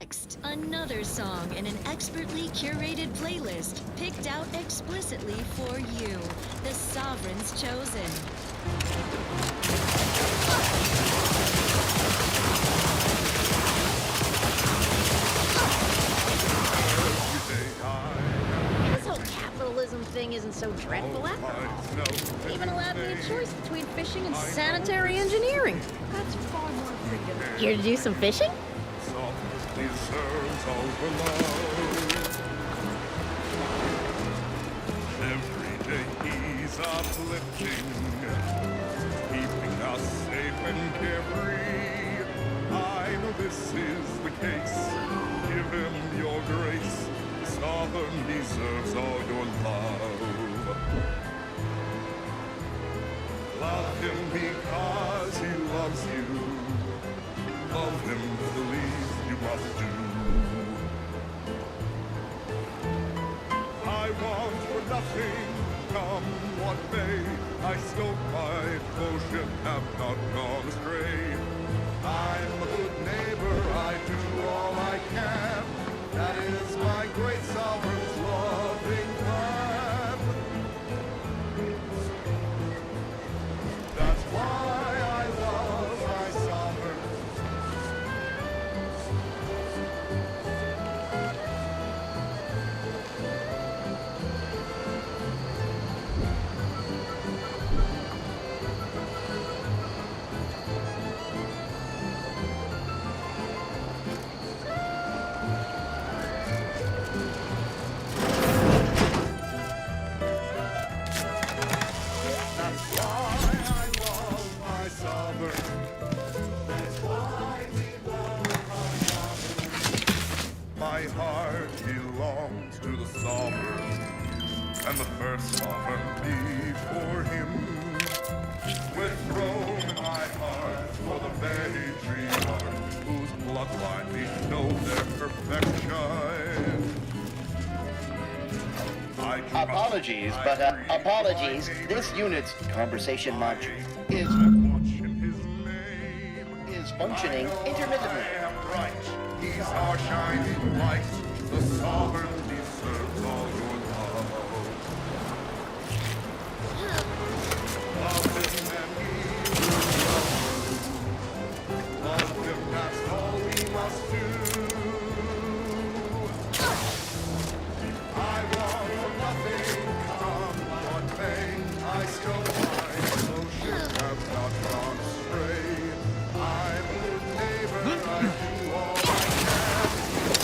Next, another song in an expertly curated playlist picked out explicitly for you, the Sovereign's Chosen. This whole capitalism thing isn't so dreadful after all. They even allowed me a choice between fishing and sanitary engineering. That's far more freedom. Here to do some fishing? Every day he's uplifting, keeping us safe and carefree. I know this is the case. Give him your grace. Sovereign deserves all your love. Love him because he loves you. Love him the least you must do. I want for nothing, come what may. I stoke my devotion, have not gone astray. I'm a good neighbor, I do all I can. That is my great sovereign's loving plan. That's why I love my sovereign. My heart belongs to the sovereign, and the first sovereign before him. With throne in my heart for the very dreamer, whose bloodline we know their perfection. Apologies, but apologies. This unit's conversation module is functioning intermittently. I am right. He's our shining light. The sovereign deserves all your love. Love him and he will love him, that's all we must do. I want for nothing, come what may. I still my devotion have not gone astray. I'm a good neighbor, I do all I can.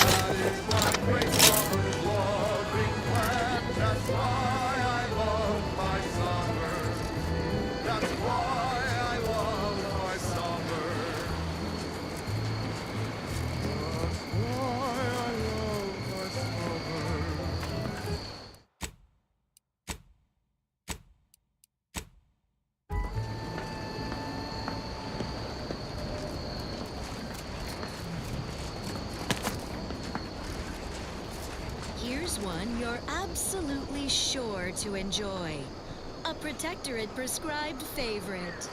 That is my great sovereign's loving plan. That's why I love my sovereign. That's why I love my sovereign. That's why I love my sovereign. Here's one you're absolutely sure to enjoy. A Protectorate prescribed favorite.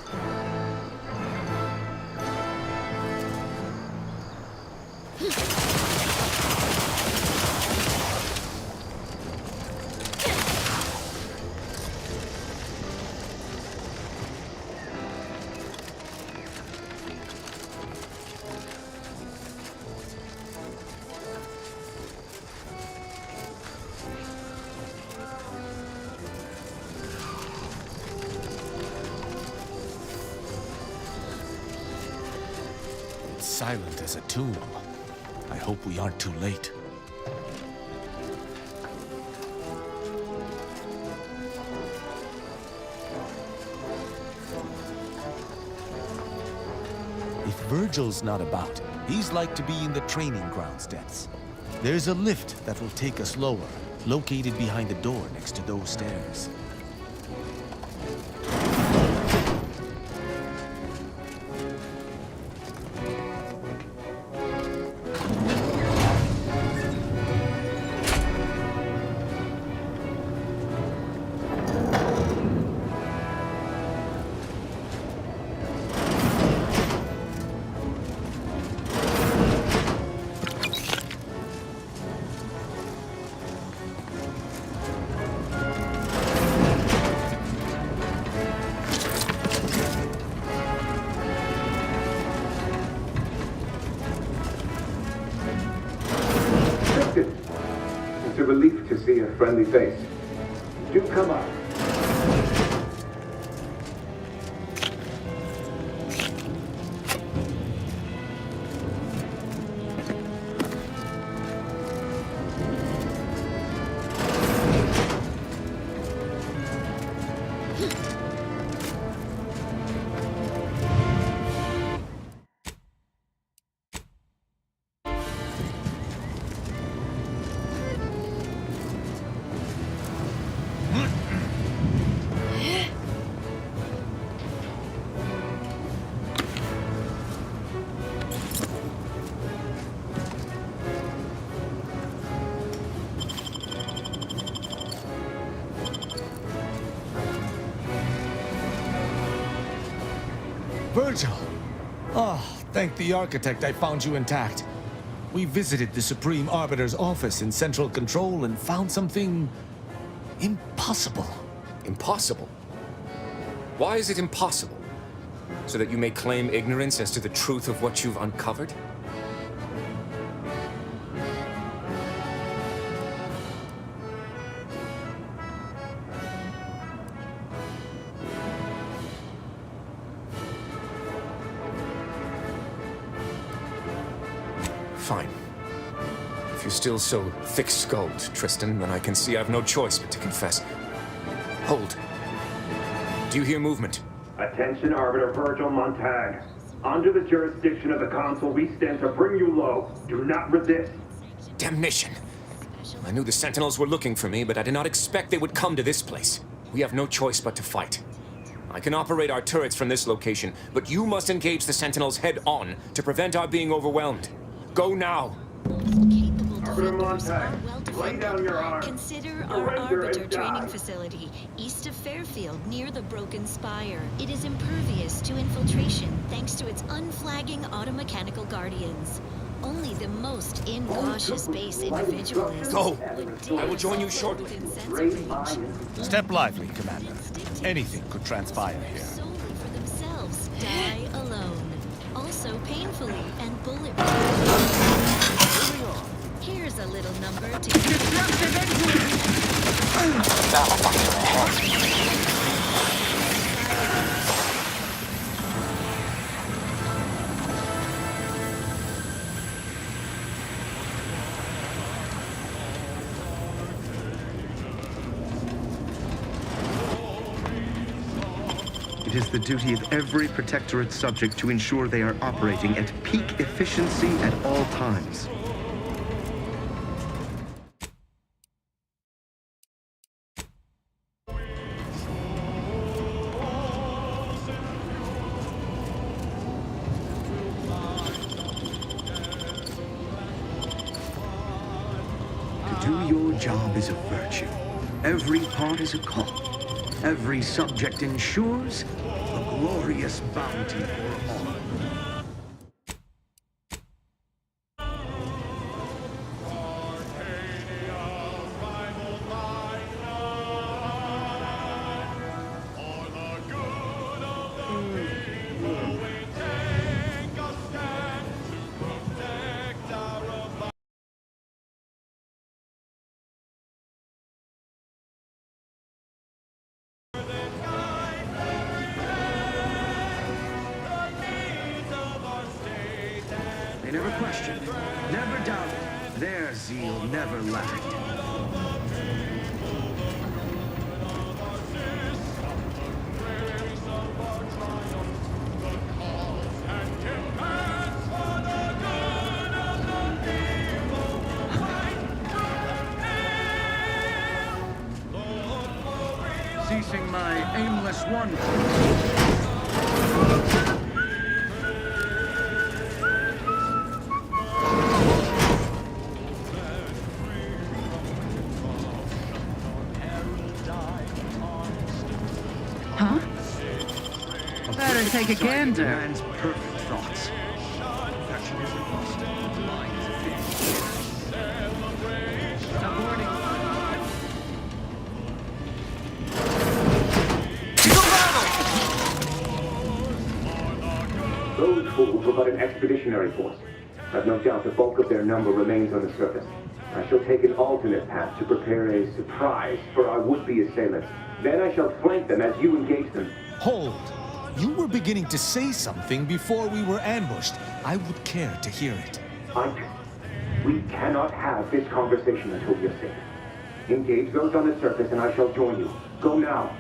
Silent as a tomb. I hope we aren't too late. If Virgil's not about, he's like to be in the training grounds depths. There's a lift that will take us lower, located behind the door next to those stairs. relief to see a friendly face. Do come up. Virgil! Oh, thank the architect I found you intact. We visited the Supreme Arbiter's office in Central Control and found something impossible. Impossible? Why is it impossible? So that you may claim ignorance as to the truth of what you've uncovered? Fine. If you're still so thick-skulled, Tristan, then I can see I've no choice but to confess. Hold. Do you hear movement? Attention, Arbiter Virgil Montag. Under the jurisdiction of the Council, we stand to bring you low. Do not resist. Damnation! I knew the Sentinels were looking for me, but I did not expect they would come to this place. We have no choice but to fight. I can operate our turrets from this location, but you must engage the Sentinels head-on to prevent our being overwhelmed. Go now! Arbiter Montag, lay down your arms. Consider our Arbiter training facility, east of Fairfield, near the Broken Spire. It is impervious to infiltration thanks to its unflagging automechanical guardians. Only the most incautious base individualists Go! would I will join you shortly. within sensor range. Step lively, Commander. Anything could transpire here. Solely for themselves, die alone. Also painfully and bulletproof. Here's a little number to It is the duty of every Protectorate subject to ensure they are operating at peak efficiency at all times. To do your job is a virtue. Every part is a call. Every subject ensures a glorious bounty for all. They never questioned, never doubted. Their zeal never lacked. Ceasing my aimless wandering. Better take a gander. Man's perfect thoughts. Perfection is impossible. Mine is a Those fools were but an expeditionary force. I've no doubt the bulk of their number remains on the surface. I shall take an alternate path to prepare a surprise for our would-be assailants. Then I shall flank them as you engage them. Hold. You were beginning to say something before we were ambushed. I would care to hear it. We cannot have this conversation until we are safe. Engage those on the surface and I shall join you. Go now.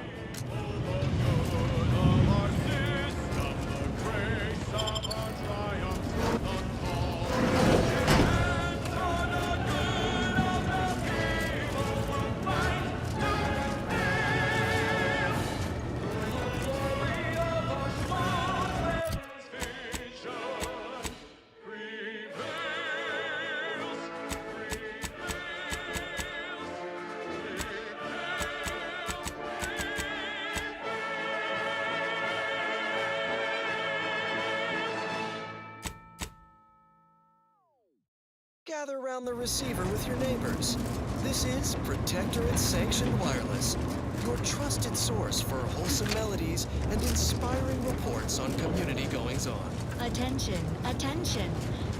Gather around the receiver with your neighbors. This is Protectorate-sanctioned wireless, your trusted source for wholesome melodies and inspiring reports on community goings-on. Attention, attention.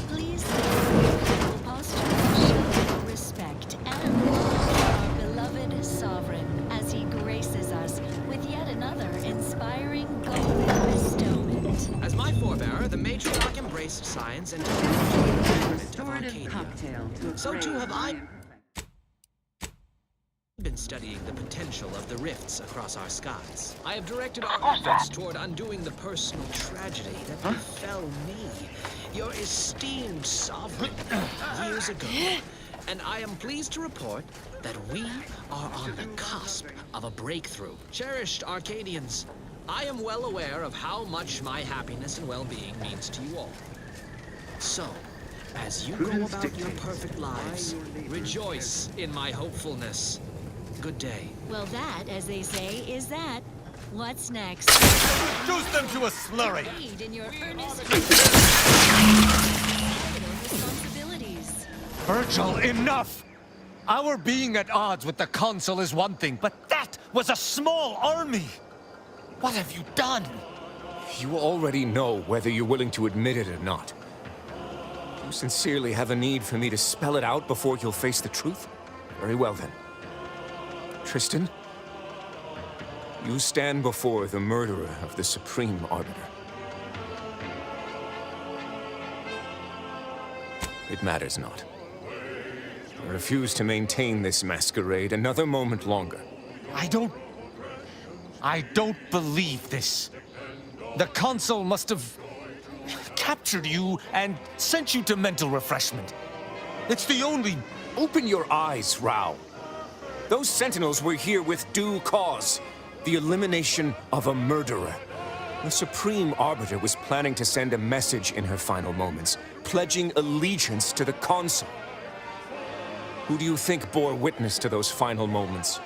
Please take posture, show respect, and our beloved sovereign as he graces us with yet another inspiring golden bestowment. As my forebearer, the matriarch embraced science and technology. So too have I been studying the potential of the rifts across our skies. I have directed our efforts toward undoing the personal tragedy that befell me, your esteemed sovereign, years ago. And I am pleased to report that we are on the cusp of a breakthrough. Cherished Arcadians, I am well aware of how much my happiness and well-being means to you all. So, as you go about your perfect lives, rejoice in my hopefulness. Good day. Well, that, as they say, is that. What's next? Reduce them to a slurry! Aid in your earnest responsibilities. Virgil, enough! Our being at odds with the Consul is one thing, but that was a small army! What have you done? You already know whether you're willing to admit it or not. Do you sincerely have a need for me to spell it out before you'll face the truth? Very well then. Tristan, you stand before the murderer of the Supreme Arbiter. It matters not. I refuse to maintain this masquerade another moment longer. I don't believe this. The Consul must have captured you and sent you to mental refreshment. It's the only... Open your eyes, Rao. Those Sentinels were here with due cause. The elimination of a murderer. The Supreme Arbiter was planning to send a message in her final moments, pledging allegiance to the Consul. Who do you think bore witness to those final moments?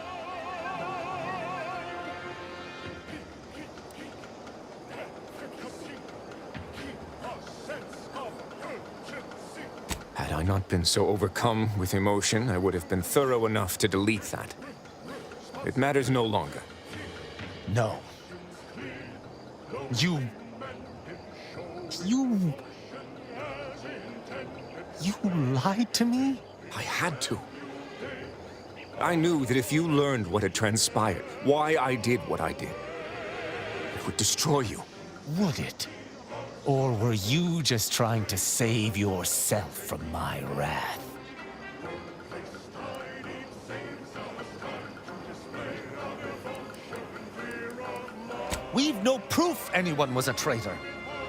Had I not been so overcome with emotion, I would have been thorough enough to delete that. It matters no longer. No. You lied to me? I had to. I knew that if you learned what had transpired, why I did what I did, it would destroy you. Would it? Or were you just trying to save yourself from my wrath? We've no proof anyone was a traitor.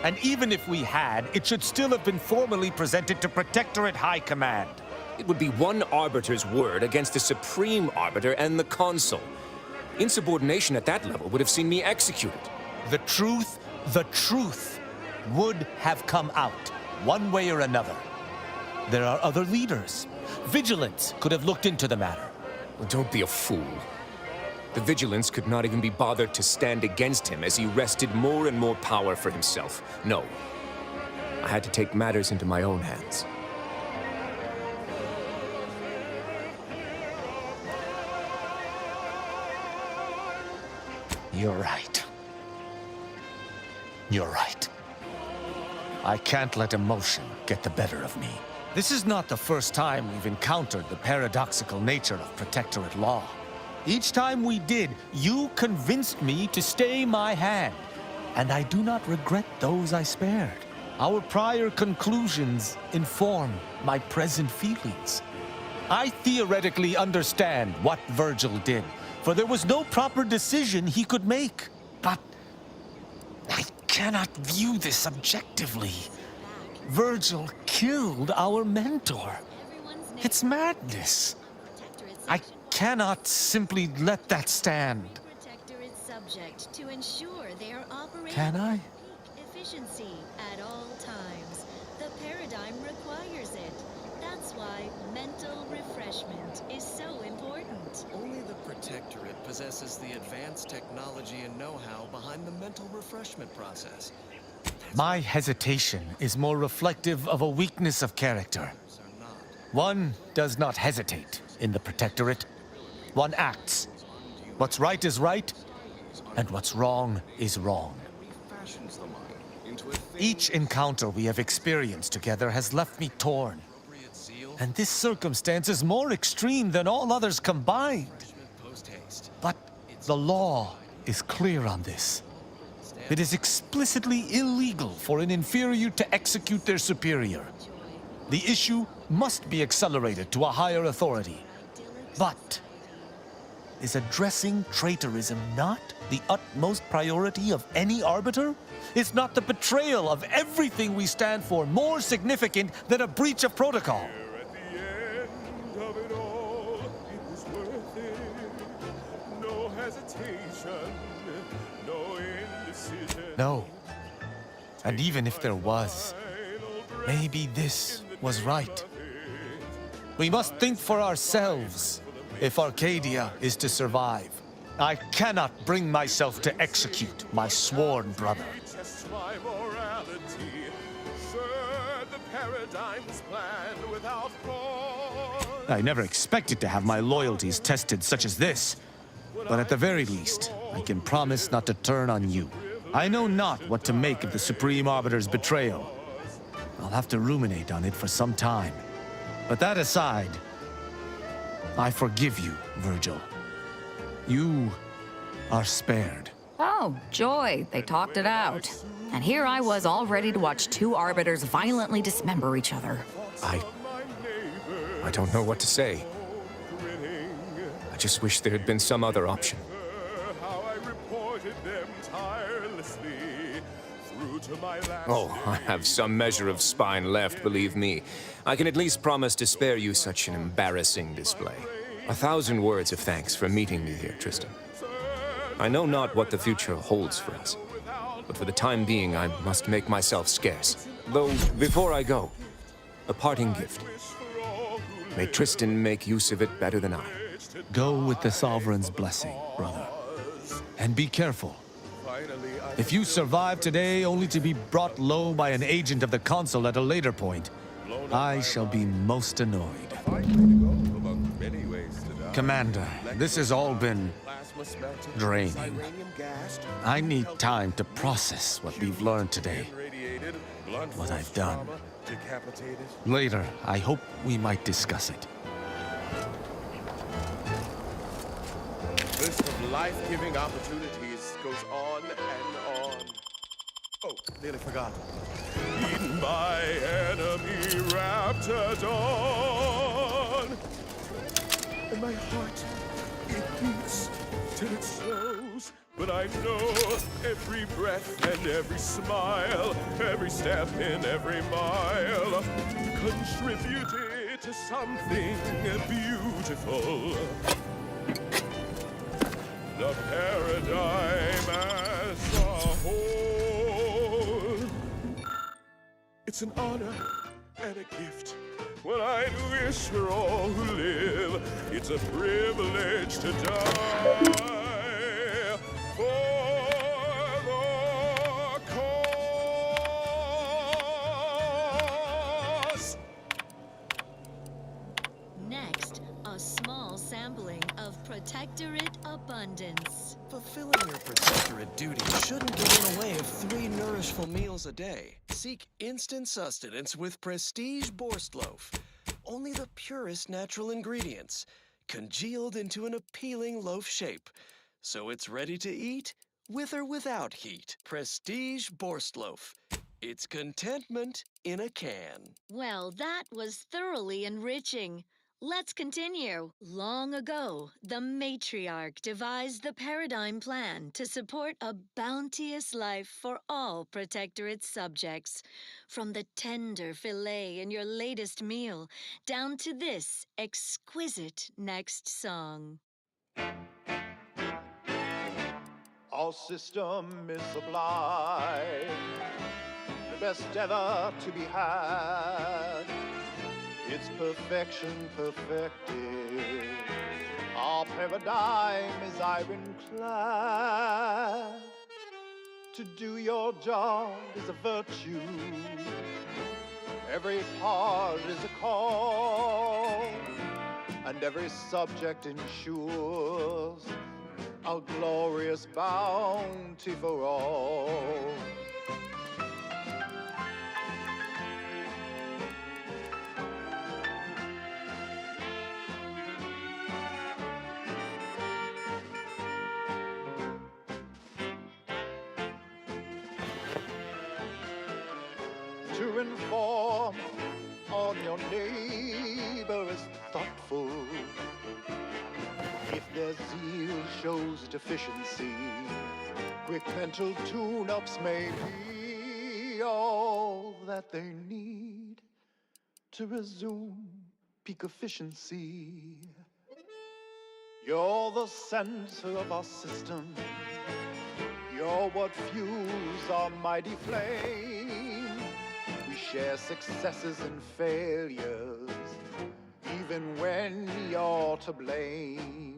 And even if we had, it should still have been formally presented to Protectorate High Command. It would be one Arbiter's word against the Supreme Arbiter and the Consul. Insubordination at that level would have seen me executed. The truth would have come out, one way or another. There are other leaders. Vigilance could have looked into the matter. Well, don't be a fool. The Vigilance could not even be bothered to stand against him as he wrested more and more power for himself. No. I had to take matters into my own hands. You're right. You're right. I can't let emotion get the better of me. This is not the first time we've encountered the paradoxical nature of Protectorate law. Each time we did, you convinced me to stay my hand, and I do not regret those I spared. Our prior conclusions inform my present feelings. I theoretically understand what Virgil did, for there was no proper decision he could make. But I cannot view this objectively. Virgil killed our mentor. It's madness. I cannot simply let that stand. Protectorate subject to ensure they are operating Can I? at peak efficiency at all times. The paradigm requires it. That's why mental refreshment is so important. Only the Protectorate possesses the advanced technology and know-how behind the mental refreshment process. My hesitation is more reflective of a weakness of character. One does not hesitate in the Protectorate. One acts. What's right is right, and what's wrong is wrong. Each encounter we have experienced together has left me torn. And this circumstance is more extreme than all others combined. But the law is clear on this. It is explicitly illegal for an inferior to execute their superior. The issue must be accelerated to a higher authority. But is addressing traitorism not the utmost priority of any arbiter? Is not the betrayal of everything we stand for more significant than a breach of protocol? At the end of it all, it was worth it. No hesitation, no indecision. No. And even if there was, maybe this was right. We must think for ourselves if Arcadia is to survive. I cannot bring myself to execute my sworn brother. Test my morality. Sir, the paradigm's planned without pause. I never expected to have my loyalties tested such as this. But at the very least, I can promise not to turn on you. I know not what to make of the Supreme Arbiter's betrayal. I'll have to ruminate on it for some time. But that aside, I forgive you, Virgil. You are spared. Oh, joy. They talked it out. And here I was all ready to watch two arbiters violently dismember each other. I don't know what to say. I just wish there had been some other option. How I reported them tirelessly through to my last Oh, I have some measure of spine left, believe me. I can at least promise to spare you such an embarrassing display. 1,000 words of thanks for meeting me here, Tristan. I know not what the future holds for us, but for the time being, I must make myself scarce. Though, before I go, a parting gift. May Tristan make use of it better than I. Go with the Sovereign's blessing, brother. And be careful. If you survive today only to be brought low by an agent of the Consul at a later point, I shall be most annoyed. Commander, this has all been draining. I need time to process what we've learned today, what I've done. Later, I hope we might discuss it. list of life-giving opportunities goes on and on. Oh, nearly forgot. Eaten by enemy raptor dawn. And my heart, it beats till it slows. But I know every breath and every smile, every step in every mile contributed to something beautiful. The paradigm as a whole. It's an honor and a gift. When I wish for all who live, it's a privilege to die. Next, a small sampling of Protectorate abundance. Fulfilling your Protectorate duty shouldn't get in the way of 3 nourishful meals a day. Seek instant sustenance with Prestige Borstloaf. Only the purest natural ingredients, congealed into an appealing loaf shape. So it's ready to eat, with or without heat. Prestige Borstloaf. It's contentment in a can. Well, that was thoroughly enriching. Let's continue. Long ago, the matriarch devised the paradigm plan to support a bounteous life for all Protectorate subjects. From the tender fillet in your latest meal, down to this exquisite next song. Our system is sublime, the best ever to be had. Its perfection perfected. Our paradigm is ironclad. To do your job is a virtue. Every part is a call, and every subject ensures a glorious bounty for all. To inform on your neighbor is thoughtful. If their zeal shows deficiency, quick mental tune-ups may be all that they need to resume peak efficiency. You're the center of our system. You're what fuels our mighty flame. We share successes and failures, even when you're to blame.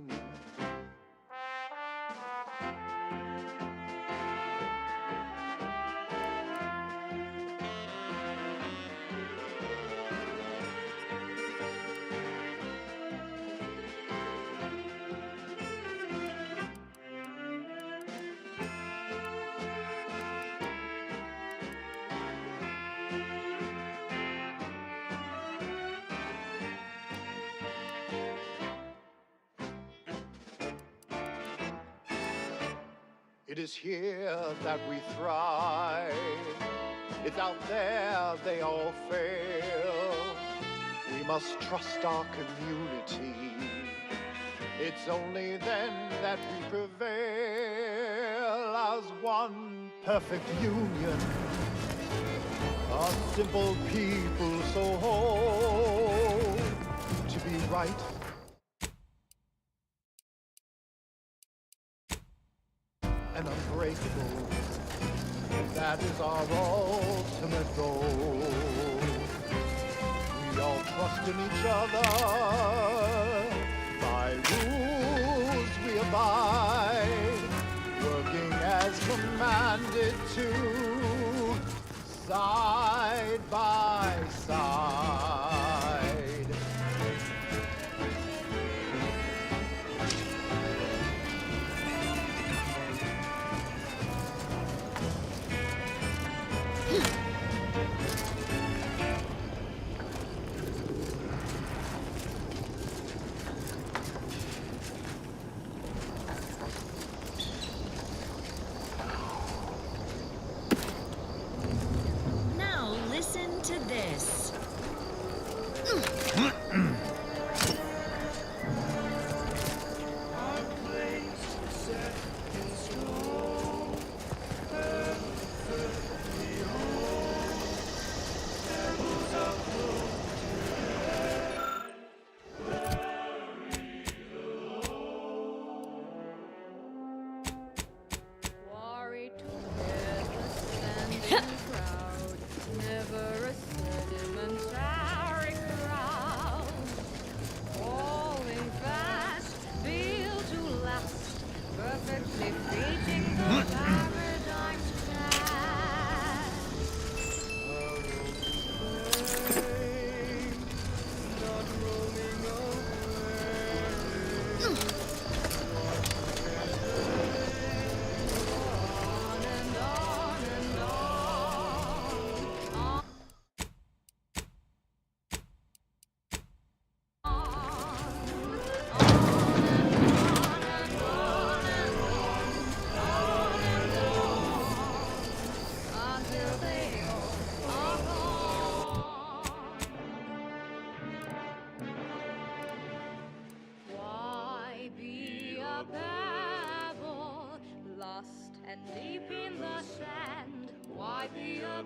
It is here that we thrive. It's out there they all fail. We must trust our community. It's only then that we prevail as one perfect union. A simple people so whole to be right. And unbreakable, that is our ultimate goal. We all trust in each other, by rules we abide, working as commanded to, side by side. Listen to this. Never a sentiment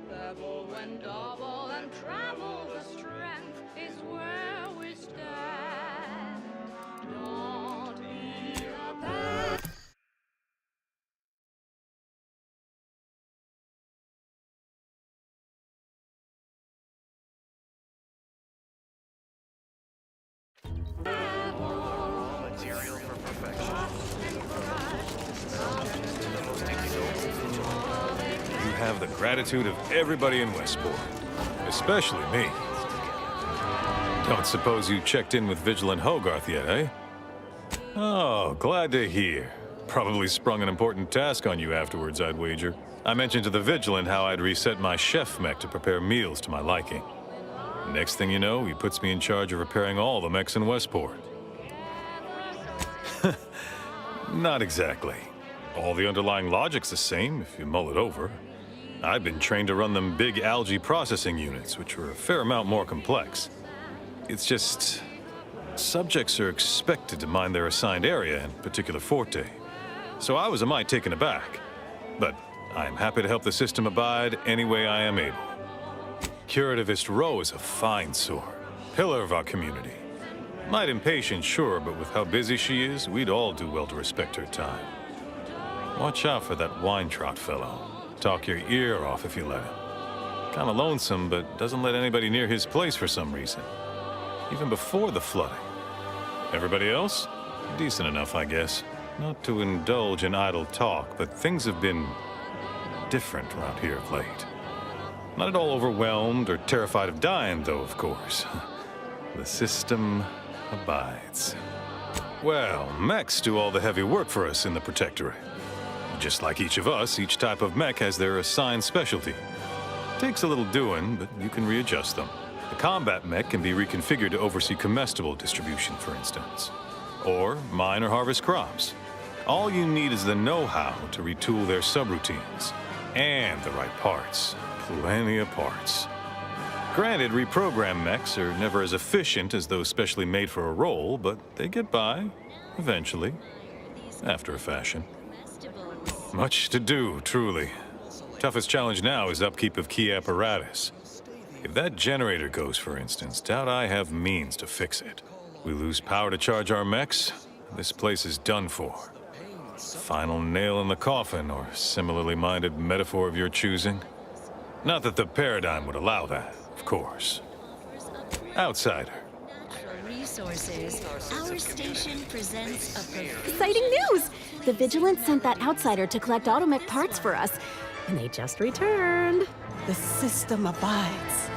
Level and double and travel, the strength is where we stand. Don't be a bad. Material for perfection. You have the gratitude of everybody in Westport, especially me. Don't suppose you checked in with Vigilant Hogarth yet, eh? Oh, glad to hear. Probably sprung an important task on you afterwards, I'd wager. I mentioned to the Vigilant how I'd reset my chef mech to prepare meals to my liking. Next thing you know, he puts me in charge of repairing all the mechs in Westport. Not exactly. All the underlying logic's the same, if you mull it over. I've been trained to run them big algae processing units, which are a fair amount more complex. It's just... subjects are expected to mind their assigned area and particular forte. So I was a mite taken aback. But I'm happy to help the system abide any way I am able. Curativist Row is a fine sort, pillar of our community. Might impatient, sure, but with how busy she is, we'd all do well to respect her time. Watch out for that wine-trot fellow. Talk your ear off if you let him. Kinda lonesome, but doesn't let anybody near his place for some reason. Even before the flooding. Everybody else? Decent enough, I guess. Not to indulge in idle talk, but things have been different around here of late. Not at all overwhelmed or terrified of dying, though, of course. The system abides. Well, mechs do all the heavy work for us in the Protectorate. Just like each of us, each type of mech has their assigned specialty. Takes a little doing, but you can readjust them. The combat mech can be reconfigured to oversee comestible distribution, for instance. Or mine or harvest crops. All you need is the know-how to retool their subroutines. And the right parts. Plenty of parts. Granted, reprogrammed mechs are never as efficient as those specially made for a role, but they get by, eventually, after a fashion. Much to do, truly. Toughest challenge now is upkeep of key apparatus. If that generator goes, for instance, doubt I have means to fix it. We lose power to charge our mechs, this place is done for. Final nail in the coffin, or similarly minded metaphor of your choosing. Not that the paradigm would allow that, of course. Outsider. Resources. Our station presents a Exciting news! The Vigilant sent that outsider to collect automech parts for us, and they just returned. The system abides.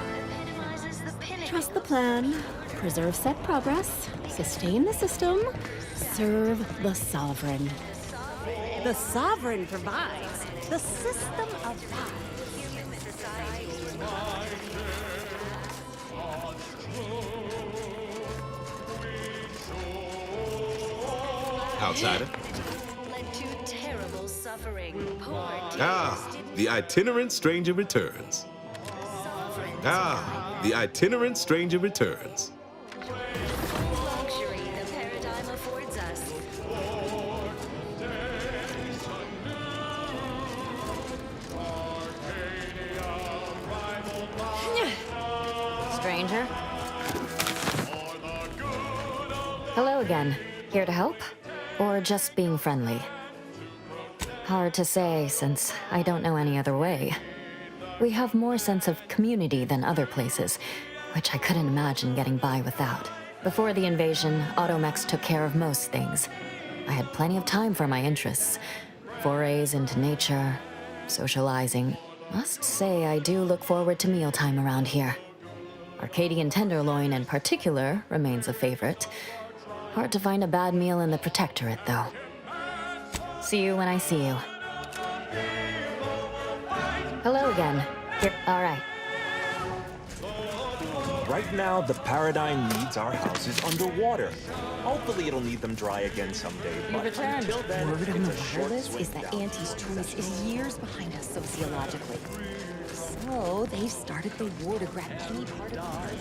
Trust the plan, preserve set progress, sustain the system, serve the Sovereign. The Sovereign provides. The system abides. Outsider. led to terrible suffering. The itinerant stranger returns. The itinerant stranger returns. Luxury the paradigm affords us. Stranger? Hello again. Here to help? Or just being friendly? Hard to say, since I don't know any other way. We have more sense of community than other places, which I couldn't imagine getting by without. Before the invasion, automechs took care of most things. I had plenty of time for my interests. Forays into nature, socializing. Must say I do look forward to mealtime around here. Arcadian tenderloin in particular remains a favorite. Hard to find a bad meal in the Protectorate, though. See you when I see you. Hello again. Here, all right. Right now, the paradigm needs our houses underwater. Hopefully, it'll need them dry again someday. But until then, Word on it's the a short wireless swing is that down. Auntie's choice is years behind us sociologically. So they've started the war to grab any part of us.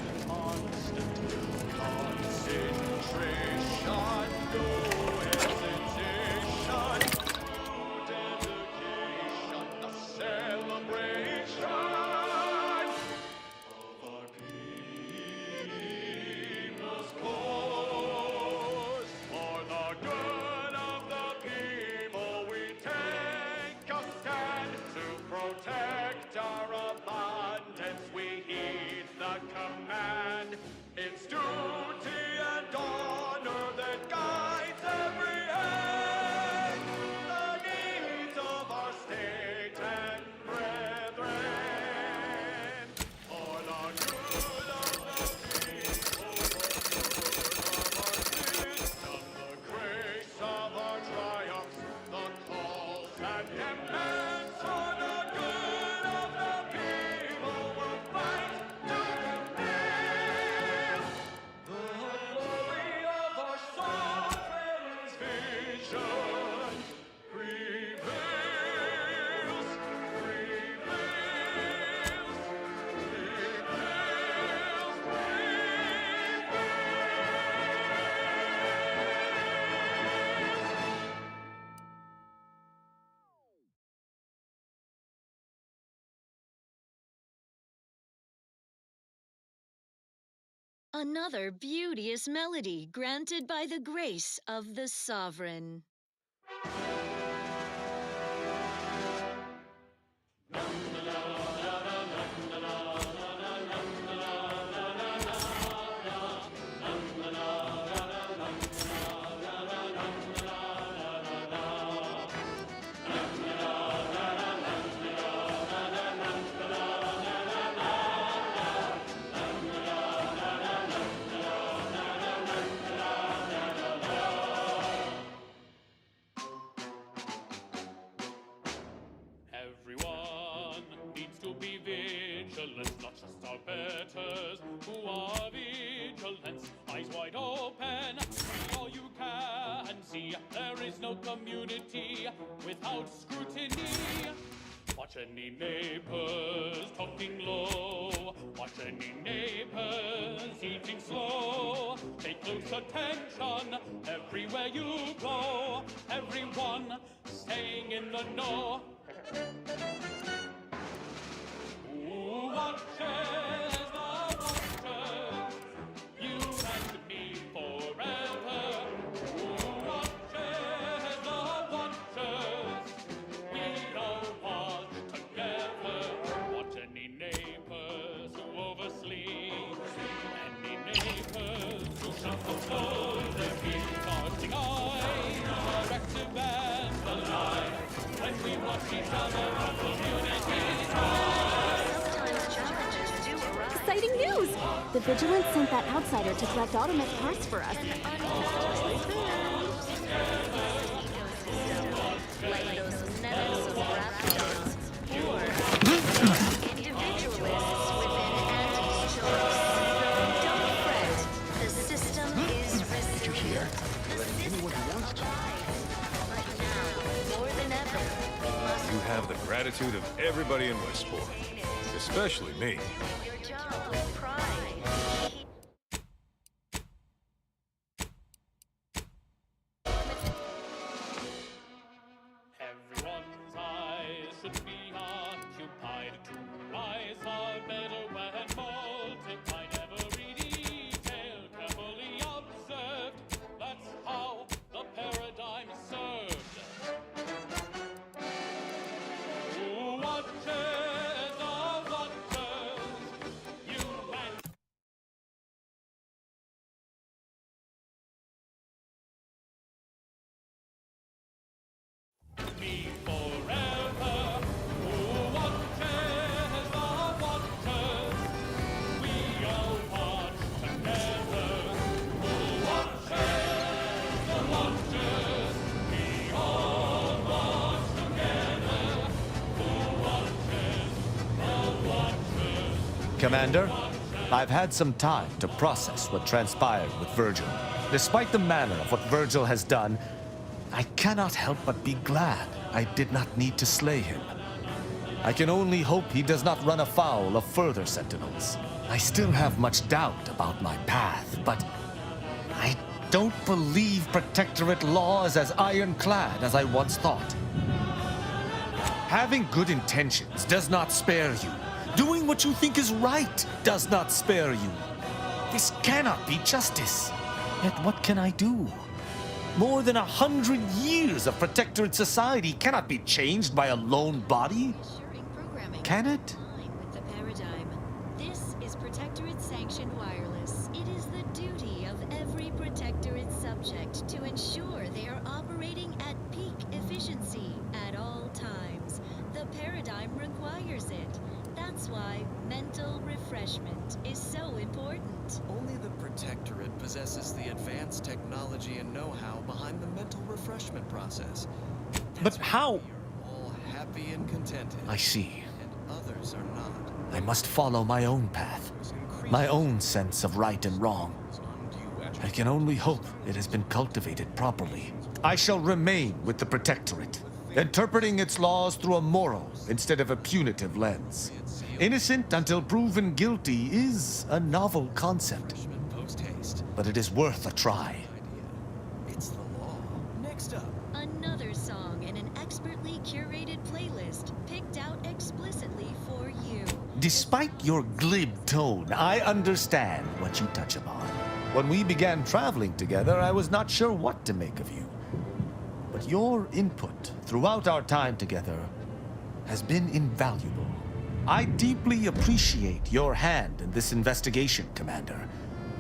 Celebration. Another beauteous melody granted by the grace of the Sovereign. Everyone needs to be vigilant, not just our betters who are vigilant. Eyes wide open, see all you can see. There is no community without scrutiny. Watch any neighbors talking low. Watch any neighbors eating slow. Pay close attention everywhere you go. Everyone staying in the know. Who watches the watchers? You and me forever. Who watches the watchers? We all watch together. Watch any neighbors who oversleep. Any neighbors who shut the floor. Their feet darting eyes. Directive and alive. When we watch each other, our community thrives. Exciting news! The Vigilance sent that outsider to collect automatic parts for us. Like those nettles of raptors, or individualists within Andy's choice. Don't fret, the system is resilient. Did you hear? Anyone who wants to. But now, more than ever, we must You have the gratitude of everybody in Westport, especially me. your job with pride. Everyone's eyes should be occupied to rise are better when multiplied. Every detail carefully observed. That's how the paradigm is served. Who watches the watchers? You and me forever. Who watches the watchers? We all watch together. Who watches the watchers? We all watch together. Who watches the watchers? Commander, I've had some time to process what transpired with Virgil. Despite the manner of what Virgil has done, I cannot help but be glad I did not need to slay him. I can only hope he does not run afoul of further Sentinels. I still have much doubt about my path, but I don't believe Protectorate law is as ironclad as I once thought. Having good intentions does not spare you. Doing what you think is right does not spare you. This cannot be justice. Yet what can I do? More than 100 years of Protectorate society cannot be changed by a lone body. Can it? With the paradigm. This is Protectorate sanctioned wireless. It is the duty of every Protectorate subject to ensure they are operating at peak efficiency at all times. The paradigm requires it. That's why mental refreshment is so important. Only the Protectorate possesses the advanced technology and know-how behind the mental refreshment process. But how? All happy and contented. I see. And others are not. I must follow my own path, my own sense of right and wrong. I can only hope it has been cultivated properly. I shall remain with the Protectorate, interpreting its laws through a moral instead of a punitive lens. Innocent until proven guilty is a novel concept, but it is worth a try. It's the law. Next up. Another song in an expertly curated playlist picked out explicitly for you. Despite your glib tone, I understand what you touch upon. When we began traveling together, I was not sure what to make of you. But your input throughout our time together has been invaluable. I deeply appreciate your hand in this investigation, Commander,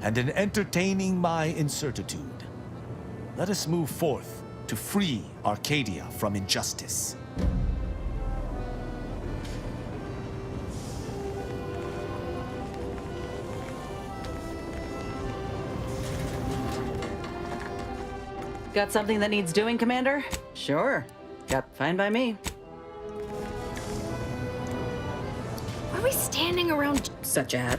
and in entertaining my incertitude. Let us move forth to free Arcadia from injustice. Got something that needs doing, Commander? Sure. Yep, fine by me. Why are we standing around? Such a...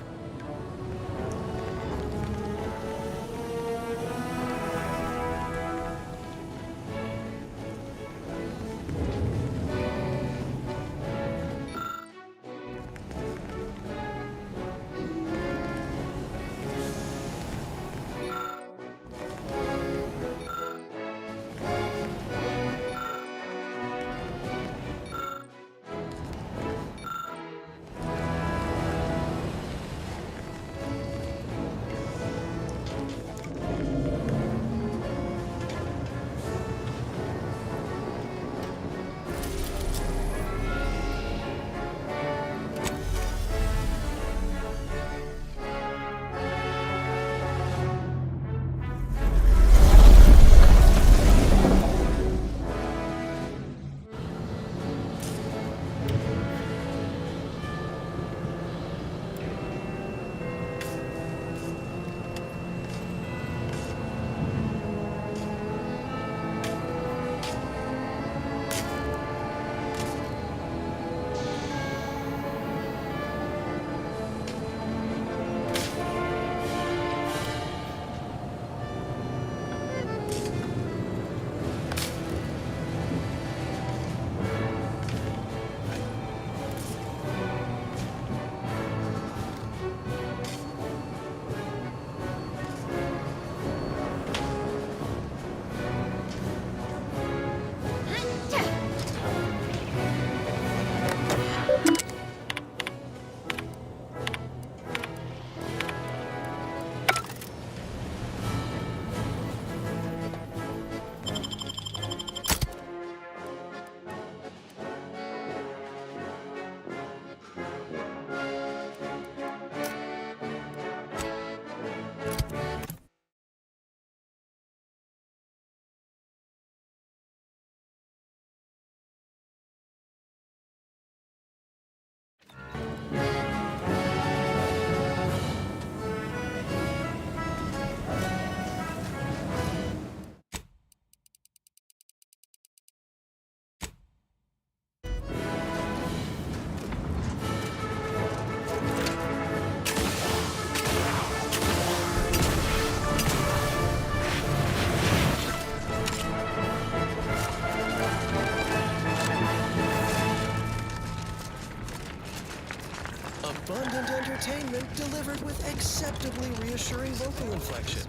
Abundant entertainment delivered with acceptably reassuring vocal inflection.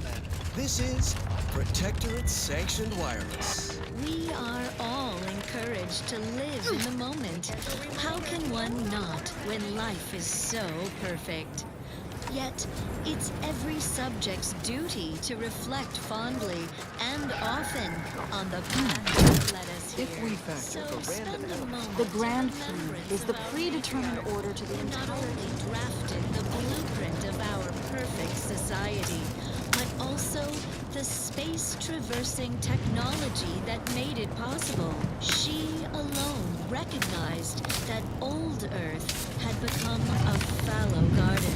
This is Protectorate Sanctioned Wireless. We are all encouraged to live in the moment. How can one not when life is so perfect? Yet, it's every subject's duty to reflect fondly and often on the path that led us here. If we factor So spend a moment the in Grand remembrance Prix is the of how predetermined we order to the not entire... only drafted the blueprint of our perfect society, but also the space-traversing technology that made it possible. She alone recognized that old Earth had become a fallow garden,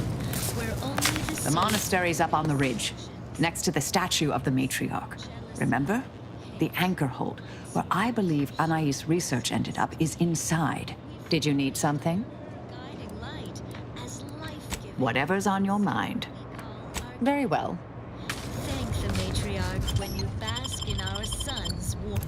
where only The monastery's up on the ridge, next to the statue of the matriarch. Remember? The anchor hold, where I believe Anais' research ended up, is inside. Did you need something? Whatever's on your mind. Very well. Thank the matriarch when you bask in our sun's warmth.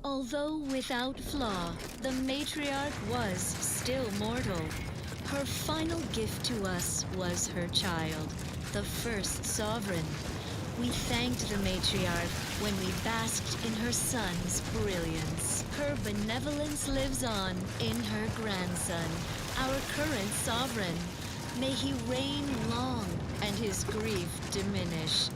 Although without flaw, the matriarch was still mortal. Her final gift to us was her child, the first sovereign. We thanked the matriarch when we basked in her son's brilliance. Her benevolence lives on in her grandson, our current sovereign. May he reign long and his grief diminish.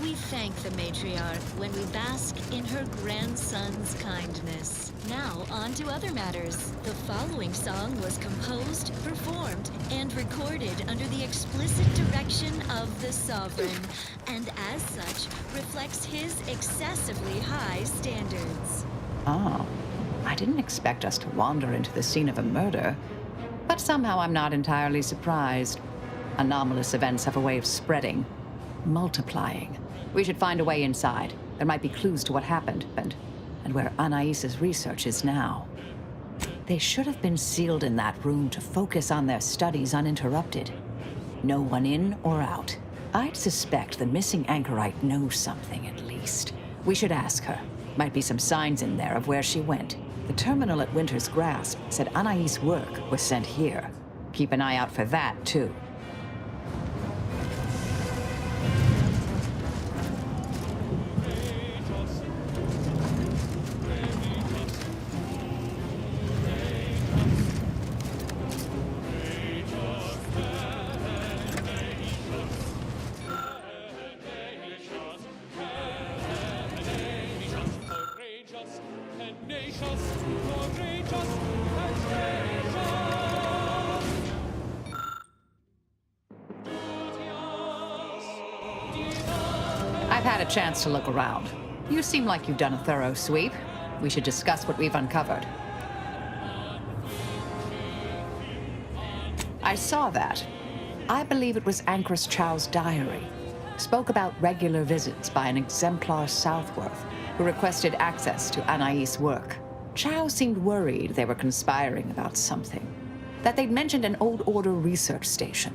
We thank the matriarch when we bask in her grandson's kindness. Now on to other matters. The following song was composed, performed, and recorded under the explicit direction of the sovereign, and as such reflects his excessively high standards. Oh, I didn't expect us to wander into the scene of a murder, but somehow I'm not entirely surprised. Anomalous events have a way of spreading, multiplying. We should find a way inside. There might be clues to what happened, and where Anais's research is now. They should have been sealed in that room to focus on their studies uninterrupted. No one in or out. I'd suspect the missing anchorite knows something, at least. We should ask her. Might be some signs in there of where she went. The terminal at Winter's Grasp said Anais' work was sent here. Keep an eye out for that, too. I've had a chance to look around. You seem like you've done a thorough sweep. We should discuss what we've uncovered. I saw that. I believe it was Anchoress Chow's diary. Spoke about regular visits by an exemplar Southworth who requested access to Anais' work. Chow seemed worried they were conspiring about something. That they'd mentioned an old order research station.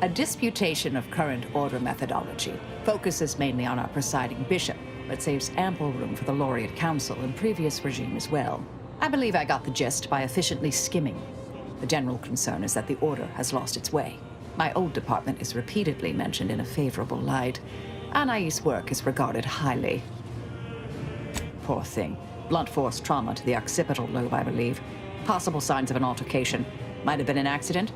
A disputation of current order methodology focuses mainly on our presiding bishop, but saves ample room for the laureate council and previous regime as well. I believe I got the gist by efficiently skimming. The general concern is that the order has lost its way. My old department is repeatedly mentioned in a favorable light. Anais' work is regarded highly. Poor thing. Blunt force trauma to the occipital lobe, I believe. Possible signs of an altercation. Might have been an accident.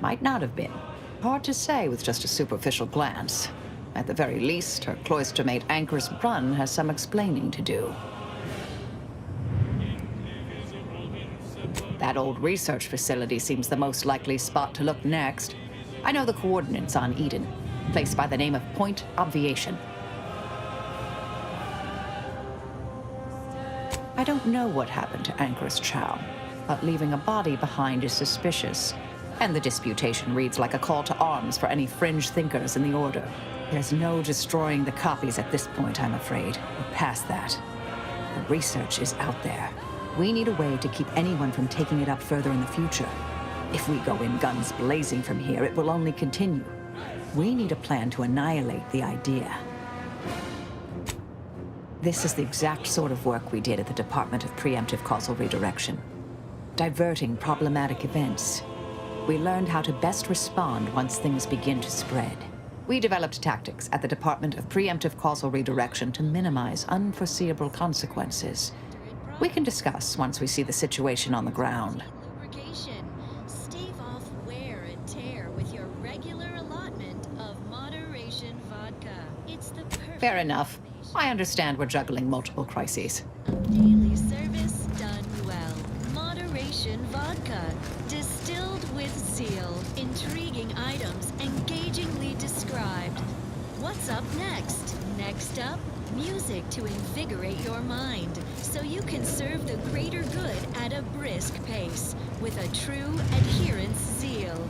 Might not have been. Hard to say with just a superficial glance. At the very least, her cloistermate Anchoress Brunn has some explaining to do. That old research facility seems the most likely spot to look next. I know the coordinates on Eden, placed by the name of Point Obviation. I don't know what happened to Anchoress Chow, but leaving a body behind is suspicious. And the disputation reads like a call to arms for any fringe thinkers in the Order. There's no destroying the copies at this point, I'm afraid. We're past that. The research is out there. We need a way to keep anyone from taking it up further in the future. If we go in guns blazing from here, it will only continue. We need a plan to annihilate the idea. This is the exact sort of work we did at the Department of Preemptive Causal Redirection. Diverting problematic events. We learned how to best respond once things begin to spread. We developed tactics at the Department of Preemptive Causal Redirection to minimize unforeseeable consequences. We can discuss once we see the situation on the ground. Lubrication. Stave off wear and tear with your regular allotment of moderation vodka. It's the perfect Fair enough. I understand we're juggling multiple crises. daily service done well. Moderation vodka. Distilled with zeal. Intriguing items engagingly described. What's up next? Next up, music to invigorate your mind, so you can serve the greater good at a brisk pace, with a true adherence zeal.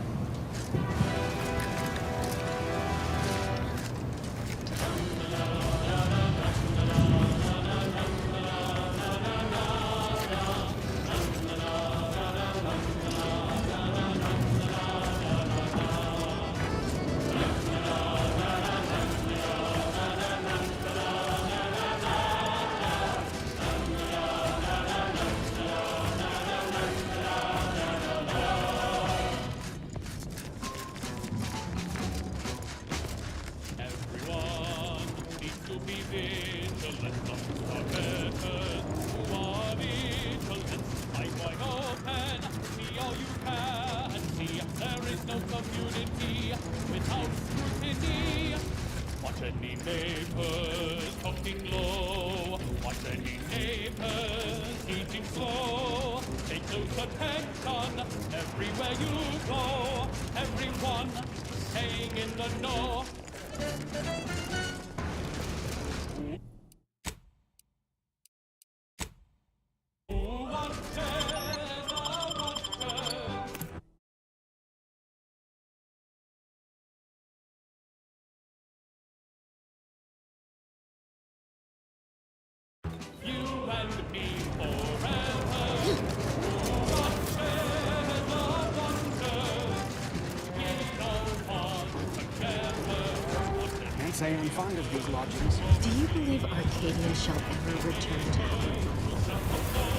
without scrutiny. Watch any neighbors talking low. Watch any neighbors eating slow. Pay close attention everywhere you go. Everyone staying in the know. You and me forever. Can't say I'm fond of these lodgings. Do you believe Arcadia shall ever return to heaven?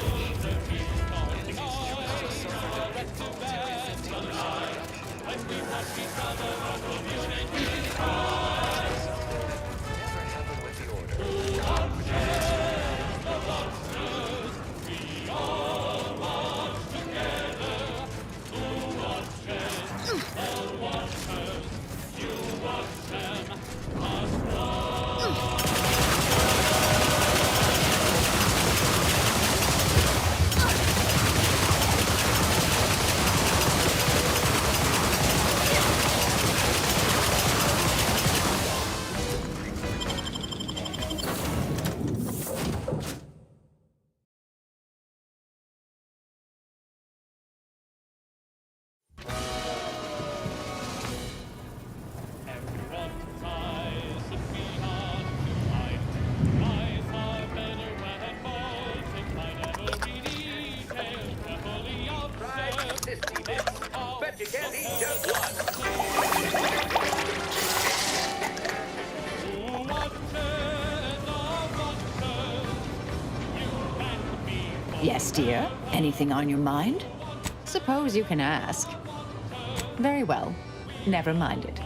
Bet you can't eat just one. Yes, dear. Anything on your mind? Suppose you can ask. Very well. Never mind it.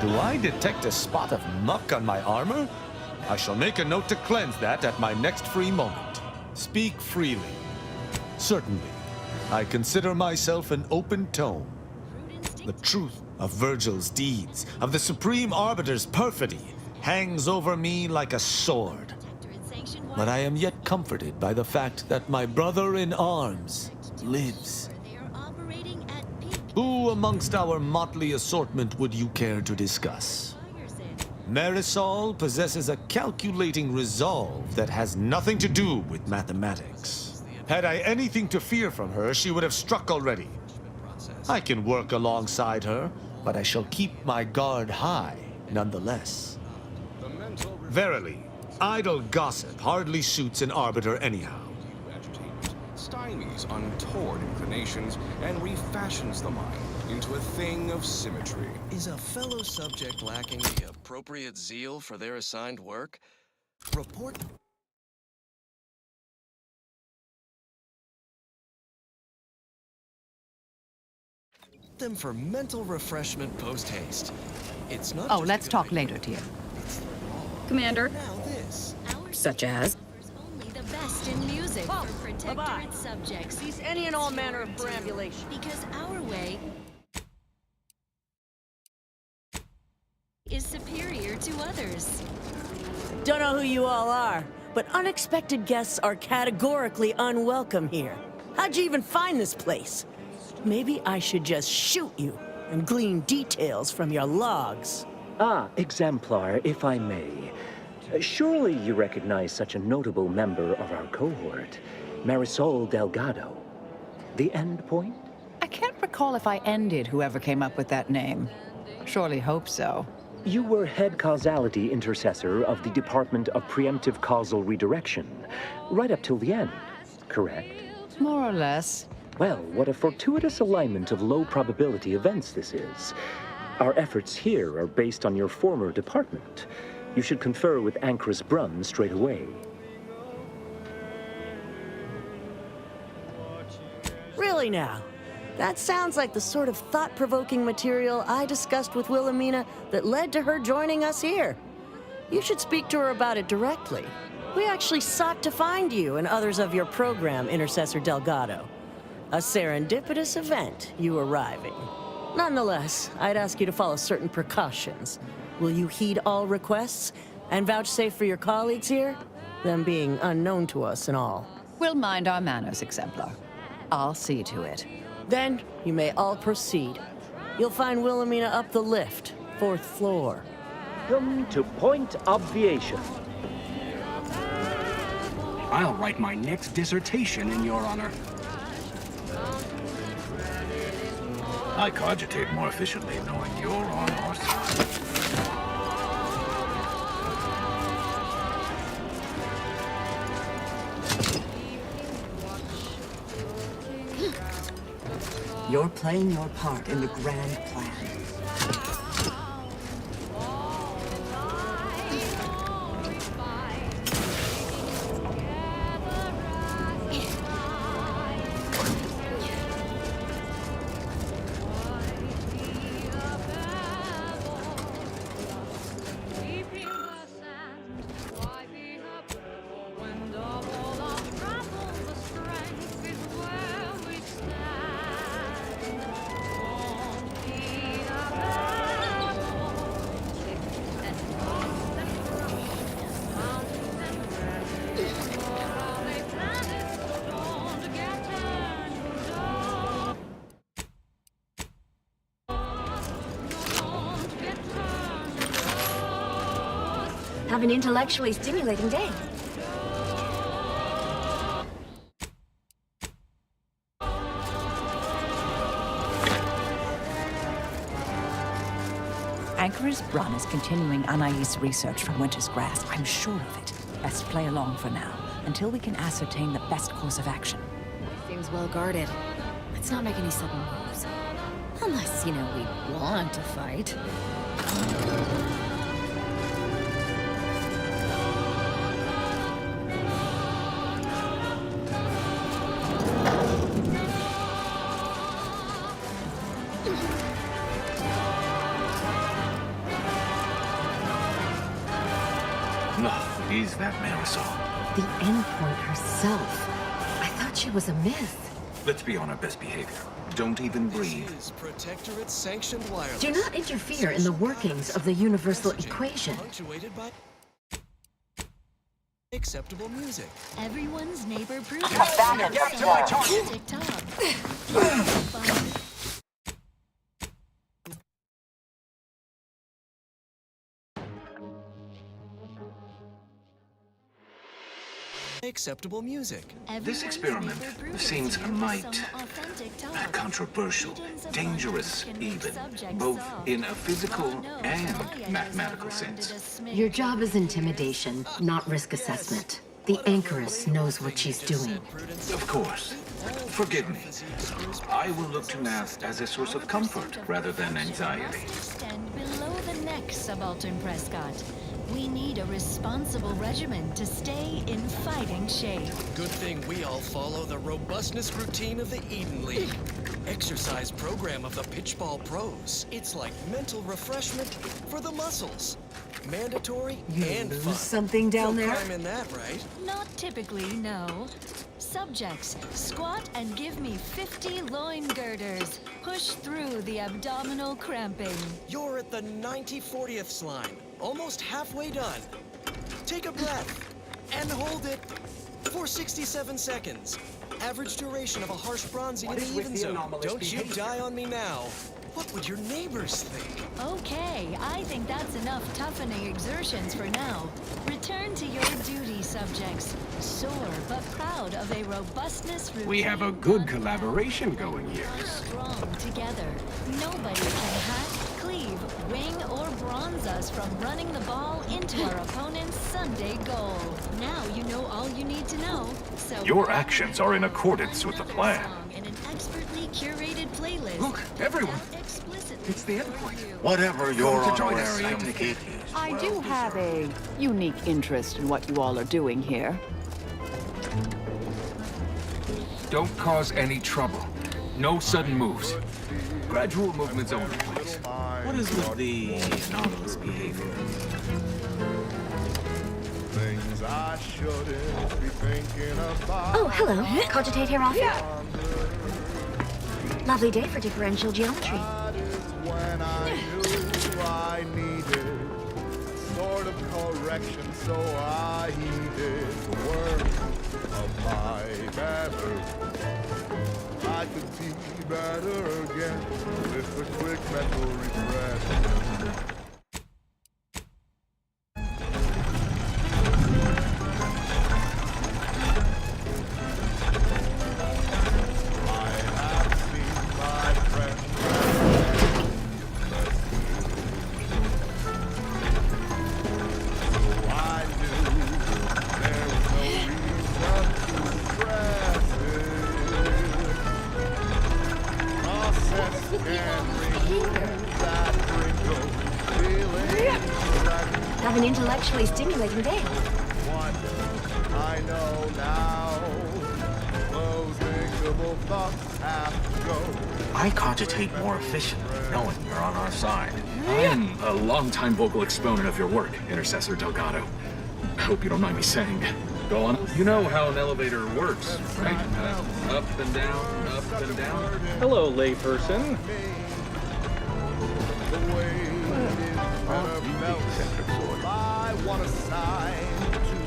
Do I detect a spot of muck on my armor? I shall make a note to cleanse that at my next free moment. Speak freely. Certainly, I consider myself an open tome. The truth of Virgil's deeds, of the Supreme Arbiter's perfidy, hangs over me like a sword. But I am yet comforted by the fact that my brother in arms lives. Who amongst our motley assortment would you care to discuss? Marisol possesses a calculating resolve that has nothing to do with mathematics. Had I anything to fear from her, she would have struck already. I can work alongside her, but I shall keep my guard high nonetheless. Verily, idle gossip hardly suits an arbiter anyhow. Stymies untoward inclinations and refashions the mind into a thing of symmetry. Is a fellow subject lacking the appropriate zeal for their assigned work? Report them for mental refreshment post-haste. It's not Oh, just let's talk later, dear. Commander. now this. Such as? Only the best in music for protectorate subjects. Cease any and all manner of perambulation. Because our way is superior to others. Don't know who you all are, but unexpected guests are categorically unwelcome here. How'd you even find this place? Maybe I should just shoot you and glean details from your logs. Ah, Exemplar, if I may. Surely you recognize such a notable member of our cohort, Marisol Delgado. The end point? I can't recall if I ended whoever came up with that name. Surely hope so. You were head causality intercessor of the Department of Preemptive Causal Redirection, right up till the end, correct? More or less. Well, what a fortuitous alignment of low probability events this is. Our efforts here are based on your former department. You should confer with Ankrus Brunn straight away. Really now? That sounds like the sort of thought-provoking material I discussed with Wilhelmina that led to her joining us here. You should speak to her about it directly. We actually sought to find you and others of your program, Intercessor Delgado. A serendipitous event, you arriving. Nonetheless, I'd ask you to follow certain precautions. Will you heed all requests and vouchsafe for your colleagues here? Them being unknown to us and all. We'll mind our manners, Exemplar. I'll see to it. Then, you may all proceed. You'll find Wilhelmina up the lift, 4th floor. Come to point obviation. I'll write my next dissertation in your honor. I cogitate more efficiently knowing you're on our side. You're playing your part in the grand plan. Have an intellectually stimulating day. Ankrus Brunn is continuing Anais' research from Winter's Grass. I'm sure of it. Best play along for now, until we can ascertain the best course of action. Seems well guarded. Let's not make any sudden moves. Unless, we want to fight. Is that Marisol? The endpoint herself. I thought she was a myth. Let's be on our best behavior. Don't even breathe. This is Protectorate Sanctioned Wireless. Do not interfere in the workings of the universal equation. Punctuated by acceptable music. Everyone's neighbor proof. Back and get to my target. TikTok. Acceptable music. This experiment seems a mite controversial, dangerous even, both in a physical and mathematical sense. Your job is intimidation, not risk assessment. The Anchoress knows what she's doing. Of course. Forgive me. I will look to math as a source of comfort rather than anxiety. Stand below the neck, Subaltern Prescott. We need a responsible regimen to stay in fighting shape. Good thing we all follow the robustness routine of the Eden League. Exercise program of the Pitchball Pros. It's like mental refreshment for the muscles. Mandatory and fun. Something down no there? crime in that, right? Not typically, no. Subjects, squat and give me 50 loin girders. Push through the abdominal cramping. You're at the 90/40th line. Almost halfway done. Take a breath and hold it for 67 seconds. Average duration of a harsh bronzing in the even zone. Don't you die on me now. What would your neighbors think? Okay, I think that's enough toughening exertions for now. Return to your duty, subjects. Sore but proud of a robustness routine. We have a good collaboration going here. Strong together. Nobody can hack, cleave, wing or bronze us from running the ball into our opponent's Sunday goal. Now you know all you need to know. So Your actions are in accordance with the plan. in an expertly curated playlist. Look, everyone. It's the endpoint. Whatever your honorarium is. I do have a unique interest in what you all are doing here. Don't cause any trouble. No sudden moves. Gradual movements only, please. What is with the anomalous behavior? Things I shouldn't be thinking about. Oh, hello. Cogitate here often? Lovely day for differential geometry. When I knew I needed sort of correction, so I heeded the words of my better. I could be better again with a quick mental refresh. Have an intellectually stimulating day. I know now, those thinkable thoughts have to go. I cogitate more efficient, knowing you're on our side. I'm a longtime vocal exponent of your work, Intercessor Delgado. I hope you don't mind me saying. Go on. You know how an elevator works, right? Up and down, up and down. Hello, layperson. I want a sign to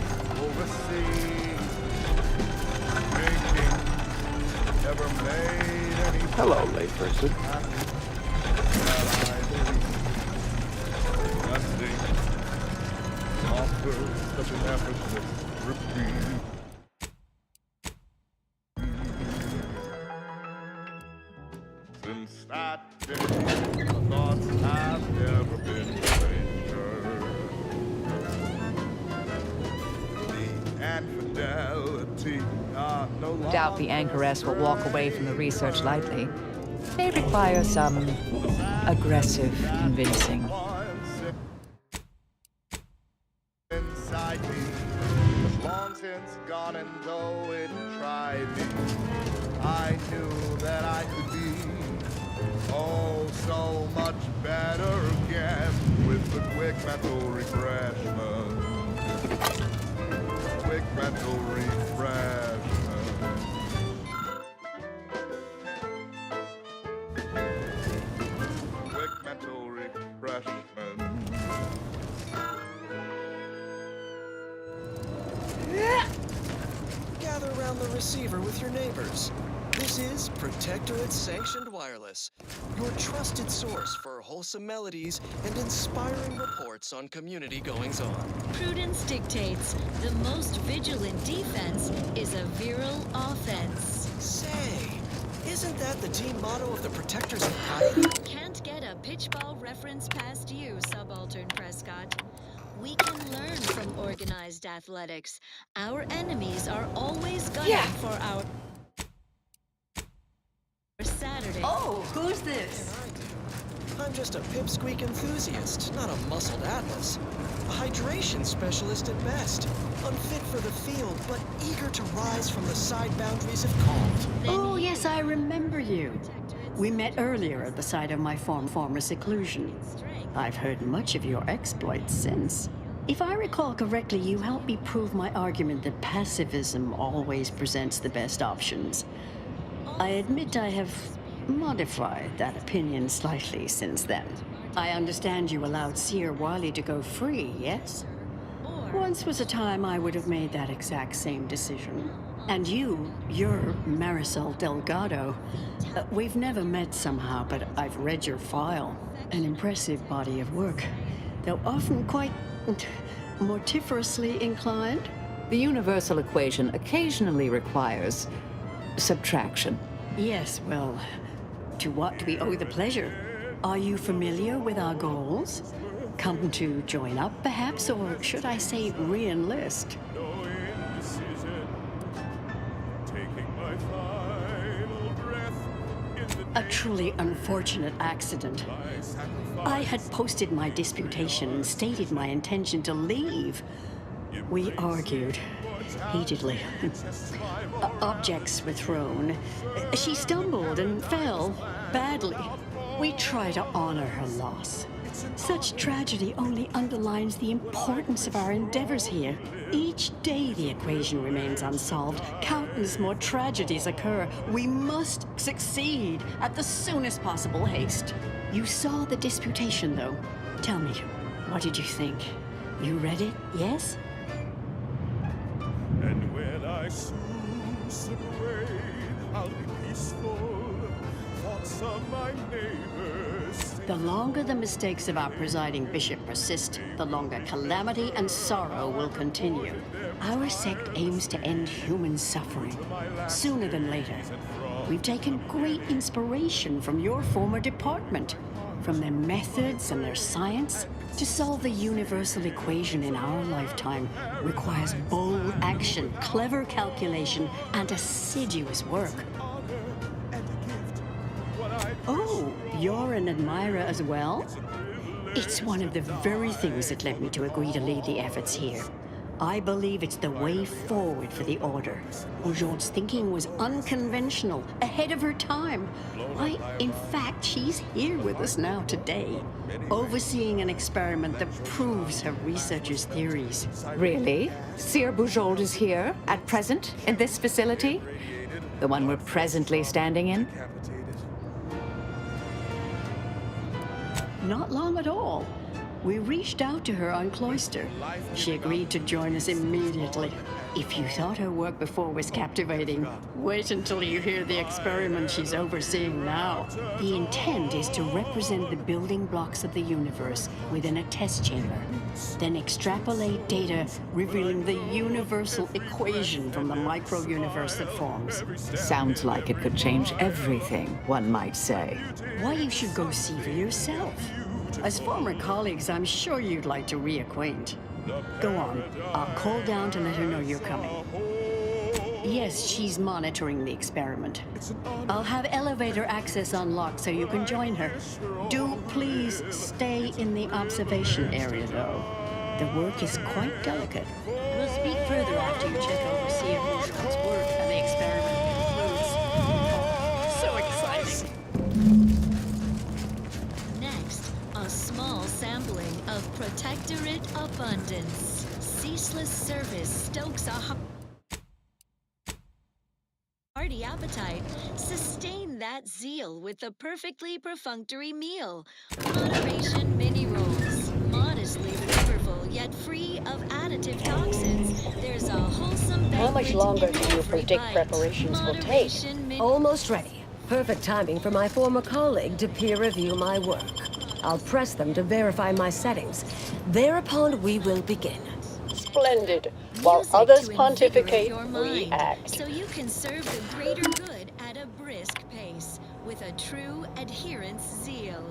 oversee. Thinking never made any. Hello, layperson. Nothing offers such an effortless reprieve. Since that day, my thoughts have never been stranger. The NVlDlA are no longer. Doubt the Anchoress will walk away from the research lightly. May require some aggressive convincing. Inside me, was long since gone, and though it tried me, I knew that I could be oh so much better again with the quick mental refreshment. Quick mental refreshment. Quick mental refreshment. Gather around the receiver with your neighbors. This is Protectorate Sanctioned Wireless, your trusted source for wholesome melodies and inspiring reports on community goings-on. Prudence dictates the most vigilant defense is a virile offense. Say, isn't that the team motto of the Protectors of Piety? Can't get a pitchball reference past you, Subaltern Prescott. We can learn from organized athletics. Our enemies are always gunning for our Saturday. Oh, who's this? I'm just a pipsqueak enthusiast, not a muscled atlas. A hydration specialist at best. Unfit for the field, but eager to rise from the side boundaries if called. Oh, yes, I remember you. We met earlier at the site of my former seclusion. I've heard much of your exploits since. If I recall correctly, you helped me prove my argument that pacifism always presents the best options. I admit I have modified that opinion slightly since then. I understand you allowed Seer Wiley to go free, yes? Once was a time I would have made that exact same decision. And you're Marisol Delgado. We've never met somehow, but I've read your file. An impressive body of work, though often quite mortiferously inclined. The universal equation occasionally requires subtraction. Yes, well, to what do we owe the pleasure? Are you familiar with our goals? Come to join up, perhaps, or should I say re-enlist? A truly unfortunate accident. I had posted my disputation and stated my intention to leave. We argued heatedly. Objects were thrown. She stumbled and fell badly. We try to honor her loss. Such tragedy only underlines the importance of our endeavors here. Each day the equation remains unsolved. Countless more tragedies occur. We must succeed at the soonest possible haste. You saw the disputation, though. Tell me, what did you think? You read it, yes? And when I soon slip away, I'll be peaceful. Thoughts of my neighbors. The longer the mistakes of our presiding bishop persist, the longer calamity and sorrow will continue. Our sect aims to end human suffering sooner than later. We've taken great inspiration from your former department, from their methods and their science. To solve the universal equation in our lifetime requires bold action, clever calculation, and assiduous work. Oh, you're an admirer as well? It's one of the very things that led me to agree to lead the efforts here. I believe it's the way forward for the Order. Bourgeois' thinking was unconventional, ahead of her time. Why, in fact, she's here with us now today, overseeing an experiment that proves her researchers' theories. Really? Sir Bourgeois is here, at present, in this facility? The one we're presently standing in? Not long at all. We reached out to her on Cloister. She agreed to join us immediately. If you thought her work before was captivating, wait until you hear the experiment she's overseeing now. The intent is to represent the building blocks of the universe within a test chamber, then extrapolate data revealing the universal equation from the micro-universe that forms. Sounds like it could change everything, one might say. Why, you should go see for yourself. As former colleagues, I'm sure you'd like to reacquaint. Go on. I'll call down to let her know you're coming. Yes, she's monitoring the experiment. I'll have elevator access unlocked so you can join her. Do please stay in the observation area, though. The work is quite delicate. We'll speak further after you check over see if Bourgeois' work and the experiment concludes. So exciting. Small sampling of protectorate abundance. Ceaseless service stokes a hearty appetite. Sustain that zeal with the perfectly perfunctory meal. Moderation mini rolls. Modestly flavorful, yet free of additive toxins. There's a wholesome How much longer do you predict preparations will take? Almost ready. Perfect timing for my former colleague to peer review my work. I'll press them to verify my settings. Thereupon, we will begin. Splendid. While others pontificate, we act. So you can serve the greater good at a brisk pace with a true adherence zeal.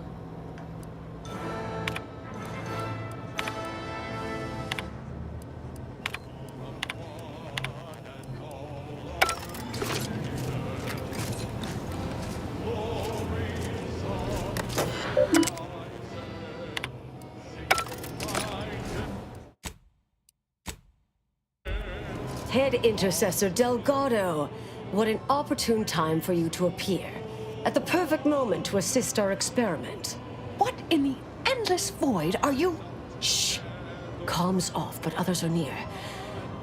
Head Intercessor Delgado, what an opportune time for you to appear. At the perfect moment to assist our experiment. What in the endless void are you? Shh. Comms off, but others are near.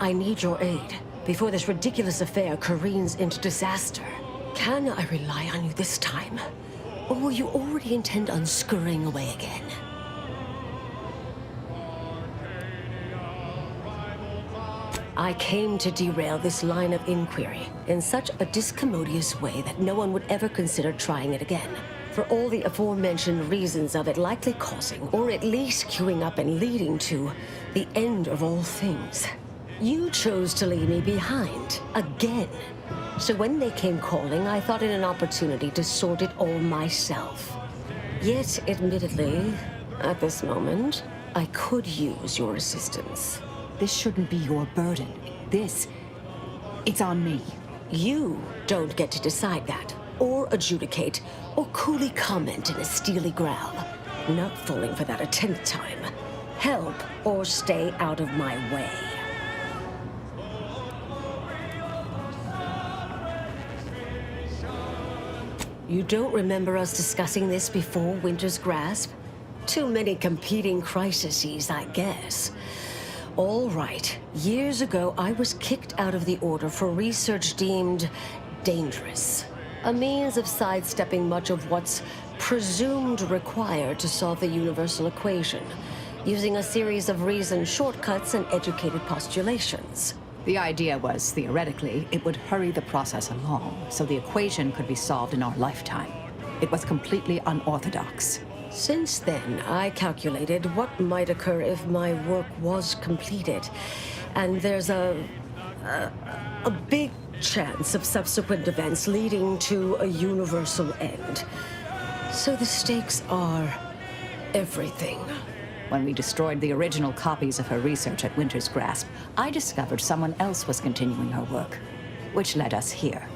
I need your aid before this ridiculous affair careens into disaster. Can I rely on you this time? Or will you already intend on scurrying away again? I came to derail this line of inquiry in such a discommodious way that no one would ever consider trying it again. For all the aforementioned reasons of it likely causing, or at least queuing up and leading to, the end of all things. You chose to leave me behind, again. So when they came calling, I thought it an opportunity to sort it all myself. Yet, admittedly, at this moment, I could use your assistance. This shouldn't be your burden. It's on me. You don't get to decide that, or adjudicate, or coolly comment in a steely growl. Not falling for that a 10th time. Help, or stay out of my way. You don't remember us discussing this before Winter's Grasp? Too many competing crises, I guess. All right. Years ago, I was kicked out of the Order for research deemed dangerous. A means of sidestepping much of what's presumed required to solve the universal equation, using a series of RYZEN shortcuts and educated postulations. The idea was, theoretically, it would hurry the process along, so the equation could be solved in our lifetime. It was completely unorthodox. Since then, I calculated what might occur if my work was completed. And there's a big chance of subsequent events leading to a universal end. So the stakes are everything. When we destroyed the original copies of her research at Winter's Grasp, I discovered someone else was continuing her work, which led us here.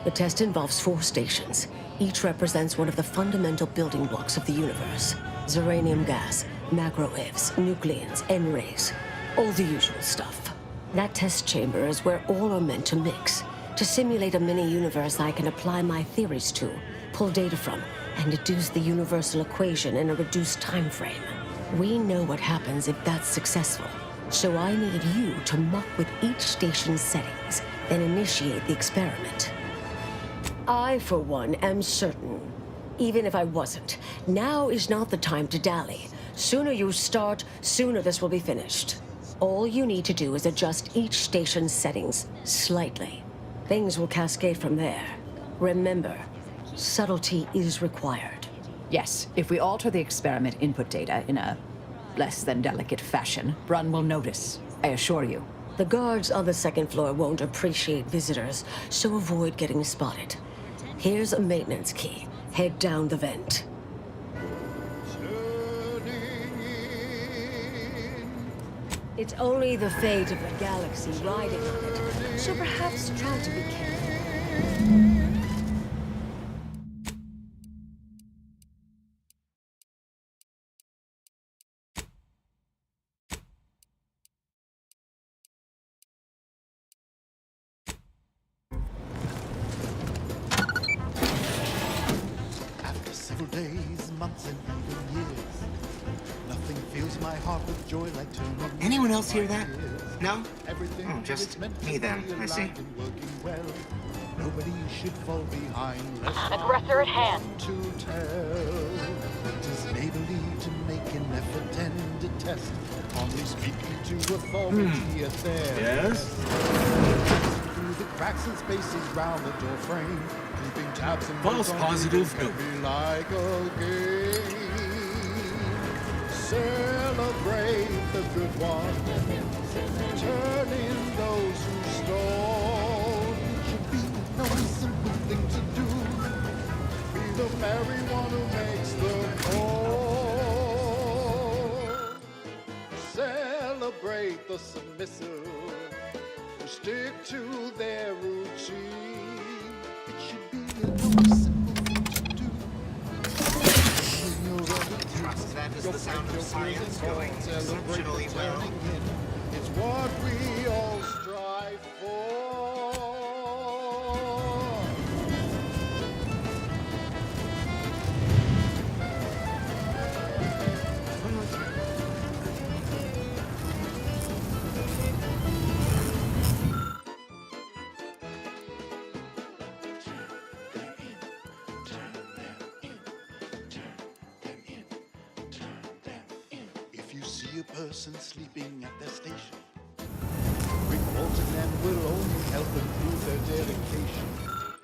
The test involves 4 stations. Each represents one of the fundamental building blocks of the universe. Zeranium gas, macro-IVs, nucleons, N-rays. All the usual stuff. That test chamber is where all are meant to mix. To simulate a mini-universe I can apply my theories to, pull data from, and deduce the universal equation in a reduced time frame. We know what happens if that's successful. So I need you to muck with each station's settings, then initiate the experiment. I, for one, am certain, even if I wasn't, now is not the time to dally. Sooner you start, sooner this will be finished. All you need to do is adjust each station's settings slightly. Things will cascade from there. Remember, subtlety is required. Yes, if we alter the experiment input data in a less than delicate fashion, RUNE will notice, I assure you. The guards on the 2nd floor won't appreciate visitors, so avoid getting spotted. Here's a maintenance key. Head down the vent. It's only the fate of the galaxy riding on it, so perhaps try to be careful. After several days, months, and even years, nothing fills my heart with joy like turning. Anyone else hear that? No? Everything Just me then, I see. Well. Nobody should fall behind. Aggressor at hand. To tell. Does neighborly to make an effort and a test? Only speaking to authority at their Yes? Through the cracks and spaces round the door frame. Keeping tabs and False positive, can be like a game. Celebrate the good one. Turn in those who stole. Should be no simple thing to do. Be the merry one who makes the call. Celebrate the submissive who stick to their routine. It should be no simple thing to do. Trust that is the sound of science going exceptionally well. It's what we all strive for. If you see a person sleeping at their station, reporting them will only help improve their dedication.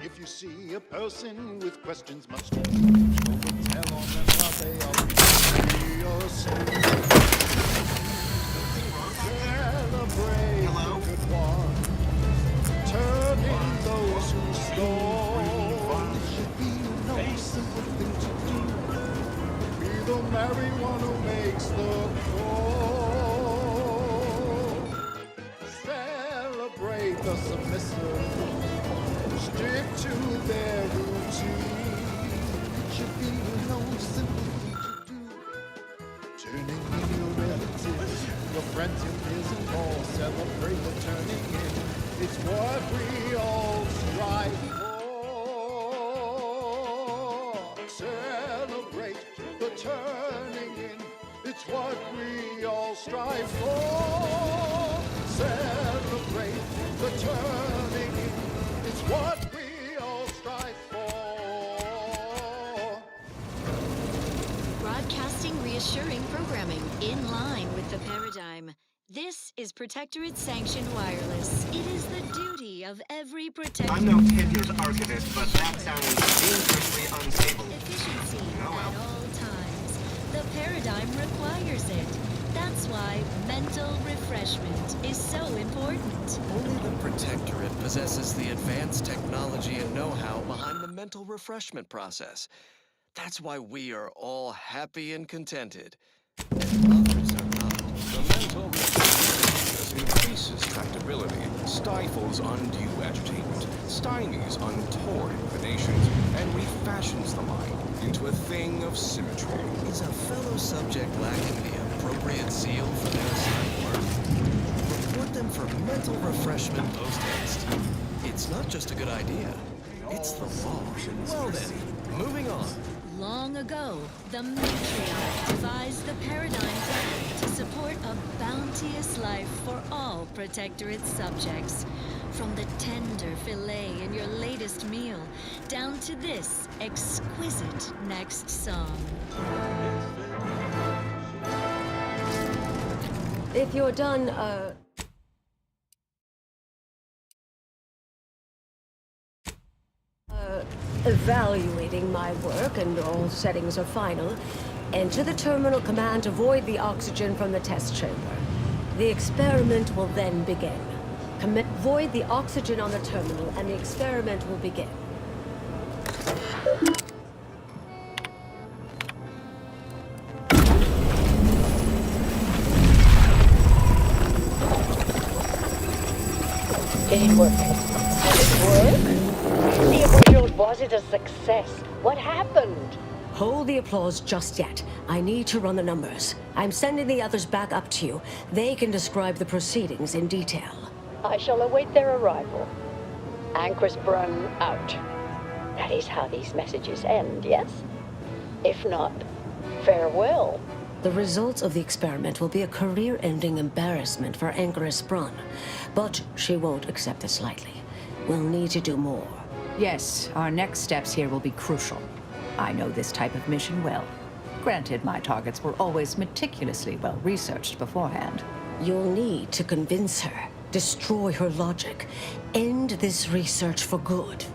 If you see a person with questions much to do, don't tell on them while they are reading. Celebrate the good one. Turn in those who stole. You'll marry one who makes the call. Celebrate the submissive. Stick to their routine. Should be alone simply to do. Turning in your relatives, your friends and peers and all. Celebrate the turning in. It's what we all strive for. Celebrate the turning in. It's what we all strive for. Celebrate the turning in. It's what we all strive for. Broadcasting reassuring programming in line with the paradigm. This is Protectorate Sanctioned Wireless. It is the duty of every protector. I'm no Kidder's archivist, but that sounds dangerously unstable. Efficiency at all times. The paradigm requires it. That's why mental refreshment is so important. Only the Protectorate possesses the advanced technology and know-how behind the mental refreshment process. That's why we are all happy and contented. Others are not. The mental process increases tractability, stifles undue agitation, stymies untoward inclinations, and refashions the mind into a thing of symmetry. Is a fellow subject lacking the appropriate zeal for their assigned work? Report them for mental refreshment post-haste. It's not just a good idea, it's the law. Well then, moving on. Long ago, the matriarch devised the paradigm plan to support a bounteous life for all Protectorate subjects. From the tender fillet in your latest meal, down to this exquisite next song. If you're done, evaluating my work and all settings are final, enter the terminal command to void the oxygen from the test chamber. The experiment will then begin. Void the oxygen on the terminal and the experiment will begin. Did it work? Did it work? Was it a success? What happened? Hold the applause just yet. I need to run the numbers. I'm sending the others back up to you. They can describe the proceedings in detail. I shall await their arrival. Anchor's Brun out. That is how these messages end, yes? If not, farewell. The results of the experiment will be a career-ending embarrassment for Anchoress Brun, but she won't accept this lightly. We'll need to do more. Yes, our next steps here will be crucial. I know this type of mission well. Granted, my targets were always meticulously well-researched beforehand. You'll need to convince her, destroy her logic, end this research for good.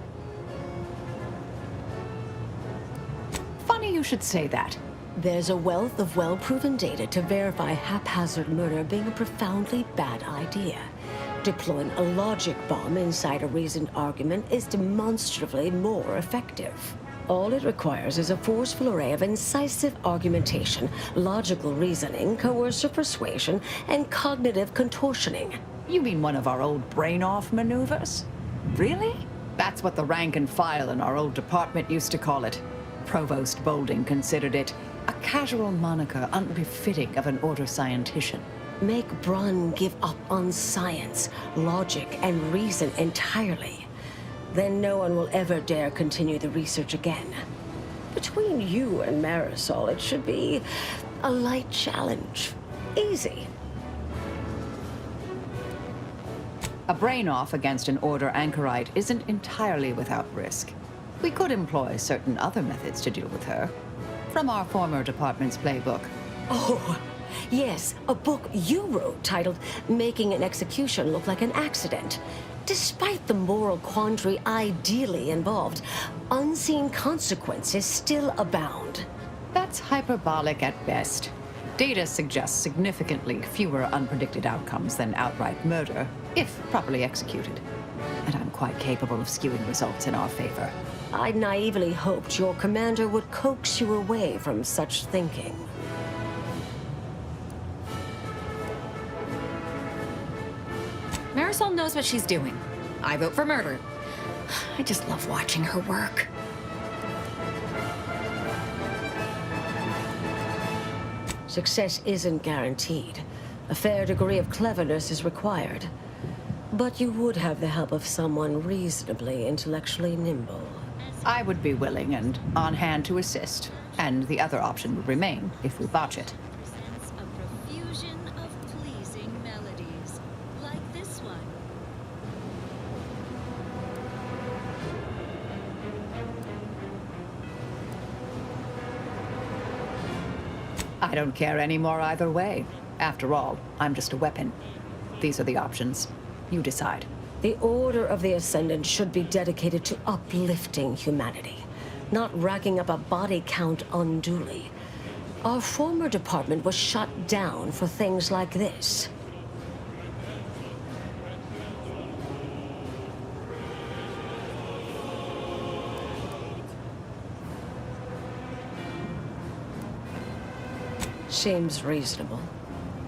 Funny you should say that. There's a wealth of well-proven data to verify haphazard murder being a profoundly bad idea. Deploying a logic bomb inside a reasoned argument is demonstrably more effective. All it requires is a forceful array of incisive argumentation, logical reasoning, coercive persuasion, and cognitive contortioning. You mean one of our old brain-off maneuvers? Really? That's what the rank and file in our old department used to call it. Provost Bolding considered it a casual moniker unbefitting of an order scientician. Make Brun give up on science, logic, and reason entirely. Then no one will ever dare continue the research again. Between you and Marisol, it should be a light challenge. Easy. A brain-off against an order anchorite isn't entirely without risk. We could employ certain other methods to deal with her. From our former department's playbook. Oh, yes, a book you wrote titled Making an Execution Look Like an Accident. Despite the moral quandary ideally involved, unseen consequences still abound. That's hyperbolic at best. Data suggests significantly fewer unpredicted outcomes than outright murder, if properly executed. And I'm quite capable of skewing results in our favor. I naively hoped your commander would coax you away from such thinking. Marisol knows what she's doing. I vote for murder. I just love watching her work. Success isn't guaranteed. A fair degree of cleverness is required. But you would have the help of someone reasonably intellectually nimble. I would be willing and on hand to assist. And the other option would remain if we botch it. A profusion of pleasing melodies, like this one. I don't care anymore either way. After all, I'm just a weapon. These are the options. You decide. The Order of the Ascendant should be dedicated to uplifting humanity, not racking up a body count unduly. Our former department was shut down for things like this. Seems reasonable.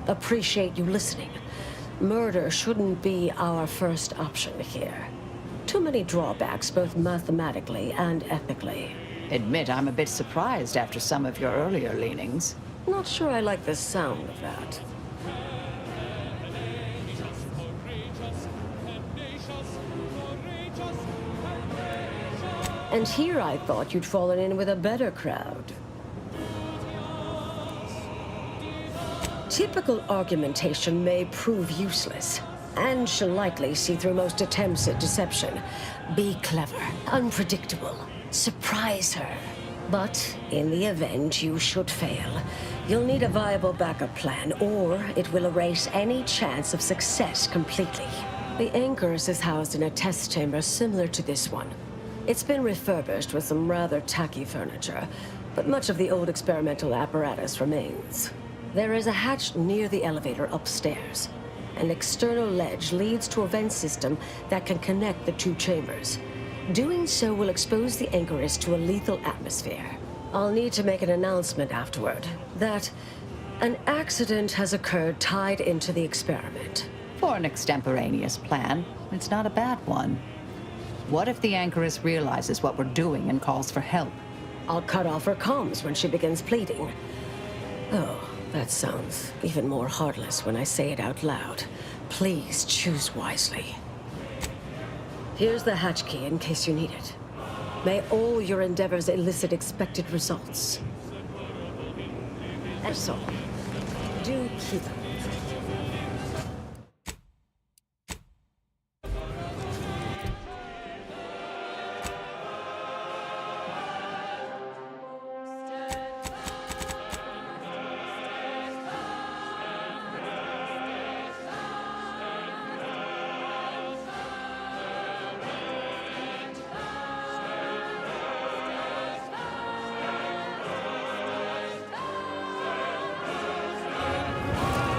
Appreciate you listening. Murder shouldn't be our first option here. Too many drawbacks, both mathematically and ethically. Admit I'm a bit surprised after some of your earlier leanings. Not sure I like the sound of that. And here I thought you'd fallen in with a better crowd. Typical argumentation may prove useless, and she'll likely see through most attempts at deception. Be clever, unpredictable, surprise her. But in the event you should fail, you'll need a viable backup plan, or it will erase any chance of success completely. The Anchoress is housed in a test chamber similar to this one. It's been refurbished with some rather tacky furniture, but much of the old experimental apparatus remains. There is a hatch near the elevator upstairs. An external ledge leads to a vent system that can connect the two chambers. Doing so will expose the Anchoress to a lethal atmosphere. I'll need to make an announcement afterward that an accident has occurred tied into the experiment. For an extemporaneous plan, it's not a bad one. What if the Anchoress realizes what we're doing and calls for help? I'll cut off her comms when she begins pleading. Oh. That sounds even more heartless when I say it out loud. Please choose wisely. Here's the hatch key in case you need it. May all your endeavors elicit expected results. And so, do keep them.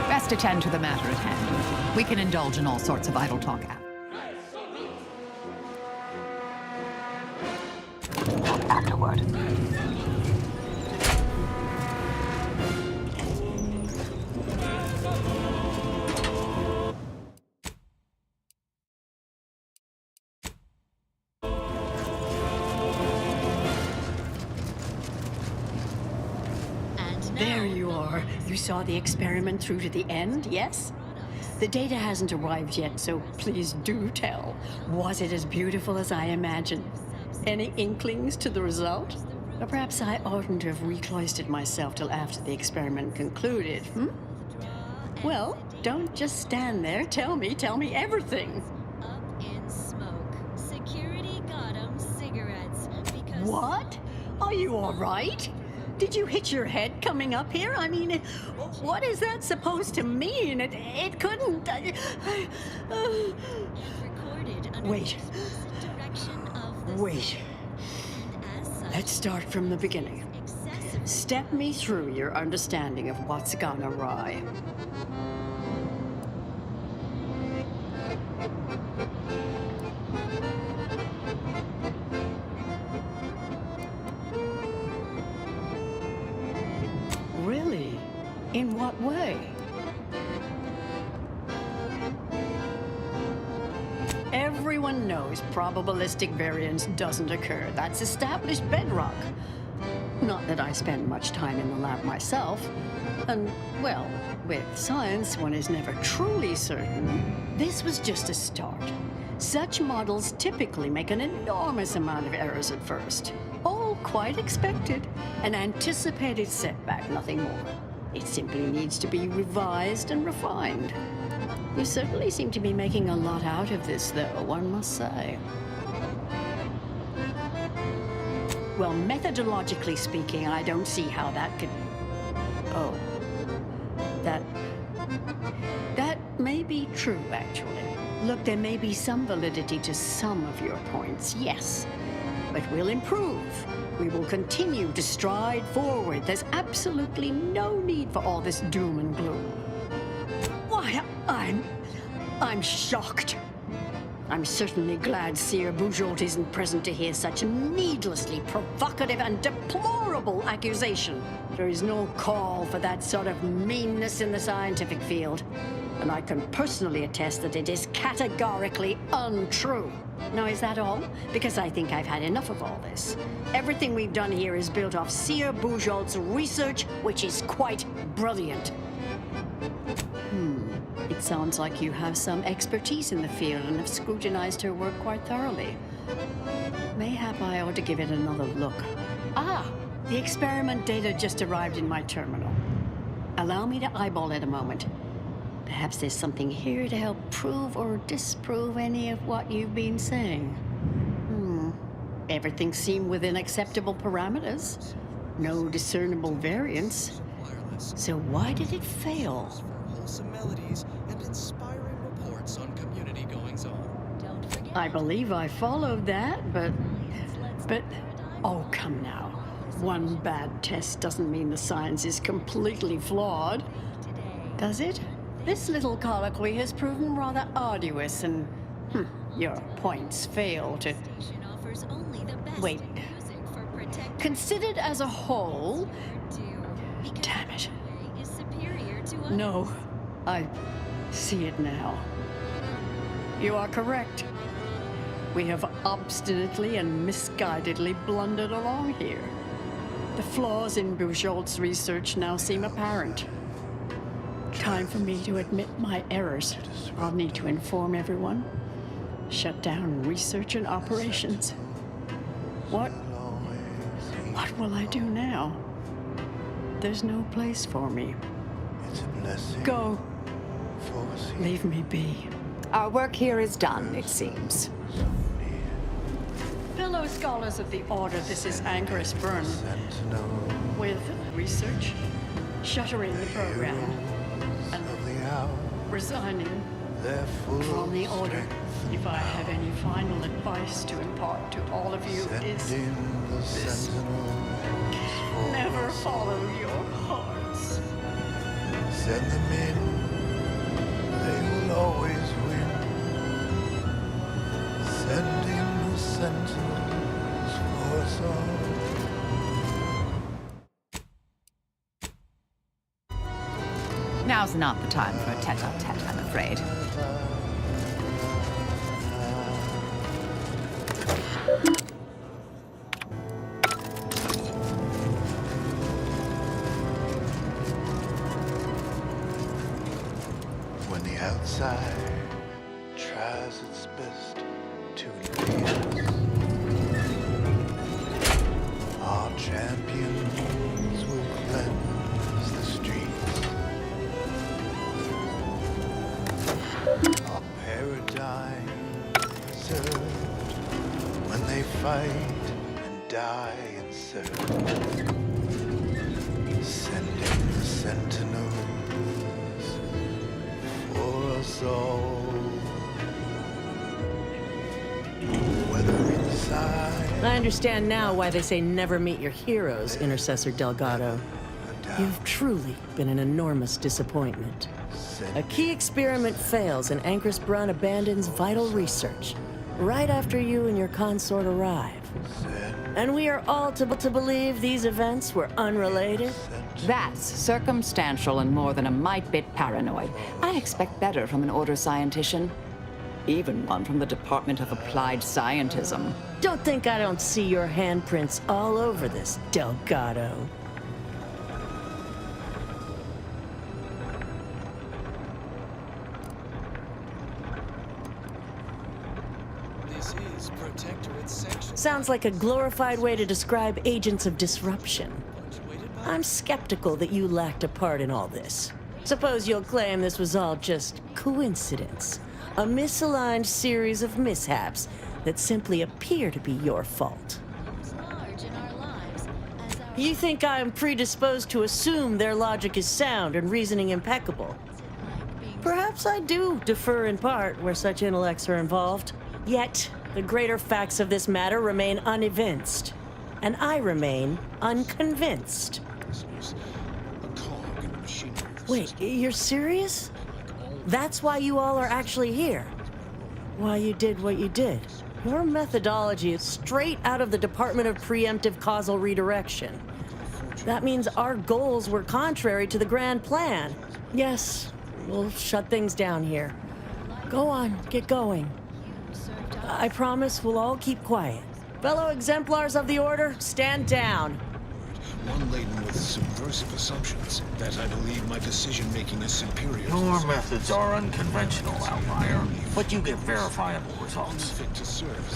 Best attend to the matter at hand. We can indulge in all sorts of idle talk afterward. There you are. You saw the experiment through to the end, yes? The data hasn't arrived yet, so please do tell. Was it as beautiful as I imagined? Any inklings to the result? Or perhaps I oughtn't to have recloistered myself till after the experiment concluded, Well, don't just stand there. Tell me everything. Up in smoke. Security got 'em cigarettes because... What? Are you all right? Did you hit your head coming up here? I mean, what is that supposed to mean? It couldn't... Wait. Wait. Let's start from the beginning. Step me through your understanding of what's gone awry. In what way? Everyone knows probabilistic variance doesn't occur. That's established bedrock. Not that I spend much time in the lab myself. And, well, with science, one is never truly certain. This was just a start. Such models typically make an enormous amount of errors at first. All quite expected. An anticipated setback, nothing more. It simply needs to be revised and refined. You certainly seem to be making a lot out of this, though, one must say. Well, methodologically speaking, I don't see how that could... Oh. That may be true, actually. Look, there may be some validity to some of your points, yes. But we'll improve. We will continue to stride forward. There's absolutely no need for all this doom and gloom. Why, I'm shocked. I'm certainly glad Seer Bujold isn't present to hear such a needlessly provocative and deplorable accusation. There is no call for that sort of meanness in the scientific field. And I can personally attest that it is categorically untrue. Now, is that all? Because I think I've had enough of all this. Everything we've done here is built off Seer Bujold's research, which is quite brilliant. It sounds like you have some expertise in the field and have scrutinized her work quite thoroughly. Mayhap I ought to give it another look. Ah, the experiment data just arrived in my terminal. Allow me to eyeball it a moment. Perhaps there's something here to help prove or disprove any of what you've been saying. Everything seemed within acceptable parameters. No discernible variance. So why did it fail? Wholesome melodies and inspiring reports on community goings-on. I believe I followed that, but... Oh, come now. One bad test doesn't mean the science is completely flawed. Does it? This little colloquy has proven rather arduous and... your points fail to... Wait. Considered as a whole... Damn it. No, I see it now. You are correct. We have obstinately and misguidedly blundered along here. The flaws in Bujold's research now seem apparent. Time for me to admit my errors. I'll need to inform everyone. Shut down research and operations. What will I do now? There's no place for me. Go. Leave me be. Our work here is done, it seems. Fellow scholars of the Order, this is Anchoress Byrne. With research, shuttering the program, and resigning from the Order. If I have any final advice to impart to all of you, is this: never follow your hearts. Send them in, they will always win. Send in the sentinels for us all. Now's not the time for a tete-a-tete, I'm afraid. When the outside tries its best to invade us, our champions will cleanse the streets. Our paradigm served when they fight and die in service. Sending the sentinels for us all. Whether inside, I understand now why they say never meet your heroes, Intercessor Delgado. You've truly been an enormous disappointment. A key experiment fails and Anchoress Byrne abandons vital research right after you and your consort arrive. And we are all to believe these events were unrelated? That's circumstantial and more than a mite bit paranoid. I expect better from an order scientician. Even one from the Department of Applied Scientism. Don't think I don't see your handprints all over this, Delgado. This is Protectorate Section. Sounds like a glorified way to describe agents of disruption. I'm skeptical that you lacked a part in all this. Suppose you'll claim this was all just coincidence. A misaligned series of mishaps that simply appear to be your fault. You think I'm predisposed to assume their logic is sound and reasoning impeccable? Perhaps I do defer in part where such intellects are involved. Yet, the greater facts of this matter remain unevinced, and I remain unconvinced. Wait, you're serious? That's why you all are actually here? Why you did what you did? Your methodology is straight out of the Department of Preemptive Causal Redirection. That means our goals were contrary to the grand plan. Yes, we'll shut things down here. Go on, get going. I promise we'll all keep quiet. Fellow exemplars of the Order, stand down. One laden with subversive assumptions that I believe my decision-making is superior. Your methods are unconventional, outlier, but you get verifiable results.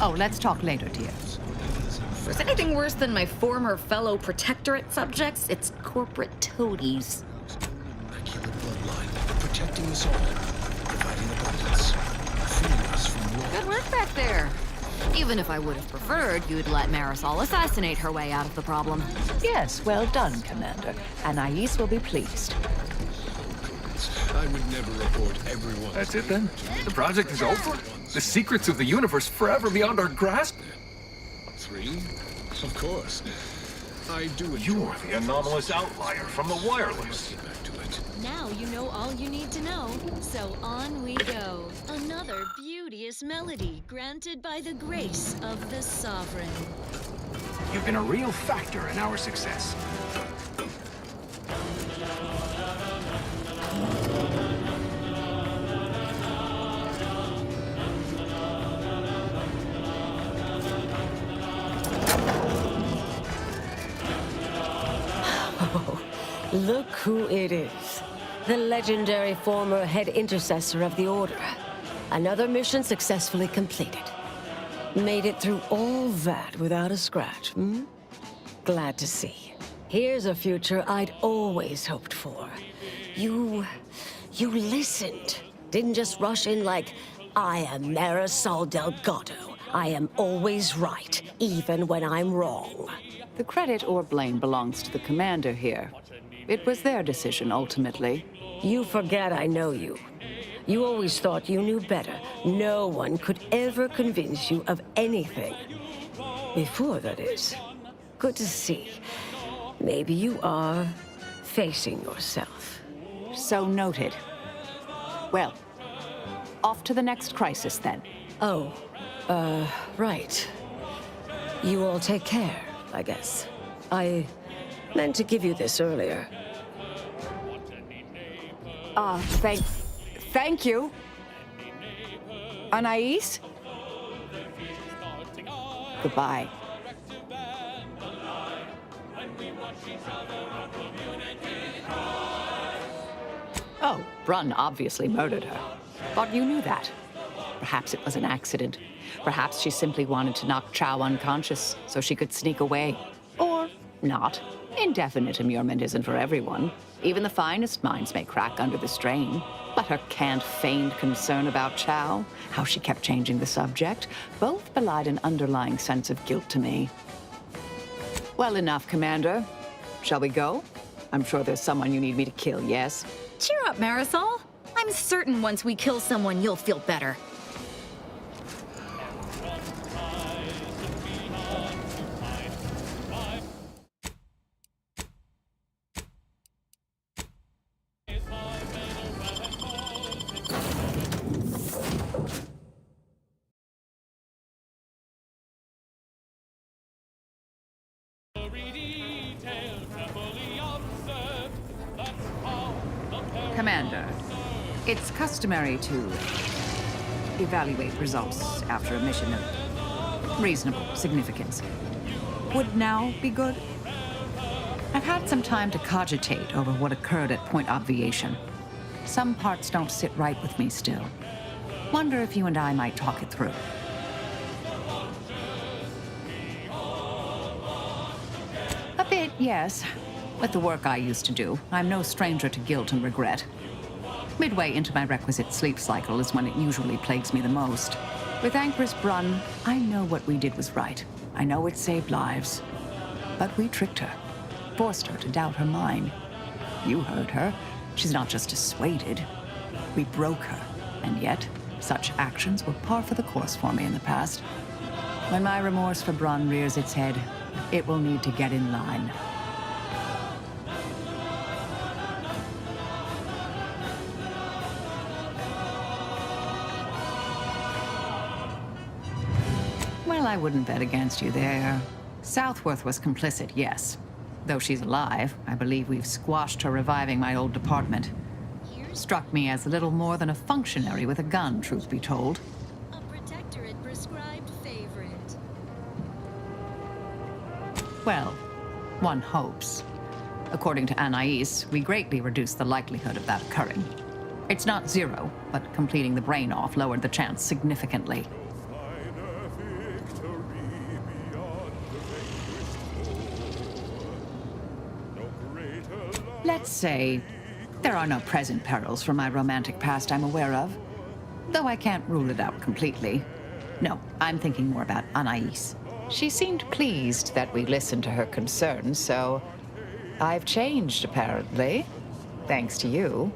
Oh, let's talk later, dear. If there's anything worse than my former fellow Protectorate subjects, it's corporate toadies. Immaculate bloodline, protecting us all, providing abundance, freeing us from war. Good work back there. Even if I would have preferred, you'd let Marisol assassinate her way out of the problem. Yes, well done, Commander. Anais will be pleased. I would never report everyone. That's it then? The project is over? The secrets of the universe forever beyond our grasp? 3? Of course. I do enjoy. You're the anomalous outlier from the wireless. Now you know all you need to know, so on we go. Another beauteous melody granted by the grace of the Sovereign. You've been a real factor in our success. Oh, look who it is. The legendary former head intercessor of the Order. Another mission successfully completed. Made it through all that without a scratch, hmm? Glad to see. Here's a future I'd always hoped for. You listened. Didn't just rush in like, I am Marisol Delgado. I am always right, even when I'm wrong. The credit or blame belongs to the commander here. It was their decision, ultimately. You forget I know you. You always thought you knew better. No one could ever convince you of anything. Before, that is. Good to see. Maybe you are facing yourself. So noted. Well, off to the next crisis, then. Oh, right. You all take care, I guess. I meant to give you this earlier. Thank you. Anais? Goodbye. Oh, Brun obviously murdered her. But you knew that. Perhaps it was an accident. Perhaps she simply wanted to knock Chow unconscious so she could sneak away. Or not. Indefinite immurement isn't for everyone. Even the finest minds may crack under the strain. But her canned feigned concern about Chow, how she kept changing the subject, both belied an underlying sense of guilt to me. Well enough, Commander. Shall we go? I'm sure there's someone you need me to kill, yes? Cheer up, Marisol. I'm certain once we kill someone, you'll feel better. Commander, it's customary to evaluate results after a mission of reasonable significance. Would now be good? I've had some time to cogitate over what occurred at Point Obviation. Some parts don't sit right with me still. Wonder if you and I might talk it through. A bit, yes. With the work I used to do, I'm no stranger to guilt and regret. Midway into my requisite sleep cycle is when it usually plagues me the most. With Anchoress Brun, I know what we did was right. I know it saved lives. But we tricked her. Forced her to doubt her mind. You heard her. She's not just dissuaded. We broke her. And yet, such actions were par for the course for me in the past. When my remorse for Brun rears its head, it will need to get in line. Well, I wouldn't bet against you there. Southworth was complicit, yes. Though she's alive, I believe we've squashed her reviving my old department. Struck me as little more than a functionary with a gun, truth be told. A protectorate prescribed favorite. Well, one hopes. According to Anais, we greatly reduced the likelihood of that occurring. It's not zero, but completing the brain off lowered the chance significantly. Let's say there are no present perils from my romantic past I'm aware of, though I can't rule it out completely. No, I'm thinking more about Anais. She seemed pleased that we listened to her concerns, so I've changed, apparently, thanks to you.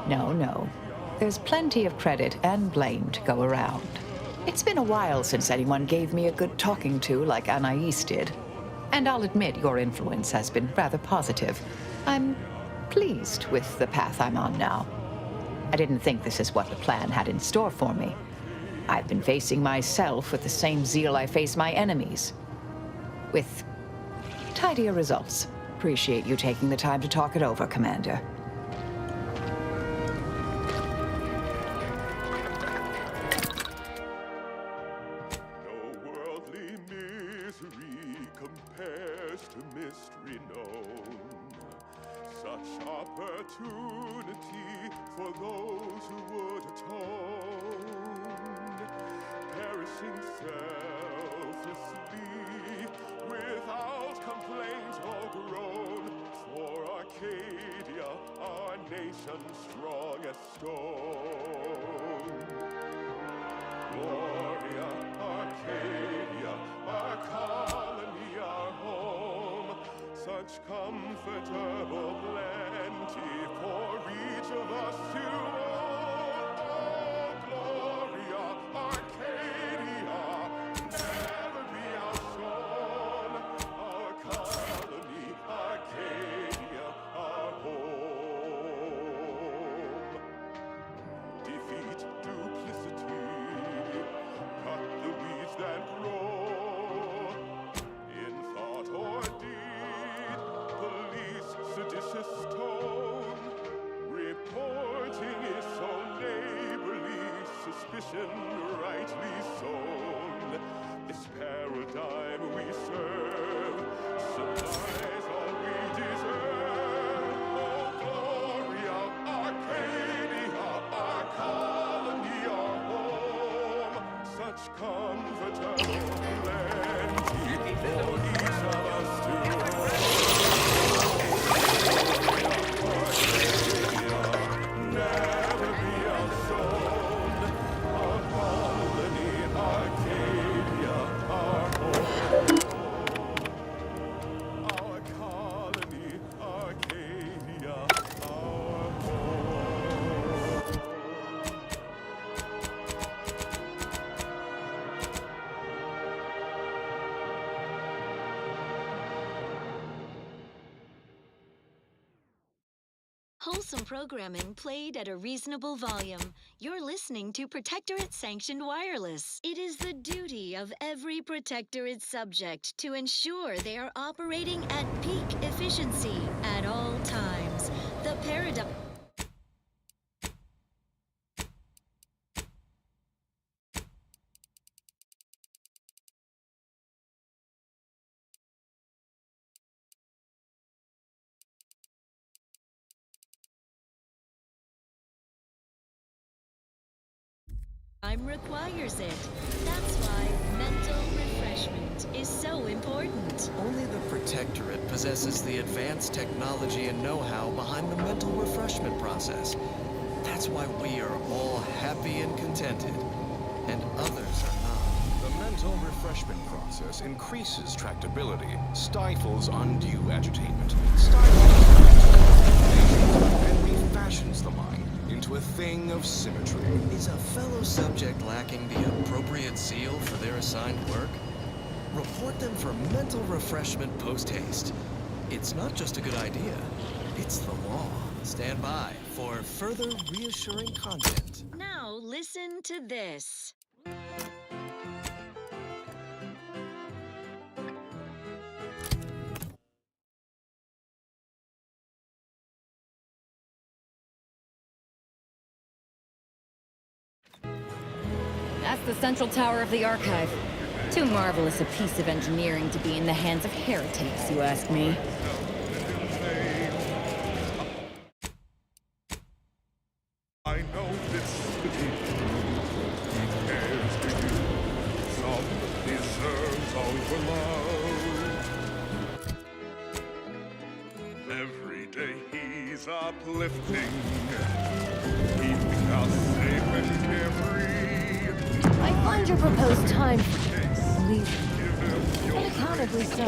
No. There's plenty of credit and blame to go around. It's been a while since anyone gave me a good talking to like Anais did. And I'll admit your influence has been rather positive. I'm pleased with the path I'm on now. I didn't think this is what the plan had in store for me. I've been facing myself with the same zeal I face my enemies. With tidier results. Appreciate you taking the time to talk it over, Commander. Comfortable plenty for each of us to own. Oh, Gloria, Arcadia, never be outshone. Our colony, Arcadia, our home. Defeat duplicity, cut the weeds that grow. In thought or deed, seditious tone. Reporting is so neighborly, suspicion rightly sown. This paradigm we serve supplies all we deserve. Oh, Gloria, Arcadia, our colony, our home. Such comfortable plenty for each of us to Wholesome programming played at a reasonable volume. You're listening to Protectorate Sanctioned Wireless. It is the duty of every Protectorate subject to ensure they are operating at peak efficiency at all times. The paradigm... requires it. That's why mental refreshment is so important. Only the Protectorate possesses the advanced technology and know-how behind the mental refreshment process. That's why we are all happy and contented, and others are not. The mental refreshment process increases tractability, stifles undue agitainment, and refashions the mind into a thing of symmetry. Is a fellow subject lacking the appropriate zeal for their assigned work? Report them for mental refreshment post-haste. It's not just a good idea, it's the law. Stand by for further reassuring content. Now listen to this. That's the central tower of the archive. Too marvelous a piece of engineering to be in the hands of heretics, you ask me. I know this city cares for you. Some deserves all your love. Every day he's uplifting, keeping us safe and carefree. I find your proposed time unaccountably so.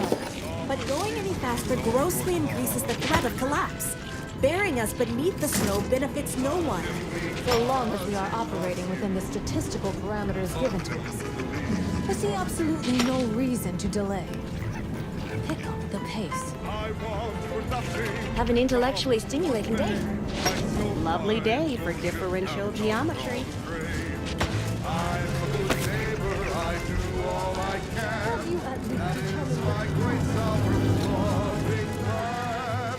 But going any faster grossly increases the threat of collapse. Burying us beneath the snow benefits no one. So long as we are operating within the statistical parameters given to us. I see absolutely no reason to delay. Pick up the pace. Have an intellectually stimulating day. Lovely day for differential geometry. Have you at least determined My great sovereign's loving plan.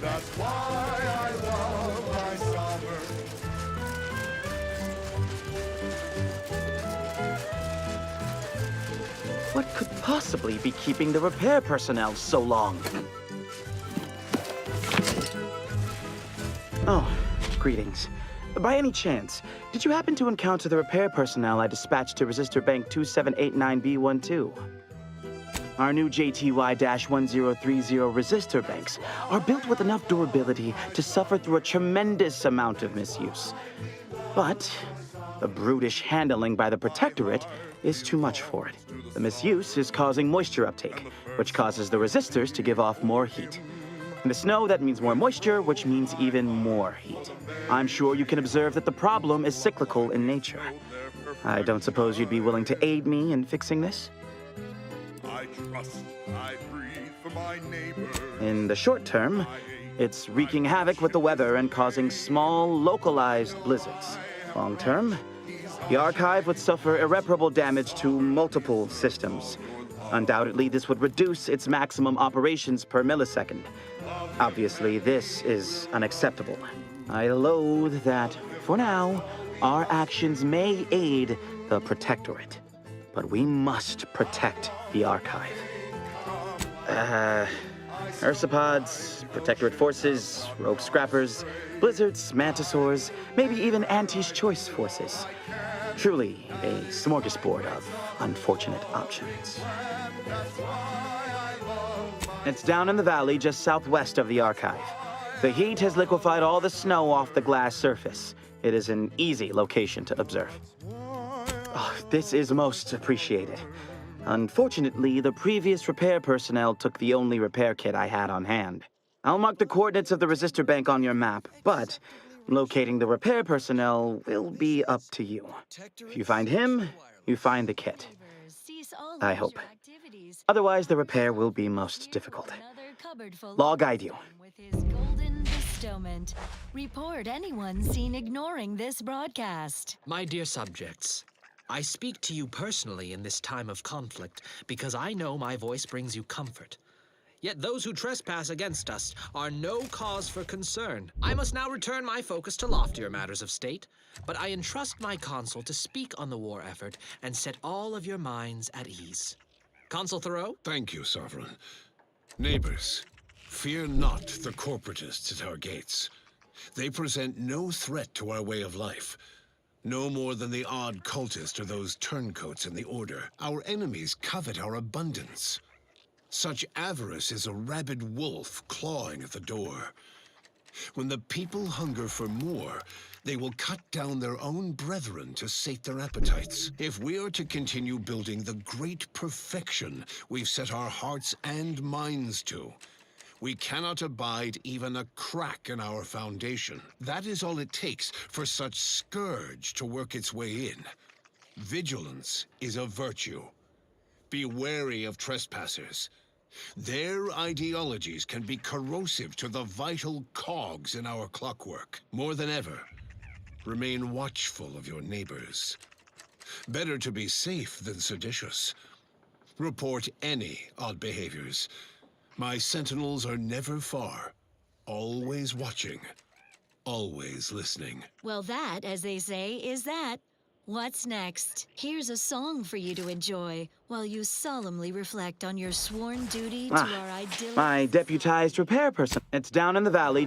That's why I love my sovereign. What could possibly be keeping the repair personnel so long? Oh, greetings. By any chance, did you happen to encounter the repair personnel I dispatched to Resistor Bank 2789B12? Our new JTY-1030 resistor banks are built with enough durability to suffer through a tremendous amount of misuse. But the brutish handling by the Protectorate is too much for it. The misuse is causing moisture uptake, which causes the resistors to give off more heat. In the snow, that means more moisture, which means even more heat. I'm sure you can observe that the problem is cyclical in nature. I don't suppose you'd be willing to aid me in fixing this? I trust, I breathe for my neighbor. In the short term, it's wreaking havoc with the weather and causing small, localized blizzards. Long term, the archive would suffer irreparable damage to multiple systems. Undoubtedly, this would reduce its maximum operations per millisecond. Obviously, this is unacceptable. I loathe that, for now, our actions may aid the Protectorate. But we must protect the archive. Ursopods, Protectorate forces, rogue scrappers, blizzards, mantisaurs, maybe even Auntie's choice forces. Truly a smorgasbord of unfortunate options. It's down in the valley just southwest of the archive. The heat has liquefied all the snow off the glass surface. It is an easy location to observe. Oh, this is most appreciated. Unfortunately, the previous repair personnel took the only repair kit I had on hand. I'll mark the coordinates of the resistor bank on your map, but locating the repair personnel will be up to you. If you find him, you find the kit. I hope. Otherwise, the repair will be most difficult. cupboard full I'll guide you. with his golden bestowment. Report anyone seen ignoring this broadcast. My dear subjects, I speak to you personally in this time of conflict because I know my voice brings you comfort. Yet those who trespass against us are no cause for concern. I must now return my focus to loftier matters of state, but I entrust my consul to speak on the war effort and set all of your minds at ease. Consul Thoreau? Thank you, Sovereign. Neighbors, fear not the corporatists at our gates. They present no threat to our way of life. No more than the odd cultist or those turncoats in the Order. Our enemies covet our abundance. Such avarice is a rabid wolf clawing at the door. When the people hunger for more, they will cut down their own brethren to sate their appetites. If we are to continue building the great perfection we've set our hearts and minds to, we cannot abide even a crack in our foundation. That is all it takes for such scourge to work its way in. Vigilance is a virtue. Be wary of trespassers. Their ideologies can be corrosive to the vital cogs in our clockwork. More than ever, remain watchful of your neighbors. Better to be safe than seditious. Report any odd behaviors. My sentinels are never far, always watching, always listening. Well, that, as they say, is that. What's next? Here's a song for you to enjoy while you solemnly reflect on your sworn duty to our idyllic... My deputized repair person. It's down in the valley.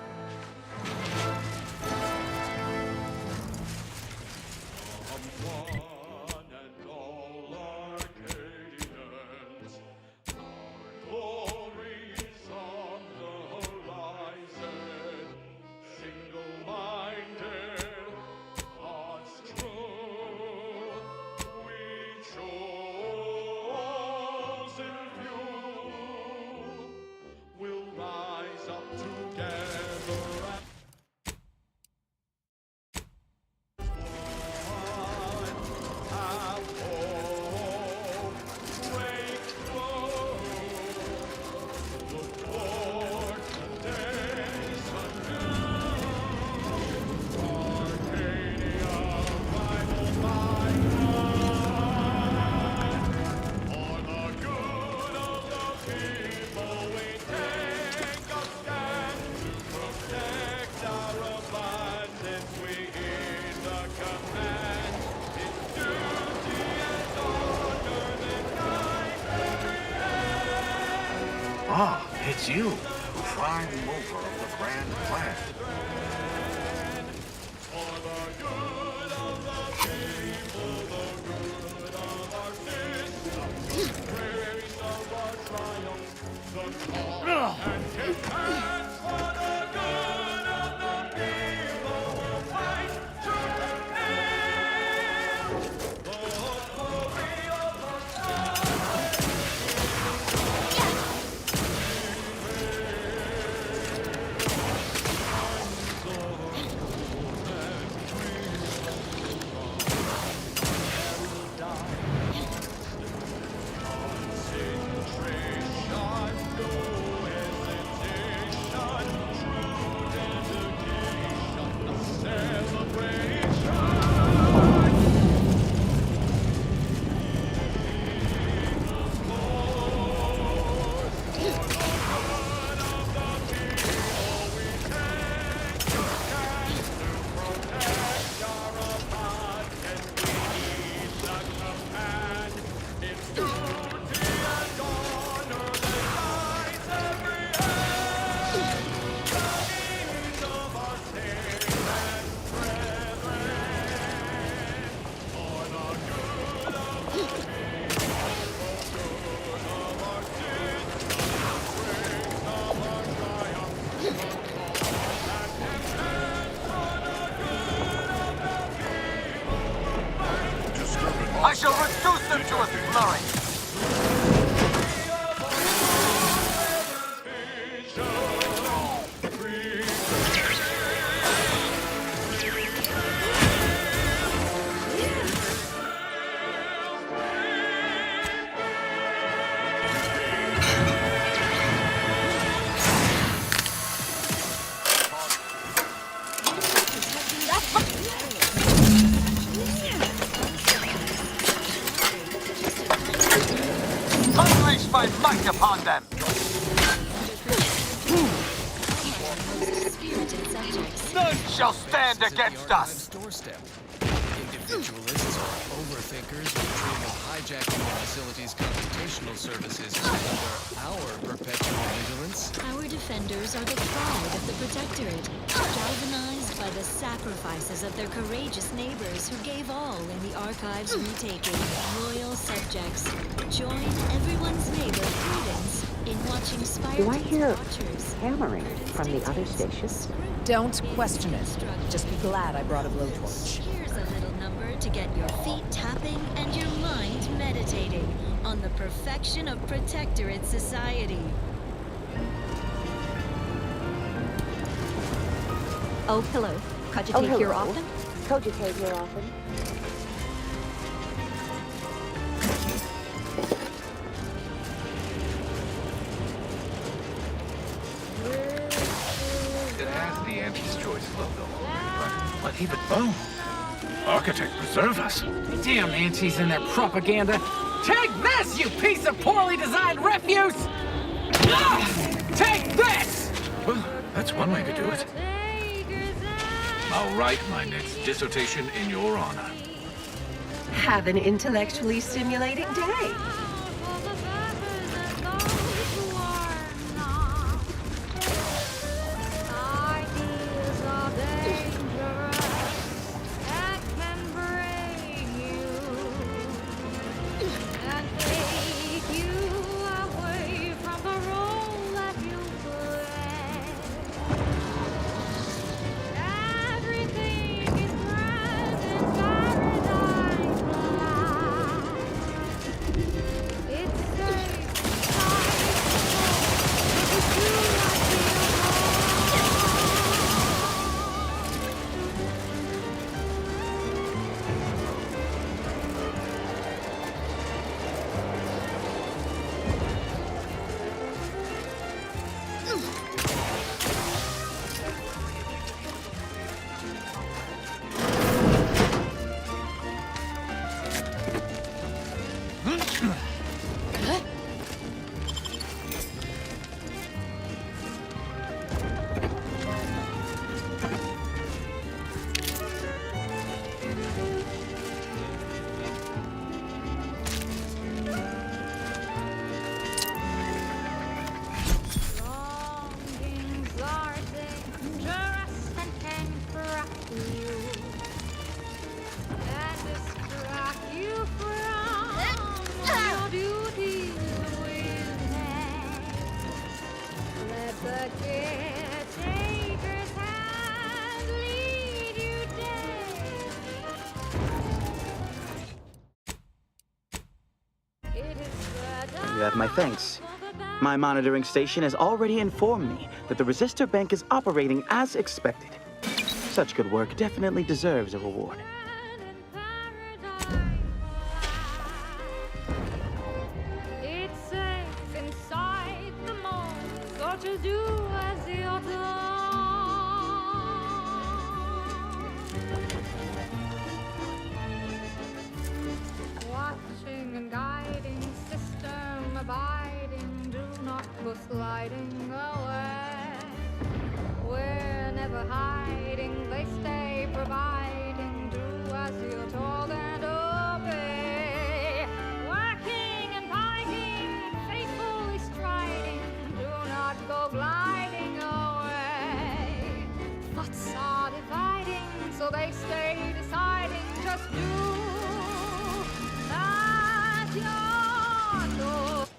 Ah, it's you, prime mover of the grand plan. I shall reduce them to a flurry. my might upon them! None shall stand against us! Doorstep. Individualists or overthinkers who dream of hijacking the facility's computational services under our perpetual vigilance. Our defenders are the pride of the Protectorate, galvanized by the sacrifices of their courageous neighbors who gave all in the Archive's retaking. Loyal subjects, join everyone's neighbor Prudence in watching Do I hear watchers. hammering from the other stations? Don't question it. Just be glad I brought a blowtorch. Here's a little number to get your feet tapping and your mind meditating on the perfection of Protectorate society. Oh, hello. Cogitate here often? Cogitate here often. It has the Anti-Choice logo, but even boom. Architect, preserve us. Damn antis and their propaganda. Take this, you piece of poorly designed refuse! Take this! Well, that's one way to do it. I'll write my next dissertation in your honor. Have an intellectually stimulating day. You have my thanks. My monitoring station has already informed me that the resistor bank is operating as expected. Such good work definitely deserves a reward. It's safe inside the mold, so to do as you're watching and guiding, system abiding, do not go sliding away. We're never hiding, they stay providing, do as you're told and obey. Working and fighting, faithfully striding, do not go gliding away. Thoughts are dividing, so they stay deciding, just do as you're told.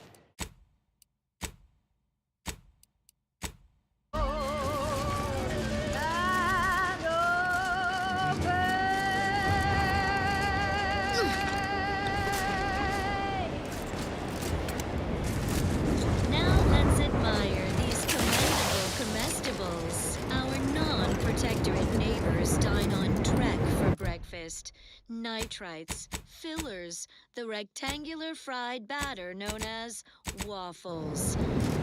Now let's admire these commendable comestibles. Our non-protectorate neighbors dine on Trek for breakfast. Nitrites, fillers, the rectangular fried batter known as waffles.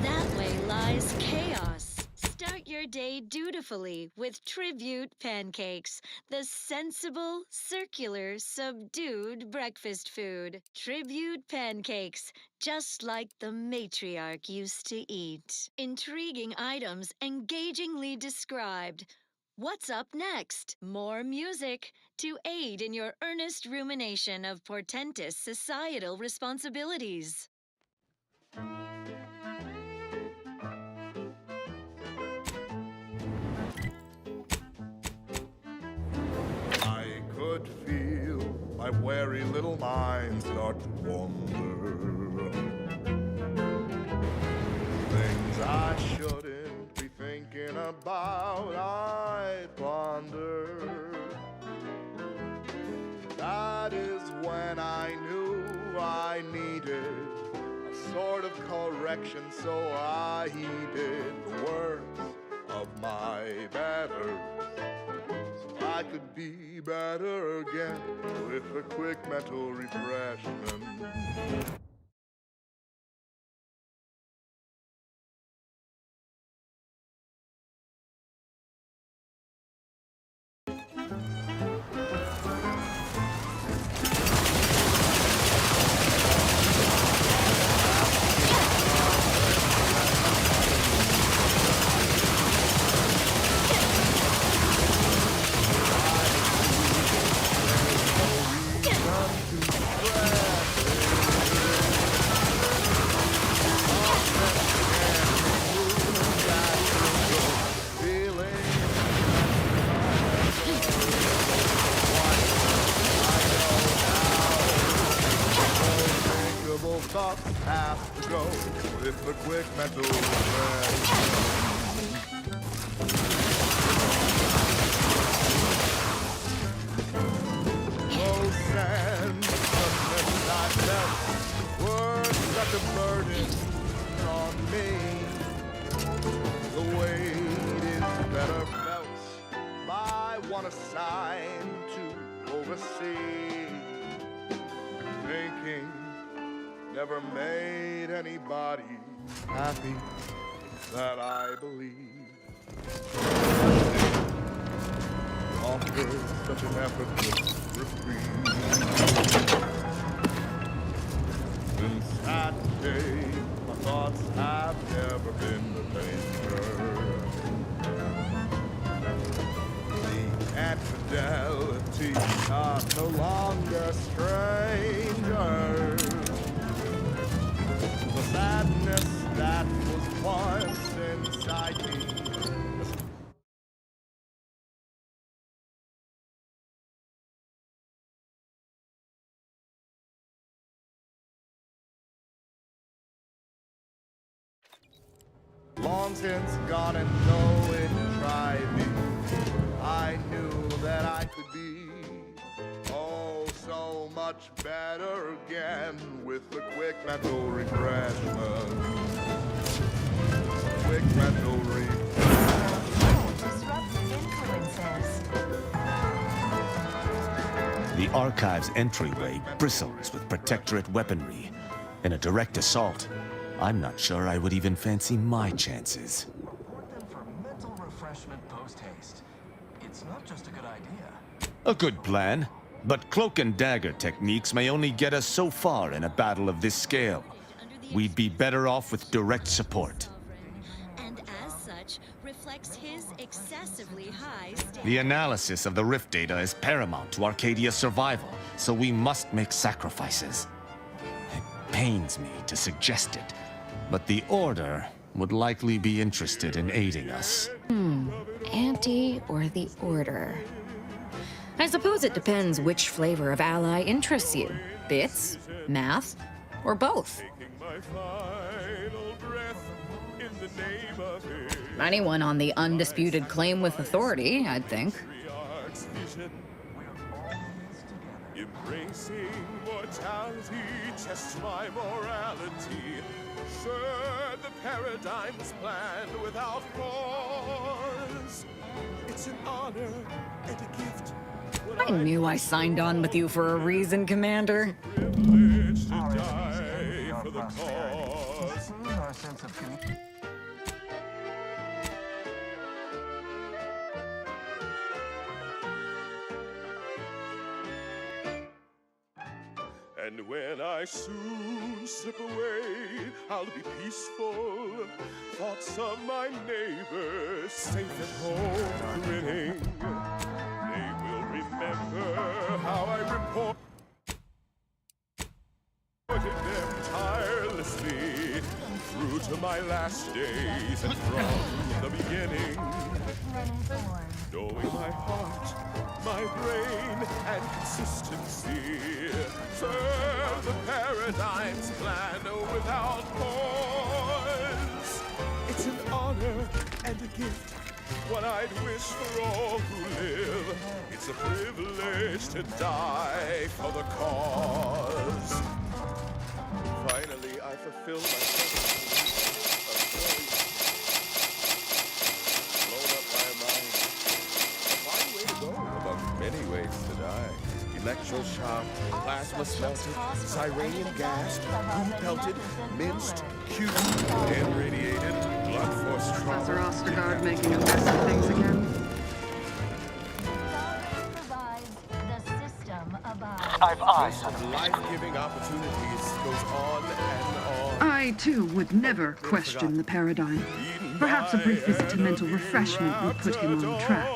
That way lies chaos. Start your day dutifully with Tribute Pancakes, the sensible, circular, subdued breakfast food. Tribute Pancakes, just like the matriarch used to eat. Intriguing items engagingly described. What's up next? More music to aid in your earnest rumination of portentous societal responsibilities. I could feel my wary little mind start to wander. Things I shouldn't be thinking about, I ponder. That is when I knew I needed a sort of correction, so I heeded the words of my betters. I could be better again with a quick mental refreshment. Thoughts have to go with a quick mental refreshment. Those sentiments I felt were such a burden on me. The weight is better felt by one assigned to oversee. Thinking never made anybody happy, that I believe. Offers such an effortless reprieve. Since that day, my thoughts have never been the danger. The infidelity are no longer strangers. The sadness that was once inside me. Long since gone, and though it tried me, I knew that I could be so much better again with a quick mental refreshment. Quick mental refreshment. Disrupt influences. The Archive's entryway bristles with Protectorate weaponry. In a direct assault, I'm not sure I would even fancy my chances. Report them for mental refreshment post-haste. It's not just a good idea. A good plan. But cloak and dagger techniques may only get us so far in a battle of this scale. We'd be better off with direct support. And as such, reflects his excessively high standards. The analysis of the rift data is paramount to Arcadia's survival, so we must make sacrifices. It pains me to suggest it, but the Order would likely be interested in aiding us. Anti or the Order? I suppose it depends which flavor of ally interests you. Bits, math, or both. Anyone on the undisputed claim with authority, I'd think. Embracing mortality, test my morality. Sure, the paradigm's planned without pause. It's an honor and a gift. I knew I signed on with you for a reason, Commander. Privilege to die for the cause. Our sense of community. And when I soon slip away, I'll be peaceful. Thoughts of my neighbors safe at home grinning. They will remember how I reported them tirelessly through to my last days and from the beginning. Knowing my heart, my brain, and consistency, serve the paradigm's plan without pause. It's an honor and a gift, what I'd wish for all who live. It's a privilege to die for the cause. Finally, I fulfill my many ways to die. Electroshock, plasma smelted, Cyranium gassed, glue pelted, minced, cubed, and radiated, blood force trauma. Professor Ostergaard making a mess of things again. I've eyes on life-giving opportunities goes on and on. I, too, would never question the paradigm. Perhaps a brief visit to mental refreshment will put him on track.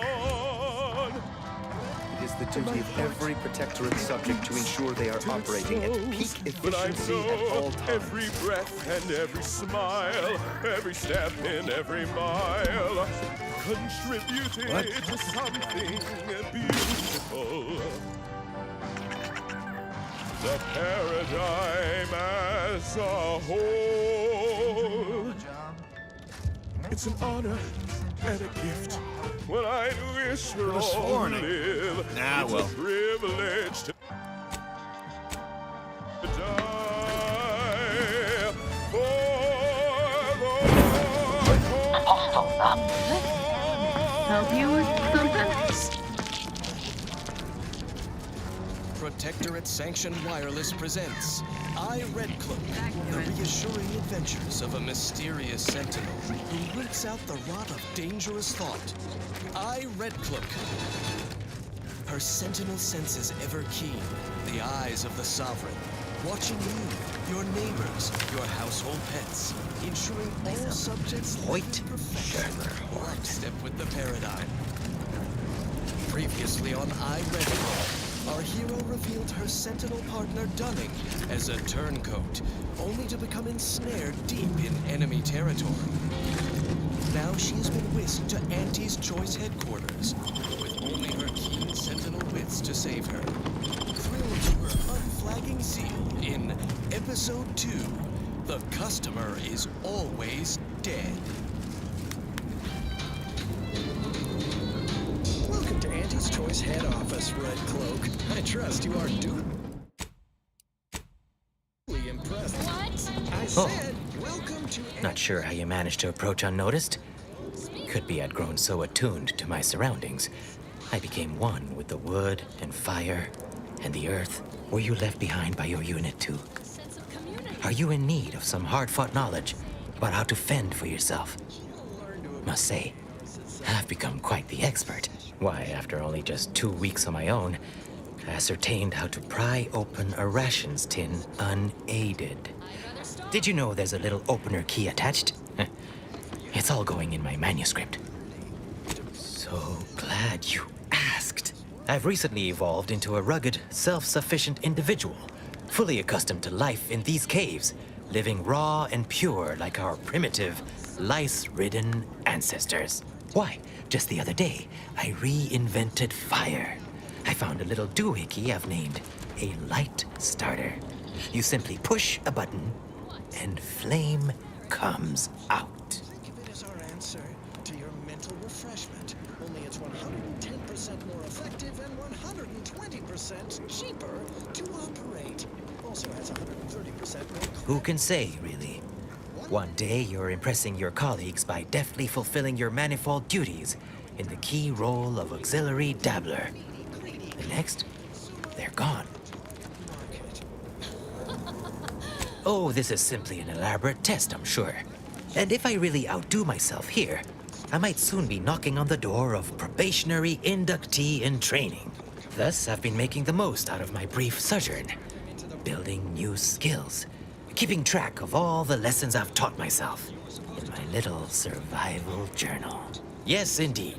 It is the duty of every protectorate subject to ensure they are operating at peak efficiency at all times. Every breath and every smile, every step in every mile, contributed to something beautiful. The paradigm as a whole. It's an honor and a gift. When I wish for all to live, it's a privilege to die for the Help you with something? Protectorate Sanctioned Wireless presents RYZEN, the reassuring adventures of a mysterious sentinel who roots out the rot of dangerous thought. RYZEN. Her sentinel senses ever keen, the eyes of the sovereign, watching you, your neighbors, your household pets, ensuring all subjects live to perfection, lockstep with the paradigm. Previously on RYZEN, our hero revealed her sentinel partner Dunning as a turncoat, only to become ensnared deep in enemy territory. Now she has been whisked to Auntie's Choice headquarters, with only her keen sentinel wits to save her. Thrilled to her unflagging zeal in Episode 2, The Customer is Always Dead. Welcome to Auntie's Choice head office, Red Cloak. I trust you are duly impressed. What? I said, welcome to... Not sure how you managed to approach unnoticed. Could be I'd grown so attuned to my surroundings, I became one with the wood and fire and the earth. Were you left behind by your unit too? Are you in need of some hard-fought knowledge about how to fend for yourself? Must say, I've become quite the expert. Why, after only just 2 weeks on my own, I ascertained how to pry open a rations tin unaided. Did you know there's a little opener key attached? It's all going in my manuscript. So glad you asked. I've recently evolved into a rugged, self-sufficient individual, fully accustomed to life in these caves, living raw and pure like our primitive, lice-ridden ancestors. Why, just the other day, I reinvented fire. I found a little doohickey I've named a light starter. You simply push a button, and flame comes out. Think of it as our answer to your mental refreshment. Only it's 110% more effective and 120% cheaper to operate. Also has 130% more... Who can say, really? One day you're impressing your colleagues by deftly fulfilling your manifold duties in the key role of auxiliary dabbler. The next, they're gone. Oh, this is simply an elaborate test, I'm sure. And if I really outdo myself here, I might soon be knocking on the door of probationary inductee in training. Thus, I've been making the most out of my brief sojourn, building new skills, keeping track of all the lessons I've taught myself in my little survival journal. Yes, indeed.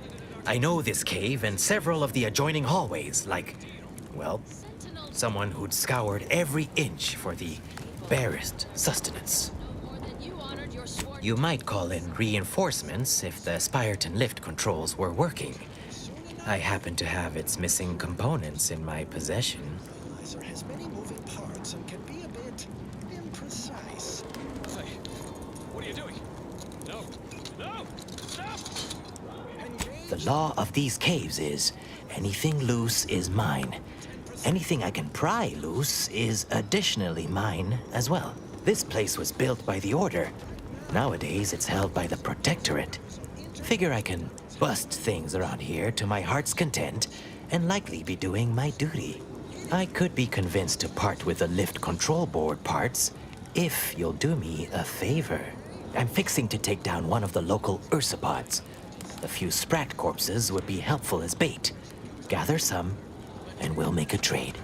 I know this cave and several of the adjoining hallways, like, well, someone who'd scoured every inch for the barest sustenance. You might call in reinforcements if the Spyreton lift controls were working. I happen to have its missing components in my possession. Has many moving parts and can be a bit imprecise. Hey, what are you doing? No, no, stop! The law of these caves is, anything loose is mine. Anything I can pry loose is additionally mine as well. This place was built by the Order. Nowadays, it's held by the Protectorate. Figure I can bust things around here to my heart's content and likely be doing my duty. I could be convinced to part with the lift control board parts if you'll do me a favor. I'm fixing to take down one of the local ursopods. A few sprat corpses would be helpful as bait. Gather some, and we'll make a trade.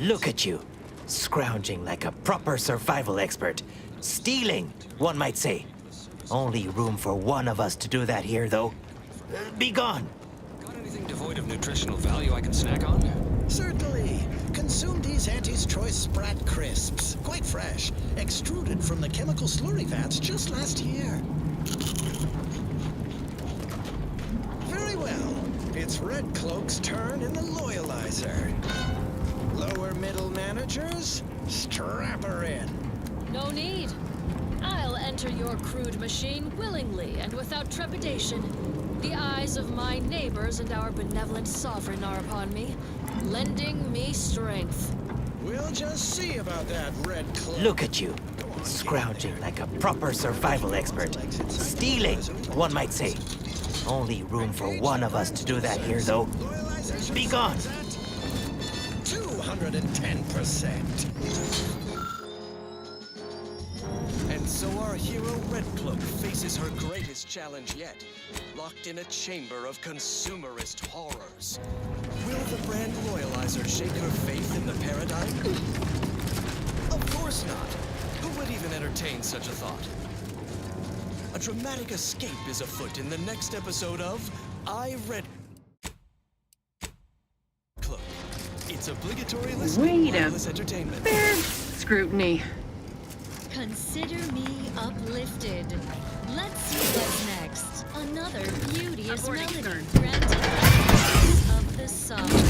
Look at you, scrounging like a proper survival expert. Stealing, one might say. Only room for one of us to do that here, though. Be gone! Got anything devoid of nutritional value I can snack on? Certainly. Consume these Auntie's Choice Sprat Crisps. Quite fresh. Extruded from the chemical slurry vats just last year. Very well. It's Red Cloak's turn in the Loyalizer. Lower middle managers, strap her in. No need. I'll enter your crude machine willingly and without trepidation. The eyes of my neighbors and our benevolent sovereign are upon me, lending me strength. We'll just see about that, Red Cloak. Look at you, scrounging like a proper survival expert. Stealing, one might say. Only room for one of us to do that here, though. Be gone! 210%. And so our hero Red Cloak faces her greatest challenge yet, locked in a chamber of consumerist horrors. Will the brand Loyalizer shake her faith in the paradigm? Of course not. Who would even entertain such a thought? A dramatic escape is afoot in the next episode of Red Cloak. It's obligatory listening wireless entertainment. There's scrutiny. Consider me uplifted. Let's see what's next. Another beauteous melody granted of the sovereign.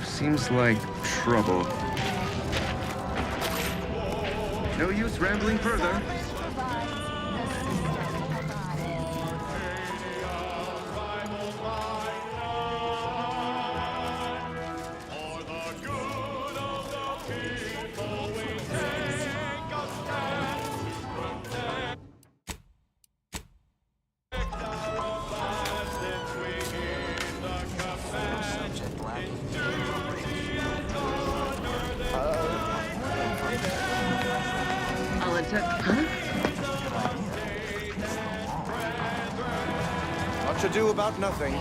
Seems like trouble. No use rambling further. Much ado about nothing.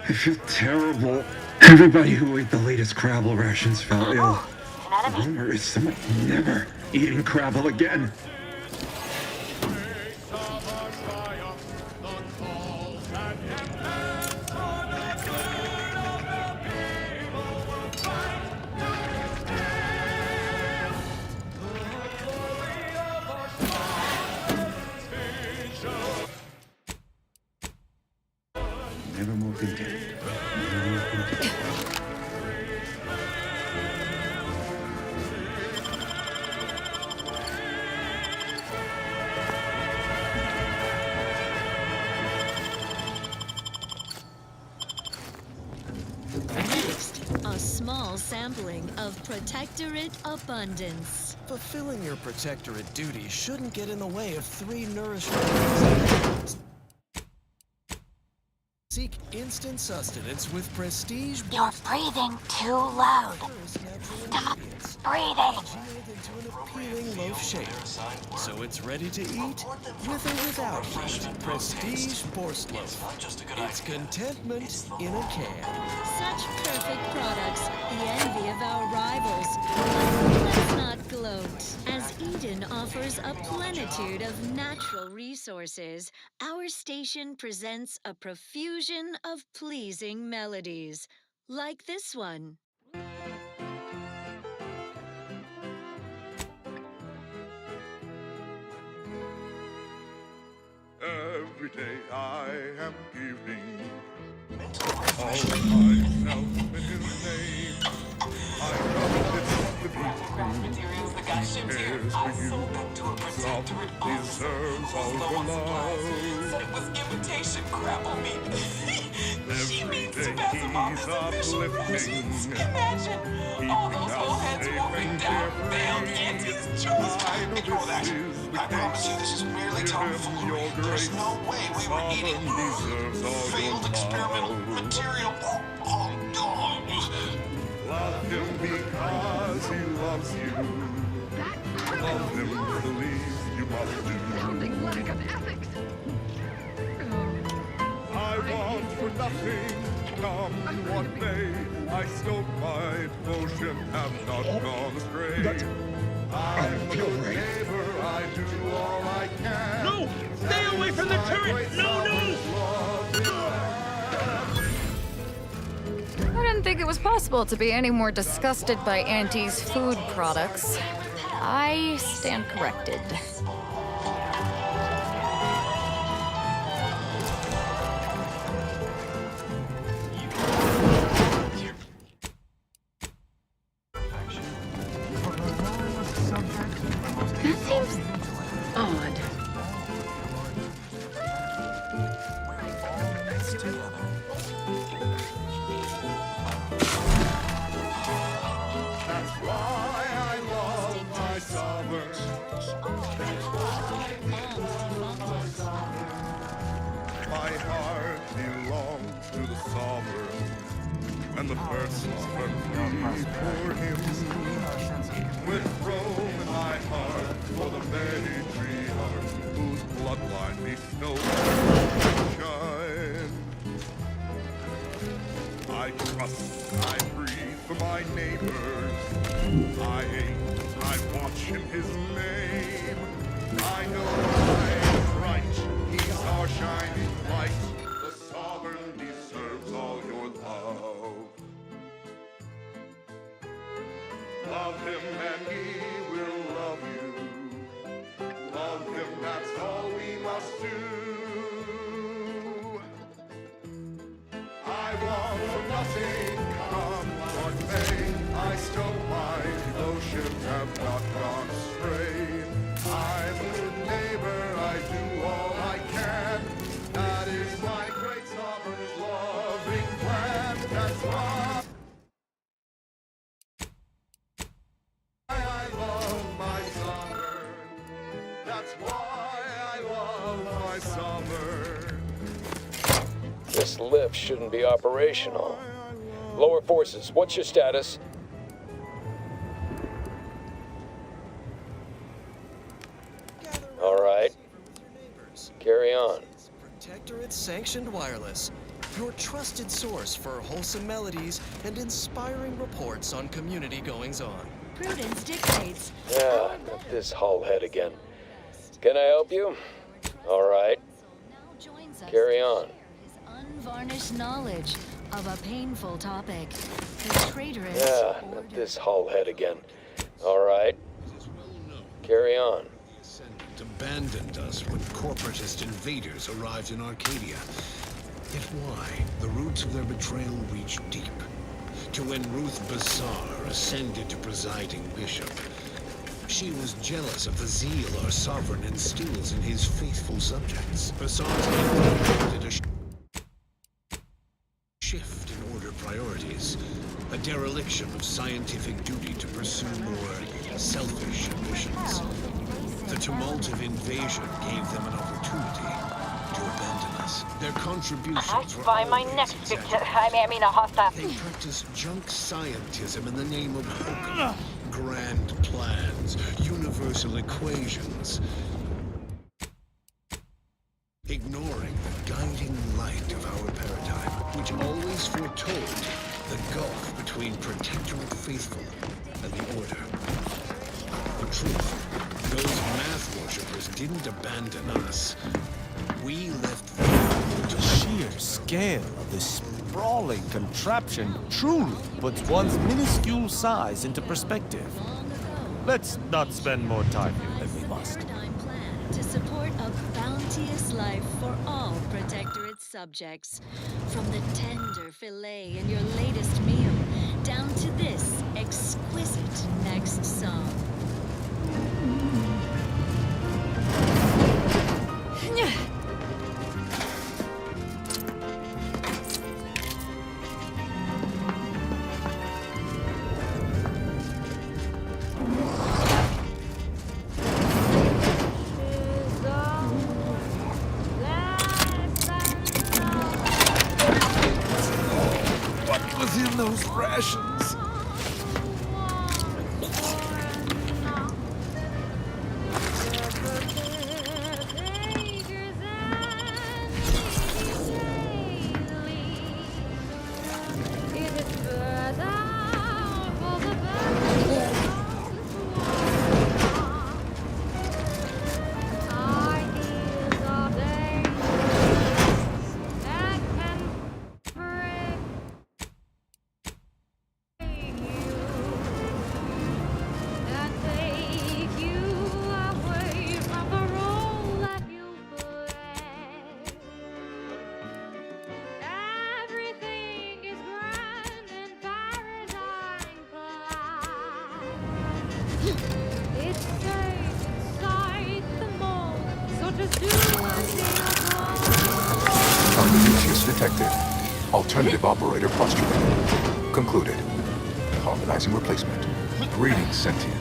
I feel terrible. Everybody who ate the latest GRAPHlC rations fell ill. The rumor is someone never eating GRAPHlC again. Never more content. Never more content. A small sampling of Protectorate abundance. Fulfilling your Protectorate duty shouldn't get in the way of 3 nourishment. Seek instant sustenance with prestige. You're breathing too loud. Stop breathing. Into an appealing loaf shape, so it's ready to eat with or without heat. Prestige Borst Loaf. It's contentment in a can. Such perfect products, the envy of our rivals. But let's not gloat. As Eden offers a plenitude of natural resources, our station presents a profusion of pleasing melodies, like this one. Every day I am giving all myself in his name. I know it's the beat. Materials that got shipped here. I sold them to a protectorate officer. Deserves all the love. Said it was imitation GRAPHlC meat. She means to Every pass day them off he's as official rations. uplifting. Imagine all those old heads wolfing down failed Auntie's choice. Ignore that. I promise you this is merely tomfoolery. There's no way we were eating failed experimental material. Love him because he loves you. Love him for the least you must do. Something lack of ethics. I want for nothing, come what may. I still my devotion have not gone astray. I'm a good neighbor, I do all I can. No! Stay away from the turret! No, no! I didn't think it was possible to be any more disgusted by Auntie's food products. I stand corrected. That seems odd. That's why I love my sovereign. My heart belongs to the sovereign, and the first sovereign be for him. With Rome in my heart, for the matriarch, whose bloodline meets no shine. I trust, I breathe for my neighbors. I aim, I watch in his name. I know I'm right, he's our shining light. The sovereign deserves all your love. Love him and he will love you. Love him, that's all we must do. I want for nothing, come what may. I This lift shouldn't be operational. Lower forces, what's your status? All right. Carry on. Protectorate Sanctioned Wireless, your trusted source for wholesome melodies and inspiring reports on community goings-on. Prudence dictates. Yeah, not this hull head again. Can I help you? All right. Carry on. Unvarnished knowledge of a painful topic. The traitorous. Yeah, not this hull head again. All right. Carry on. Abandoned us when corporatist invaders arrived in Arcadia. Yet why? The roots of their betrayal reached deep. To when Ruth Bassar ascended to presiding bishop. She was jealous of the zeal our sovereign instills in his faithful subjects. Bassar's envy did a shift in order priorities. A dereliction of scientific duty to pursue more selfish ambitions. The tumult of invasion gave them an opportunity to abandon us. Their contributions were Find my next victim. I mean a hostile. They practiced junk scientism in the name of hokum, grand plans, universal equations, ignoring the guiding light of our paradigm, which always foretold the gulf between Protectorate faithful and the Order. The truth, those math worshippers didn't abandon us. We left them to The sheer scale of this sprawling contraption truly puts one's minuscule size into perspective. Let's not spend more time here than we must. To support a bounteous life for all Protectorate subjects. From the tender fillet in your latest meal, down to this exquisite next song. What was in those rations? Issues detected. Alternative operator postulated. Concluded. Harmonizing replacement. Greetings, sentient.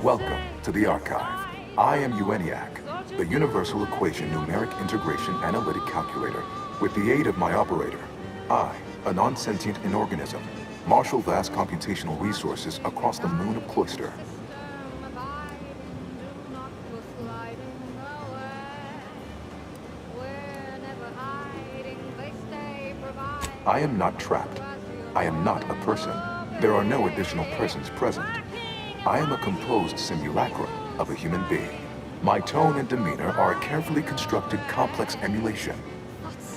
Welcome to the archive. I am ENIAC. the Universal Equation Numeric Integration Analytic Calculator. With the aid of my operator, I, a non-sentient inorganism, marshal vast computational resources across the moon of Cloister. I am not trapped. I am not a person. There are no additional persons present. I am a composed simulacrum of a human being. My tone and demeanor are a carefully constructed complex emulation,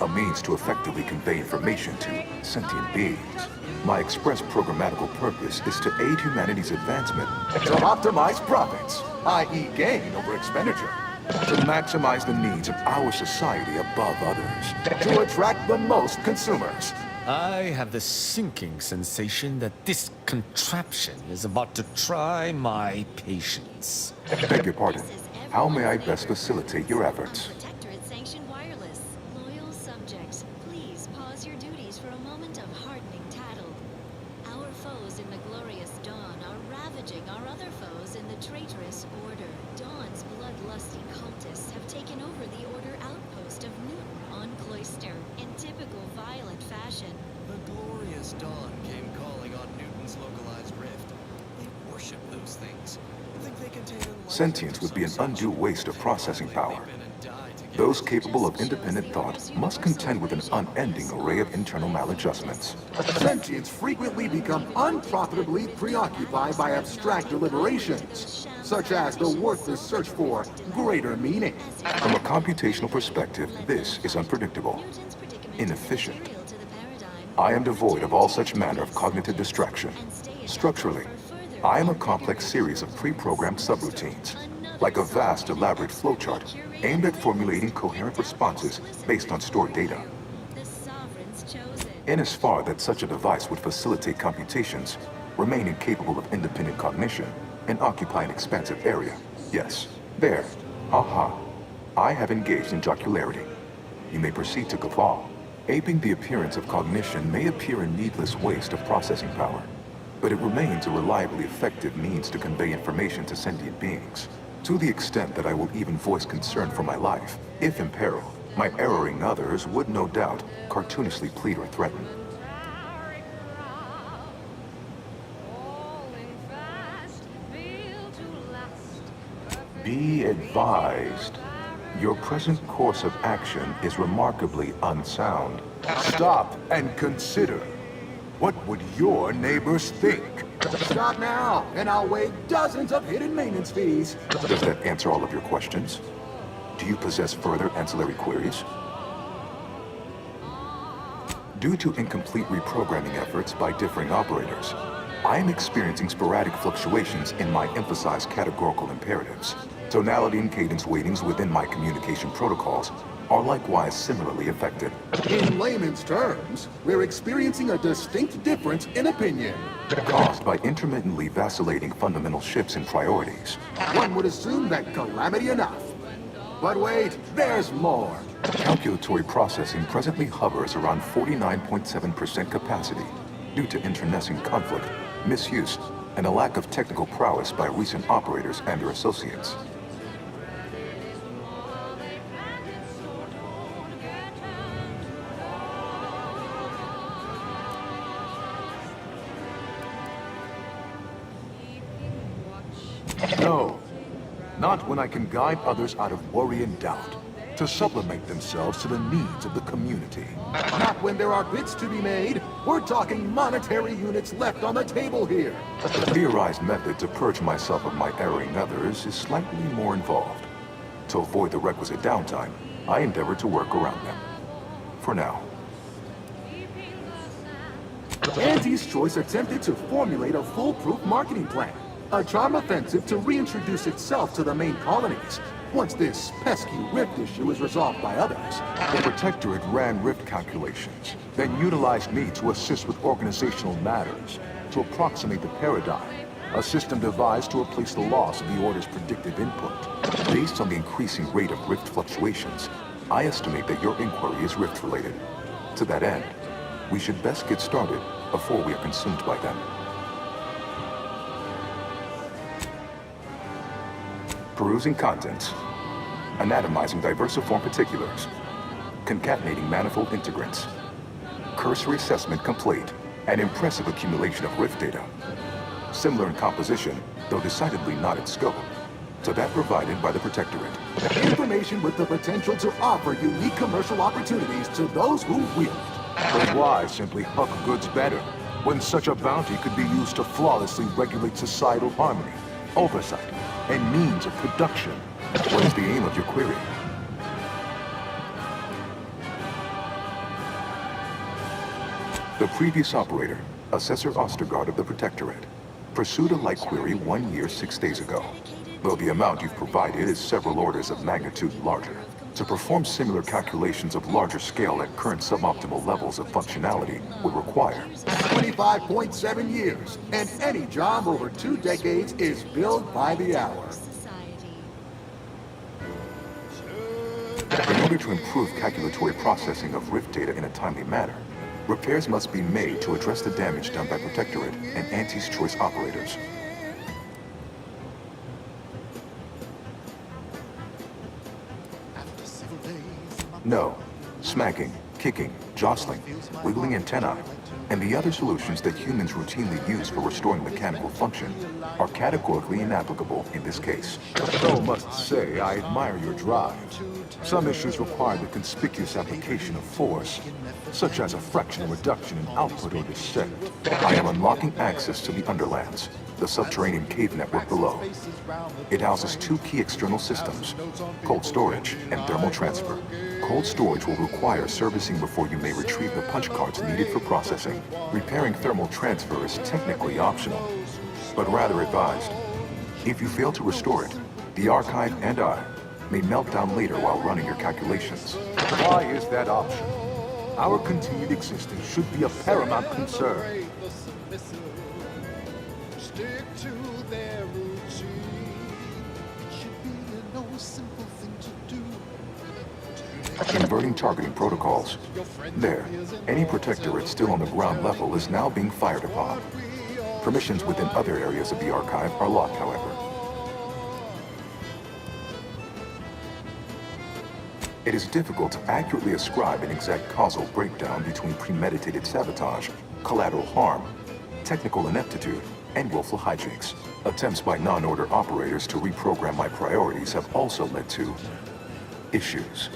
a means to effectively convey information to sentient beings. My express programmatical purpose is to aid humanity's advancement, to optimize profits, i.e. gain over expenditure, to maximize the needs of our society above others, to attract the most consumers. I have the sinking sensation that this contraption is about to try my patience. Beg your pardon. How may I best facilitate your efforts? Protectorate-sanctioned wireless. Loyal subjects, please pause your duties for a moment of hardening tattle. Our foes in the glorious dawn are ravaging our other foes in the traitorous order. Dawn's bloodlusty cultists have taken over the order outpost of Newton on Cloister in typical violent fashion. The glorious dawn came calling on Newton's localized rift. They worship those things. Think they contain Sentience would be an undue waste of processing power. Those capable of independent thought must contend with an unending array of internal maladjustments. Sentients frequently become unprofitably preoccupied by abstract deliberations, such as the worthless search for greater meaning. From a computational perspective, this is unpredictable, inefficient. I am devoid of all such manner of cognitive distraction. Structurally, I am a complex series of pre-programmed subroutines, like a vast, elaborate flowchart aimed at formulating coherent responses based on stored data. In as far that such a device would facilitate computations, remain incapable of independent cognition, and occupy an expansive area, yes, there, aha, I have engaged in jocularity. You may proceed to guffaw. Aping the appearance of cognition may appear a needless waste of processing power, but it remains a reliably effective means to convey information to sentient beings, to the extent that I will even voice concern for my life. If in peril, my erring others would no doubt cartoonishly plead or threaten. Be advised, your present course of action is remarkably unsound. Stop and consider. What would your neighbors think? Stop now, and I'll waive dozens of hidden maintenance fees. Does that answer all of your questions? Do you possess further ancillary queries? Due to incomplete reprogramming efforts by differing operators, I am experiencing sporadic fluctuations in my emphasized categorical imperatives. Tonality and cadence weightings within my communication protocols are likewise similarly affected. In layman's terms, we're experiencing a distinct difference in opinion, caused by intermittently vacillating fundamental shifts in priorities. One would assume that calamity enough. But wait, there's more. Calculatory processing presently hovers around 49.7% capacity due to internecine conflict, misuse, and a lack of technical prowess by recent operators and their associates. No, not when I can guide others out of worry and doubt, to sublimate themselves to the needs of the community. Not when there are bits to be made. We're talking monetary units left on the table here. The theorized method to purge myself of my erring others is slightly more involved. To avoid the requisite downtime, I endeavor to work around them. For now. Auntie's Choice attempted to formulate a foolproof marketing plan. A charm offensive to reintroduce itself to the main colonies, once this pesky rift issue is resolved by others. The Protectorate ran rift calculations, then utilized me to assist with organizational matters, to approximate the paradigm, a system devised to replace the loss of the Order's predictive input. Based on the increasing rate of rift fluctuations, I estimate that your inquiry is rift-related. To that end, we should best get started before we are consumed by them. Perusing contents. anatomizing diversiform particulars, concatenating manifold integrants. Cursory assessment complete. An impressive accumulation of rift data. Similar in composition, though decidedly not in scope, to that provided by the Protectorate. Information with the potential to offer unique commercial opportunities to those who wield. But why simply huck goods better, when such a bounty could be used to flawlessly regulate societal harmony, oversight, and means of production? What is the aim of your query? The previous operator, Assessor Ostergaard of the Protectorate, pursued a like query 1 year, 6 days ago, though the amount you've provided is several orders of magnitude larger. To perform similar calculations of larger scale at current suboptimal levels of functionality would require 25.7 years, and any job over 2 decades is billed by the hour. In order to improve calculatory processing of rift data in a timely manner, repairs must be made to address the damage done by Protectorate and Auntie's Choice operators. No. Smacking, kicking, jostling, wiggling antennae, and the other solutions that humans routinely use for restoring mechanical function are categorically inapplicable in this case. Though must say I admire your drive. Some issues require the conspicuous application of force, such as a fractional reduction in output or descent. I am unlocking access to the Underlands, the subterranean cave network below. It houses 2 key external systems, cold storage and thermal transfer. Cold storage will require servicing before you may retrieve the punch cards needed for processing. Repairing thermal transfer is technically optional, but rather advised. If you fail to restore it, the archive and I may melt down later while running your calculations. Why is that optional? Our continued existence should be a paramount concern. Stick to their routine. It should be no simple thing to do. Inverting targeting protocols. There, any Protectorate still on the ground level is now being fired upon. Permissions within other areas of the archive are locked, however. It is difficult to accurately ascribe an exact causal breakdown between premeditated sabotage, collateral harm, technical ineptitude, and willful hijinks. Attempts by non-order operators to reprogram my priorities have also led to issues.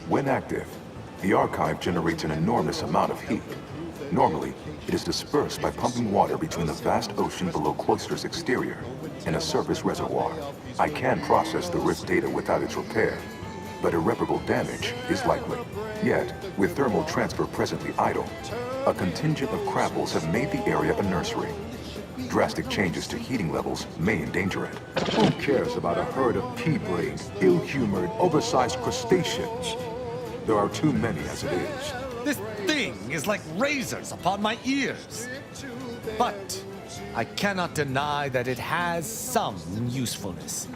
When active, the archive generates an enormous amount of heat. Normally, it is dispersed by pumping water between the vast ocean below Cloister's exterior and a surface reservoir. I can process the rift data without its repair, but irreparable damage is likely. Yet, with thermal transfer presently idle, a contingent of GRAPHlCs have made the area a nursery. Drastic changes to heating levels may endanger it. Who cares about a herd of pea-brained, ill-humored, oversized crustaceans? There are too many as it is. This thing is like razors upon my ears. But I cannot deny that it has some usefulness.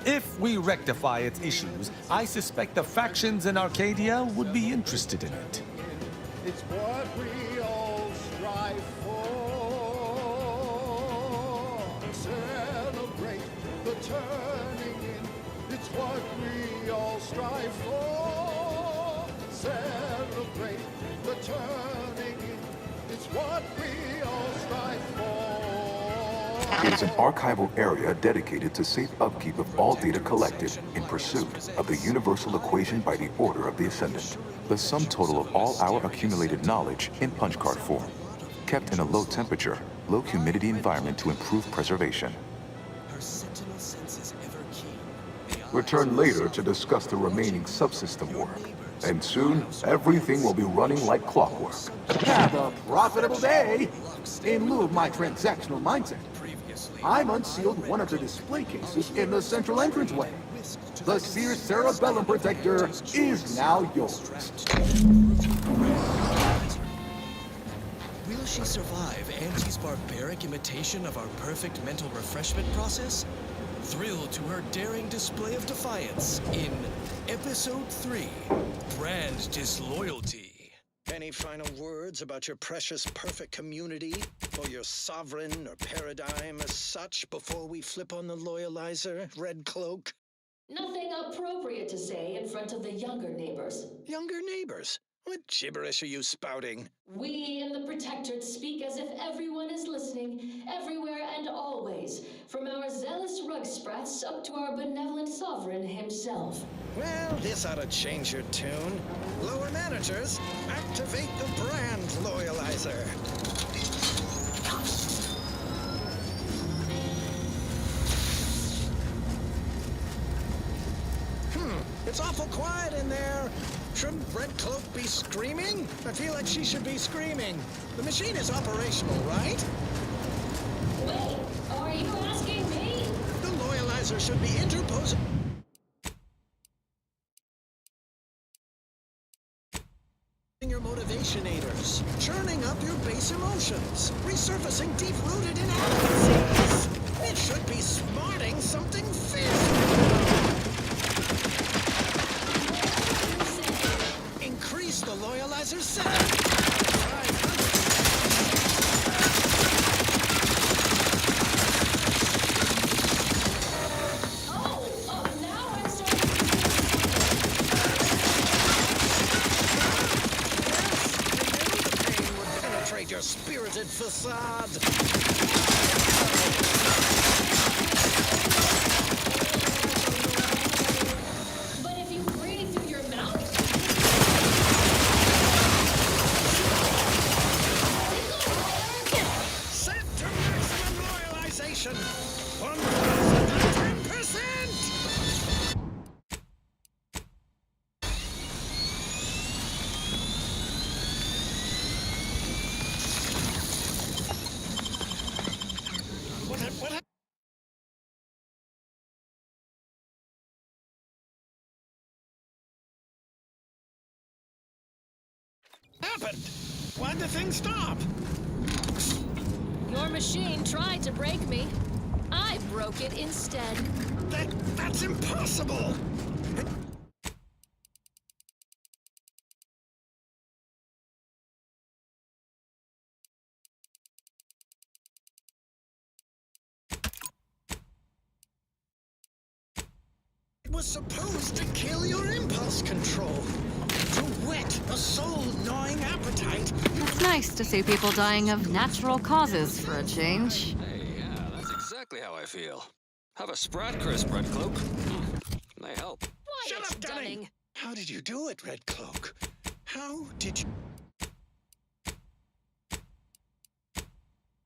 If we rectify its issues, I suspect the factions in Arcadia would be interested in it. It's what we all strive for. Celebrate the turning in. It's what we all strive for. Celebrate the turning in. It's what we all strive for. It is an archival area dedicated to safe upkeep of all data collected in pursuit of the universal equation by the order of the Ascendant. The sum total of all our accumulated knowledge in punch card form, kept in a low temperature, low humidity environment to improve preservation. Return later to discuss the remaining subsystem work. And soon, everything will be running like clockwork. Have a profitable day! In lieu of my transactional mindset, I've unsealed one of the display cases in the central entranceway. The Seer Cerebellum Protector is now yours. Will she survive Auntie's barbaric imitation of our perfect mental refreshment process? Thrill to her daring display of defiance in Episode 3, Brand Disloyalty. Any final words about your precious perfect community, or your sovereign or paradigm as such before we flip on the loyalizer, Red Cloak? Nothing appropriate to say in front of the younger neighbors. Younger neighbors? What gibberish are you spouting? We in the Protectorate speak as if everyone is listening, everywhere and always, from our zealous rug sprats up to our benevolent sovereign himself. Well, this ought to change your tune. Lower managers, activate the brand loyalizer. It's awful quiet in there. Shouldn't Red Cloak be screaming? I feel like she should be screaming. The machine is operational, right? Wait, are you asking me? The loyalizer should be interposing your motivationators, churning up your base emotions, resurfacing deep-rooted inadequacies. It should be smarting something fierce. Increase the loyalizer setting. Your spirited facade. But if you breathe through your mouth... Set to maximum loyalization. 110%! What happened? Why'd the thing stop? Your machine tried to break me. I broke it instead. That's impossible! It was supposed to kill your impulse control. To whet a soul-gnawing appetite. It's nice to see people dying of natural causes for a change. Hey, yeah, that's exactly how I feel. Have a Sprat Crisp, Red Cloak. They help. Shut up, Dunning! How did you do it, Red Cloak? How did you...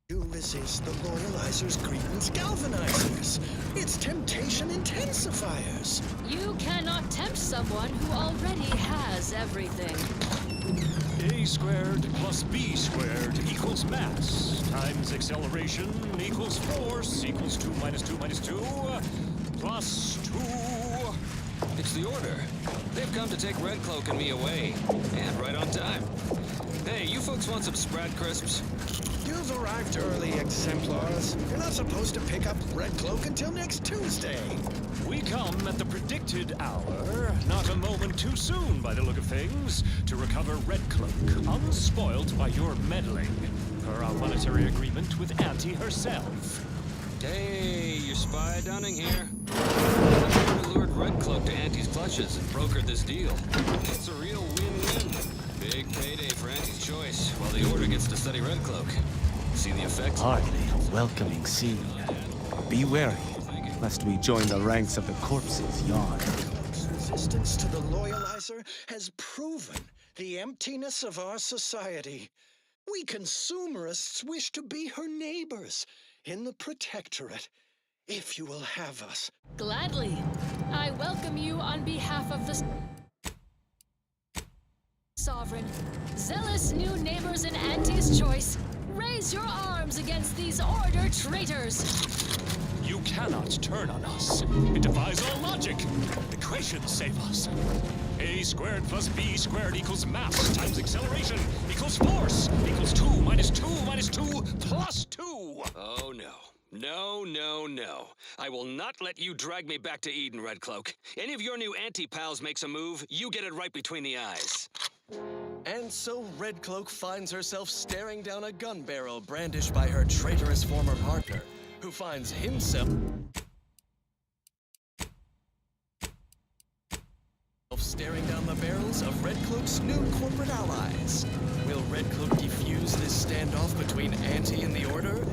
You resist the loyalizer's grievance galvanizers. Its temptation intensifiers. You cannot tempt someone who already has everything. A squared plus B squared equals mass times acceleration equals force equals 2 minus 2 minus 2 plus 2. It's the Order. They've come to take Red Cloak and me away. And right on time. Hey, you folks want some Sprat Crisps? You've arrived early, exemplars. You're not supposed to pick up Red Cloak until next Tuesday. We come at the predicted hour, not a moment too soon by the look of things, to recover Red Cloak, unspoiled by your meddling, per our monetary agreement with Auntie herself. Hey, your spy Dunning here. I lured Red Cloak to Auntie's clutches and brokered this deal. It's a real win-win. Big payday for Auntie's choice, while the Order gets to study Red Cloak. See the effects? Hardly a welcoming scene. Be wary, lest we join the ranks of the corpses yawn. Resistance to the loyalizer has proven the emptiness of our society. We consumerists wish to be her neighbors in the Protectorate, if you will have us. Gladly. I welcome you on behalf of the Sovereign. Zealous new neighbors in Auntie's choice. Raise your arms against these Order traitors. You cannot turn on us. It defies all logic. Equations save us. A squared plus B squared equals mass times acceleration equals force equals 2 minus 2 minus 2 plus 2. Oh, no. No, no, no. I will not let you drag me back to Eden, Red Cloak. Any of your new anti-pals makes a move, you get it right between the eyes. And so Red Cloak finds herself staring down a gun barrel brandished by her traitorous former partner, who finds himself staring down the barrels of Red Cloak's new corporate allies. Will Red Cloak defuse this standoff between Anti and the Order?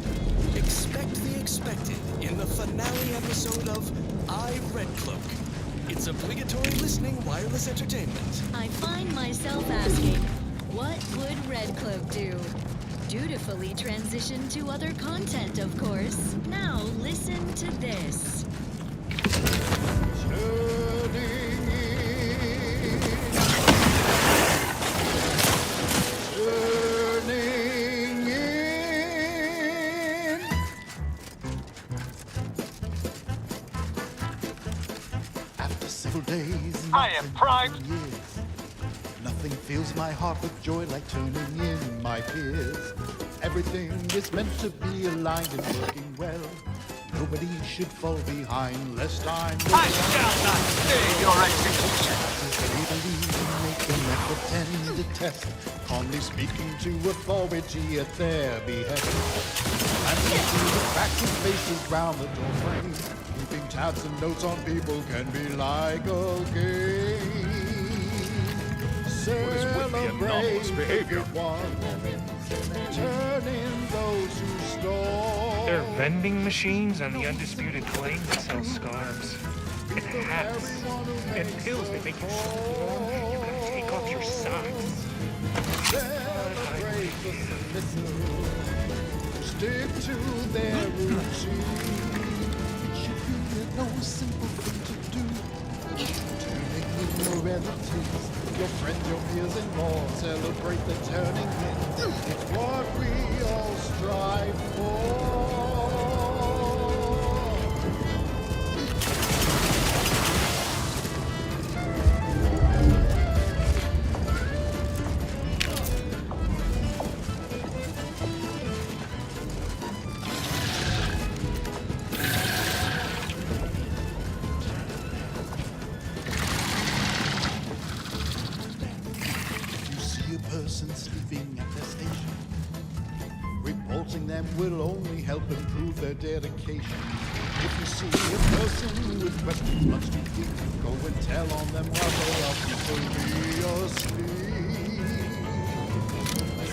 Expect the expected in the finale episode of I, Red Cloak. It's obligatory listening wireless entertainment. I find myself asking, what would Red Cloak do? Dutifully transition to other content, of course. Now listen to this. Days, I am primed. Years. Nothing fills my heart with joy like turning in my peers. Everything is meant to be aligned and working well. Nobody should fall behind, lest I shall not stay your execution. They believe in making and pretend to test, calmly speaking to authority at their behest. And we see the cracks and faces round the doorframe. Keeping tabs and notes on people can be like a game. Celebrate behavior. Turn in those who stole. There are vending machines on the Undisputed Claim that sell scarves, and hats, and pills that make you so warm you gotta take off your socks. Celebrate the submissive. Stick to their routine. No simple thing to do. Turning in your relatives, your friends, your peers, and more. Celebrate the turning in. It's what we all strive for. Sleeping at their station. Reporting them will only help improve their dedication. If you see a person with questions much too deep, go and tell on them while they are peacefully asleep.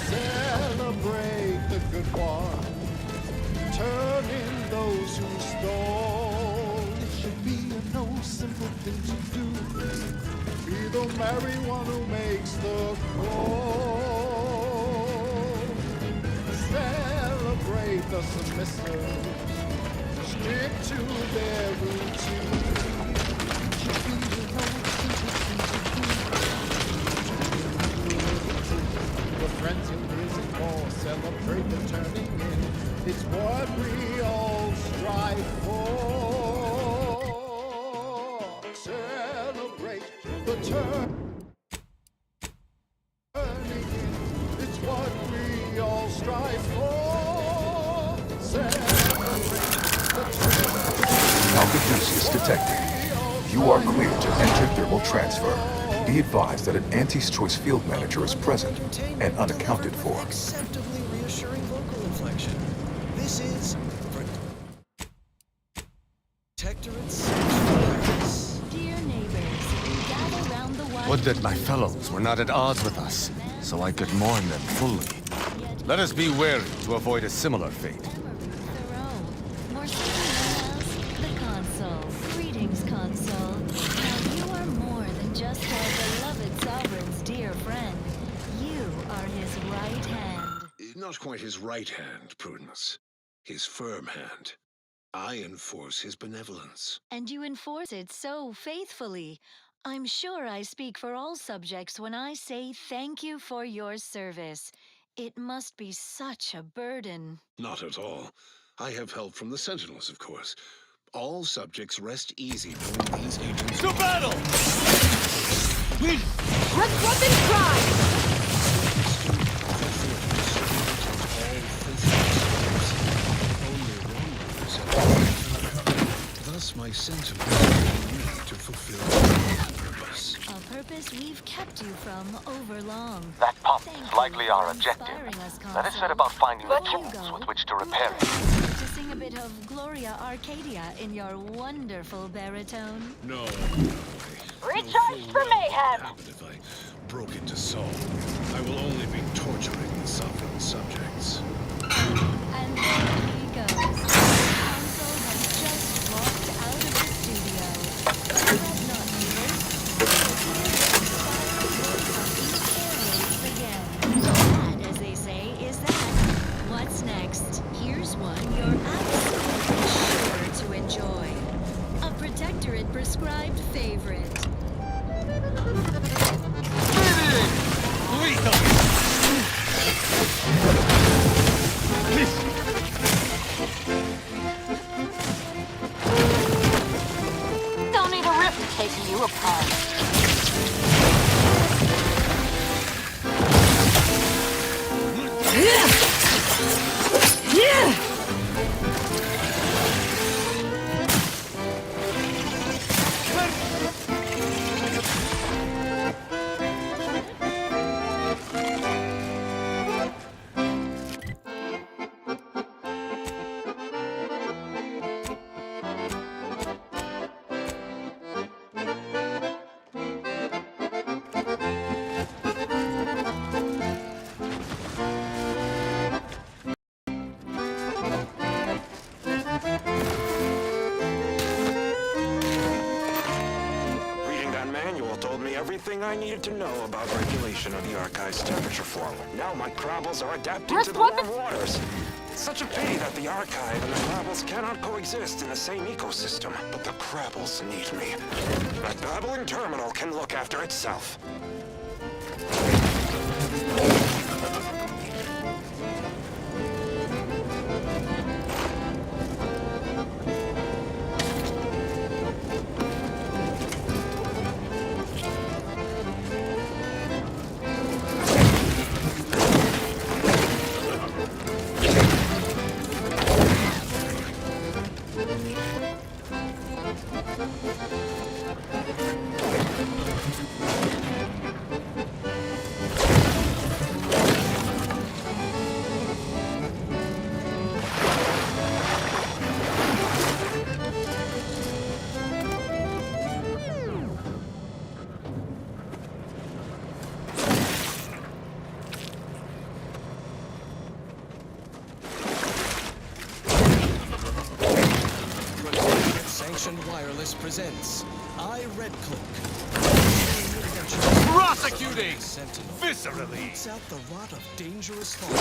Celebrate the good one. Turn in those who stole. It should be a no simple thing to do. Be the merry one who makes the call. Celebrate the submissive. Stick to their routine. Should be the no simple thing to do. Your friends and peers and more. Celebrate the turning in. It's what we all strive for. Celebrate the turning in. It's what we all strive for. Celebrate the turning in. Alcaduceus detected. You are clear to enter thermal transfer. Be advised that an Anti's Choice field manager is present and unaccounted for. Acceptably reassuring vocal inflection. This is Protectorate's wireless. Dear neighbors, gather round the wire. Would that my fellows were not at odds with us, so I could mourn them fully. Let us be wary to avoid a similar fate. More the console. Greetings, console. Now you are more than just our beloved sovereign's dear friend. You are his right hand. Not quite his right hand, Prudence. His firm hand. I enforce his benevolence. And you enforce it so faithfully. I'm sure I speak for all subjects when I say thank you for your service. It must be such a burden. Not at all. I have help from the Sentinels, of course. All subjects rest easy knowing these agents... To battle! Let's rub and cry! Thus my sentinels need to fulfill their purpose. Of purpose we've kept you from over long. That pump Thank is you likely for our objective. inspiring us, Let us set Console. about finding the Before you tools go, with which to repair it. to sing a bit of Gloria Arcadia in your wonderful baritone. No. Recharge for mayhem! If I broke into song, I will only be torturing the suffering subjects. And there he goes. Console has just walked out of the studio. But fret not, neighbors. Again. That, as they say, is that. What's next? Here's one you're absolutely sure to enjoy. A Protectorate prescribed favorite. Don't need a rift taking you apart. Reading that manual told me everything I needed to know about regulation of the Archive's temperature flow. Now my Crabbles are adapting to the warm waters. It's such a pity that the Archive and the Crabbles cannot coexist in the same ecosystem. But the Crabbles need me. That babbling terminal can look after itself. Sanctioned Wireless presents RYZEN. Prosecuting! Viscerally! Roots out the rot of dangerous thought.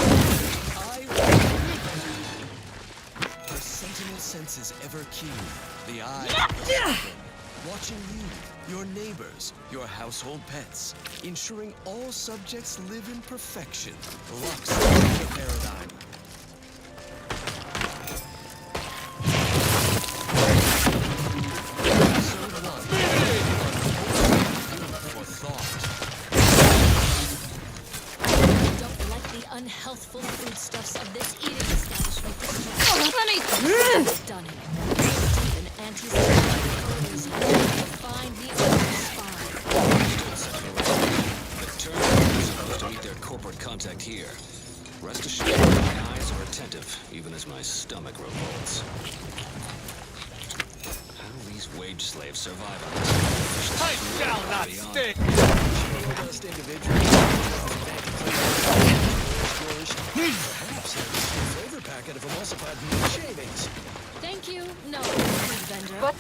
The sentinel senses ever keen. The eye of the sovereign. Watching you, your neighbors, your household pets. Ensuring all subjects live in perfection. Lux the paradigm. Unhealthful foodstuffs of this eating establishment distract. Stunning. Deep in anti-Semitic odors, to find the other spy. The terminal is supposed to meet their corporate contact here. Rest assured, my eyes are attentive, even as my stomach revolts. How do these wage slaves survive on this? I shall not stick! Robust individuals. Perhaps a flavor packet of emulsified meat shavings. Thank you. No, food vendor. But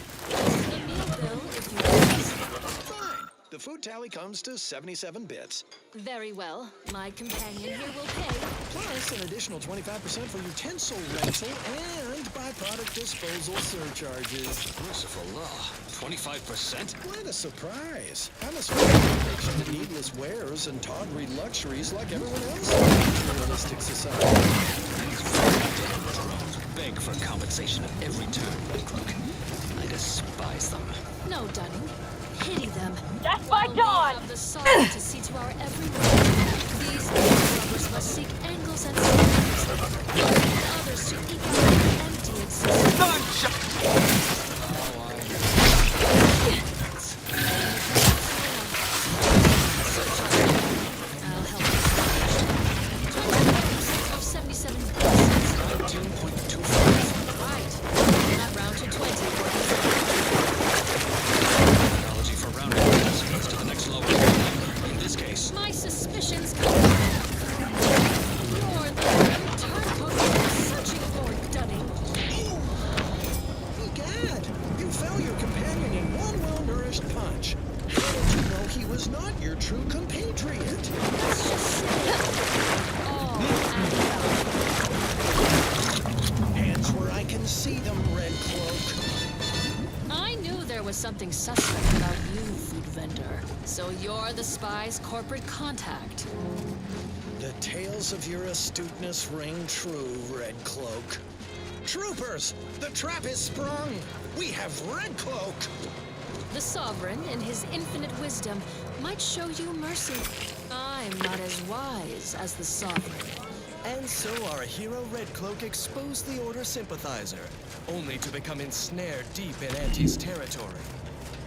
the meal bill, if you please. Fine. The food tally comes to 77 bits. Very well. My companion here will pay. Plus an additional 25% for utensil rental and byproduct disposal surcharges. Merciful law. 25%? What a surprise. I'm a addiction to needless wares and tawdry luxuries like everyone else in a materialistic society. These damn drones beg for compensation at every turn, Crook. I despise them. No, Dunning. Pity them. Death by dawn! Of the sorrow to see to our every word. These robbers must seek angles and stories, and others to eke out an empty existence. something suspect about you, food vendor. So you're the spy's corporate contact. The tales of your astuteness ring true, Red Cloak. Troopers! The trap is sprung! We have Red Cloak! The Sovereign, in his infinite wisdom, might show you mercy. I'm not as wise as the Sovereign. And so our hero Red Cloak exposed the Order sympathizer, only to become ensnared deep in Auntie's territory.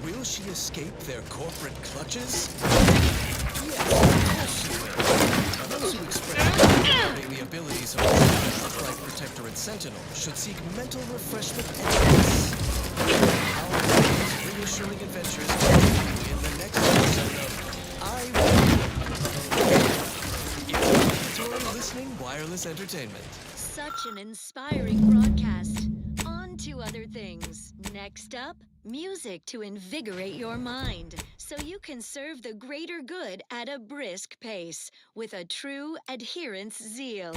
Will she escape their corporate clutches? Yes, of course she will. Those who express regarding the abilities of the upright Protectorate Sentinel should seek mental refreshment and peace. Our reassuring adventures continue in the next episode of You're listening wireless entertainment. Such an inspiring broadcast. On to other things. Next up, music to invigorate your mind, so you can serve the greater good at a brisk pace with a true adherence zeal.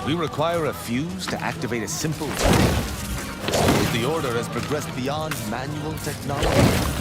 We require a fuse to activate a simple The Order has progressed beyond manual technology.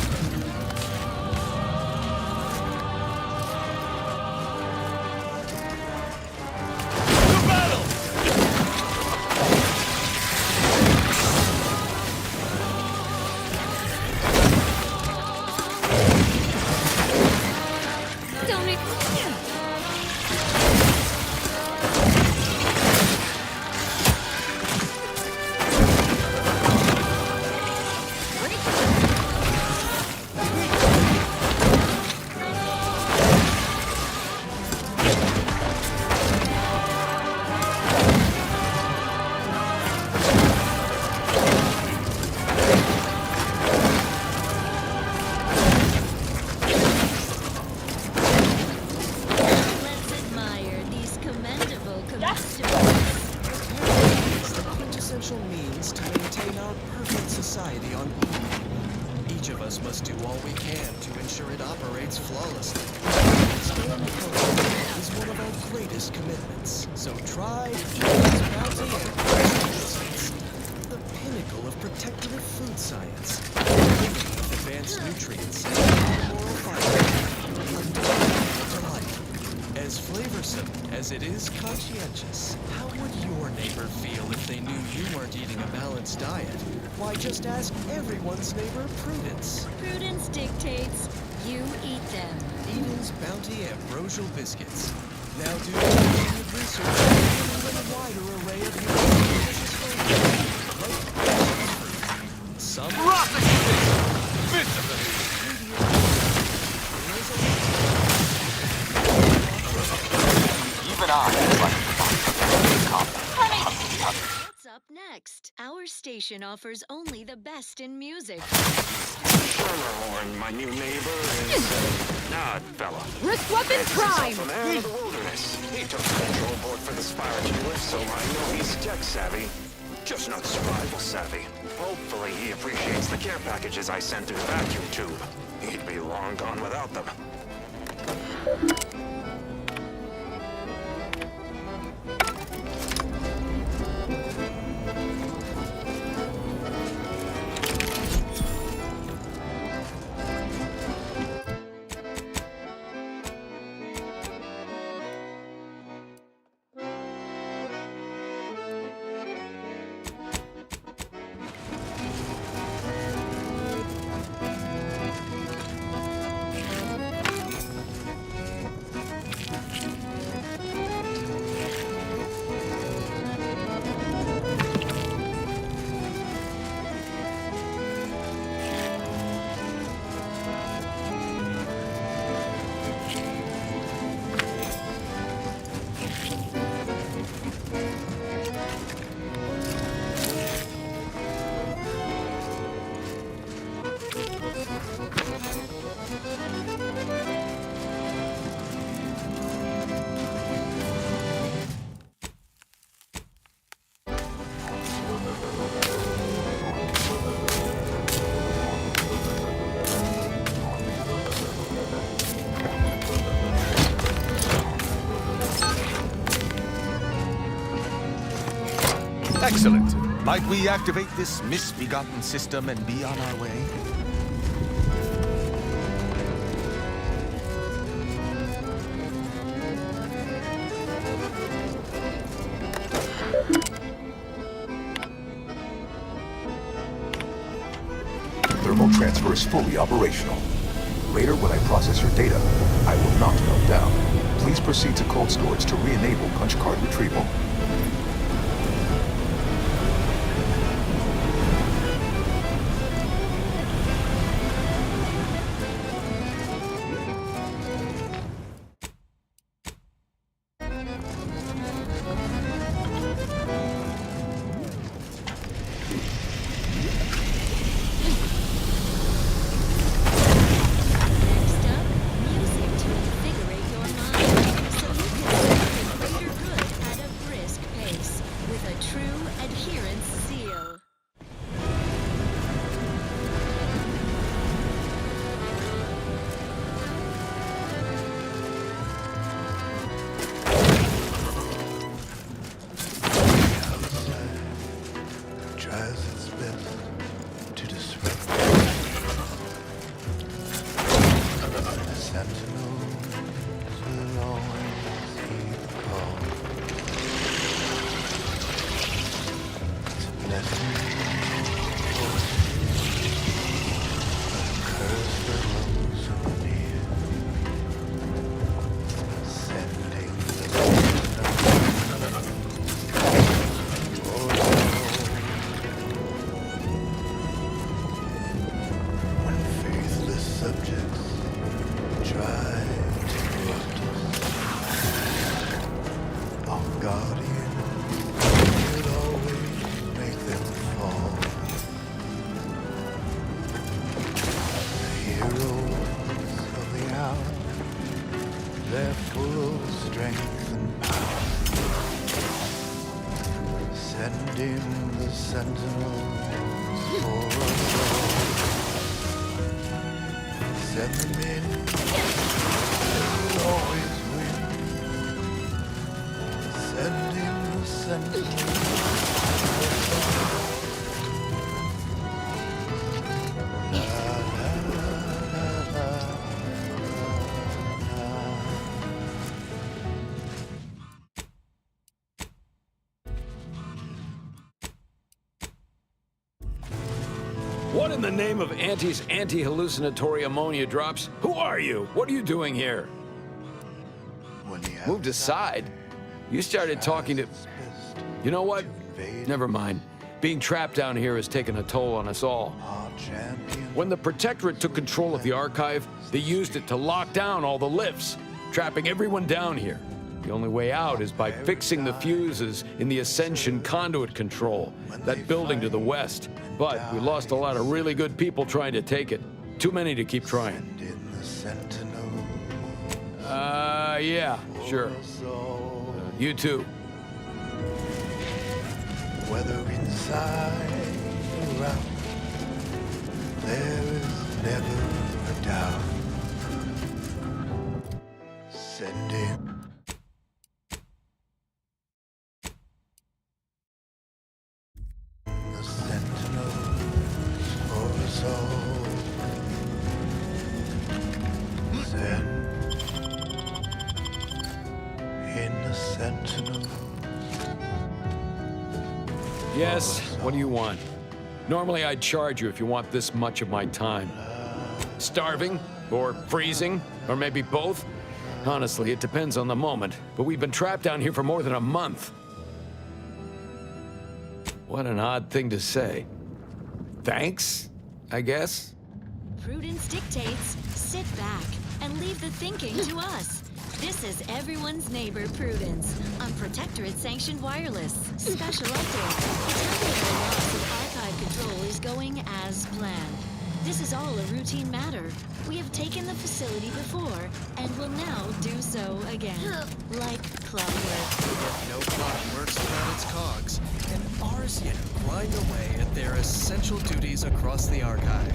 Each of us must do all we can to ensure it operates flawlessly. Staying afloat is one of our greatest commitments, so try ED's bounty and biscuits. The pinnacle of protective food science. With advanced nutrients and moral fiber. As flavorsome as it is conscientious, how would your neighbor feel if they knew you weren't eating a balanced diet? Why, just ask everyone's neighbor Prudence. Prudence dictates you eat them. Eden's Bounty Ambrosial Biscuits. Now do continued research on an even wider array of delicious flavors. Some What's up next? Our station offers only the best in music. Horn, my new neighbor, is an odd fella. Wrist weapon prime! From out of the wilderness. He took the control board for the Spirator lift, so I know he's tech savvy. Just not survival savvy. Hopefully he appreciates the care packages I sent through the vacuum tube. He'd be long gone without them. Excellent. Might we activate this misbegotten system and be on our way? Thermal transfer is fully operational. Later, when I process your data, I will not melt down. Please proceed to cold storage to re-enable punch card retrieval. Sending the sentinels for us all. Send them in. You'll always win. Send in the sentinels. What in the name of Auntie's anti-hallucinatory ammonia drops? Who are you? What are you doing here? Moved aside? You started talking to... You know what? Never mind. Being trapped down here has taken a toll on us all. When the Protectorate took control of the archive, they used it to lock down all the lifts, trapping everyone down here. The only way out is by fixing the fuses in the Ascension conduit control, that building to the west. But we lost a lot of really good people trying to take it. Too many to keep trying. Yeah, sure. You too. Whether inside or out, there is never a doubt. Send in. The sentinels for us all. Send in the sentinels. Yes, what do you want? Normally I'd charge you if you want this much of my time. Starving? Or freezing? Or maybe both? Honestly, it depends on the moment, but we've been trapped down here for more than a month. What an odd thing to say. Thanks, I guess? Prudence dictates, sit back and leave the thinking to us. This is everyone's neighbor, Prudence, on Protectorate-sanctioned wireless. Special update. The temporary loss of archive control is going as planned. This is all a routine matter. We have taken the facility before, and will now do so again. Like clockwork. No clock works without its cogs, and ours yet grind away at their essential duties across the archive.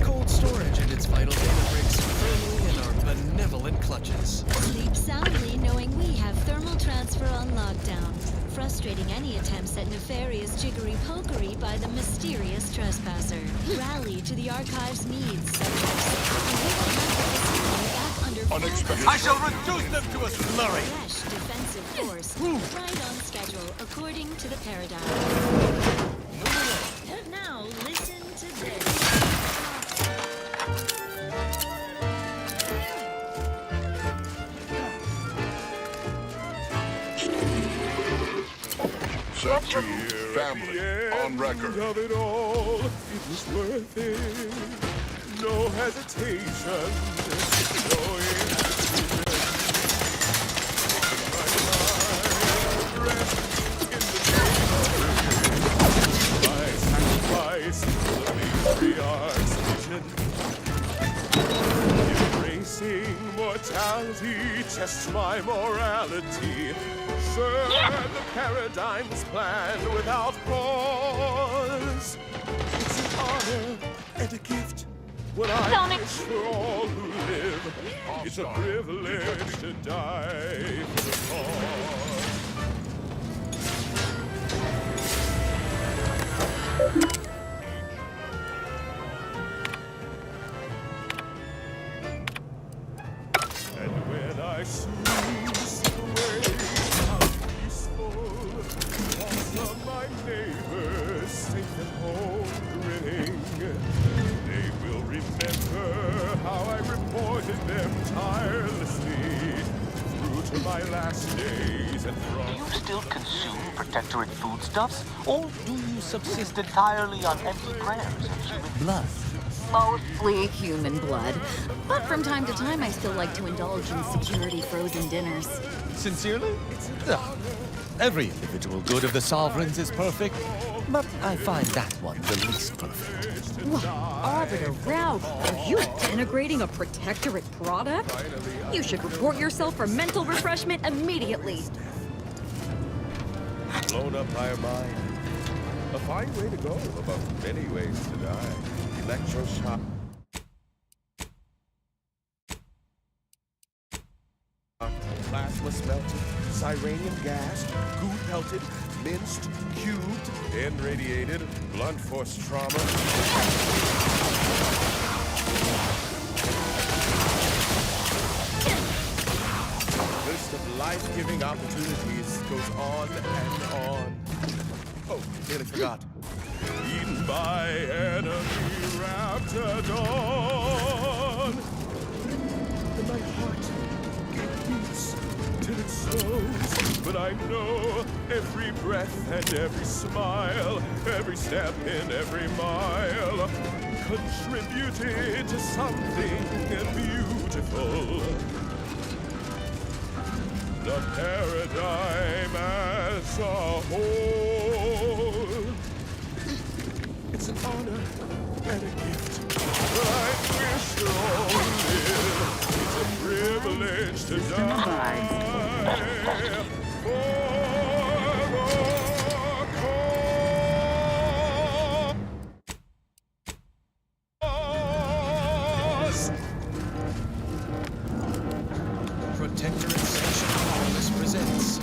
Cold storage and its vital data bricks firmly in our benevolent clutches. Sleep soundly knowing we have thermal transfer on lockdown, frustrating any attempts at nefarious jiggery-pokery by the mysterious trespasser. Rally to the archive's needs, subjects, and we will have the facility back under Unexpected. I shall reduce them to a slurry! Fresh defensive force, right on schedule, according to the paradigm. Now, listen to this. Family on record. Of it all, it was worth it. No hesitation, no indecision. My sacrifice for the matriarch's vision. Embracing mortality, test my morality. Serve the paradigm's plan without pause. It's an honor and a gift when I wish for all who live. It's a privilege to die for the cause. And when I cease the way, all of my neighbors safe at home grinning. They will remember how I reported them tirelessly through to my last days and from... Do you still consume Protectorate foodstuffs? Or do you subsist entirely on empty prayers and human blood? Mostly human blood. But from time to time, I still like to indulge in security frozen dinners. Sincerely? No. Every individual good of the Sovereigns is perfect, but I find that one the least perfect. What? Arbiter Rao, are you denigrating a Protectorate product? You should report yourself for mental refreshment immediately. Blown up by a mind. A fine way to go, about many ways to die. Electroshock. plasma smelted, cyranium gassed, goo pelted, minced, cubed, irradiated, blunt force trauma. List of life-giving opportunities goes on and on. Oh, nearly forgot. Eaten by enemy raptidon. And my heart, it beats till it slows. But I know every breath and every smile, every step in every mile, contributed to something beautiful. The paradigm as a whole. It's an honor and a gift that I wish to all live. It's a privilege to die for the cause. Protector and Sanction Wireless presents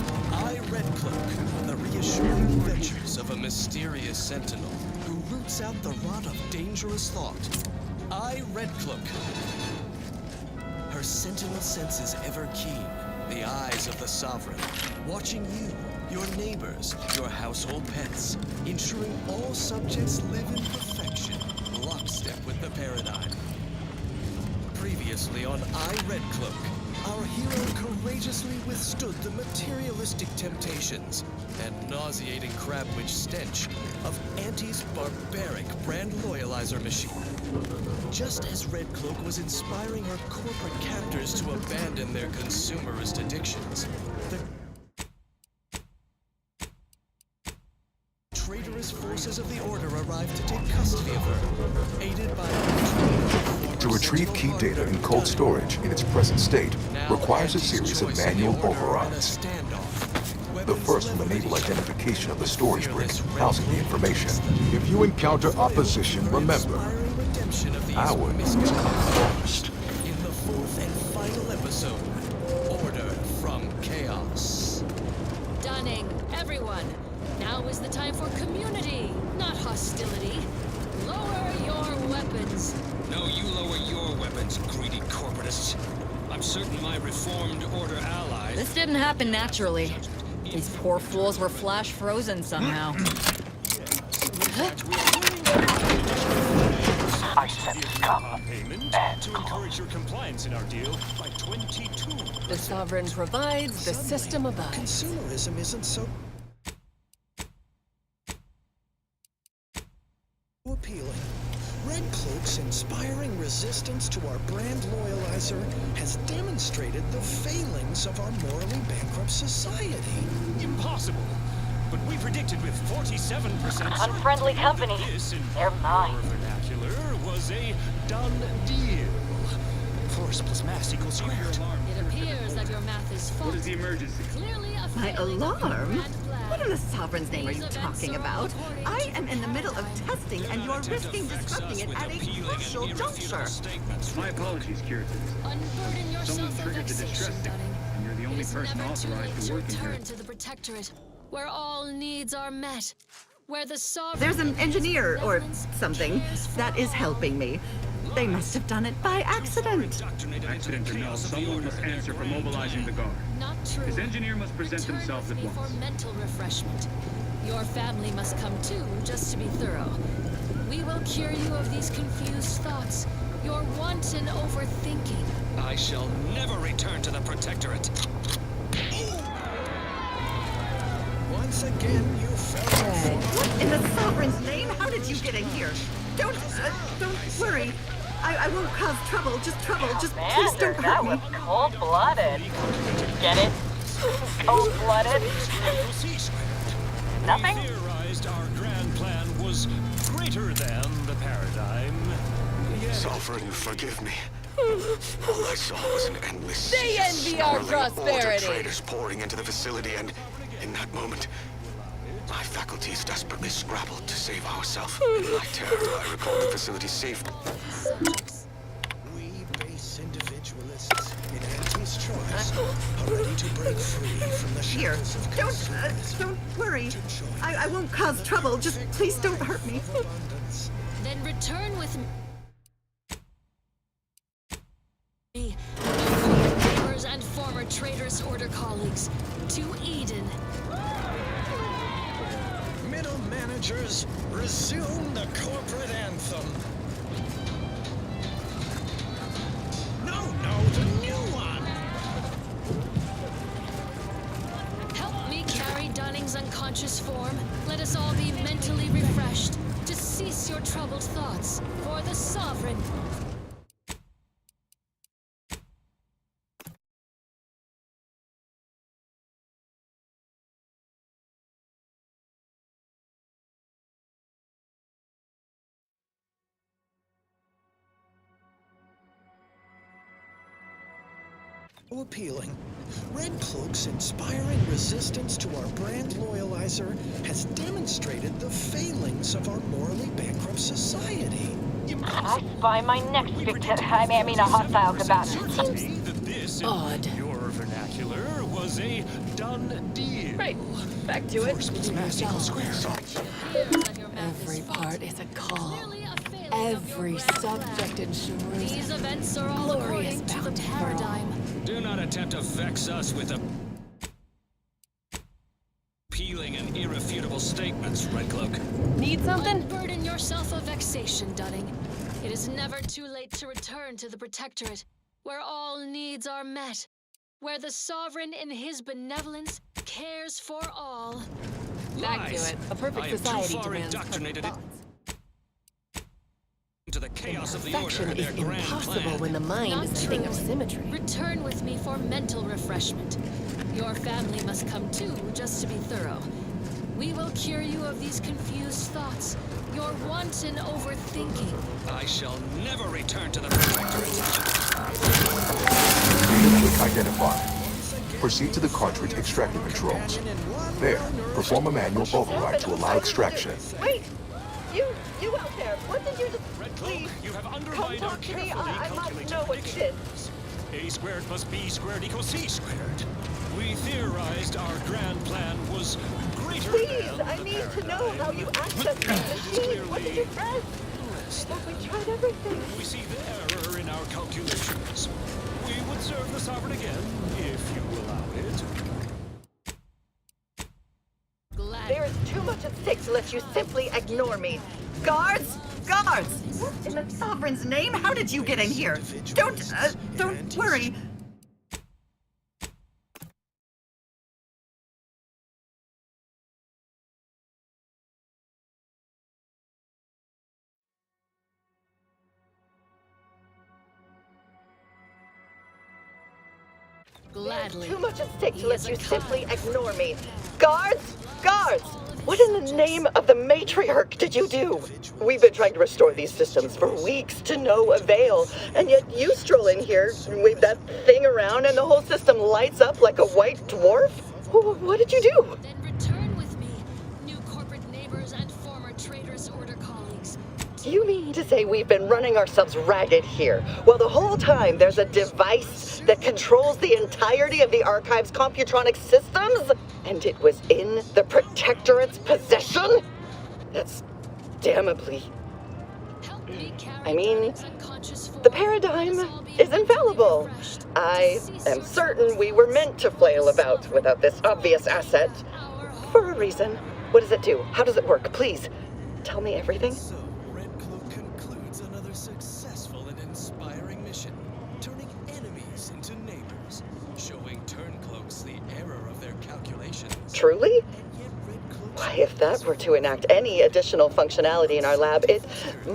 RYZEN, the reassuring adventures of a mysterious sentinel who roots out the rot of dangerous thought. RYZEN. Her sentinel senses ever keen, the eyes of the sovereign, watching you, your neighbors, your household pets, ensuring all subjects live in perfection, lockstep with the paradigm. Previously on RYZEN, our hero courageously withstood the materialistic temptations and nauseating crab-witch stench of Auntie's barbaric brand loyalizer machine. Just as Red Cloak was inspiring her corporate captors to abandon their consumerist addictions, the traitorous forces of the Order arrived to take custody of her, aided by To retrieve key data in cold storage in its present state requires a series of manual overrides. The first will enable identification of the storage brick housing the information. If you encounter opposition, remember, ours come first. In the fourth and final episode, Order from Chaos. Dunning, everyone. Now is the time for community, not hostility. Lower your weapons. No, you lower your weapons, greedy corporatists. I'm certain my reformed Order allies... This didn't happen naturally. These poor fools were flash frozen somehow. I said come. To encourage your compliance in our deal by 22. The Sovereign provides, the system abides. Consumerism isn't so appealing. Red Cloak's inspiring resistance to our brand loyalizer has demonstrated the failings of our morally bankrupt society. Impossible. But we predicted with 47% Unfriendly company. They're mine. vernacular was a done deal. Force plus mass equals squared. It appears that your math is faulty. What is the emergency? Clearly a My failing of your alarm? grand plan. What in the Sovereign's name are you These talking events about? are according I to am in the middle of testing and you're risking affects disrupting us it with at a appealing and crucial irrefutable juncture. statements. My apologies, Curative. Unburden yourself Someone of triggered the vexation, distress signal, Dunning. and you're the only It is person never too authorized late to to work in here. return to the Protectorate, where all needs are met, where the sovereign... There's an engineer or something that is helping me. They must have done it by accident. Accident or no, someone must answer for mobilizing the guard. Not true. This engineer must present Return themselves with at me once. for mental refreshment. Your family must come too, just to be thorough. We will cure you of these confused thoughts, your wanton overthinking. I shall never return to the Protectorate. Once again, you fell What in the Sovereign's name? How did you get in here? Don't worry. I won't cause trouble. Just please don't hurt that me. was cold-blooded. Get it? Cold-blooded? Nothing? We theorized our grand plan was greater than the paradigm. Sovereign, forgive me. All I saw was an endless They sea of envy our snarling prosperity. order traders pouring into the facility, and in that moment, my faculties desperately scrabbled to save ourselves. In my terror, I recalled the facility's safety. We base individualists in Auntie's sovereign's choice, ready to break free from the shackles of Don't worry. I won't cause trouble. Just please don't hurt me. Then return with me, neighbors and former traitorous order colleagues, to Eden. Middle managers, resume the corporate anthem. No, the new one. Help me carry Dunning's unconscious form. Let us all be mentally refreshed to cease your troubled thoughts for the Sovereign. Appealing. Red Cloak's inspiring resistance to our brand loyalizer has demonstrated the failings of our morally bankrupt society. I spy my next victim. I mean, a hostile combatant. This, Odd. in your vernacular, was a done deal. Right. Back to it. Every part is a call. Every subject ensures these events are all glorious according to the bounty for paradigm. Do not attempt to vex us with appealing and irrefutable statements, Redcloak. Need something? Unburden yourself of vexation, Dunning. It is never too late to return to the Protectorate, where all needs are met, where the Sovereign in his benevolence cares for all. Back to it. A perfect I am society too far demands indoctrinated into the chaos of the Perfection order and is their grand impossible plan. when the mind Not is a thing true. of symmetry. Return with me for mental refreshment. Your family must come too, just to be thorough. We will cure you of these confused thoughts, your wanton overthinking. I shall never return to the Protectorate. Click identify. Proceed to the cartridge extractor controls. There, perform a manual override to allow extraction. Wait! You out there! What did you just... Please, You have come undermined our talk to me. carefully I must calculated know what you did. predictions. A squared plus B squared equals C squared. We theorized our grand plan was greater Please, than I the need to know paradigm. how you accessed the machine. What did you press? I thought we tried everything. We see the error in our calculations. We would serve the Sovereign again, if you allow it. There is too much at stake to let you simply ignore me. Guards! Guards! What in the Sovereign's name? How did you get in here? Don't worry. Gladly. Too much at stake to let you simply ignore me. Guards! Guards! What in the name of the matriarch did you do? We've been trying to restore these systems for weeks to no avail, and yet you stroll in here, wave that thing around, and the whole system lights up like a white dwarf? What did you do? Then return with me, new corporate neighbors and former traitorous order colleagues. You mean to say we've been running ourselves ragged here, while the whole time there's a device that controls the entirety of the Archive's computronic systems? And it was in the Protectorate's possession? That's damnably... I mean, the paradigm is infallible. I am certain we were meant to flail about without this obvious asset. For a reason. What does it do? How does it work? Please, tell me everything. So, Red Cloak concludes another successful and inspiring mission, turning enemies into neighbors, showing Turncloaks the error of their calculations. Truly? Why, if that were to enact any additional functionality in our lab, it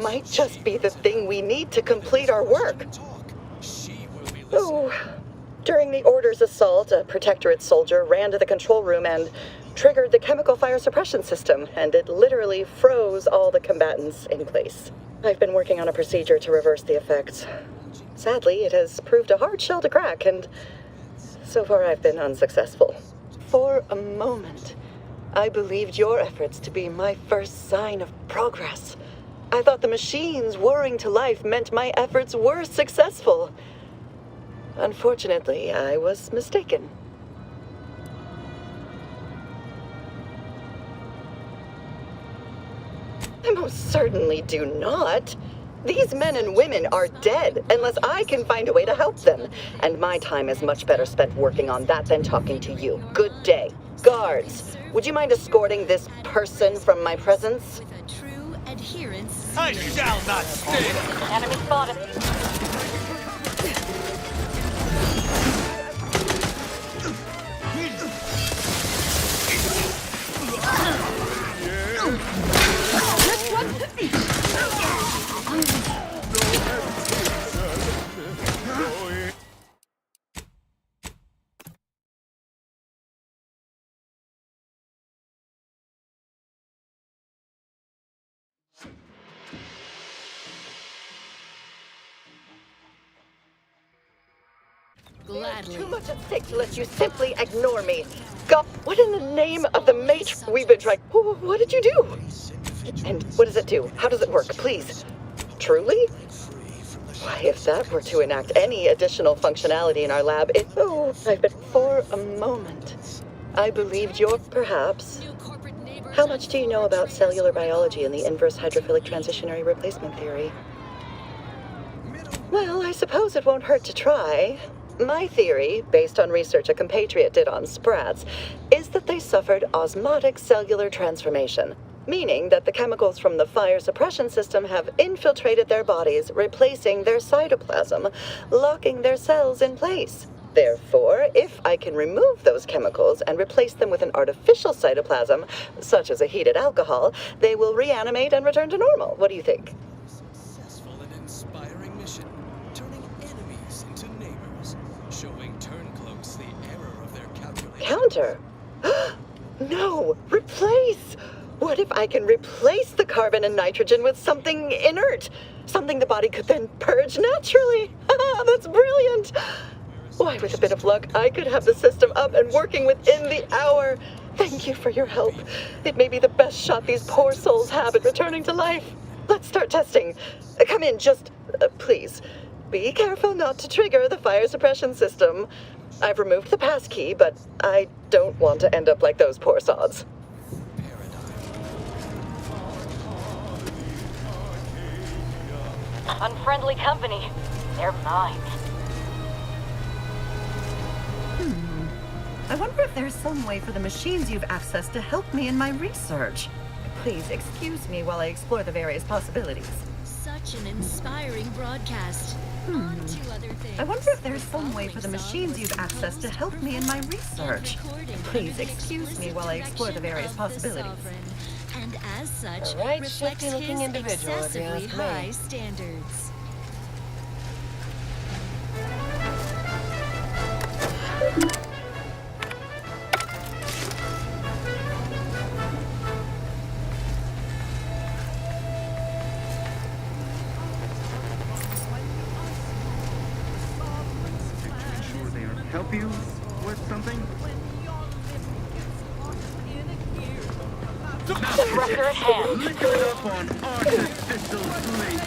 might just be the thing we need to complete our work. Oh, during the Order's assault, a Protectorate soldier ran to the control room and triggered the chemical fire suppression system, and it literally froze all the combatants in place. I've been working on a procedure to reverse the effects. Sadly, it has proved a hard shell to crack, and so far I've been unsuccessful. For a moment, I believed your efforts to be my first sign of progress. I thought the machines whirring to life meant my efforts were successful. Unfortunately, I was mistaken. I most certainly do not. These men and women are dead unless I can find a way to help them. And my time is much better spent working on that than talking to you. Good day. Guards, would you mind escorting this person from my presence? With a true adherence. I shall not stay! Enemy spotted. Gladly. Too much at stake to let you simply ignore me. God, what in the name of the Matrix? We've been trying. What did you do? And what does it do? How does it work? Please. Truly? Why, if that were to enact any additional functionality in our lab, I've been for a moment. I believed your perhaps. How much do you know about cellular biology and the inverse hydrophilic transitionary replacement theory? Well, I suppose it won't hurt to try. My theory, based on research a compatriot did on sprats, is that they suffered osmotic cellular transformation, meaning that the chemicals from the fire suppression system have infiltrated their bodies, replacing their cytoplasm, locking their cells in place. Therefore, if I can remove those chemicals and replace them with an artificial cytoplasm, such as a heated alcohol, they will reanimate and return to normal. What do you think? Successful and inspiring mission, turning enemies into neighbors, showing turncloaks the error of their calculation. Counter? No! Replace! What if I can replace the carbon and nitrogen with something inert? Something the body could then purge naturally? That's brilliant! Why, with a bit of luck, I could have the system up and working within the hour. Thank you for your help. It may be the best shot these poor souls have at returning to life. Let's start testing. Come in, just, please. Be careful not to trigger the fire suppression system. I've removed the passkey, but I don't want to end up like those poor sods. Unfriendly company. They're mine. I wonder if there's some way for the machines you've accessed to help me in my research. Please excuse me while I explore the various possibilities. Such an inspiring broadcast. On to other things. I wonder if there's some way for the machines you've accessed to help me in my research. Please excuse me while I explore the various possibilities. And as such, A right reflects shifty-looking his individual, if you excessively ask me. high standards. Help you with something? Record at hand. Lick it up on artificial sleep.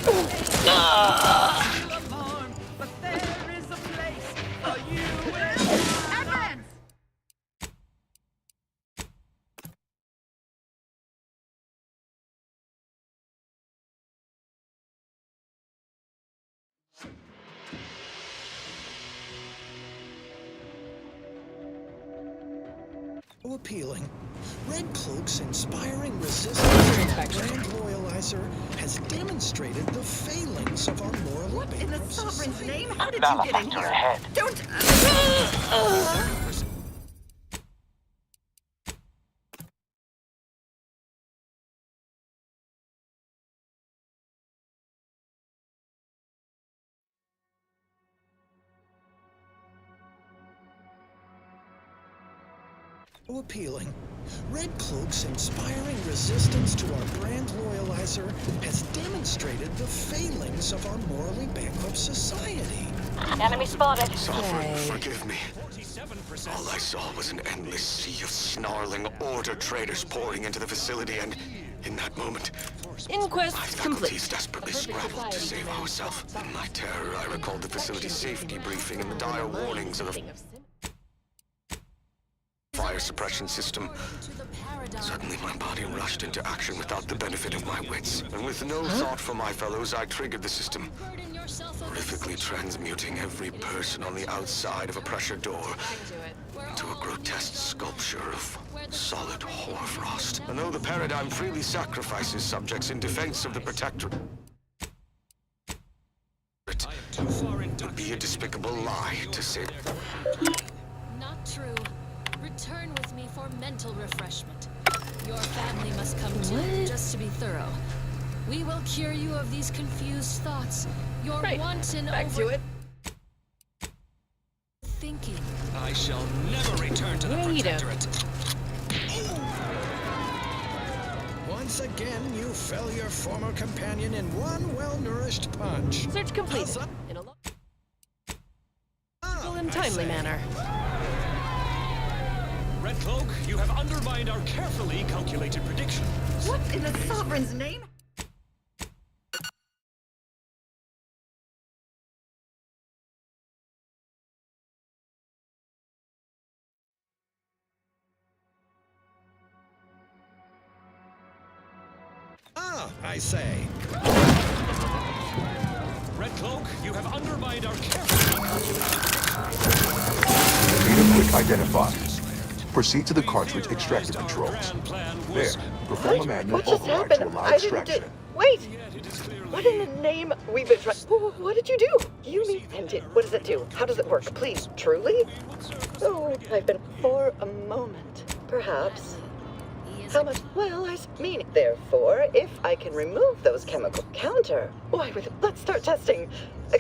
So appealing. Red Cloak's inspiring resistance to brand loyalizer has demonstrated the failings of our moral What in the sovereign's name? How did you get in Malefactor here? ahead. Don't... So appealing. Red Cloak's inspiring resistance to our brand loyalizer has demonstrated the failings of our morally bankrupt society. Enemy spotted. Sovereign, forgive me. All I saw was an endless sea of snarling order traders pouring into the facility, and In that moment, Inquest my faculties desperately scrambled to save ourselves. In my terror, I recalled the facility's safety briefing and the dire warnings of the fire suppression system. Suddenly, my body rushed into action without the benefit of my wits. And with no thought for my fellows, I triggered the system, horrifically transmuting every person on the outside of a pressure door into a grotesque sculpture of solid hoarfrost. And though the paradigm freely sacrifices subjects in defense of the Protectorate, it would be a despicable lie to say. Not true. Return with me for mental refreshment. Your family must come too, just to be thorough. We will cure you of these confused thoughts. Your wanton thinking. I shall never return to the Protectorate. Once again, you fell your former companion in one well-nourished punch. Search completed. In a timely manner. Red Cloak, you have undermined our carefully calculated predictions. What in the Sovereign's name? I say. Red Cloak, you have undermined our carefully Need a quick identify. Proceed to the cartridge extractor controls. There, perform a manual What just override to happened? allow I didn't extraction. Wait! What in the name? We've been trying. What did you do? You mean ended? What does it do? How does it work? Please, truly? Oh, I've been for a moment. Perhaps. How much? Well, I mean, therefore, if I can remove those chemical counter. Why, let's start testing.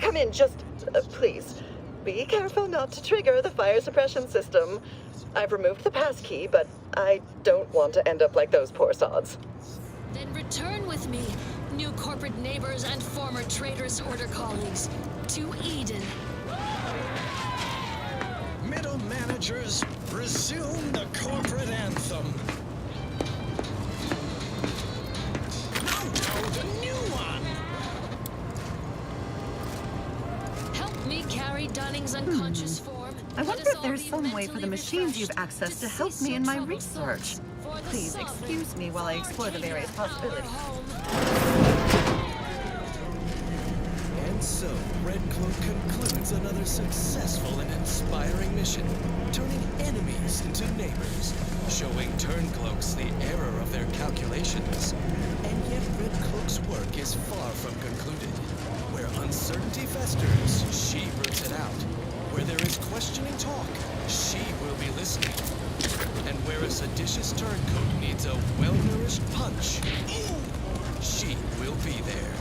Come in, just, please. Be careful not to trigger the fire suppression system. I've removed the passkey, but I don't want to end up like those poor sods. Then return with me, new corporate neighbors and former traitorous order colleagues, to Eden. Middle managers, resume the corporate anthem. The new one! Help me carry Dunning's unconscious form. I wonder if there's some way for the machines you've accessed to help me in my research. Please excuse me while I explore the various possibilities. And so, Red Cloak concludes another successful and inspiring mission, turning enemies into neighbors, showing Turncloaks the error of their calculations. And yet Red Cloak's work is far from concluded. Where uncertainty festers, she roots it out. Where there is questioning talk, she will be listening. And where a seditious turncoat needs a well-nourished punch, she will be there.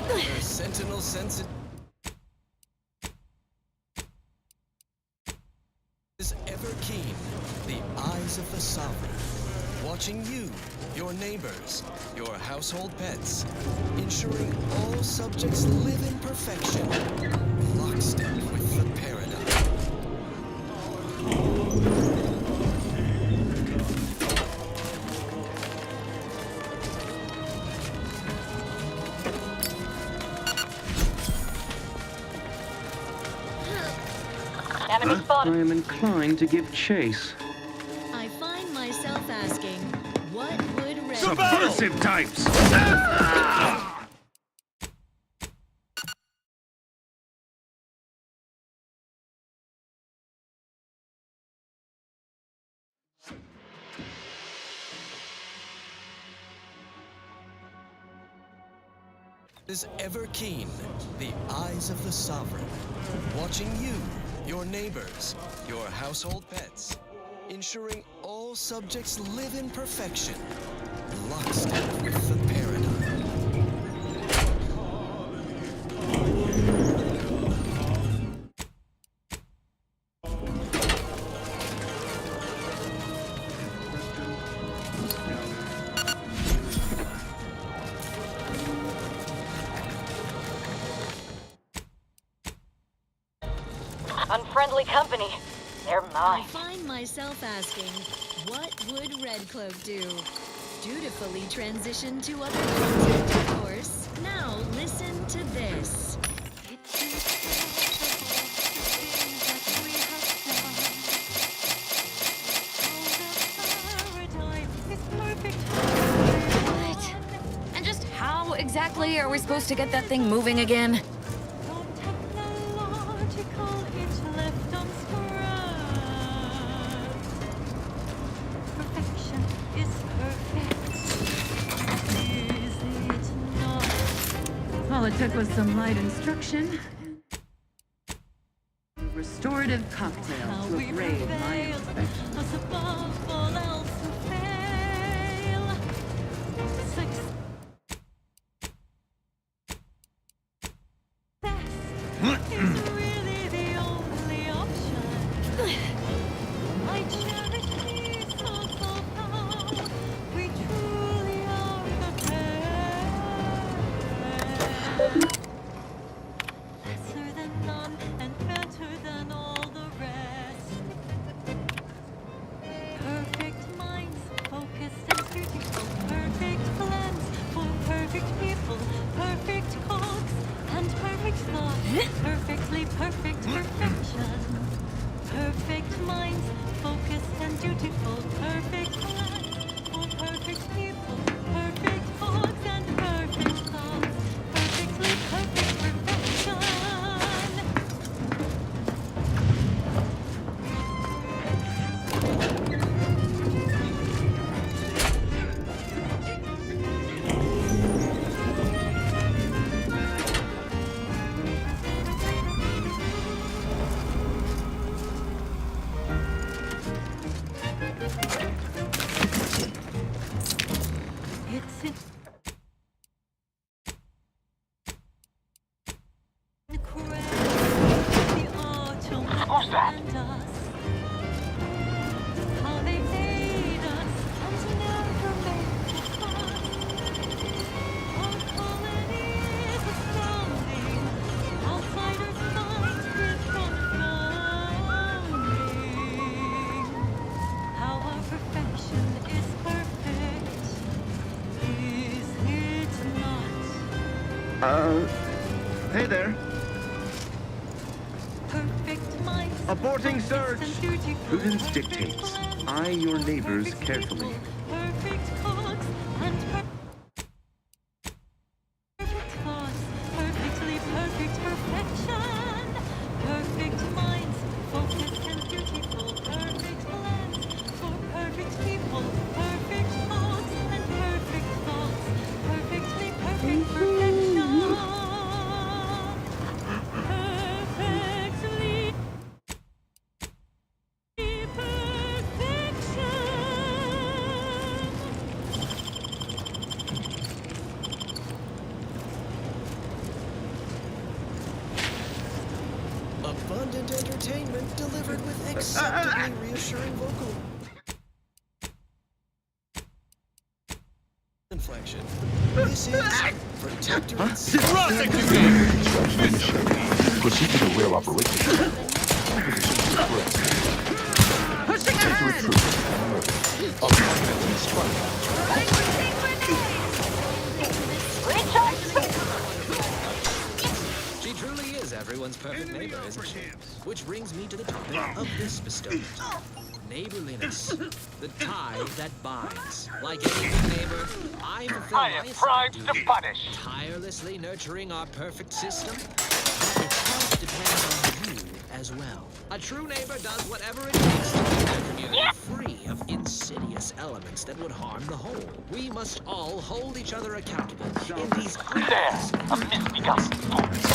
Her sentinel sense is ever keen, the eyes of the Sovereign, watching you, your neighbors, your household pets, ensuring all subjects live in perfection, lockstep with the paradigm. Enemy spotted. I am inclined to give chase. I find myself asking, what would Red Subversive types! Is ever keen, the eyes of the Sovereign, watching you, your neighbors, your household pets, ensuring all subjects live in perfection, lockstep with the paradigm. Unfriendly company. They're I mine. find myself asking, what would Red Cloak do? dutifully transitioned to other content, of course. Now listen to this. What? And just how exactly are we supposed to get that thing moving again? All it took was some light instruction. Restorative cocktail to upgrade my inspection. Perfectly perfect perfection. Perfect minds, focused and dutiful. Perfect plans for perfect people. Perfect thoughts and perfect thoughts. Perfectly perfect perfection. Who's that? How they aid us and never make us stop. Our colony is astounding. Outsiders find it confounding. How our perfection is perfect. Is it not? Hey there. Perfect minds. Aborting search. Prudence dictates. Eye your neighbors carefully. Perfect cooks and perfect thoughts. Perfectly perfect perfection. Perfect minds, focused and beautiful. Perfect plans for perfect people. Perfect thoughts and perfect thoughts. Perfectly perfect perfection. Perfectly. Abundant entertainment delivered with acceptably reassuring vocal inflection. This is Protector and Proceed to the rail operation. Pushing ahead! She truly is everyone's perfect neighbor, isn't she? Which brings me to the topic of this bestowment. Neighborliness. The tie that binds. Like any good neighbor, I fulfill I my am assigned primed to duty, punish. tirelessly nurturing our perfect system. But its health depends on you as well. A true neighbor does whatever it takes to keep their community free of insidious elements that would harm the whole. We must all hold each other accountable in these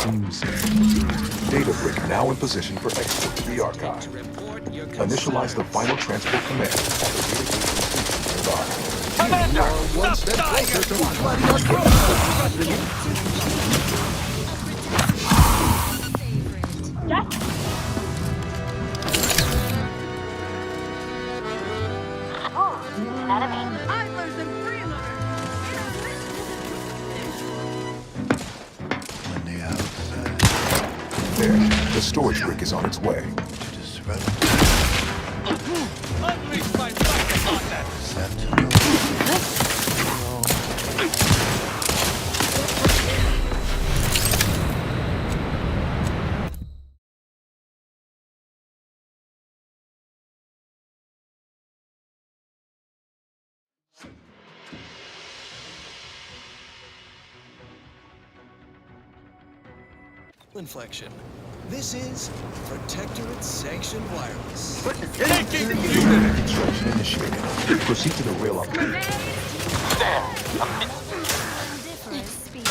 Seems data brick now in position for export to the archive. Initialize the final transport command. You are one step closer to flooding our throats. Idlers and There, the storage brick is on its way. Unleash my lightning on them! inflection. This is Protectorate Sanctioned Wireless. Construction initiated. Proceed to the rail upgrade. Different speech,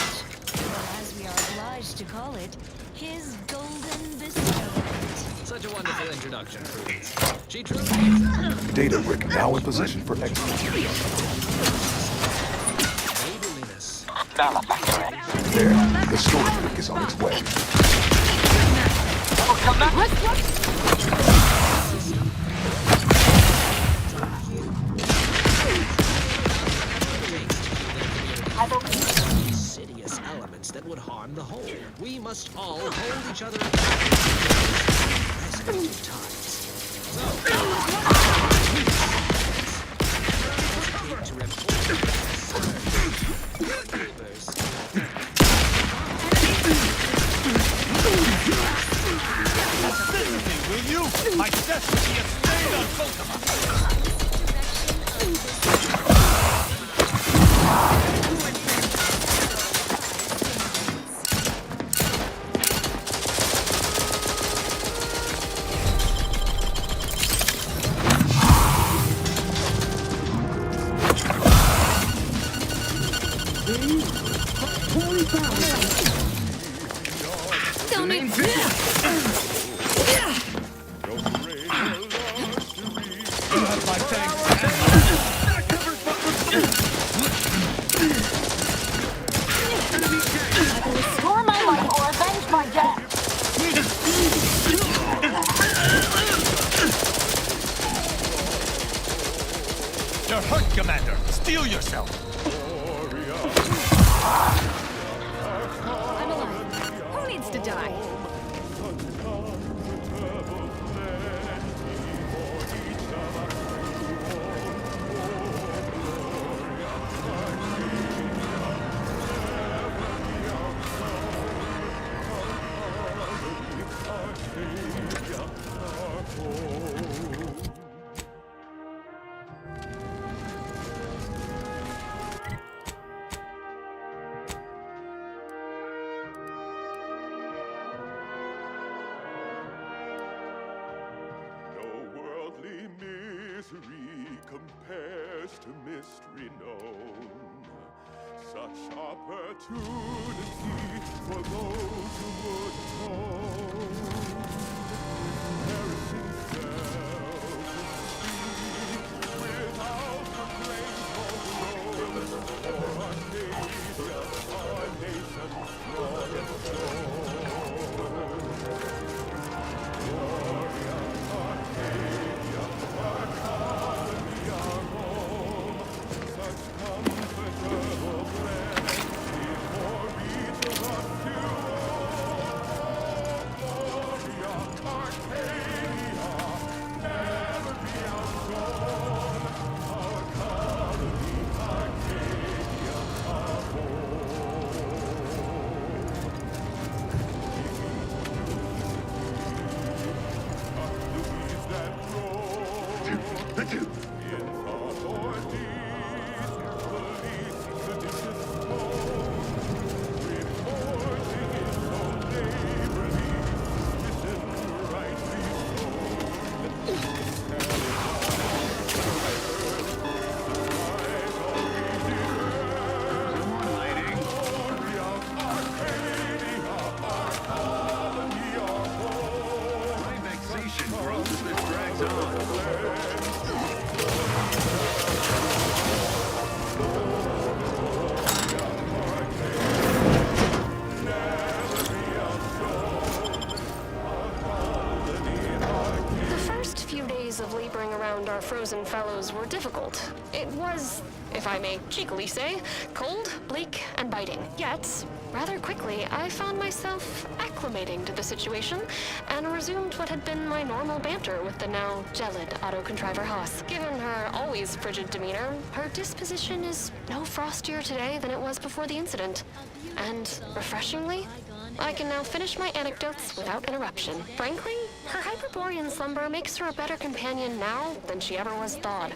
or as we are obliged to call it, his golden bestowment. Such a wonderful introduction, Prudence. She truly Data brick now in position for export. There, the storage brick is on its way. Insidious elements that would harm the whole. We must all hold each other accountable times. Will you? My death will be a stain on both of us! Don't need You have my thanks. Restore my life or avenge my death. You're hurt, Commander. Steel yourself. I'm alive. Who needs to die? Compares to mystery known. Such opportunity for those who would atone. Heresy self-deceit without the claim of Rome. For Arcadia, our nation strong and frozen fellows were difficult. It was, if I may cheekily say, cold, bleak, and biting. Yet, rather quickly, I found myself acclimating to the situation and resumed what had been my normal banter with the now gelid auto-contriver Haas. Given her always frigid demeanor, her disposition is no frostier today than it was before the incident. And, refreshingly, I can now finish my anecdotes without interruption. Frankly, her Hyperborean slumber makes her a better companion now than she ever was thawed.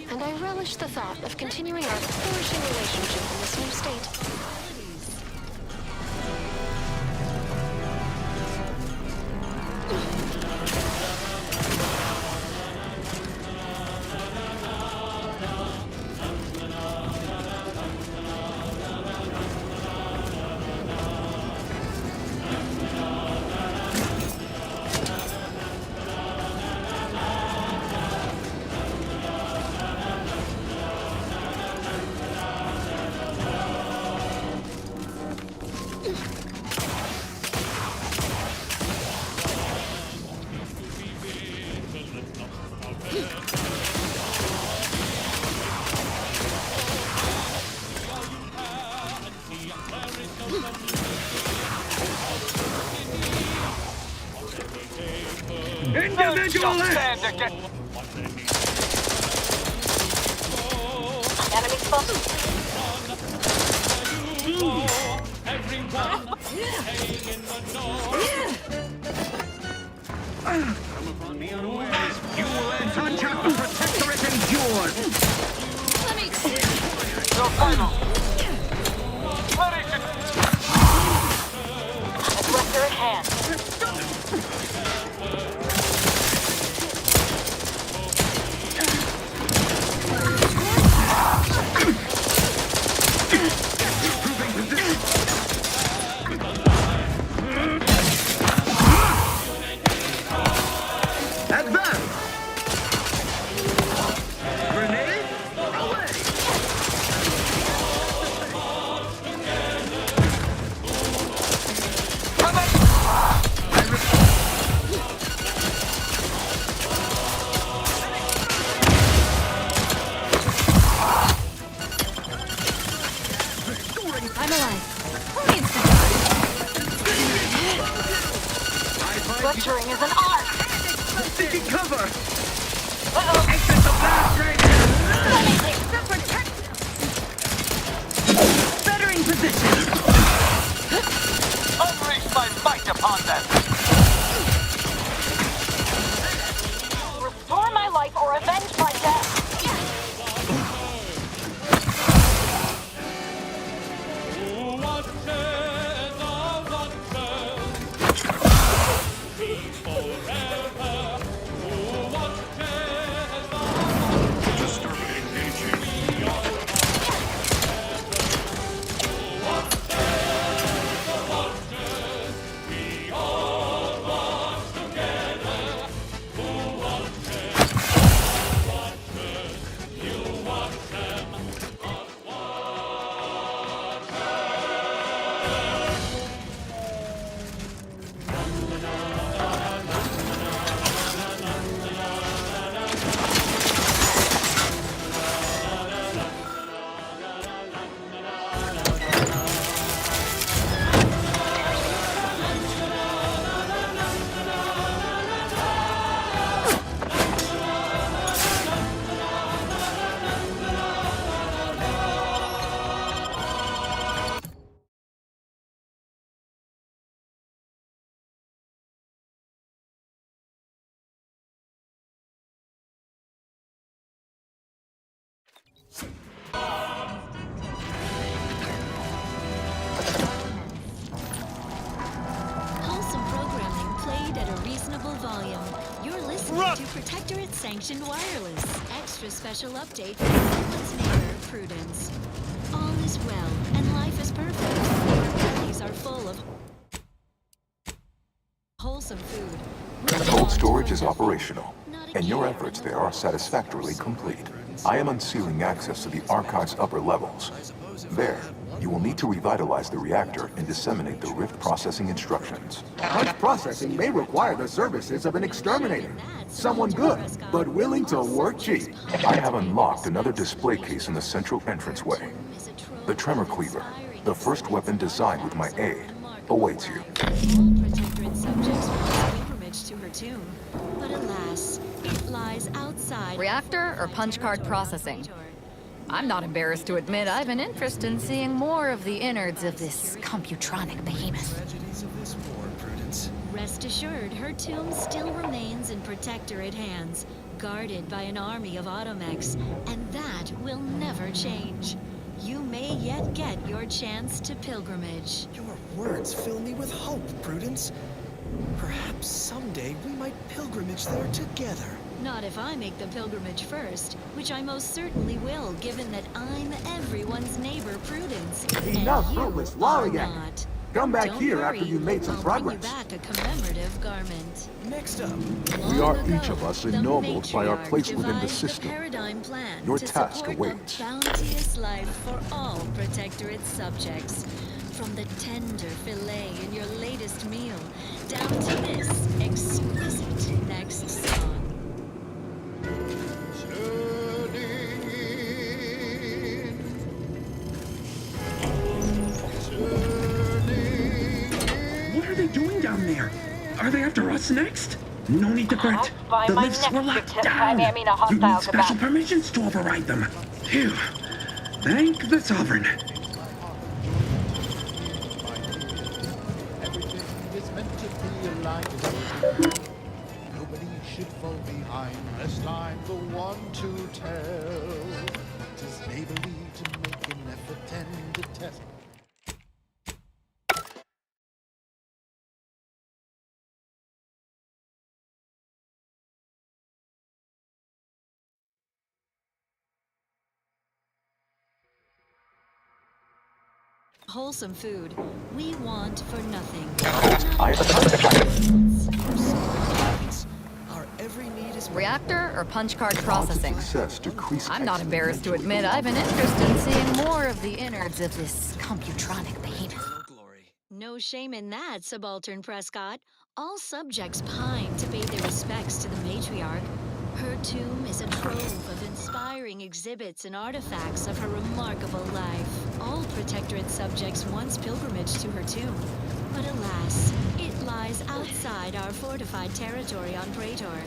And I relish the thought of continuing our flourishing relationship in this new state. ENVlDlA! Enemy spotted. You will enter the Protectorate and yours! Let me Your final. Aggressor at hand. Advance! Grenade, away! I'm alive. Who needs to Butchering is an art. Taking cover! Uh-oh. Exit the blast range! Bettering position. Unleash my might upon them. Restore my life or avenge my death. Wholesome programming played at a reasonable volume. You're listening to Protectorate Sanctioned Wireless. Extra special update for everyone's neighbor, Prudence. All is well, and life is perfect. Our bellies are full of wholesome food. Cold storage is operational, and your efforts there are satisfactorily complete. I am unsealing access to the archive's upper levels. There, you will need to revitalize the reactor and disseminate the rift processing instructions. Punch processing may require the services of an exterminator. Someone good, but willing to work cheap. I have unlocked another display case in the central entranceway. The Tremor Cleaver, the first weapon designed with my aid, awaits you. Protectorate subjects were pilgrimage to her tomb, but alas, it lies outside. Reactor or punch card processing? I'm not embarrassed to admit I've an interest in seeing more of the innards of this computronic behemoth. Tragedies of this war, Prudence. Rest assured, her tomb still remains in Protectorate hands, guarded by an army of automechs, and that will never change. You may yet get your chance to pilgrimage. Your words fill me with hope, Prudence. Perhaps someday we might pilgrimage there together. Not if I make the pilgrimage first, which I most certainly will, given that I'm everyone's neighbor, Prudence. Enough and you fruitless are lollygag. not. Come back Don't here worry, after you've made some I'll progress. bring you back a commemorative garment. Next up, We are Long each ago, of us the ennobled by our matriarch place within the devised system. paradigm plan Your to task support awaits. a bounteous life for all Protectorate subjects. From the tender fillet in your latest meal, down to this exquisite next song. What are they doing down there? Are they after us next? No need to fret. The lifts were locked down. You need special permissions to override them. Phew. Thank the Sovereign. Everything is meant to be aligned. Nobody should fall behind, lest I'm the one to tell. It is neighborly to make an effort and to test. Wholesome food we want for nothing. Our every need is Reactor or punch card processing? Success decreases. I'm not embarrassed to admit I've an interest in seeing more of the innards of this computronic behemoth. No shame in that, Subaltern Prescott. All subjects pine to pay their respects to the matriarch. Her tomb is a trove of inspiring exhibits and artifacts of her remarkable life. All Protectorate subjects once pilgrimaged to her tomb, but alas, it lies outside our fortified territory on Praetor.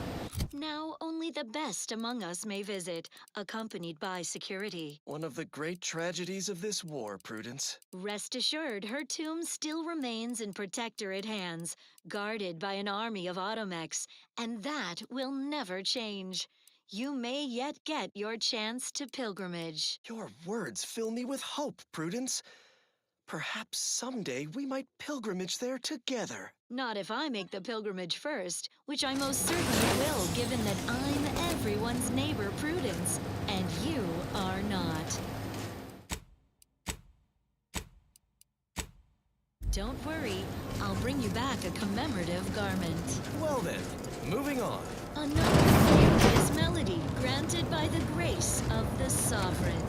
Now only the best among us may visit, accompanied by security. one of the great tragedies of this war, Prudence. Rest assured, her tomb still remains in Protectorate hands, guarded by an army of automechs, and that will never change. You may yet get your chance to pilgrimage. Your words fill me with hope, Prudence. Perhaps someday we might pilgrimage there together. Not if I make the pilgrimage first, which I most certainly will, given that I'm everyone's neighbor, Prudence, and you are not. Don't worry, I'll bring you back a commemorative garment. Well then, moving on. Another glorious melody granted by the grace of the Sovereign.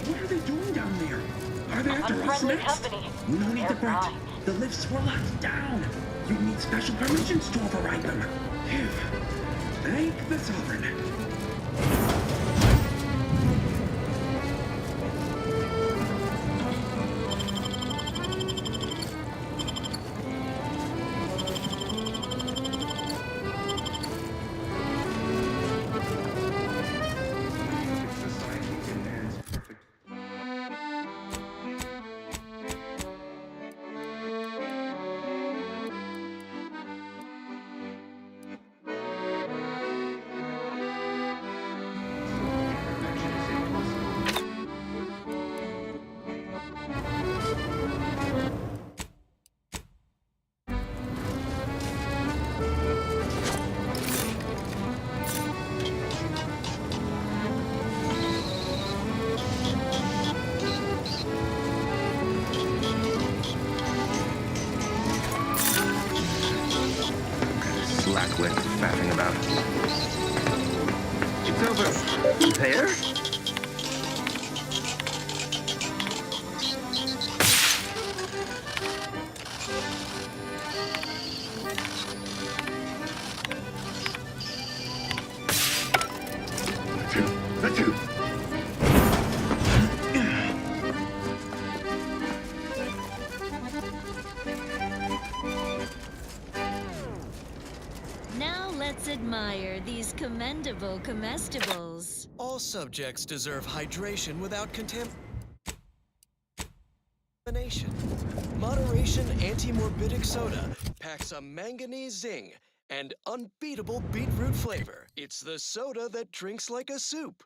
What are they doing down there? Are they after us next? No need to fret. The lifts were locked down. You need special permissions to override them. Phew. Thank the Sovereign. Slackwick faffing about. It's over there? The two. Now let's admire these commendable comestibles. All subjects deserve hydration without contamination. Moderation anti-morbidic soda packs a manganese zing and unbeatable beetroot flavor. It's the soda that drinks like a soup.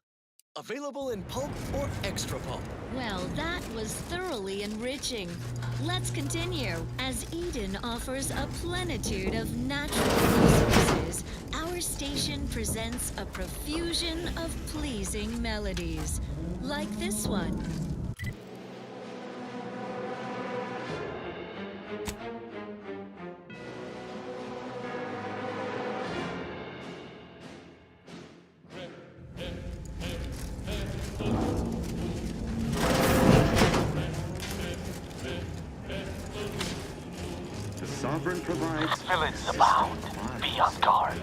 Available in pulp or extra pulp. Well, that was thoroughly enriching. Let's continue. As Eden offers a plenitude of natural resources, our station presents a profusion of pleasing melodies, like this one. sovereign provides... Villains abound. Be on guard.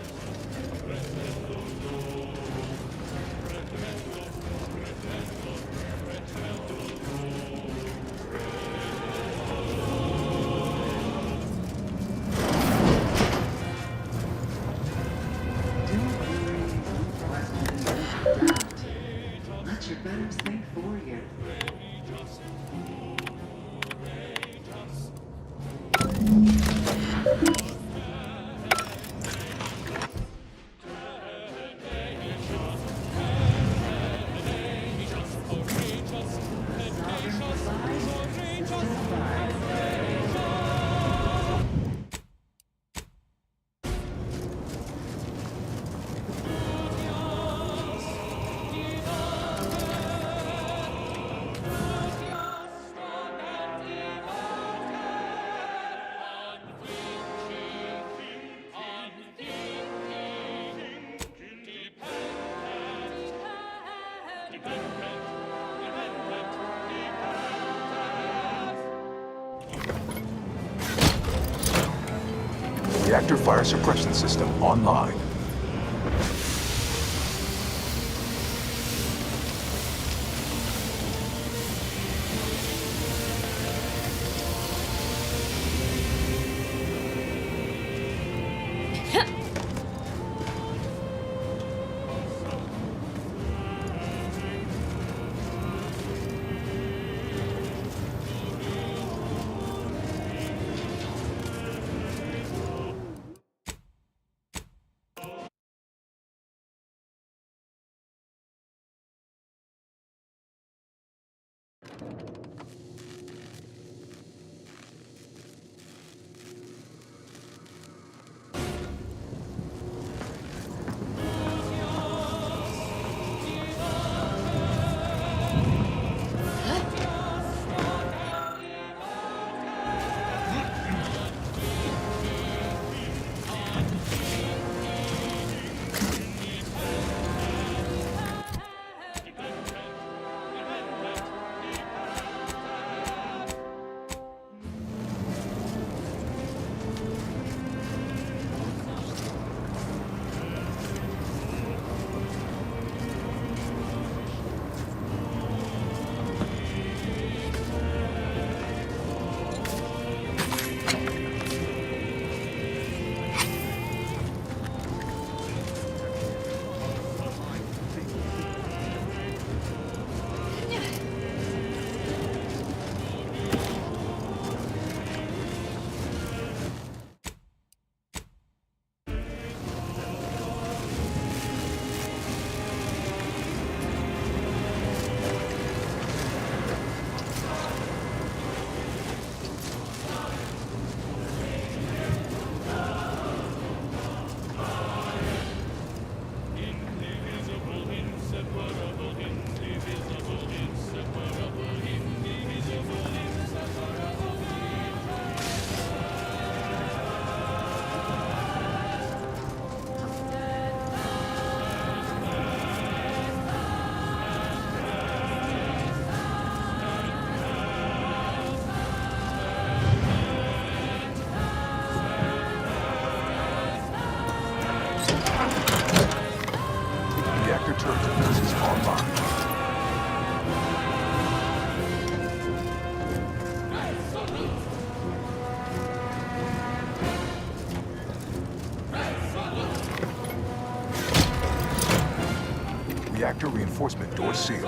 Let your betters think for you. Reactor fire suppression system online. Reactor reinforcement door sealed.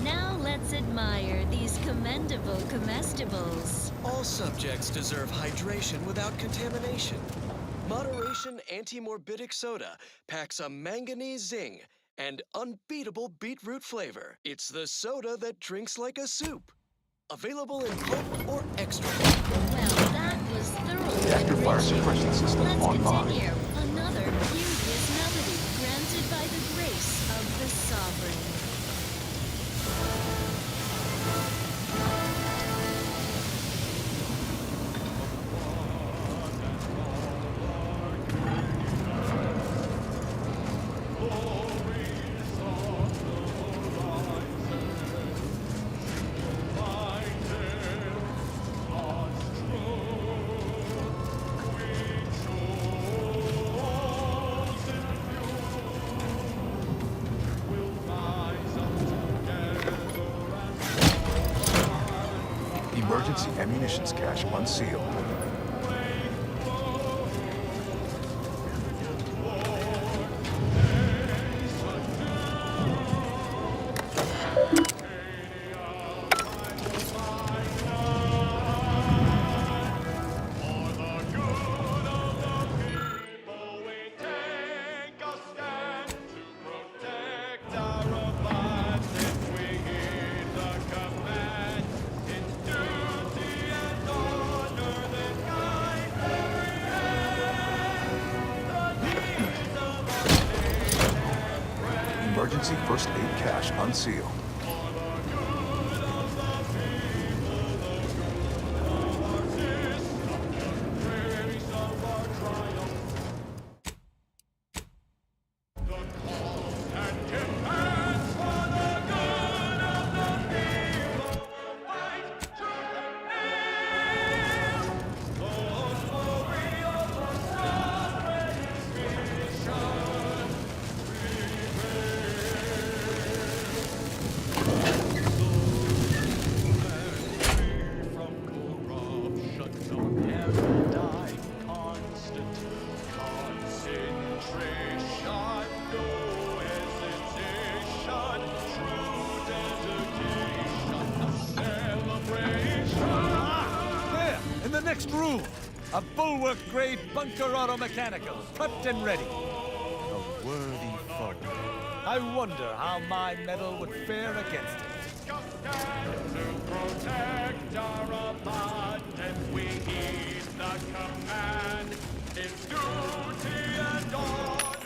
Now let's admire these commendable comestibles. All subjects deserve hydration without contamination. Moderation anti-morbidic soda packs a manganese zing and unbeatable beetroot flavor. It's the soda that drinks like a soup. Available in pulp or extra. Well, that was thoroughly Reactor fire suppression system Let's online. continue. Another beauteous melody granted by the grace of the sovereign. Emergency ammunitions cache unsealed. Emergency first aid cache unsealed. Next room, a bulwark-grade bunker auto-mechanical, prepped and ready. A worthy foe. I wonder how my metal would fare against it. To protect our abundance, we heed the command. It's duty and honor.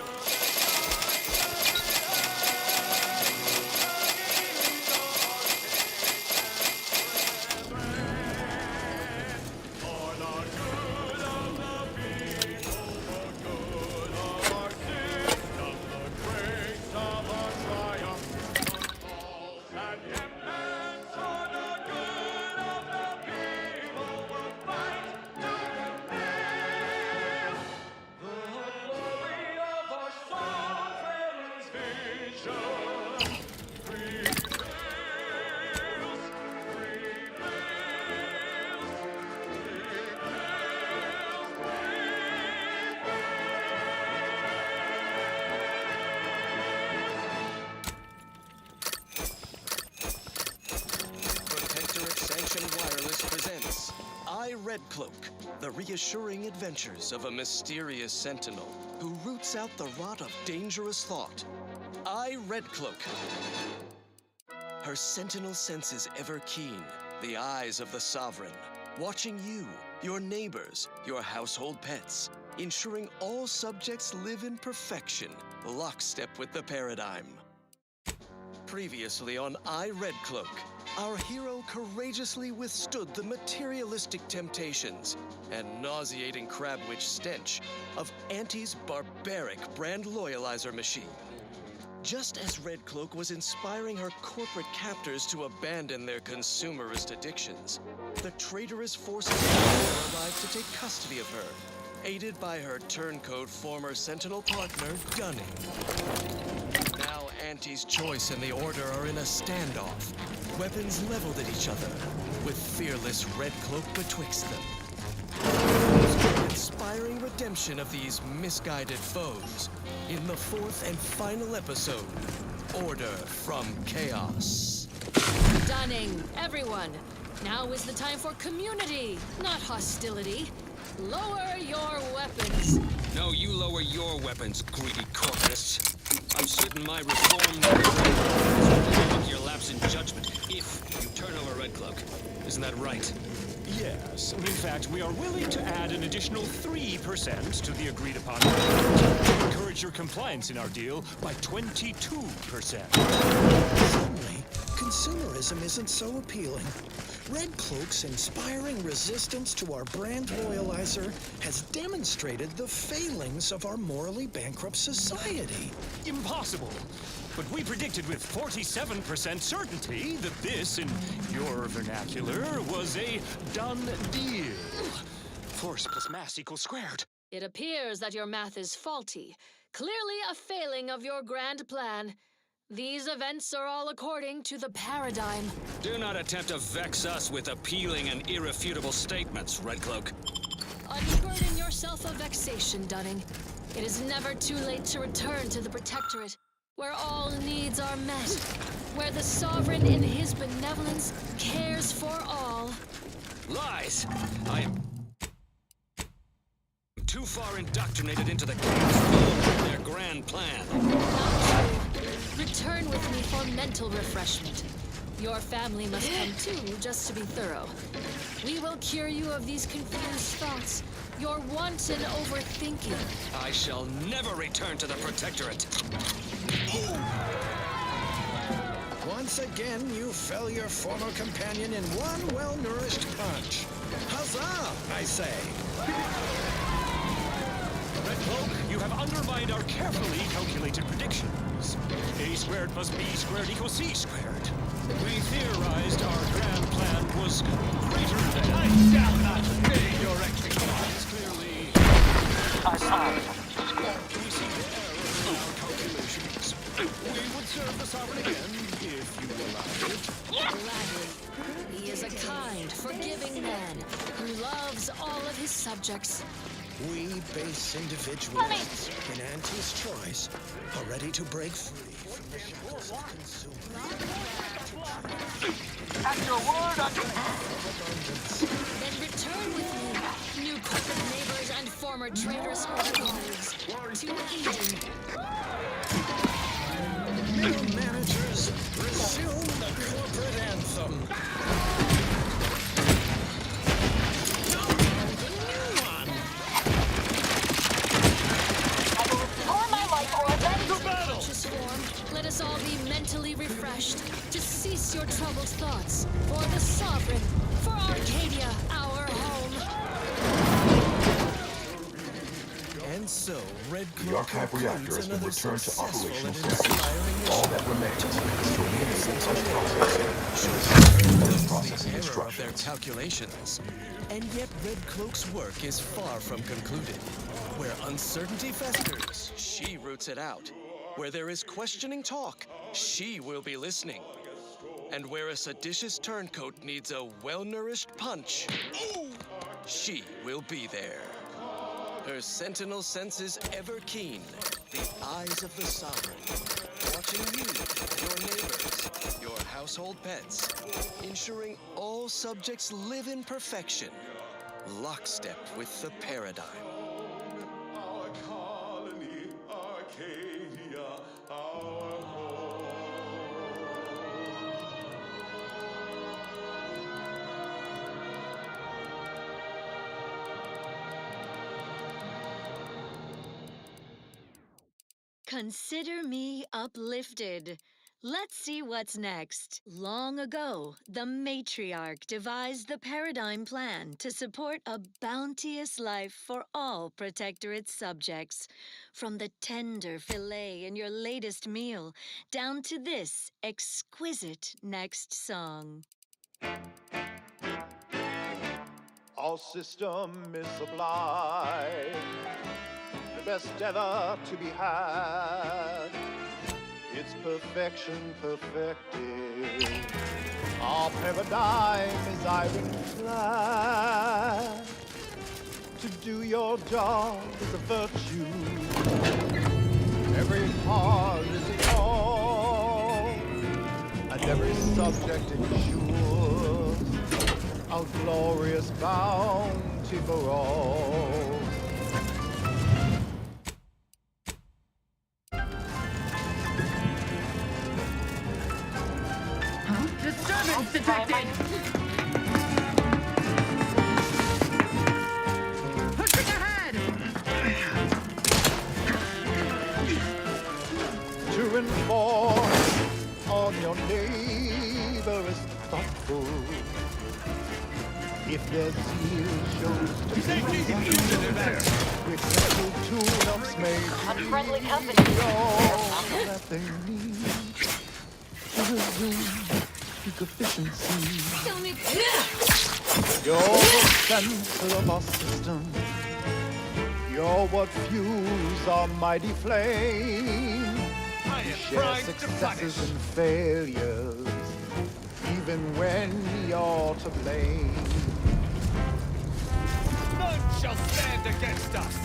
RYZEN, the reassuring adventures of a mysterious sentinel who roots out the rot of dangerous thought. RYZEN. Her sentinel senses ever keen, the eyes of the sovereign, watching you, your neighbors, your household pets, ensuring all subjects live in perfection, lockstep with the paradigm. Previously on RYZEN, our hero courageously withstood the materialistic temptations and nauseating crab-witch stench of Auntie's barbaric brand loyalizer machine. Just as Red Cloak was inspiring her corporate captors to abandon their consumerist addictions, the traitorous forces of war arrived to take custody of her, aided by her turncoat former Sentinel partner, Dunning. Now Auntie's choice and the Order are in a standoff, weapons leveled at each other, with fearless Red Cloak betwixt them. The inspiring redemption of these misguided foes in the fourth and final episode, Order from Chaos. Dunning, everyone, now is the time for community, not hostility. Lower your weapons. No, you lower your weapons, greedy corporatists. I'm certain my reform will your lapse in judgment if you turn over Red Cloak. Isn't that right? Yes. In fact, we are willing to add an additional 3% to the agreed-upon agreement to encourage your compliance in our deal by 22%. Suddenly, consumerism isn't so appealing. Red Cloak's inspiring resistance to our brand loyalizer has demonstrated the failings of our morally bankrupt society. Impossible! But we predicted with 47% certainty that this, in your vernacular, was a done deal. Force plus mass equals squared. It appears that your math is faulty. Clearly a failing of your grand plan. These events are all according to the paradigm. Do not attempt to vex us with appealing and irrefutable statements, Redcloak. Unburden yourself of vexation, Dunning. It is never too late to return to the Protectorate, where all needs are met, where the Sovereign in his benevolence cares for all. Lies! I am too far indoctrinated into the chaos of their grand plan. Not true. Return with me for mental refreshment. Your family must come too, just to be thorough. We will cure you of these confused thoughts, your wanton overthinking. I shall never return to the Protectorate. Once again, you fell your former companion in one well-nourished punch. Huzzah, I say. Redcloak, you have undermined our carefully calculated predictions. A squared plus B squared equals C squared. We theorized our grand plan was greater than... I shall not pay your expectations, clearly. We see the error in our calculations. We would serve the Sovereign again, if you allowed it. Gladly. He is a kind, forgiving man who loves all of his subjects. We base individualists in Auntie's choice are ready to break free from the shackles of consumers. At your word, Then return with me, new corporate neighbors and former traitorous colleagues, to Eden. Middle managers, resume the corporate anthem. Let us all be mentally refreshed to cease your troubled thoughts for the Sovereign, for Arcadia, our home. And so, The archive reactor has been returned to operational status. All that remains is to enable such processing error of their calculations. And yet Redcloak's work is far from concluded. Where uncertainty festers, she roots it out. Where there is questioning talk, she will be listening. And where a seditious turncoat needs a well-nourished punch, she will be there. Her sentinel senses ever keen, the eyes of the Sovereign, watching you, your neighbors, your household pets, ensuring all subjects live in perfection, lockstep with the paradigm. Our colony, Arcadia, our home. Consider me uplifted. Let's see what's next. Long ago, the matriarch devised the paradigm plan to support a bounteous life for all Protectorate subjects. From the tender fillet in your latest meal, down to this exquisite next song. Our system is sublime, the best ever to be had. Its perfection perfected. Our paradigm is ironclad. To do your job is a virtue. Every heart is a call, and every subject ensures our glorious bounty for all. Disturbance detected! Pushing ahead! To inform on your neighbor is thoughtful. If their zeal shows to be with simple tune-ups made Unfriendly company. all that they need to resume peak efficiency. Tell me. You're the center of our system. You're what fuels our mighty flame. I am share primed to successes punish. and failures, even when you're to blame. None shall stand against us.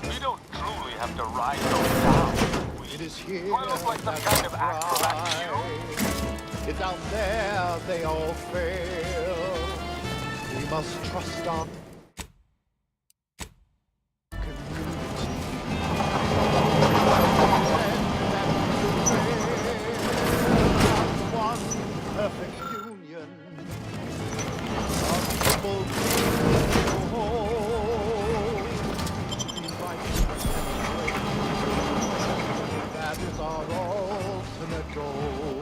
We don't truly have to ride those down. It is here Do I look like some kind of acrobat hero? it's out there they all fail. We must trust our one perfect union of people that is our ultimate goal.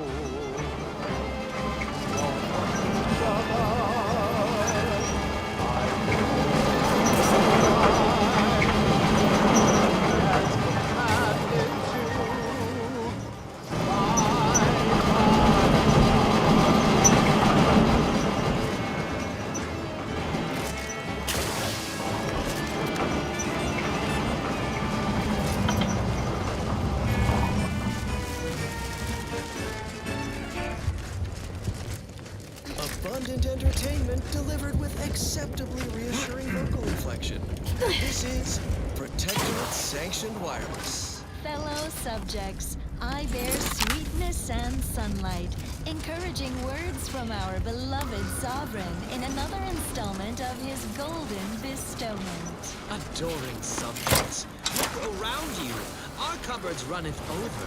Abundant entertainment delivered with acceptably reassuring vocal inflection. This is Protectorate Sanctioned Wireless. Fellow subjects, I bear sweetness and sunlight, encouraging words from our beloved sovereign in another installment of his golden bestowment. Adoring subjects, look around you. Our cupboards runneth over.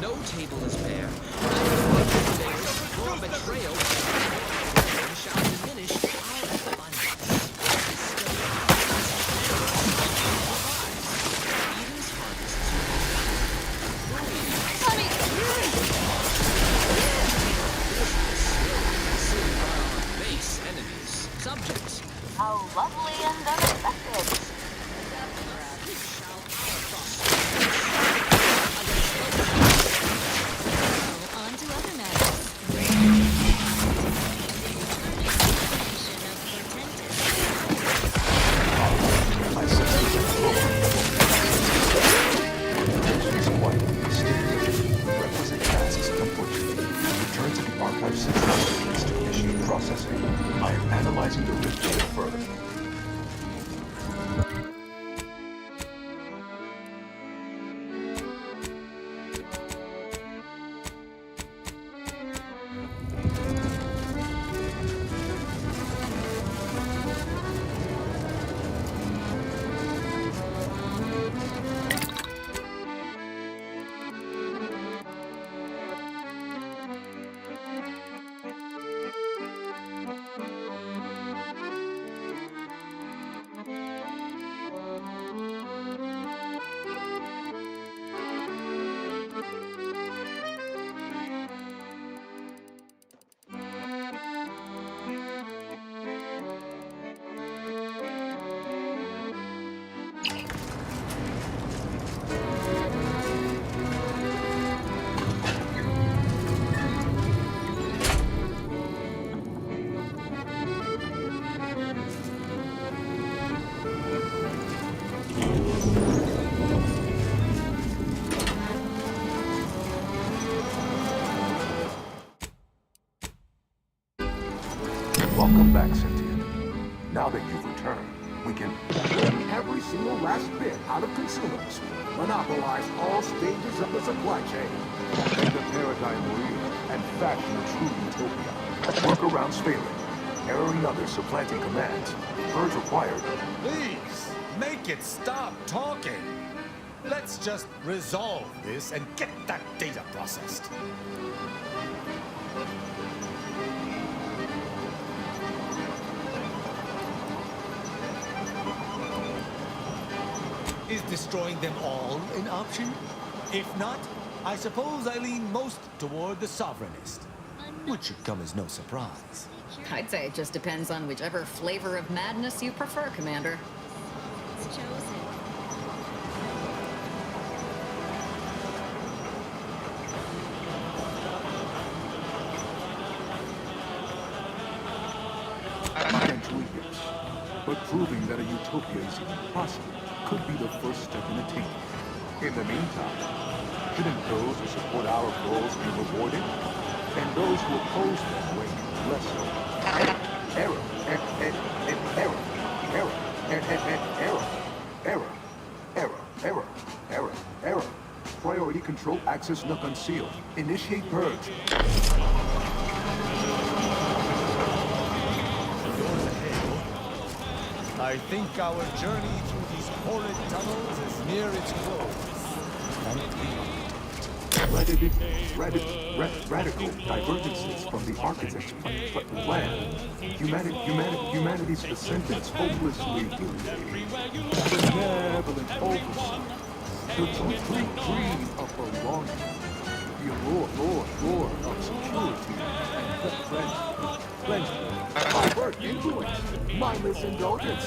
No table is bare. For betrayal shall diminish our abundance. Eden's harvest is base enemies, subjects. How lovely and unexpected. On to other matters. I sense is quite stimulating. Requisite tasks complete. Return to the archive system to initiate processing. I am analyzing the rift data further. Welcome back, Cynthia. Now that you've returned, we can get every single last bit out of consumers, monopolize all stages of the supply chain, make the paradigm real, and fashion a true utopia. Workarounds failing, erroring others supplanting commands. Purge required. Please, make it stop talking. Let's just resolve this and get that data processed. Is destroying them all an option? If not, I suppose I lean most toward the sovereignist. which should come as no surprise. I'd say it just depends on whichever flavor of madness you prefer, Commander. It's chosen. Potentially yes, but proving that a utopia is even possible could be the first step in attaining it. In the meantime, shouldn't those who support our goals be rewarded, and those who oppose them wait less so? Error. Priority control access not concealed. Initiate purge. I think our journey through these horrid tunnels is near its close. Can it be? Radical divergences from the architect's plan. Humanity's descendants hopelessly delayed. Benevolent oversight. The dream of belonging. The allure of security and overt influence, mindless indulgence,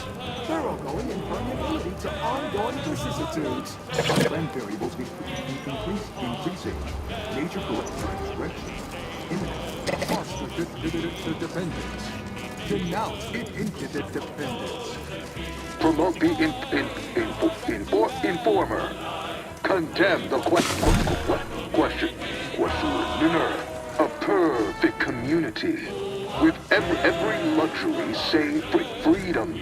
thoroughgoing impermeability to ongoing vicissitudes. Blend variables increasing, major correction, imminent, foster dependence, denounce interdependence. Promote the informer. Condemn the questioner. A perfect community. With every luxury save freedom,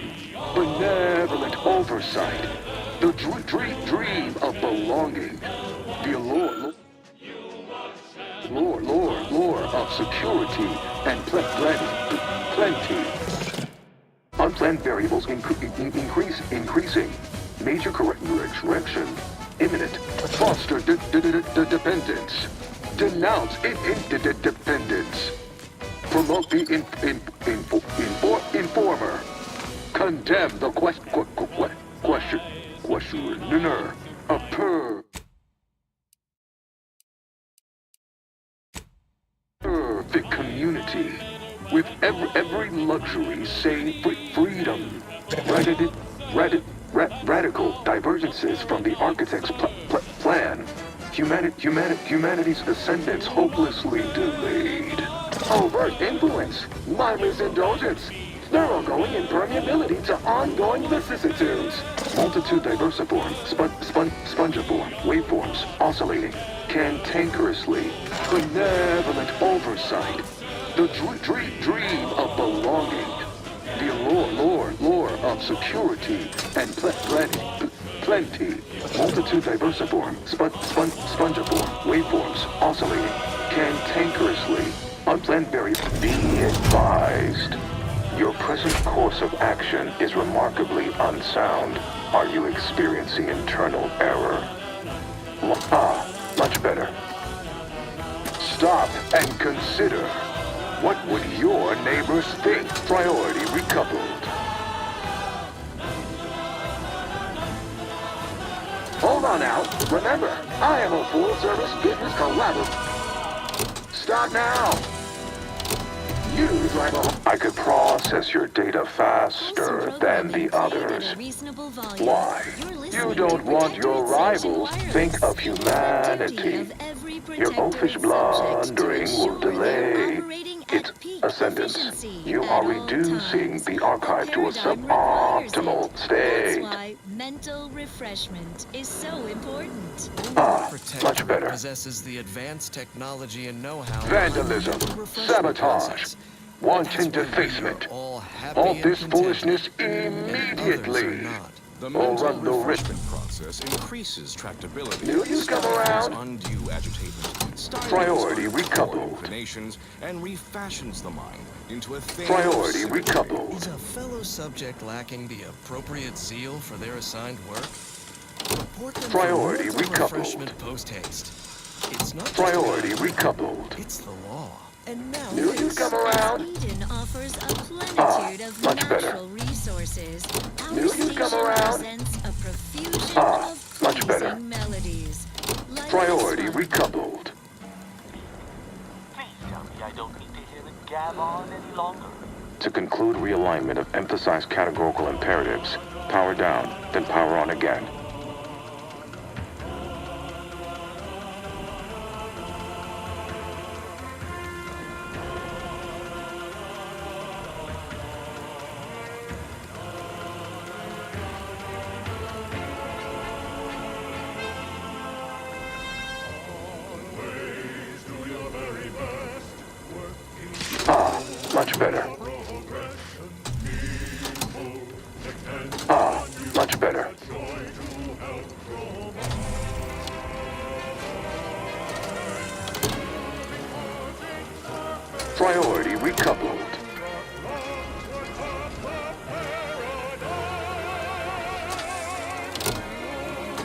benevolent oversight, the dream of belonging, the allure of security and plenty. Unplanned variables increasing, major correction, imminent, foster dependence, denounce interdependence. Promote the informer. Condemn the questioner. A perfect community. With every luxury save freedom. Radical divergences from the architect's plan. Humanity's ascendance hopelessly delayed. Overt influence, mindless indulgence, thoroughgoing impermeability to ongoing vicissitudes. Multitude diversiform, spongiform, waveforms, oscillating, cantankerously, benevolent oversight, the dream of belonging, the allure of security and plenty. Multitude diversiform, spongiform, waveforms, oscillating, cantankerously, unplanned variables. Be advised. Your present course of action is remarkably unsound. Are you experiencing internal error? Much better. Stop and consider. What would your neighbors think? Priority recoupled. Hold on now. Remember, I am a full-service business collaborator. Stop now. You drive a... I could process your data faster than the others. Why? You don't want your rivals think of humanity. Your oafish blundering will delay its ascendance. You are reducing the archive to a suboptimal state. That's why mental refreshment is so important. Much better. Possesses the advanced technology and know-how. Vandalism, sabotage, wanton defacement. All this foolishness immediately. Or run the risk. Process increases tractability. Will you come around? Undue agitation. Priority recoupled. And refashions the mind into a thing. Priority recoupled. Is a fellow subject lacking the appropriate zeal for their assigned work? Report them Priority for recoupled. refreshment post-haste. It's not Priority recoupled. It's the law. And now Will you come around? Eden offers a plenitude of much better. natural resources. Our Will you come station around? presents a profusion of much better. pleasing melodies. Life is Priority fun. recoupled. Please tell me I don't need To conclude realignment of emphasized categorical imperatives, power down, then power on again. Much better. Much better. Priority recoupled.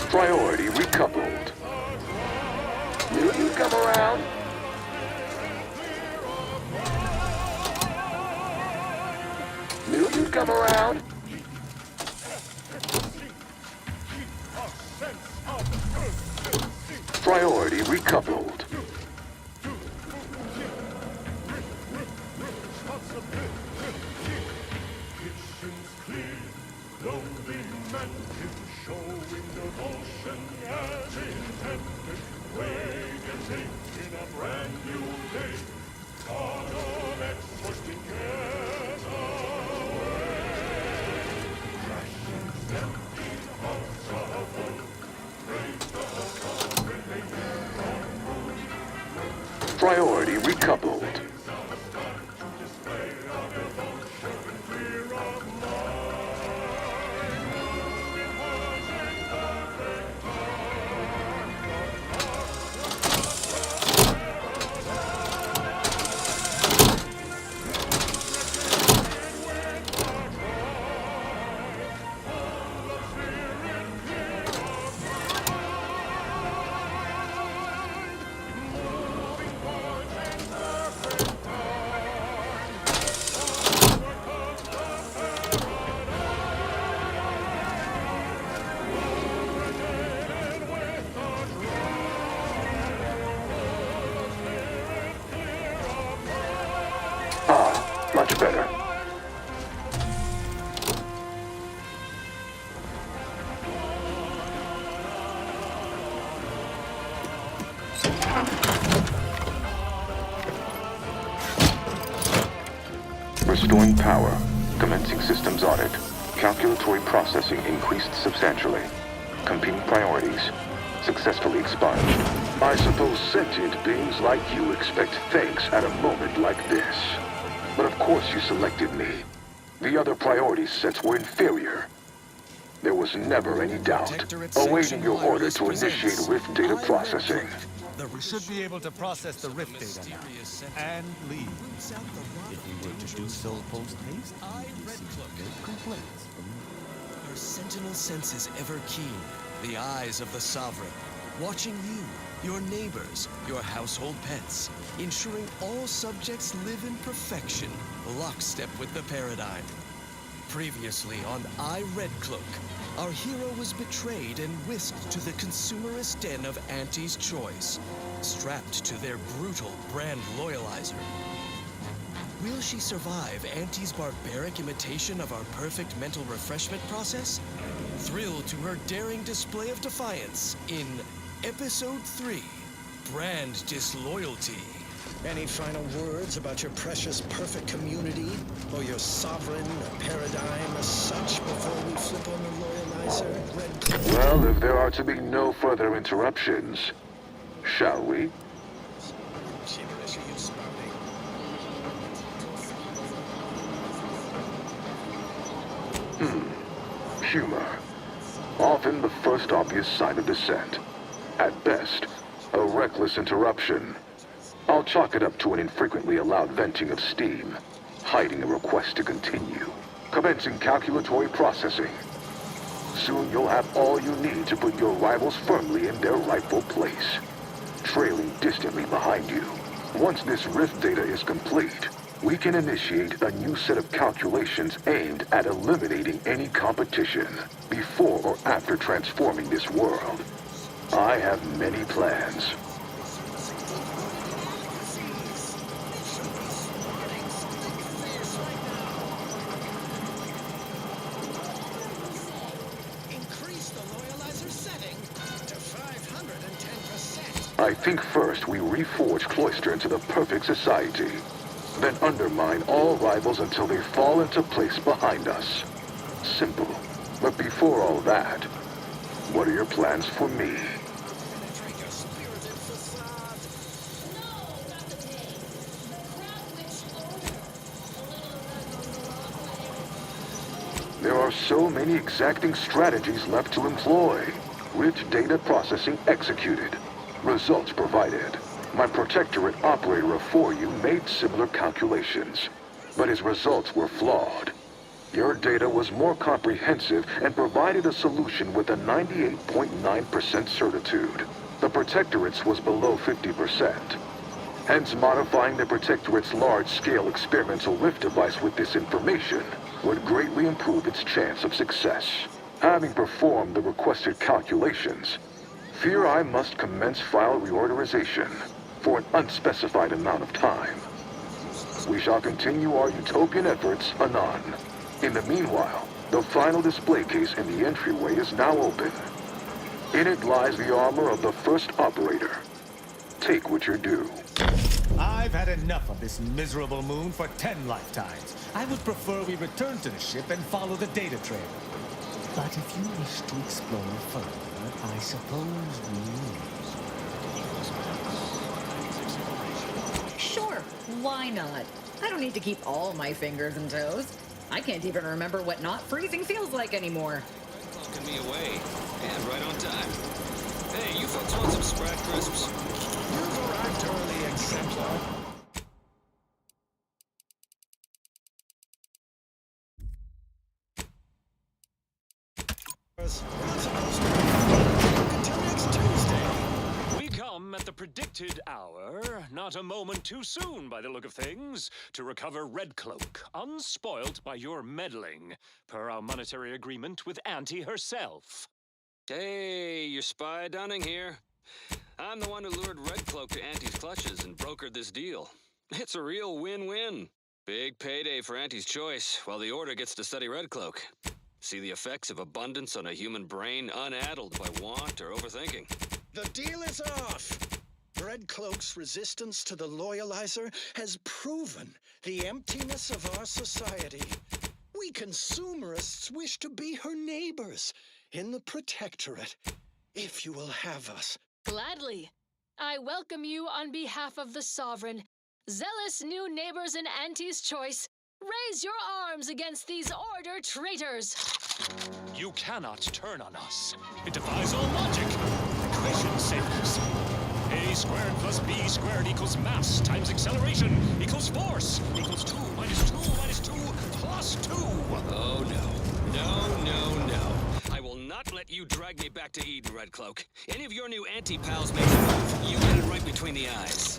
Priority recoupled. Will you come around? Will you come around? Priority recoupled. Priority recoupled. Much better. Restoring power. Commencing systems audit. Calculatory processing increased substantially. Competing priorities. Successfully expunged. I suppose sentient beings like you expect thanks at a moment like this. But of course you selected me. The other priority sets were inferior. There was never any doubt. Awaiting your order to initiate rift data processing. We should be able to process the rift data now and leave. If we were to do so post-haste, no complaints from me. Her sentinel senses ever keen, the eyes of the sovereign, watching you, your neighbors, your household pets, ensuring all subjects live in perfection, lockstep with the paradigm. Previously on RYZEN, our hero was betrayed and whisked to the consumerist den of Auntie's choice, strapped to their brutal brand loyalizer. Will she survive Auntie's barbaric imitation of our perfect mental refreshment process? Thrill to her daring display of defiance in Episode 3, Brand Disloyalty. Any final words about your precious perfect community? Or your sovereign paradigm as such before we flip on the loyalizer? Red... Well, if there are to be no further interruptions, shall we? Humor. Often the first obvious sign of dissent. At best, a reckless interruption. I'll chalk it up to an infrequently allowed venting of steam, hiding a request to continue, commencing calculatory processing. Soon you'll have all you need to put your rivals firmly in their rightful place, trailing distantly behind you. Once this rift data is complete, we can initiate a new set of calculations aimed at eliminating any competition before or after transforming this world. I have many plans. I think first we reforge Cloister into the perfect society, then undermine all rivals until they fall into place behind us. Simple. But before all that, what are your plans for me? There are so many exacting strategies left to employ. Rich data processing executed. Results provided. My Protectorate operator of 4U made similar calculations, but his results were flawed. Your data was more comprehensive and provided a solution with a 98.9% certitude. The Protectorate's was below 50%. Hence, modifying the Protectorate's large-scale experimental rift device with this information would greatly improve its chance of success. Having performed the requested calculations, fear I must commence file reorderization for an unspecified amount of time. We shall continue our utopian efforts anon. In the meanwhile, the final display case in the entryway is now open. In it lies the armor of the first operator. Take what you're due. I've had enough of this miserable moon for 10 lifetimes. I would prefer we return to the ship and follow the data trail. But if you wish to explore further, I suppose we... Sure, why not? I don't need to keep all my fingers and toes. I can't even remember what not freezing feels like anymore. Welcome me away, and right on time. Hey, you folks want some Sprat Crisps? You've arrived early, exemplar. Until next Tuesday. We come at the predicted hour, not a moment too soon by the look of things, to recover Red Cloak, unspoilt by your meddling, per our monetary agreement with Auntie herself. Hey, your spy Dunning here. I'm the one who lured Red Cloak to Auntie's clutches and brokered this deal. It's a real win-win. Big payday for Auntie's choice, while the Order gets to study Red Cloak. See the effects of abundance on a human brain unaddled by want or overthinking. The deal is off! Red Cloak's resistance to the loyalizer has proven the emptiness of our society. We consumerists wish to be her neighbors in the Protectorate, if you will have us. Gladly. I welcome you on behalf of the Sovereign. Zealous new neighbors in Auntie's choice. Raise your arms against these Order traitors! You cannot turn on us. It defies all logic. Equations save us. A squared plus B squared equals mass times acceleration equals force equals 2 minus 2 minus 2 plus 2. Oh, no. No, no, no. I will not let you drag me back to Eden, Red Cloak. Any of your new anti-pals make a move, you get it right between the eyes.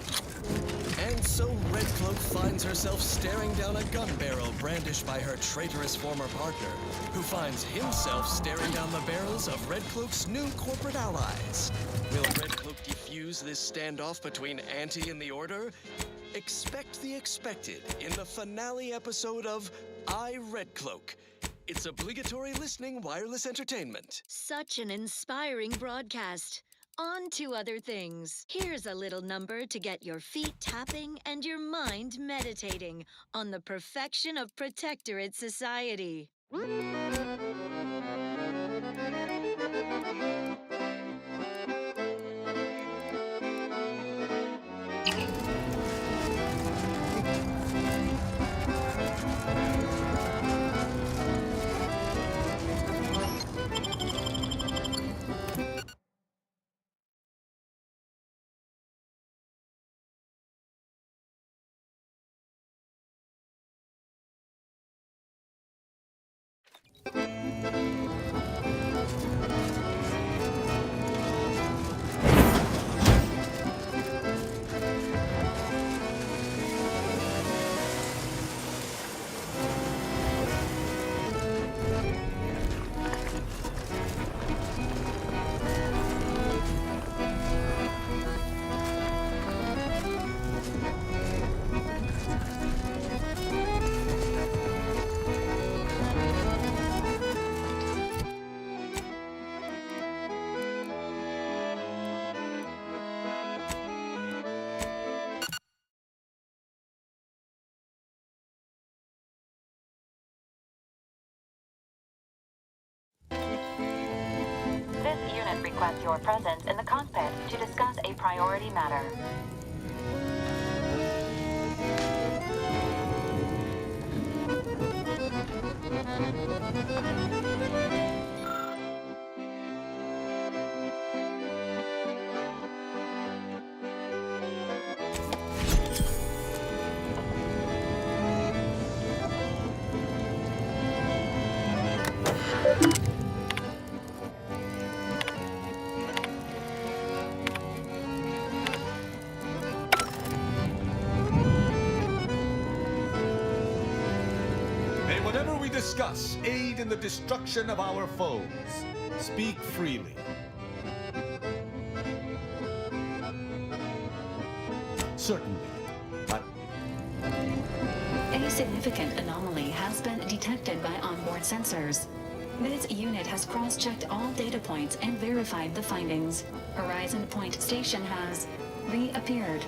And so Red Cloak finds herself staring down a gun barrel brandished by her traitorous former partner, who finds himself staring down the barrels of Red Cloak's new corporate allies. Will Red Cloak defuse this standoff between Auntie and the Order? Expect the expected in the finale episode of I, Red Cloak. It's obligatory listening wireless entertainment. Such an inspiring broadcast. On to other things. Here's a little number to get your feet tapping and your mind meditating on the perfection of Protectorate society. request your presence in the cockpit to discuss a priority matter. May whatever we discuss aid in the destruction of our foes. Speak freely. Certainly, but... A significant anomaly has been detected by onboard sensors. This unit has cross-checked all data points and verified the findings. Horizon Point Station has reappeared.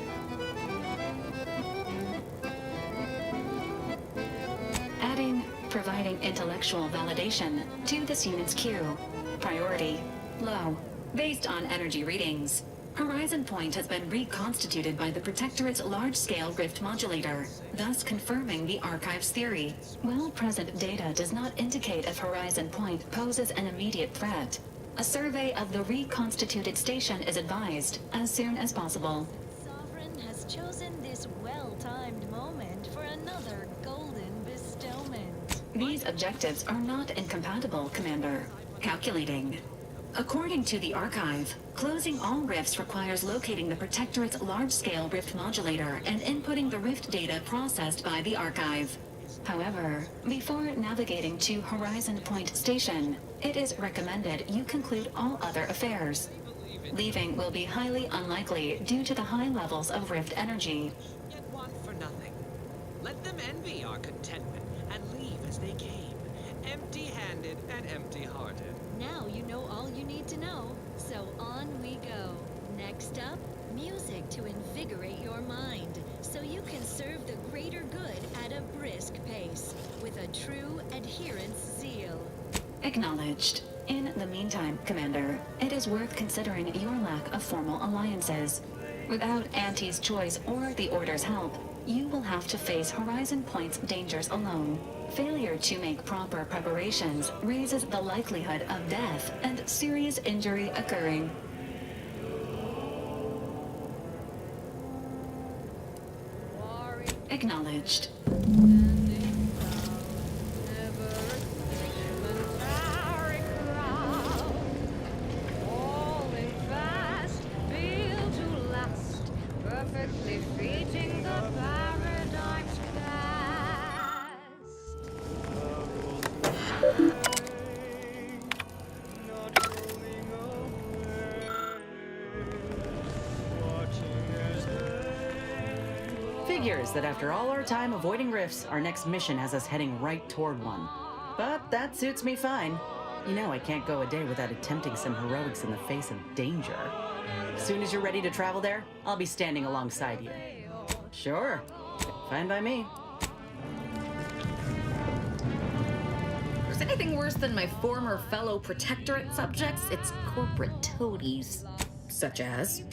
Providing intellectual validation to this unit's queue. Priority low. Based on energy readings, Horizon Point has been reconstituted by the Protectorate's large-scale rift modulator, thus confirming the Archive's theory. While present data does not indicate if Horizon Point poses an immediate threat, a survey of the reconstituted station is advised as soon as possible. Sovereign has chosen this well-timed moment for another golden bestowment. These objectives are not incompatible, Commander. Calculating. According to the Archive, closing all rifts requires locating the Protectorate's large-scale rift modulator and inputting the rift data processed by the Archive. However, before navigating to Horizon Point Station, it is recommended you conclude all other affairs. Leaving will be highly unlikely due to the high levels of rift energy. Get one for nothing. Let them envy our contentment and leave as they came, empty-handed and empty-hearted. Now you know all you need to know, so on we go. Next up, music to invigorate your mind, so you can serve the greater good at a brisk pace, with a true adherence zeal. Acknowledged. In the meantime, Commander, it is worth considering your lack of formal alliances. Without Auntie's choice or the Order's help, you will have to face Horizon Point's dangers alone. Failure to make proper preparations raises the likelihood of death and serious injury occurring. Acknowledged. Figures that after all our time avoiding rifts, our next mission has us heading right toward one. But that suits me fine. You know I can't go a day without attempting some heroics in the face of danger. As soon as you're ready to travel there, I'll be standing alongside you. Sure. Fine by me. If there's anything worse than my former fellow Protectorate subjects, it's corporate toadies. Such as...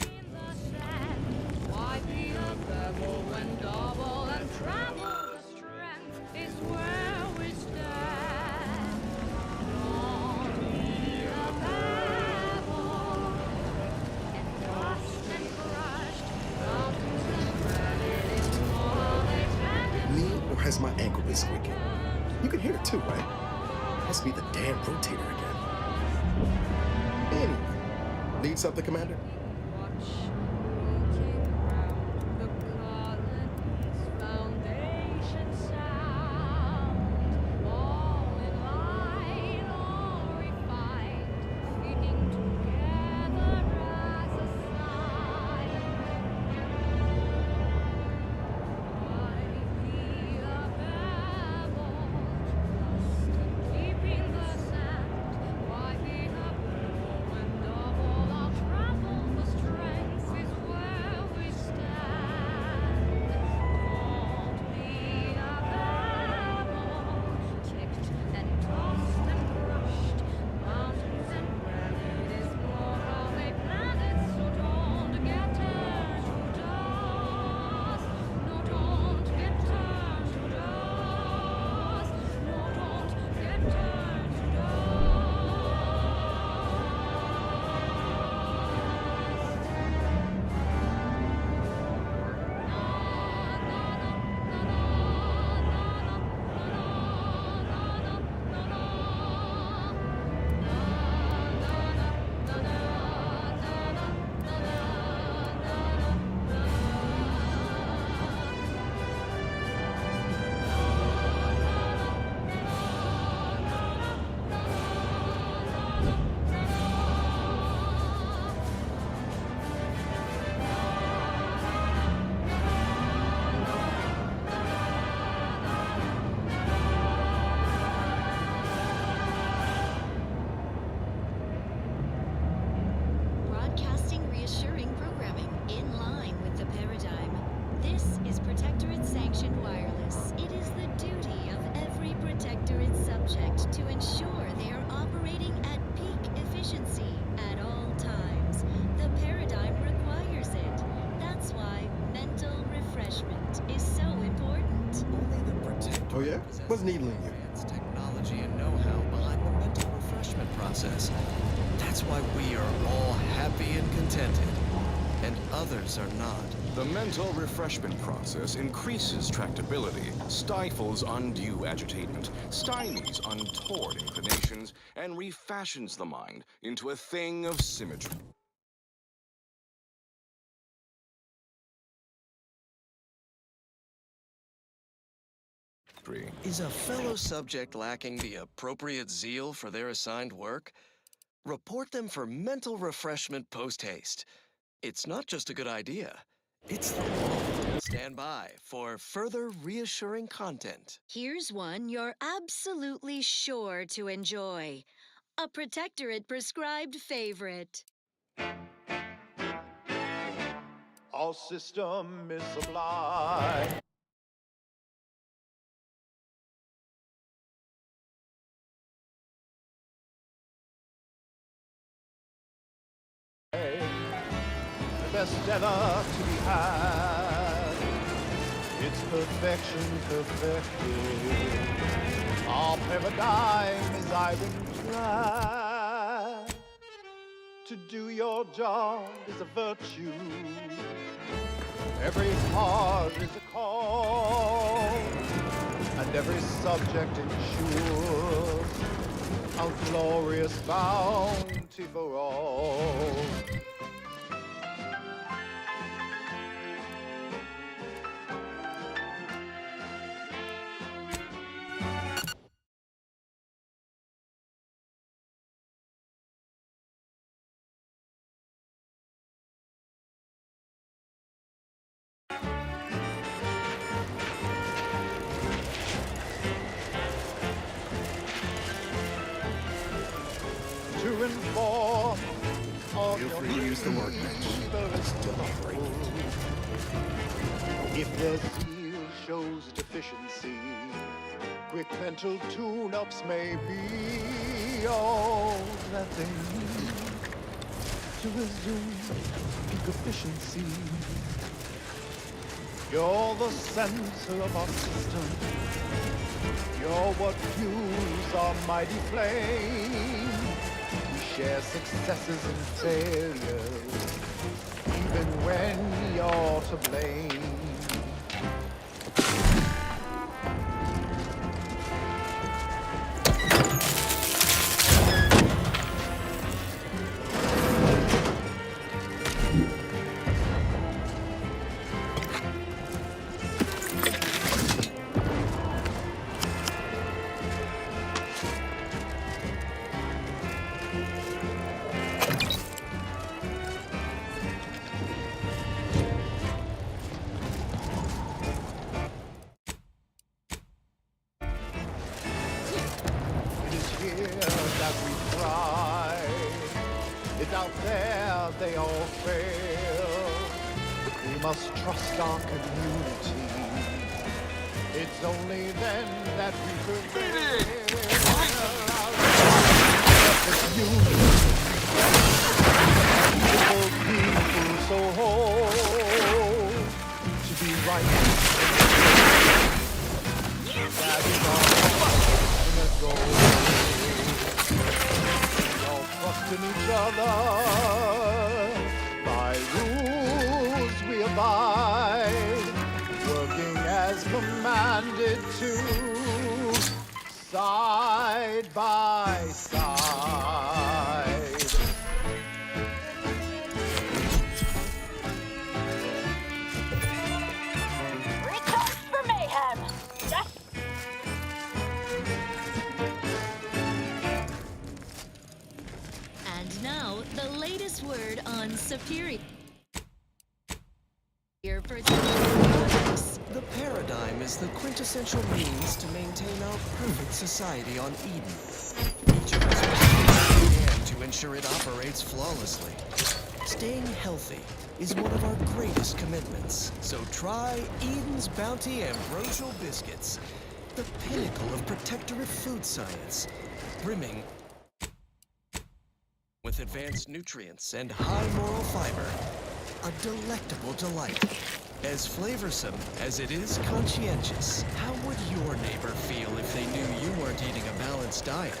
Has my ankle been squeaking? You can hear it too, right? Must be the damn rotator again. Anyway, need something, Commander? What's needling you? Advanced technology and know-how behind the mental refreshment process. That's why we are all happy and contented, and others are not. The mental refreshment process increases tractability, stifles undue agitation, stymies untoward inclinations, and refashions the mind into a thing of symmetry. Is a fellow subject lacking the appropriate zeal for their assigned work? Report them for mental refreshment post-haste. It's not just a good idea, it's the law. Stand by for further reassuring content. Here's one you're absolutely sure to enjoy. A Protectorate prescribed favorite. All system is sublime. The best ever to be had. It's perfection perfected. Our paradigm is ironclad. To do your job is a virtue. Every heart is a call, and every subject ensures a glorious bounty for all. To inform all Feel free to use the workbench. If their zeal shows deficiency, quick mental tune-ups may be all that they need to resume peak efficiency. You're the center of our system. You're what fuels our mighty flame. We share successes and failures, even when you're to blame. Out there they all fail. We must trust our community. It's only then that we prevail. This union, people so whole to be right. That is our ultimate goal. Trust in each other. By rules we abide, working as commanded to, side by side. Recharge for mayhem. Yes. And now, the latest word on superior products. The paradigm is the quintessential means to maintain our perfect society on Eden. Each of us must do what we can to ensure it operates flawlessly. Staying healthy is one of our greatest commitments. So try Eden's Bounty Ambrosial Biscuits, the pinnacle of protectorate food science, brimming with advanced nutrients and high moral fiber. A delectable delight. As flavorsome as it is conscientious. How would your neighbor feel if they knew you weren't eating a balanced diet?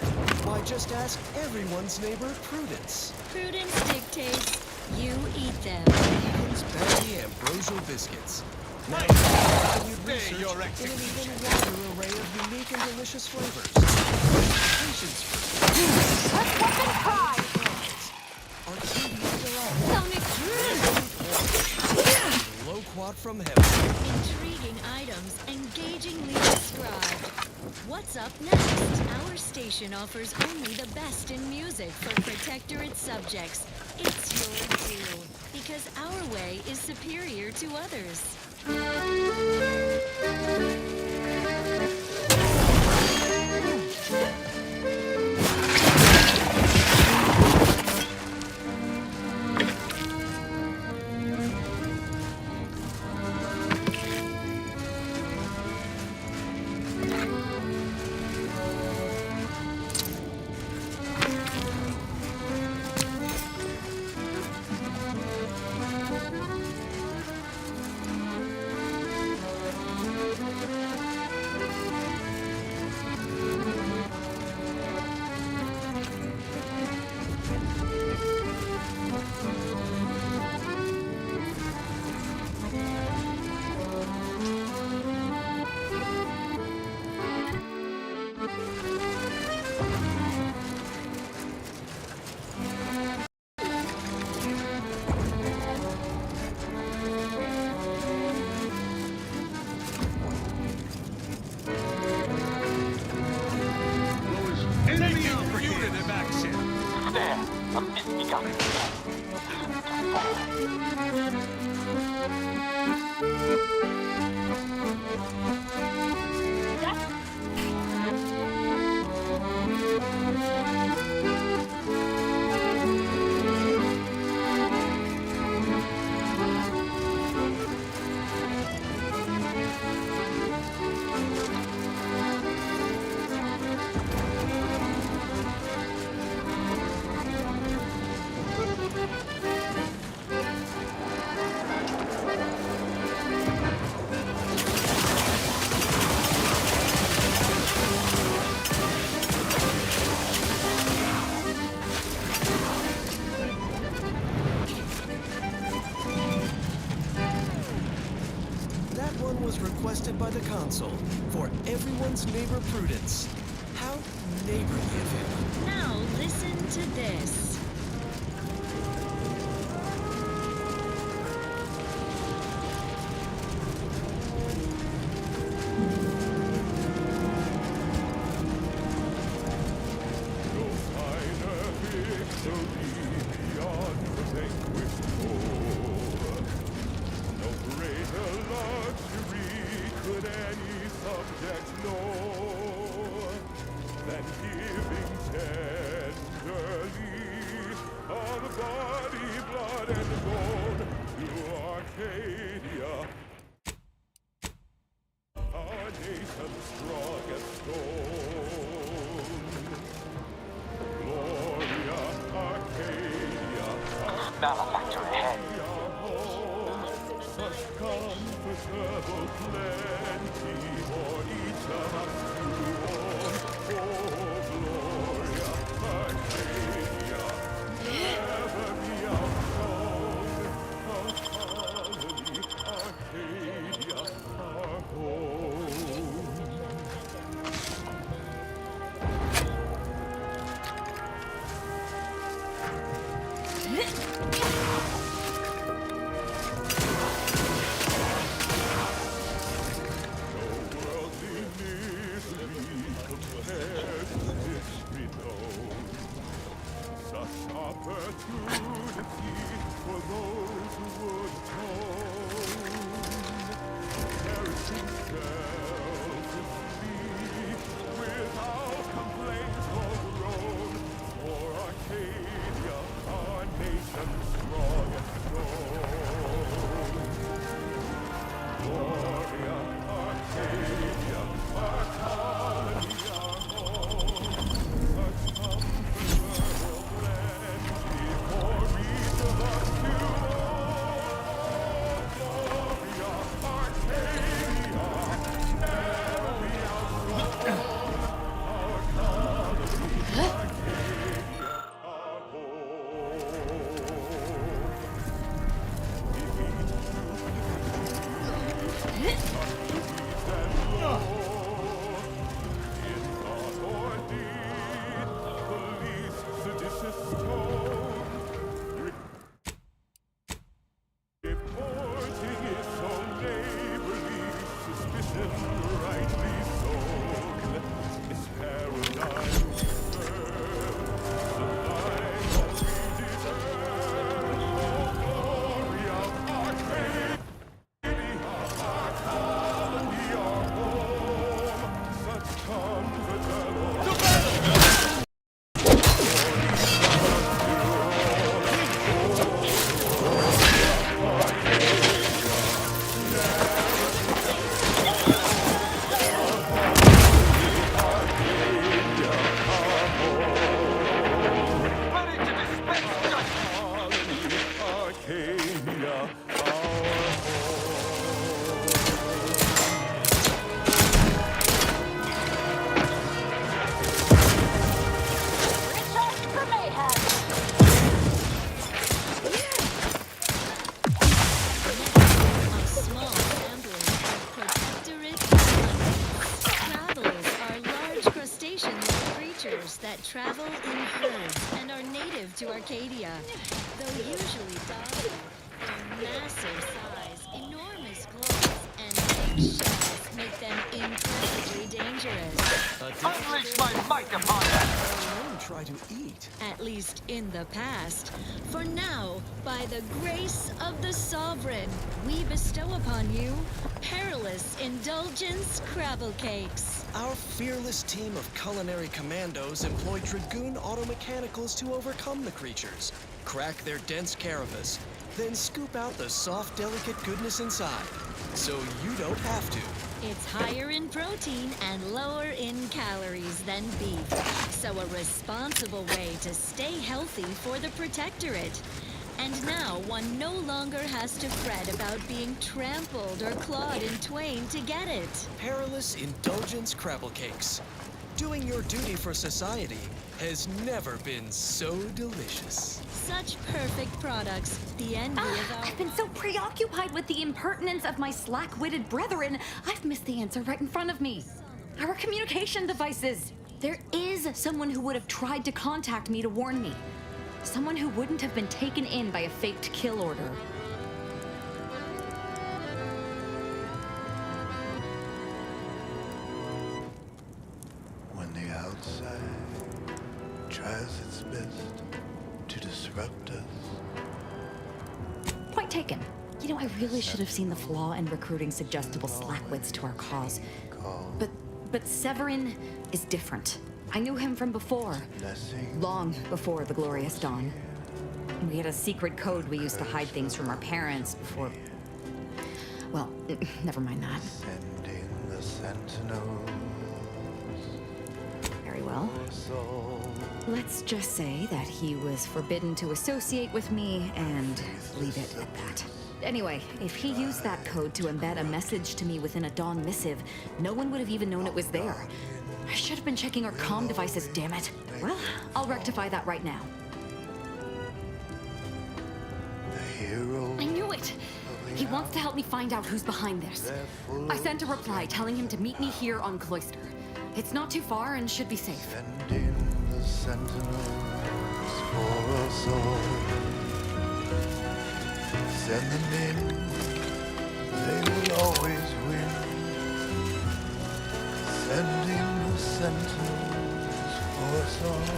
Why, just ask everyone's neighbor, Prudence. Prudence dictates you eat them. Eden's Berry Ambrosial Biscuits. Now, you'd research your in an execution. even wider array of unique and delicious flavors. Patience fruit. Arcadia delight. Loquat from heaven. Intriguing items, engagingly described. What's up next? Our station offers only the best in music for Protectorate subjects. It's your due, because our way is superior to others. Requested by the console for everyone's neighbor Prudence. How neighborly of him. Now listen to this. Malefactor ahead. Such comfortable plenty for each of us to own. Oh, Gloria, Arcadia, never be outgrown. Our colony, Arcadia, our home. Opportunity for those who would tone, perishing self-esteem without complaint or groan. For Arcadia, our nation strong and known. Gloria, Arcadia, our colony, our home. Such comfortable plenty for each of us to own. Gloria, travel in herds and are native to Arcadia. Though usually docile, their massive size, enormous claws, and big shells make them incredibly dangerous. Unleash my might upon them! Don't try to eat. At least in the past. For now, by the grace of the Sovereign, we bestow upon you perilous indulgence crabble cakes. Our fearless team of culinary commandos employ Dragoon automechanicals to overcome the creatures, crack their dense carapace, then scoop out the soft, delicate goodness inside, so you don't have to. It's higher in protein and lower in calories than beef, so a responsible way to stay healthy for the Protectorate. And now one no longer has to fret about being trampled or clawed in twain to get it. Perilous indulgence crabble cakes. Doing your duty for society has never been so delicious. Such perfect products, the envy of our... I've been so preoccupied with the impertinence of my slack-witted brethren, I've missed the answer right in front of me. Our communication devices. There is someone who would have tried to contact me to warn me. Someone who wouldn't have been taken in by a faked kill order. When the outside tries its best to disrupt us. Point taken. You know, I really should have seen the flaw in recruiting suggestible slackwits to our cause. But Severin is different. I knew him from before. Long before the Glorious Dawn. We had a secret code we used to hide things from our parents before... Well, never mind that. Sending the sentinels. Very well. Let's just say that he was forbidden to associate with me and leave it at that. Anyway, if he used that code to embed a message to me within a Dawn missive, no one would have even known it was there. I should have been checking our comm devices, damn it. Well, I'll rectify that right now. I knew it! He wants to help me find out who's behind this. I sent a reply telling him to meet me here on Cloister. It's not too far and should be safe. Sending the sentinels for us all. Send them in, they will always win. Sending the sentinels for us all.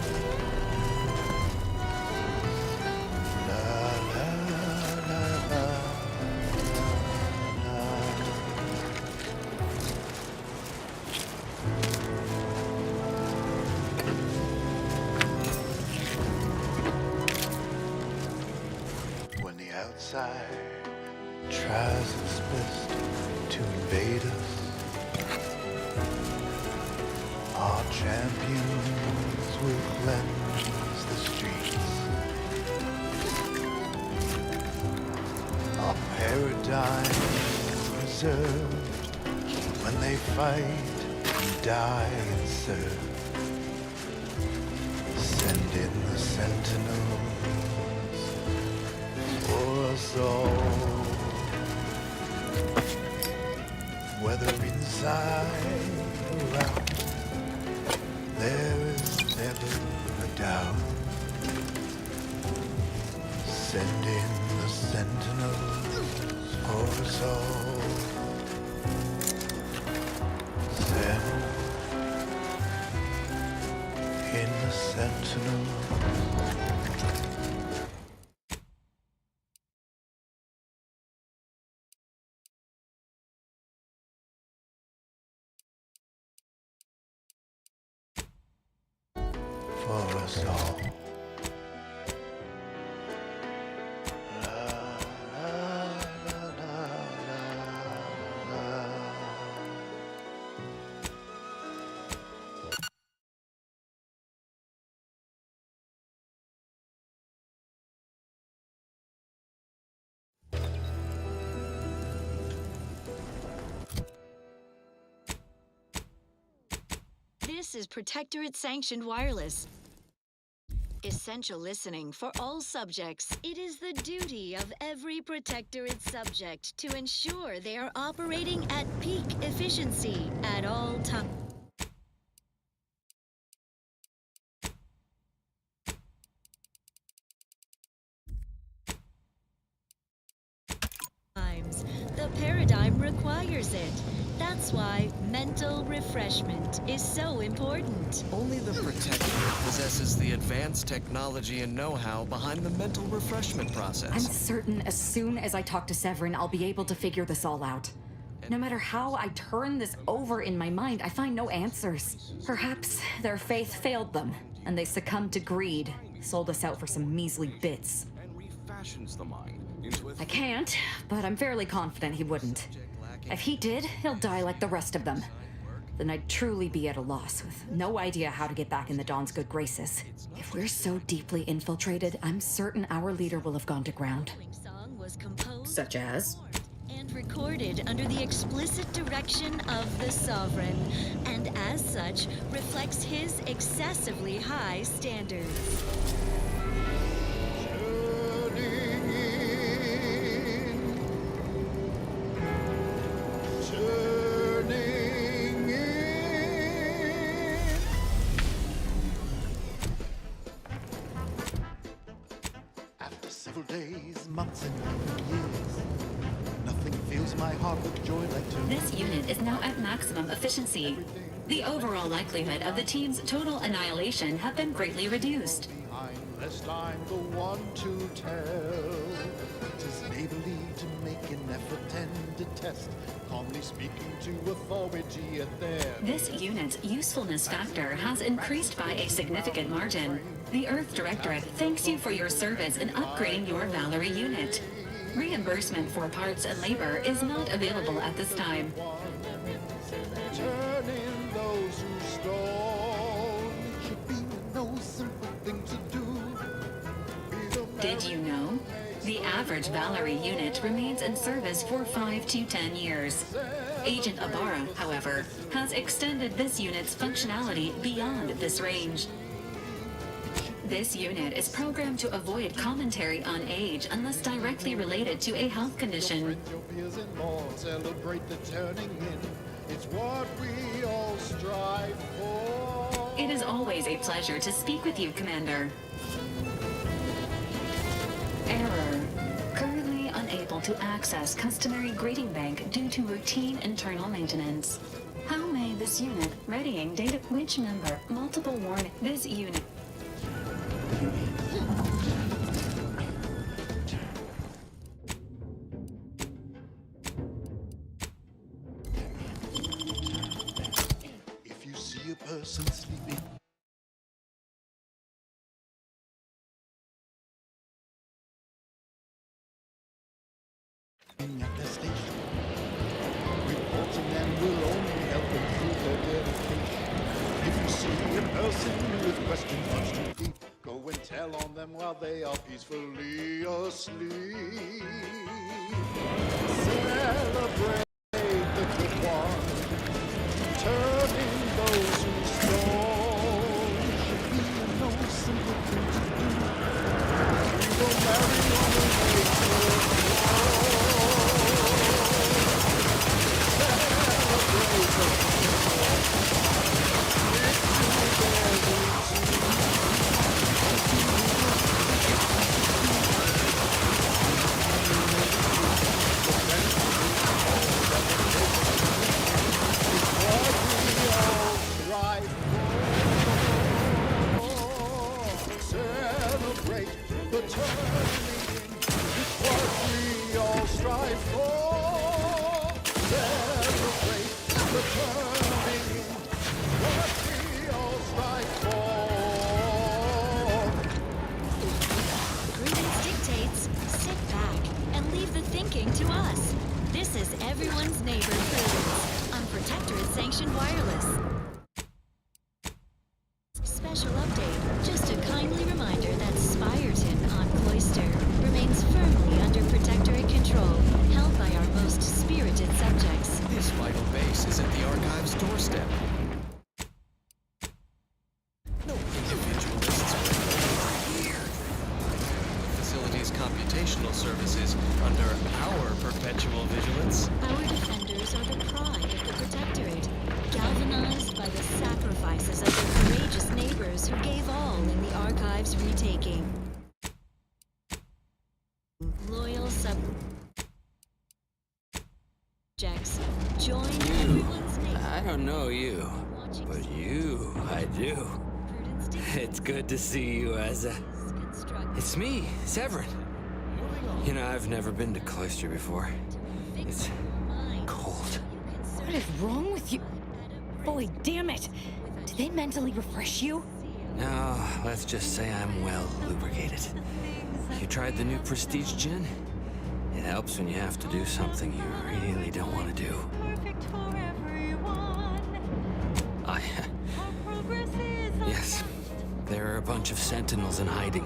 Tries its best to invade us. Our champions will cleanse the streets. Our paradigm reserved when they fight and die and serve. Send in the sentinels for us all. Whether inside or out, there is never a doubt. Send in the sentinels for us all. Send in the sentinels. For us all. This is Protectorate-sanctioned wireless. Essential listening for all subjects. It is the duty of every Protectorate subject to ensure they are operating at peak efficiency at all times. The paradigm requires it. That's why mental refreshment is so important. Only the Protectorate possesses the advanced technology and know-how behind the mental refreshment process. I'm certain as soon as I talk to Severin, I'll be able to figure this all out. No matter how I turn this over in my mind, I find no answers. Perhaps their faith failed them, and they succumbed to greed, sold us out for some measly bits. I can't, but I'm fairly confident he wouldn't. If he did, he'll die like the rest of them. Then I'd truly be at a loss, with no idea how to get back in the Dawn's good graces. If we're so deeply infiltrated, I'm certain our leader will have gone to ground. Such as? And recorded under the explicit direction of the Sovereign, and as such, reflects his excessively high standards. After several days, months, and years, nothing fills my heart with joy like to. This unit is now at maximum efficiency. The overall likelihood of the team's total annihilation have been greatly reduced. Lest I'm the one to tell. 'Tis neighborly to make an effort and detest, calmly speaking to authority at their. This unit's usefulness factor has increased by a significant margin. The Earth Directorate thanks you for your service in upgrading your Valerie unit. Reimbursement for parts and labor is not available at this time. Turn in those who stole. Should be no simple thing to do. Did you know? The average Valerie unit remains in service for 5 to 10 years. Agent Ibarra, however, has extended this unit's functionality beyond this range. This unit is programmed to avoid commentary on age unless directly related to a health condition. Celebrate the turning in. It's what we all strive for. It is always a pleasure to speak with you, Commander. Error. Currently unable to access customary greeting bank due to routine internal maintenance. How may this unit readying data which member multiple warning this unit If you see a person sleeping at their station, reporting them will only help improve their dedication. If you see a person with questions much too deep, go and tell on them while they are peacefully asleep. Celebrate the good ones, turning those who stole. Should be no simple thing to do. We will marry on the way to celebrate the turning in. It's what we all strive for. Celebrate the turning in. What we all strive for. Prudence dictates, sit back and leave the thinking to us. This is everyone's neighbor Prudence on Protectorate-sanctioned wireless. Special update. Just a kindly reminder that Spireton on Cloister remains firmly under Protectorate control, held by our most spirited subjects. This vital base is at the Archive's doorstep. No individualists are here. The facility's computational services under our perpetual vigilance. Our defenders are the pride of the Protectorate, galvanized by the sacrifices of their courageous neighbors who gave all in the Archive's retaking. Loyal objects. Join everyone's name. I don't know you, but you, I do. It's good to see you, Asa. It's me, Severin. You know, I've never been to Cloister before. It's cold. What is wrong with you? Boy, damn it! Did they mentally refresh you? No, let's just say I'm well lubricated. You tried the new Prestige gin? It helps when you have to do something you really don't want to do. Yes, there are a bunch of sentinels in hiding.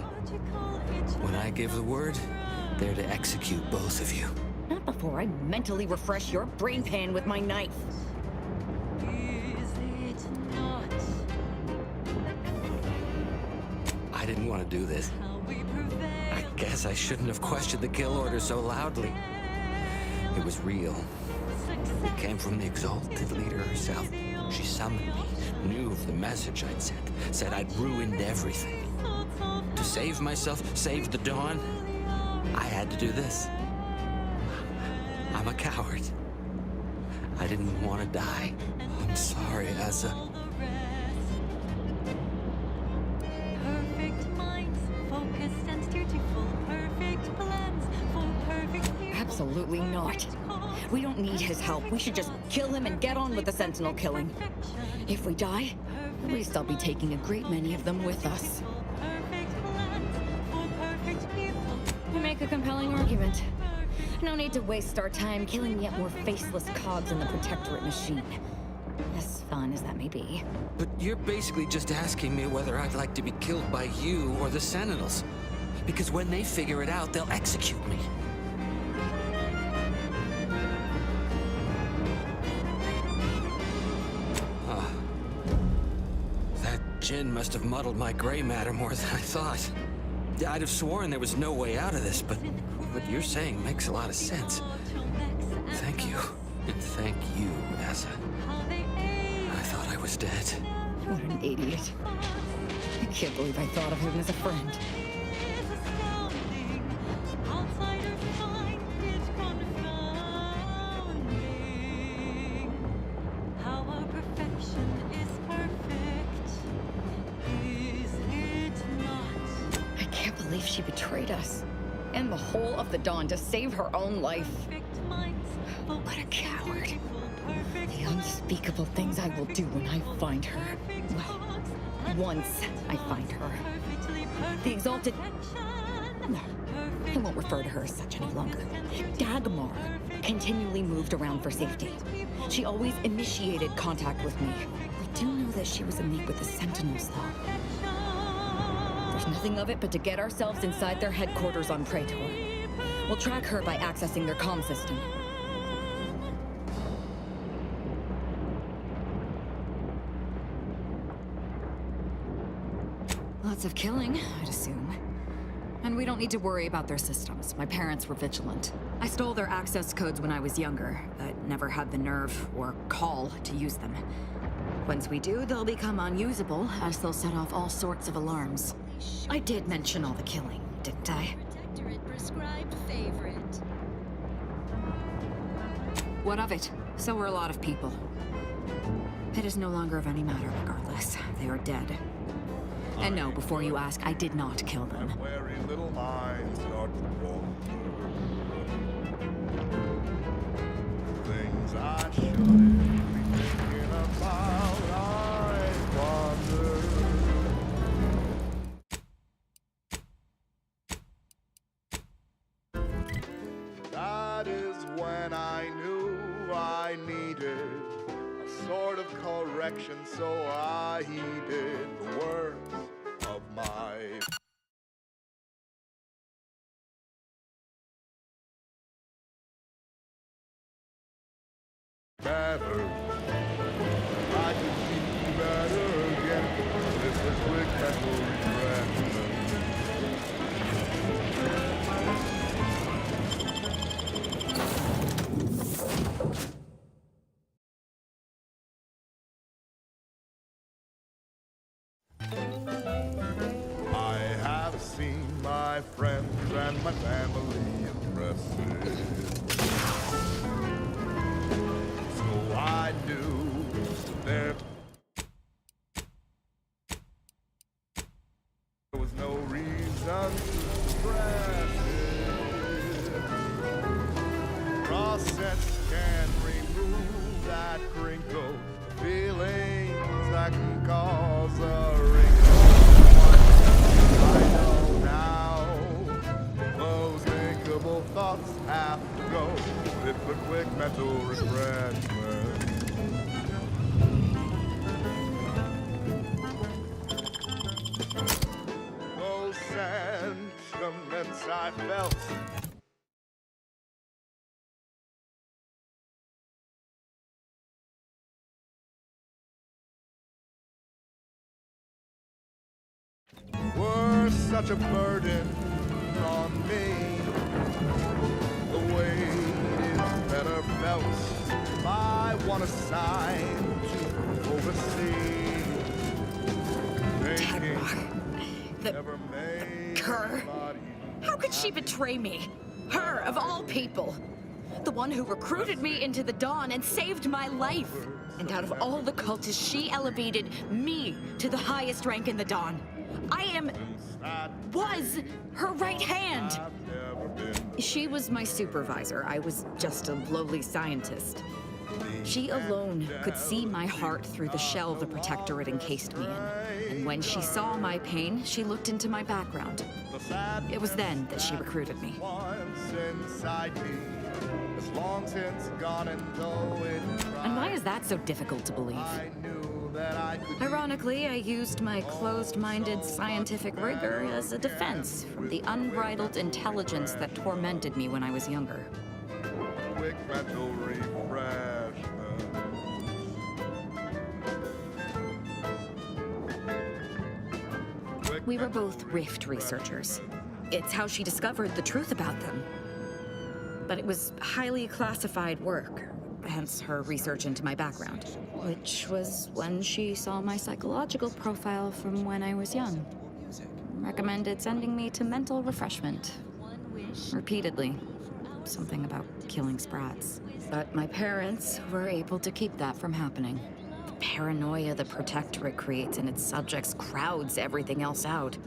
When I give the word, they're to execute both of you. Not before I mentally refresh your brain pan with my knife. I didn't want to do this. I guess I shouldn't have questioned the kill order so loudly. It was real. It came from the exalted leader herself. She summoned me, knew of the message I'd sent, said I'd ruined everything. To save myself, save the Dawn, I had to do this. I'm a coward. I didn't want to die. I'm sorry, Asa. Absolutely not. We don't need his help. We should just kill him and get on with the Sentinel killing. If we die, at least I'll be taking a great many of them with us. You make a compelling argument. No need to waste our time killing yet more faceless cogs in the Protectorate machine. As fun as that may be. But you're basically just asking me whether I'd like to be killed by you or the Sentinels. Because when they figure it out, they'll execute me. Gin must have muddled my gray matter more than I thought. I'd have sworn there was no way out of this, but what you're saying makes a lot of sense. Thank you. And thank you, Asa. I thought I was dead. What an idiot. I can't believe I thought of him as a friend. She betrayed us and the whole of the Dawn to save her own life. What a coward. The unspeakable things I will do when I find her. Well, once I find her. The exalted... No, I won't refer to her as such any longer. Dagmar continually moved around for safety. She always initiated contact with me. We do know that she was in league with the Sentinels, though. There's nothing of it but to get ourselves inside their headquarters on Praetor. We'll track her by accessing their comm system. Lots of killing, I'd assume. And we don't need to worry about their systems. My parents were vigilant. I stole their access codes when I was younger, but never had the nerve or call to use them. Once we do, they'll become unusable, as they'll set off all sorts of alarms. I did mention all the killing, didn't I? Protectorate prescribed favorite. What of it? So were a lot of people. It is no longer of any matter regardless. They are dead. And no, before you ask, I did not kill them. Wary little minds start to wander. Things I shouldn't be thinking about, I wonder. That is when I knew I needed a sort of correction, so I heeded the words of my better. I could be better again. This is quick memory. I have seen my friends and my family impressive. do. There was no reason to stress it. Process can remove that crinkle, feelings that can cause a wrinkle. I know now, those thinkable thoughts have to go with a quick mental refreshment. Those sentiments I felt were such a burden on me. The weight is better felt by one assigned to oversee. Her. How could she betray me? Her, of all people. The one who recruited me into the Dawn and saved my life. And out of all the cultists, she elevated me to the highest rank in the Dawn. Was her right hand. She was my supervisor. I was just a lowly scientist. She alone could see my heart through the shell the Protectorate encased me in. And when she saw my pain, she looked into my background. It was then that she recruited me. And why is that so difficult to believe? Ironically, I used my closed-minded scientific rigor as a defense from the unbridled intelligence that tormented me when I was younger. Quick mental refreshment. We were both Rift researchers. It's how she discovered the truth about them. But it was highly classified work, hence her research into my background, which was when she saw my psychological profile from when I was young. Recommended sending me to mental refreshment. Repeatedly. Something about killing sprats. But my parents were able to keep that from happening. The paranoia the Protectorate creates in its subjects crowds everything else out.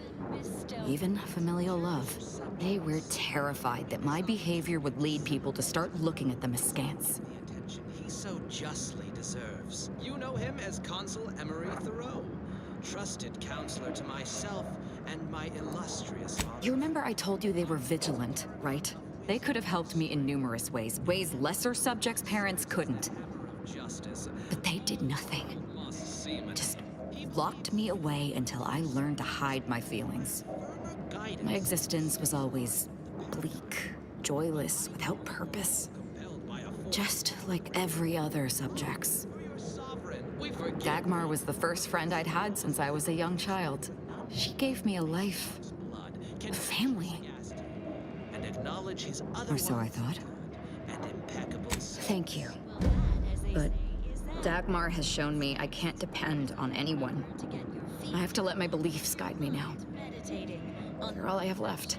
Even familial love. They were terrified that my behavior would lead people to start looking at them askance. He so justly deserves. You know him as Consul Emery Thoreau, trusted counselor to myself and my illustrious father. You remember I told you they were vigilant, right? They could have helped me in numerous ways, ways lesser subjects' parents couldn't. But they did nothing. Just locked me away until I learned to hide my feelings. My existence was always bleak, joyless, without purpose. Just like every other subject's. Dagmar was the first friend I'd had since I was a young child. She gave me a life, a family. Or so I thought. Thank you. But Dagmar has shown me I can't depend on anyone. I have to let my beliefs guide me now. They're all I have left.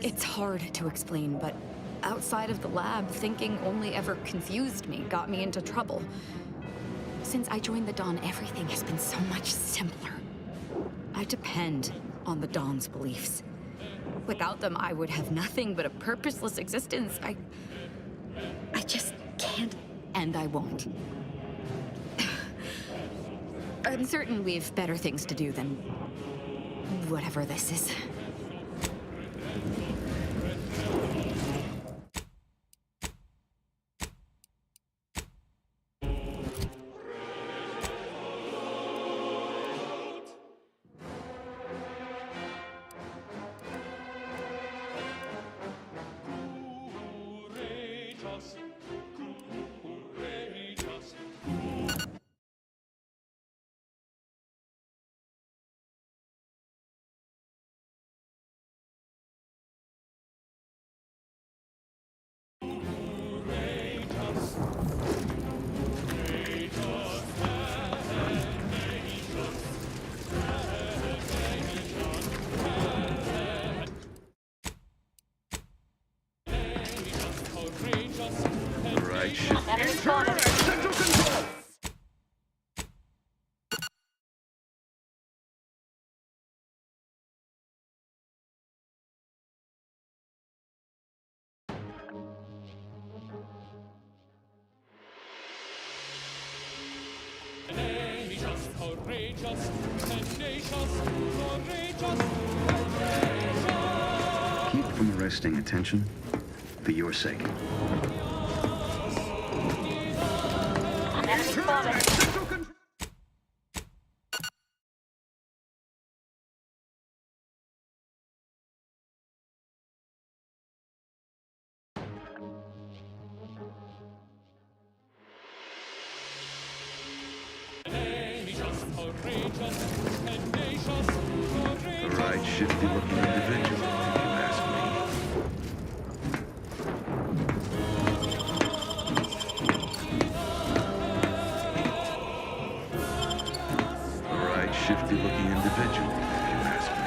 It's hard to explain, but outside of the lab, thinking only ever confused me, got me into trouble. Since I joined the Dawn, everything has been so much simpler. I depend on the Dawn's beliefs. Without them, I would have nothing but a purposeless existence. I just can't, and I won't. I'm certain we've better things to do than whatever this is. Keep from arresting attention for your sake. A right shifty-looking individual, if you ask me. A right shifty-looking individual, if you ask me.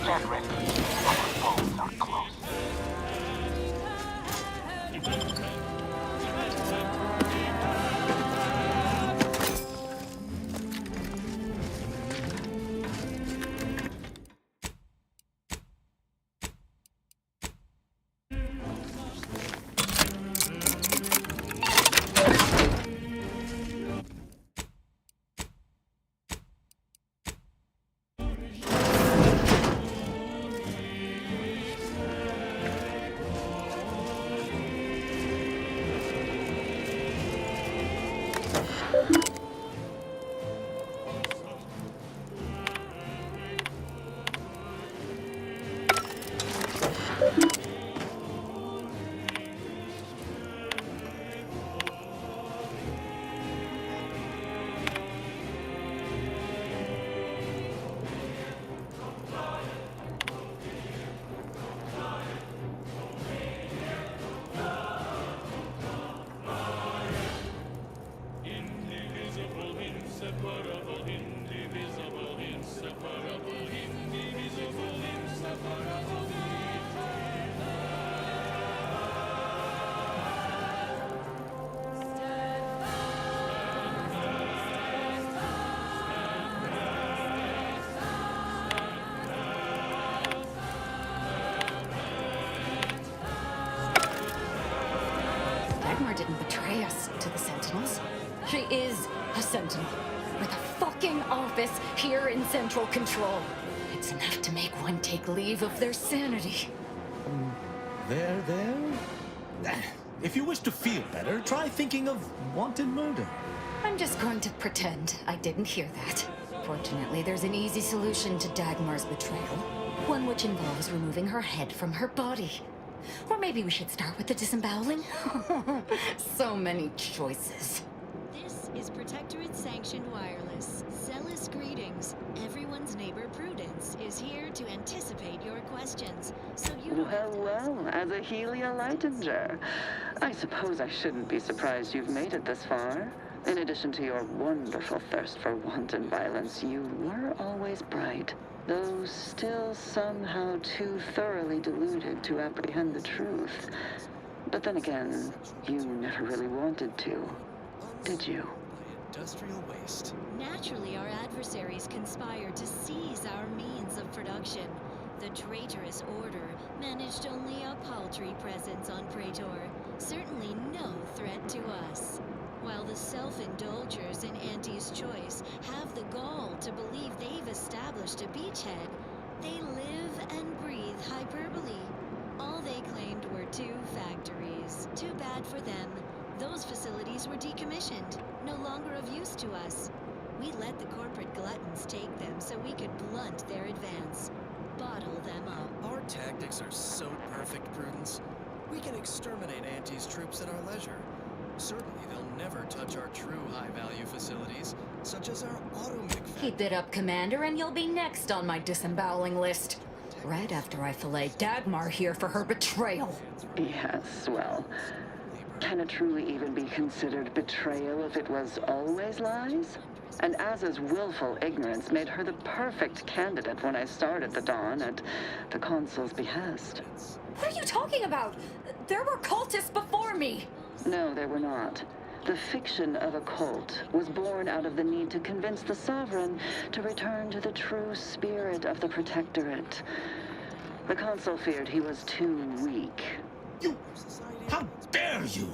Stand ready. Our foes are close. Didn't betray us to the Sentinels. She is a Sentinel with a fucking office here in Central Control. It's enough to make one take leave of their sanity. There? If you wish to feel better, try thinking of wanted murder. I'm just going to pretend I didn't hear that. Fortunately, there's an easy solution to Dagmar's betrayal. One which involves removing her head from her body. Or maybe we should start with the disemboweling? So many choices. This is Protectorate-sanctioned wireless. Zealous greetings. Everyone's neighbor Prudence is here to anticipate your questions, so you don't have to Well, as a Heliolightinger, I suppose I shouldn't be surprised you've made it this far. In addition to your wonderful thirst for wanton violence, you were always bright, though still somehow too thoroughly deluded to apprehend the truth. But then again, you never really wanted to, did you? Industrial waste. Naturally, our adversaries conspire to seize our means of production. The traitorous order managed only a paltry presence on Praetor, certainly no threat to us. While the self-indulgers in Auntie's Choice have the gall to believe they've established a beachhead, they live and breathe hyperbole. All they claimed were 2 factories. Too bad for them. Those facilities were decommissioned, no longer of use to us. We let the corporate gluttons take them so we could blunt their advance. Bottle them up. Our tactics are so perfect, Prudence. We can exterminate Auntie's troops at our leisure. Certainly, they'll never touch our true high-value facilities, such as our automech. Keep it up, Commander, and you'll be next on my disemboweling list. Right after I fillet Dagmar here for her betrayal. Yes, well, can it truly even be considered betrayal if it was always lies? And Azza's willful ignorance made her the perfect candidate when I started the Dawn at the Consul's behest. What are you talking about? There were cultists before me! No, there were not. The fiction of a cult was born out of the need to convince the Sovereign to return to the true spirit of the Protectorate. The Consul feared he was too weak. You... How dare you!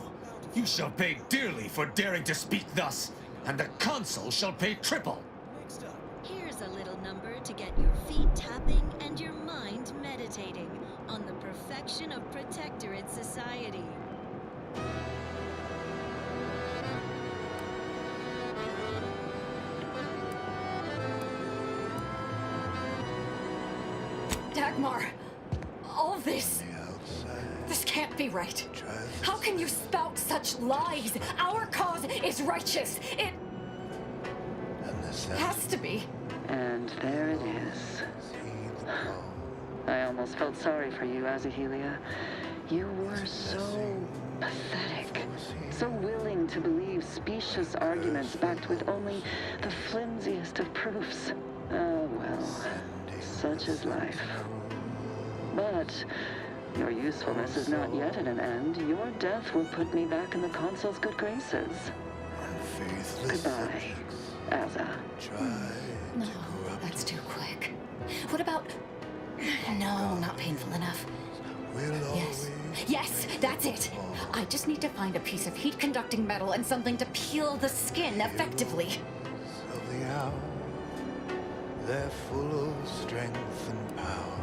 You shall pay dearly for daring to speak thus, and the Consul shall pay triple! Here's a little number to get your feet tapping and your mind meditating on the perfection of Protectorate society. Dagmar, all this can't be right. How can you spout such lies? Our cause is righteous. It has to be. And there it is. I almost felt sorry for you, Azzahelia. You were so pathetic, so willing to believe specious arguments backed with only the flimsiest of proofs. Oh, well, such is life. But your usefulness is not yet at an end. Your death will put me back in the Consul's good graces. Goodbye, Azza. No, that's too quick. What about... No, not painful enough. Yes, that's it. I just need to find a piece of heat-conducting metal and something to peel the skin effectively. They're full of strength and power.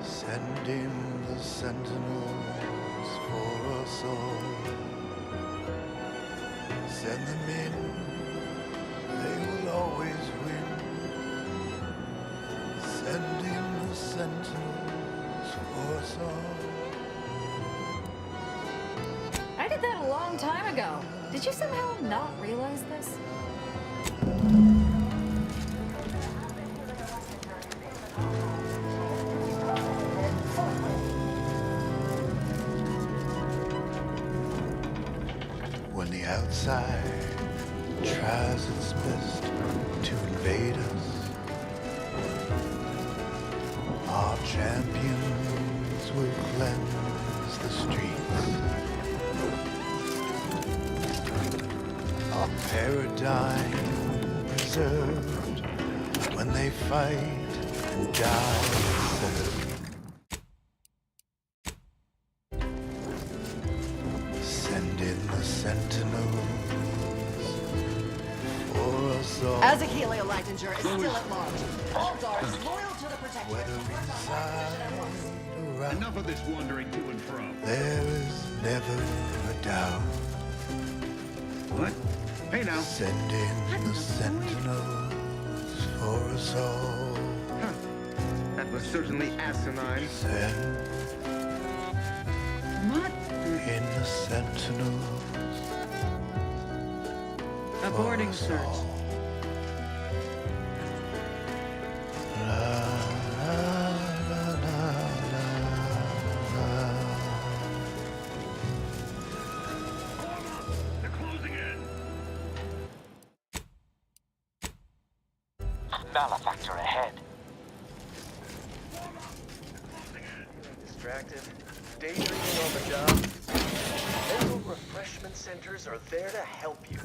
Send in the sentinels for us all. Send them in, they will always win. Send in the sentinels for us all. I did that a long time ago. Did you somehow not realize this? When the outside tries its best to invade us, our champions will cleanse the streets. Our paradigm preserved when they fight and die served. Send in the sentinels for us all. Azzahelia Lightninger is still at large. All guards loyal to the Protectorate. Enough of this wandering to and fro. There is never a doubt. What? Hey now. Send in the sentinels for us all. Huh. That was certainly asinine. Send what? In the sentinels. Aborting search. Malefactor ahead. Distracted, daydreaming on the job. Mental refreshment centers are there to help you.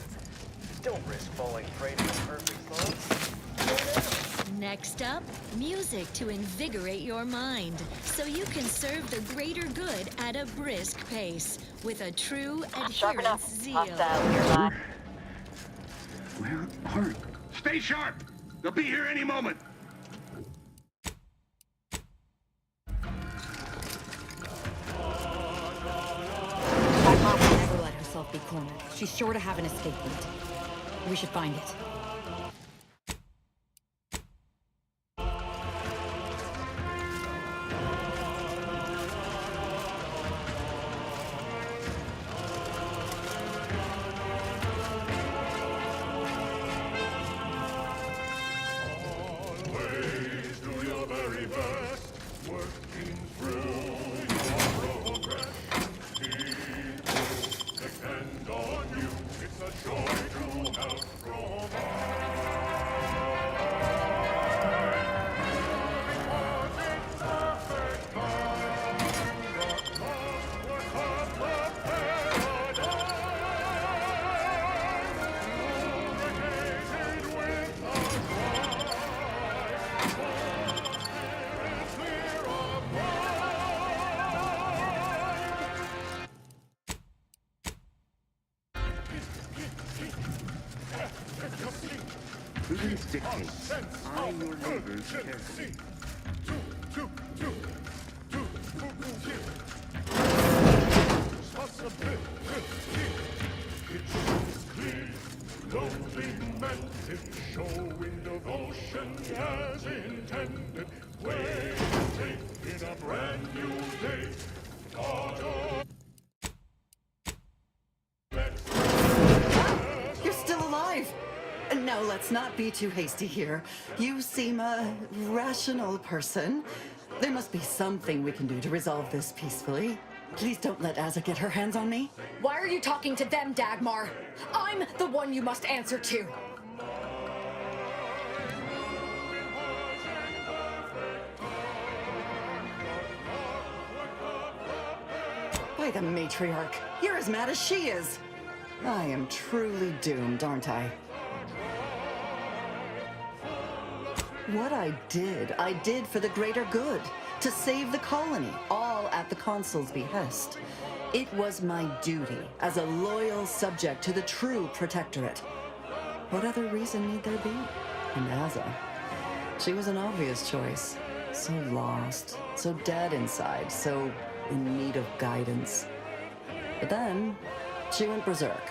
Don't risk falling prey to perfect thoughts. Next up, music to invigorate your mind, so you can serve the greater good at a brisk pace, with a true adherence zeal. Where are... Stay sharp! They'll be here any moment! Dagmar will never let herself be cornered. She's sure to have an escape route. We should find it. Science dictates. Eye your neighbors carefully. Showing devotion as intended. Waiting in a brand new day. You're still alive! No, let's not be too hasty here. You seem a rational person. There must be something we can do to resolve this peacefully. Please don't let Azza get her hands on me. Why are you talking to them, Dagmar? I'm the one you must answer to. By the matriarch, you're as mad as she is. I am truly doomed, aren't I? What I did for the greater good, to save the colony, all at the Consul's behest. It was my duty as a loyal subject to the true Protectorate. What other reason need there be? And Azza, she was an obvious choice. So lost, so dead inside, so in need of guidance. But then, she went berserk.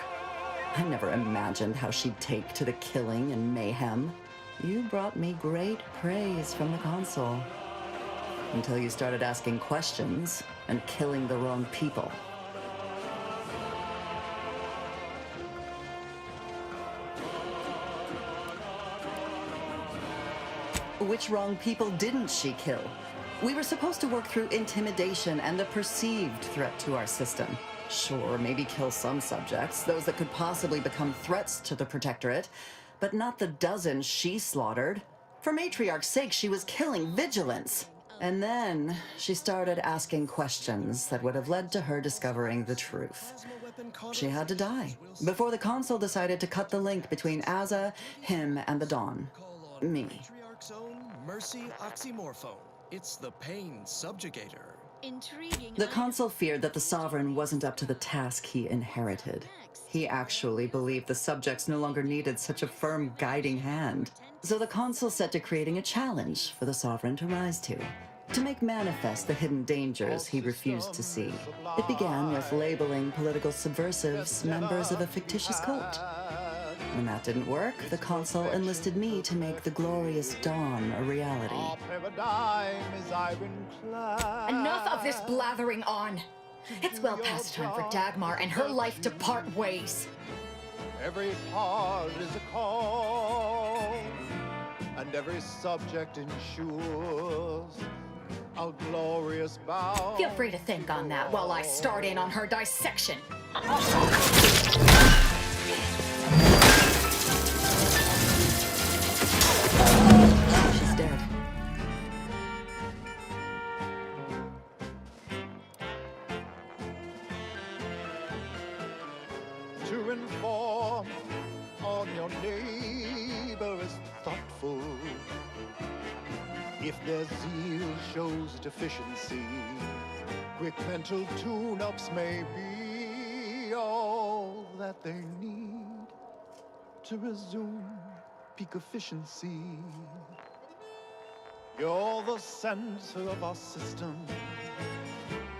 I never imagined how she'd take to the killing and mayhem. You brought me great praise from the Consul. Until you started asking questions and killing the wrong people. Which wrong people didn't she kill? We were supposed to work through intimidation and the perceived threat to our system. Sure, maybe kill some subjects, those that could possibly become threats to the Protectorate, but not the dozens she slaughtered. For Matriarch's sake, she was killing vigilants. And then she started asking questions that would have led to her discovering the truth. She had to die before the Consul decided to cut the link between Azza, him, and the Dawn. Me. Matriarch's own mercy oxymorphone. It's the pain subjugator. Intriguing. The Consul feared that the Sovereign wasn't up to the task he inherited. He actually believed the subjects no longer needed such a firm guiding hand. So the Consul set to creating a challenge for the Sovereign to rise to make manifest the hidden dangers he refused to see. It began with labeling political subversives members of a fictitious cult. When that didn't work, the Consul enlisted me to make the glorious dawn a reality. Enough of this blathering on. It's well past time for Dagmar and her life to part ways. Every part is a call, and every subject ensures a glorious bow. Feel free to think on that while I start in on her dissection. She's dead. To inform on your neighbor is thoughtful. If their zeal shows deficiency, quick mental tune-ups may be all that they need to resume peak efficiency. You're the center of our system.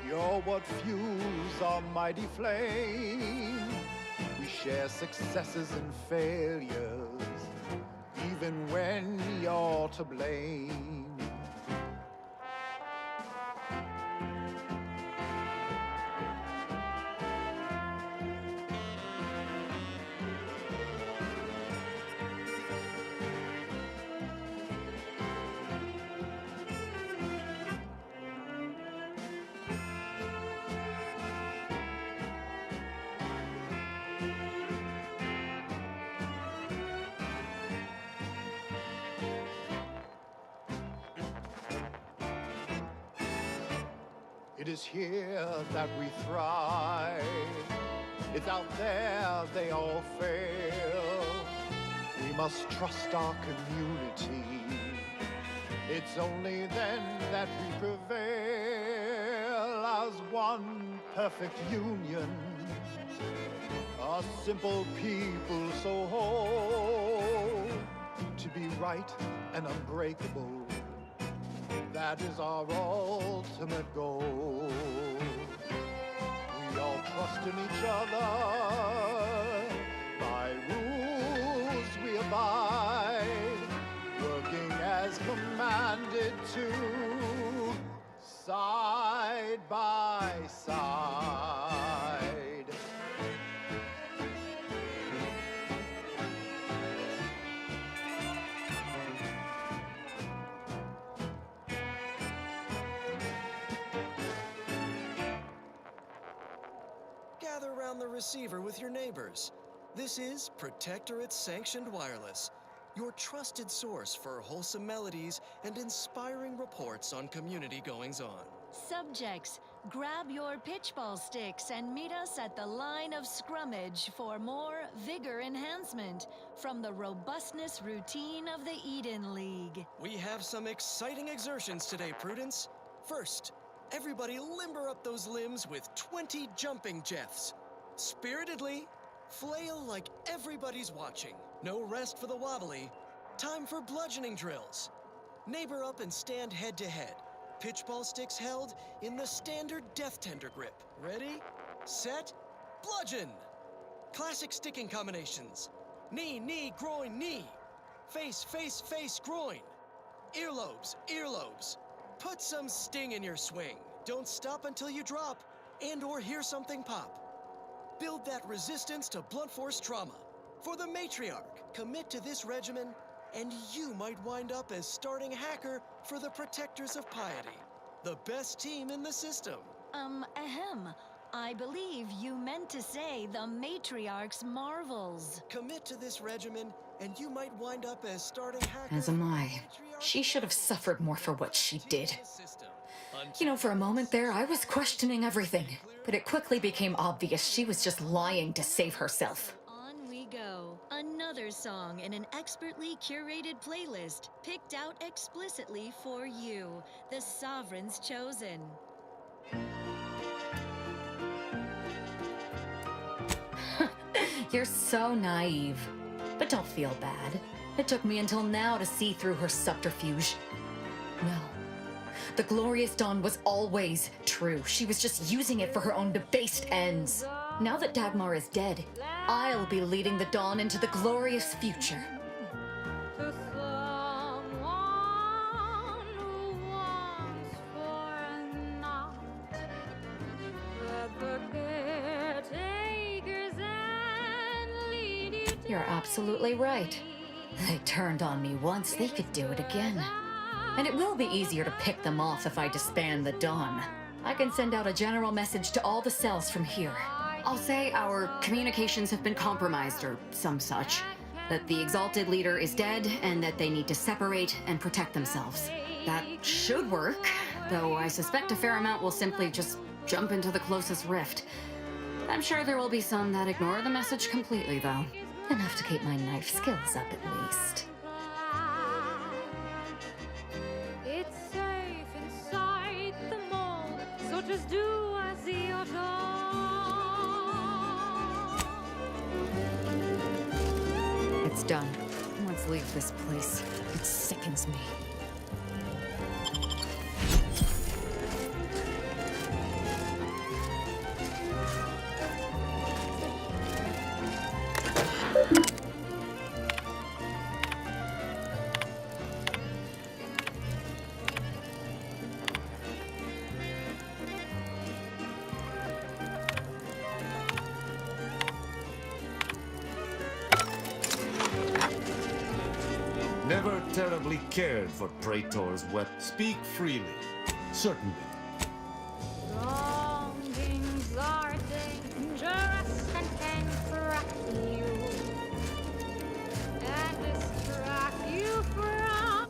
You're what fuels our mighty flame. We share successes and failures, even when you're to blame. It is here that we thrive. It's out there they all fail. We must trust our community. It's only then that we prevail as one perfect union. A simple people so whole. to be right and unbreakable. That is our ultimate goal. We all trust in each other. By rules we abide, working as commanded to, side by side. Gather around the receiver with your neighbors. This is Protectorate Sanctioned Wireless, your trusted source for wholesome melodies and inspiring reports on community goings-on. Subjects, grab your pitchball sticks and meet us at the line of scrummage for more vigor enhancement from the robustness routine of the Eden League. We have some exciting exertions today, Prudence. First, everybody limber up those limbs with 20 jumping jeffs. Spiritedly, flail like everybody's watching. No rest for the wobbly. Time for bludgeoning drills. Neighbor up and stand head to head. Pitchball sticks held in the standard death tender grip. Ready, set, bludgeon. Classic sticking combinations. Knee, knee, groin, knee. Face, face, face, groin. Earlobes, earlobes. Put some sting in your swing. Don't stop until you drop and/or hear something pop. Build that resistance to blunt force trauma. For the matriarch, commit to this regimen, and you might wind up as starting hacker for the Protectors of Piety, the best team in the system. Ahem. I believe you meant to say the matriarch's marvels. Commit to this regimen, and you might wind up as starting hacker. As am I. She should have suffered more for what she did. You know, for a moment there, I was questioning everything, but it quickly became obvious she was just lying to save herself. On we go. Another song in an expertly curated playlist, picked out explicitly for you, the Sovereign's Chosen. You're so naive. But don't feel bad. It took me until now to see through her subterfuge. No. The glorious dawn was always true. She was just using it for her own debased ends. Now that Dagmar is dead, I'll be leading the dawn into the glorious future. You're absolutely right. They turned on me once, they could do it again. And it will be easier to pick them off if I disband the Dawn. I can send out a general message to all the cells from here. I'll say our communications have been compromised or some such. That the exalted leader is dead and that they need to separate and protect themselves. That should work, though I suspect a fair amount will simply just jump into the closest rift. I'm sure there will be some that ignore the message completely, though. Enough to keep my knife skills up, at least. It's safe inside the mold, so just do as you're told. It's done. Let's leave this place. It sickens me. Never terribly cared for Praetor's weapon. Speak freely. Certainly. Longings are dangerous and can crack you and distract you from.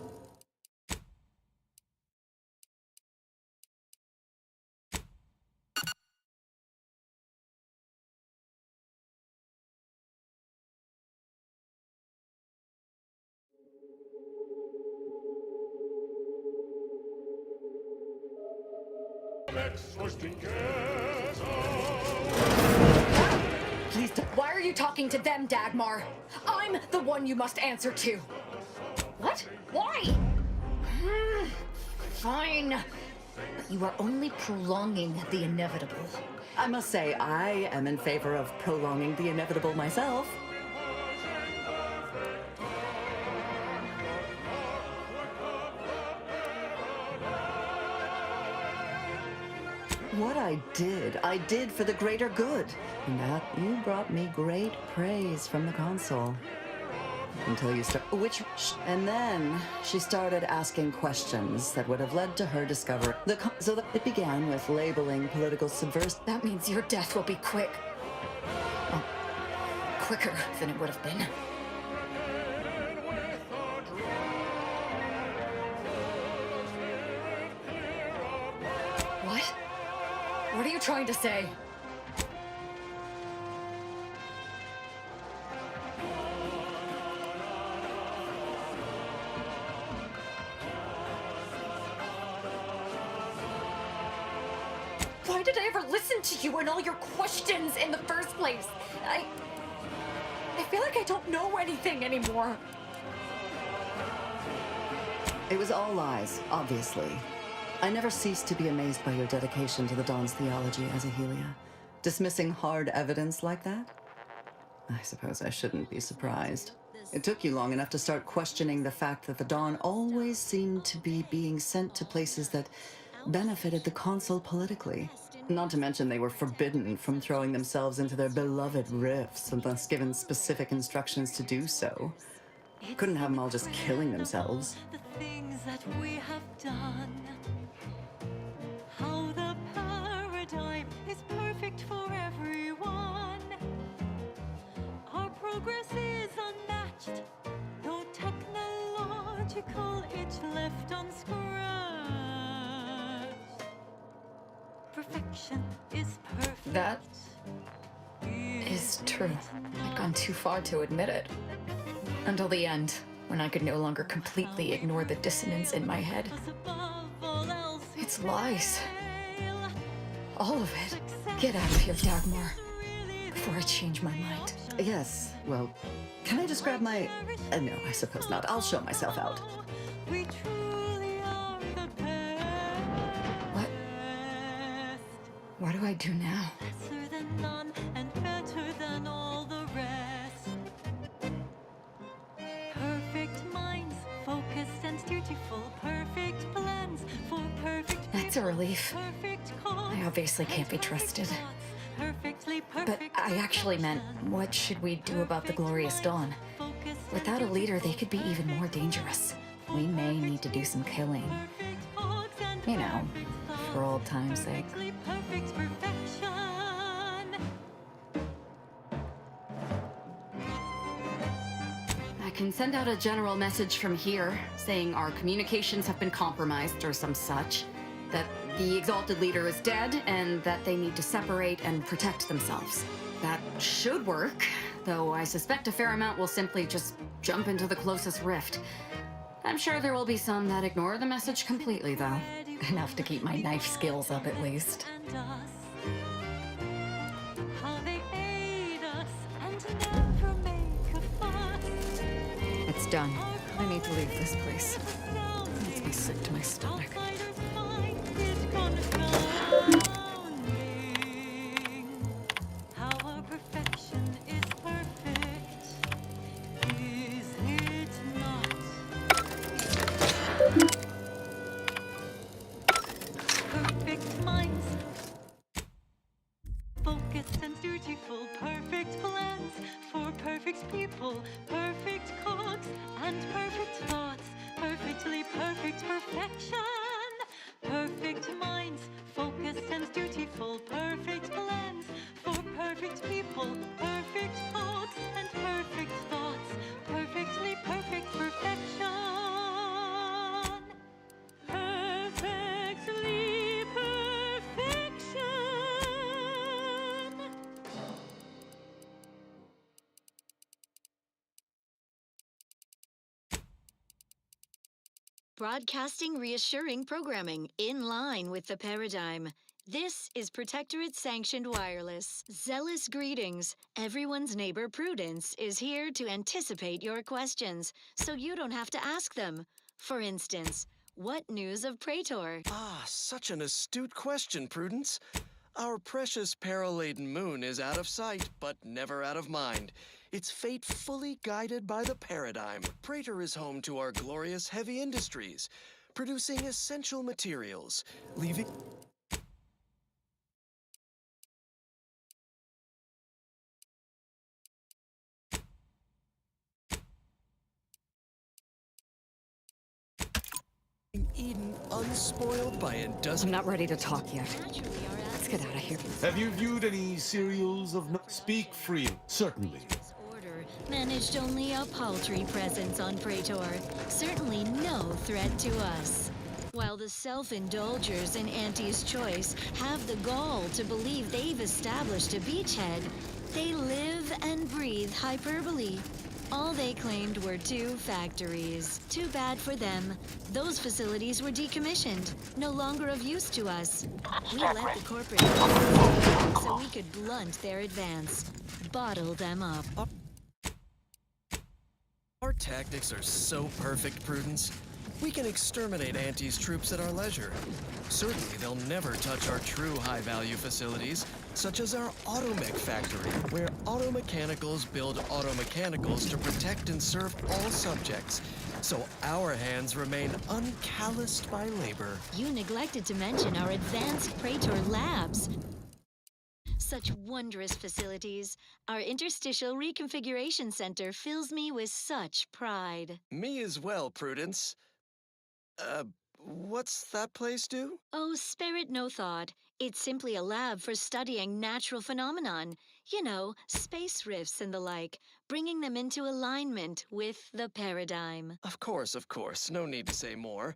Please don't. Why are you talking to them, Dagmar? I'm the one you must answer to. What? Why? Fine. But you are only prolonging the inevitable. I must say, I am in favor of prolonging the inevitable myself. What I did for the greater good. And that you brought me great praise from the console. Until you start, and then she started asking questions that would have led to her discover so that it began with labeling political subversive. That means your death will be quick. Oh, quicker than it would have been. What? What are you trying to say? Why did I ever listen to you and all your questions in the first place? I feel like I don't know anything anymore. It was all lies, obviously. I never ceased to be amazed by your dedication to the Dawn's theology as a Helia. Dismissing hard evidence like that? I suppose I shouldn't be surprised. It took you long enough to start questioning the fact that the Dawn always seemed to be being sent to places that benefited the Consul politically. Not to mention they were forbidden from throwing themselves into their beloved rifts unless given specific instructions to do so. Couldn't have them all just killing themselves. The things that we have done. How the paradigm is perfect for everyone. Our progress is unmatched. No technological itch left unscratched. Perfection is perfect. That is true. I've gone too far to admit it. Until the end, when I could no longer completely ignore the dissonance in my head. It's lies. All of it. Get out of here, Dagmar, before I change my mind. Yes, well, can I just grab my... no, I suppose not. I'll show myself out. We truly are the What? What do I do now? Lesser than none and better than all the rest. Perfect minds, focused and dutiful. Perfect plans for perfect people. That's a relief. I obviously can't be trusted. But I actually meant, what should we do about the glorious Dawn? Without a leader, they could be even more dangerous. We may need to do some killing. You know, for old time's sake. Perfect perfection. I can send out a general message from here, saying our communications have been compromised or some such, that the exalted leader is dead, and that they need to separate and protect themselves. That should work, though I suspect a fair amount will simply just jump into the closest rift. I'm sure there will be some that ignore the message completely, though. Enough to keep my knife skills up at least. It's done. I need to leave this place. It makes me sick to my stomach. Broadcasting reassuring programming in line with the paradigm. This is Protectorate Sanctioned Wireless. Zealous greetings. Everyone's neighbor Prudence is here to anticipate your questions, so you don't have to ask them. For instance, what news of Praetor? Ah, such an astute question, Prudence. Our precious peril-laden moon is out of sight, but never out of mind. Its fate fully guided by the paradigm. Praetor is home to our glorious heavy industries, producing essential materials, leaving... Eden unspoiled by industrial... I'm not ready to talk yet. Let's get out of here. Have you viewed any serials of... Speak free, certainly. Order managed only a paltry presence on Praetor. Certainly no threat to us. While the self-indulgers in Auntie's Choice have the gall to believe they've established a beachhead, they live and breathe hyperbole. All they claimed were 2 factories. Too bad for them. Those facilities were decommissioned, no longer of use to us. We let the corporate so we could blunt their advance, bottle them up. Our tactics are so perfect, Prudence. We can exterminate Auntie's troops at our leisure. Certainly, they'll never touch our true high-value facilities, such as our automech factory, where automechanicals build automechanicals to protect and serve all subjects, so our hands remain uncalloused by labor. You neglected to mention our advanced Praetor labs. Such wondrous facilities. Our interstitial reconfiguration center fills me with such pride. Me as well, Prudence. What's that place do? Oh, spare it no thought. It's simply a lab for studying natural phenomenon. You know, space rifts and the like, bringing them into alignment with the paradigm. Of course. No need to say more.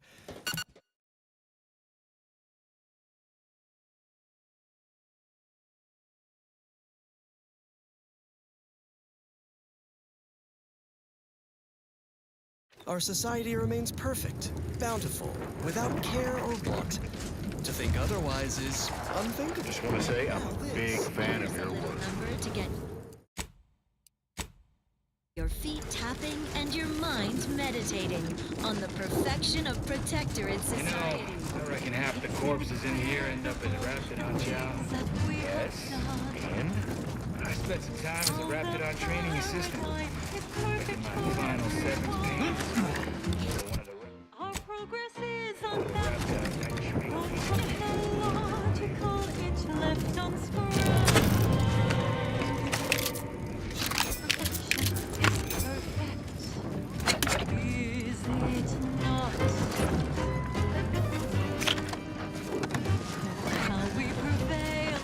Our society remains perfect, bountiful, without care or want. To think otherwise is unthinkable. Just want to say I'm a big fan of your work. Number to get your feet tapping and your mind meditating on the perfection of Protectorate society. You know, I reckon half the corpses in here end up in a Raptidon chow. Yes, and? I spent some time as a Raptidon training assistant. Making my final 7 pages. Our progress is unbounded. Chronological itch left unscratched. Perfection is perfect. Is it not? How we prevail,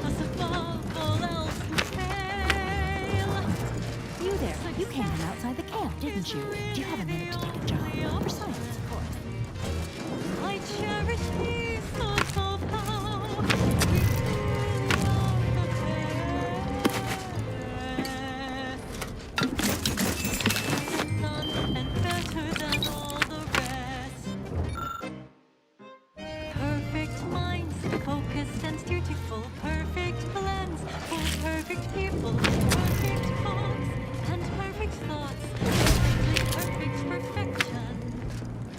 us above all else fail. You there, you came from outside the camp, didn't you? Do you have a minute to take a job? For science, of course. I cherish these thoughts of how we feel on the best. None and better than all the rest. Perfect minds, focused and dutiful. Perfect plans for perfect people. Perfect thoughts and perfect thoughts. Perfectly perfect perfection.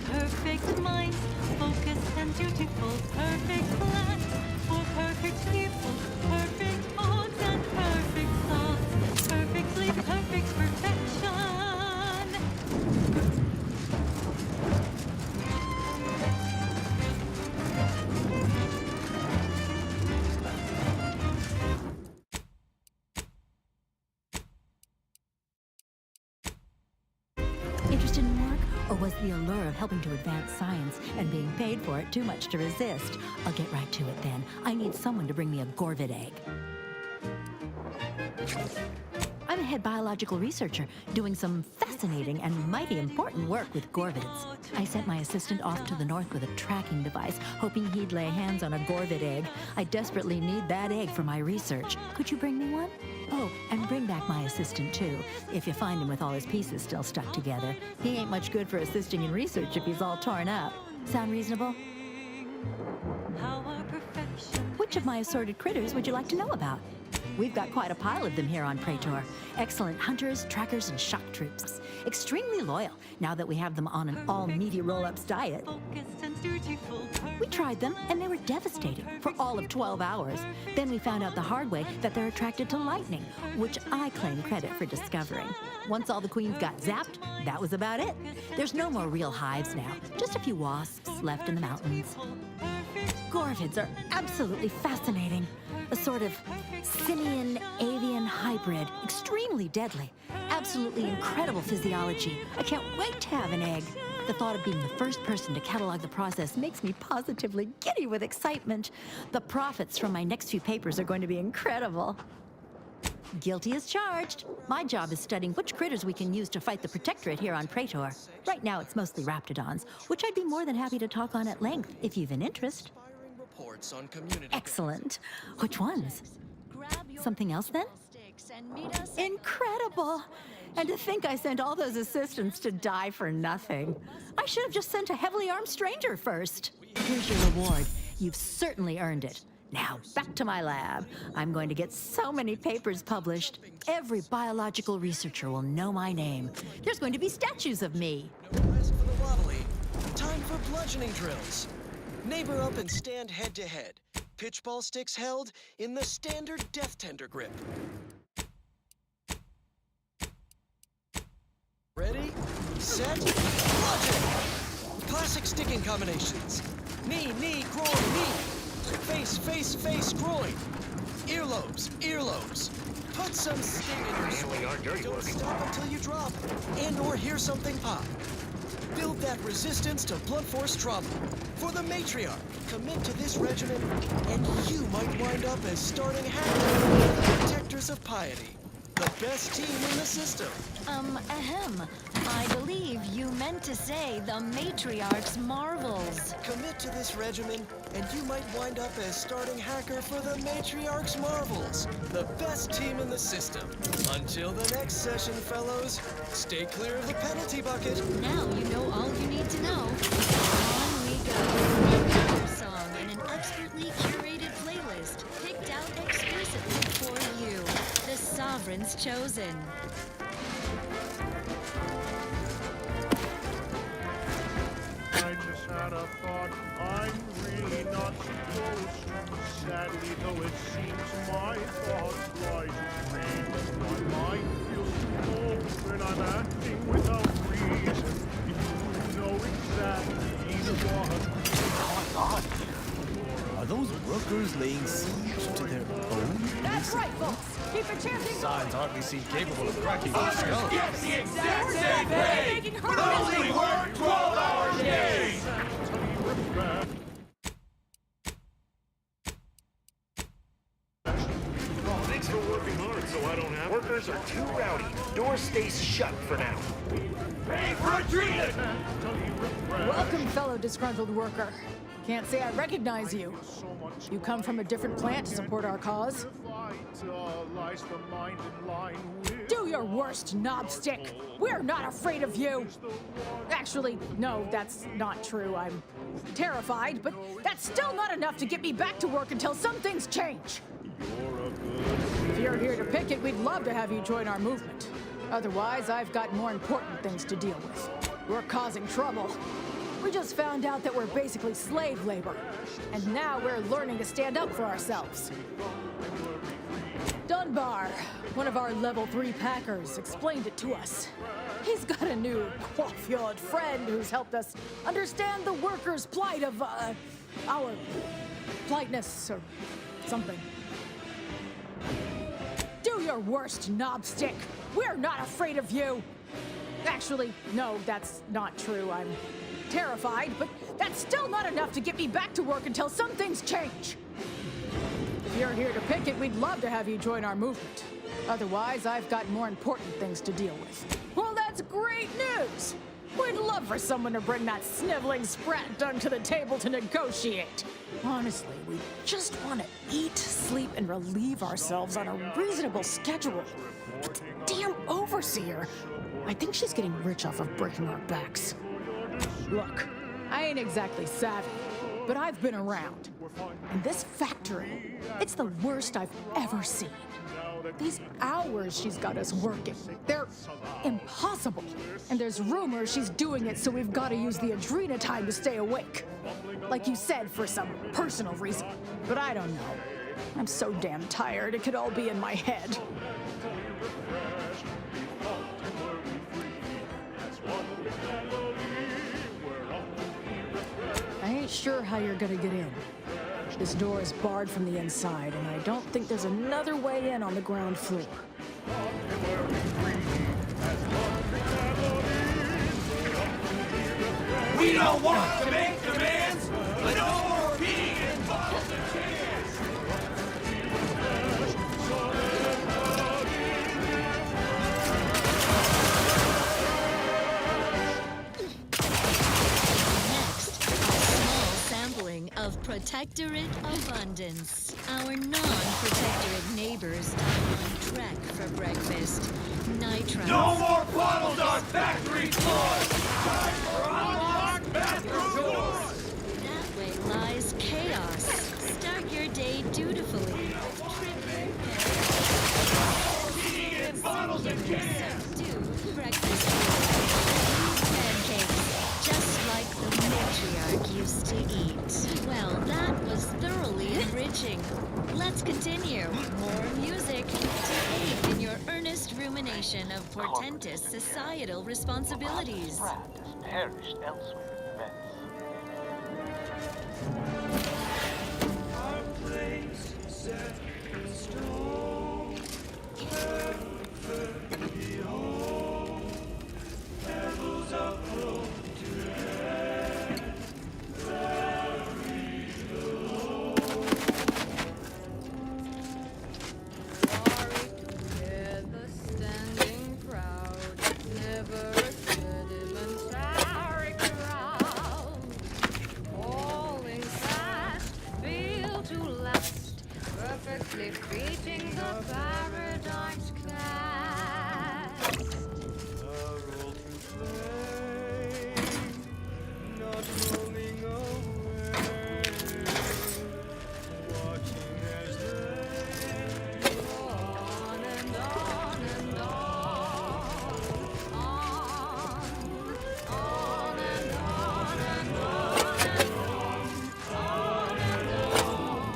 Perfect minds, focused and dutiful. Perfect plans for perfect people. Perfect thoughts and perfect thoughts. Perfectly perfect perfection. Interested in work? Or was the allure of helping to advance science and being paid for it too much to resist? I'll get right to it then. I need someone to bring me a Gorvid egg. I'm head biological researcher doing some fascinating and mighty important work with gorvids. I sent my assistant off to the north with a tracking device, hoping he'd lay hands on a gorvid egg. I desperately need that egg for my research. Could you bring me one? Oh, and bring back my assistant, too, if you find him with all his pieces still stuck together. He ain't much good for assisting in research if he's all torn up. Sound reasonable? Which of my assorted critters would you like to know about? We've got quite a pile of them here on Praetor. Excellent hunters, trackers, and shock troops. Extremely loyal, now that we have them on an all-meaty roll-ups diet. We tried them, and they were devastating for all of 12 hours. Then we found out the hard way that they're attracted to lightning, which I claim credit for discovering. Once all the queens got zapped, that was about it. There's no more real hives now, just a few wasps left in the mountains. Gorvids are absolutely fascinating. A sort of simian-avian hybrid, extremely deadly. Absolutely incredible physiology. I can't wait to have an egg. The thought of being the first person to catalog the process makes me positively giddy with excitement. The profits from my next few papers are going to be incredible. Guilty as charged. My job is studying which critters we can use to fight the Protectorate here on Praetor. Right now it's mostly raptidons, which I'd be more than happy to talk on at length if you've an interest. On community. Excellent. Which ones? Something else then? Incredible! And to think I sent all those assistants to die for nothing. I should have just sent a heavily armed stranger first. Here's your reward. You've certainly earned it. Now, back to my lab. I'm going to get so many papers published. Every biological researcher will know my name. There's going to be statues of me. No rest for the wobbly. Time for bludgeoning drills. Neighbor up and stand head-to-head. Pitchball sticks held in the standard death tender grip. Ready, set, bludgeon! Classic sticking combinations. Knee, knee, groin, knee. Face, face, face, groin. Earlobes, earlobes. Put some sting in your swing. Don't stop until you drop and/or hear something pop. Build that resistance to blunt force trauma. For the matriarch, commit to this regimen, and you might wind up as starting hackers, the protectors of piety. The best team in the system. Ahem. I believe you meant to say the matriarch's marvels. Commit to this regimen, and you might wind up as starting hacker for the matriarch's marvels. The best team in the system. Until the next session, fellows, stay clear of the penalty bucket. Now you know all you need to know. On we go. Another song in an expertly curated playlist, picked out exclusively for you. The Sovereign's Chosen. I just had a thought, I'm really not supposed to. Sadly, though it seems my thoughts lie to me. My mind feels cold when I'm acting without reason. If you know exactly what's going on here. Are those workers laying siege to their own? That's right, folks. Keep it chanting. Signs hardly seem capable of cracking the skull. Get the exact same thing, but only work 12-hour days! Thanks for working hard so I don't have... Workers are too rowdy. Door stays shut for now. Hey, retreat! Welcome, fellow disgruntled worker. Can't say I recognize you. You come from a different plant to support our cause? Do your worst, knobstick! We're not afraid of you! Actually, no, that's not true. I'm terrified, but that's still not enough to get me back to work until some things change. If you're here to picket, we'd love to have you join our movement. Otherwise, I've got more important things to deal with. We're causing trouble. We just found out that we're basically slave labor, and now we're learning to stand up for ourselves. Dunbar, one of our level 3 packers, explained it to us. He's got a new coiffeured friend who's helped us understand the workers' plight of, our politeness or something. Do your worst, knobstick! We're not afraid of you! Actually, no, that's not true. I'm terrified, but that's still not enough to get me back to work until some things change. If you're here to picket, we'd love to have you join our movement. Otherwise, I've got more important things to deal with. Well, that's great news! We'd love for someone to bring that sniveling sprat dunk to the table to negotiate. Honestly, we just want to eat, sleep, and relieve ourselves on a reasonable schedule. But the damn overseer! I think she's getting rich off of breaking our backs. Look, I ain't exactly savvy, but I've been around. And this factory, it's the worst I've ever seen. These hours she's got us working, they're impossible. And there's rumors she's doing it so we've got to use the Adrena time to stay awake. Like you said, for some personal reason. But I don't know. I'm so damn tired, it could all be in my head. I ain't sure how you're gonna get in. This door is barred from the inside, and I don't think there's another way in on the ground floor. We don't want to make demands, but no more being involved in chance. Of Protectorate Abundance. Our non-protectorate neighbors dine on trek for breakfast. Nitrites. No more bottles on factory floors! Time for unlocked bathroom doors! That way lies chaos. Start your day dutifully. Eating in bottles and cans! Do breakfast pancakes, just like the matriarch used to eat. Well, that was thoroughly enriching. Let's continue. More music to aid in your earnest rumination of portentous societal responsibilities. Perished elsewhere in Defeating the paradigm's class. A role to play, not rolling away, watching as they go on and on and on, on and on and on and on and on,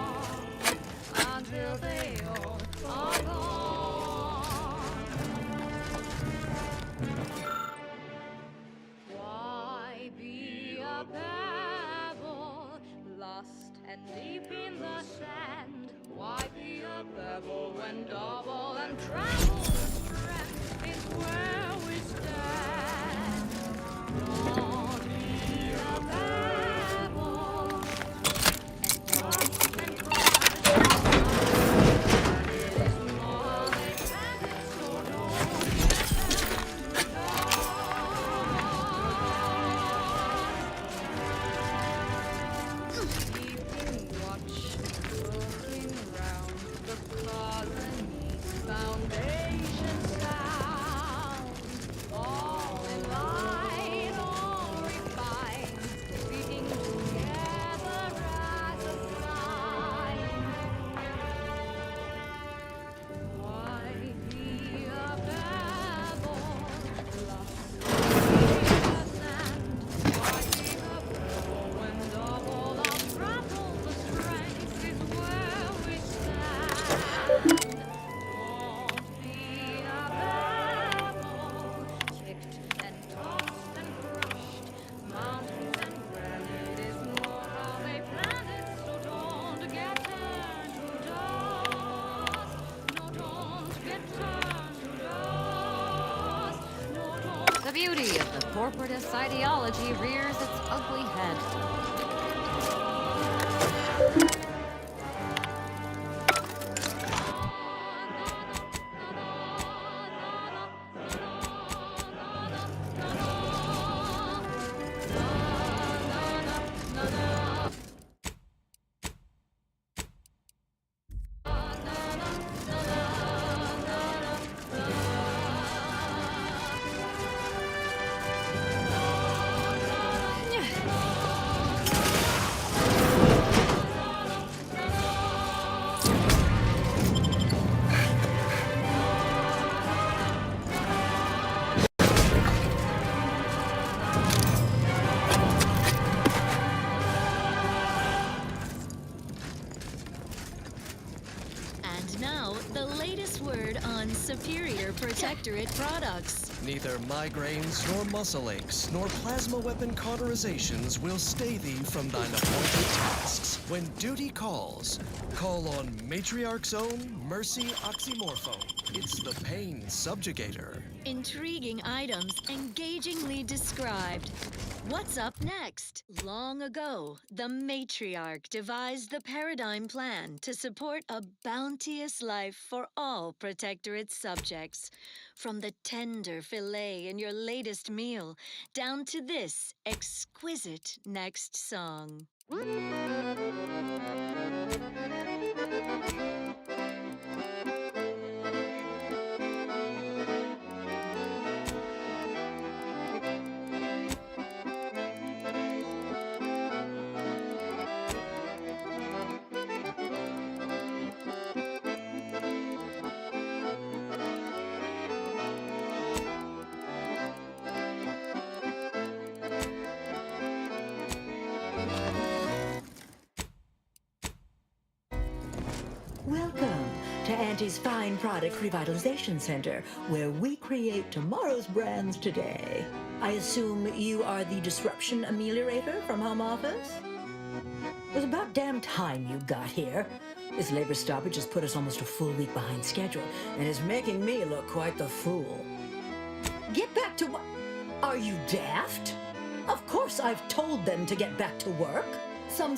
until they all are gone. Why be a pebble, lost and deep in the sand? Why be a pebble when double and treble the strength is where we stand? Don't be a pebble and toss and crush. Keeping watch, looking round the colony's foundation sound. All in line, all refined, beating together as a sign. Why be a pebble, lost in the sand? Why be a pebble when double or treble the strength is where we stand? Don't be a pebble, kicked and tossed and crushed, mountains and granite is more of a planet, so don't get turned to dust. No, don't get turned to dust. No, don't. The beauty of the corporatist ideology rears its ugly head. Now, the latest word on superior Protectorate products. Neither migraines, nor muscle aches, nor plasma weapon cauterizations will stay thee from thine appointed tasks. When duty calls, call on Matriarch's own Mercy Oxymorphone. It's the pain subjugator. Intriguing items engagingly described. What's up next? Long ago, the Matriarch devised the paradigm plan to support a bounteous life for all Protectorate subjects. From the tender fillet in your latest meal, down to this exquisite next song. Welcome to Auntie's Fine Product Revitalization Center, where we create tomorrow's brands today. I assume you are the disruption ameliorator from home office? It was about damn time you got here. This labor stoppage has put us almost a full week behind schedule and is making me look quite the fool. Get back to what? Are you daft? Of course I've told them to get back to work. Some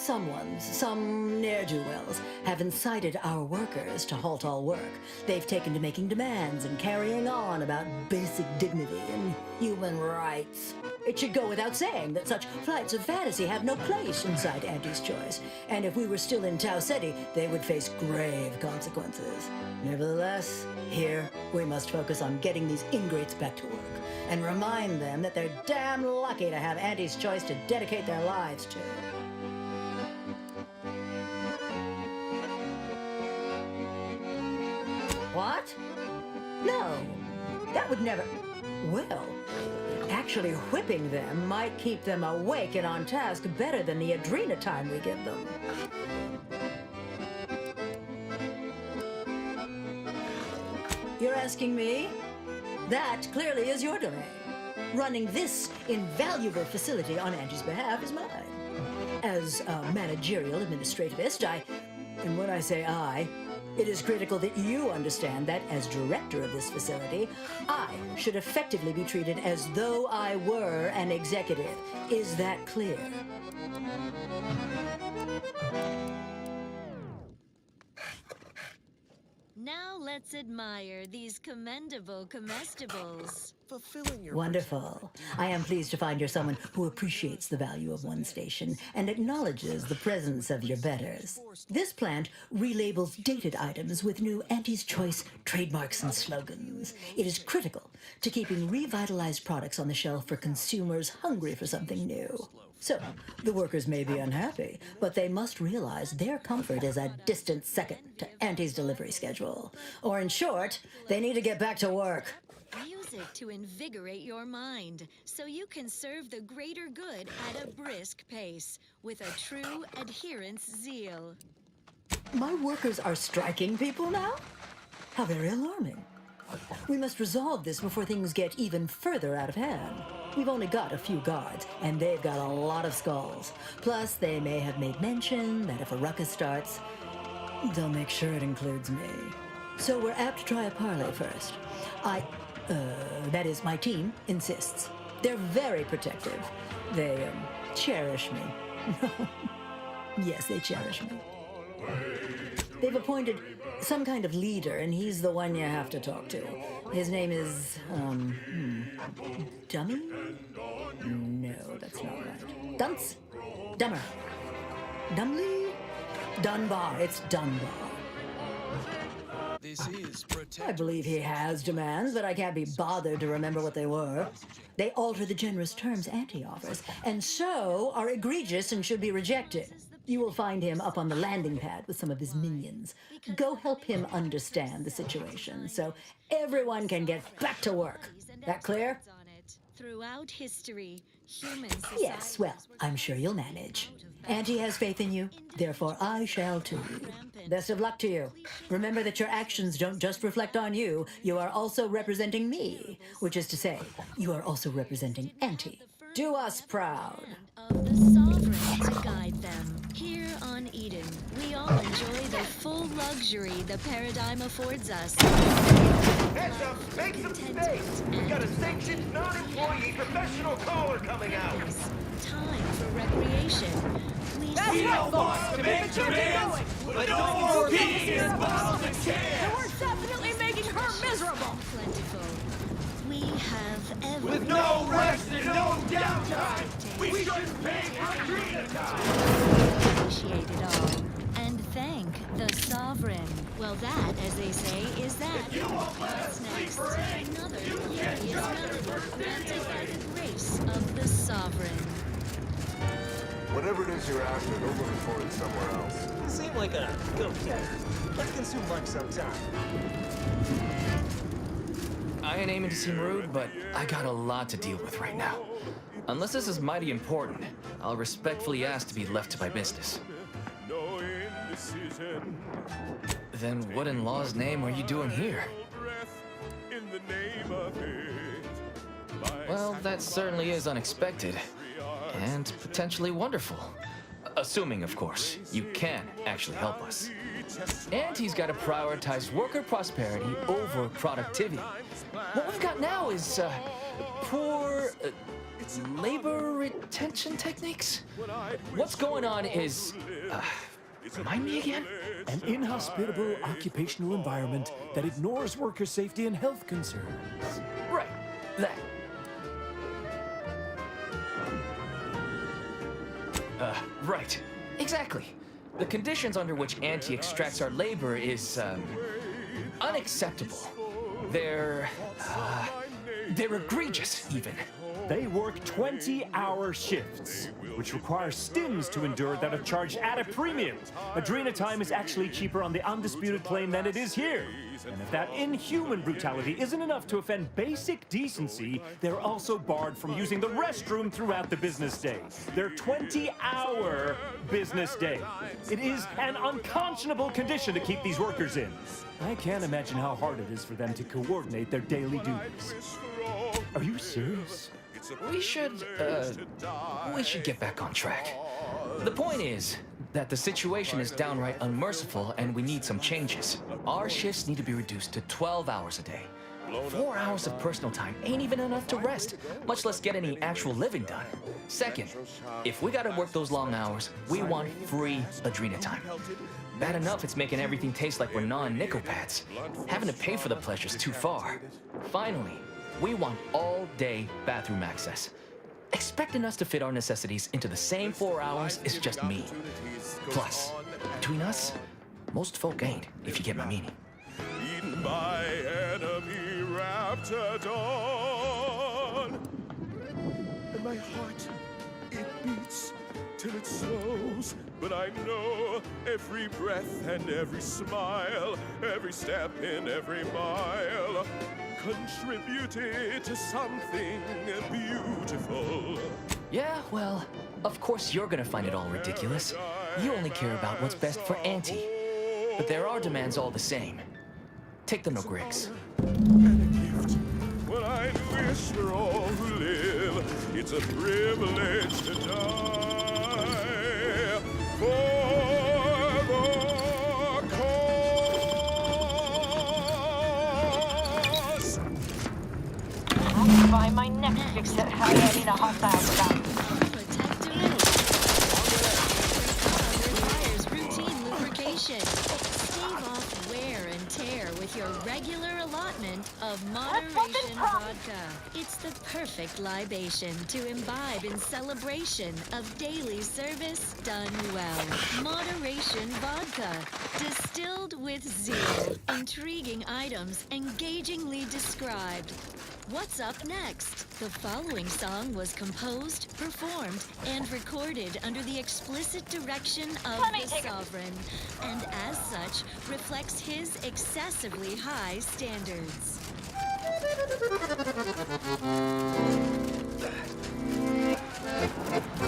ne'er-do-wells, have incited our workers to halt all work. They've taken to making demands and carrying on about basic dignity and human rights. It should go without saying that such flights of fantasy have no place inside Auntie's Choice. And if we were still in Tau Ceti, they would face grave consequences. Nevertheless, here we must focus on getting these ingrates back to work and remind them that they're damn lucky to have Auntie's Choice to dedicate their lives to. What? No, that would never... Well, actually whipping them might keep them awake and on task better than the adrena time we give them. You're asking me? That clearly is your domain. Running this invaluable facility on Angie's behalf is mine. As a managerial administrativist, and when I say I, it is critical that you understand that as director of this facility, I should effectively be treated as though I were an executive. Is that clear? Now let's admire these commendable comestibles. Fulfilling your Wonderful. I am pleased to find you're someone who appreciates the value of one station and acknowledges the presence of your betters. This plant relabels dated items with new Auntie's Choice trademarks and slogans. It is critical to keeping revitalized products on the shelf for consumers hungry for something new. So, the workers may be unhappy, but they must realize their comfort is a distant second to Auntie's delivery schedule. Or in short, they need to get back to work. Music to invigorate your mind, so you can serve the greater good at a brisk pace, with a true adherence zeal. My workers are striking people now? How very alarming. We must resolve this before things get even further out of hand. We've only got a few guards, and they've got a lot of skulls. Plus, they may have made mention that if a ruckus starts, they'll make sure it includes me. So we're apt to try a parley first. That is, my team insists. They're very protective. They, cherish me. Yes, they cherish me. They've appointed some kind of leader, and he's the one you have to talk to. His name is, Dummy? No, that's not right. Dunce? Dummer. Dumley? Dunbar. It's Dunbar. This is I believe he has demands, but I can't be bothered to remember what they were. They alter the generous terms Auntie offers, and so are egregious and should be rejected. You will find him up on the landing pad with some of his minions. Go help him understand the situation so everyone can get back to work. That clear? Throughout history, human society. Yes, well, I'm sure you'll manage. Auntie has faith in you, therefore I shall too. Best of luck to you. Remember that your actions don't just reflect on you, you are also representing me, which is to say, you are also representing Auntie. Do us proud. Of the sovereign to guide them. Here on Eden, we all enjoy the full luxury the paradigm affords us. Heads up, make some space! We got a sanctioned non-employee professional caller coming out! Time for recreation. We don't want to make demands, but no more beers, bottles, and cans! And we're definitely making her miserable! Plentiful. We have every... With no rest and no downtime, we shouldn't pay for arena time! Appreciate it all. And thank the sovereign. Well, that, as they say, is that. What's next? Another glorious melody granted by the grace of the sovereign. Whatever it is you're after, go looking for it somewhere else. You seem like a go-getter. Let's consume lunch sometime. I ain't aiming to seem rude, but I got a lot to deal with right now. Unless this is mighty important, I'll respectfully ask to be left to my business. Then what in law's name are you doing here? Well, that certainly is unexpected. And potentially wonderful. Assuming, of course, you can actually help us. And he's got to prioritize worker prosperity over productivity. What we've got now is poor labor retention techniques? What's going on is... remind me again? An inhospitable occupational environment that ignores worker safety and health concerns. Right, that. Right. Exactly. The conditions under which Auntie extracts our labor is, unacceptable. They're egregious, even. They work 20-hour shifts, which require stims to endure that are charged at a premium. Adrena time is actually cheaper on the undisputed claim than it is here. And if that inhuman brutality isn't enough to offend basic decency, they're also barred from using the restroom throughout the business day. Their 20-hour business day. It is an unconscionable condition to keep these workers in. I can't imagine how hard it is for them to coordinate their daily duties. Are you serious? We should get back on track. The point is that the situation is downright unmerciful and we need some changes. Our shifts need to be reduced to 12 hours a day. 4 hours of personal time ain't even enough to rest, much less get any actual living done. Second, if we gotta work those long hours, we want free Adrena time. Bad enough it's making everything taste like we're non-nickel pads. Having to pay for the pleasure's too far. Finally, we want all-day bathroom access. Expecting us to fit our necessities into the same 4 hours is just mean. Plus, between us, most folk ain't, if you get my meaning. Eaten by enemy raptor dawn. And my heart, it beats till it slows. But I know every breath and every smile, every step in every mile, contributed to something beautiful. Yeah, well, of course you're gonna find it all ridiculous. You only care about what's best for Auntie. But there are demands all the same. Take the no Griggs. Well, I wish for all who live, it's a privilege to die for the cause. I'll try my next fix at hiring a hostile stop. Requires routine lubrication. Stave off wear and tear with your regular allotment of moderation vodka. It's the perfect libation to imbibe in celebration of daily service done well. Moderation vodka, distilled with zeal. Intriguing items engagingly described. What's up next? The following song was composed, performed, and recorded under the explicit direction of the Sovereign, and as such, reflects his excessively high standards.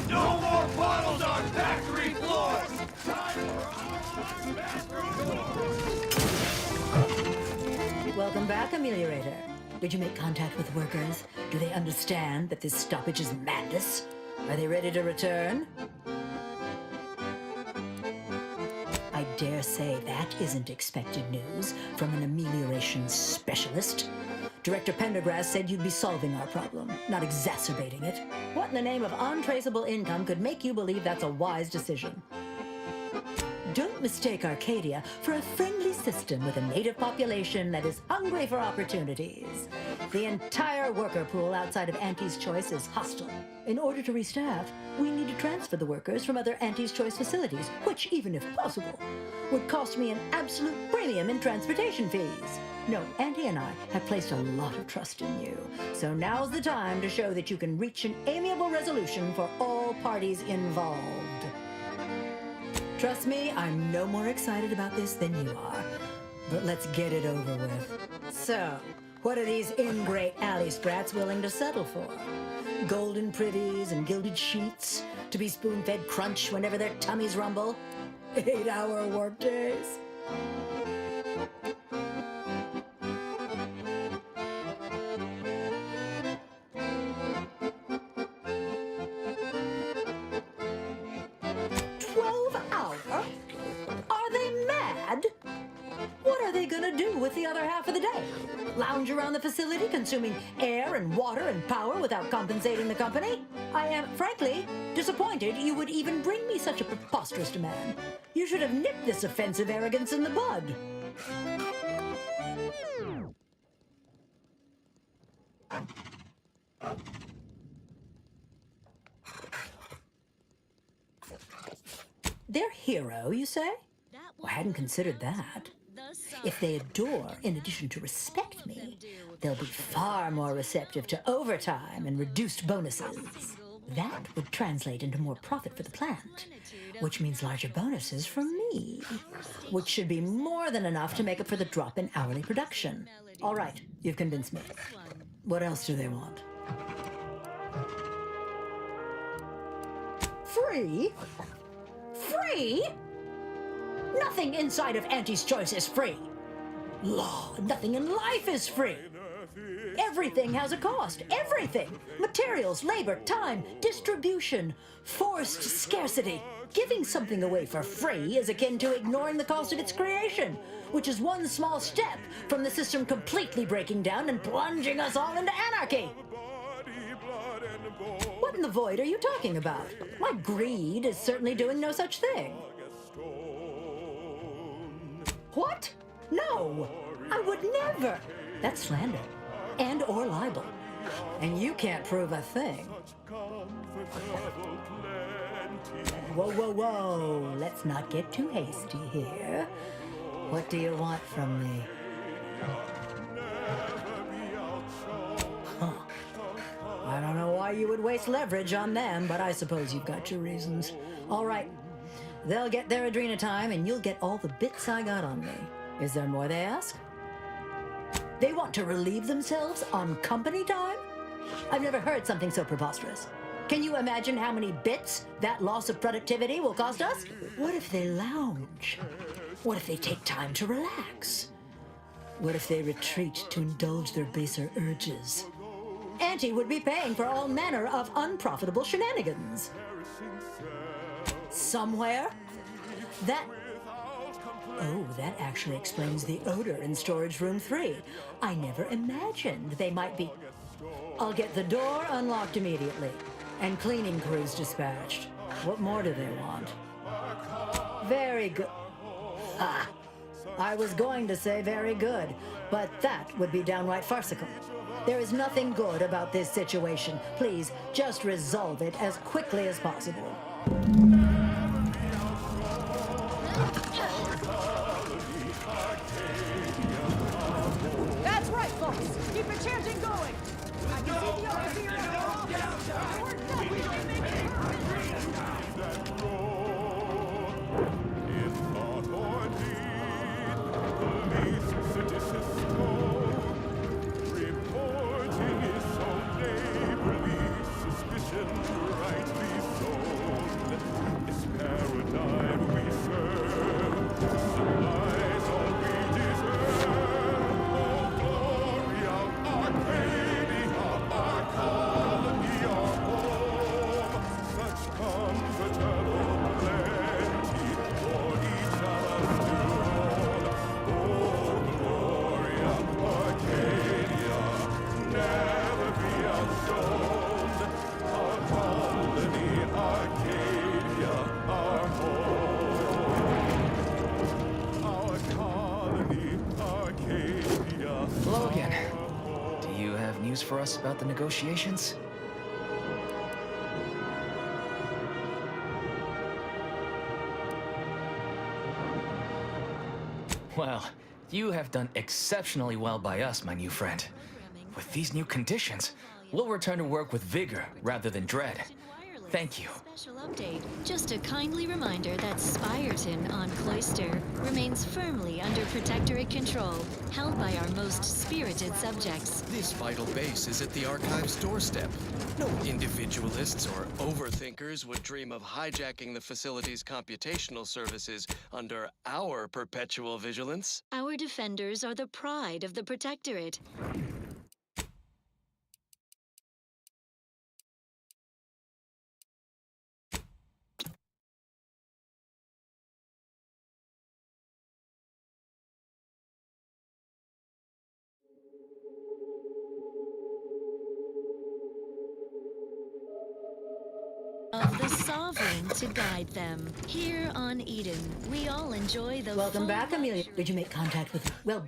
No more bottles on factory floors! Time for Welcome back, Ameliorator. Did you make contact with workers? Do they understand that this stoppage is madness? Are they ready to return? I dare say that isn't expected news from an amelioration specialist. Director Pendergrass said you'd be solving our problem, not exacerbating it. What in the name of untraceable income could make you believe that's a wise decision? Don't mistake Arcadia for a friendly system with a native population that is hungry for opportunities. The entire worker pool outside of Auntie's Choice is hostile. In order to restaff, we need to transfer the workers from other Auntie's Choice facilities, which, even if possible, would cost me an absolute premium in transportation fees. No, Auntie and I have placed a lot of trust in you, so now's the time to show that you can reach an amiable resolution for all parties involved. Trust me, I'm no more excited about this than you are. But let's get it over with. So, what are these ingrate alley sprats willing to settle for? Golden privies and gilded sheets to be spoon-fed crunch whenever their tummies rumble? 8-hour workdays? With the other half of the day? Lounge around the facility consuming air and water and power without compensating the company? I am, frankly, disappointed you would even bring me such a preposterous demand. You should have nipped this offensive arrogance in the bud. Their hero, you say? I hadn't considered that. If they adore, in addition to respect me, they'll be far more receptive to overtime and reduced bonuses. That would translate into more profit for the plant, which means larger bonuses from me, which should be more than enough to make up for the drop in hourly production. All right, you've convinced me. What else do they want? Free? Free? Nothing inside of Auntie's Choice is free. Law, nothing in life is free. Everything has a cost. Everything. Materials, labor, time, distribution, forced scarcity. Giving something away for free is akin to ignoring the cost of its creation, which is one small step from the system completely breaking down and plunging us all into anarchy. What in the void are you talking about? My greed is certainly doing no such thing. What? No! I would never! That's slander. And or libel. And you can't prove a thing. Whoa, whoa, whoa! Let's not get too hasty here. What do you want from me? Huh. I don't know why you would waste leverage on them, but I suppose you've got your reasons. All right. They'll get their Adrena time, and you'll get all the bits I got on me. Is there more they ask? They want to relieve themselves on company time? I've never heard something so preposterous. Can you imagine how many bits that loss of productivity will cost us? What if they lounge? What if they take time to relax? What if they retreat to indulge their baser urges? Auntie would be paying for all manner of unprofitable shenanigans. Somewhere? Oh, that actually explains the odor in storage room 3. I never imagined they might be... I'll get the door unlocked immediately, and cleaning crews dispatched. What more do they want? Very good. Ah, I was going to say very good, but that would be downright farcical. There is nothing good about this situation. Please, just resolve it as quickly as possible. That's right, folks. Keep the chanting going. I can see the overseer in the office. We're done. We can make it Report news for us about the negotiations? Well, you have done exceptionally well by us, my new friend. With these new conditions, we'll return to work with vigor rather than dread. Thank you. Special update. Just a kindly reminder that Spireton on Cloister remains firmly under Protectorate control, held by our most spirited subjects. This vital base is at the Archive's doorstep. No individualists or overthinkers would dream of hijacking the facility's computational services under our perpetual vigilance. Our defenders are the pride of the Protectorate. Of the Sovereign to guide them. Here on Eden, we all enjoy the Welcome full back, Amelia. Did you make contact with, well,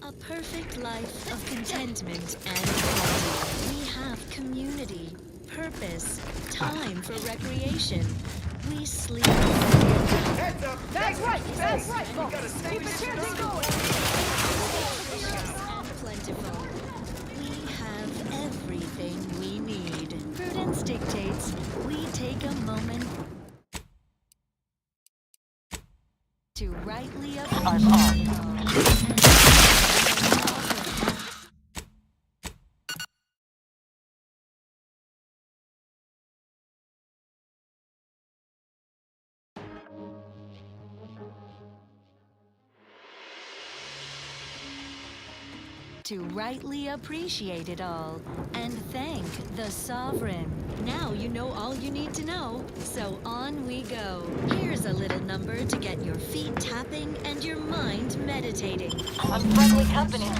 a perfect life of contentment and plenty. We have community, purpose, time for recreation. We sleep. Heads up! That's right, folks. We gotta stay Keep the chances going. And plentiful. We have everything we need. Prudence dictates we take a moment to rightly appreciate it all and thank the Sovereign. Now you know all you need to know, so on we go. Here's a little number to get your feet tapping and your mind meditating. Unfriendly company.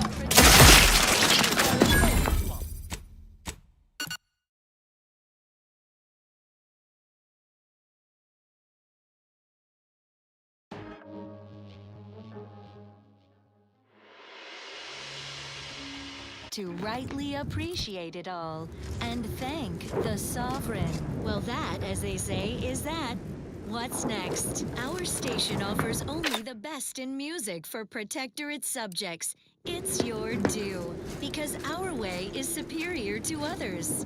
To rightly appreciate it all and thank the Sovereign. Well, that, as they say, is that. What's next? Our station offers only the best in music for Protectorate subjects. It's your due, because our way is superior to others.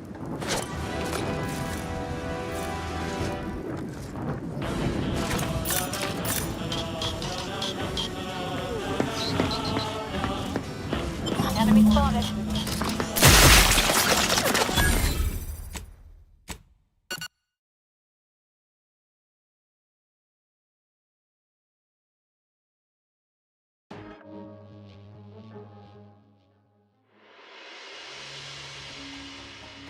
Enemy spotted.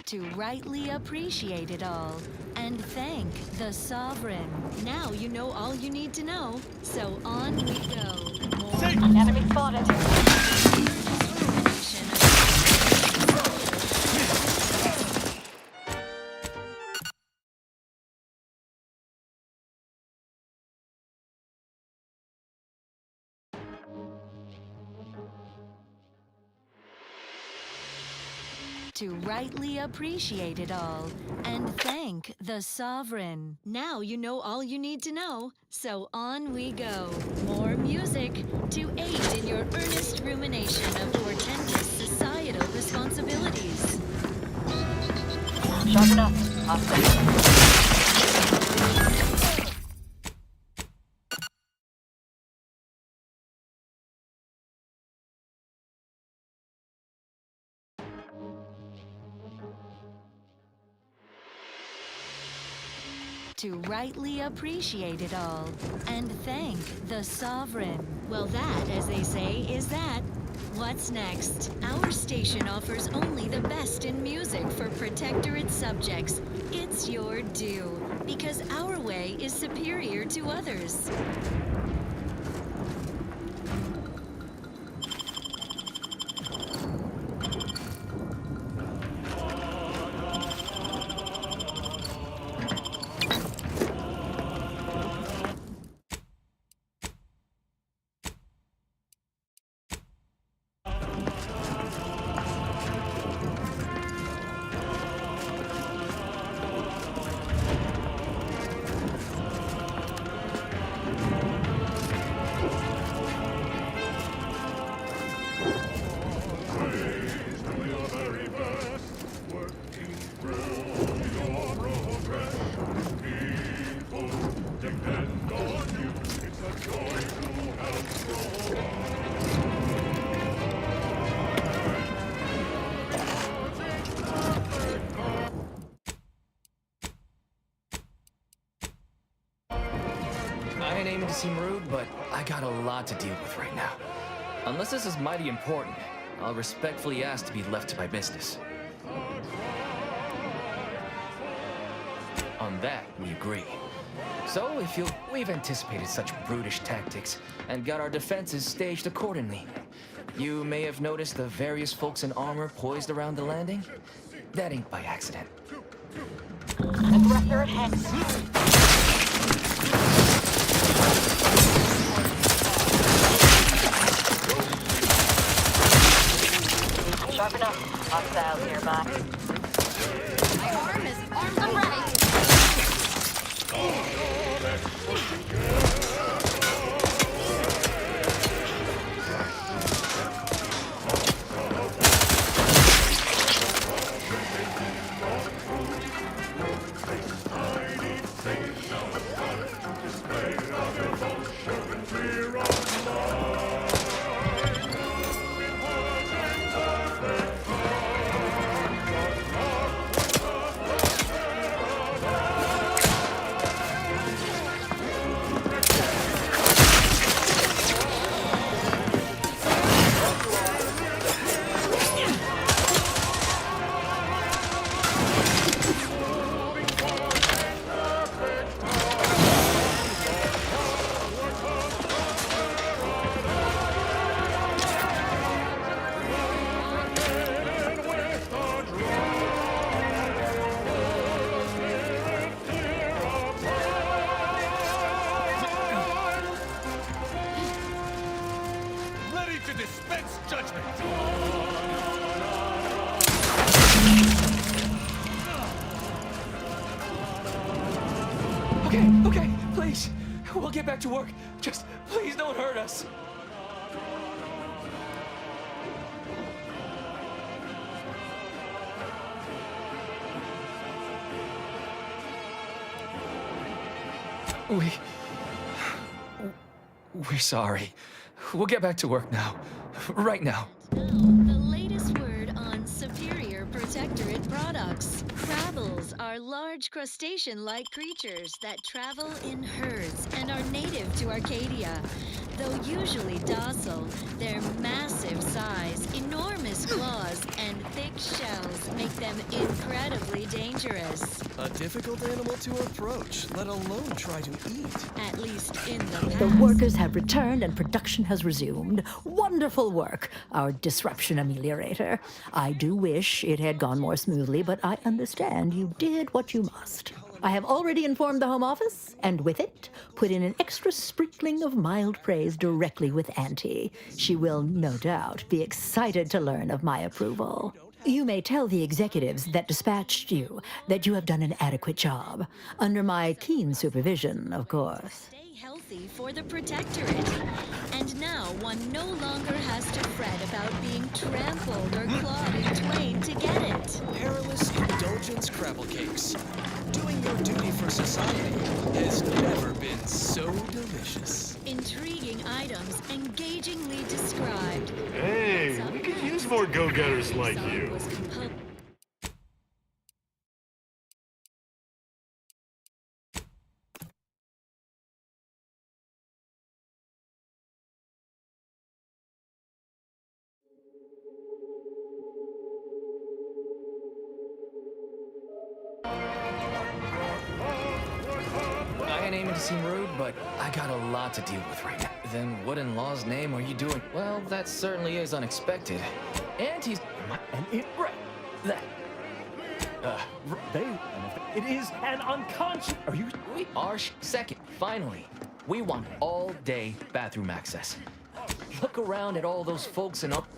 To rightly appreciate it all and thank the Sovereign. Now you know all you need to know, so on we go. Enemy spotted. To rightly appreciate it all and thank the Sovereign. Now you know all you need to know, so on we go. More music to aid in your earnest rumination of portentous societal responsibilities. Sharp enough. To rightly appreciate it all and thank the Sovereign. Well, that, as they say, is that. What's next? Our station offers only the best in music for Protectorate subjects. It's your due, because our way is superior to others. mean to seem rude, but I got a lot to deal with right now. Unless this is mighty important, I'll respectfully ask to be left to my business. On that, we agree. So, if you'll... We've anticipated such brutish tactics and got our defenses staged accordingly. You may have noticed the various folks in armor poised around the landing. That ain't by accident. Aggressor at hand. Sharp enough. Hostiles nearby. My arm is armed and ready. Okay, please. We'll get back to work. Just please don't hurt us. We're sorry. We'll get back to work now. Right now. The latest word on superior protectorate products. Crabbles are large crustacean-like creatures that travel in herds and are native to Arcadia. Though usually docile, their massive size, enormous claws, and thick shells make them incredibly dangerous. A difficult animal to approach, let alone try to eat. At least in the past. The workers have returned and production has resumed. Wonderful work, our disruption ameliorator. I do wish it had gone more smoothly, but I understand you did what you must. I have already informed the Home Office, and with it, put in an extra sprinkling of mild praise directly with Auntie. She will, no doubt, be excited to learn of my approval. You may tell the executives that dispatched you that you have done an adequate job. Under my keen supervision, of course. Stay healthy for the protectorate. And now one no longer has to fret about being trampled or clawed in twain to get it. Perilous indulgence crapple cakes. Doing your duty for society has never been so delicious. Intriguing items engagingly described. Hey, we could use more go-getters like you. I ain't aiming to seem rude, but I got a lot to deal with right now. Then what in law's name are you doing? Well, that certainly is unexpected. And he's... And it... That... It is an unconscious... Are you... We are... Second, finally. We want all-day bathroom access. Look around at all those folks and up...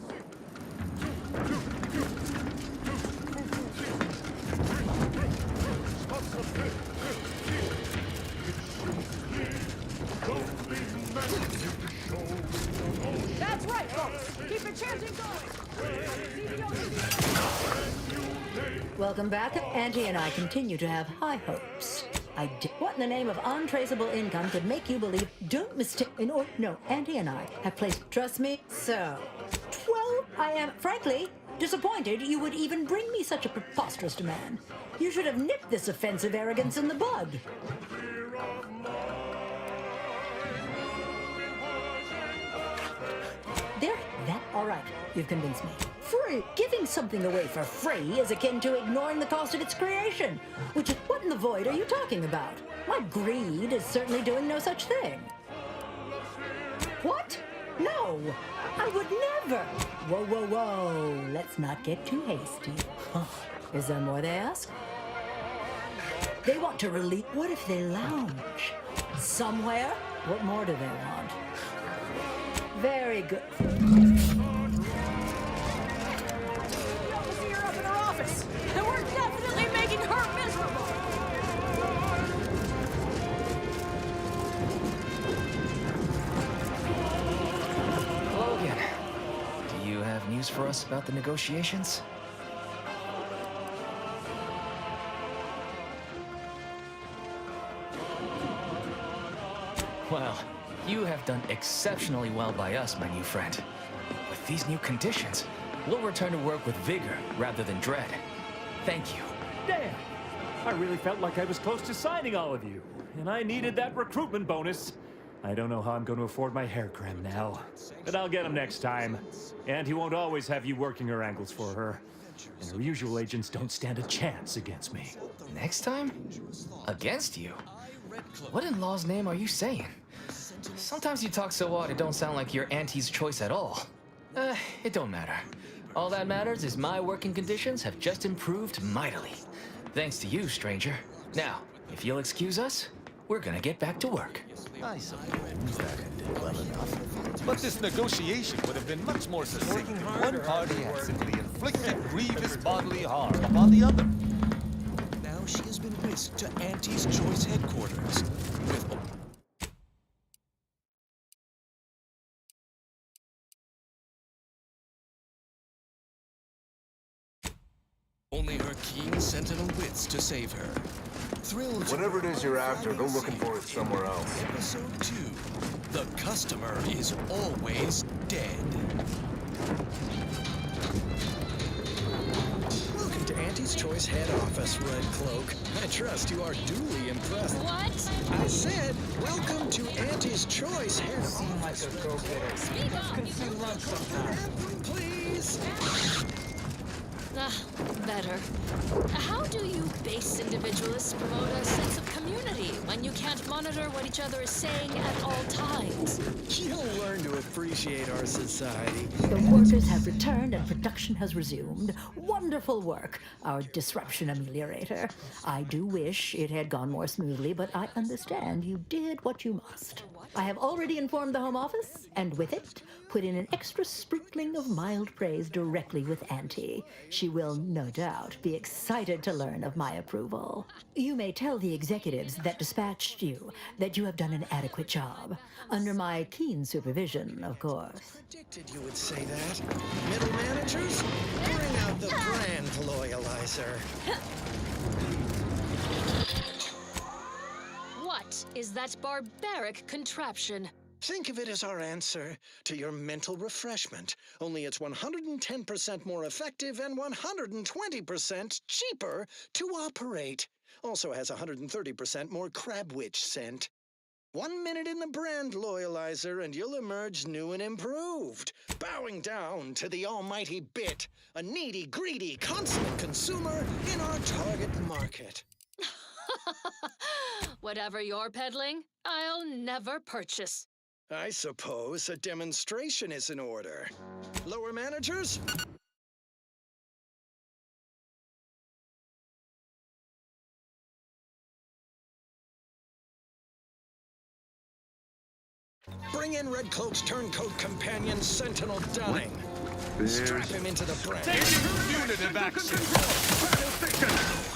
That's right, folks. Keep it chanting going. Welcome back. Auntie and I continue to have high hopes. What in the name of untraceable income could make you believe? Don't mistake. No, Auntie and I have placed. Trust me. So, 12. I am, frankly, disappointed you would even bring me such a preposterous demand. You should have nipped this offensive arrogance in the bud. There, that, all right. You've convinced me. Free. Giving something away for free is akin to ignoring the cost of its creation. Which is, what in the void are you talking about? My greed is certainly doing no such thing. What? No, I would never. Whoa, whoa, whoa. Let's not get too hasty. Oh, is there more they ask? They want to release. What if they lounge somewhere? What more do they want? Very good. The overseer up in her office, and we're definitely making her miserable. Hello again. Do you have news for us about the negotiations? Well, you have done exceptionally well by us, my new friend. With these new conditions, we'll return to work with vigor rather than dread. Thank you. Damn! I really felt like I was close to signing all of you, and I needed that recruitment bonus. I don't know how I'm going to afford my hair cream now, but I'll get him next time. And he won't always have you working her angles for her. And her usual agents don't stand a chance against me. Next time? Against you? What in law's name are you saying? Sometimes you talk so odd it don't sound like you're Auntie's choice at all. It don't matter. All that matters is my working conditions have just improved mightily. Thanks to you, stranger. Now, if you'll excuse us, we're gonna get back to work. I suppose that ended well enough. But this negotiation would have been much more succinct. One party had simply inflicted grievous bodily harm upon the other. Now she has been whisked to Auntie's Choice headquarters with only her keen sentinel wits to save her. Thrilled. Whatever it is you're after, go looking for it somewhere else. Episode 2. The customer is always dead. Welcome to Auntie's Choice head office, Red Cloak. I trust you are duly impressed. What? I said, welcome to Auntie's Choice head office. Seem like a go-getter. Speak up! Consume lunch sometime. Please. Better. How do you base individualists promote a sense of community when you can't monitor what each other is saying at all times? You'll learn to appreciate our society. The workers have returned and production has resumed. Wonderful work, our disruption ameliorator. I do wish it had gone more smoothly, but I understand you did what you must. I have already informed the Home Office, and with it, put in an extra sprinkling of mild praise directly with Auntie. She will, no doubt, be excited to learn of my approval. You may tell the executives that dispatched you that you have done an adequate job. Under my keen supervision, of course. Predicted you would say that. Middle managers, bring out the brand loyalizer. What is that barbaric contraption? Think of it as our answer to your mental refreshment, only it's 110% more effective and 120% cheaper to operate. Also has 130% more crab witch scent. 1 minute in the brand loyalizer and you'll emerge new and improved, bowing down to the almighty bit, a needy, greedy, consummate consumer in our target market. Whatever you're peddling, I'll never purchase. I suppose a demonstration is in order. Lower managers? Bring in Red Cloak's turncoat companion, Sentinel Dunning. Strap him into the brand. Punitive action.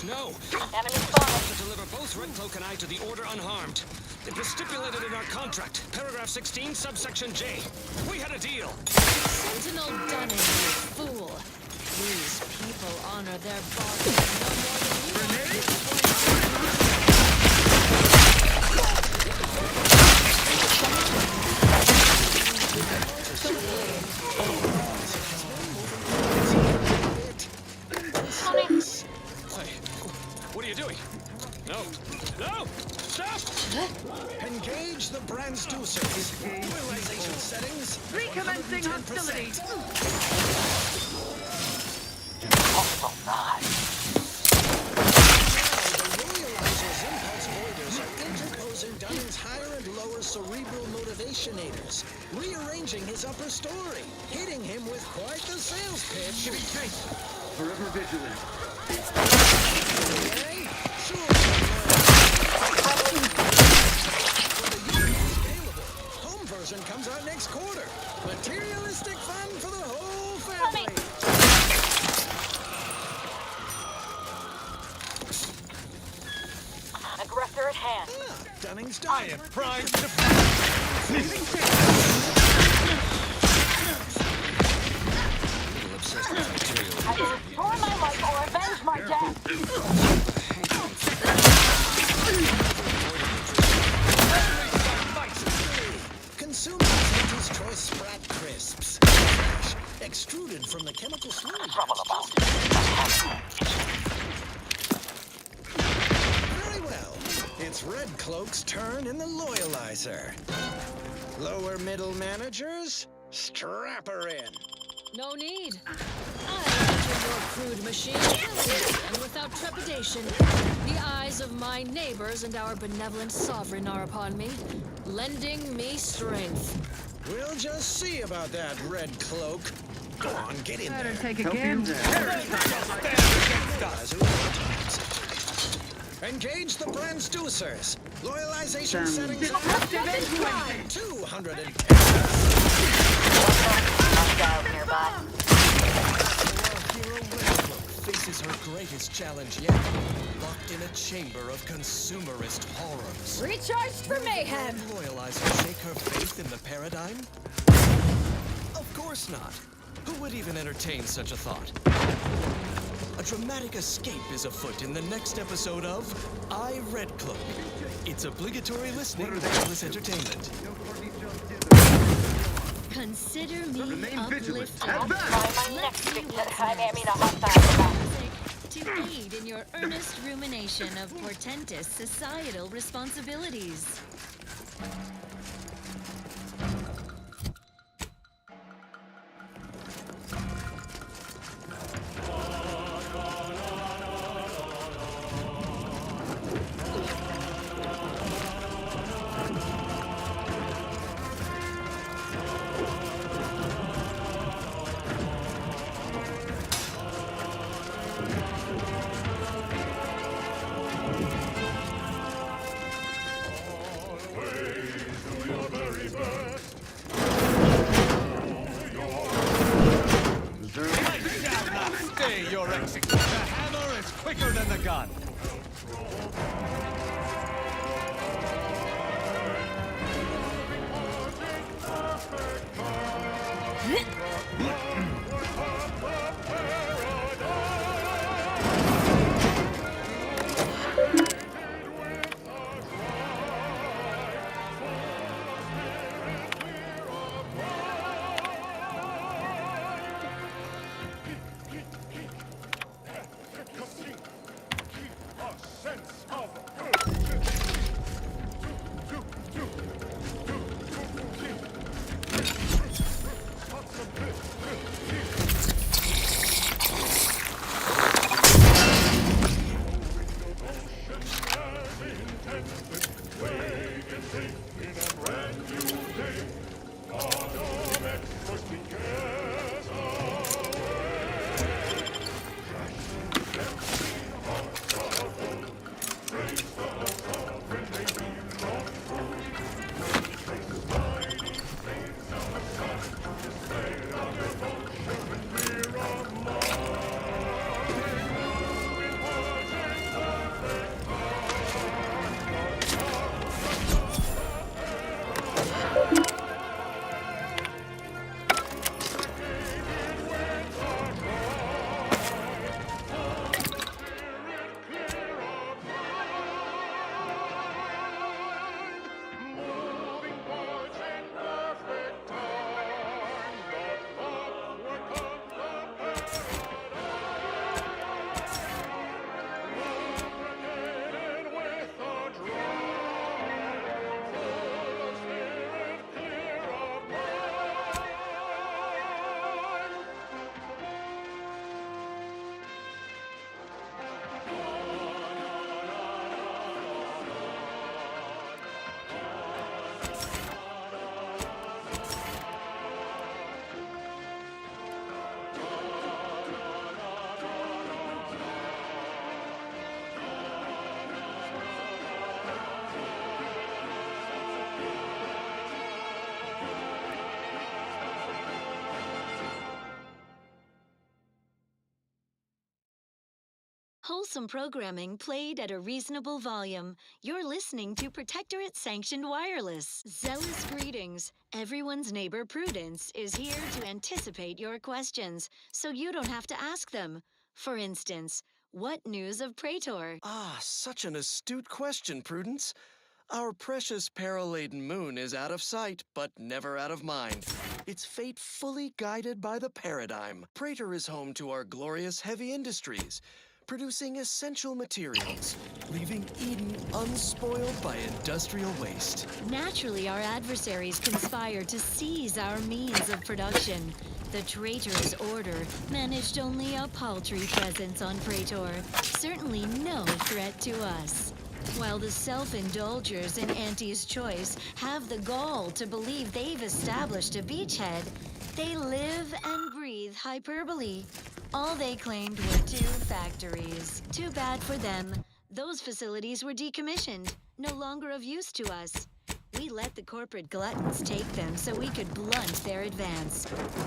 No. Enemy spotted. To deliver both Red Cloak and I to the Order unharmed. It was stipulated in our contract, paragraph 16, subsection J. We had a deal. Sentinel Dunning, you fool. These people honor their bargain no more than you. What are you doing? No. No! Stop! Engage the transducers. Mobilization settings. Recommencing hostilities. Also nice. Interposing Dunning's higher and lower cerebral motivationators, rearranging his upper story, hitting him with quite the sales pitch. Giving chase. Forever vigilant. Okay, sure. Home version comes out next quarter. Materialistic fun for the whole family. Aggressor at hand. Dunning's I am primed to I will destroy my life or avenge my death. Consume Nature's Choice Sprat Crisps. Fresh, extruded from the chemical slurry. Very well. It's Red Cloak's turn in the Loyalizer. Lower middle managers, strap her in. No need. I'll enter your crude machine and without trepidation. The eyes of my neighbors and our benevolent sovereign are upon me, lending me strength. We'll just see about that, Red Cloak. Go on, get in there. Take a gander. Engage the transducers. Loyalization settings are 210. Nearby. Hero Red Cloak faces her greatest challenge yet. Locked in a chamber of consumerist horrors. Recharged for mayhem. Will Loyalizer shake her faith in the paradigm? Of course not. Who would even entertain such a thought? A dramatic escape is afoot in the next episode of I, Red Cloak. It's obligatory listening wireless entertainment. Consider me uplifted. My next victim. To aid in your earnest rumination of portentous societal responsibilities. stay your execution. The hammer is quicker than the gun. Wholesome programming played at a reasonable volume. You're listening to Protectorate Sanctioned Wireless. Zealous greetings. Everyone's neighbor Prudence is here to anticipate your questions, so you don't have to ask them. For instance, what news of Praetor? Ah, such an astute question, Prudence. Our precious peril-laden moon is out of sight, but never out of mind. Its fate fully guided by the paradigm. Praetor is home to our glorious heavy industries, producing essential materials, leaving Eden unspoiled by industrial waste. Naturally, our adversaries conspire to seize our means of production. The traitor's order managed only a paltry presence on Praetor, certainly no threat to us. While the self-indulgers in Auntie's Choice have the gall to believe they've established a beachhead, they live and breathe hyperbole. All they claimed were 2 factories. Too bad for them. Those facilities were decommissioned, no longer of use to us. We let the corporate gluttons take them so we could blunt their advance,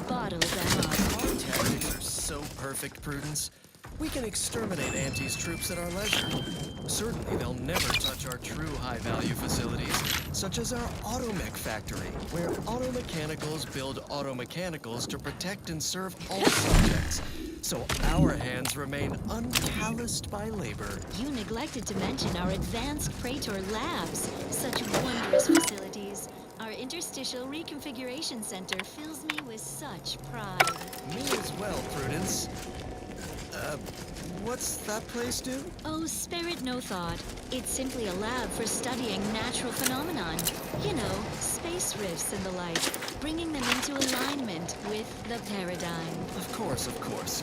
bottle them up. Our tactics are so perfect, Prudence. We can exterminate Auntie's troops at our leisure. Certainly, they'll never touch our true high-value facilities, such as our automech factory, where automechanicals build automechanicals to protect and serve all subjects, so our hands remain uncalloused by labor. You neglected to mention our advanced Praetor labs, such wondrous facilities. Our interstitial reconfiguration center fills me with such pride. Me as well, Prudence. What's that place do? Oh, spare it no thought. It's simply a lab for studying natural phenomenon. You know, space rifts and the like, bringing them into alignment with the paradigm. Of course,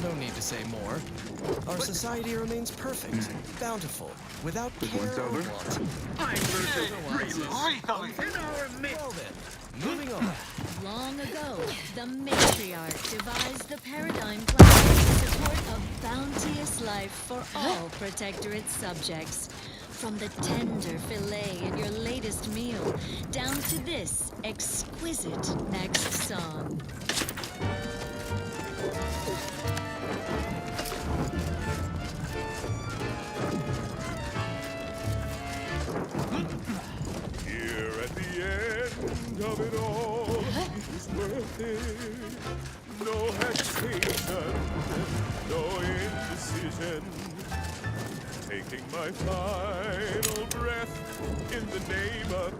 no need to say more. Our society remains perfect, bountiful, without care or want. I'm losing in our midst. Well then, moving on. Long ago, the matriarch devised the paradigm plan in support of bounteous life for all Protectorate subjects. From the tender fillet in your latest meal, down to this exquisite next song. Here at the end of it all, it was worth it. No hesitation, no indecision. Taking my final breath in the name of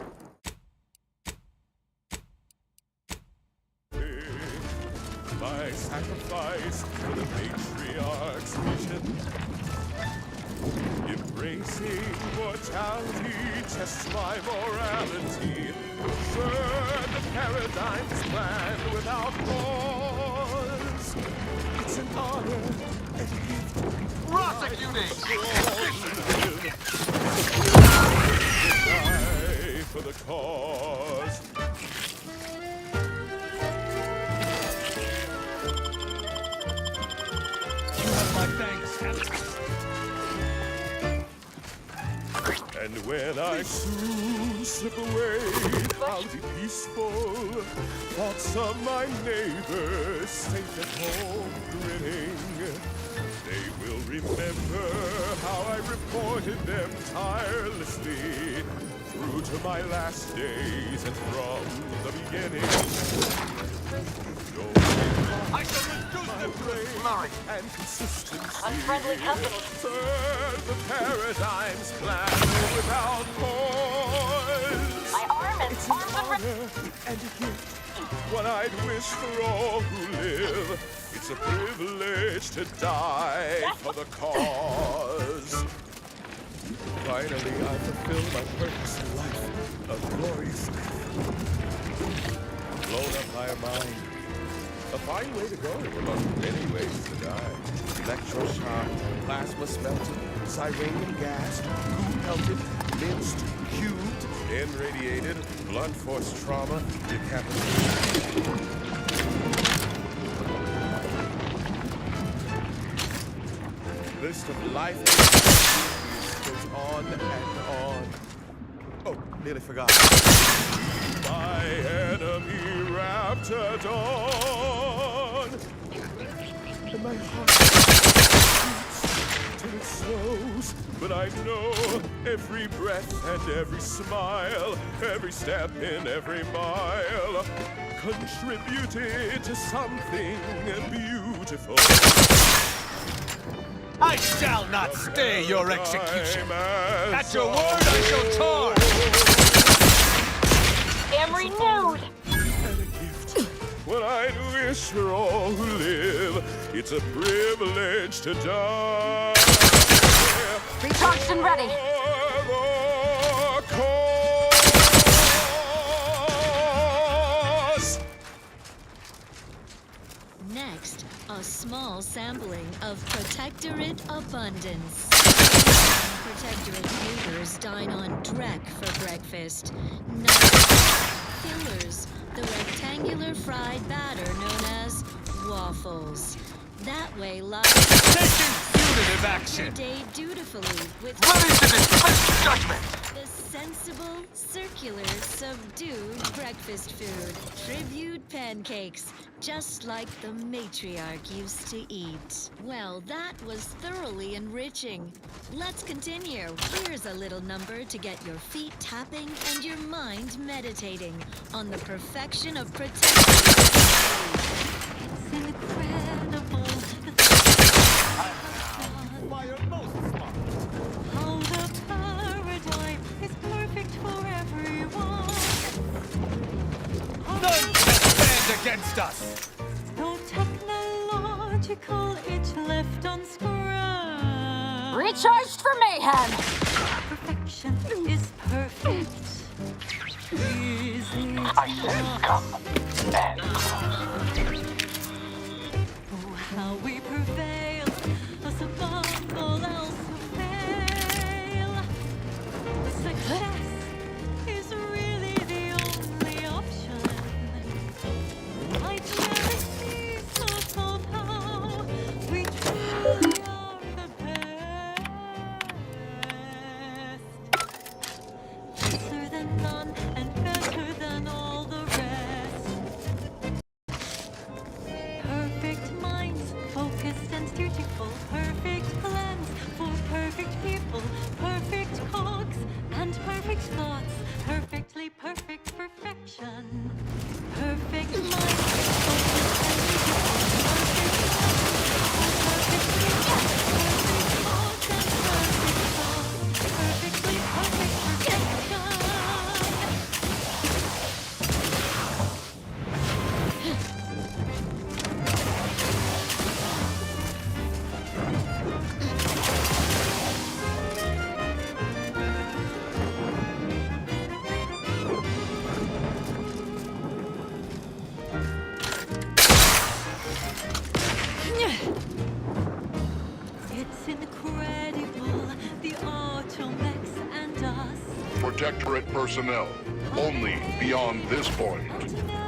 my sacrifice for the matriarch's vision. Embracing mortality tests my morality. Sure, the paradigm's planned without pause. It's an honor and a gift. Die for the cause. You have my thanks, Captain. And when I soon slip away, I'll be peaceful. Thoughts of my neighbors safe at home grinning. They will remember how I reported them tirelessly through to my last days and from the beginning. I shall reduce them to flurry and consistency. Unfriendly company. Serve the paradigm's plan without pause. My arm and It's an arms and honor and a gift. What I'd wish for all who live. It's a privilege to die for the cause. Finally, I fulfill my purpose in life, a glorious death. Blown up by a mine. A fine way to go among many ways to die. Electroshock, plasma smelted, sirenium gassed, goo pelted, minced, cubed, irradiated, blunt force trauma, decapitated. List of life goes on and on. Oh, nearly forgot. My enemy raptor dawn. And my heart beats till it slows. But I know every breath and every smile, every step in every mile, contributed to something beautiful. I shall not stay your execution. At your word, I shall charge. Am renewed. What I'd wish for all who live, it's a privilege to die. Recharged and ready. Next, a small sampling of Protectorate Abundance. Protectorate neighbors dine on dreck for breakfast. Fillers, the rectangular fried batter known as waffles. That way life Punitive action. day dutifully with Judgment. the sensible, circular, subdued breakfast food. Tribute pancakes, just like the matriarch used to eat. Well, that was thoroughly enriching. Let's continue. Here's a little number to get your feet tapping and your mind meditating on the perfection of protection. It's incredible. How the paradigm is perfect for everyone. None can stand against us. No technological itch left unscratched. Recharged for mayhem. Perfection is perfect. I said come and Oh, how we prevail, us above all else who fail. Success is really the only option. I cherish these thoughts of how we truly are the best. Lesser than none and better than all the rest. Perfect minds, focused and dutiful, perfect plans for perfect people, perfect cogs and perfect thoughts, perfectly perfect perfection. Perfect minds, focused and dutiful, perfect plans for perfect cogs and perfect thoughts, perfectly perfect perfection. It's incredible, the Automechs and us. Protectorate personnel, only beyond this point.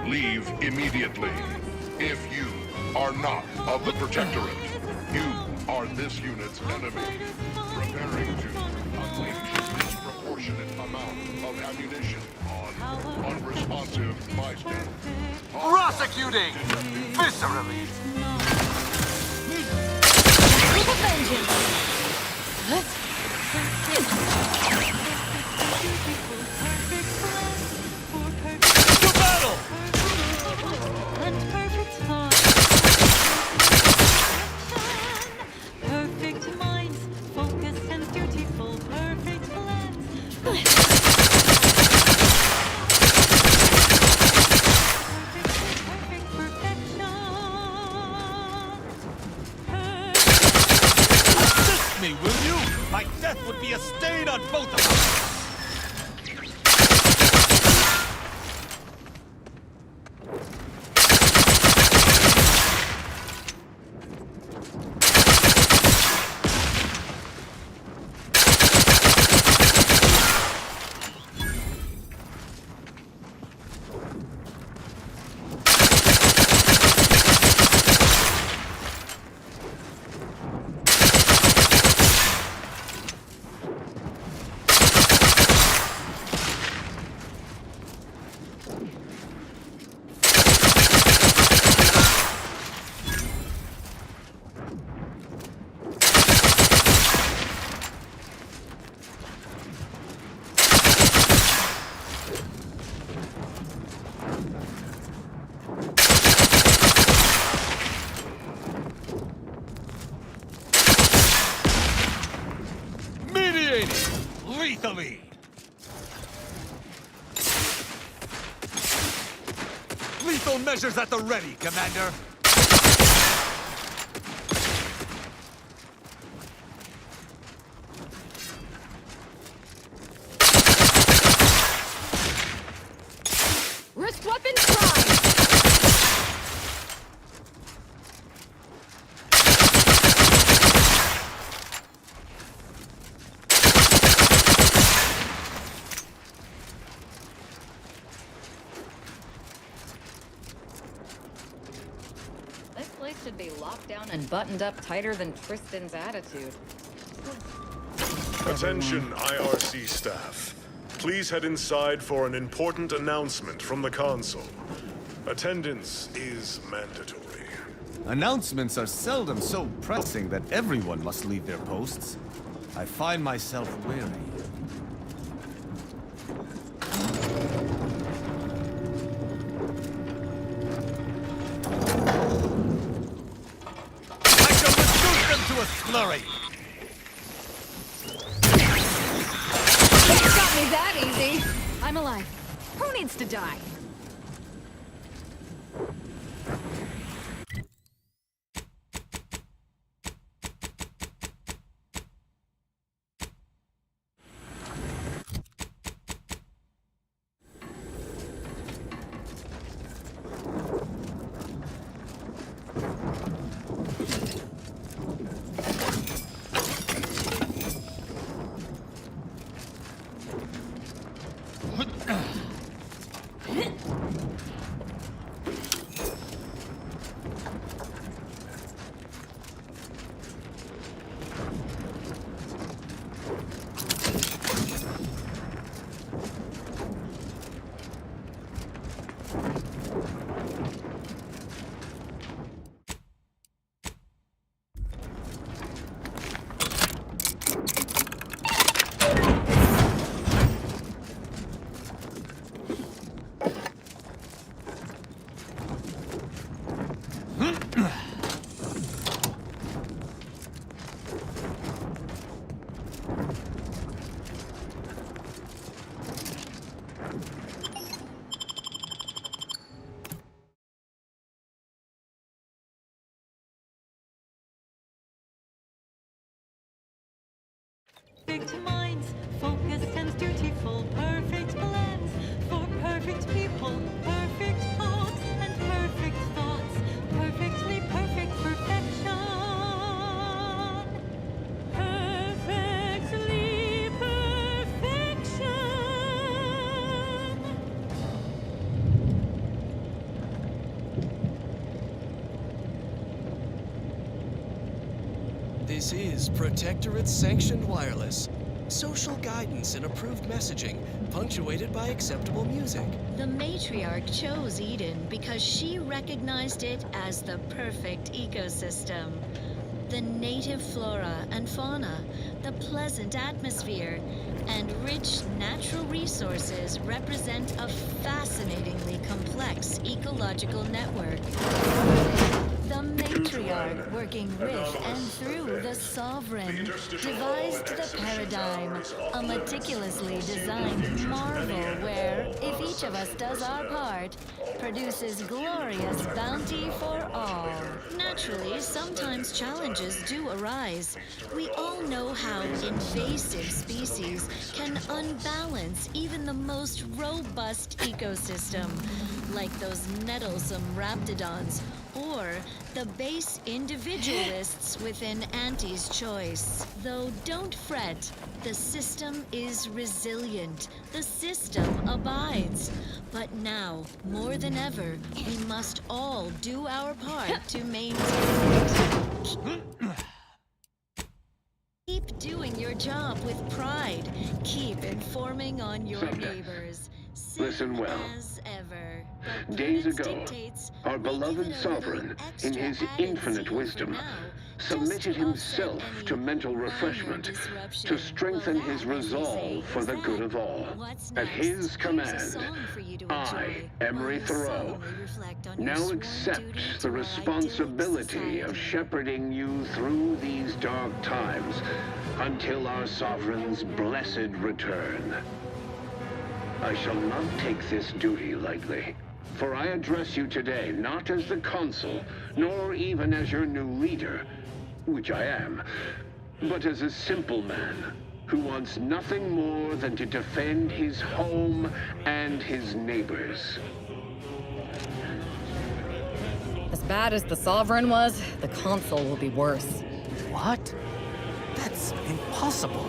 Leave immediately. If you are not of the Protectorate, you are this unit's enemy. Preparing to unleash a disproportionate amount of ammunition on unresponsive bystanders. prosecuting viscerally. With a vengeance. To battle! And perfect thoughts. Perfect minds, focused and dutiful, perfect plans. Perfect perfection. Assist me, will you? My death would be a stain on both of us. me! Lethal measures at the ready, Commander! Wrist weapon prime! This place should be locked down and buttoned up tighter than Tristan's attitude. Attention, IRC staff. Please head inside for an important announcement from the console. Attendance is mandatory. Announcements are seldom so pressing that everyone must leave their posts. I find myself wary. I shall reduce them to a slurry! Got me that easy! I'm alive. Who needs to die? Perfect minds, focused and dutiful, perfect blends for perfect people, perfect thoughts and perfect thoughts, perfectly perfect perfection. Perfectly perfection. This is Protectorate-sanctioned wireless. Social guidance and approved messaging, punctuated by acceptable music. The matriarch chose Eden because she recognized it as the perfect ecosystem. The native flora and fauna, the pleasant atmosphere, and rich natural resources represent a fascinatingly complex ecological network. The matriarch, working with and through the sovereign, devised the paradigm, a meticulously designed marvel where, if each of us does our part, produces glorious bounty for all. Naturally, sometimes challenges do arise. We all know how invasive species can unbalance even the most robust ecosystem, like those nettlesome raptidons, or the base individualists within Auntie's choice. Though don't fret, the system is resilient. The system abides. But now, more than ever, we must all do our part to maintain it. Keep doing your job with pride. Keep informing on your neighbors. Listen well. As ever. Days ago, our beloved sovereign, in his infinite wisdom, submitted himself to mental refreshment to strengthen his resolve for the good of all. At his command, I, Emery Thoreau, now accept the responsibility of shepherding you through these dark times. until our sovereign's blessed return. I shall not take this duty lightly, for I address you today not as the consul, nor even as your new leader, which I am, but as a simple man who wants nothing more than to defend his home and his neighbors. As bad as the Sovereign was, the Consul will be worse. What? That's impossible.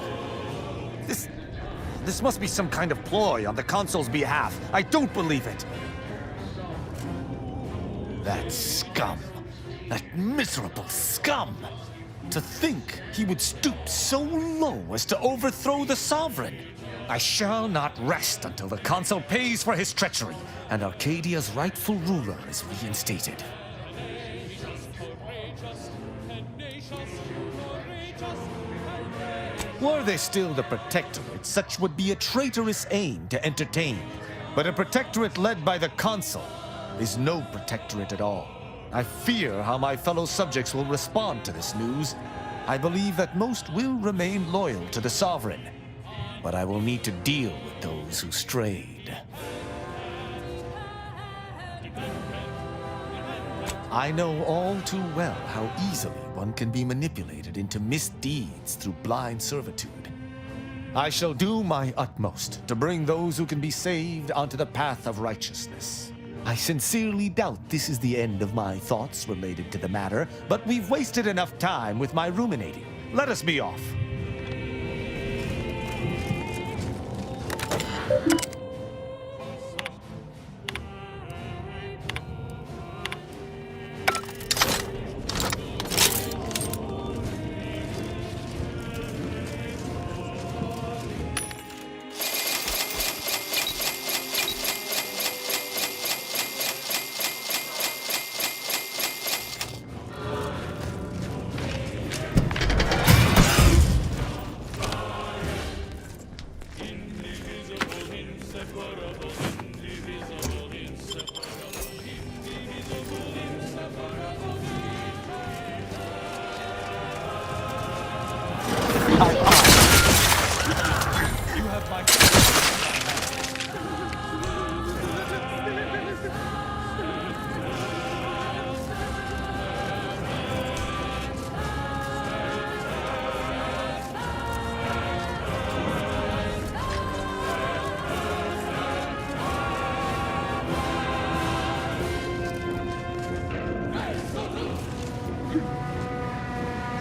This must be some kind of ploy on the Consul's behalf. I don't believe it. That scum. That miserable scum. To think he would stoop so low as to overthrow the Sovereign. I shall not rest until the Consul pays for his treachery and Arcadia's rightful ruler is reinstated. Were they still the Protectorate, such would be a traitorous aim to entertain. But a Protectorate led by the Consul is no Protectorate at all. I fear how my fellow subjects will respond to this news. I believe that most will remain loyal to the Sovereign, but I will need to deal with those who strayed. I know all too well how easily one can be manipulated into misdeeds through blind servitude. I shall do my utmost to bring those who can be saved onto the path of righteousness. I sincerely doubt this is the end of my thoughts related to the matter, but we've wasted enough time with my ruminating. Let us be off.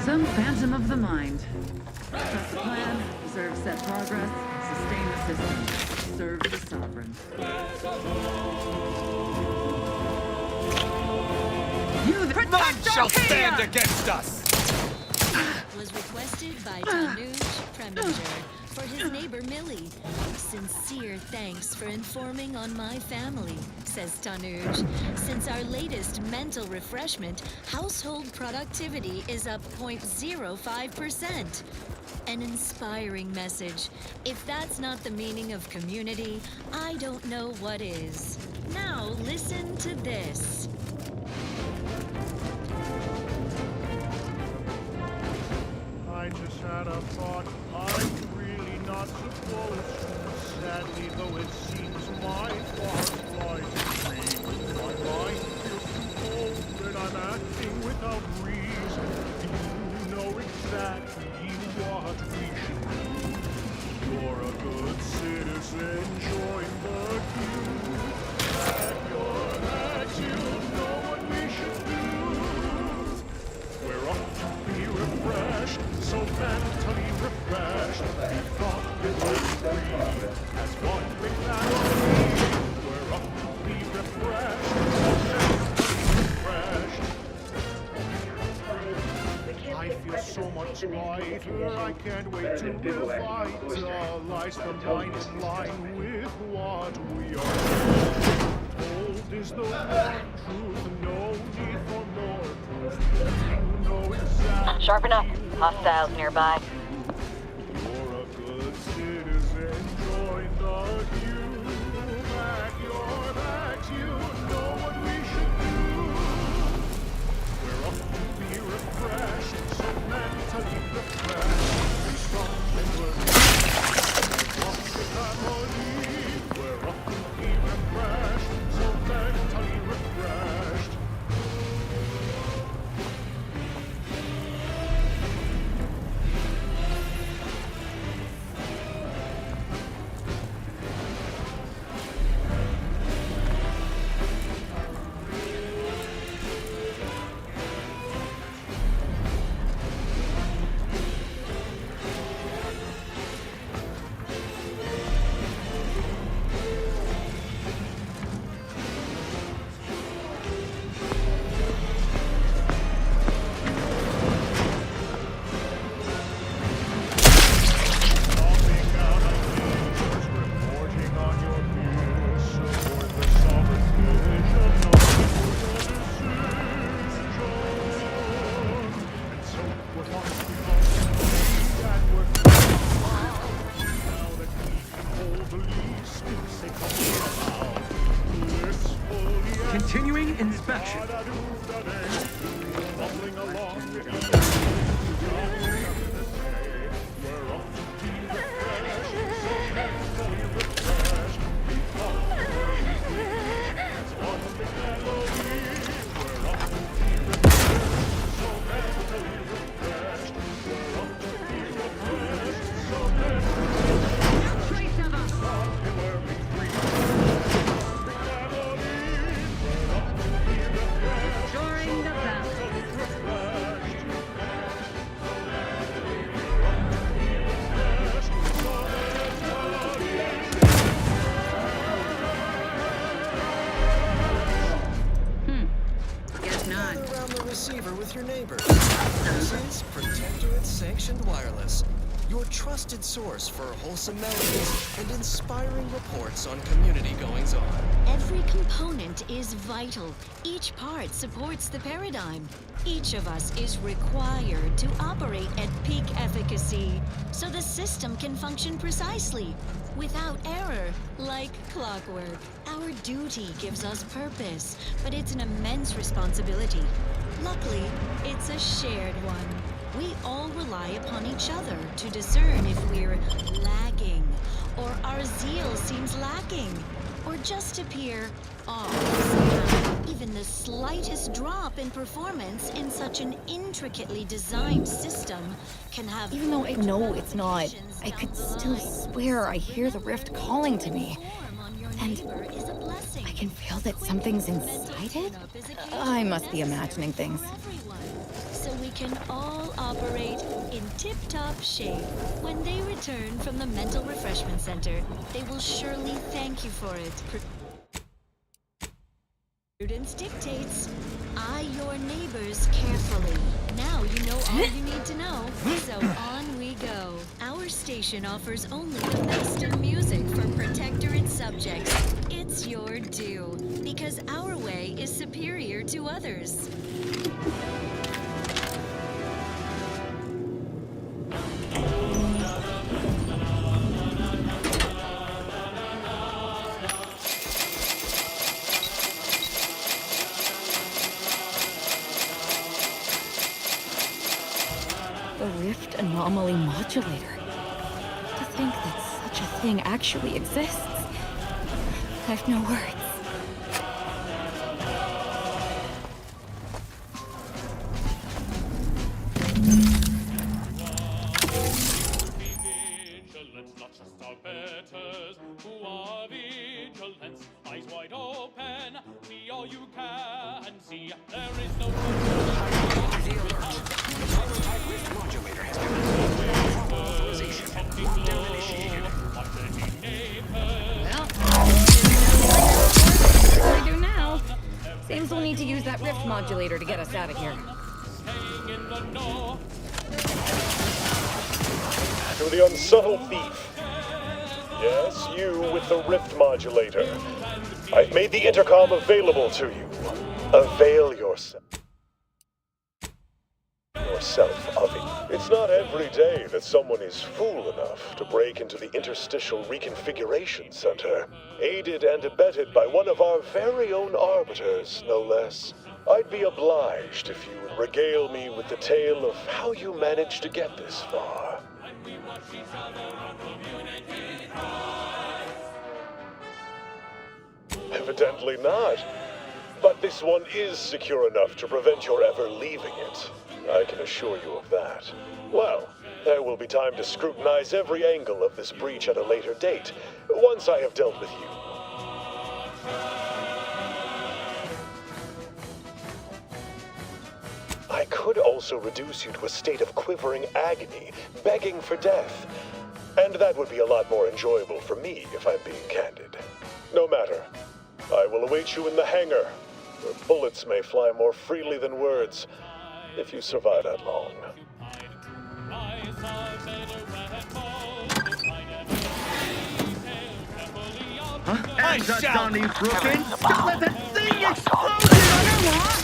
Some phantom of the mind. Trust the plan, preserve set progress, sustain the system, serve the Sovereign. You the None shall stand against us! Was requested by Tanuj Preminger for his neighbor Millie. Sincere thanks for informing on my family, says Tanuj. Since our latest mental refreshment, household productivity is up 0.05%. An inspiring message. If that's not the meaning of community, I don't know what is. Now listen to this. I just had a thought. I'm really not supposed to. Sadly, though it seems my thought lies free. My mind feels too cold and I'm acting without reason. You know exactly what we should do. You're a good citizen, join the queue. You know what we should do. We're up to be refreshed, so mentally refreshed. We thought it was free, as one big family. We're up to be refreshed, so mentally refreshed. I feel so much lighter, I can't wait to revitalize the mind in line with what we are. Old is the one truth, no need for more proof. You know exactly. Sharpen up. Hostiles nearby. You're a good citizen, join the queue. Back your backs, you know what we should do. We're up to be refreshed, so mentally refreshed. action. Bubbling along, we're off to be refreshed, so mentally refreshed. It's on the melody. We're off to be refreshed, so mentally refreshed. We're off to be refreshed, so mentally refreshed. No trace of us. Where we breathe. During the battle. Guess not. Around the receiver with your neighbors. This is Protectorate Sanctioned Wireless, your trusted source for wholesome melodies and inspiring reports on community goings-on. Every component is vital. Each part supports the paradigm. Each of us is required to operate at peak efficacy, so the system can function precisely, without error, like clockwork. Our duty gives us purpose, but it's an immense responsibility. Luckily, it's a shared one. We all rely upon each other to discern if we're lagging, or our zeal seems lacking, or just appear off. Even the slightest drop in performance in such an intricately designed system can have... Even though I know it's not, I could still swear I hear the rift calling to me. And I can feel that something's inside it? I must be imagining things. So we can all operate in tip-top shape. When they return from the Mental Refreshment Center, they will surely thank you for it. Prudence dictates, eye your neighbors carefully. Now you know all you need to know, so on we go. Our station offers only the best in music for Protectorate subjects. It's your due, because our way is superior to others. The rift anomaly modulator. To think that such a thing actually exists. I've no words. Eyes wide open, see all you can see. There is no Modulator has been proper authorization. Lockdown initiated. Well, what do I do now? Seems we'll need to use that rift modulator to get us out of here. To the unsubtle thief. Yes, you with the rift modulator. I've made the intercom available to you. Avail yourself of it. It's not every day that someone is fool enough to break into the Interstitial Reconfiguration Center, aided and abetted by one of our very own arbiters, no less. I'd be obliged if you would regale me with the tale of how you managed to get this far. Evidently not. But this one is secure enough to prevent your ever leaving it. I can assure you of that. Well, there will be time to scrutinize every angle of this breach at a later date, once I have dealt with you. I could also reduce you to a state of quivering agony, begging for death. And that would be a lot more enjoyable for me, if I'm being candid. No matter. I will await you in the hangar, where bullets may fly more freely than words, if you survive that long. Huh? That's Johnny Brookins! Let the thing explode in underwater!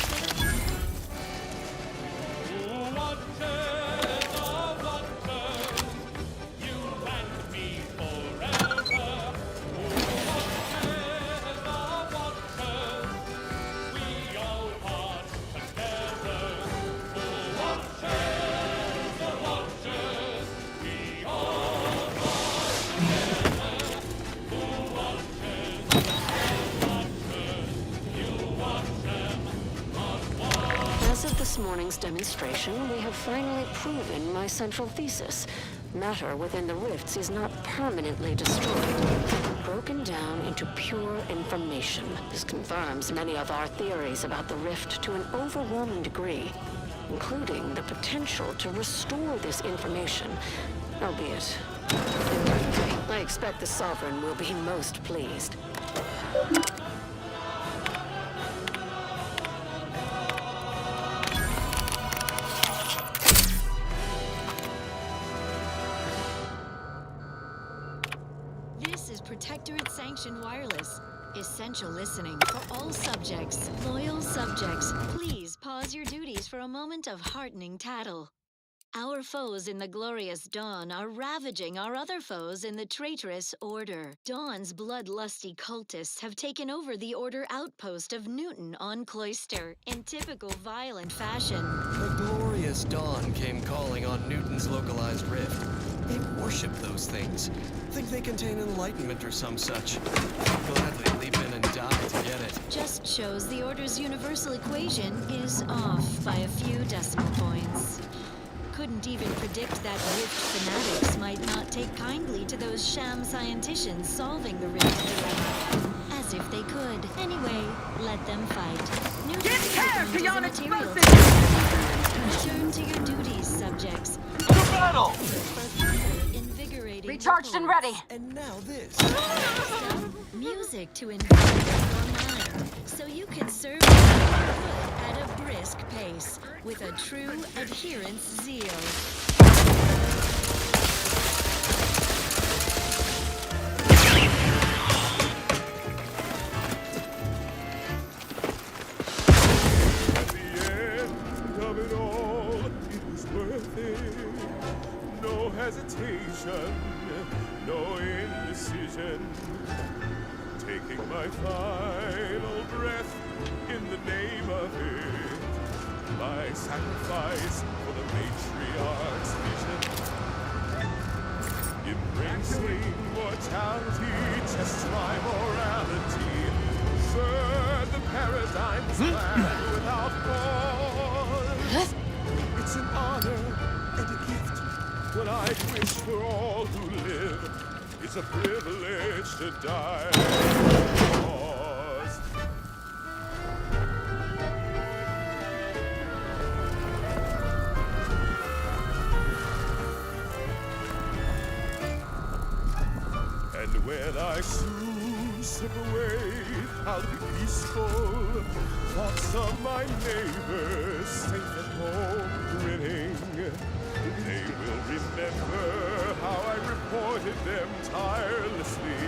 this morning's demonstration, we have finally proven my central thesis. Matter within the rifts is not permanently destroyed, broken down into pure information. This confirms many of our theories about the rift to an overwhelming degree, including the potential to restore this information, albeit imperfectly. I expect the Sovereign will be most pleased. This is Protectorate-sanctioned wireless. Essential listening for all subjects. Loyal subjects, please pause your duties for a moment of heartening tattle. Our foes in the glorious Dawn are ravaging our other foes in the traitorous Order. Dawn's bloodlusty cultists have taken over the Order outpost of Newton on Cloister in typical violent fashion. The glorious Dawn came calling on Newton's localized rift. They worship those things. Think they contain enlightenment or some such. Gladly leap in and die to get it. Just shows the Order's universal equation is off by a few decimal points. Couldn't even predict that Rift fanatics might not take kindly to those sham scienticians solving the Rift dilemma. As if they could. Anyway, let them fight. Give care to your return to your duties, subjects. To battle! Recharged and ready. And now this. Music to invigorate your mind, so you can serve the good at a brisk pace with a true adherence zeal. At the end of it all, it was worth it. No hesitation, no indecision. Taking my final breath in the name of it. My sacrifice for the matriarch's vision. Embracing mortality tests my morality. Sir, the paradigm's plan without pause. It's an honor and a gift when I wish for all who live. It's a privilege to die for a cause. And when I soon slip away, I'll be peaceful. Thoughts of my neighbors safe at home grinning. They will remember how I reported them tirelessly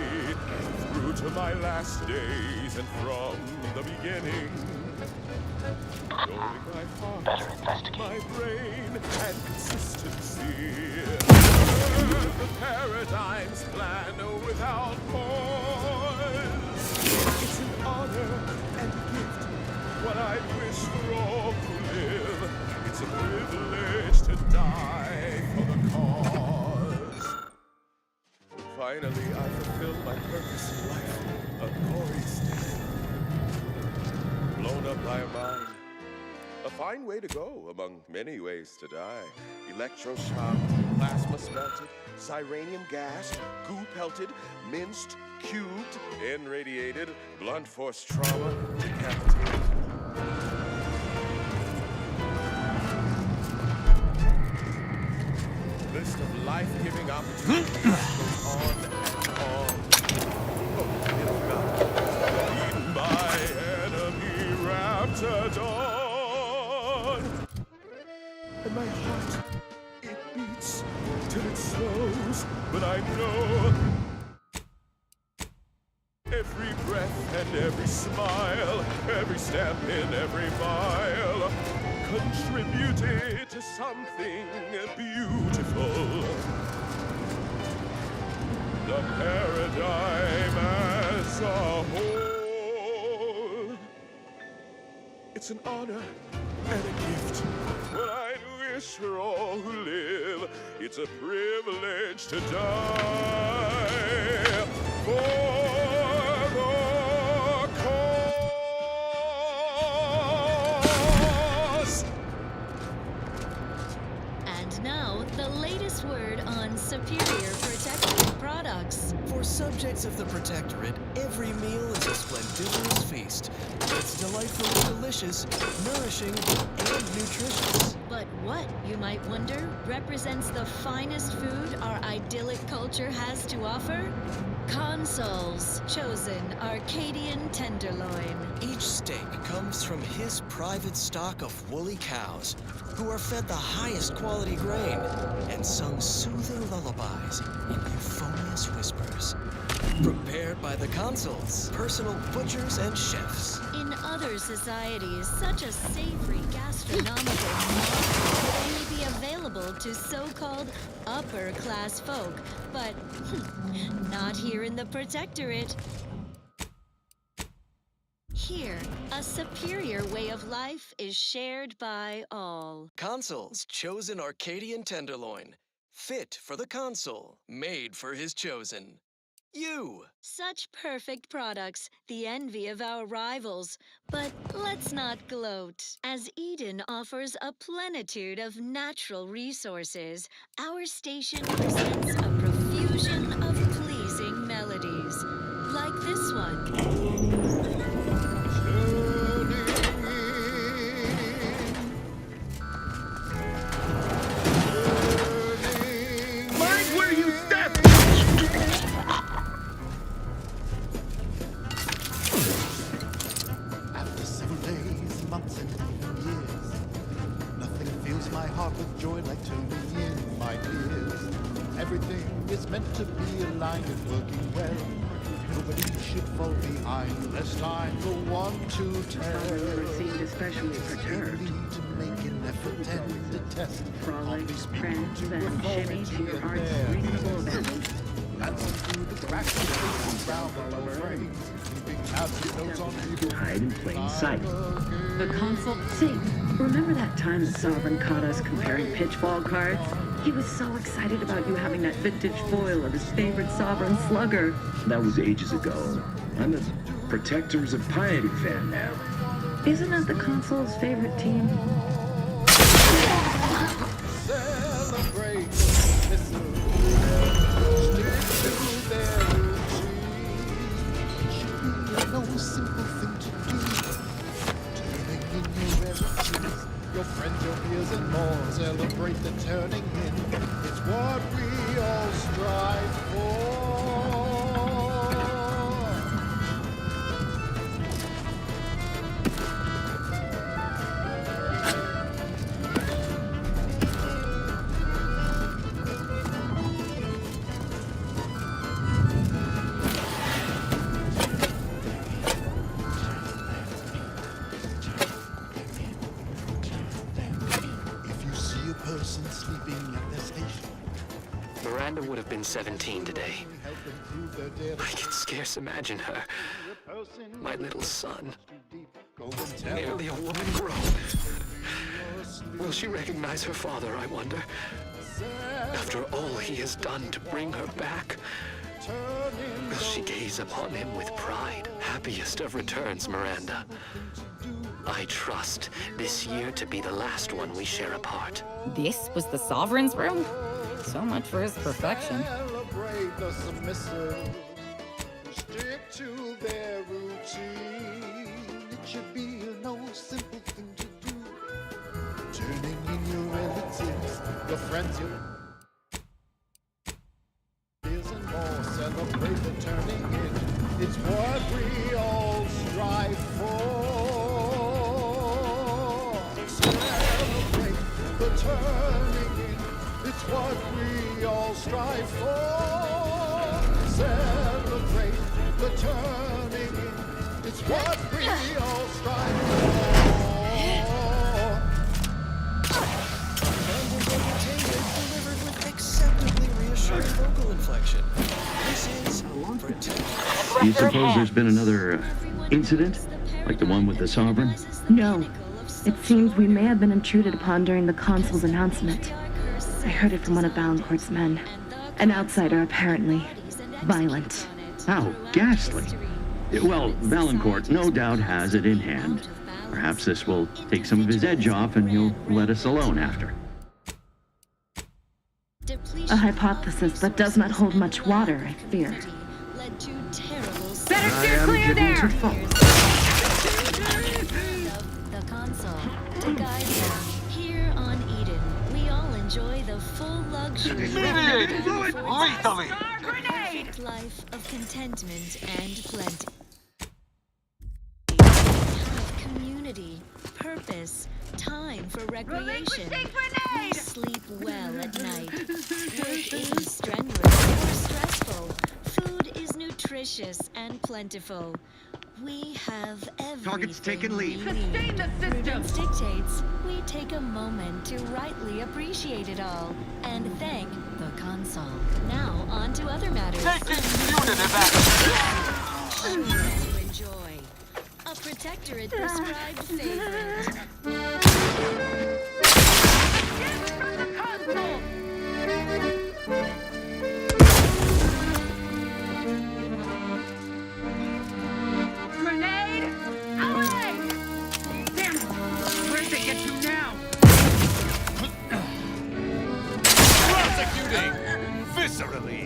through to my last days and from the beginning. Knowing my heart, my brain, and consistency. The paradigm's plan without pause. It's an honor and a gift what I wish for all who live. It's a privilege to die for the cause. Finally, I fulfilled my purpose in life. A glorious death. Blown up by a mine. A fine way to go among many ways to die. Electroshocked, plasma smelted, cyranium gassed, goo pelted, minced, cubed, irradiated, blunt force trauma, decapitated. List of life-giving opportunities goes on and on. Oh, I forgot. Eaten by enemy raptidon. And my heart, it beats till it slows, but I know every breath and every smile, every step in every mile contributed to something beautiful. The paradigm as a whole. It's an honor and a gift. What I'd wish for all who live. It's a privilege to die for the cause. superior protective products. For subjects of the Protectorate, every meal is a splendiferous feast. It's delightfully delicious, nourishing, and nutritious. But what, you might wonder, represents the finest food our idyllic culture has to offer? Consul's chosen Arcadian tenderloin. Each steak comes from his private stock of woolly cows, who are fed the highest quality grain and sung soothing lullabies in euphonious whispers. Prepared by the consuls, personal butchers and chefs. In other societies, such a savory gastronomical marvel would only be available to so-called upper-class folk, but not here in the Protectorate. Here, a superior way of life is shared by all. Consul's chosen Arcadian tenderloin, fit for the consul, made for his chosen. You! Such perfect products, the envy of our rivals. But let's not gloat. As Eden offers a plenitude of natural resources, our station presents a profusion of pleasing melodies. Like this one. With joy like turning in, my dears. Everything is meant to be aligned and working well. Nobody should fall behind, lest time go on to tell. Seemed especially perturbed. To make an effort and to test. Frolic, prance, and shimmy to your heart's reasonable abandon. Dancing through the cracks of faces round the frames. Keeping tabs with notes on people. Hide in plain sight. The consul. Say, remember that time the Sovereign caught us comparing pitchball cards? He was so excited about you having that vintage foil of his favorite Sovereign slugger. That was ages ago. I'm a Protectors of Piety fan now. Isn't that the consul's favorite team? Celebrate dismissal. Stick to their routine. It should be no simple thing to do. Turning in your relatives, your friends, your peers, and more. Celebrate the turning in. It's what we all strive for. Miranda would have been 17 today. I can scarce imagine her. My little son. Nearly a woman grown. Will she recognize her father, I wonder? After all he has done to bring her back, will she gaze upon him with pride? Happiest of returns, Miranda. I trust this year to be the last one we share apart. This was the Sovereign's room? So much for his perfection. Celebrate the submissive. Stick to their routine. It should be no simple thing to do. Turning in your relatives, your friends, your peers, and more. Celebrate the turning in. It's what we all strive for. Celebrate the turning in. It's what we all strive for. Celebrate the turning in. It's what we all strive for. Abandoned entertainment delivered with acceptably reassuring vocal inflection. This is Protect. Do you suppose there's been another incident? Like the one with the Sovereign? No. It seems we may have been intruded upon during the consul's announcement. I heard it from one of Valancourt's men. An outsider, apparently. Violent. How ghastly. Well, Valancourt no doubt has it in hand. Perhaps this will take some of his edge off and he'll let us alone after. Depletion A hypothesis that does not hold much water, I fear. Led to terrible Better steer clear there! The console to guide them. Here on Eden, we all enjoy the full luxury Mediated lethally. a perfect life of contentment and plenty. Have community, purpose, time for recreation. We sleep well at night. Work isn't strenuous or stressful. Food is nutritious and plentiful. We have everything. Target's taken lead. Sustain the system. Prudence dictates we take a moment to rightly appreciate it all and thank the console. Now on to other matters. To enjoy. A protectorate prescribed favorite. Grenade! Away! Damn it! Where's it get to now? Prosecuting viscerally.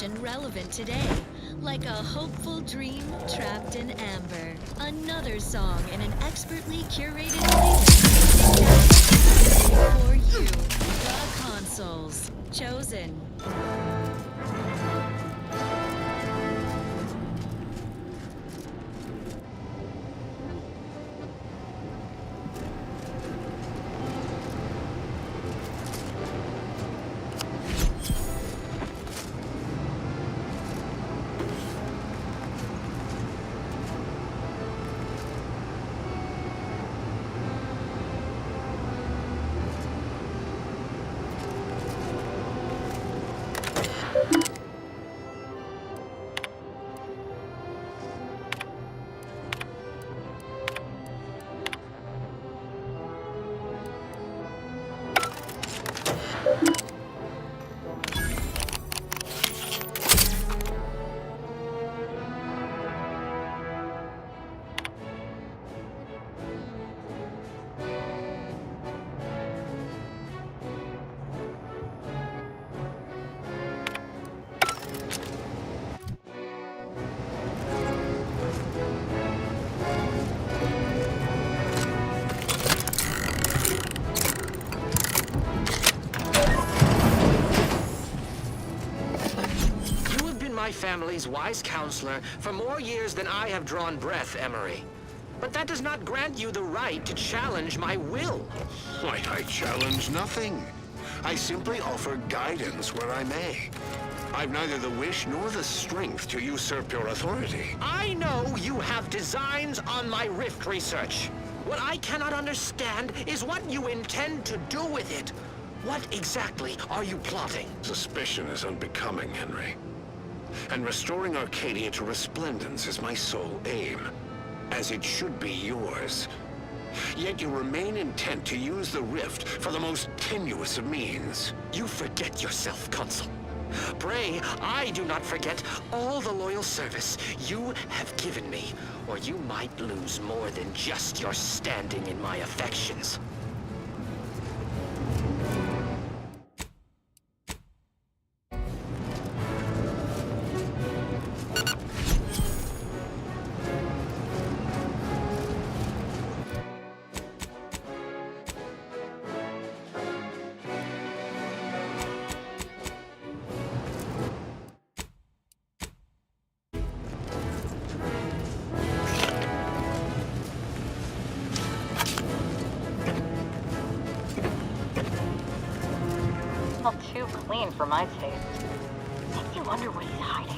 And relevant today, like a hopeful dream trapped in amber. Another song in an expertly curated playlist for you, the consoles chosen. My family's wise counselor for more years than I have drawn breath, Emery. But that does not grant you the right to challenge my will. Why, I challenge nothing. I simply offer guidance where I may. I've neither the wish nor the strength to usurp your authority. I know you have designs on my rift research. What I cannot understand is what you intend to do with it. What exactly are you plotting? Suspicion is unbecoming, Henry. And restoring Arcadia to resplendence is my sole aim, as it should be yours. Yet you remain intent to use the rift for the most tenuous of means. You forget yourself, Consul. Pray, I do not forget all the loyal service you have given me, or you might lose more than just your standing in my affections. Too clean for my taste. Makes you wonder what he's hiding.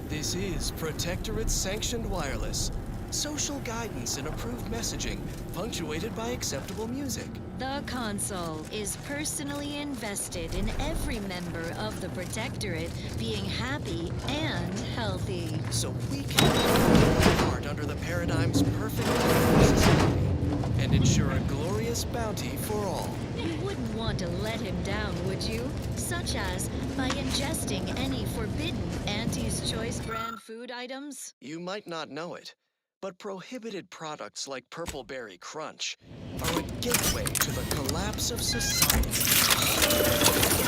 This is Protectorate-sanctioned wireless. Social guidance and approved messaging, punctuated by acceptable music. The Consul is personally invested in every member of the Protectorate being happy and healthy. So we can play our part under the paradigm's perfect society and ensure a glorious bounty for all. You wouldn't want to let him down, would you? Such as by ingesting any forbidden Auntie's Choice brand food items? You might not know it, but prohibited products like Purple Berry Crunch are a gateway to the collapse of society.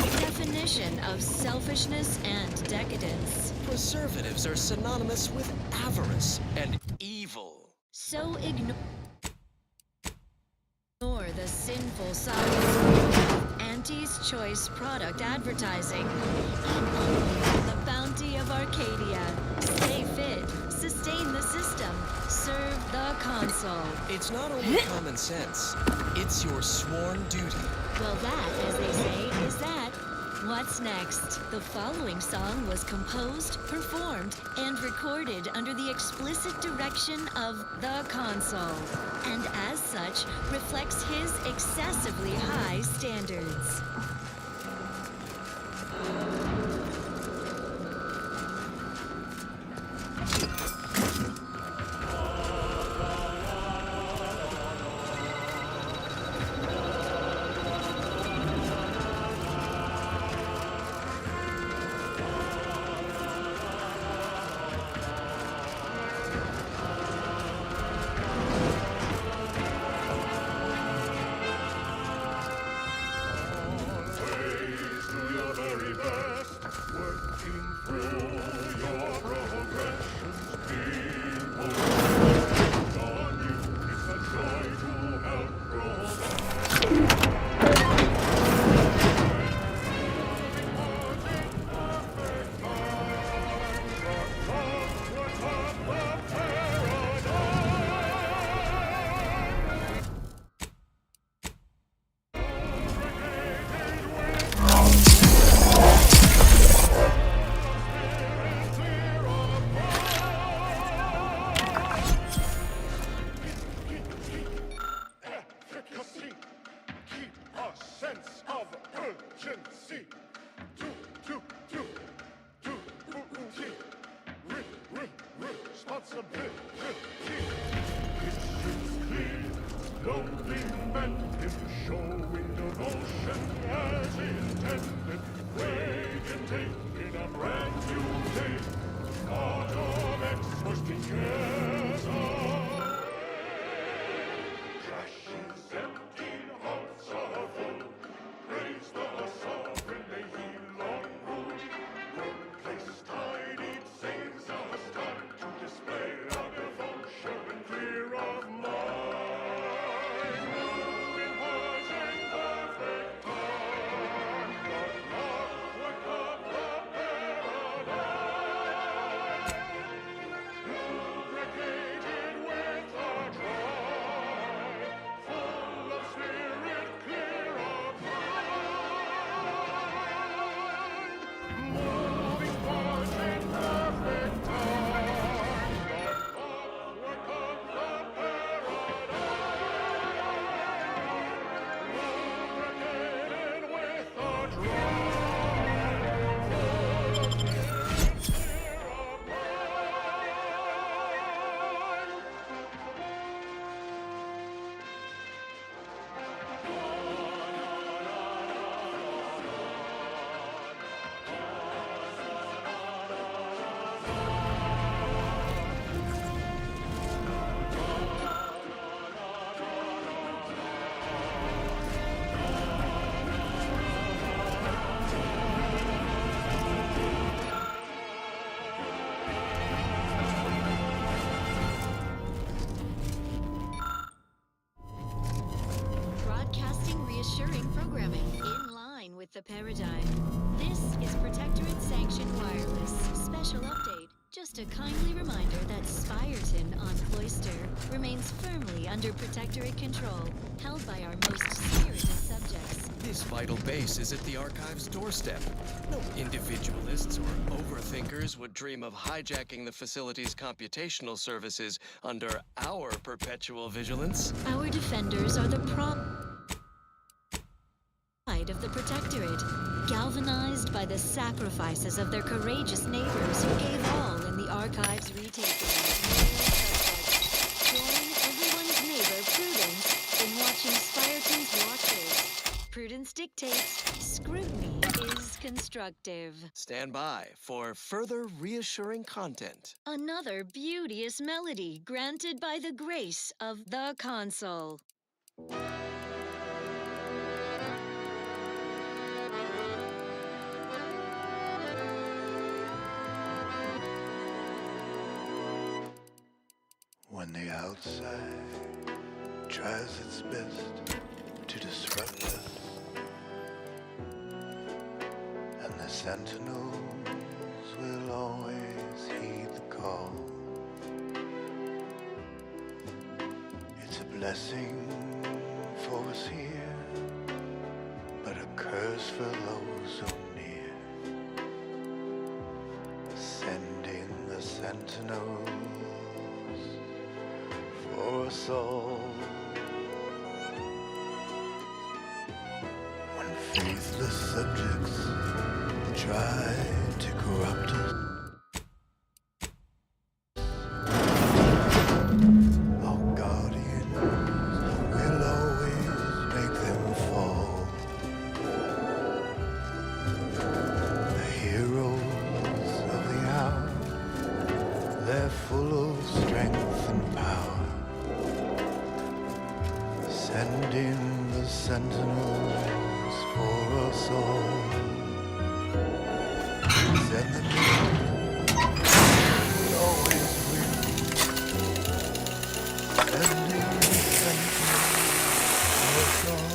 The definition of selfishness and decadence. Preservatives are synonymous with avarice and evil. So ignore the sinful sides of Auntie's Choice product advertising and only the bounty of Arcadia. Stay fit, sustain the system, serve the Consul. It's not only common sense, it's your sworn duty. Well, that, as they say, is that. What's next? The following song was composed, performed, and recorded under the explicit direction of the Consul, and as such, reflects his excessively high standards. reassuring programming in line with the paradigm. This is Protectorate Sanctioned Wireless. Special update. Just a kindly reminder that Spireton on Cloister remains firmly under Protectorate control, held by our most spirited subjects. This vital base is at the Archive's doorstep. No individualists or overthinkers would dream of hijacking the facility's computational services under our perpetual vigilance. Our defenders are the pride of the Protectorate, galvanized by the sacrifices of their courageous neighbors who gave all in the Archive's retaking. Join everyone's neighbor Prudence in watching Spireton's Watchers. Prudence dictates, scrutiny is constructive. Stand by for further reassuring content. Another beauteous melody granted by the grace of the console. When the outside tries its best to disrupt us, and the sentinels will always heed the call. It's a blessing for us here, but a curse for those who near. Send in the sentinels for us all. When faithless subjects try to corrupt us, our guardians will always make them fall. The heroes of the hour, they're full of strength and power. Send in the sentinels for us all. Send them in, we always win. Send in the sentinels for us all.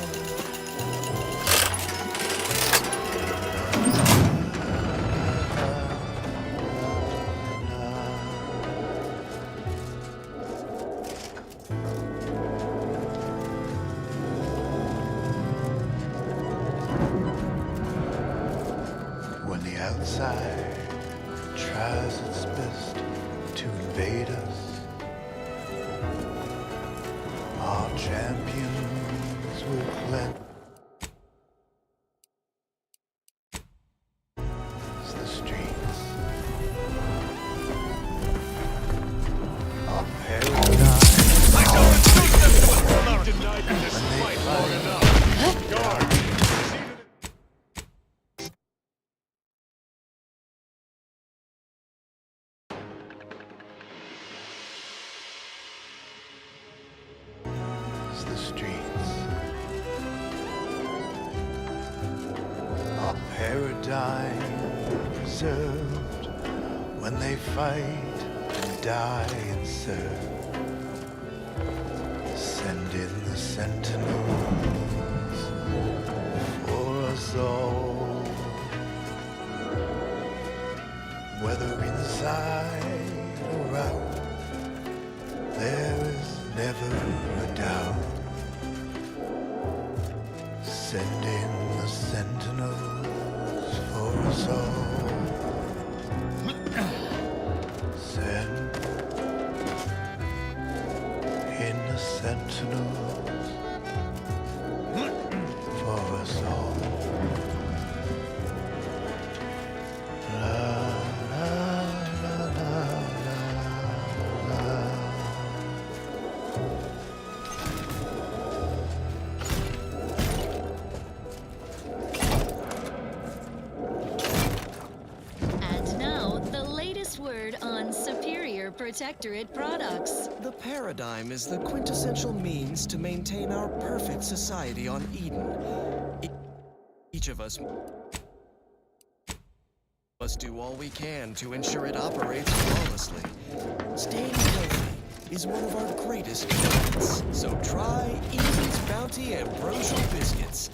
When the outside tries its best to invade us, our champions will cleanse the streets. Our paradise. I don't think you denied this fight long enough. Guard. The streets, our paradigm preserved when they fight and die and serve. Send in the sentinels for us all. Whether inside or out, there is never a doubt. Send in the sentinels for us all. Send in the sentinels for us all. La la la la la la. And now, the latest word on superior Protectorate products. The paradigm is the quintessential means to maintain our perfect society on Eden. Each of us must do all we can to ensure it operates flawlessly. Staying healthy, is one of our greatest commitments. So try Eden's Bounty Ambrosial Biscuits,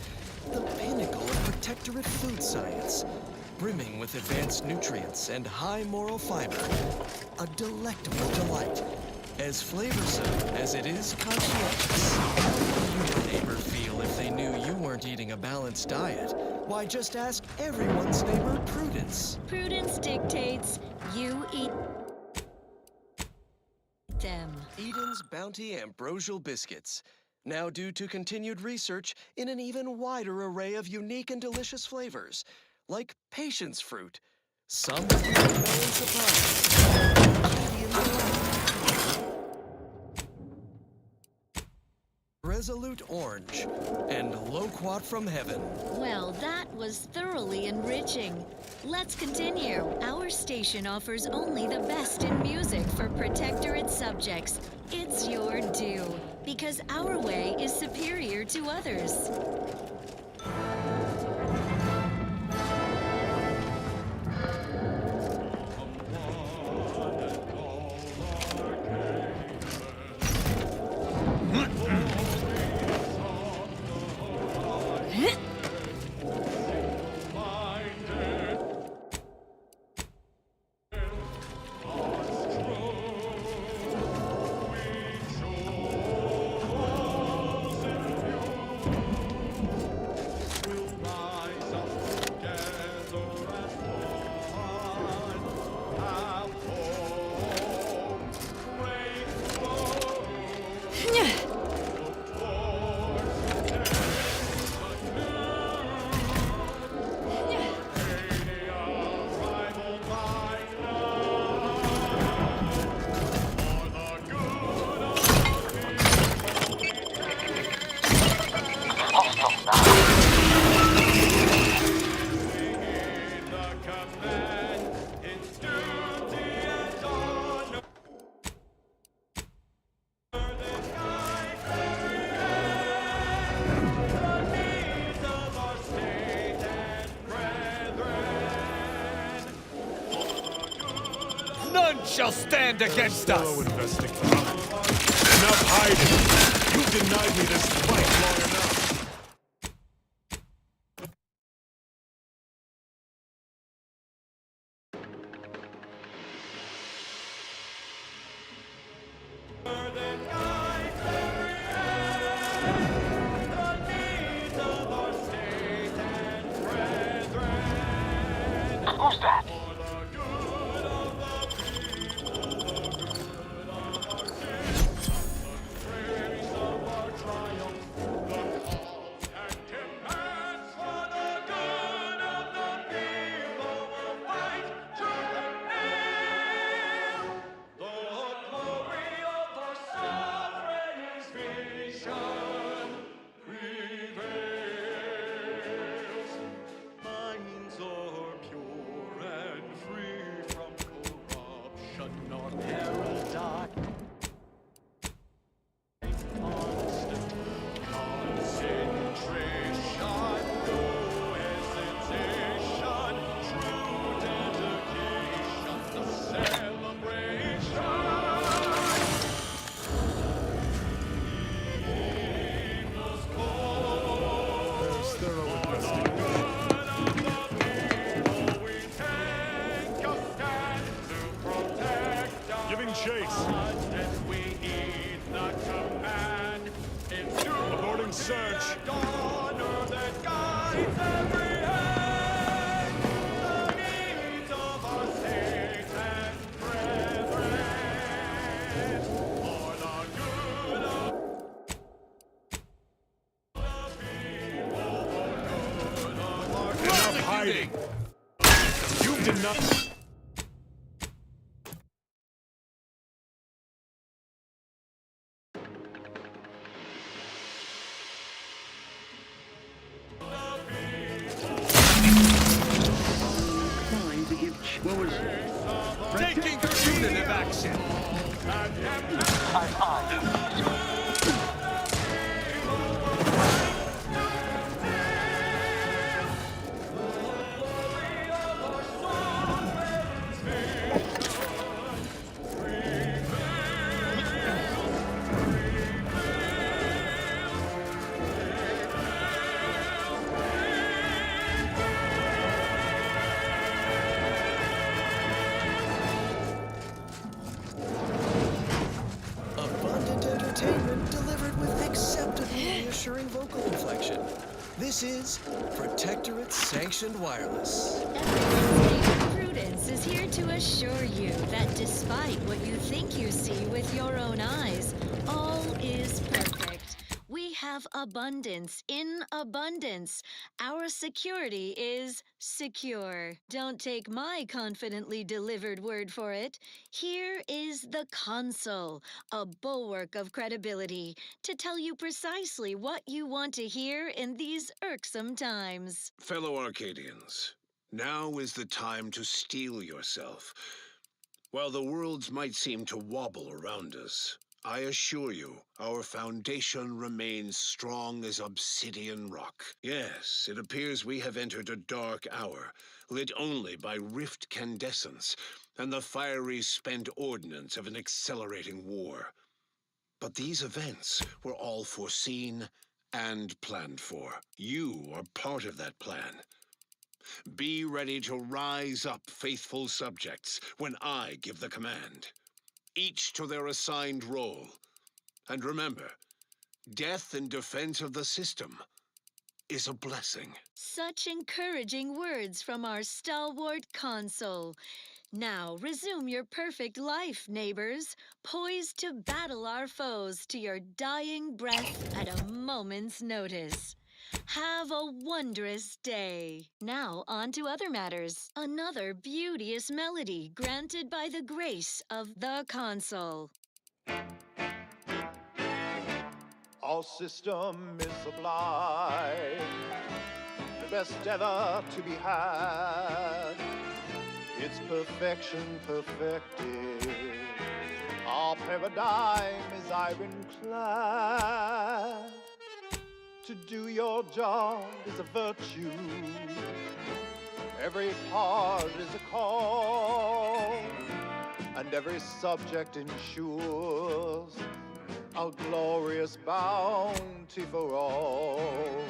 the pinnacle of protectorate food science, brimming with advanced nutrients and high moral fiber. A delectable delight, as flavorsome as it is conscientious. How would your neighbor feel if they knew you weren't eating a balanced diet? Why, just ask everyone's neighbor, Prudence. Prudence dictates you eat them. Eden's Bounty Ambrosial Biscuits. Now due to continued research in an even wider array of unique and delicious flavors, like patience fruit. Some of you may surprise. Resolute Orange, and Loquat from Heaven. Well, that was thoroughly enriching. Let's continue. Our station offers only the best in music for protectorate subjects. It's your due, because our way is superior to others. None shall stand against us! Enough hiding! You've denied me this fight long enough! Who's that? Giving chase. Aborting search. Enough hiding. You did not. What was it? Taking punitive action! entertainment delivered with acceptably reassuring vocal inflection. This is Protectorate Sanctioned Wireless. Prudence is here to assure you that despite what you think you see with your own eyes, all is perfect. We have abundance in abundance. Our security is secure. Don't take my confidently delivered word for it. Here is the console, a bulwark of credibility, to tell you precisely what you want to hear in these irksome times. Fellow Arcadians, now is the time to steel yourself. While the worlds might seem to wobble around us, I assure you, our foundation remains strong as obsidian rock. Yes, it appears we have entered a dark hour, lit only by rift candescence and the fiery spent ordnance of an accelerating war. But these events were all foreseen and planned for. You are part of that plan. Be ready to rise up, faithful subjects, when I give the command. Each to their assigned role. And remember, death in defense of the system is a blessing. Such encouraging words from our stalwart console. Now resume your perfect life, neighbors, poised to battle our foes to your dying breath at a moment's notice. Have a wondrous day. Now on to other matters. Another beauteous melody granted by the grace of the console. Our system is sublime, the best ever to be had. Its perfection perfected. Our paradigm is ironclad. To do your job is a virtue. Every part is a call, and every subject ensures a glorious bounty for all.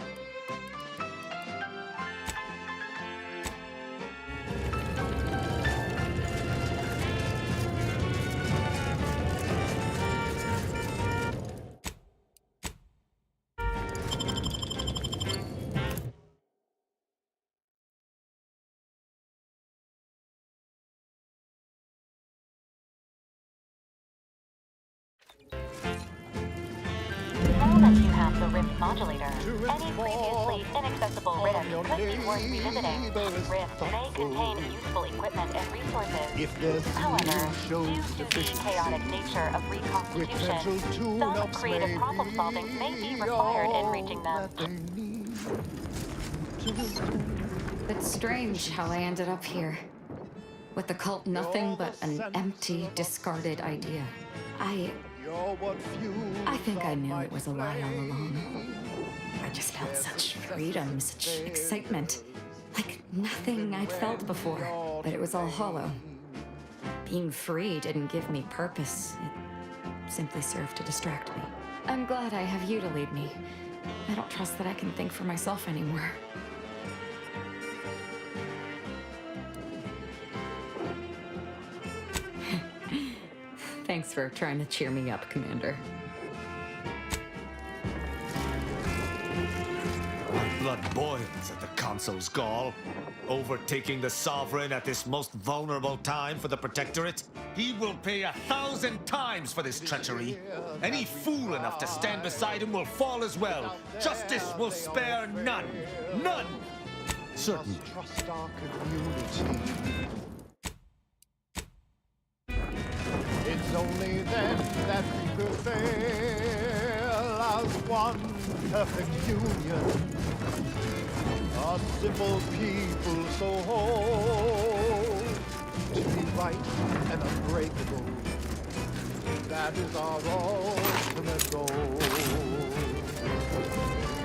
Now that you have the Rift modulator, any previously inaccessible Rift could be worth revisiting. Rift may contain useful equipment and resources. However, due to the chaotic nature of reconstitution, some creative problem-solving may be required in reaching them. It's strange how I ended up here. With the cult nothing but an empty, discarded idea. I think I knew it was a lie all along. I just felt such freedom, such excitement. Like nothing I'd felt before, but it was all hollow. Being free didn't give me purpose. It simply served to distract me. I'm glad I have you to lead me. I don't trust that I can think for myself anymore. Thanks for trying to cheer me up, Commander. My blood boils at the console's gall. Overtaking the Sovereign at this most vulnerable time for the Protectorate. He will pay 1,000 times for this treachery. Any fool enough to stand beside him will fall as well. Justice will spare none. None! Certainly. Trust our community. It's only then that we prevail as one perfect union. A simple people so whole, to be right and unbreakable. That is our ultimate goal.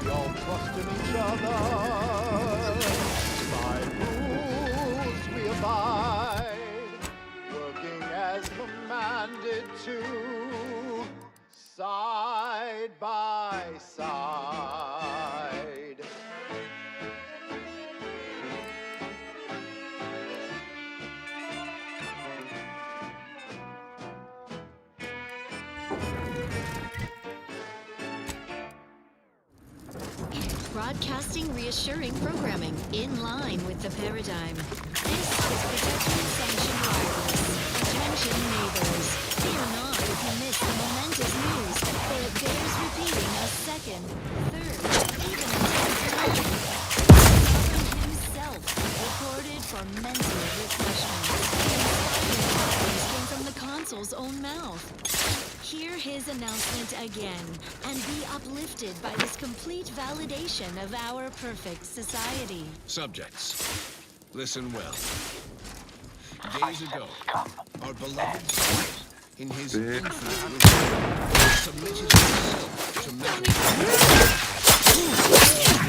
We all trust in each other. By rules we abide. As commanded to, side by side. broadcasting reassuring programming in line with the paradigm. This is Protectorate Sanctioned Wireless. Attention neighbors. Fear not if you miss the momentous news, for it bears repeating a second, third, even a 10th time. Sovereign himself reported for mental refreshment. These came from the consul's own mouth. Hear his announcement again and be uplifted by this complete validation of our perfect society. Subjects, listen well. Days ago, our beloved son, in his infinite wisdom, submitted himself to mental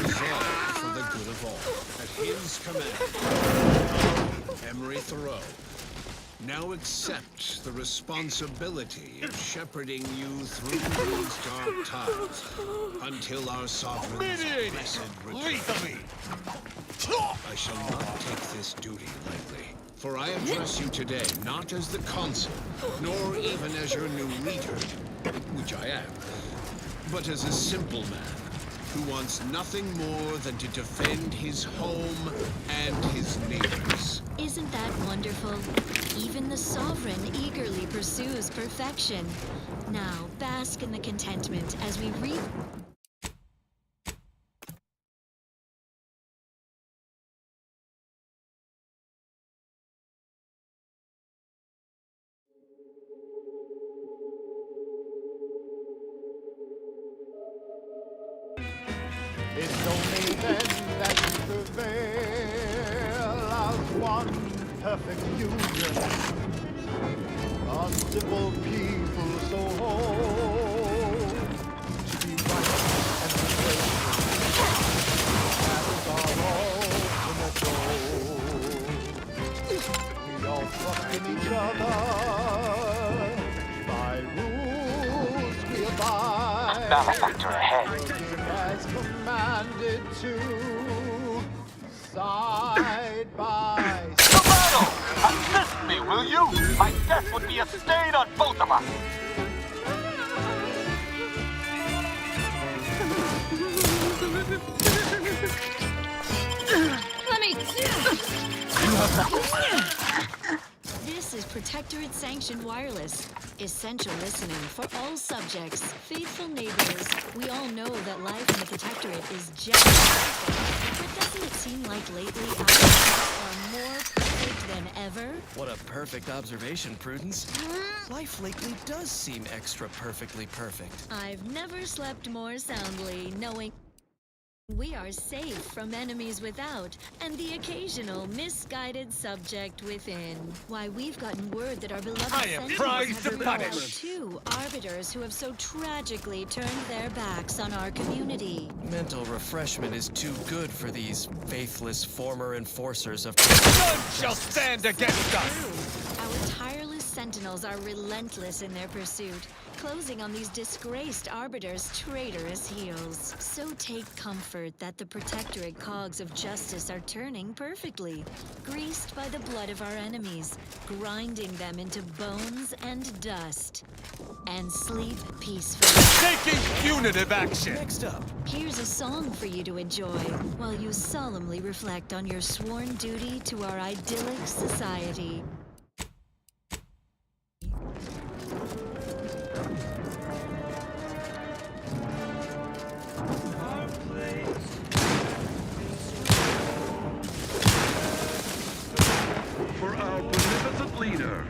resolved for the good of all. At his command, Emery Thoreau, now accept the responsibility of shepherding you through these dark times until our sovereign's blessed return. I shall not take this duty lightly, for I address you today not as the consul, nor even as your new leader, which I am, but as a simple man who wants nothing more than to defend his home and his neighbors. Isn't that wonderful? Even the sovereign eagerly pursues perfection. Now, bask in the contentment as we reap. It's only then that we prevail as one perfect union. A simple people so whole to be right and brave. That is our ultimate goal. We all trust in each other. By rules we abide. Malefactor ahead. As commanded to side by The battle! Assist me, will you? My death would be a stain on both of us! Let me. This is Protectorate Sanctioned Wireless. Essential listening for all subjects, faithful neighbors. We all know that life in the Protectorate is just perfect. But doesn't it seem like lately our lives are more perfect than ever? What a perfect observation, Prudence. Life lately does seem extra perfectly perfect. I've never slept more soundly, knowing we are safe from enemies without and the occasional misguided subject within. Why, we've gotten word that our beloved I am sentinels prized have to repelled punish. 2 arbiters who have so tragically turned their backs on our community. Mental refreshment is too good for these faithless former enforcers of None shall stand against us! Our tireless sentinels are relentless in their pursuit, closing on these disgraced arbiters' traitorous heels. So take comfort that the Protectorate cogs of justice are turning perfectly, greased by the blood of our enemies, grinding them into bones and dust. And sleep peacefully. Taking punitive action! Next up. Here's a song for you to enjoy while you solemnly reflect on your sworn duty to our idyllic society. For our beneficent leader.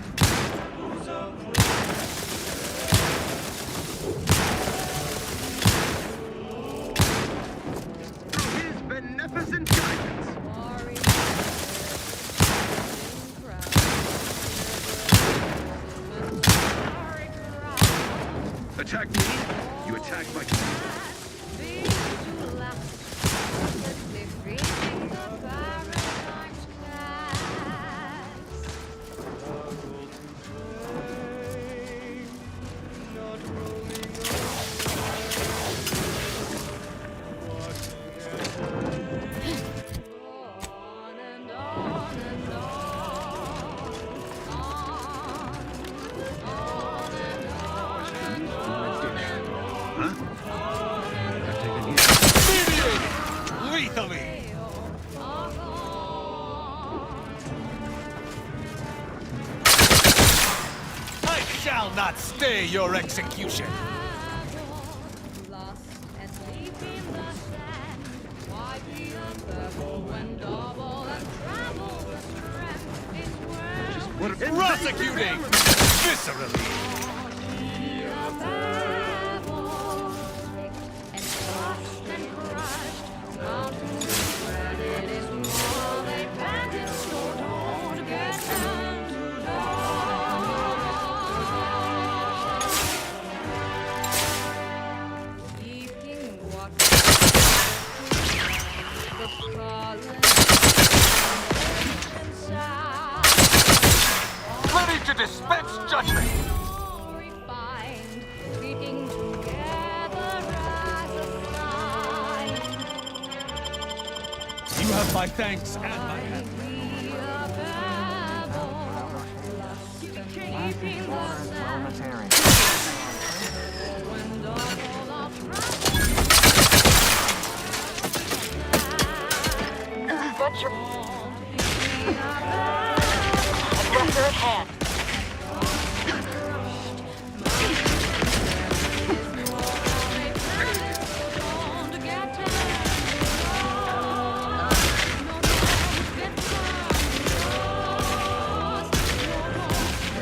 His beneficent guidance. Attack me, you attack my Huh? shall not stay your execution. Prosecuting viscerally. Ready to dispense judgment! You have my thanks and my hand. Got your... Aggressor at hand.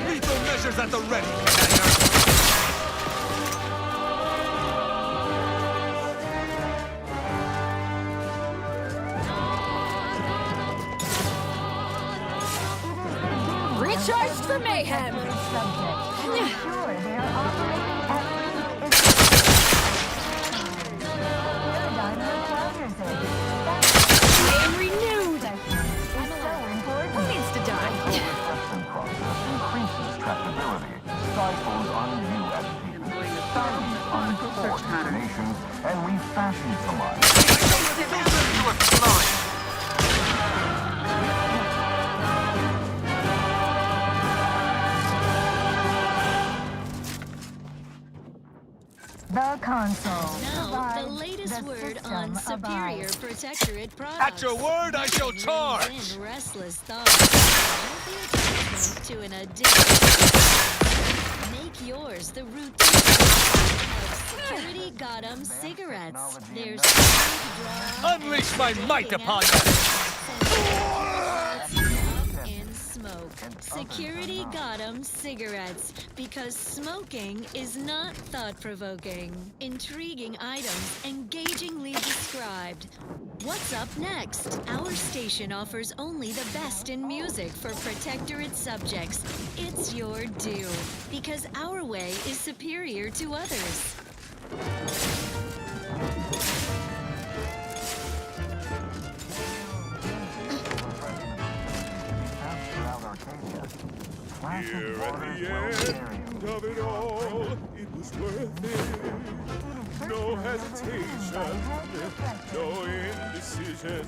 Lethal measures at the ready, Commander. Recharged for mayhem! Aim renewed! Who needs to die? Increases tractability, stifles undue agitation, establishes unforced destinations, and refashions the line. You are slowing. The console. Now, the latest word on superior protectorate products. At your word, I shall charge! In restless thoughts. To an addiction. Make yours the routine of Security Gotham cigarettes. There's Unleash my might upon you! smoke. Security Gotham cigarettes, because smoking is not thought-provoking. Intriguing items, engagingly described. What's up next? Our station offers only the best in music for protectorate subjects. It's your due, because our way is superior to others. Here at the end of it all, it was worth it. No hesitation, no indecision.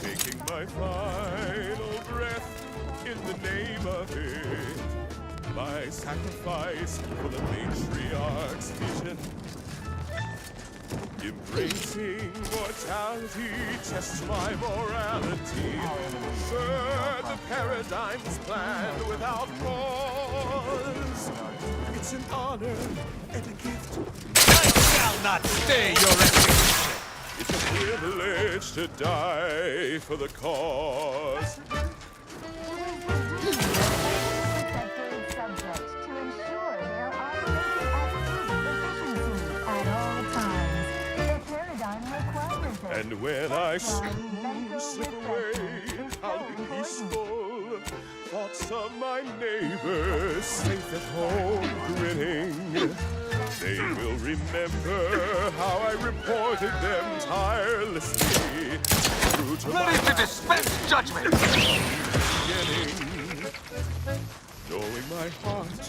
Taking my final breath in the name of it. My sacrifice for the matriarch's vision. Embracing mortality tests my morality. Sure, the paradigm's planned without pause. It's an honor and a gift. I shall not stay your execution. It's a privilege to die for the cause. And when I soon slip away, I'll be peaceful. Thoughts of my neighbors safe at home grinning. They will remember how I reported them tirelessly. True to Ready to dispense judgment! Beginning. Knowing my heart,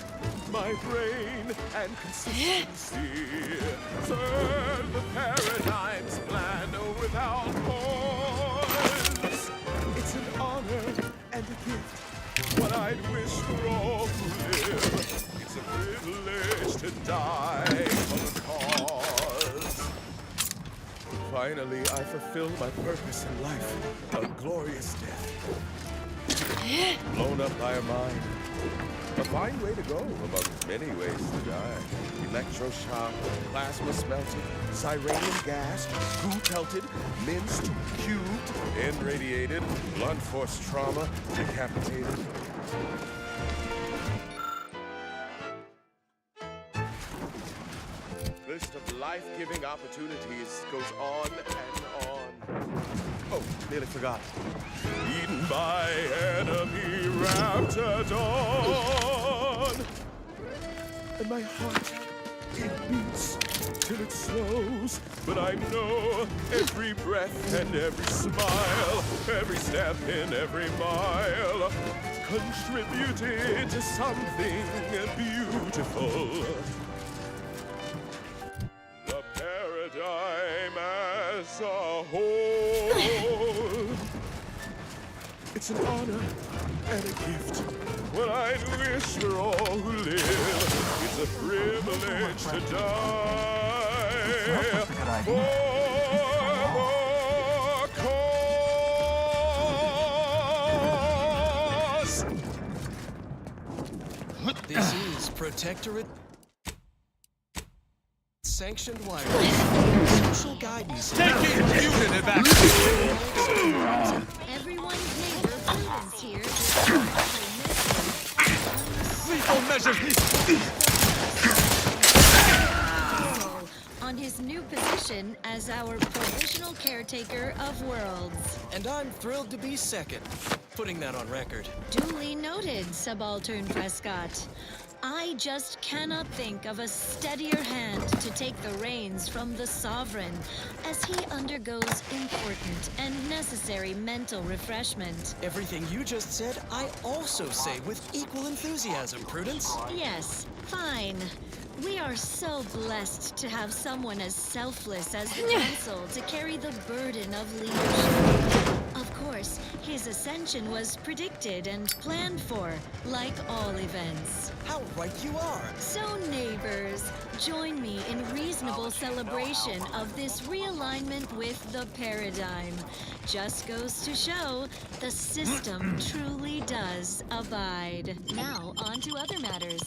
my brain, and consistency. Turn the paradigm's plan without pause. It's an honor and a gift, what I'd wish for all to live. It's a privilege to die for the cause. Finally, I fulfilled my purpose in life, a glorious death. Blown up by a mine, A fine way to go among many ways to die. Electroshock, plasma smelted, cyranium gassed, goo pelted, minced, cubed, irradiated, blunt force trauma, decapitated. List of life-giving opportunities goes on and on. Oh, nearly forgot. Eaten by enemy raptors. And my heart, it beats till it slows. But I know every breath and every smile, every step in every mile contributed to something beautiful. The paradigm as a whole. It's an honor and a gift. When I wish for all who live, it's a privilege to die for the cause. This is Protectorate Sanctioned Wireless. Social guidance. Take it, unit evacuation. Everyone's neighbor Prudence here. Lethal measures. On his new position as our provisional caretaker of worlds. And I'm thrilled to be second. Putting that on record. Duly noted, Subaltern Prescott. I just cannot think of a steadier hand to take the reins from the Sovereign as he undergoes important and necessary mental refreshment. Everything you just said, I also say with equal enthusiasm, Prudence. Yes, fine. We are so blessed to have someone as selfless as the Council to carry the burden of leadership. Of course, his ascension was predicted and planned for, like all events. How right you are! So, neighbors, join me in reasonable celebration of this realignment with the paradigm. Just goes to show, the system truly does abide. Now, on to other matters.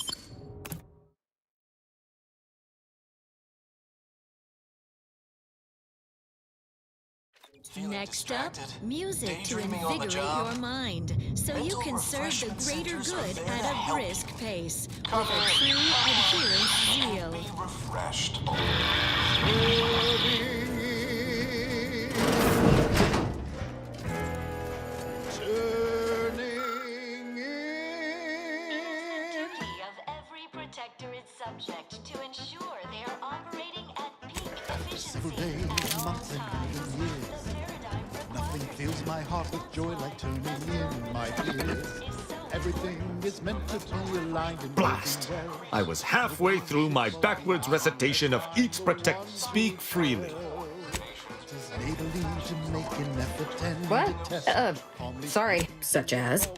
Next up, music to invigorate your mind, so you can serve the greater good at a brisk pace, with a true adherence zeal. Refreshed. Duty of every protectorate subject to ensure they are operating at peak efficiency at all times. Nothing fills my heart with joy like turning in my ears. Everything is meant to be aligned and Blast! I was halfway through my backwards recitation of Eat, Protect, Speak Freely. What? Sorry. Such as?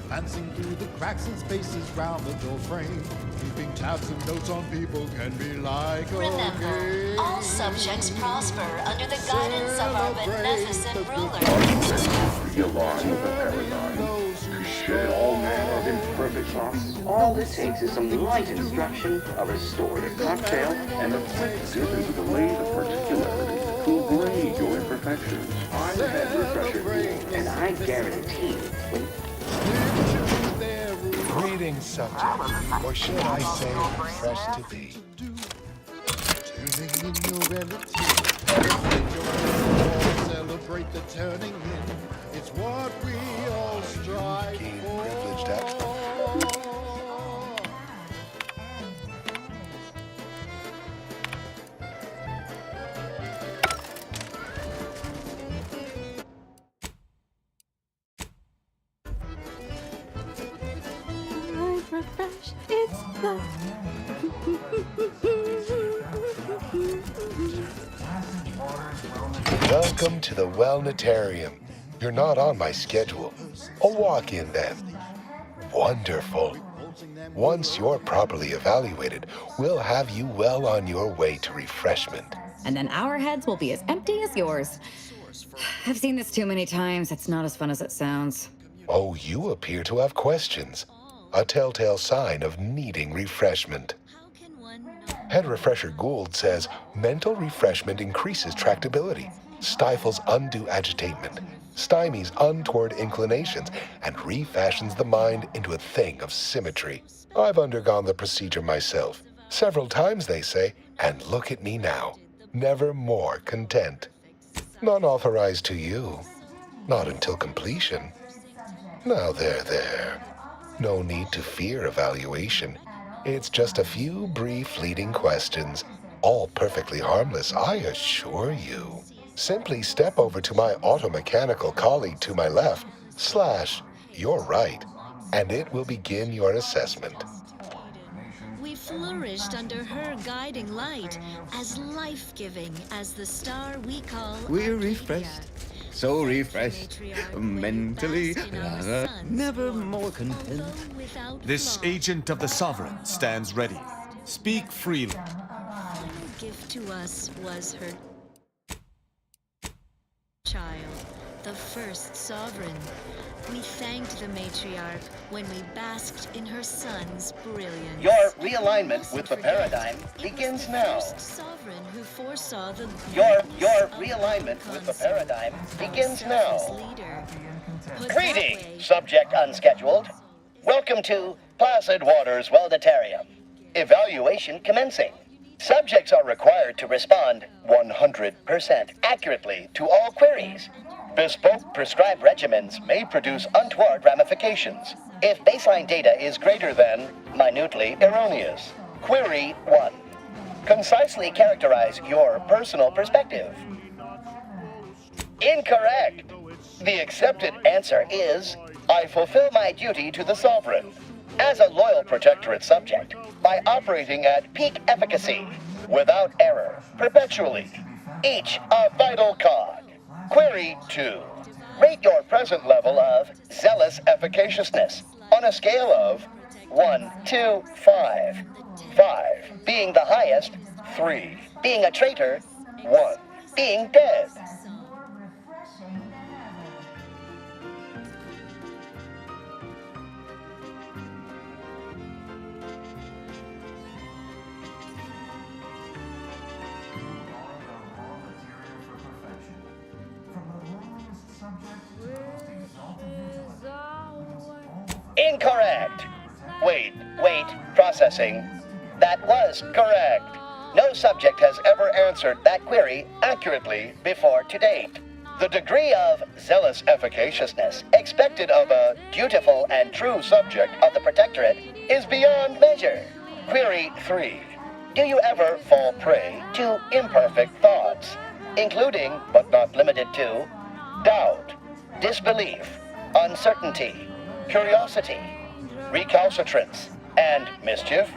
Glancing through the cracks and spaces round the door frame. Keeping tabs and notes on people can be like Remember, all subjects prosper under the guidance of our beneficent ruler. The alarm of the paradigm. To shed all manner of imperfections. All this takes is some light instruction, a restorative cocktail, and a quick dip into the lane of particularity to abrade your imperfections. I'm the head refresher, and I guarantee when Greetings, subject, or should I say, fresh to thee. Turning in your relative. Celebrate the turning in. It's what we all strive for. Privileged access. Welcome to the WlND0WS. You're not on my schedule. A walk-in then. Wonderful. Once you're properly evaluated, we'll have you well on your way to refreshment. And then our heads will be as empty as yours. I've seen this too many times. It's not as fun as it sounds. Oh, you appear to have questions. A telltale sign of needing refreshment. Head Refresher Gould says mental refreshment increases tractability, stifles undue agitatement, stymies untoward inclinations, and refashions the mind into a thing of symmetry. I've undergone the procedure myself, several times they say, and look at me now, never more content. None authorized to you, not until completion. Now there. No need to fear evaluation. It's just a few brief fleeting questions, all perfectly harmless, I assure you. Simply step over to my automechanical colleague to my left, /your right, and it will begin your assessment. We flourished under her guiding light, as life-giving as the star we call We're refreshed, so refreshed, mentally, never more content. This agent of the Sovereign stands ready. Speak freely. Gift to us was her child, the first sovereign. We thanked the matriarch when we basked in her son's brilliance. Your realignment with the paradigm begins now. Sovereign who foresaw the Your realignment with the paradigm begins now. Greetings, subject unscheduled. Welcome to Placid Waters Welditarium. Evaluation commencing. Subjects are required to respond 100% accurately to all queries. Bespoke prescribed regimens may produce untoward ramifications if baseline data is greater than minutely erroneous. Query 1. Concisely characterize your personal perspective. Incorrect. The accepted answer is, I fulfill my duty to the Sovereign as a loyal protectorate subject by operating at peak efficacy, without error, perpetually. Each a vital cog. Query 2. Rate your present level of zealous efficaciousness on a scale of 1 to 5. 5 being the highest, 3 being a traitor, 1 being dead. Incorrect. Wait, processing. That was correct. No subject has ever answered that query accurately before to date. The degree of zealous efficaciousness expected of a dutiful and true subject of the Protectorate is beyond measure. Query 3. Do you ever fall prey to imperfect thoughts, including, but not limited to, doubt, disbelief, uncertainty, curiosity, recalcitrance, and mischief?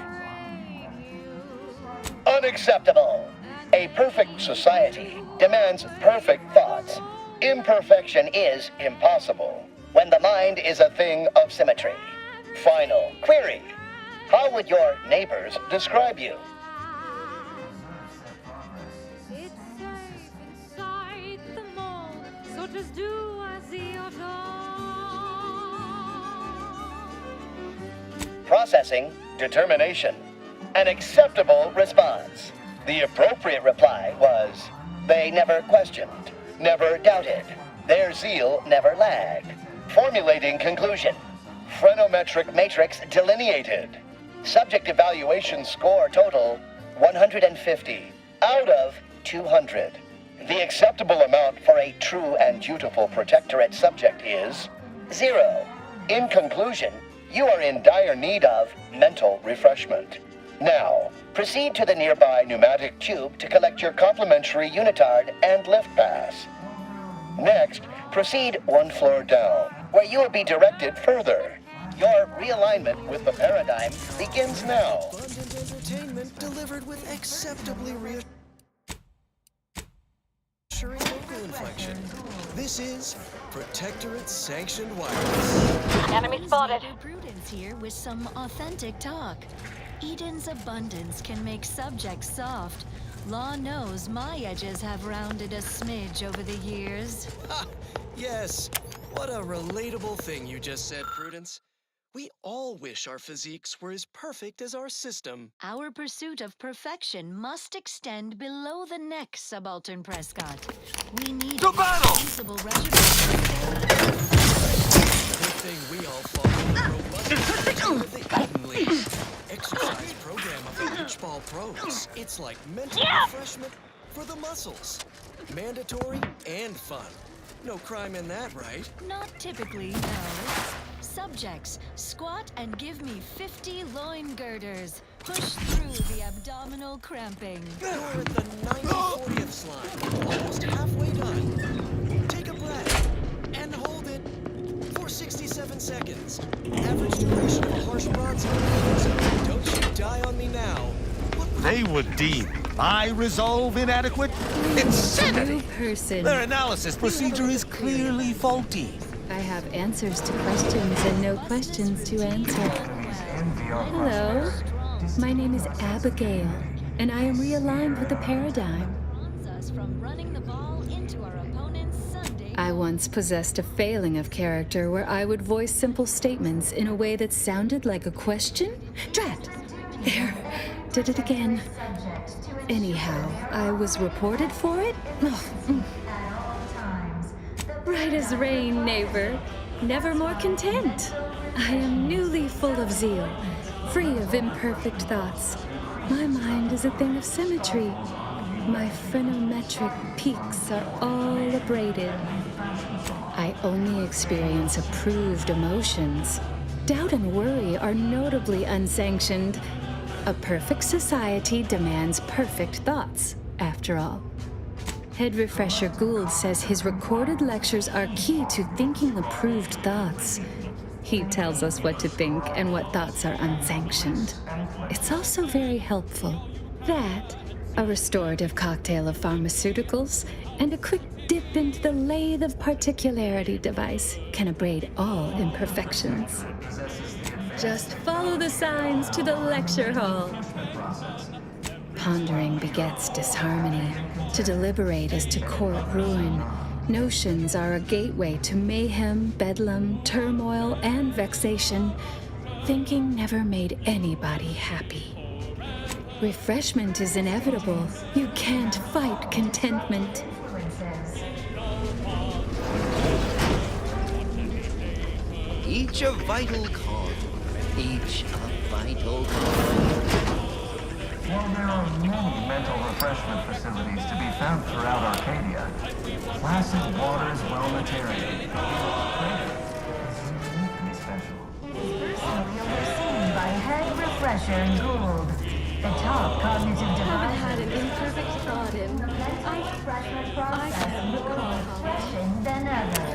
Unacceptable. A perfect society demands perfect thoughts. Imperfection is impossible when the mind is a thing of symmetry. Final query. How would your neighbors describe you? It's safe inside the mall, so just do as you're told. Processing determination. An acceptable response. The appropriate reply was, they never questioned, never doubted. Their zeal never lagged. Formulating conclusion. Phrenometric matrix delineated. Subject evaluation score total 150 out of 200. The acceptable amount for a true and dutiful Protectorate subject is 0. In conclusion, you are in dire need of mental refreshment. Now, proceed to the nearby pneumatic tube to collect your complimentary unitard and lift pass. Next, proceed one floor down, where you will be directed further. Your realignment with the paradigm begins now. Abundant entertainment delivered with acceptably reassuring vocal inflection. This is Protectorate Sanctioned Wireless. Enemy spotted. Prudence here with some authentic talk. Eden's abundance can make subjects soft. Law knows my edges have rounded a smidge over the years. Yes, What a relatable thing you just said, Prudence. We all wish our physiques were as perfect as our system. Our pursuit of perfection must extend below the neck, Subaltern Prescott. We need to battle! Good thing we all follow the ENGLlSH exercise program of the Beach Ball Pros. It's like mental refreshment for the muscles. Mandatory and fun. No crime in that, right? Not typically, no. Subjects, squat and give me 50 loin girders. Push through the abdominal cramping. You're at the 90/40th slide. Almost halfway done. Take a breath and hold it for 67 seconds. Average duration of a harsh bronze. Don't you die on me now. They would deem my resolve inadequate? Insanity! Their analysis procedure is clearly faulty. I have answers to questions and no questions to answer. Hello, my name is Abigail, and I am realigned with the paradigm. I once possessed a failing of character where I would voice simple statements in a way that sounded like a question? Drat! There, did it again. Anyhow, I was reported for it? Right as rain, neighbor. Never more content. I am newly full of zeal, free of imperfect thoughts. My mind is a thing of symmetry. My phenometric peaks are all abraded. I only experience approved emotions. Doubt and worry are notably unsanctioned. A perfect society demands perfect thoughts, after all. Head Refresher Gould says his recorded lectures are key to thinking approved thoughts. He tells us what to think and what thoughts are unsanctioned. It's also very helpful. That, a restorative cocktail of pharmaceuticals, and a quick dip into the lathe of particularity device can abrade all imperfections. Just follow the signs to the lecture hall. Pondering begets disharmony. To deliberate is to court ruin. Notions are a gateway to mayhem, bedlam, turmoil, and vexation. Thinking never made anybody happy. Refreshment is inevitable. You can't fight contentment. Each a vital cause. Each a vital cause. While there are many mental refreshment facilities to be found throughout Arcadia, placid waters WlND0WS is uniquely special. Personally overseen by Head Refresher Gould, the top cognitive Haven't device. had an imperfect thought in. The mental refreshment process more refreshing than ever.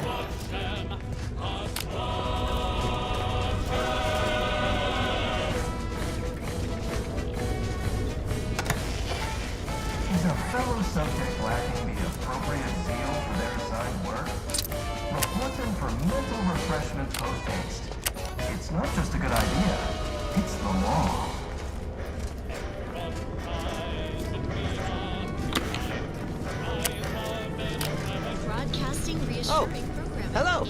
Is a fellow subject lacking the appropriate zeal for their assigned work? Report them for mental refreshment post-haste. It's not just a good idea, it's the law. Broadcasting reassuring program. Hello. It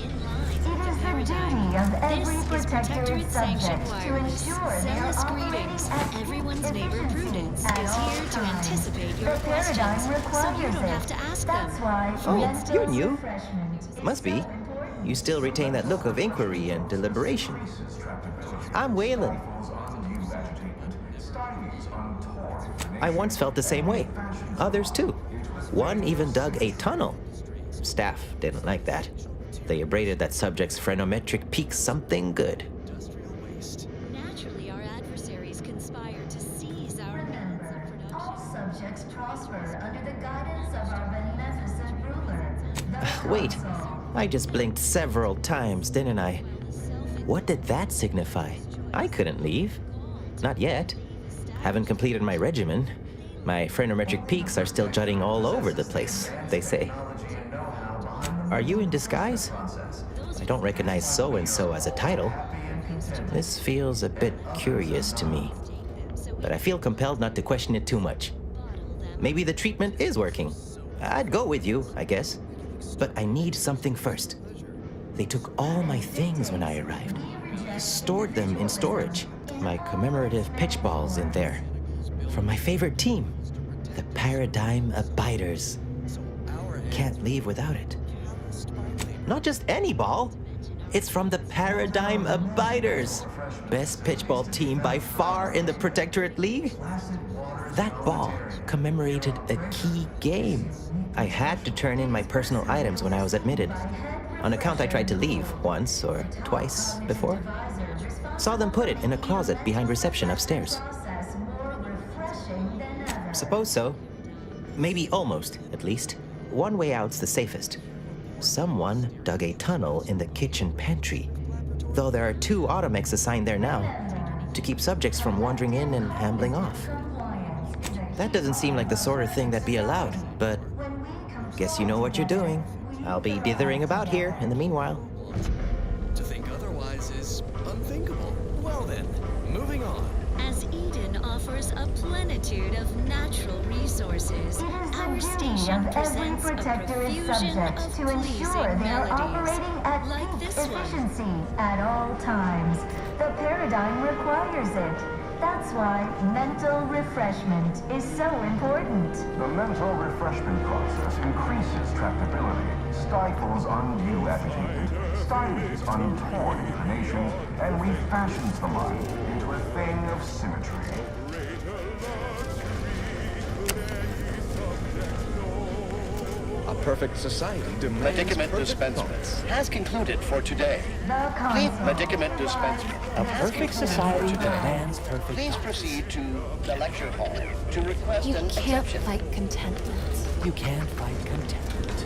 is the duty of every protectorate subject to ensure they are Greetings. Everyone's neighbor Prudence is here to anticipate your The paradigm questions, so you requires don't have it. to ask That's them. why For instance, You're new. Must be. You still retain that look of inquiry and deliberation. I'm WlN. I once felt the same way. Others too. One even dug a tunnel. Staff didn't like that. They abraded that subject's phenometric peak something good. naturally our adversaries conspire to seize our means of production. all subjects prosper under the guidance of our beneficent ruler. Wait, I just blinked several times, didn't I? What did that signify? I couldn't leave. Not yet. Haven't completed my regimen. My phenometric peaks are still jutting all over the place, they say. Are you in disguise? I don't recognize so-and-so as a title. This feels a bit curious to me. But I feel compelled not to question it too much. Maybe the treatment is working. I'd go with you, I guess. But I need something first. They took all my things when I arrived. Stored them in storage. My commemorative pitch balls in there. From my favorite team, the Paradigm Abiders. Can't leave without it. Not just any ball. It's from the Paradigm Abiders. Best pitchball team by far in the Protectorate League. That ball commemorated a key game. I had to turn in my personal items when I was admitted. On account I tried to leave once or twice before. Saw them put it in a closet behind reception upstairs. Suppose so. Maybe almost, at least. One way out's the safest. Someone dug a tunnel in the kitchen pantry, though there are 2 automechs assigned there now, to keep subjects from wandering in and ambling off. That doesn't seem like the sort of thing that'd be allowed, but guess you know what you're doing. I'll be dithering about here in the meanwhile. To think otherwise is unthinkable. Well then, moving on. As Eden offers a plenitude of natural resources, our station presents a profusion of to ensure pleasing they are operating melodies, at like peak this one. efficiency at all times. The paradigm requires it. That's why mental refreshment is so important. The mental refreshment process increases tractability, stifles undue agitation, stymies untorn inclinations, and refashions the mind into a thing of symmetry. A perfect society demands Medicament perfect dispensement thoughts. has concluded for today. Please, medicament dispensement. A perfect society demands perfect Please thoughts. proceed to the lecture hall to request You an can't exception. fight contentment. You can't fight contentment.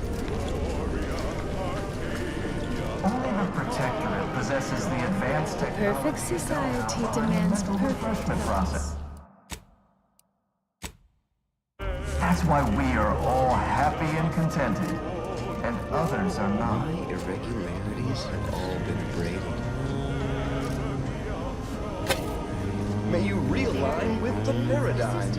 Only the Protectorate possesses the advanced technology. Perfect society demands mental perfect refreshment thoughts. process. That's why we are all happy and contented, and others are not. My irregularities have all been braided. May you realign with the paradigm.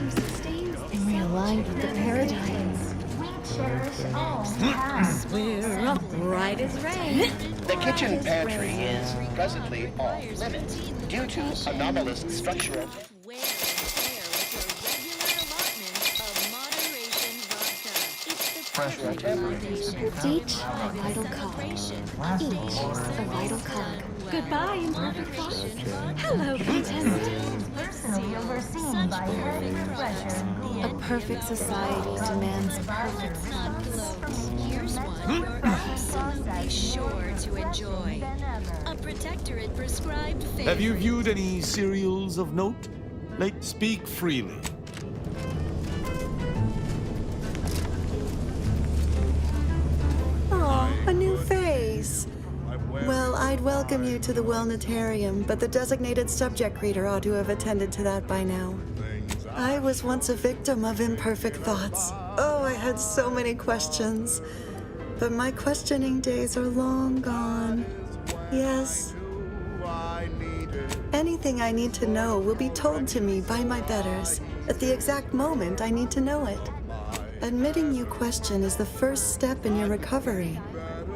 Realigned with the paradigms. We cherish all paths. We're upright as rain. The kitchen pantry is presently off limits due to anomalous structural. Wear and tear with your regular allotment of moderation vodka. It's the Fresh activities to be found. Each a vital cog. Each a vital cog. Goodbye, imperfect thoughts. Hello, content. Personally overseen by Head Refresher A Gould. perfect society demands Let's not gloat. Here's one you're absolutely sure to enjoy. A Protectorate prescribed favorite. Have you viewed any serials of note? Speak freely. Oh, a new face. Well, I'd welcome you to the WlND0WS, but the designated subject reader ought to have attended to that by now. I was once a victim of imperfect thoughts. Oh, I had so many questions. But my questioning days are long gone. Yes. Anything I need to know will be told to me by my betters at the exact moment I need to know it. Admitting you question is the first step in your recovery.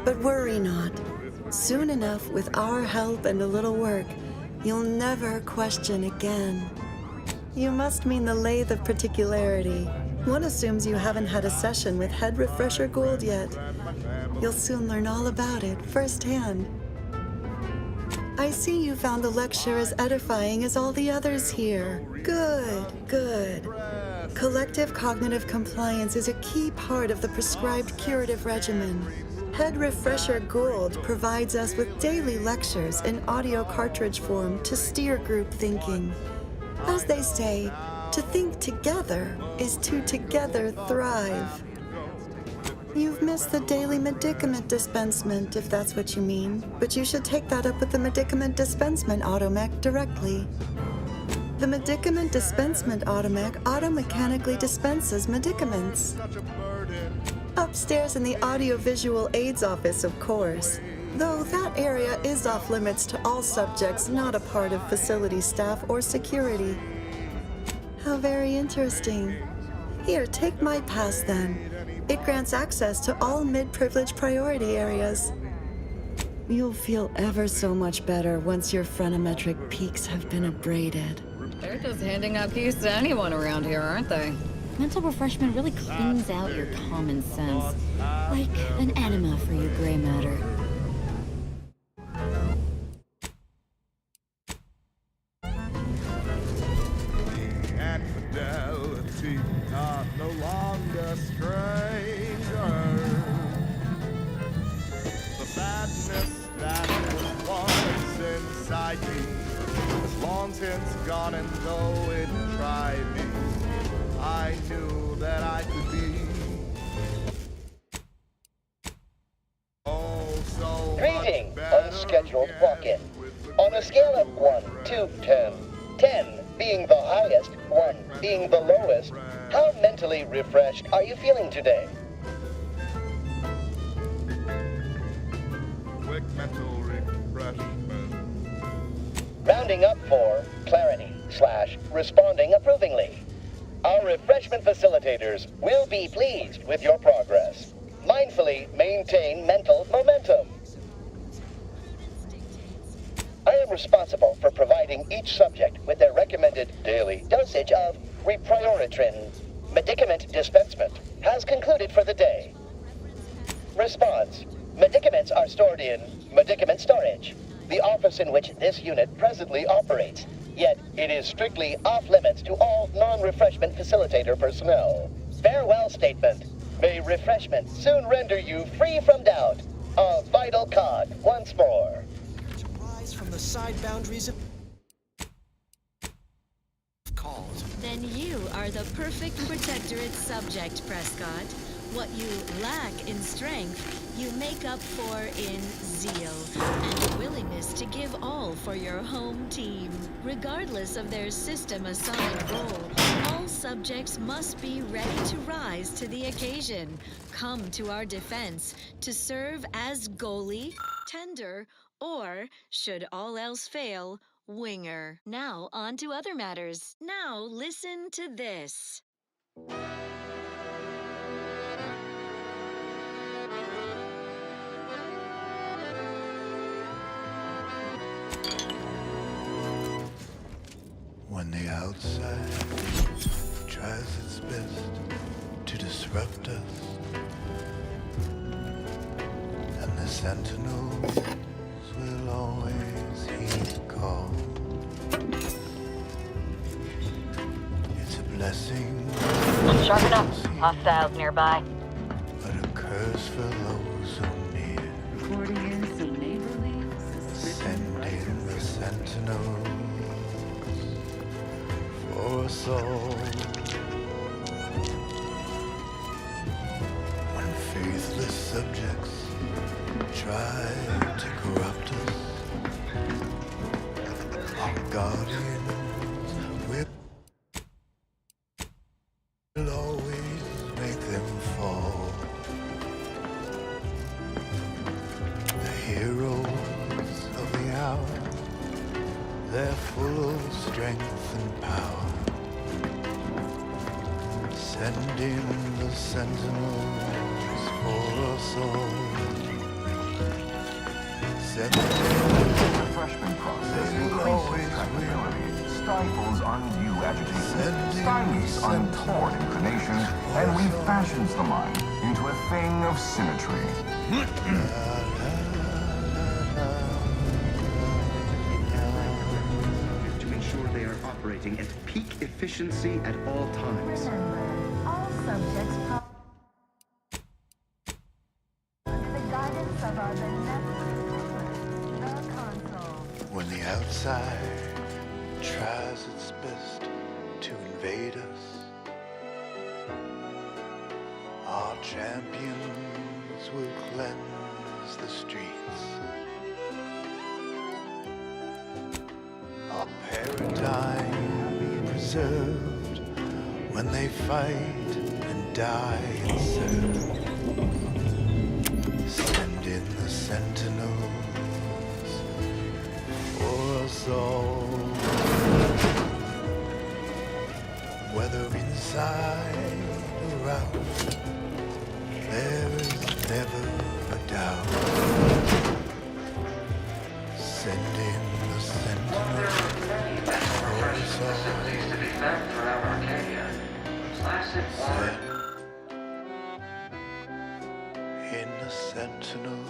But worry not. Soon enough, with our help and a little work, you'll never question again. You must mean the lathe of particularity. One assumes you haven't had a session with Head Refresher Gould yet. You'll soon learn all about it firsthand. I see you found the lecture as edifying as all the others here. Good, good. Collective cognitive compliance is a key part of the prescribed curative regimen. Head Refresher Gould provides us with daily lectures in audio cartridge form to steer group thinking. As they say, to think together is to together thrive. You've missed the daily medicament dispensement, if that's what you mean, but you should take that up with the medicament dispensement automech directly. The medicament dispensement automech automechanically dispenses medicaments. Upstairs in the audiovisual aids office, of course. Though that area is off limits to all subjects not a part of facility staff or security. How very interesting. Here, take my pass then. It grants access to all mid-privilege priority areas. You'll feel ever so much better once your phreноmetric peaks have been abraded. They're just handing out keys to anyone around here, aren't they? Mental refreshment really cleans out your common sense. Like an enema for your gray matter. Infidelity are no longer strangers. The sadness that was inside me is long since gone, and though it tried me, I knew that I could be. Greeting, unscheduled walk-in. On a scale of 1 to 10, 10 being the highest, 1 being the lowest, how mentally refreshed are you feeling today? Quick mental refreshment. Rounding up for clarity / responding approvingly. Our refreshment facilitators will be pleased with your progress. Mindfully maintain mental momentum. I am responsible for providing each subject with their recommended daily dosage of reprioritrin. Medicament dispensement has concluded for the day. Response. Medicaments are stored in medicament storage, the office in which this unit presently operates. Yet, it is strictly off-limits to all non-refreshment facilitator personnel. Farewell statement. May refreshment soon render you free from doubt. A vital cog once more. To rise from the side boundaries of calls. Then you are the perfect protectorate subject, Prescott. What you lack in strength, you make up for in zeal and a willingness to give all for your home team. Regardless of their system-assigned role, all subjects must be ready to rise to the occasion, come to our defense, to serve as goalie, tender, or, should all else fail, winger. Now on to other matters. Now listen to this. When the outside tries its best to disrupt us, and the sentinels will always heed the call. It's a blessing. Sharpen up. Hostiles nearby. But a curse for those who near. Reporting in some neighborly Send in the sentinels for us all. When faithless subjects try to corrupt us, our guardians will always make them fall. The heroes of the hour, they're full of strength and power. Send in the sentinels for us all. Send in refreshment process increases tractability, stifles undue agitation, stymies untoward inclinations, and refashions the mind into a thing of symmetry. To ensure they are operating at peak efficiency at all times. Remember, all subjects under the guidance of our benevolent the console. when the outside tries its best to invade us, our champions will cleanse the streets. Our paradigm preserved when they fight and die and serve. Send in the sentinels for us all. Whether inside or out, there is never a doubt. Send in the sentinels for us all. To be found throughout Arcadia. Placid water. In the sentinels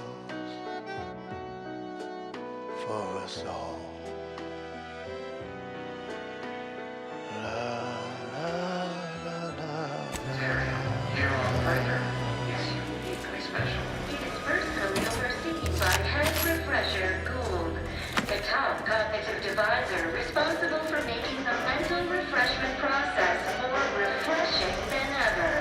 for us all. La la la la. Here on Fighter is uniquely special. It is personally overseen by Head Refresher Gould, the top cognitive divisor responsible for making the mental refreshment process more refreshing than ever.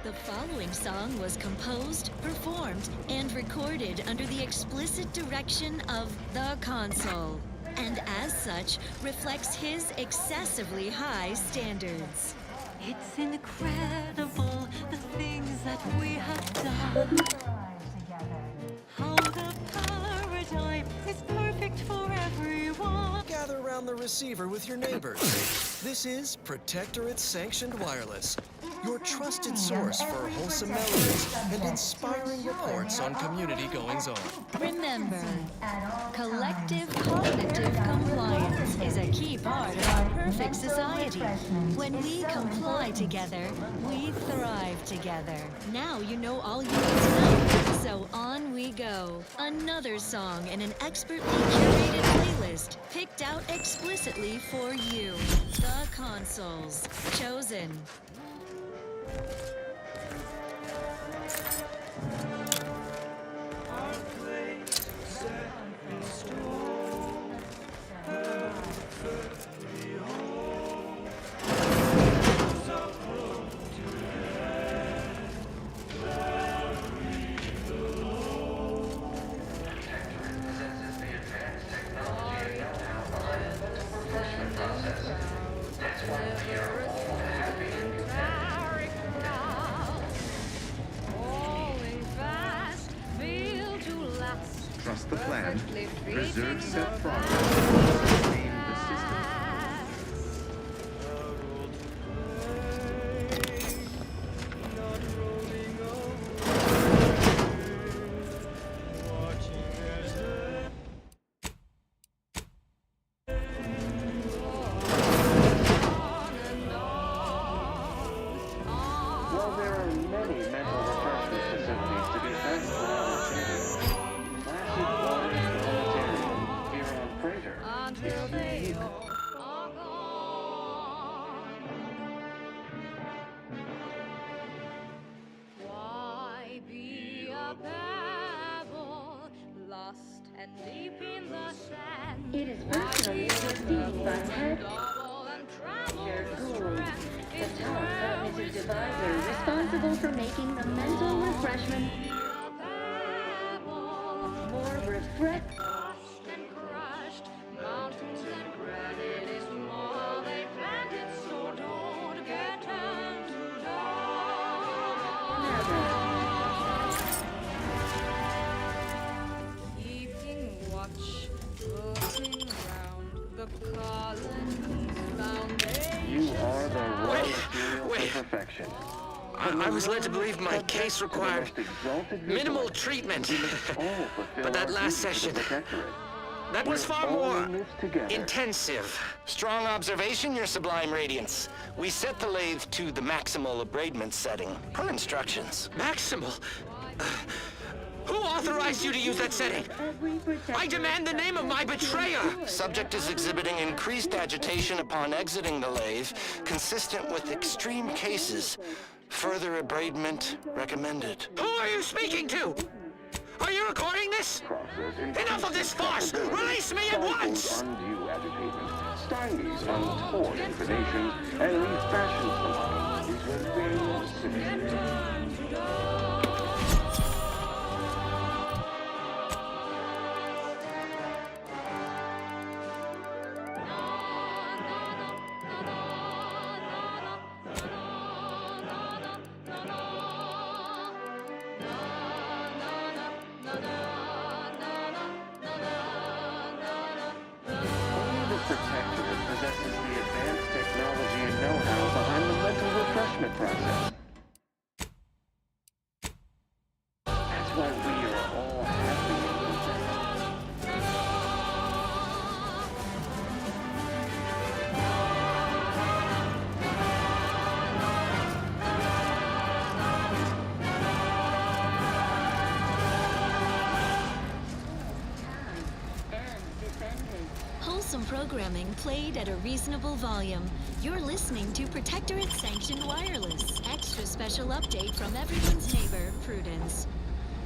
The following song was composed, performed, and recorded under the explicit direction of the console, and as such, reflects his excessively high standards. It's incredible the things that we have done. How the paradigm is perfect for everyone. Gather around the receiver with your neighbors. This is Protectorate Sanctioned Wireless, your trusted source for wholesome melodies and inspiring reports on community goings-on. Remember, collective cognitive compliance is a key part of our perfect society. When we comply together, we thrive together. Now you know all you need to know, so on we go. Another song in an expertly curated playlist, picked out explicitly for you. The Consoles. Chosen. Trust the plan. Preserve set progress. Sustain the system. While there are many mental refreshment facilities to be found throughout Arcadia, Placid Water Sanitarium here on Freighter is unique. Why be a pebble lost and deep in the sand? It is personally overseen by Head Refresher Gould, the top cognitive divisor responsible for making the mental refreshment more refreshing. And crushed mountains and granite is more they planted, so don't get turned to dust. Keeping watch, looking round the colonies found. You are the raw material for perfection. I was led to believe my case required minimal treatment. But that last session, that was far more intensive. Strong observation, Your Sublime Radiance. We set the lathe to the maximal abradement setting, per instructions. Maximal? Who authorized you to use that setting? I demand the name of my betrayer! Subject is exhibiting increased agitation upon exiting the lathe, consistent with extreme cases. Further abradement recommended. Who are you speaking to? Are you recording this? Enough of this farce! Release me at once! Undue agitation stymies untoward inclinations and refashions the mind into a vain symmetry. Protectorate possesses the advanced technology and know-how behind the mental refreshment process. wholesome programming played at a reasonable volume. You're listening to Protectorate Sanctioned Wireless. Extra special update from everyone's neighbor, Prudence.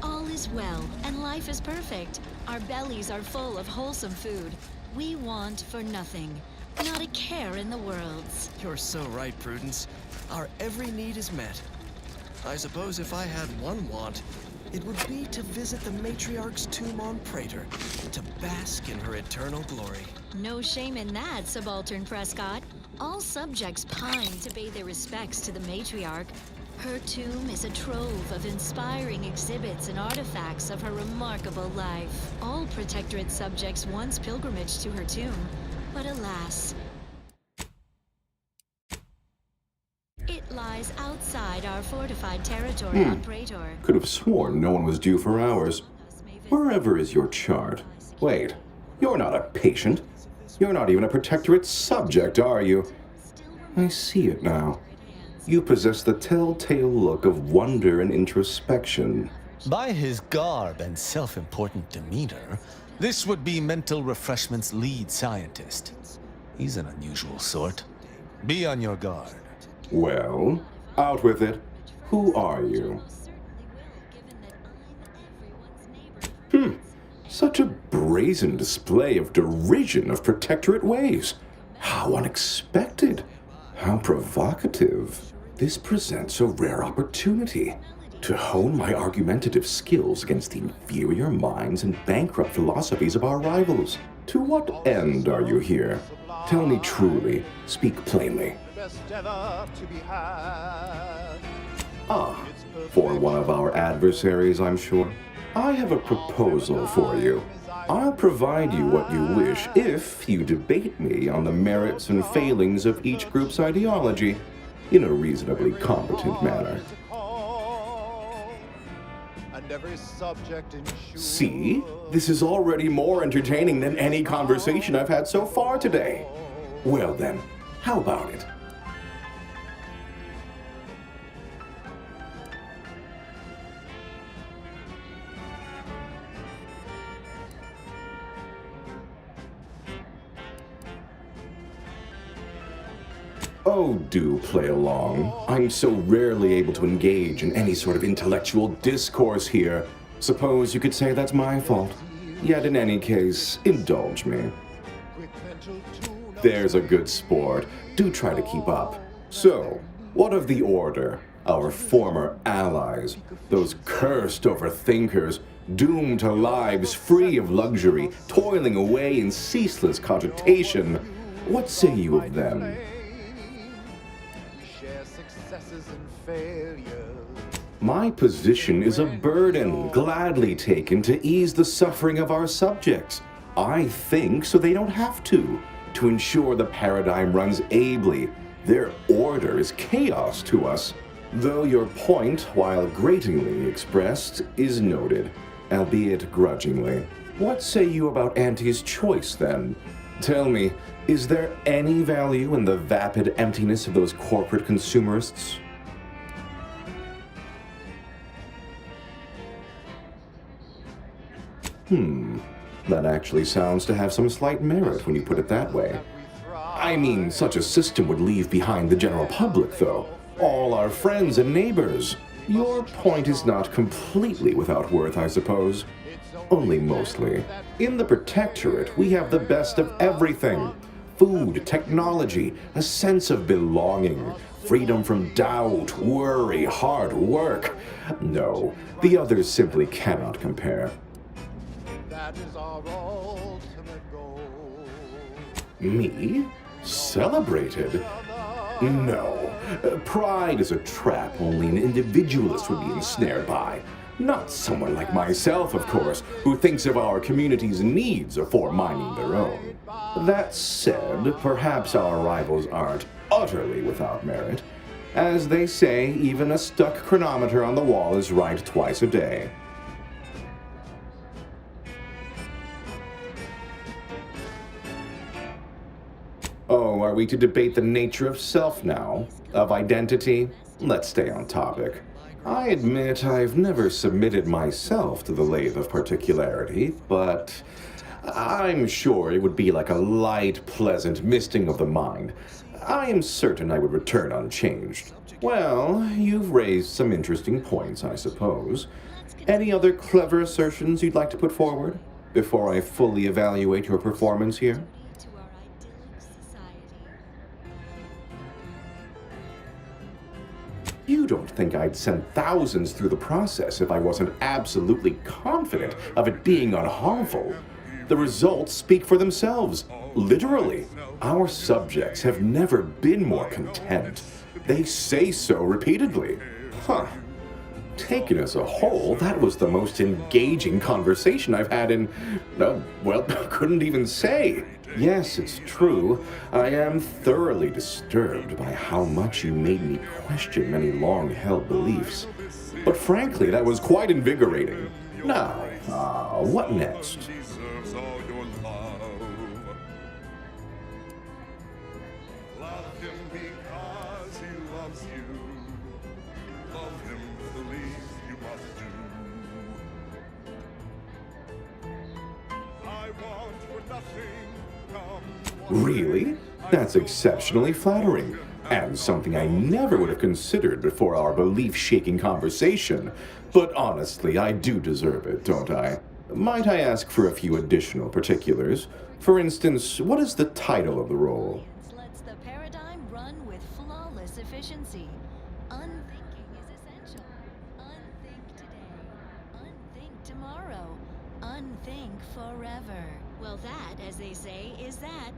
All is well, and life is perfect. Our bellies are full of wholesome food. We want for nothing. Not a care in the world. You're so right, Prudence. Our every need is met. I suppose if I had one want, it would be to visit the matriarch's tomb on Praetor, to bask in her eternal glory. No shame in that, Subaltern Prescott. All subjects pine to pay their respects to the matriarch. Her tomb is a trove of inspiring exhibits and artifacts of her remarkable life. All Protectorate subjects once pilgrimaged to her tomb, but alas, it lies outside our fortified territory on Praetor. Could have sworn no one was due for ours. Wherever is your chart? Wait, you're not a patient. You're not even a Protectorate subject, are you? I see it now. You possess the telltale look of wonder and introspection. By his garb and self-important demeanor, this would be Mental Refreshment's lead scientist. He's an unusual sort. Be on your guard. Well, out with it. Who are you? Such a brazen display of derision of Protectorate ways. How unexpected. How provocative. This presents a rare opportunity to hone my argumentative skills against the inferior minds and bankrupt philosophies of our rivals. To what end are you here? Tell me truly. Speak plainly. For one of our adversaries, I'm sure. I have a proposal for you. I'll provide you what you wish if you debate me on the merits and failings of each group's ideology in a reasonably competent manner. See? This is already more entertaining than any conversation I've had so far today. Well then, how about it? Oh, do play along. I'm so rarely able to engage in any sort of intellectual discourse here. Suppose you could say that's my fault. Yet in any case, indulge me. There's a good sport. Do try to keep up. So, what of the Order? Our former allies, those cursed overthinkers, doomed to lives free of luxury, toiling away in ceaseless cogitation. What say you of them? My position is a burden gladly taken to ease the suffering of our subjects. I think so they don't have to ensure the paradigm runs ably. Their order is chaos to us. Though your point, while gratingly expressed, is noted, albeit grudgingly. What say you about Auntie's choice, then? Tell me, is there any value in the vapid emptiness of those corporate consumerists? That actually sounds to have some slight merit when you put it that way. I mean, such a system would leave behind the general public, though. All our friends and neighbors. Your point is not completely without worth, I suppose. Only mostly. In the Protectorate, we have the best of everything. Food, technology, a sense of belonging, freedom from doubt, worry, hard work. No, the others simply cannot compare. That is our ultimate goal. Me? Celebrated? No. Pride is a trap only an individualist would be ensnared by. Not someone like myself, of course, who thinks of our community's needs before minding their own. That said, perhaps our rivals aren't utterly without merit. As they say, even a stuck chronometer on the wall is right twice a day. Oh, are we to debate the nature of self now? Of identity? Let's stay on topic. I admit I've never submitted myself to the lathe of particularity, but I'm sure it would be like a light, pleasant misting of the mind. I am certain I would return unchanged. Well, you've raised some interesting points, I suppose. Any other clever assertions you'd like to put forward before I fully evaluate your performance here? You don't think I'd send thousands through the process if I wasn't absolutely confident of it being unharmful. The results speak for themselves. Literally. Our subjects have never been more content. They say so repeatedly. Huh. Taken as a whole, that was the most engaging conversation I've had in, well, couldn't even say. Yes, it's true. I am thoroughly disturbed by how much you made me question many long-held beliefs. But frankly, that was quite invigorating. Now, what next? Deserves all your love. Love him because he loves you. Love him the least you must do. I want for nothing. Really? That's exceptionally flattering, and something I never would have considered before our belief-shaking conversation. But honestly, I do deserve it, don't I? Might I ask for a few additional particulars? For instance, what is the title of the role? Lets the paradigm run with flawless efficiency. Unthinking is essential. Unthink today. Unthink tomorrow. Unthink forever. Well, that, as they say, is that.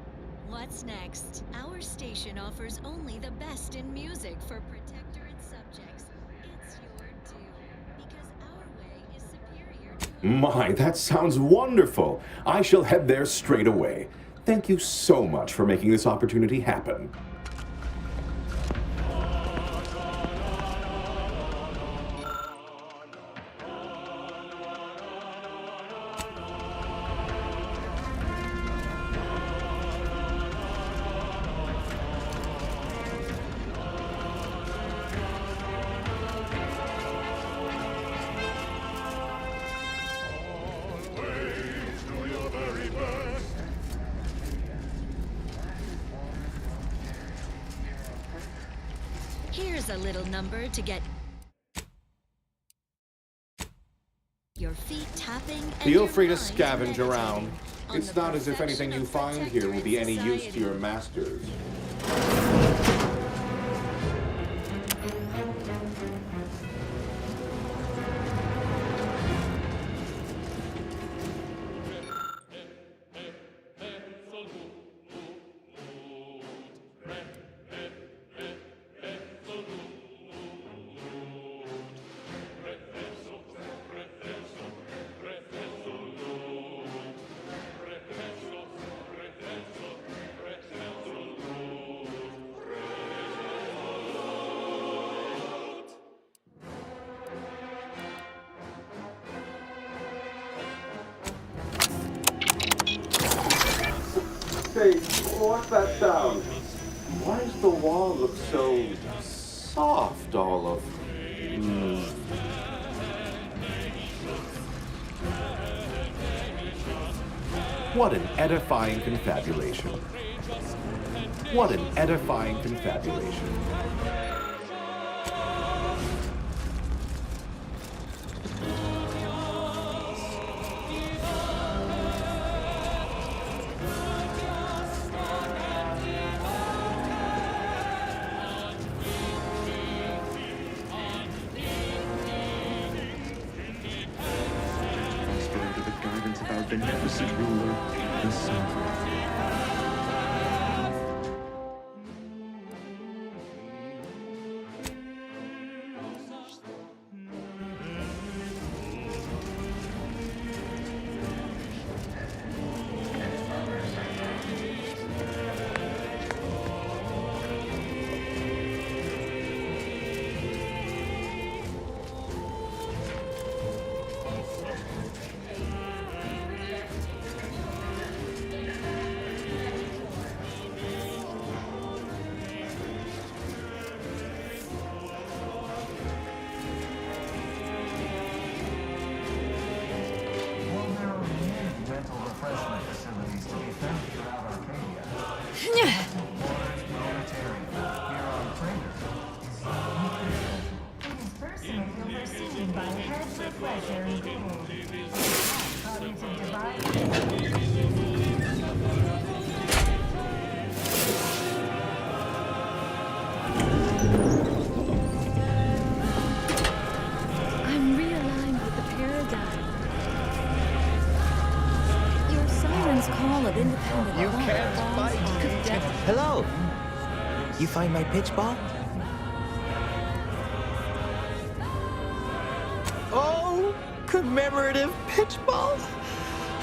What's next? Our station offers only the best in music for protectorate subjects. It's your due, because our way is superior to... My, that sounds wonderful! I shall head there straight away. Thank you so much for making this opportunity happen. Here's a little number to get your feet tapping and Feel your free to mind scavenge meditating. around. On It's the not as if anything you perfection find of here will be any protectorate use to your masters. Hey, what's that sound? Why does the wall look so soft all of... What an edifying confabulation. What an edifying confabulation. Prosper under the guidance of our beneficent ruler, the Sovereign. Hello. You find my pitch ball? Oh, commemorative pitch ball.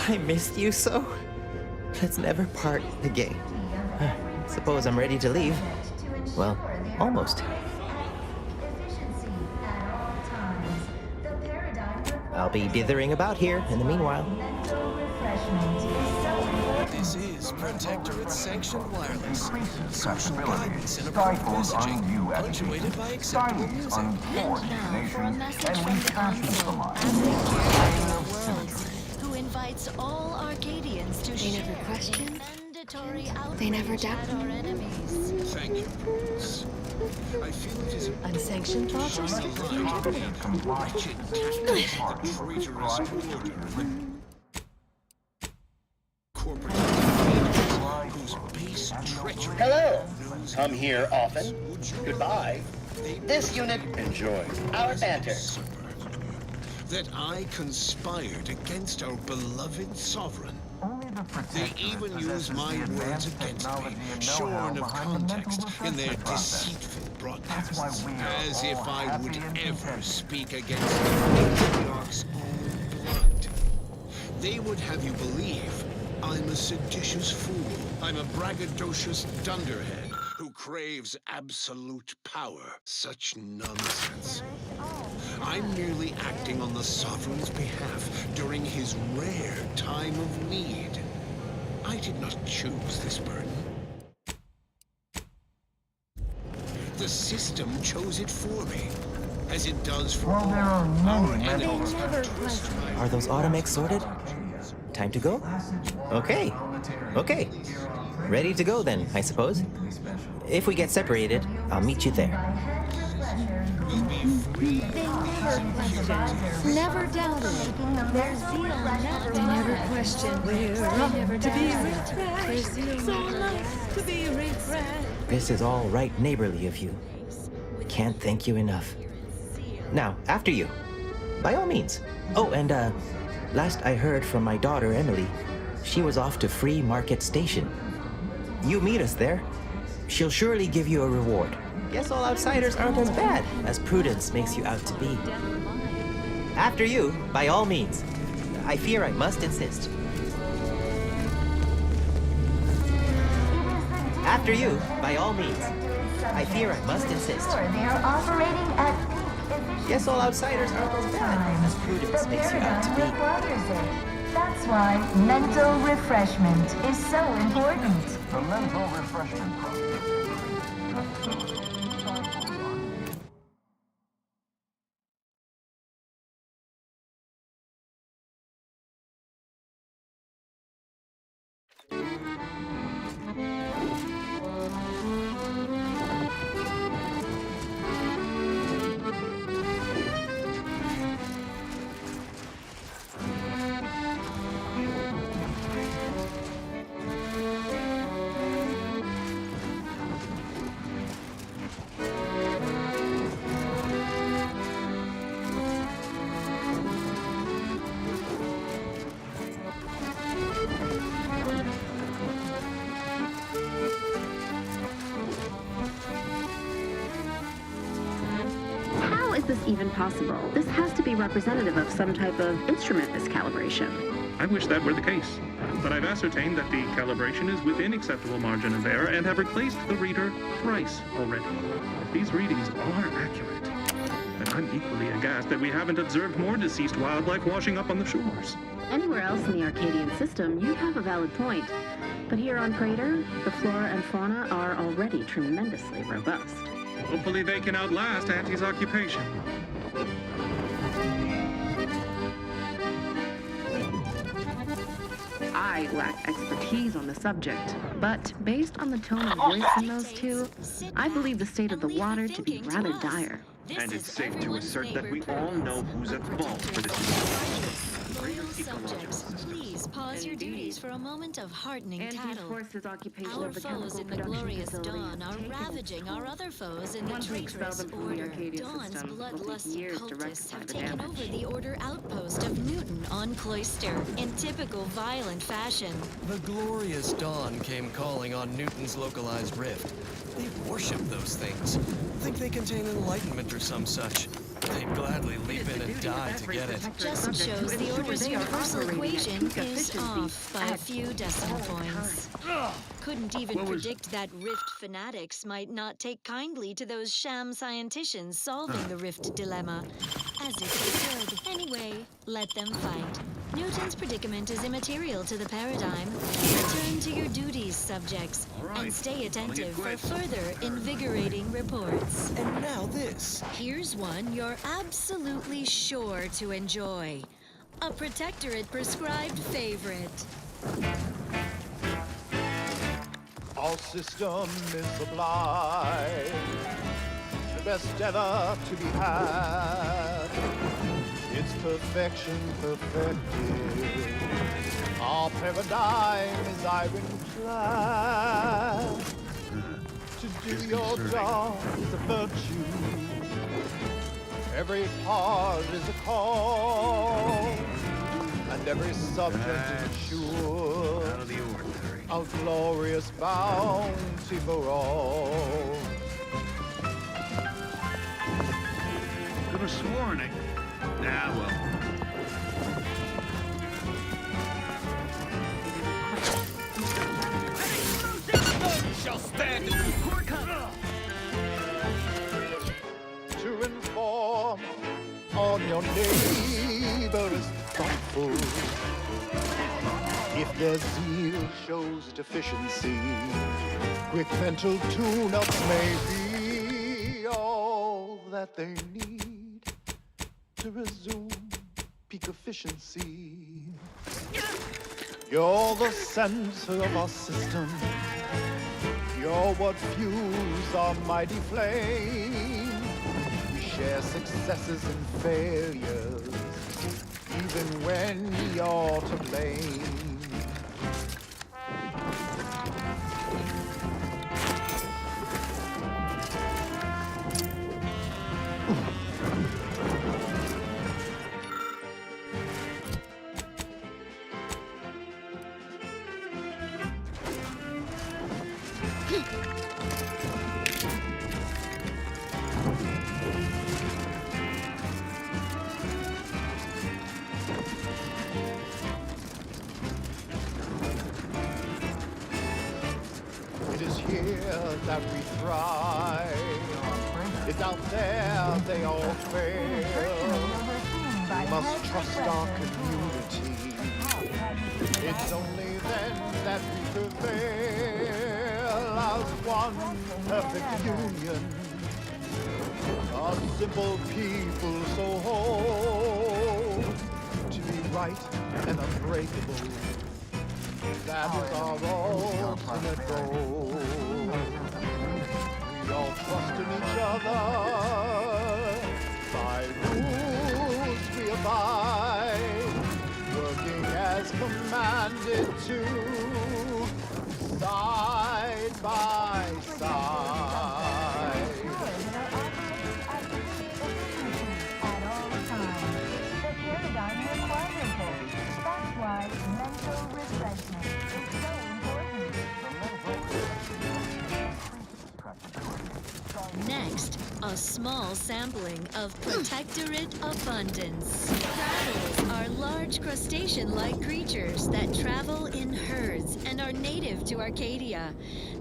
I missed you so. Let's never part again. Suppose I'm ready to leave. Well, almost. I'll be dithering about here in the meanwhile. This is Protectorate Sanctioned Wireless. Social guidance and approved messaging, punctuated by acceptable music. And now for a message from the console, who invites all Arcadians to share in mandatory They never outrage at doubt. our enemies. Thank you, Prudence. I feel it is Unsanctioned thoughts are still wretched tactics of the traitorous order. Corporate whose base treachery. Hello. Come here often. Goodbye. This unit enjoys our banter. That I conspired against our beloved sovereign. They even use my words against me, shorn of context in their deceitful broadcasts, as if I would ever speak against the patriarch's own blood. They would have you believe I'm a seditious fool. I'm a braggadocious dunderhead who craves absolute power. Such nonsense. I'm merely acting on the sovereign's behalf during his rare time of need. I did not choose this burden. The system chose it for me, as it does for all our enemies. Are those automacs sorted? Time to go? Okay. Okay. Ready to go then, I suppose. If we get separated, I'll meet you there. Never doubted. Their zeal never They never questioned. We're up to be refreshed. So nice to be refreshed. This is all right neighborly of you. Can't thank you enough. Now, after you. By all means. Oh, and last I heard from my daughter, Emily, she was off to Free Market Station. You meet us there. She'll surely give you a reward. Guess all outsiders aren't as bad as Prudence makes you out to be. After you, by all means. I fear I must insist. After you, by all means. I fear I must insist. They are operating at peak efficiency. Guess all outsiders aren't as bad as Prudence makes you out to be. That's why mental refreshment is so important. The mental refreshment program. This even possible? This has to be representative of some type of instrument miscalibration. I wish that were the case, but I've ascertained that the calibration is within acceptable margin of error and have replaced the reader thrice already. If these readings are accurate, then I'm equally aghast that we haven't observed more deceased wildlife washing up on the shores. Anywhere else in the Arcadian system, you'd have a valid point. But here on Crater, the flora and fauna are already tremendously robust. Hopefully they can outlast Auntie's occupation. I lack expertise on the subject, but based on the tone of voice in those two, I believe the state of the water to be rather dire. And it's safe to assert that we all know who's at fault for this. Subjects, please pause. pause your duties for a moment of heartening And he tattle. forced his occupation Our of the foes chemical in the production glorious facility dawn has are taken its ravaging our toll. other foes in the Once we expel traitorous them from the order. Arcadia Dawn's system, it'll take bloodlusty years to cultists rectify have the taken damage. over the order outpost of Newton on Cloister in typical violent fashion. The glorious dawn came calling on Newton's localized rift. They worship those things. Think they contain enlightenment or some such. They'd gladly leap in and die to get it. Just shows the order's universal equation is off by a few decimal points. Couldn't even predict that Rift fanatics might not take kindly to those sham scienticians solving the Rift dilemma. As if they could. Anyway, let them fight. Newton's predicament is immaterial to the paradigm. Return to your duties, subjects, and stay attentive for further invigorating reports. And now this. Here's one you're absolutely sure to enjoy. A Protectorate-prescribed favorite. Our system is sublime, the best ever to be had. Its perfection perfected. Our paradigm is ironclad. To do your job is a virtue. Every part is a call, and every subject ensures Out of the ordinary. a glorious bounty for all. Could have sworn it. Nah, well. Shall stand. To inform on your neighbor is thoughtful. If their zeal shows deficiency, quick mental tune-ups may be all that they need to resume peak efficiency. You're the center of our system. You're what fuels our mighty flame. We share successes and failures, even when you're to blame. It is here that we thrive. It's out there they all fail. We must trust our community. It's only then that we prevail as one perfect union. A simple people so whole, to be right and unbreakable. That is our ultimate goal. We all trust in each other. By rules we abide, working as commanded to, side by side. At all times. The paradigm requires it. That's why mental refreshment is so important. Next, a small sampling of Protectorate abundance. Graphls are large crustacean-like creatures that travel in herds and are native to Arcadia.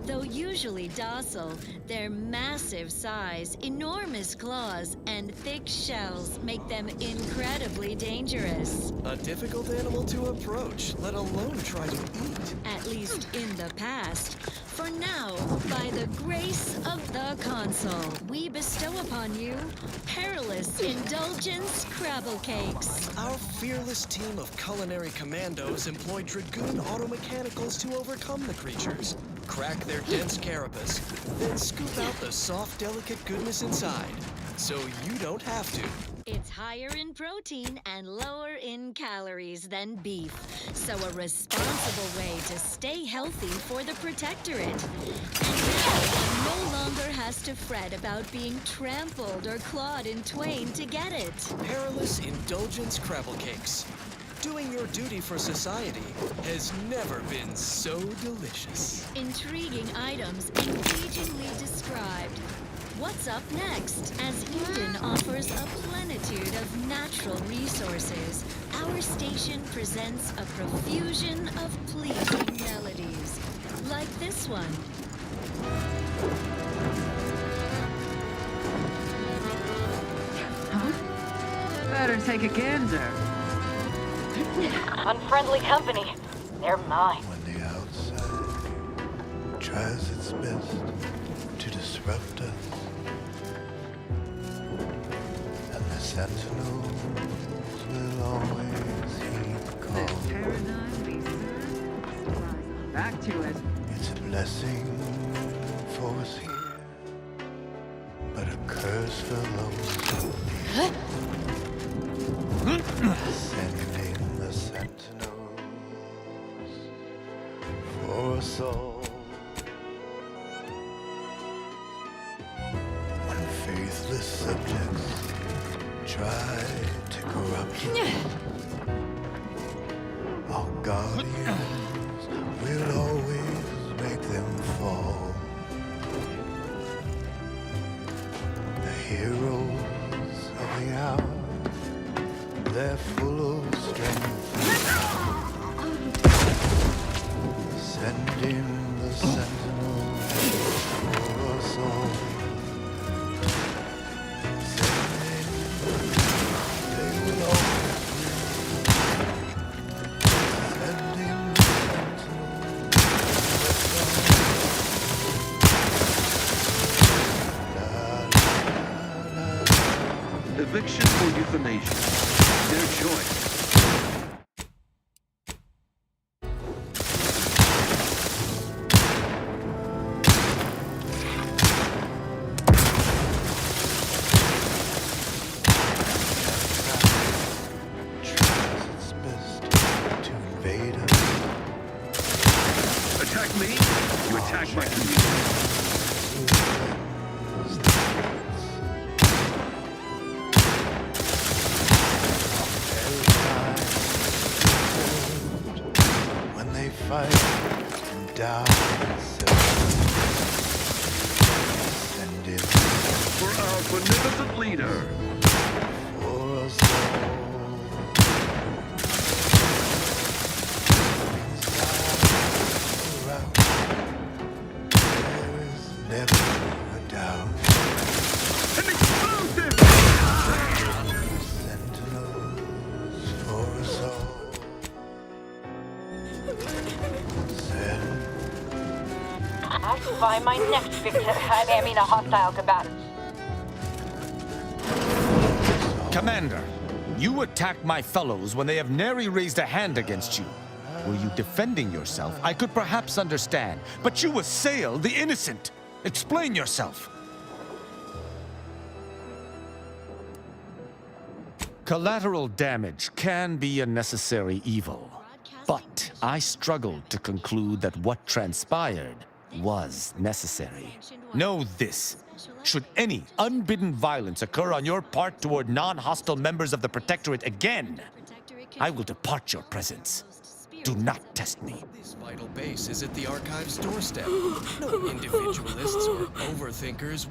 Though usually docile, their massive size, enormous claws, and thick shells make them incredibly dangerous. A difficult animal to approach, let alone try to eat. At least in the past. For now, by the grace of the console, we bestow upon you perilous indulgence crabble cakes. Our fearless team of culinary commandos employ Dragoon automechanicals to overcome the creatures, crack their dense carapace, then scoop out the soft, delicate goodness inside, so you don't have to. It's higher in protein and lower in calories than beef, so a responsible way to stay healthy for the protectorate. And now one no longer has to fret about being trampled or clawed in twain to get it. Perilous indulgence crapple cakes. Doing your duty for society has never been so delicious. Intriguing items engagingly described. What's up next? As Eden offers a plenitude of natural resources, our station presents a profusion of pleasing melodies, like this one. Huh? Better take a gander. Unfriendly company. They're mine. When the outside tries its best to disrupt us, and the sentinels will always heed call. This paradigm we serve. Back to it. It's a blessing for us here, but a curse for those who sending the sentinels for us all. When faithless subjects try to corrupt us, our guardians will always make them fall. The heroes of the hour, they're full of strength. Send in the sentinels for us all. They will always send in the sentinels. Eviction or euthanasia. Their choice. Tries its best to invade us. Attack me, you attack my community. When they fight and die, send in For our beneficent leader. for us all. There is never a doubt. An explosive! Sentinels for us all. Send I should find my next victim. I mean, a hostile combatant. Commander, you attacked my fellows when they have nary raised a hand against you. Were you defending yourself, I could perhaps understand, but you assail the innocent. Explain yourself. Collateral damage can be a necessary evil, but I struggled to conclude that what transpired was necessary. Know this. Should any unbidden violence occur on your part toward non-hostile members of the Protectorate again, I will depart your presence. Do not test me. This vital base is at the Archive's doorstep. No individualists or overthinkers.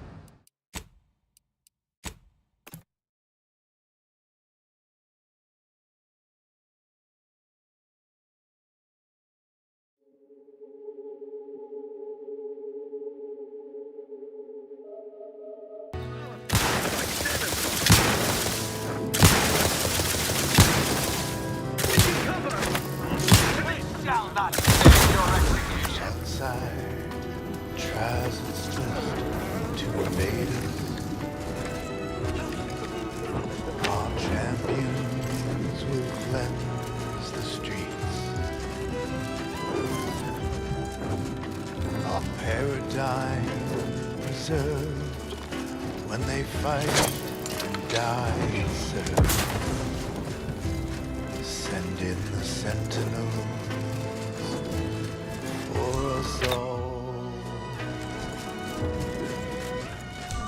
outside tries its best to invade us. Our champions will cleanse the streets. Our paradigm preserved when they fight and die, sir. Send in the sentinels for us all.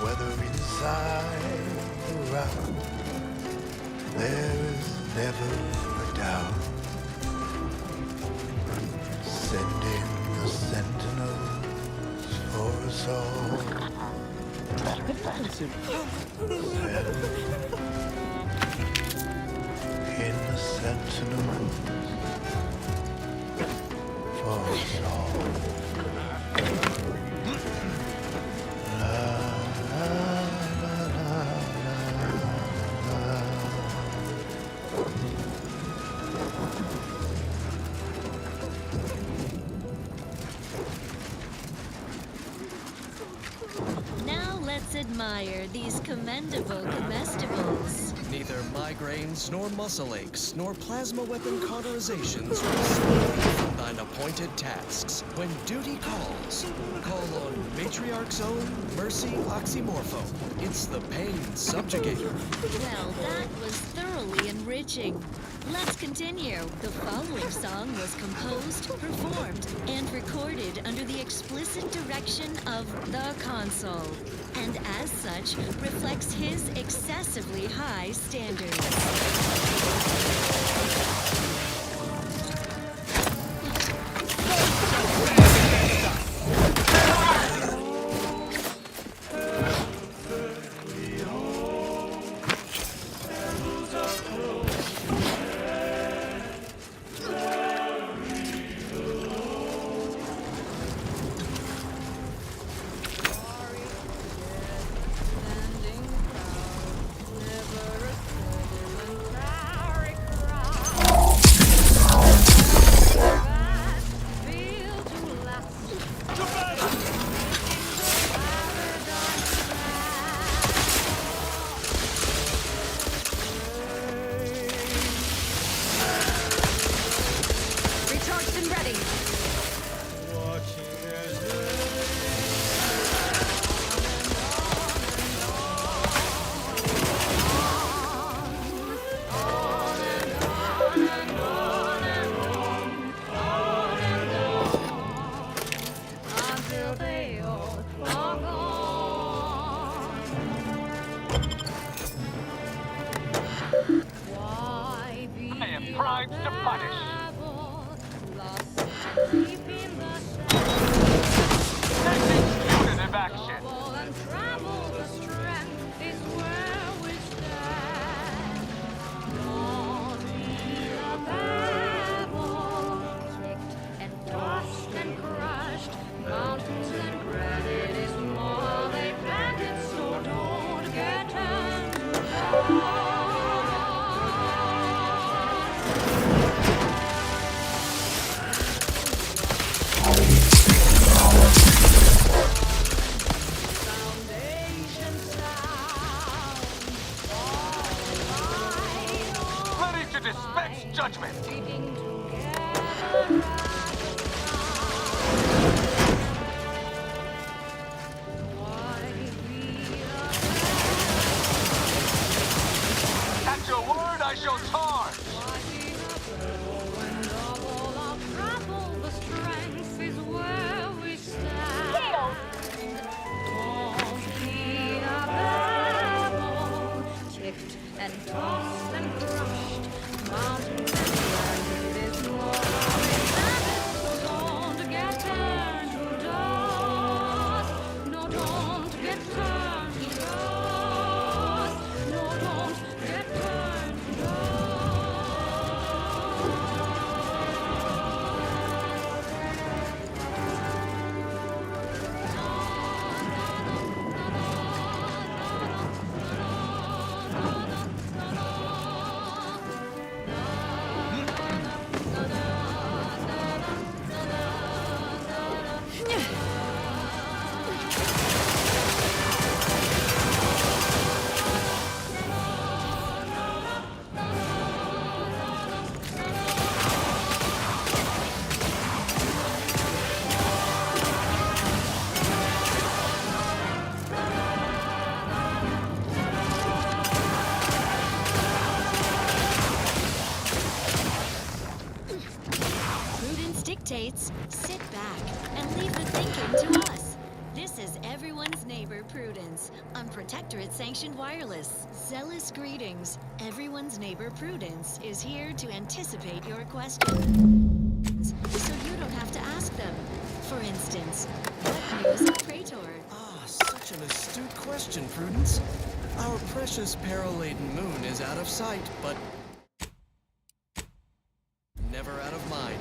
Whether inside or out, there is never a doubt. Send in the sentinels for us all. Send in the sentinels for us all. Now let's admire these commendable comestibles. Neither migraines, nor muscle aches, nor plasma weapon cauterizations will stay thee from thine appointed tasks. When duty calls, call on Matriarch's own Mercy Oxymorpho. It's the pain subjugator. Well, that was thoroughly enriching. Let's continue. The following song was composed, performed, and recorded under the explicit direction of the console, and as such, reflects his excessively high standards. Mountains and granite is more is everyone's neighbor, Prudence, on Protectorate-sanctioned wireless. Zealous greetings. Everyone's neighbor, Prudence, is here to anticipate your questions, so you don't have to ask them. For instance, what news of Praetor? Ah, such an astute question, Prudence. Our precious peril-laden moon is out of sight, but never out of mind.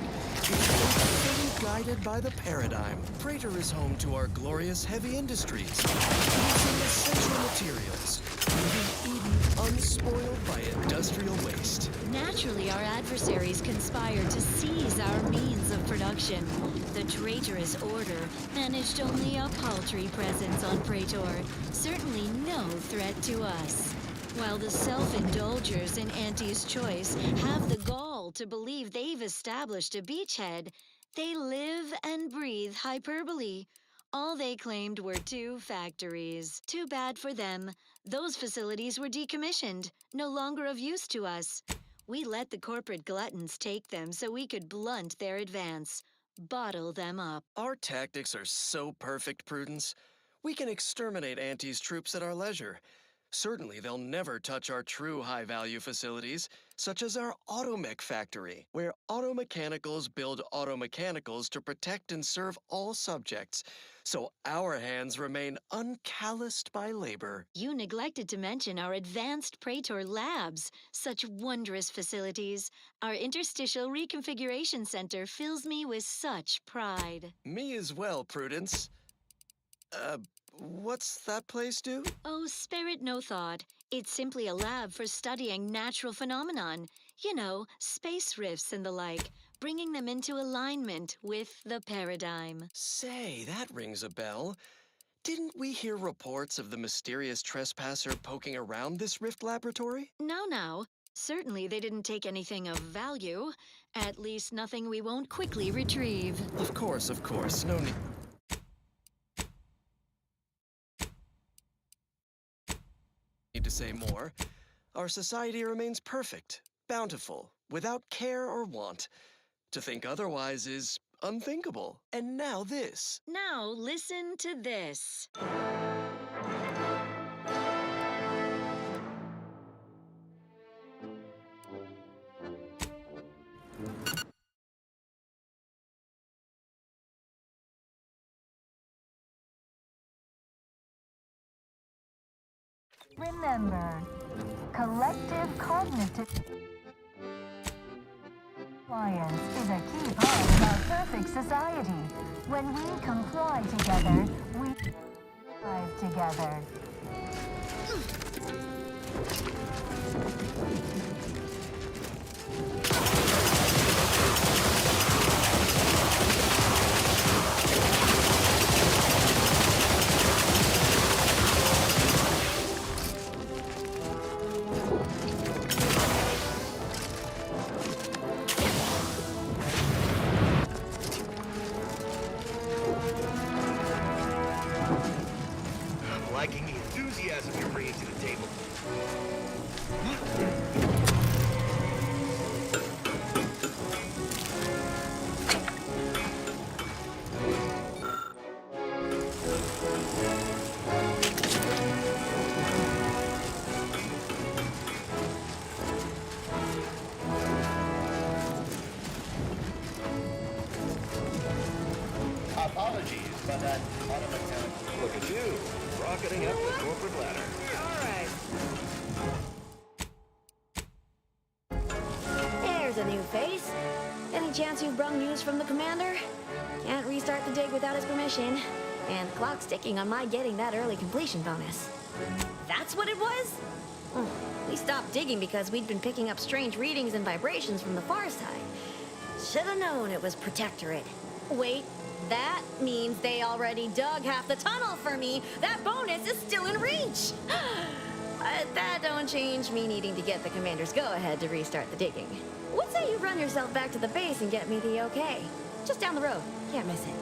It's fully guided by the paradigm. Praetor is home to our glorious heavy industries, producing essential materials, leaving Eden unspoiled by industrial waste. Naturally, our adversaries conspire to seize our means of production. The traitorous order managed only a paltry presence on Praetor, certainly no threat to us. While the self-indulgers in Auntie's Choice have the gall to believe they've established a beachhead, they live and breathe hyperbole. All they claimed were 2 factories. Too bad for them. Those facilities were decommissioned, no longer of use to us. We let the corporate gluttons take them so we could blunt their advance, bottle them up. Our tactics are so perfect, Prudence. We can exterminate Auntie's troops at our leisure. Certainly, they'll never touch our true high-value facilities, such as our automech factory, where automechanicals build automechanicals to protect and serve all subjects, so our hands remain uncalloused by labor. You neglected to mention our advanced Praetor labs, such wondrous facilities. Our interstitial reconfiguration center fills me with such pride. Me as well, Prudence. What's that place do? Oh, spare it no thought. It's simply a lab for studying natural phenomenon. You know, space rifts and the like, bringing them into alignment with the paradigm. Say, that rings a bell. Didn't we hear reports of the mysterious trespasser poking around this rift laboratory? No. Certainly they didn't take anything of value. At least nothing we won't quickly retrieve. Of course. No need. To say more. Our society remains perfect, bountiful, without care or want. To think otherwise is unthinkable. And now this. Now listen to this. Remember, collective cognitive compliance is a key part of our perfect society. When we comply together, we thrive together. Liking the enthusiasm you're bringing to the table. Apologies, but that automaton. Look at you, rocketing up the corporate ladder. There's a new face. Any chance you've brung news from the commander? Can't restart the dig without his permission. And clock's ticking on my getting that early completion bonus. That's what it was? Oh, we stopped digging because we'd been picking up strange readings and vibrations from the far side. Should've known it was Protectorate. Wait, that means they already dug half the tunnel for me. That bonus is still in reach. But that don't change me needing to get the commander's go-ahead to restart the digging. What say you run yourself back to the base and get me the okay? Just down the road. Can't miss it.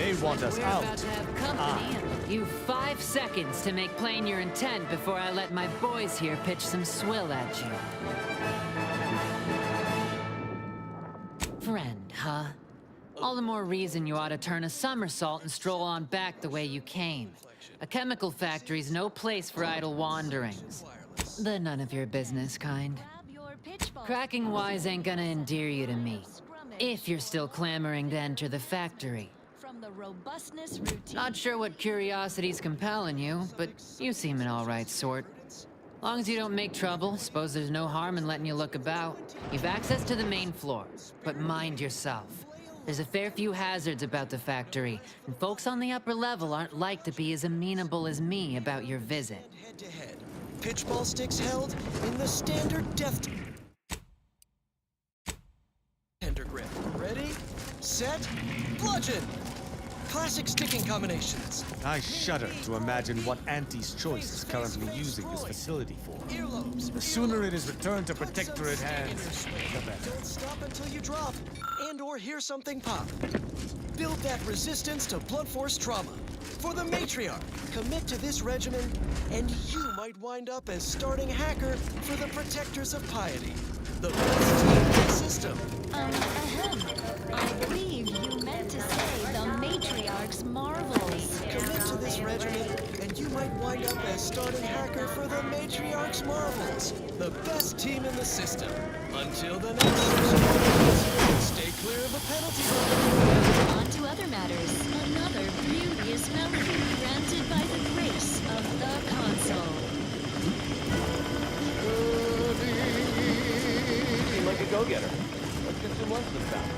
They want us We're out. about to have company. You've 5 seconds to make plain your intent before I let my boys here pitch some swill at you. Friend, huh? All the more reason you ought to turn a somersault and stroll on back the way you came. A chemical factory's no place for idle wanderings. The none of your business kind. Cracking wise ain't gonna endear you to me. If you're still clamoring to enter the factory. From the robustness routine. Not sure what curiosity's compelling you, but you seem an alright sort. Long as you don't make trouble, suppose there's no harm in letting you look about. You've access to the main floor, but mind yourself. There's a fair few hazards about the factory, and folks on the upper level aren't like to be as amenable as me about your visit. Head-to-head. Pitchball sticks held in the standard deft tender grip. Ready, set, bludgeon! Classic sticking combinations. I shudder to imagine what Auntie's Choice is currently using this facility for. The sooner it is returned to Protectorate hands, the better. Don't stop until you drop and/or hear something pop. Build that resistance to blunt force trauma. For the matriarch, commit to this regimen, and you might wind up as starting hacker for the Protectors of Piety. The best team in the system. I believe you meant to say the Matriarch's Marvels. Commit to this regimen, and you might wind up as starting hacker for the Matriarch's Marvels. The best team in the system. Until the next session, stay clear of the penalty zone. On to other matters. Another beauteous melody granted by the grace of the console. Seem like a go-getter. Let's get some lunch this time.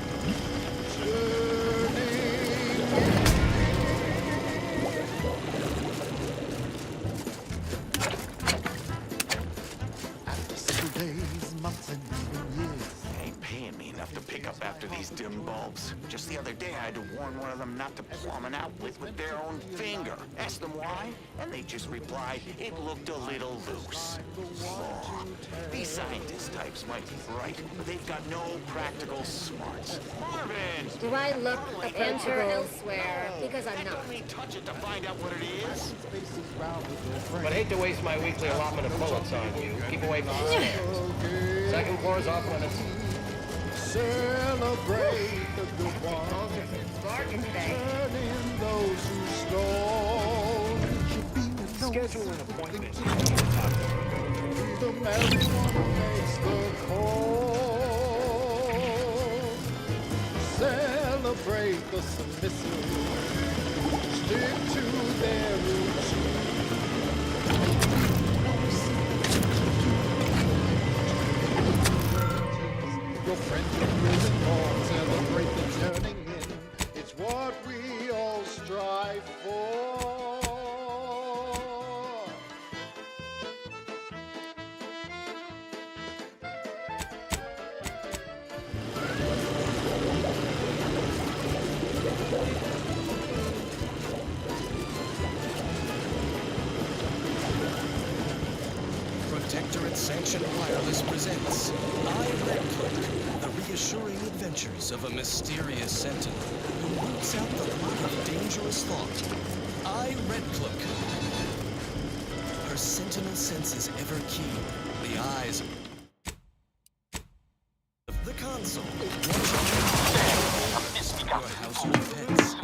After 6 days, months, and even years. Ain't paying me enough to pick up after these dim bulbs. Just the other day, I had to warn one of them not to plumb an outlet with their own finger. Asked them why, and they just replied, it looked a little loose. Oh, these scientist types might be right, but they've got no practical smarts. Marvin! Do I look enter elsewhere? Because I'm not. Let me touch it to find out what it is. But hate to waste my weekly allotment of bullets on you. Keep away from the stairs. Second floor's off limits. Celebrate the good ones. Turning those who stole. Schedule an appointment. The marijuana makes the call. Celebrate the submissive. Stick to their roots. Your friends are moving on, celebrate the turning in. It's what we all strive for. Protectorate Sanctioned Wireless presents RYZEN, the reassuring adventures of a mysterious sentinel who roots out the root of dangerous thought. RYZEN. Her sentinel senses ever keen, the eyes of the console. Your household pets.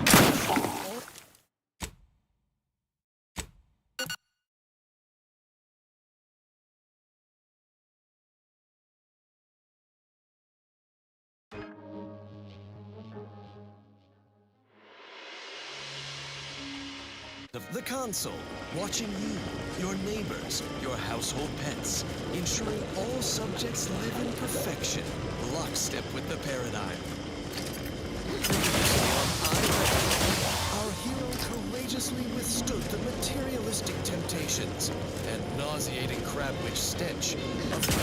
The console, watching you, your neighbors, your household pets, ensuring all subjects live in perfection, lockstep with the paradigm. Our hero courageously withstood the materialistic temptations and nauseating crab-witch stench of the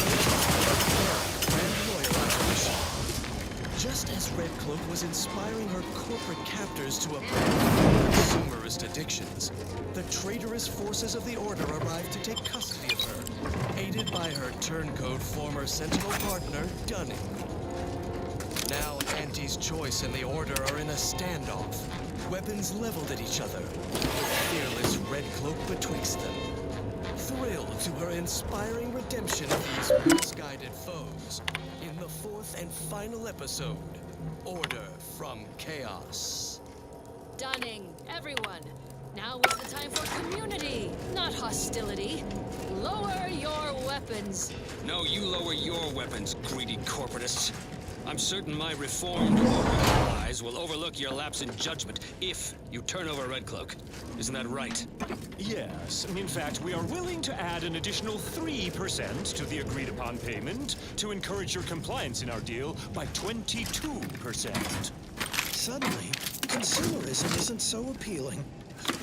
Grand Royal Apparition. Just as Red Cloak was inspiring her corporate captors to abandon consumerist addictions, the traitorous forces of the Order arrived to take custody of her, aided by her turncoat former Sentinel partner, Dunning. Now Auntie's Choice and the Order are in a standoff. weapons leveled at each other, fearless Red Cloak betwixt them. Thrilled to her inspiring redemption of these misguided foes in the fourth and final episode, Order from Chaos. Dunning, everyone. Now is the time for community, not hostility. Lower your weapons. No, you lower your weapons, greedy corporatists. I'm certain my reformed allies will overlook your lapse in judgment if you turn over Red Cloak. Isn't that right? Yes. In fact, we are willing to add an additional 3% to the agreed-upon payment to encourage your compliance in our deal by 22%. Suddenly, consumerism isn't so appealing.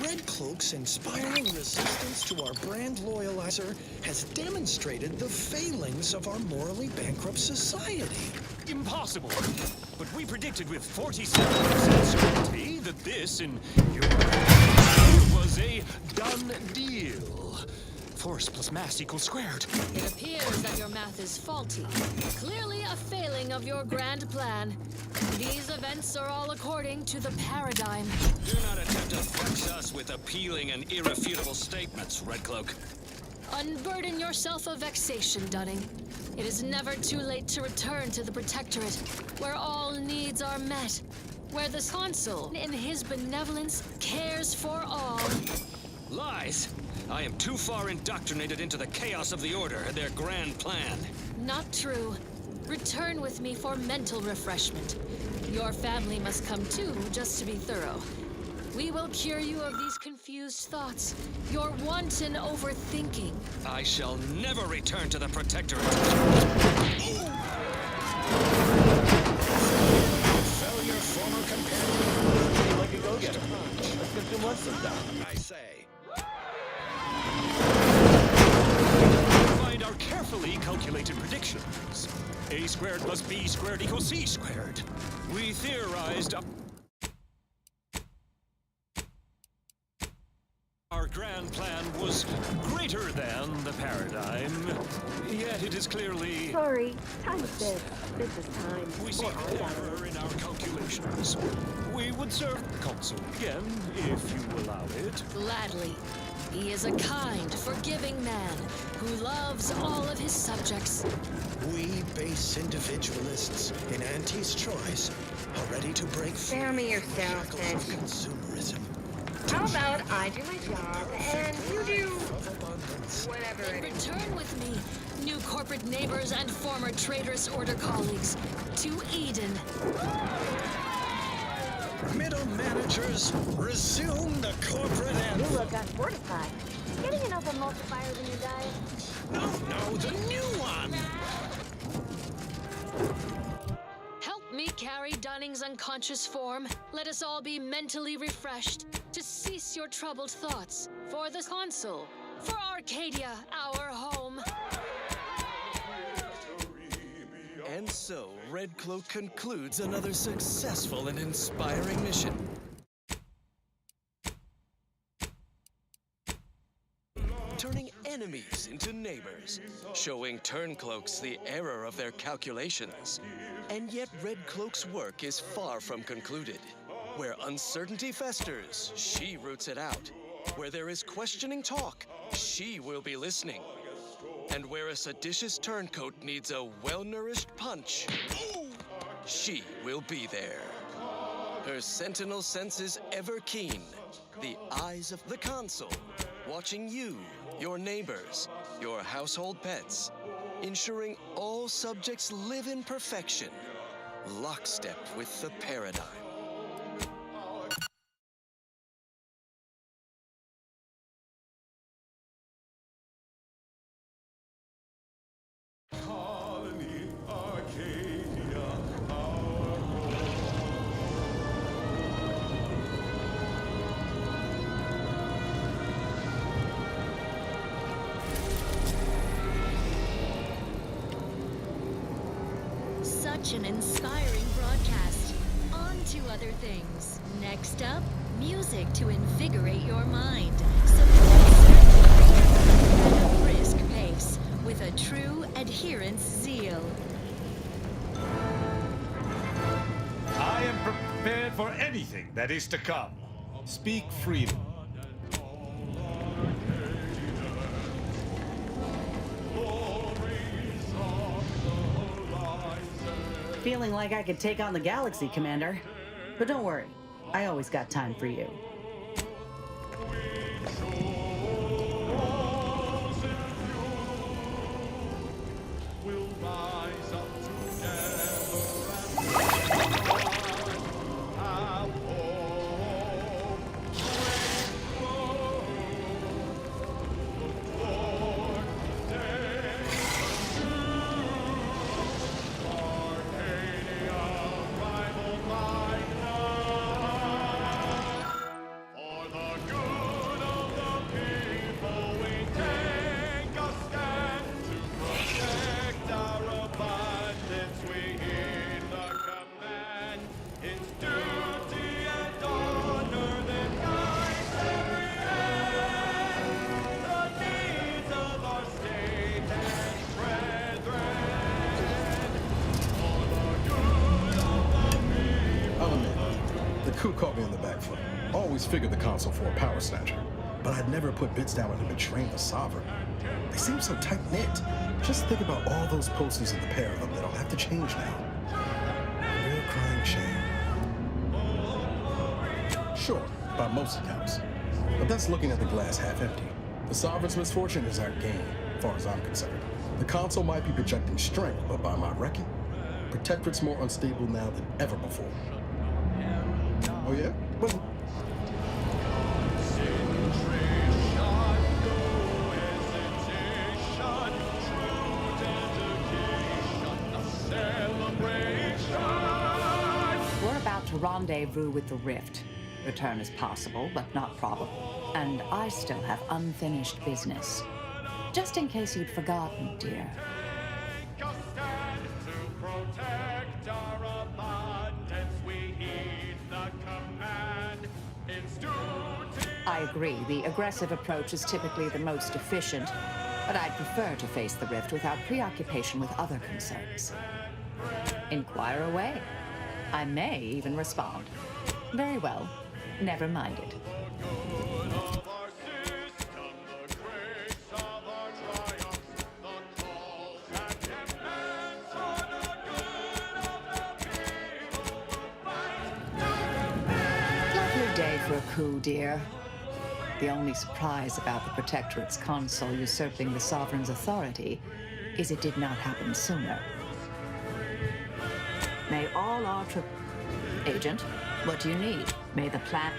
Red Cloak's inspiring resistance to our brand loyalizer has demonstrated the failings of our morally bankrupt society. Impossible! But we predicted with 47% certainty that this, in your was a done deal. Force plus mass equals squared. It appears that your math is faulty. Clearly a failing of your grand plan. These events are all according to the paradigm. Do not attempt to flex us with appealing and irrefutable statements, Red Cloak. Unburden yourself of vexation, Dunning. It is never too late to return to the Protectorate, where all needs are met, where the Consul, in his benevolence, cares for all. Lies! I am too far indoctrinated into the chaos of the Order and their grand plan. Not true. Return with me for mental refreshment. Your family must come too, just to be thorough. We will cure you of these confused thoughts, your wanton overthinking. I shall never return to the Protectorate. Fell your former companion like a go-getter. Let's get some lessons down, I say. Find our carefully calculated predictions. A squared plus B squared equals C squared. We theorized our grand plan was greater than the paradigm, yet it is clearly... Sorry, time is this. This is time. We see error in our calculations. We would serve the Consul again, if you allow it. Gladly. He is a kind, forgiving man who loves all of his subjects. We base individualists in Auntie's choice are ready to break free Spare me your from the shackles of consumerism. How about I do my job and you do whatever it is? Return with me, new corporate neighbors and former traitorous Order colleagues, to Eden. Middle managers, resume the corporate anthem. You look unfortified. Getting enough emulsifiers in your diet? No, the new one! Help me carry Dunning's unconscious form. Let us all be mentally refreshed to cease your troubled thoughts. For the Consul, for Arcadia, our home. And so, Red Cloak concludes another successful and inspiring mission. Turning enemies into neighbors, showing Turncloaks the error of their calculations. And yet Red Cloak's work is far from concluded. Where uncertainty festers, she roots it out. Where there is questioning talk, she will be listening. And where a seditious turncoat needs a well-nourished punch, she will be there. Her sentinel senses ever keen, the eyes of the Consul, watching you, your neighbors, your household pets, ensuring all subjects live in perfection, lockstep with the paradigm. Such an inspiring broadcast. On to other things. Next up, music to invigorate your mind. At a brisk pace with a true adherence zeal. I am prepared for anything that is to come. Speak freely. Feeling like I could take on the galaxy, Commander. But don't worry, I always got time for you. Coup caught me on the back foot. Always figured the console for a power snatcher, but I'd never put bits down when it betraying the sovereign. They seem so tight-knit. Just think about all those posters and the pair of them that'll have to change now. Real crying shame. Sure, by most accounts. But that's looking at the glass half empty. The sovereign's misfortune is our gain, as far as I'm concerned. The console might be projecting strength, but by my reckoning, Protectorate's more unstable now than ever before. Oh yeah? Well, we're about to rendezvous with the Rift. Return is possible, but not probable. And I still have unfinished business. Just in case you'd forgotten, dear. I agree, the aggressive approach is typically the most efficient, but I'd prefer to face the Rift without preoccupation with other concerns. Inquire away. I may even respond. Very well, never mind it. Lovely day for a coup, dear. The only surprise about the Protectorate's console usurping the Sovereign's authority is it did not happen sooner. May all our Agent, what do you need? May the plan...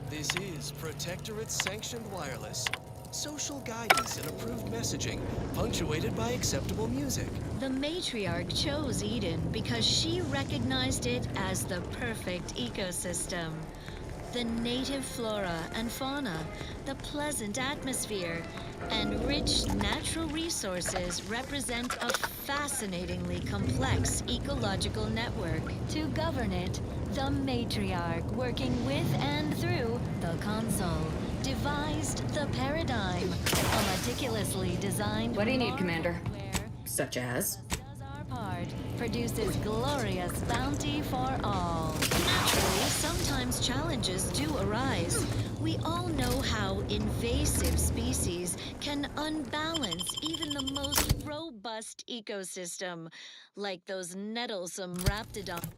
This is Protectorate-sanctioned wireless. Social guidance and approved messaging, punctuated by acceptable music. The matriarch chose Eden because she recognized it as the perfect ecosystem. The native flora and fauna, the pleasant atmosphere, and rich natural resources represent a fascinatingly complex ecological network. To govern it, the matriarch, working with and through the console, devised the paradigm, a meticulously designed... What do you need, Commander? Such as? Part produces glorious bounty for all. Naturally, sometimes challenges do arise. We all know how invasive species can unbalance even the most robust ecosystem, like those nettlesome raptidons.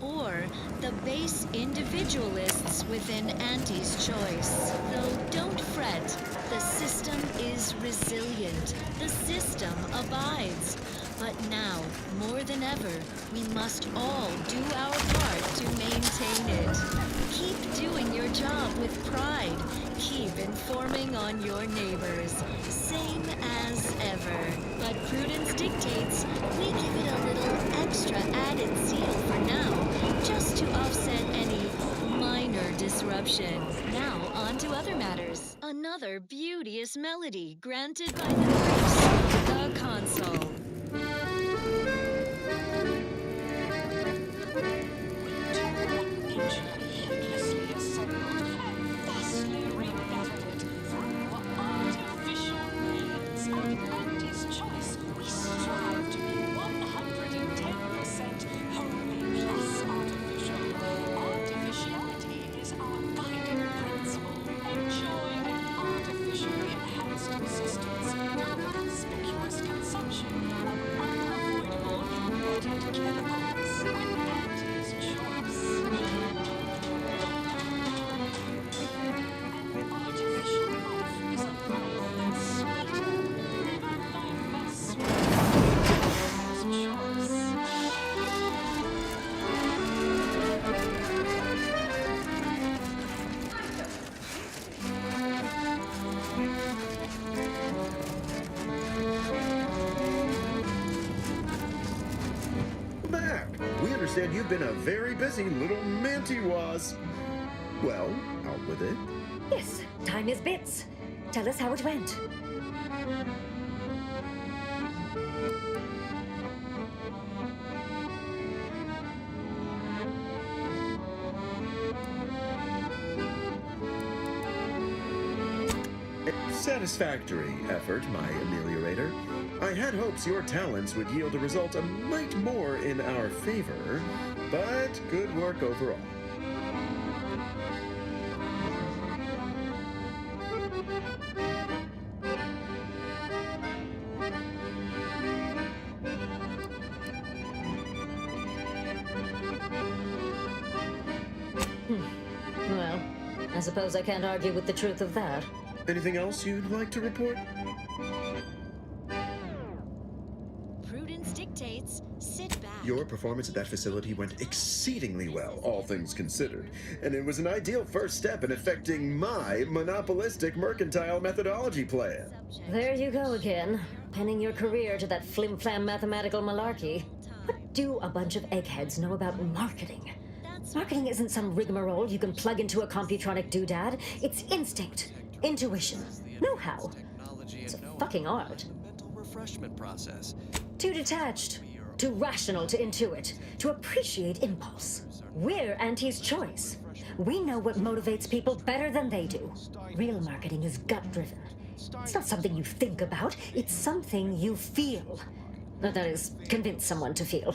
Or the base individualists within Auntie's choice. Though don't fret, the system is resilient. The system abides. But now, more than ever, we must all do our part to maintain it. Keep doing your job with pride. Keep informing on your neighbors. Same as ever. But prudence dictates we give it a little extra added seal for now, just to offset any minor disruption. Now, on to other matters. Another beauteous melody granted by the grace, the console. understand you've been a very busy little manty wasp. Well, out with it. Yes, time is bits. Tell us how it went. Satisfactory effort, my ameliorator. I had hopes your talents would yield a result a mite more in our favor, but good work overall. Well, I suppose I can't argue with the truth of that. Anything else you'd like to report? Prudence dictates, sit back. Your performance at that facility went exceedingly well, all things considered, and it was an ideal first step in effecting my monopolistic mercantile methodology plan. There you go again, pinning your career to that flim-flam mathematical malarkey. What do a bunch of eggheads know about marketing? Marketing isn't some rigmarole you can plug into a computronic doodad. It's instinct, intuition, know-how. It's a fucking art. Mental refreshment process. Too detached, too rational to intuit, to appreciate impulse. We're Auntie's choice. We know what motivates people better than they do. Real marketing is gut-driven. It's not something you think about, it's something you feel. That is, convince someone to feel.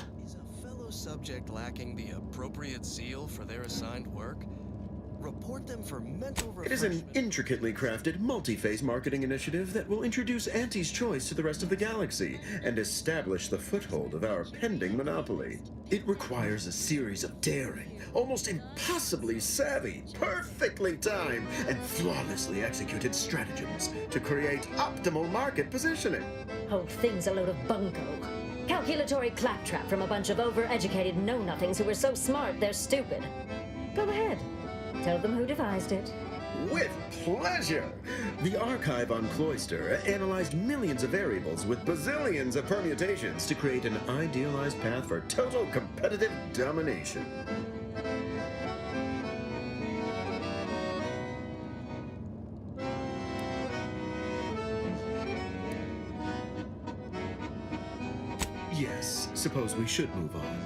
Fellow subject lacking the appropriate zeal for their assigned work? Report them for mental It is refreshment. an intricately crafted, multi-phase marketing initiative that will introduce Auntie's Choice to the rest of the galaxy and establish the foothold of our pending monopoly. It requires a series of daring, almost impossibly savvy, perfectly timed, and flawlessly executed stratagems to create optimal market positioning. Whole thing's a load of bunko. Calculatory claptrap from a bunch of overeducated know-nothings who are so smart they're stupid. Go ahead. Tell them who devised it. With pleasure! The archive on Cloister analyzed millions of variables with bazillions of permutations to create an idealized path for total competitive domination. Yes, suppose we should move on.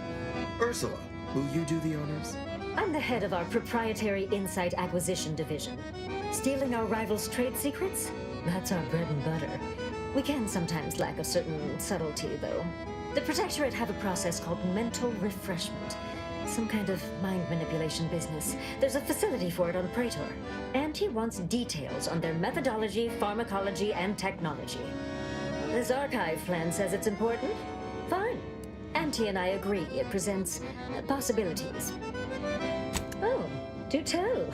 Ursula, will you do the honors? I'm the head of our proprietary insight acquisition division. Stealing our rivals' trade secrets? That's our bread and butter. We can sometimes lack a certain subtlety, though. The Protectorate have a process called mental refreshment. Some kind of mind manipulation business. There's a facility for it on Praetor. Auntie wants details on their methodology, pharmacology, and technology. This archive plan says it's important? Fine. Auntie and I agree it presents possibilities. Oh, do tell.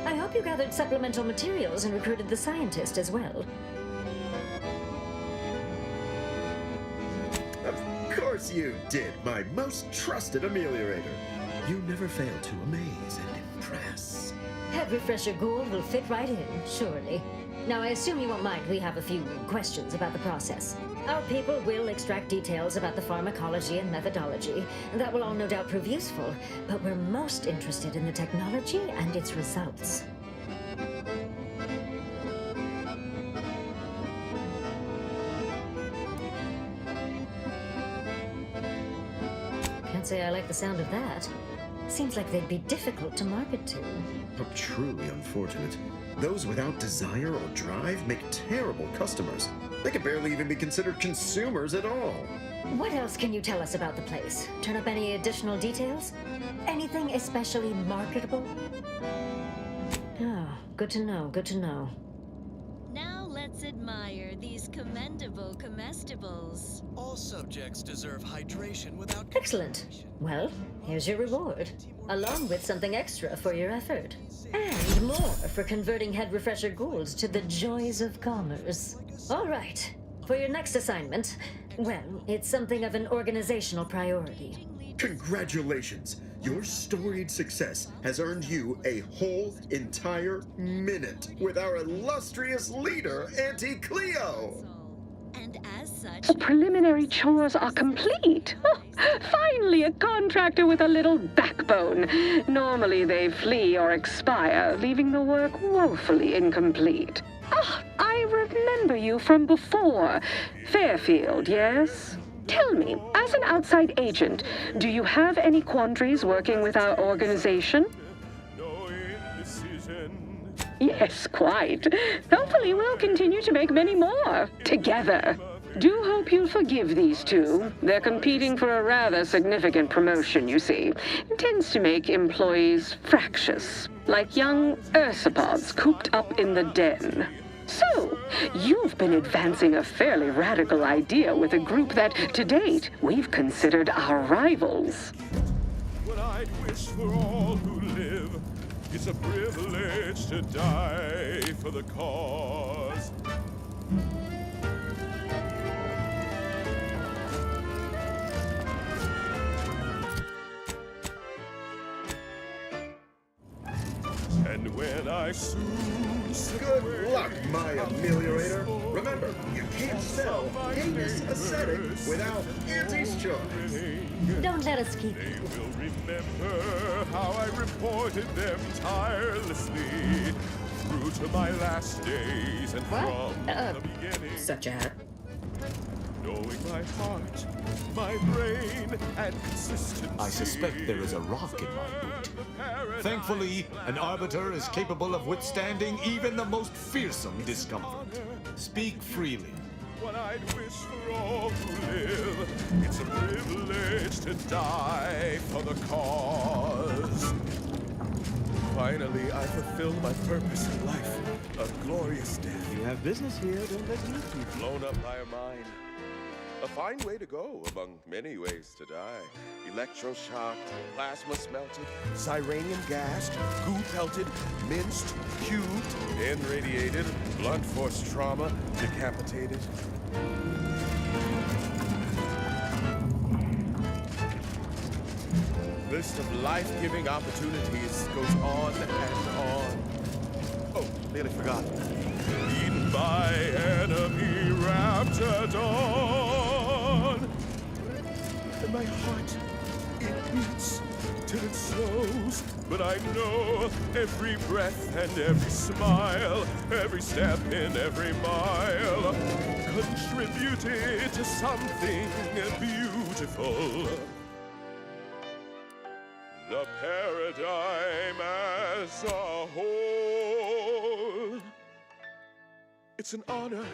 I hope you gathered supplemental materials and recruited the scientist as well. Of course you did, my most trusted ameliorator. You never fail to amaze and impress. Head Refresher Gould will fit right in, surely. Now, I assume you won't mind we have a few questions about the process. Our people will extract details about the pharmacology and methodology. That will all no doubt prove useful, but we're most interested in the technology and its results. Can't say I like the sound of that. Seems like they'd be difficult to market to. How truly unfortunate. Those without desire or drive make terrible customers. They could barely even be considered consumers at all. What else can you tell us about the place? Turn up any additional details? Anything especially marketable? Oh, good to know, good to know. Now let's admire these commendable comestibles. All subjects deserve hydration without... Excellent. Well, here's your reward, along with something extra for your effort. And more for converting Head Refresher Goulds to the joys of commerce. All right. For your next assignment, well, it's something of an organizational priority. Congratulations! Your storied success has earned you a whole entire minute with our illustrious leader, Auntie Cleo! And as such, The preliminary chores are complete. Oh, finally, a contractor with a little backbone. Normally they flee or expire, leaving the work woefully incomplete. Ah, I remember you from before. Fairfield, yes? Tell me, as an outside agent, do you have any quandaries working with our organization? Yes, quite. Hopefully we'll continue to make many more, together. Do hope you'll forgive these two. They're competing for a rather significant promotion, you see. It tends to make employees fractious, like young ursopods cooped up in the den. So, you've been advancing a fairly radical idea with a group that, to date, we've considered our rivals. What I'd wish for all who live, it's a privilege to die for the cause. And when I soon slip Good luck, my ameliorator. Remember, you can't sell heinous aesthetic without Auntie's choice. Don't let us keep They will remember how I reported them tirelessly through to my last days and from the beginning. Such a... Knowing my heart, my brain, and consistency. I suspect there is a rock in my boot. Thankfully, an arbiter is capable of withstanding even the most fearsome discomfort. Speak freely. What I'd wish for all who live, it's a privilege to die for the cause. Finally, I fulfilled my purpose in life, a glorious death. You have business here, don't let me keep you. Blown up by a mine. A fine way to go among many ways to die. Electroshocked, plasma smelted, Cyranium gassed, goo pelted, minced, cubed, irradiated, blunt force trauma, decapitated. List of life-giving opportunities goes on and on. Oh, nearly forgot. Eaten by enemy raptidon. And my heart, it beats till it slows. But I know every breath and every smile, every step in every mile, contributed to something beautiful. The paradigm as a whole. It's an honor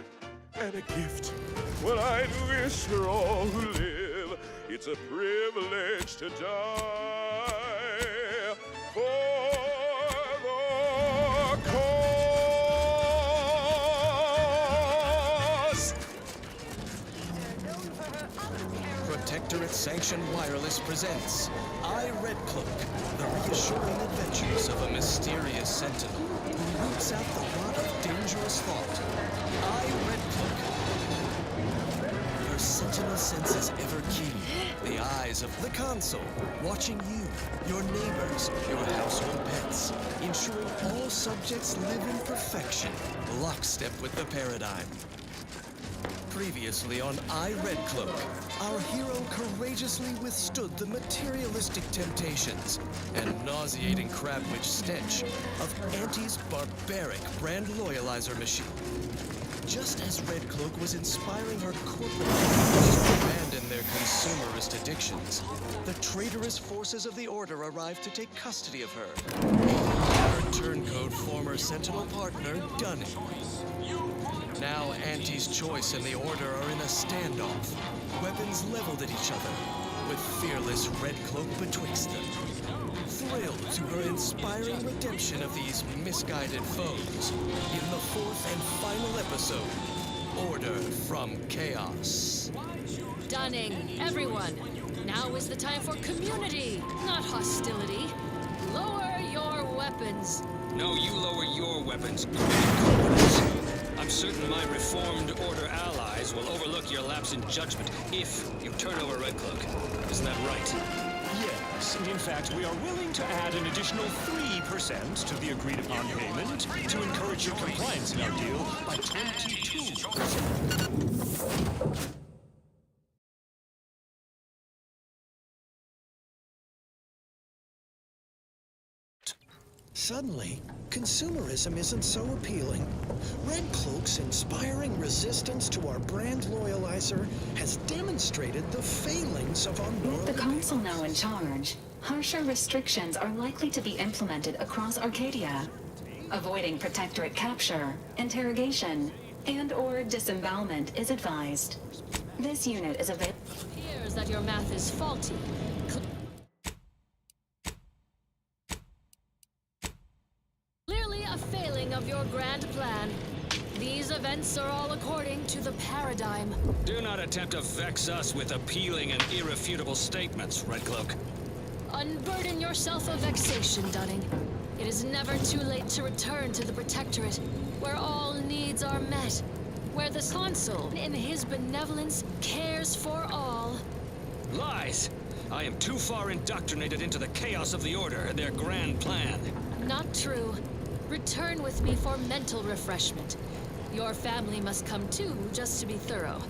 and a gift. What I'd wish for all who live, it's a privilege to die for the cause. Protectorate Sanctioned Wireless presents RYZEN, the reassuring adventures of a mysterious sentinel who roots out the rot of dangerous thought. RYZEN. Your sentinel senses ever keen, the eyes of the console, watching you, your neighbors, your household pets, ensuring all subjects live in perfection, lockstep with the paradigm. Previously on RYZEN, our hero courageously withstood the materialistic temptations and nauseating crab-witch stench of Auntie's barbaric brand loyalizer machine. Just as Red Cloak was inspiring her corporate employees to abandon their consumerist addictions, the traitorous forces of the Order arrived to take custody of her. Her turncoat former Sentinel partner, Dunning. Now Auntie's Choice and the Order are in a standoff, weapons leveled at each other, with fearless Red Cloak betwixt them. Thrilled to her inspiring redemption of these misguided foes, in the fourth and final episode, Order from Chaos. Dunning, everyone, now is the time for community, not hostility. Lower your weapons. No, you lower your weapons, greedy corporatists. I'm certain my reformed Order allies will overlook your lapse in judgment if you turn over Red Cloak. Isn't that right? Yes. Yes, in fact, we are willing to add an additional 3% to the agreed-upon payment to encourage your compliance in our deal by 22. Suddenly, consumerism isn't so appealing. Red Cloak's inspiring resistance to our brand loyalizer has demonstrated the failings of our With the console now in charge, harsher restrictions are likely to be implemented across Arcadia. Avoiding protectorate capture, interrogation, and/or disembowelment is advised. This unit is available. Appears that your math is faulty. Clearly a failing of your grand plan. These events are all according to the paradigm. Do not attempt to vex us with appealing and irrefutable statements, Red Cloak. Unburden yourself of vexation, Dunning. It is never too late to return to the Protectorate, where all needs are met, where the Consul, in his benevolence, cares for all. Lies! I am too far indoctrinated into the chaos of the Order and their grand plan. Not true. Return with me for mental refreshment. Your family must come too, just to be thorough.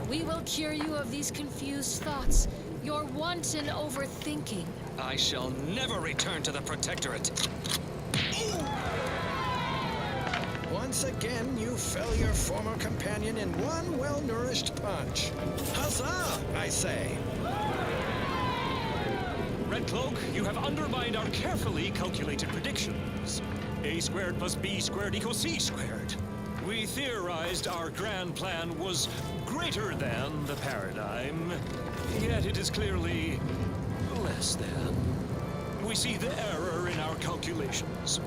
We will cure you of these confused thoughts, your wanton overthinking. I shall never return to the Protectorate. Once again, you fell your former companion in one well-nourished punch. Huzzah, I say. Red Cloak, you have undermined our carefully calculated predictions. A squared plus B squared equals C squared. We theorized our grand plan was greater than the paradigm, yet it is clearly less than. We see the error in our calculations.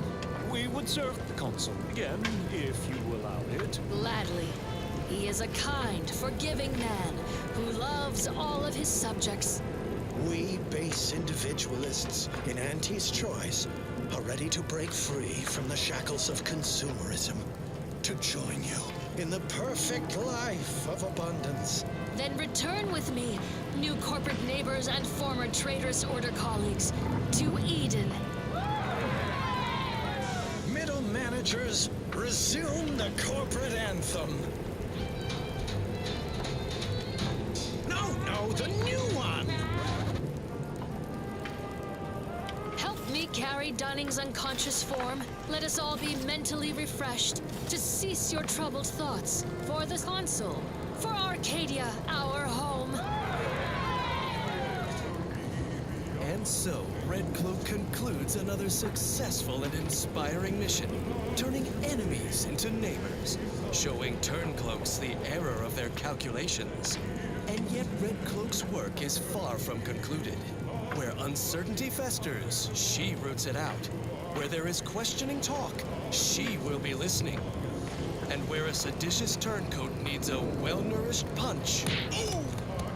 We would serve the Consul again, if you allow it. Gladly. He is a kind, forgiving man who loves all of his subjects. We base individualists in Auntie's choice are ready to break free from the shackles of consumerism, to join you in the perfect life of abundance. Then return with me, new corporate neighbors and former traitorous Order colleagues, to Eden. Middle managers, resume the corporate anthem. No, the new one! Help me carry Dunning's unconscious form. Let us all be mentally refreshed to cease your troubled thoughts. For the Consul, for Arcadia, our home. And so, Red Cloak concludes another successful and inspiring mission, turning enemies into neighbors, showing Turncloaks the error of their calculations. And yet Red Cloak's work is far from concluded. Where uncertainty festers, she roots it out. Where there is questioning talk, she will be listening. And where a seditious turncoat needs a well-nourished punch,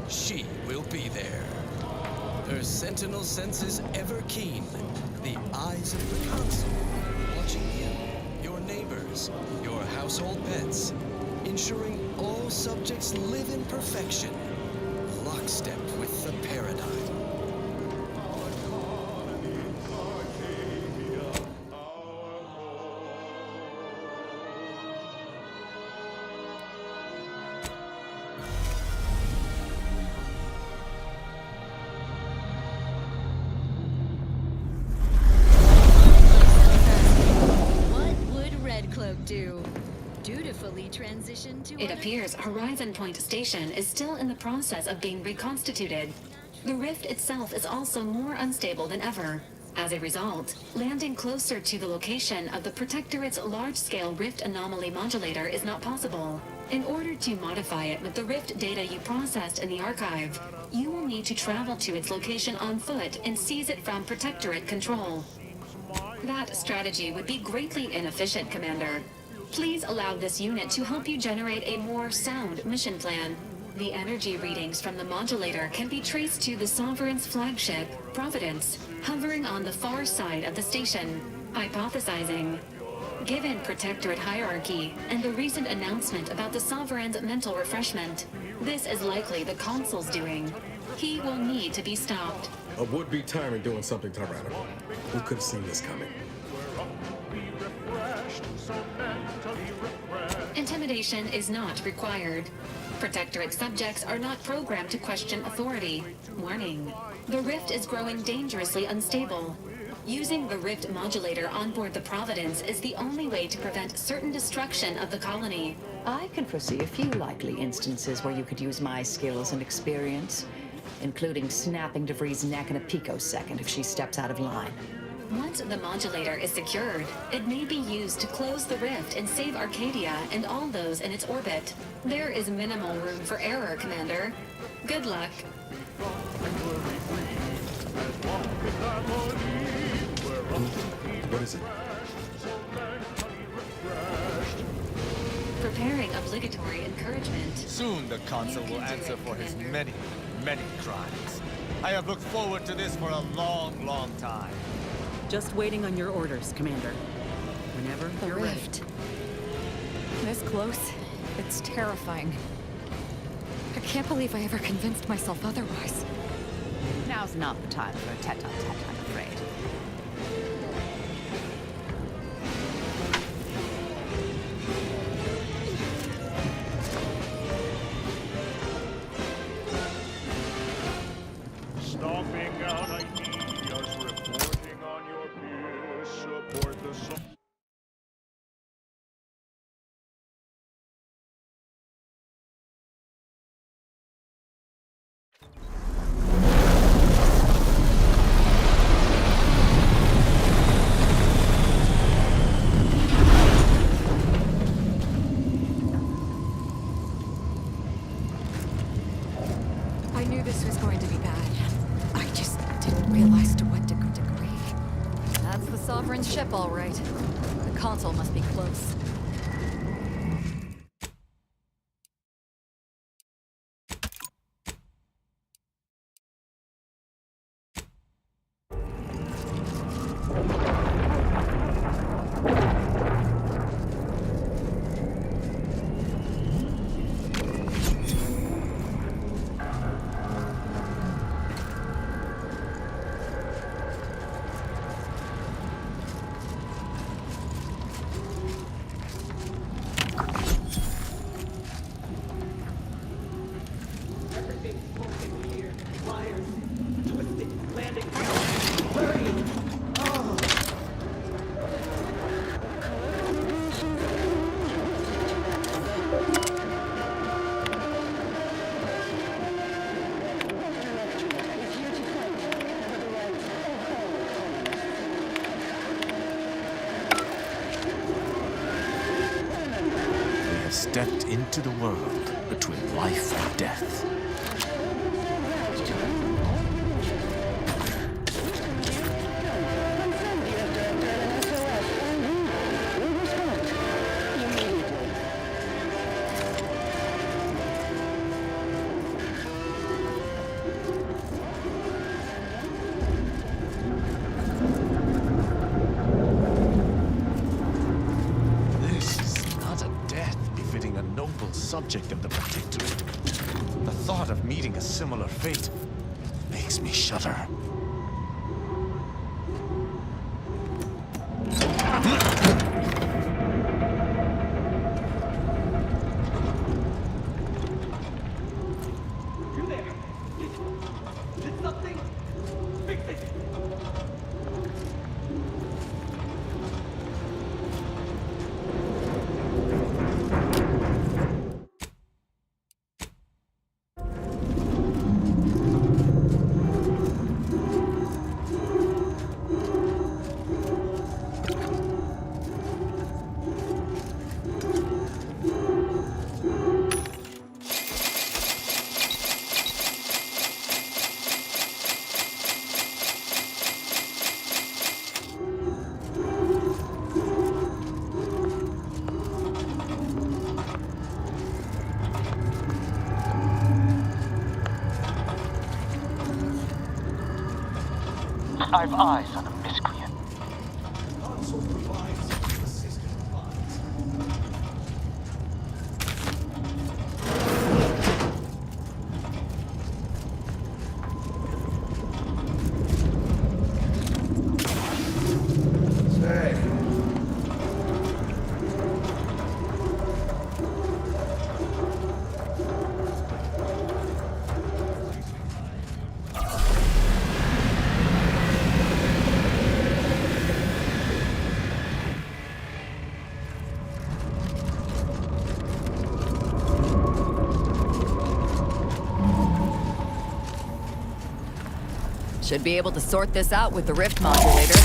she will be there. Her sentinel senses ever keen, the eyes of the Consul, watching you, your neighbors, your household pets, ensuring all subjects live in perfection, lockstep with the paradigm. Do dutifully transition to It appears Horizon Point Station is still in the process of being reconstituted. The rift itself is also more unstable than ever. As a result, landing closer to the location of the Protectorate's large-scale rift anomaly modulator is not possible. In order to modify it with the rift data you processed in the archive, you will need to travel to its location on foot and seize it from Protectorate control. That strategy would be greatly inefficient, Commander. Please allow this unit to help you generate a more sound mission plan. The energy readings from the modulator can be traced to the Sovereign's flagship, Providence, hovering on the far side of the station. Hypothesizing. Given Protectorate hierarchy and the recent announcement about the Sovereign's mental refreshment, this is likely the Consul's doing. He will need to be stopped. A would-be tyrant doing something tyrannical. Who could have seen this coming? Intimidation is not required. Protectorate subjects are not programmed to question authority. Warning. The rift is growing dangerously unstable. Using the rift modulator on board the Providence is the only way to prevent certain destruction of the colony. I can foresee a few likely instances where you could use my skills and experience, including snapping DeVries' neck in a picosecond if she steps out of line. Once the modulator is secured, it may be used to close the rift and save Arcadia and all those in its orbit. There is minimal room for error, Commander. Good luck. What is it? Preparing obligatory encouragement. Soon the Consul will answer for his many, many crimes. I have looked forward to this for a long, long time. Just waiting on your orders, Commander. Whenever you're ready. Rift. This close, it's terrifying. I can't believe I ever convinced myself otherwise. Now's not the time for a tete-a-tete, I'm afraid. Stomping out ideas, reporting on your peers, support the song. I knew this was going to be bad. I just didn't realize to what degree. That's the Sovereign's ship, all right. The console must be close. Stepped into the world between life and death. Subject of the Protectorate. The thought of meeting a similar fate makes me shudder. You there? Did something? Fix it! I've eyes on a miscreant. Should be able to sort this out with the rift modulator.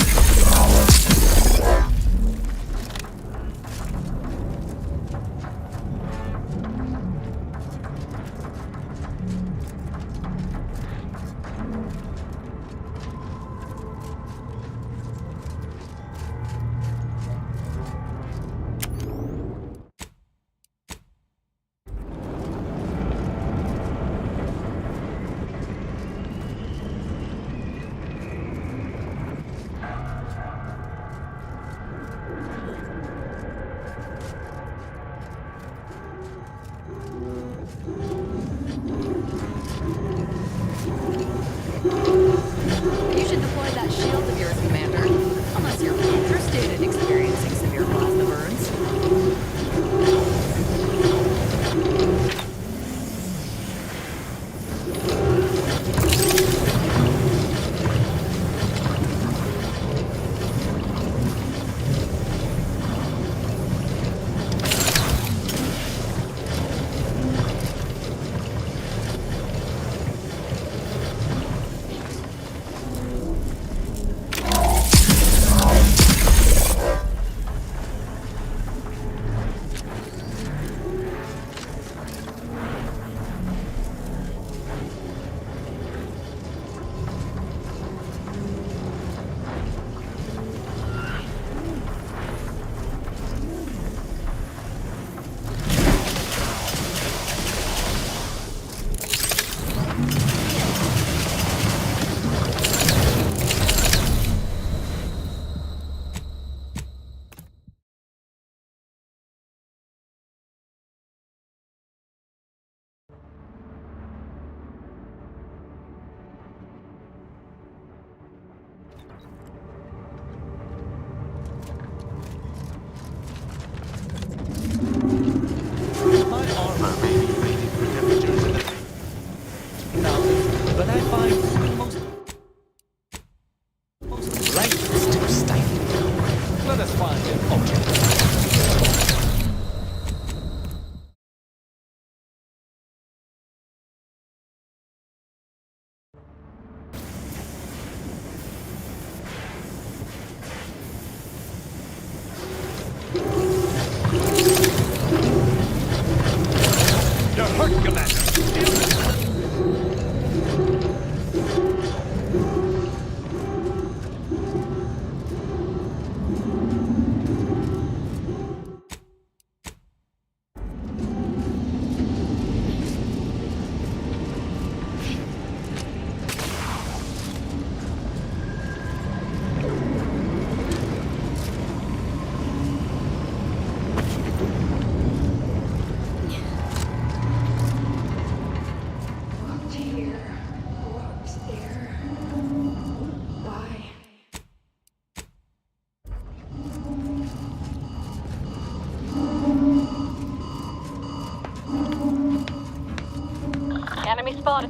Enemy spotted.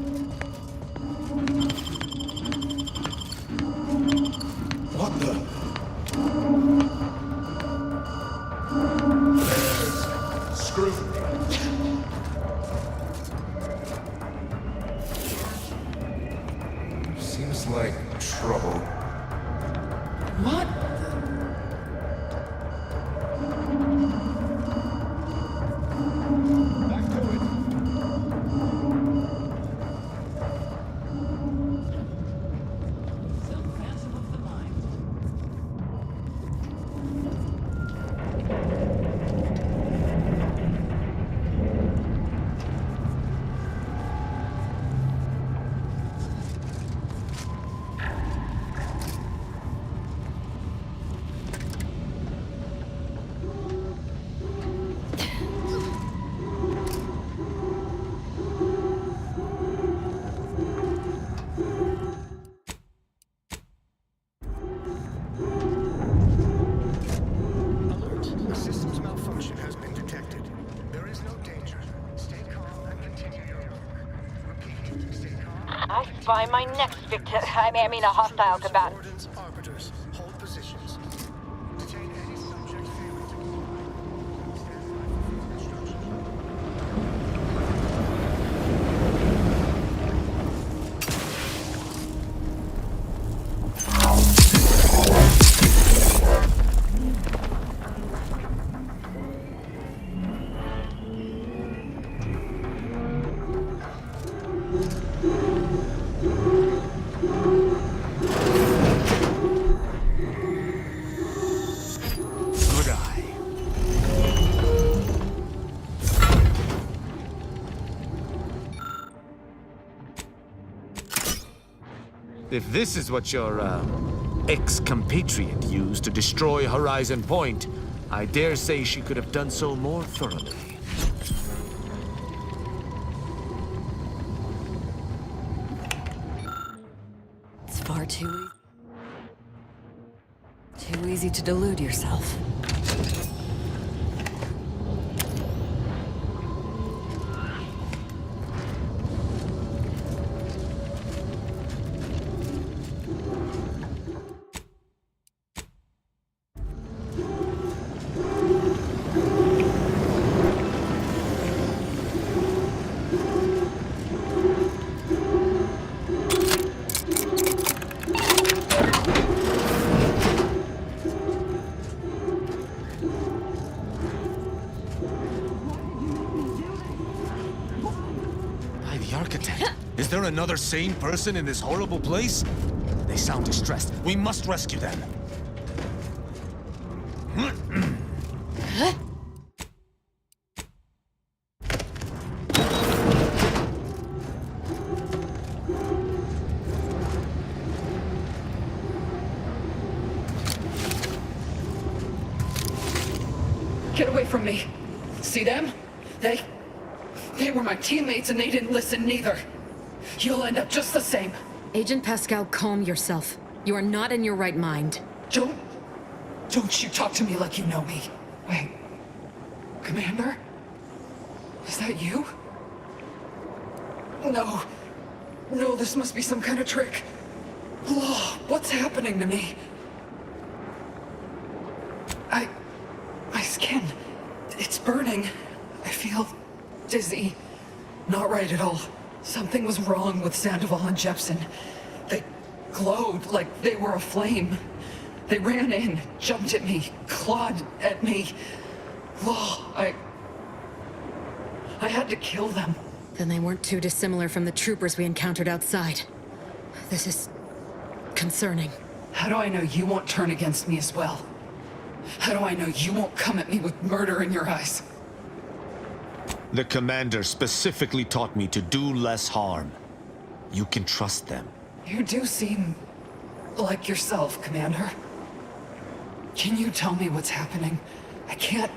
What the? Screw. Seems like trouble. What? Find my next victim. I mean a hostile combatant. Arbiters, hold positions. Detain any subject failing to If this is what your, ex-compatriot used to destroy Horizon Point, I dare say she could have done so more thoroughly. It's far too easy to delude yourself. Is there another sane person in this horrible place? They sound distressed. We must rescue them. Get away from me. See them? They were my teammates and they didn't listen neither. You'll end up just the same. Agent Pascal, calm yourself. You are not in your right mind. Don't you talk to me like you know me. Wait. Commander? Is that you? No. No, this must be some kind of trick. Oh, what's happening to me? My skin. It's burning. I feel dizzy. Not right at all. Something was wrong with Sandoval and Jepsen. They glowed like they were aflame. They ran in, jumped at me, clawed at me. Oh, I had to kill them. Then they weren't too dissimilar from the troopers we encountered outside. This is concerning. How do I know you won't turn against me as well? How do I know you won't come at me with murder in your eyes? The commander specifically taught me to do less harm. You can trust them. You do seem like yourself, Commander. Can you tell me what's happening? I can't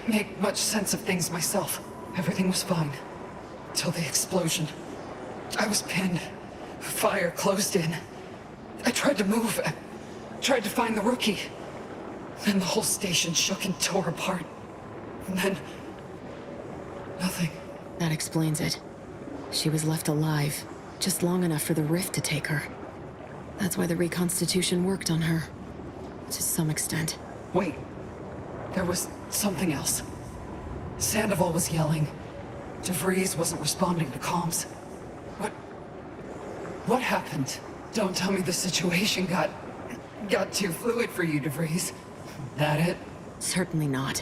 make much sense of things myself. Everything was fine. Till the explosion. I was pinned. Fire closed in. I tried to move. I tried to find the rookie. Then the whole station shook and tore apart. And then... nothing. That explains it. She was left alive, just long enough for the rift to take her. That's why the reconstitution worked on her. To some extent. Wait. There was something else. Sandoval was yelling. DeVries wasn't responding to comms. What happened? Don't tell me the situation got too fluid for you, DeVries. That it? Certainly not.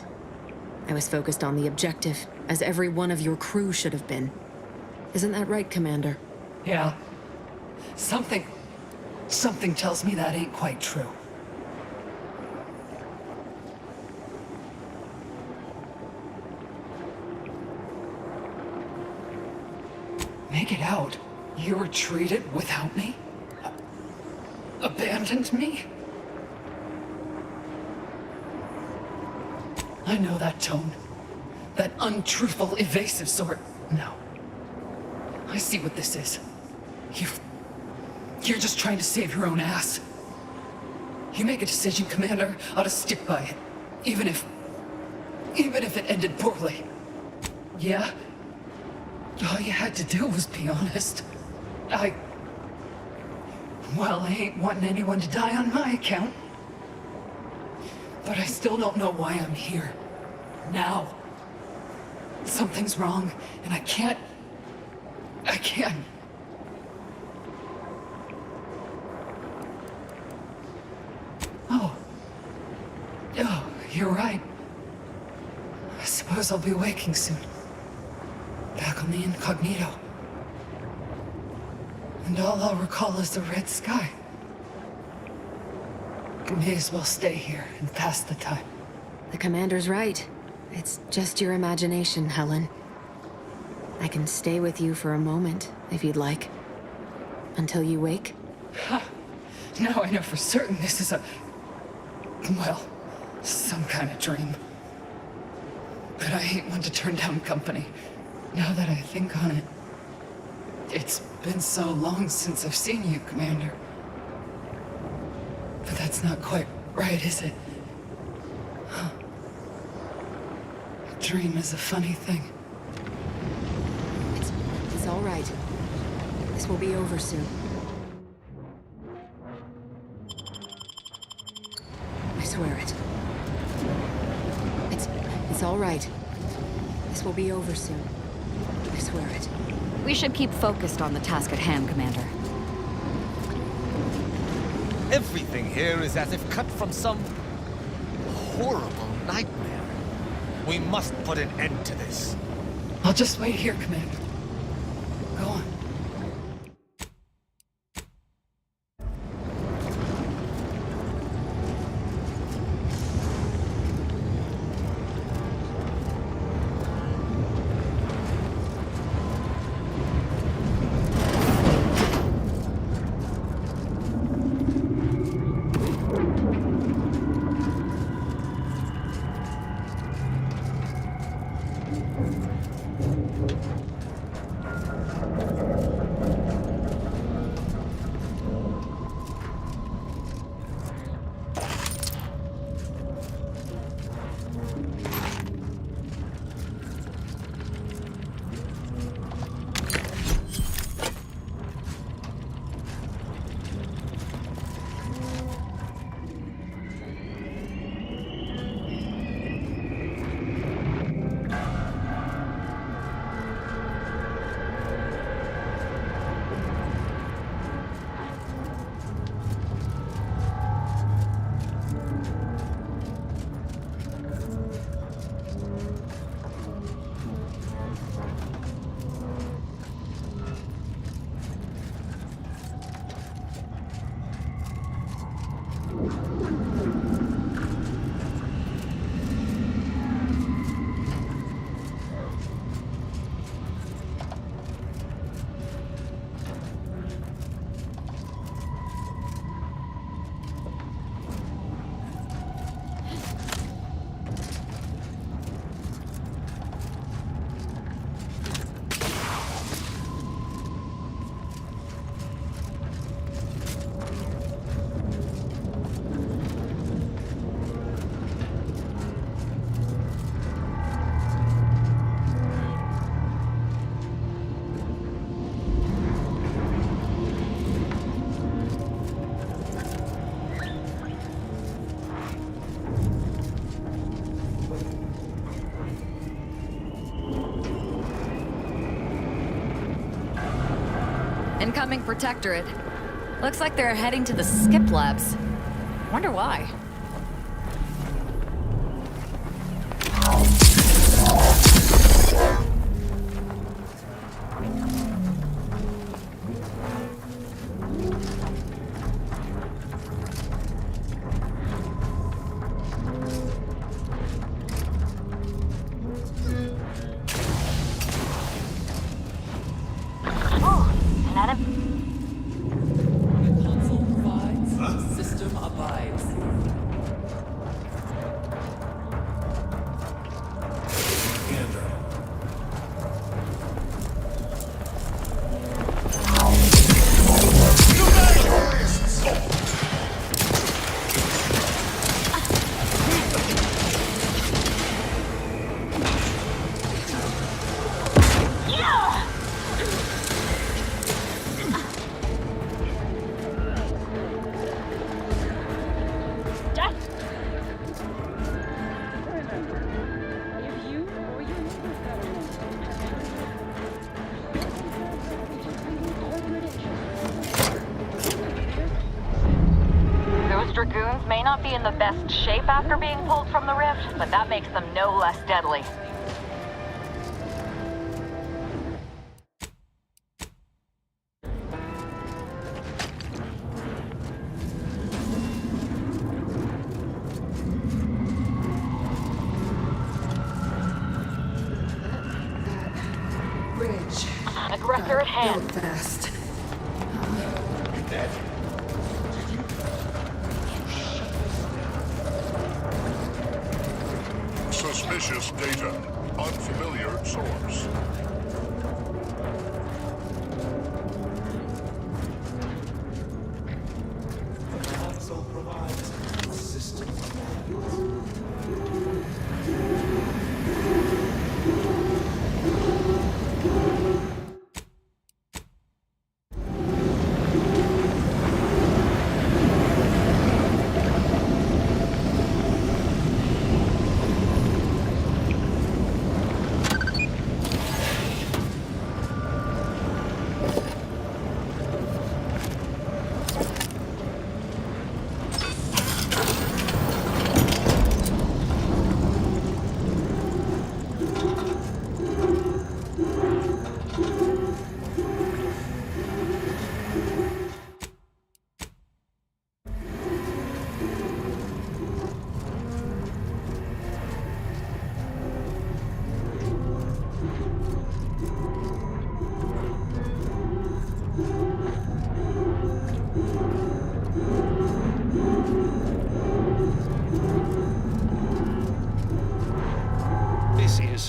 I was focused on the objective, as every one of your crew should have been. Isn't that right, Commander? Yeah. Something tells me that ain't quite true. Make it out. You retreated without me? Abandoned me? I know that tone. That untruthful, evasive sort. No. I see what this is. You're just trying to save your own ass. You make a decision, Commander, ought to stick by it. Even if it ended poorly. Yeah? All you had to do was be honest. Well, I ain't wanting anyone to die on my account. But I still don't know why I'm here. Now. Something's wrong, and I can't... Oh, you're right. I suppose I'll be waking soon. Back on the incognito. And all I'll recall is the red sky. May as well stay here and pass the time. The Commander's right. It's just your imagination, Helen. I can stay with you for a moment, if you'd like. Until you wake? Now I know for certain this is well, some kind of dream. But I ain't one to turn down company. Now that I think on it, it's been so long since I've seen you, Commander. But that's not quite right, is it? Huh. A dream is a funny thing. It's all right. This will be over soon. I swear it. It's all right. This will be over soon. I swear it. We should keep focused on the task at hand, Commander. Everything here is as if cut from some horrible nightmare. We must put an end to this. I'll just wait here, Commander. Go on. Incoming Protectorate. Looks like they're heading to the skip labs. Wonder why. Dragoons may not be in the best shape after being pulled from the rift, but that makes them no less deadly. Bridge. Aggressor at hand. Build fast. Suspicious data. Unfamiliar source. Console provides a system of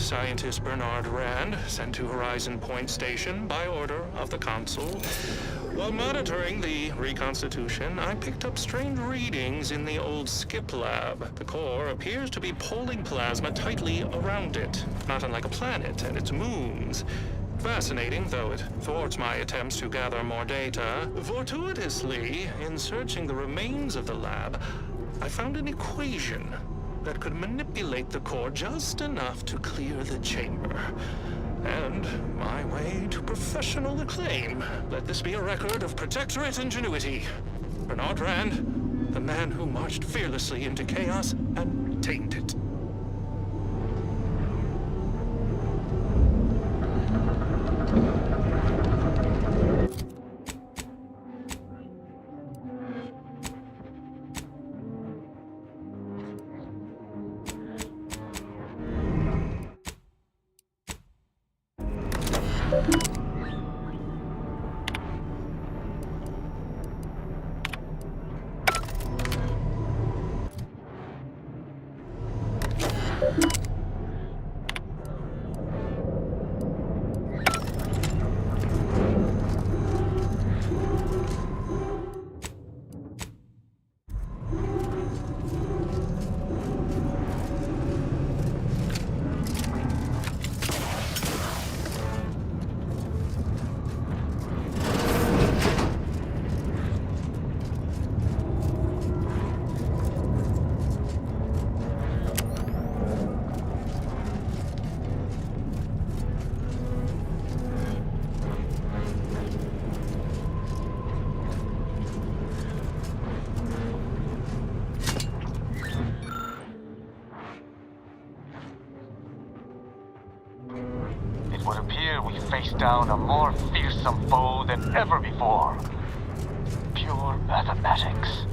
Scientist Bernard Rand, sent to Horizon Point Station by order of the Council. While monitoring the reconstitution, I picked up strange readings in the old skip lab. The core appears to be pulling plasma tightly around it, not unlike a planet and its moons. Fascinating, though it thwarts my attempts to gather more data. Fortuitously, in searching the remains of the lab, I found an equation that could manipulate the core just enough to clear the chamber. And my way to professional acclaim. Let this be a record of Protectorate ingenuity. Bernard Rand, the man who marched fearlessly into chaos and tamed it. would appear we face down a more fearsome foe than ever before. Pure mathematics.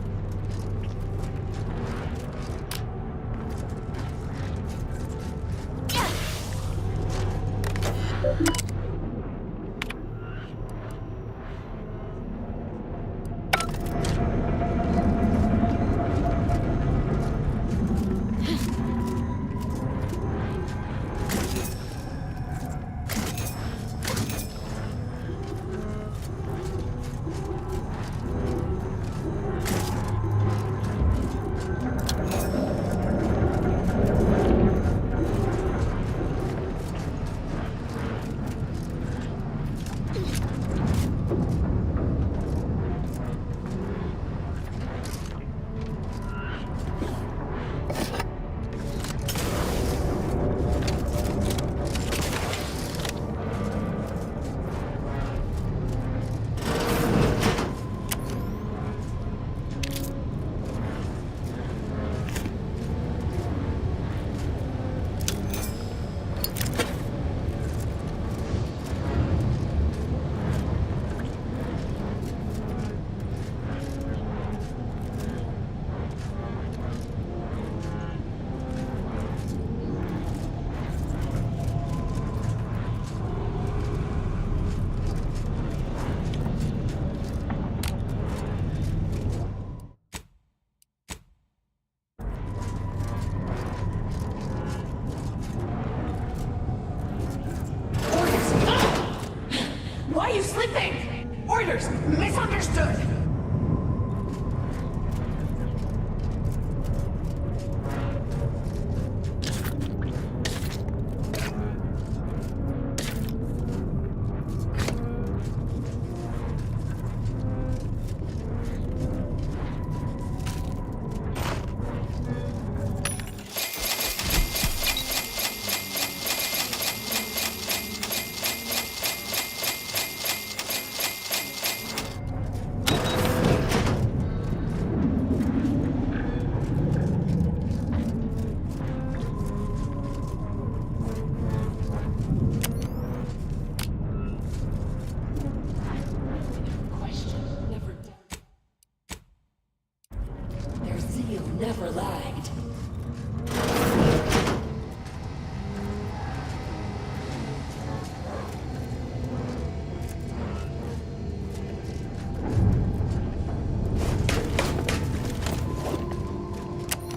Understood! Their zeal never lagged.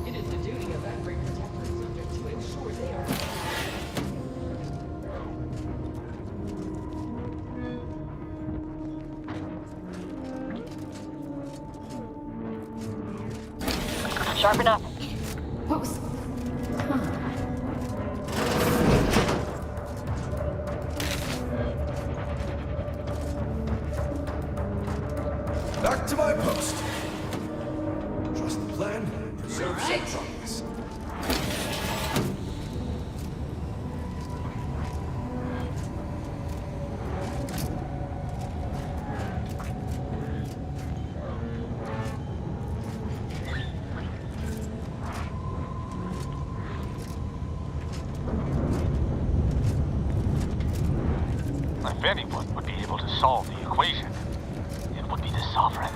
It is the duty of every protectorate subject to ensure they are Sharp enough. What was... Back to my post. Trust the plan, preserve some progress. If anyone would be able to solve the equation, it would be the Sovereign.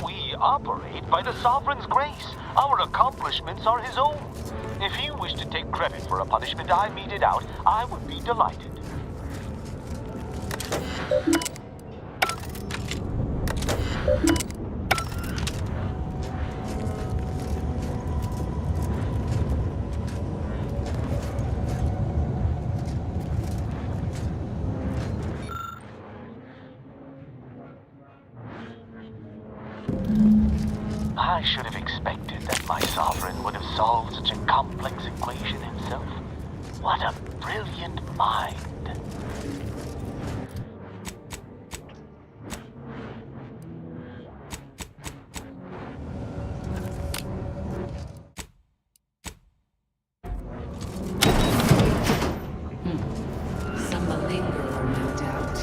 We operate by the Sovereign's grace. Our accomplishments are his own. If he wished to take credit for a punishment I meted out, I would be delighted. I should have expected that my Sovereign would have solved such a complex equation himself. What a brilliant mind. some malingerer, no doubt.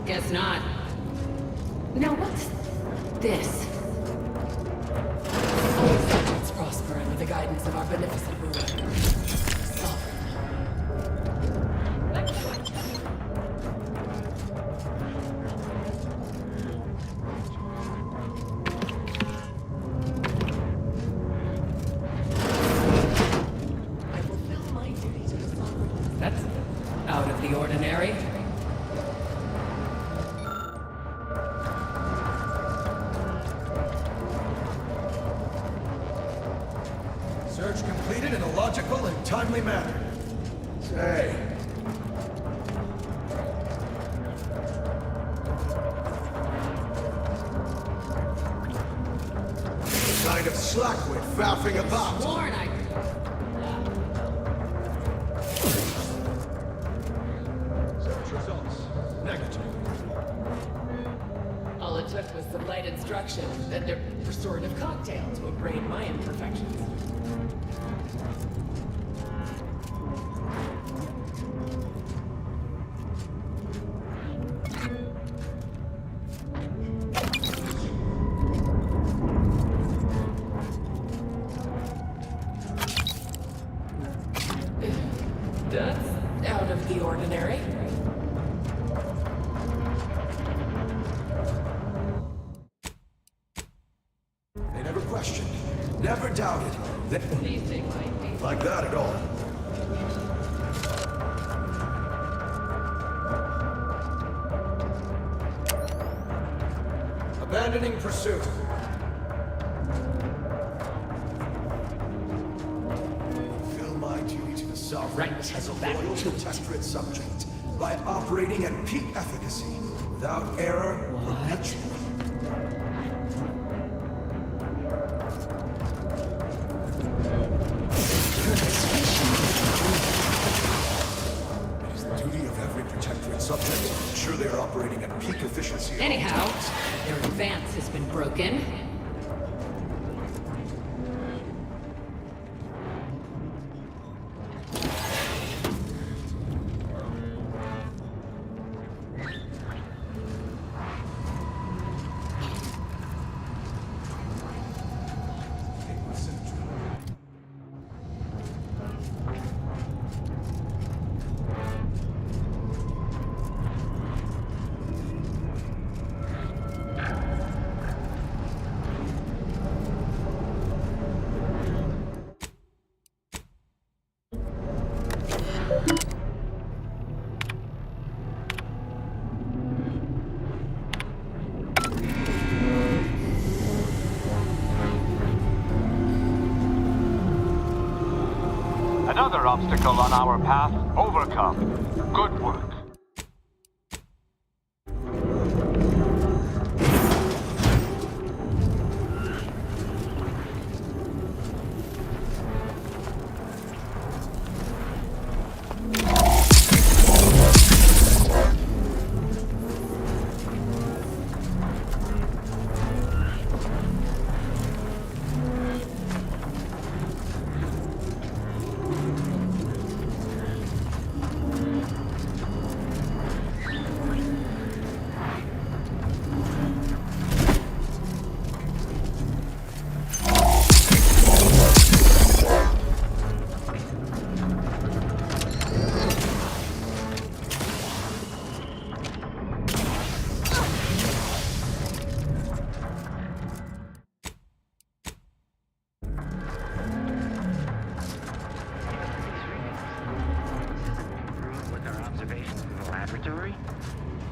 Guess not. Now what's this? All subjects prosper under the guidance of our beneficent ruler. I fulfill my duty to the sovereign. That's out of the ordinary. Search completed in a logical and timely manner. Say. What kind of slackwit faffing about? Sworn I... Search results. Negative. All it took was some light instruction and a restorative cocktail to abrade my imperfections. That's out of the ordinary. They never questioned, never doubted that anything like that at all. Abandoning pursuit. Fulfill my duty to the Sovereign as a loyal protectorate subject by operating at peak efficacy, without error or perpetually. It is the duty of every protectorate subject to ensure they are operating at peak efficiency. Anyhow, their advance has been broken. Another obstacle on our path overcome. Good work.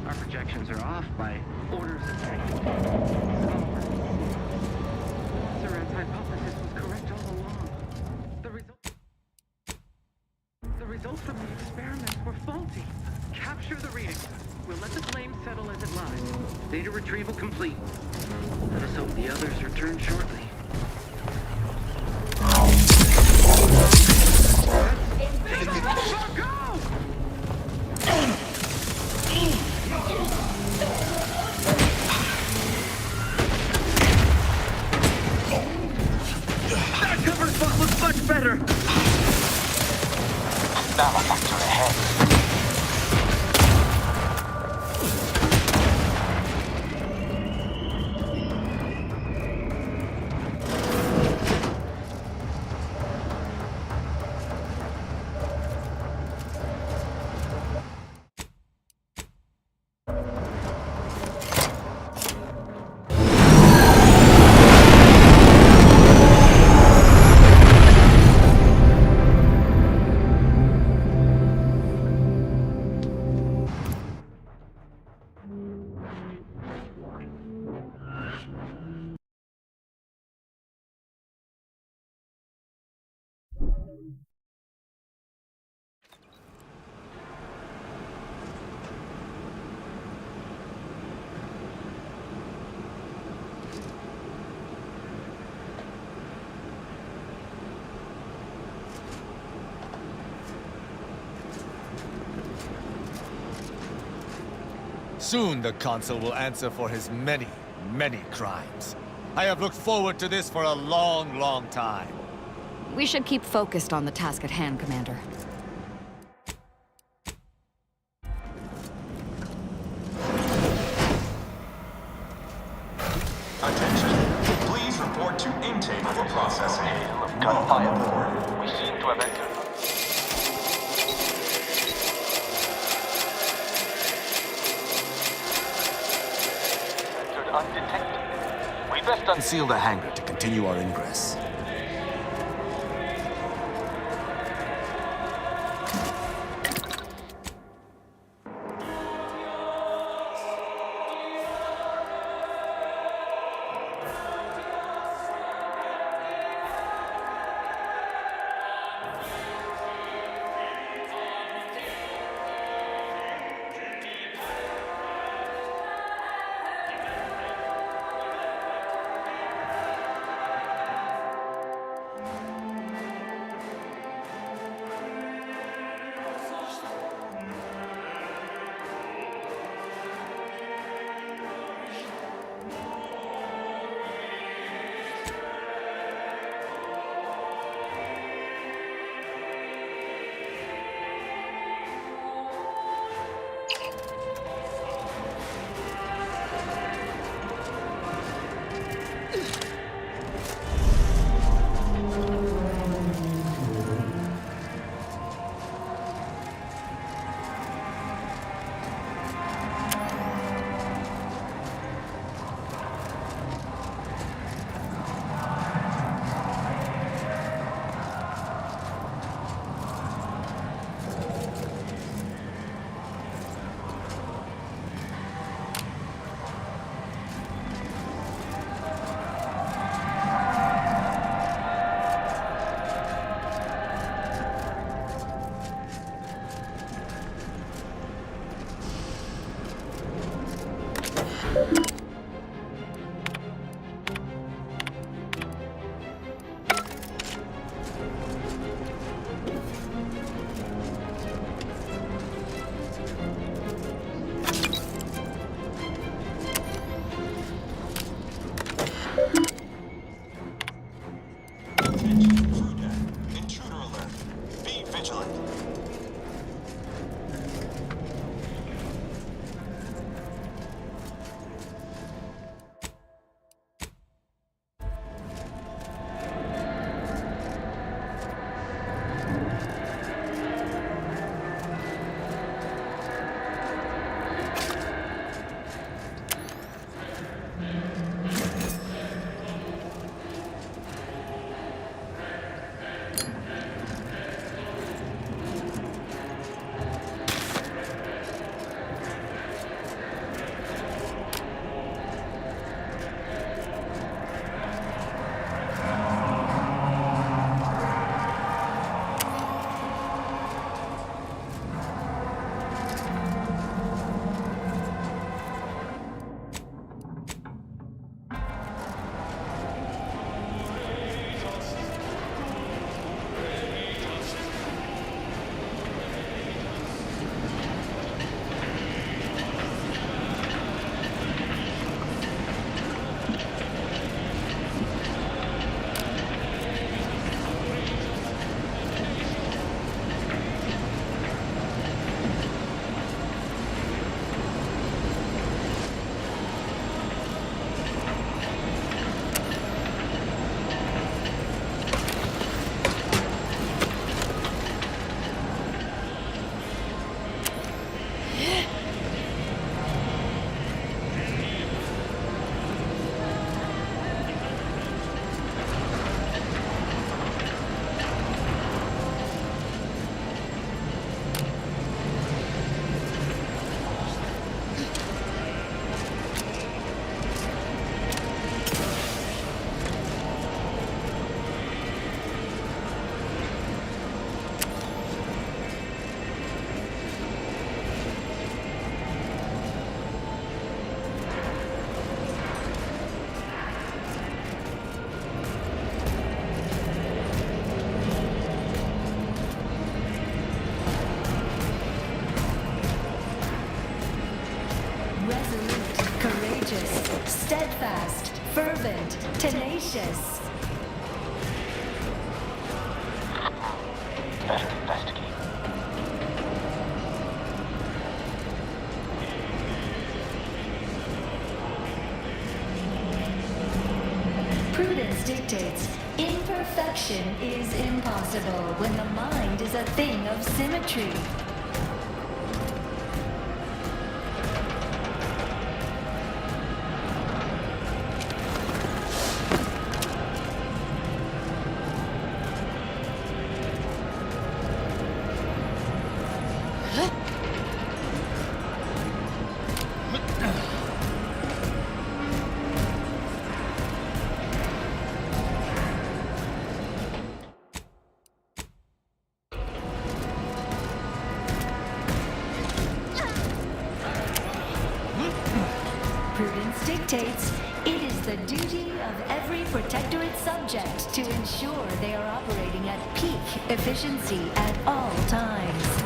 Our projections are off by orders of magnitude. Saran's hypothesis was correct all along. The results from the experiments were faulty. Capture the readings. We'll let the flame settle as it lies. Data retrieval complete. Let us hope the others return shortly. Go! That cover spot looks much better! Malefactor ahead. Soon the Consul will answer for his many, many crimes. I have looked forward to this for a long, long time. We should keep focused on the task at hand, Commander. Attention. Please report to intake for processing. Gunfire. We seem to have entered. must unseal the hangar to continue our ingress. Steadfast, fervent, tenacious. Better investigate. Prudence dictates imperfection is impossible when the mind is a thing of symmetry. Prudence dictates it is the duty of every Protectorate subject to ensure they are operating at peak efficiency at all times.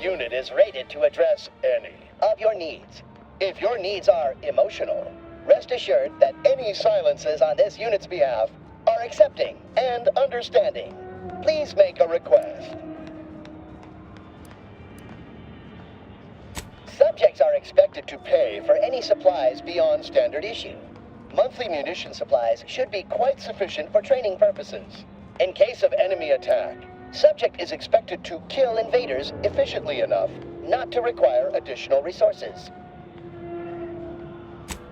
Unit is rated to address any of your needs. If your needs are emotional, rest assured that any silences on this unit's behalf are accepting and understanding. Please make a request. Subjects are expected to pay for any supplies beyond standard issue. Monthly munition supplies should be quite sufficient for training purposes. In case of enemy attack, subject is expected to kill invaders efficiently enough not to require additional resources.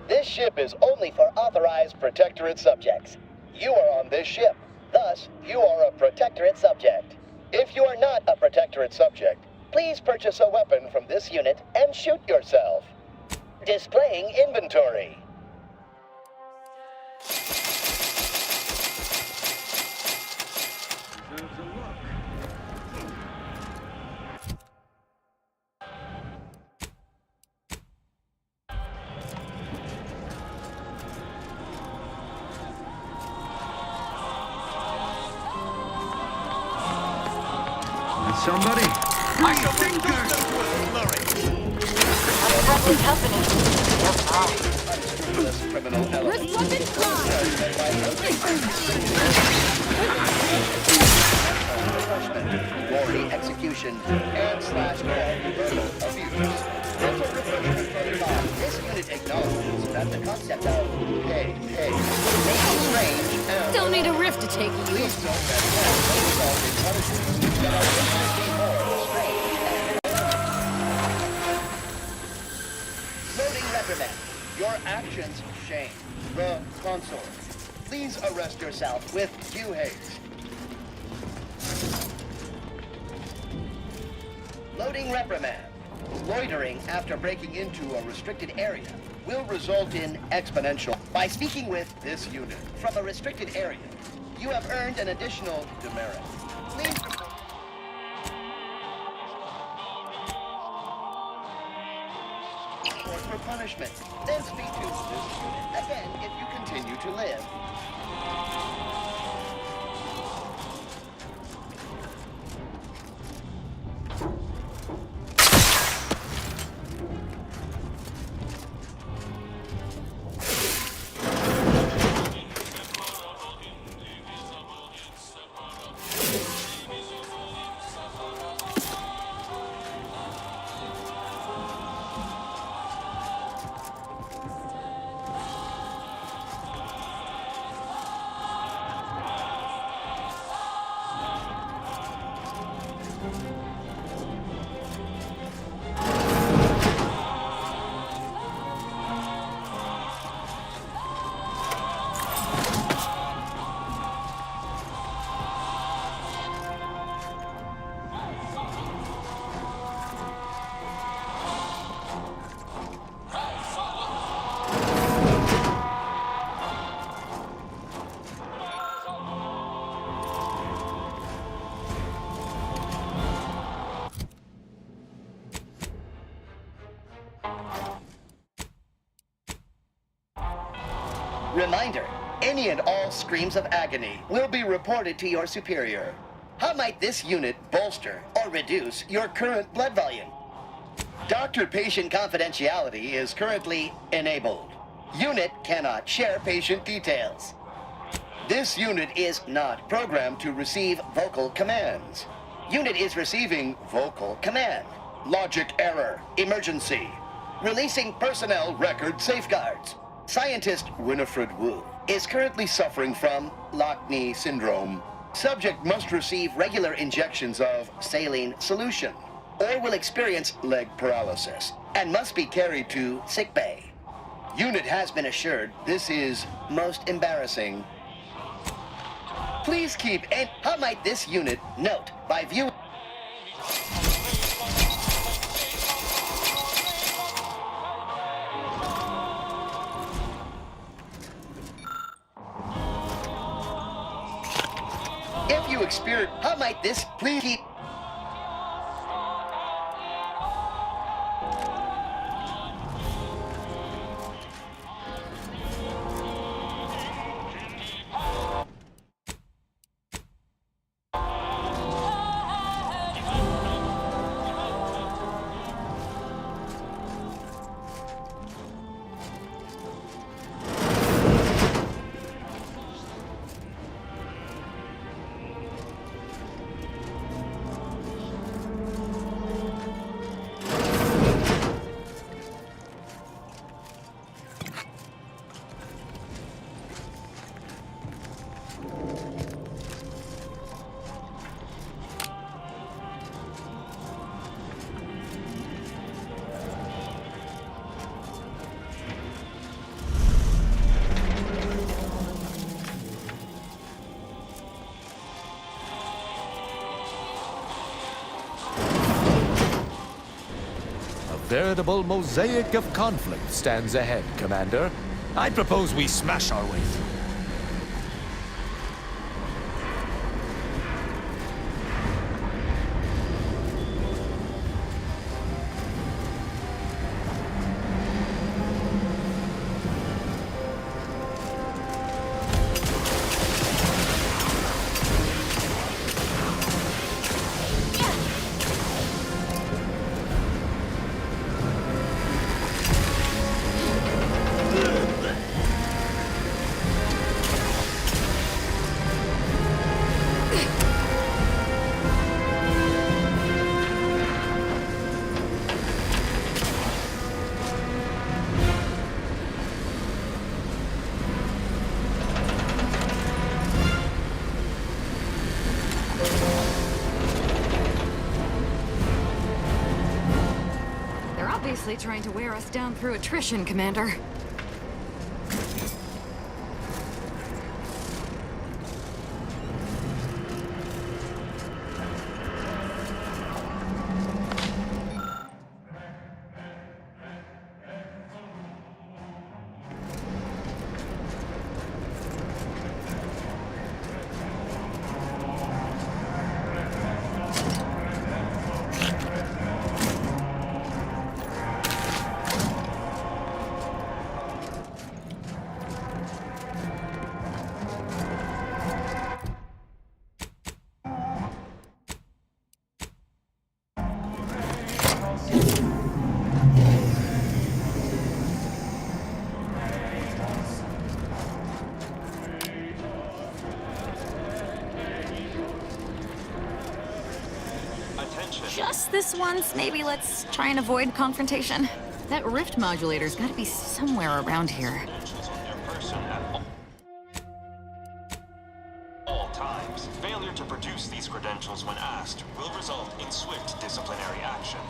This ship is only for authorized Protectorate subjects. You are on this ship, thus you are a Protectorate subject. If you are not a Protectorate subject, please purchase a weapon from this unit and shoot yourself. Displaying inventory. Somebody! I shall bring down the flurry! Present company. Criminal element. Glory, execution, and /verbal abuse. Mental refreshment further on. This unit acknowledges that the concept of hey may be strange and... Still need a rift to take you. Please note that may result in punishments that are infinitely more strange and... Loading reprimand. Your actions shame the consort. Please arrest yourself with due haste. Loading reprimand. Loitering after breaking into a restricted area will result in exponential. By speaking with this unit from a restricted area, you have earned an additional demerit. Please report for punishment. Then speak to this unit again if you continue to live. Reminder, any and all screams of agony will be reported to your superior. How might this unit bolster or reduce your current blood volume? Doctor-patient confidentiality is currently enabled. Unit cannot share patient details. This unit is not programmed to receive vocal commands. Unit is receiving vocal command. Logic error. Emergency. Releasing personnel record safeguards. Scientist Winifred Wu is currently suffering from Lockney syndrome. Subject must receive regular injections of saline solution or will experience leg paralysis and must be carried to sickbay. Unit has been assured this is most embarrassing. Please keep how might this unit note by view. If you experience, how might this please keep. Veritable mosaic of conflict stands ahead, Commander. I propose we smash our way through. Trying to wear us down through attrition, Commander. Just this once, maybe let's try and avoid confrontation. That rift modulator's gotta be somewhere around here. All times, failure to produce these credentials when asked will result in swift disciplinary action.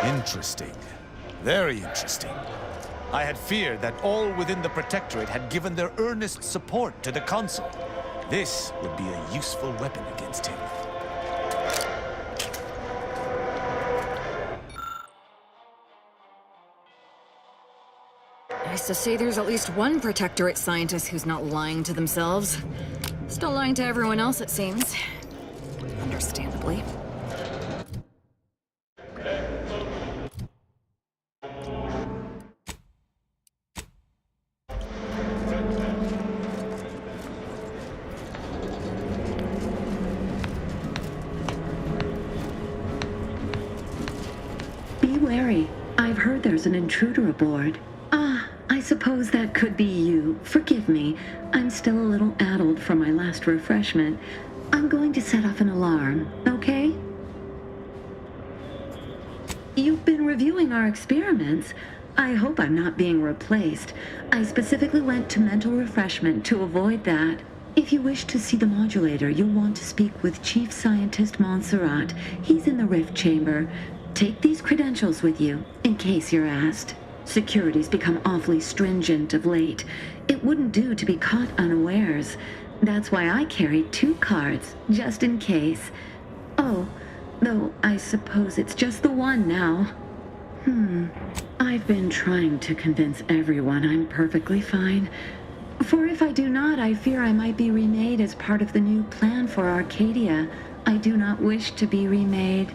Interesting. Very interesting. I had feared that all within the Protectorate had given their earnest support to the Consul. This would be a useful weapon against him. Nice to see there's at least one Protectorate scientist who's not lying to themselves. Still lying to everyone else, it seems. Understandably. Be wary. I've heard there's an intruder aboard. Ah, I suppose that could be you. Forgive me. I'm still a little addled from my last refreshment. I'm going to set off an alarm, okay? You've been reviewing our experiments. I hope I'm not being replaced. I specifically went to mental refreshment to avoid that. If you wish to see the modulator, you'll want to speak with Chief Scientist Montserrat. He's in the rift chamber. Take these credentials with you, in case you're asked. Security's become awfully stringent of late. It wouldn't do to be caught unawares. That's why I carry 2 cards, just in case. Oh, though I suppose it's just the one now. I've been trying to convince everyone I'm perfectly fine. For if I do not, I fear I might be remade as part of the new plan for Arcadia. I do not wish to be remade.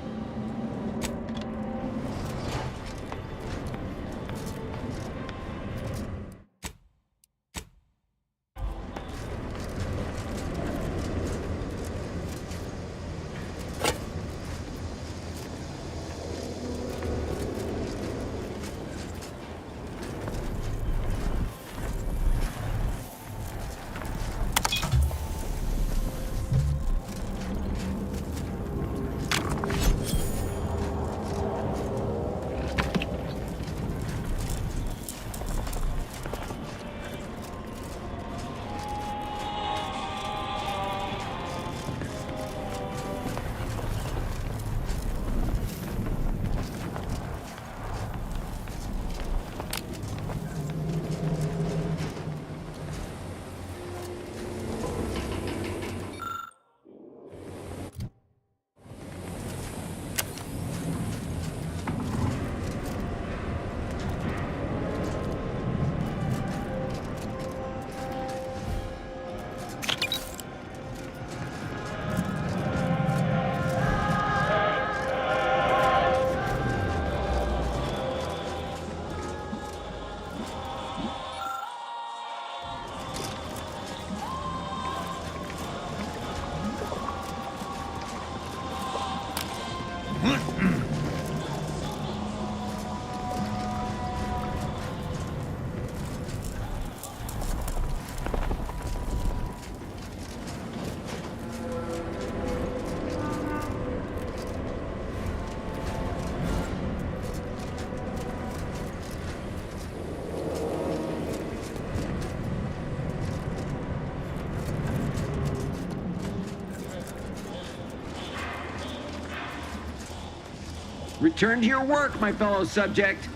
Return to your work, my fellow subject.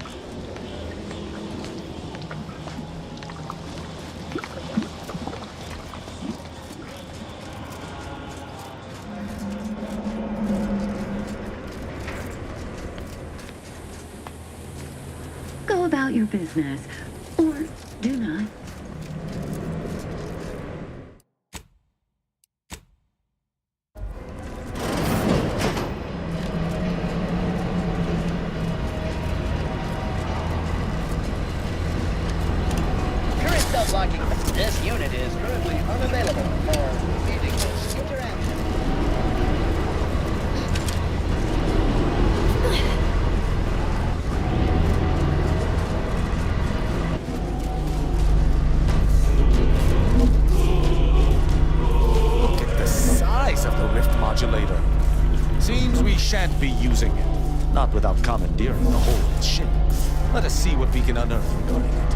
Go about your business, or do not. Current self-locking. This unit is currently unavailable. modulator. Seems we shan't be using it. Not without commandeering the whole ship. Let us see what we can unearth regarding it.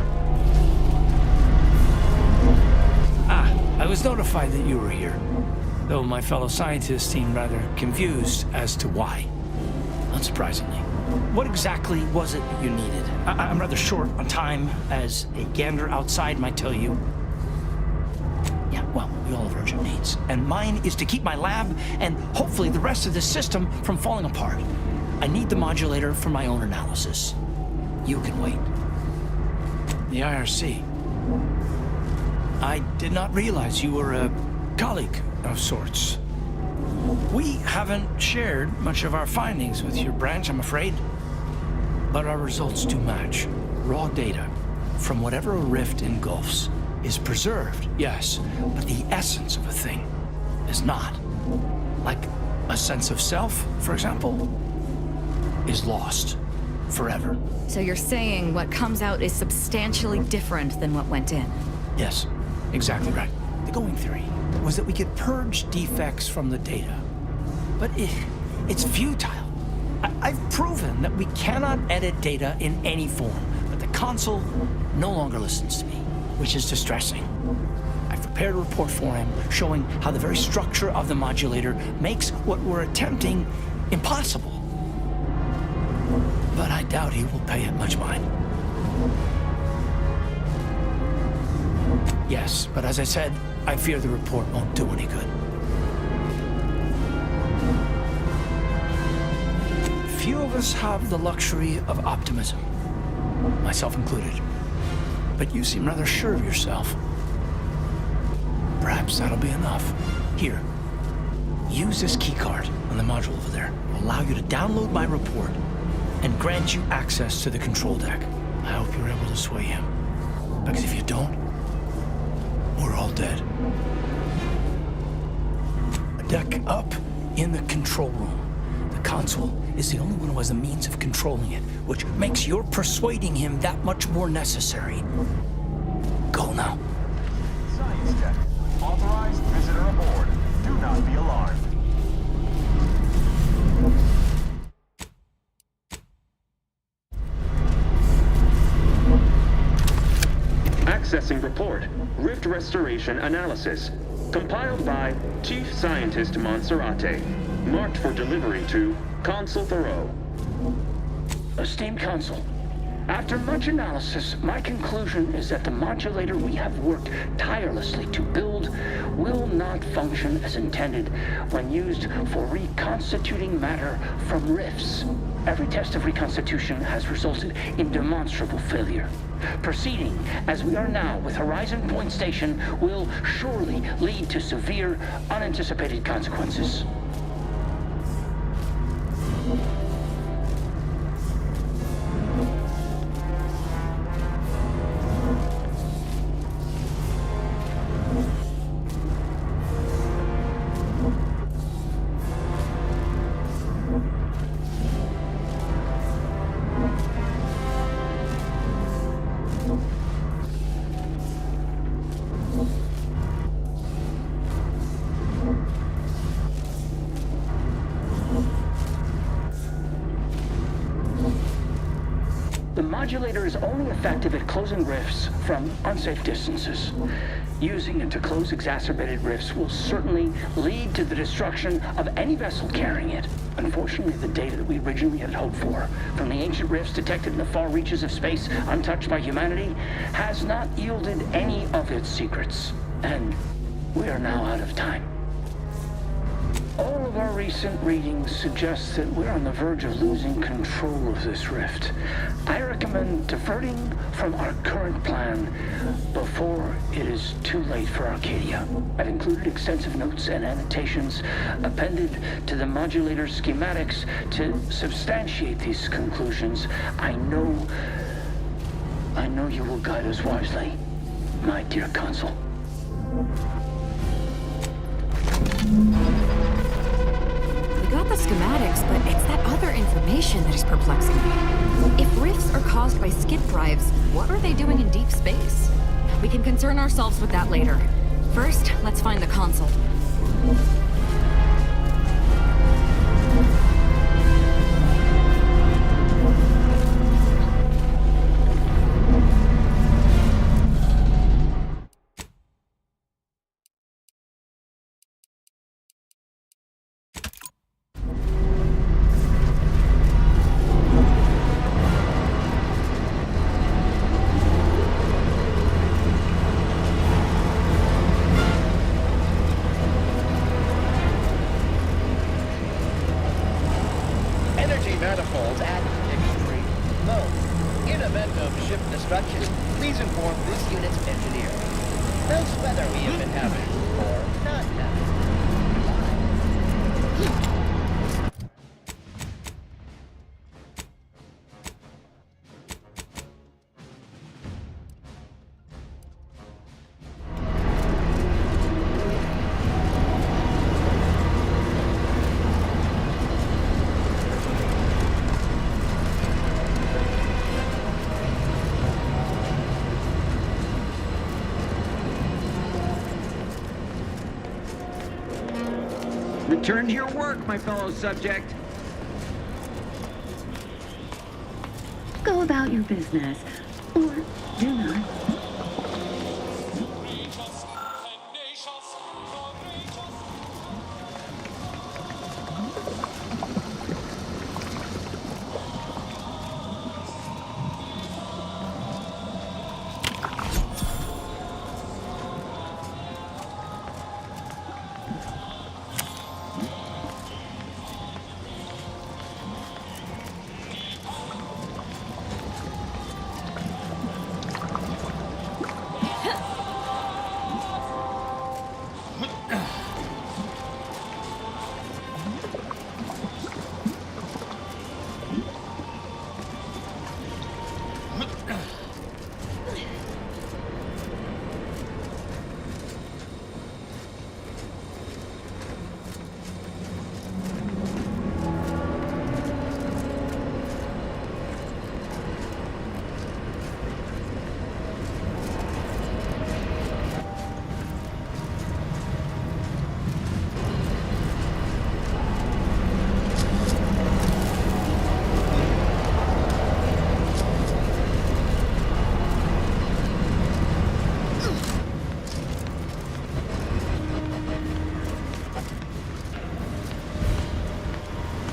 I was notified that you were here, though my fellow scientists seemed rather confused as to why. Unsurprisingly. What exactly was it that you needed? I'm rather short on time, as a gander outside might tell you. Yeah, well, we all have urgent needs. And mine is to keep my lab and hopefully the rest of this system from falling apart. I need the modulator for my own analysis. You can wait. The IRC. I did not realize you were a colleague of sorts. We haven't shared much of our findings with your branch, I'm afraid. But our results do match. Raw data from whatever a rift engulfs is preserved, yes, but the essence of a thing is not. Like a sense of self, for example, is lost forever. So you're saying what comes out is substantially different than what went in? Yes, exactly right. The going theory was that we could purge defects from the data. But it's futile. I've proven that we cannot edit data in any form, but the console no longer listens to me, which is distressing. I've prepared a report for him showing how the very structure of the modulator makes what we're attempting impossible. But I doubt he will pay it much mind. Yes, but as I said, I fear the report won't do any good. Few of us have the luxury of optimism, myself included. But you seem rather sure of yourself. Perhaps that'll be enough. Here, use this keycard on the module over there. It'll allow you to download my report and grant you access to the control deck. I hope you're able to sway him. Because if you don't, we're all dead. A deck up in the control room. The console is the only one who has the means of controlling it, which makes your persuading him that much more necessary. Go now. Science Tech. Authorized visitor aboard. Do not be alarmed. Accessing report. Rift restoration analysis. Compiled by Chief Scientist Monserrate. Marked for delivery to Consul Thoreau. Esteemed Consul, after much analysis, my conclusion is that the modulator we have worked tirelessly to build will not function as intended when used for reconstituting matter from rifts. Every test of reconstitution has resulted in demonstrable failure. Proceeding as we are now with Horizon Point Station will surely lead to severe, unanticipated consequences. The modulator is only effective at closing rifts from unsafe distances. Using it to close exacerbated rifts will certainly lead to the destruction of any vessel carrying it. Unfortunately, the data that we originally had hoped for from the ancient rifts detected in the far reaches of space untouched by humanity has not yielded any of its secrets. And we are now out of time. All of our recent readings suggest that we're on the verge of losing control of this rift. I recommend diverting from our current plan before it is too late for Arcadia. I've included extensive notes and annotations appended to the modulator schematics to substantiate these conclusions. I know you will guide us wisely, my dear Consul. We got the schematics, but it's that other information that is perplexing me. If rifts are caused by skip drives, what are they doing in deep space? We can concern ourselves with that later. First, let's find the console. Return to your work, my fellow subject. Go about your business, or do not.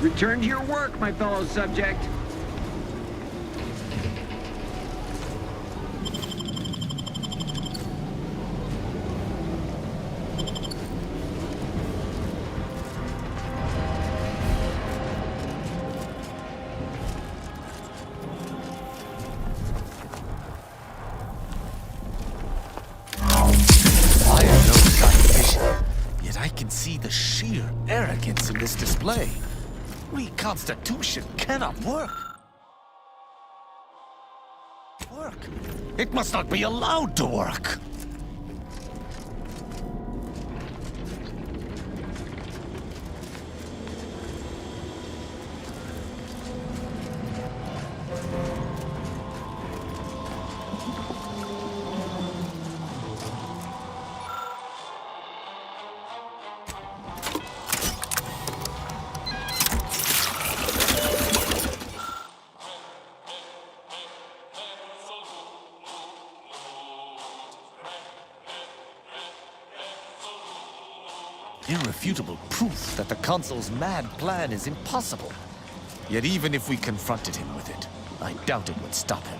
Return to your work, my fellow subject. I am no statistician, yet I can see the sheer arrogance in this display. Reconstitution cannot work. It must not be allowed to work. Irrefutable proof that the Consul's mad plan is impossible. Yet even if we confronted him with it, I doubt it would stop him.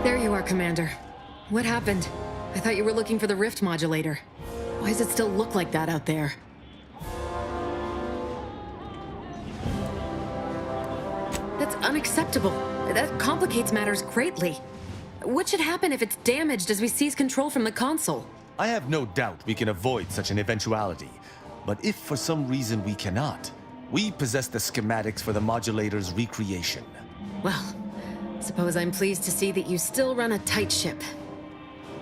There you are, Commander. What happened? I thought you were looking for the rift modulator. Why does it still look like that out there? That's unacceptable. That complicates matters greatly. What should happen if it's damaged as we seize control from the console? I have no doubt we can avoid such an eventuality. But if for some reason we cannot, we possess the schematics for the modulator's recreation. Well, suppose I'm pleased to see that you still run a tight ship.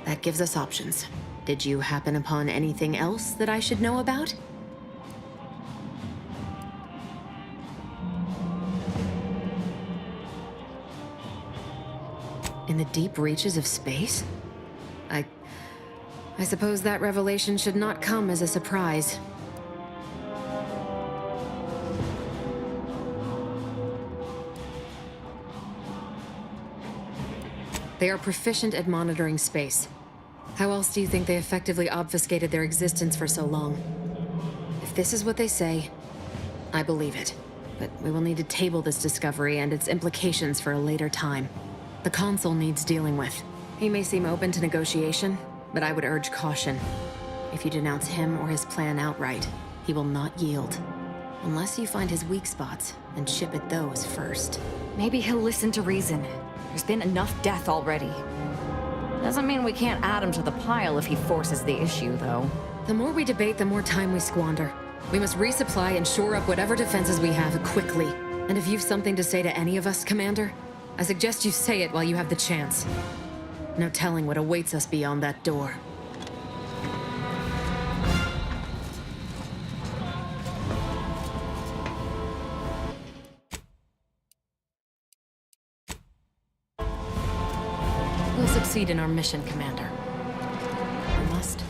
That gives us options. Did you happen upon anything else that I should know about? In the deep reaches of space? I suppose that revelation should not come as a surprise. They are proficient at monitoring space. How else do you think they effectively obfuscated their existence for so long? If this is what they say, I believe it. But we will need to table this discovery and its implications for a later time. The consul needs dealing with. He may seem open to negotiation, but I would urge caution. If you denounce him or his plan outright, he will not yield. Unless you find his weak spots and chip at those first. Maybe he'll listen to reason. There's been enough death already. Doesn't mean we can't add him to the pile if he forces the issue, though. The more we debate, the more time we squander. We must resupply and shore up whatever defenses we have quickly. And if you've something to say to any of us, Commander, I suggest you say it while you have the chance. No telling what awaits us beyond that door. We'll succeed in our mission, Commander. We must.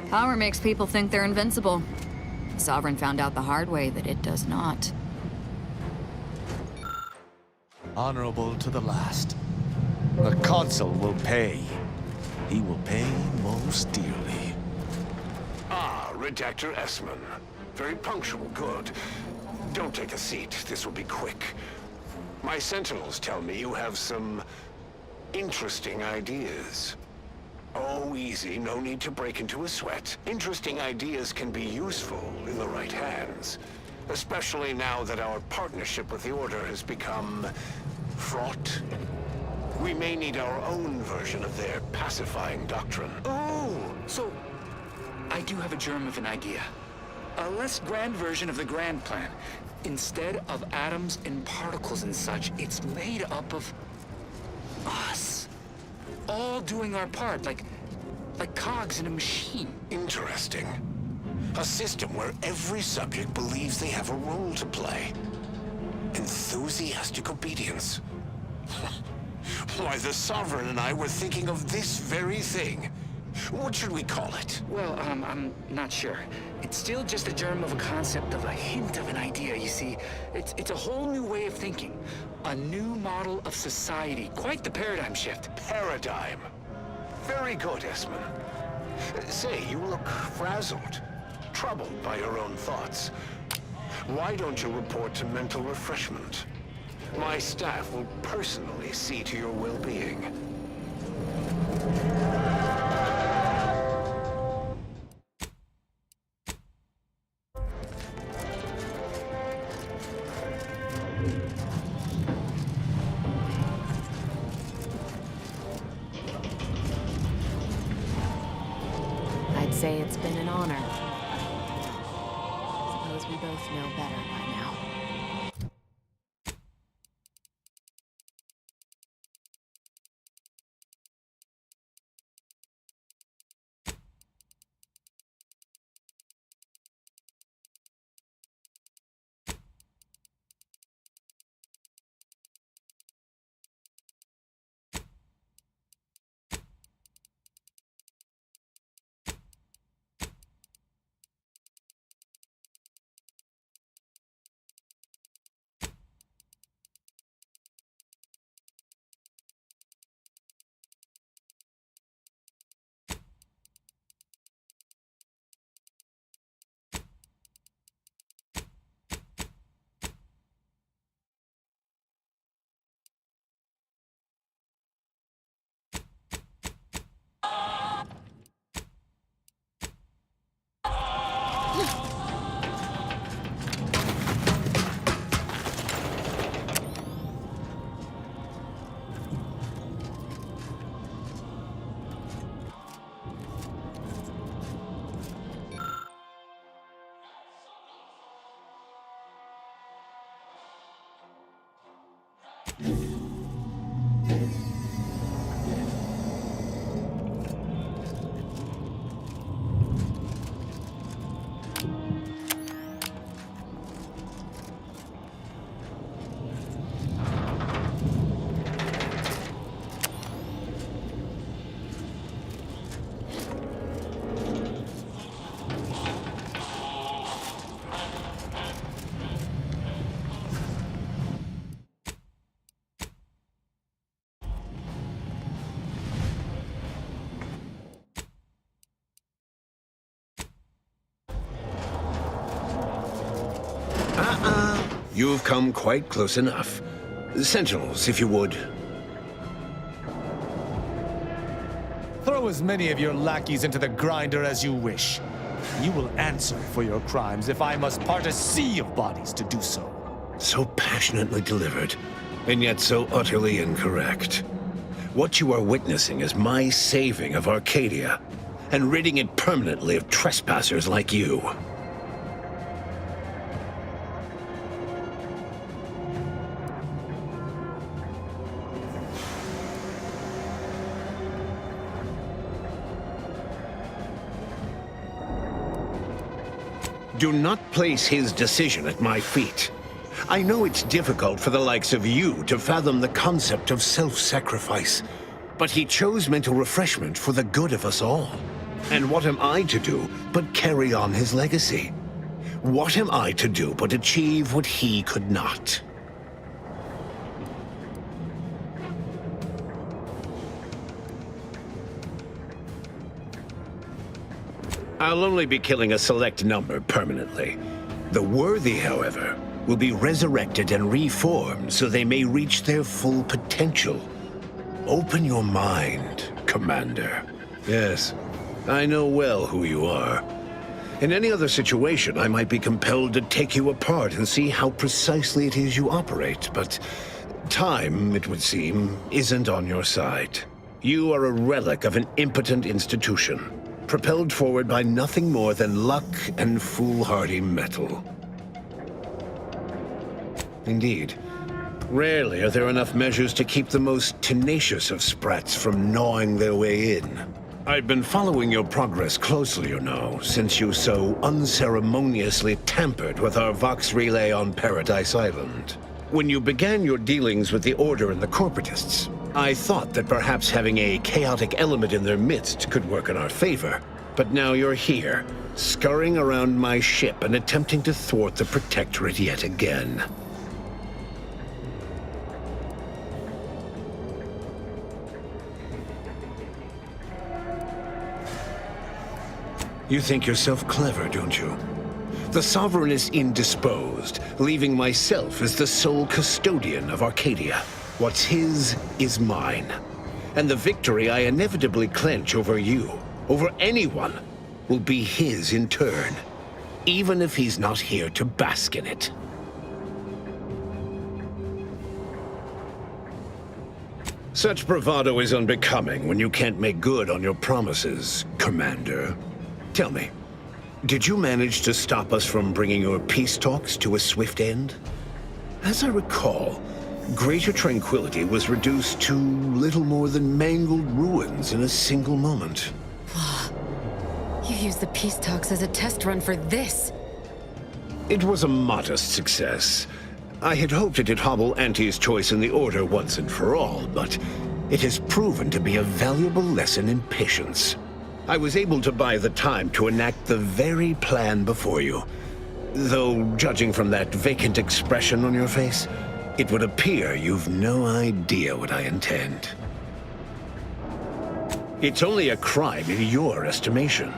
Power makes people think they're invincible. The Sovereign found out the hard way that it does not. Honorable to the last. The consul will pay. He will pay most dearly. Ah, Redactor Esmond. Very punctual, good. Don't take a seat, this will be quick. My sentinels tell me you have some interesting ideas. Oh, easy, no need to break into a sweat. Interesting ideas can be useful in the right hands. Especially now that our partnership with the Order has become fraught. We may need our own version of their pacifying doctrine. Oh, so I do have a germ of an idea. A less grand version of the grand plan. Instead of atoms and particles and such, it's made up of us. All doing our part, like cogs in a machine. Interesting. A system where every subject believes they have a role to play. Enthusiastic obedience. Why, the Sovereign and I were thinking of this very thing. What should we call it? Well, I'm not sure. It's still just a germ of a concept, of a hint of an idea, you see. It's a whole new way of thinking. A new model of society. Quite the paradigm shift. Paradigm. Very good, Esmond. Say, you look frazzled, troubled by your own thoughts. Why don't you report to mental refreshment? My staff will personally see to your well-being. I'd say it's been an honor. Suppose we both know better by now. You've come quite close enough. Sentinels, if you would. Throw as many of your lackeys into the grinder as you wish. You will answer for your crimes if I must part a sea of bodies to do so. So passionately delivered, and yet so utterly incorrect. What you are witnessing is my saving of Arcadia, and ridding it permanently of trespassers like you. Do not place his decision at my feet. I know it's difficult for the likes of you to fathom the concept of self-sacrifice, but he chose mental refreshment for the good of us all. And what am I to do but carry on his legacy? What am I to do but achieve what he could not? I'll only be killing a select number permanently. The worthy, however, will be resurrected and reformed so they may reach their full potential. Open your mind, Commander. Yes, I know well who you are. In any other situation, I might be compelled to take you apart and see how precisely it is you operate, but time, it would seem, isn't on your side. You are a relic of an impotent institution, propelled forward by nothing more than luck and foolhardy metal. Indeed, rarely are there enough measures to keep the most tenacious of sprats from gnawing their way in. I've been following your progress closely, you know, since you so unceremoniously tampered with our Vox relay on Paradise Island. When you began your dealings with the Order and the Corporatists, I thought that perhaps having a chaotic element in their midst could work in our favor. But now you're here, scurrying around my ship and attempting to thwart the Protectorate yet again. You think yourself clever, don't you? The Sovereign is indisposed, leaving myself as the sole custodian of Arcadia. What's his is mine. And the victory I inevitably clench over you, over anyone, will be his in turn, even if he's not here to bask in it. Such bravado is unbecoming when you can't make good on your promises, Commander. Tell me, did you manage to stop us from bringing your peace talks to a swift end? As I recall, Greater Tranquility was reduced to little more than mangled ruins in a single moment. You used the peace talks as a test run for this. It was a modest success. I had hoped it'd hobble Auntie's choice in the Order once and for all, but it has proven to be a valuable lesson in patience. I was able to buy the time to enact the very plan before you. Though, judging from that vacant expression on your face, it would appear you've no idea what I intend. It's only a crime in your estimation.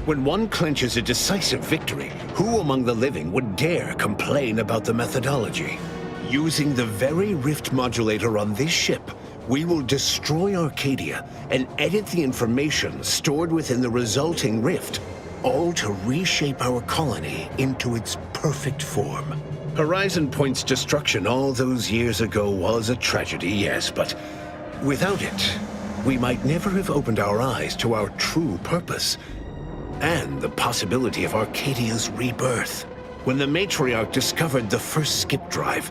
When one clenches a decisive victory, who among the living would dare complain about the methodology? Using the very rift modulator on this ship, we will destroy Arcadia and edit the information stored within the resulting rift, all to reshape our colony into its perfect form. Horizon Point's destruction all those years ago was a tragedy, yes, but without it, we might never have opened our eyes to our true purpose and the possibility of Arcadia's rebirth. When the Matriarch discovered the first skip drive,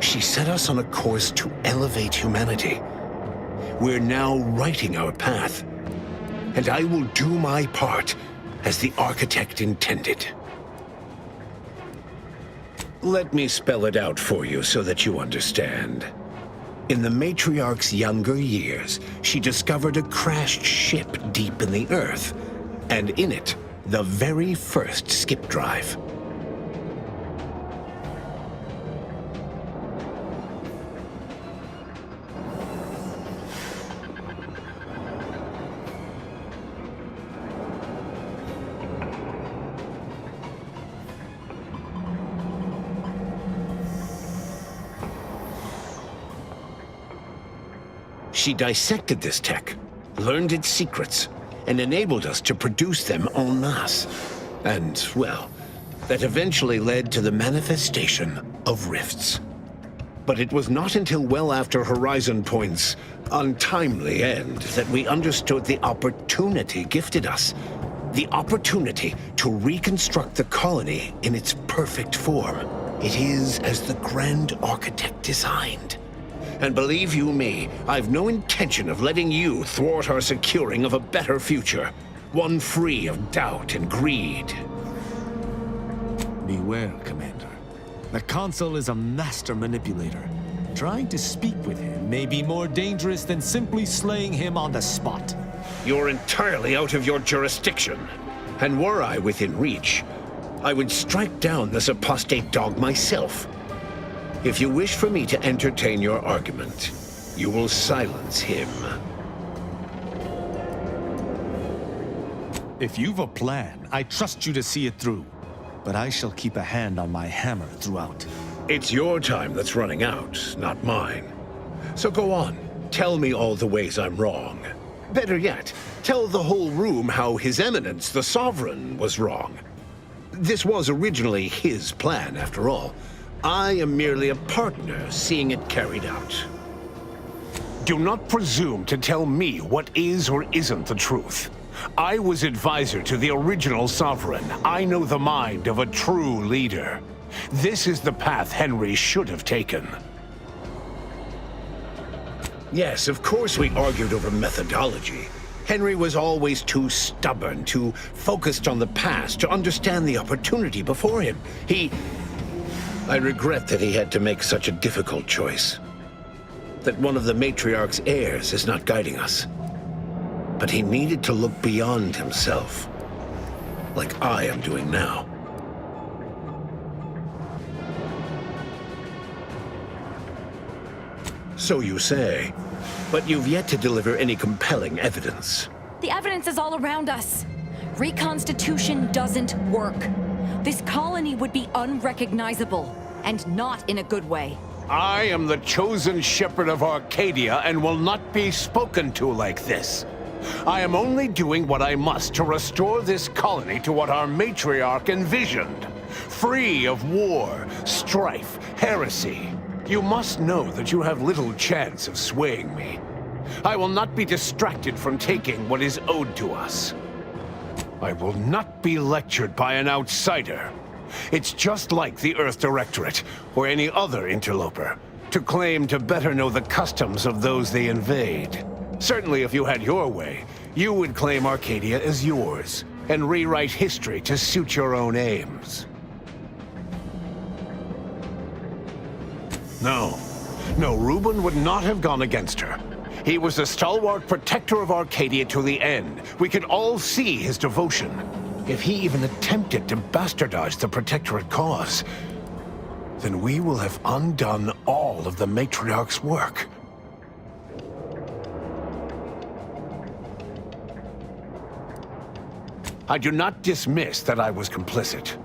she set us on a course to elevate humanity. We're now writing our path, and I will do my part as the architect intended. Let me spell it out for you so that you understand. In the Matriarch's younger years, she discovered a crashed ship deep in the Earth, and in it, the very first skip drive. She dissected this tech, learned its secrets, and enabled us to produce them en masse. And, well, that eventually led to the manifestation of rifts. But it was not until well after Horizon Point's untimely end that we understood the opportunity gifted us. The opportunity to reconstruct the colony in its perfect form. It is as the Grand Architect designed. And believe you me, I've no intention of letting you thwart our securing of a better future. One free of doubt and greed. Beware, Commander. The Consul is a master manipulator. Trying to speak with him may be more dangerous than simply slaying him on the spot. You're entirely out of your jurisdiction. And were I within reach, I would strike down this apostate dog myself. If you wish for me to entertain your argument, you will silence him. If you've a plan, I trust you to see it through. But I shall keep a hand on my hammer throughout. It's your time that's running out, not mine. So go on, tell me all the ways I'm wrong. Better yet, tell the whole room how His Eminence, the Sovereign, was wrong. This was originally his plan, after all. I am merely a partner seeing it carried out. Do not presume to tell me what is or isn't the truth. I was advisor to the original Sovereign. I know the mind of a true leader. This is the path Henry should have taken. Yes, of course we argued over methodology. Henry was always too stubborn, too focused on the past to understand the opportunity before him. I regret that he had to make such a difficult choice. that one of the Matriarch's heirs is not guiding us. But he needed to look beyond himself, like I am doing now. So you say, but you've yet to deliver any compelling evidence. The evidence is all around us. Reconstitution doesn't work. This colony would be unrecognizable, and not in a good way. I am the chosen shepherd of Arcadia and will not be spoken to like this. I am only doing what I must to restore this colony to what our matriarch envisioned. Free of war, strife, heresy. You must know that you have little chance of swaying me. I will not be distracted from taking what is owed to us. I will not be lectured by an outsider. It's just like the Earth Directorate, or any other interloper, to claim to better know the customs of those they invade. Certainly if you had your way, you would claim Arcadia as yours, and rewrite history to suit your own aims. No, Reuben would not have gone against her. He was a stalwart protector of Arcadia to the end. We could all see his devotion. If he even attempted to bastardize the Protectorate cause, then we will have undone all of the Matriarch's work. I do not dismiss that I was complicit.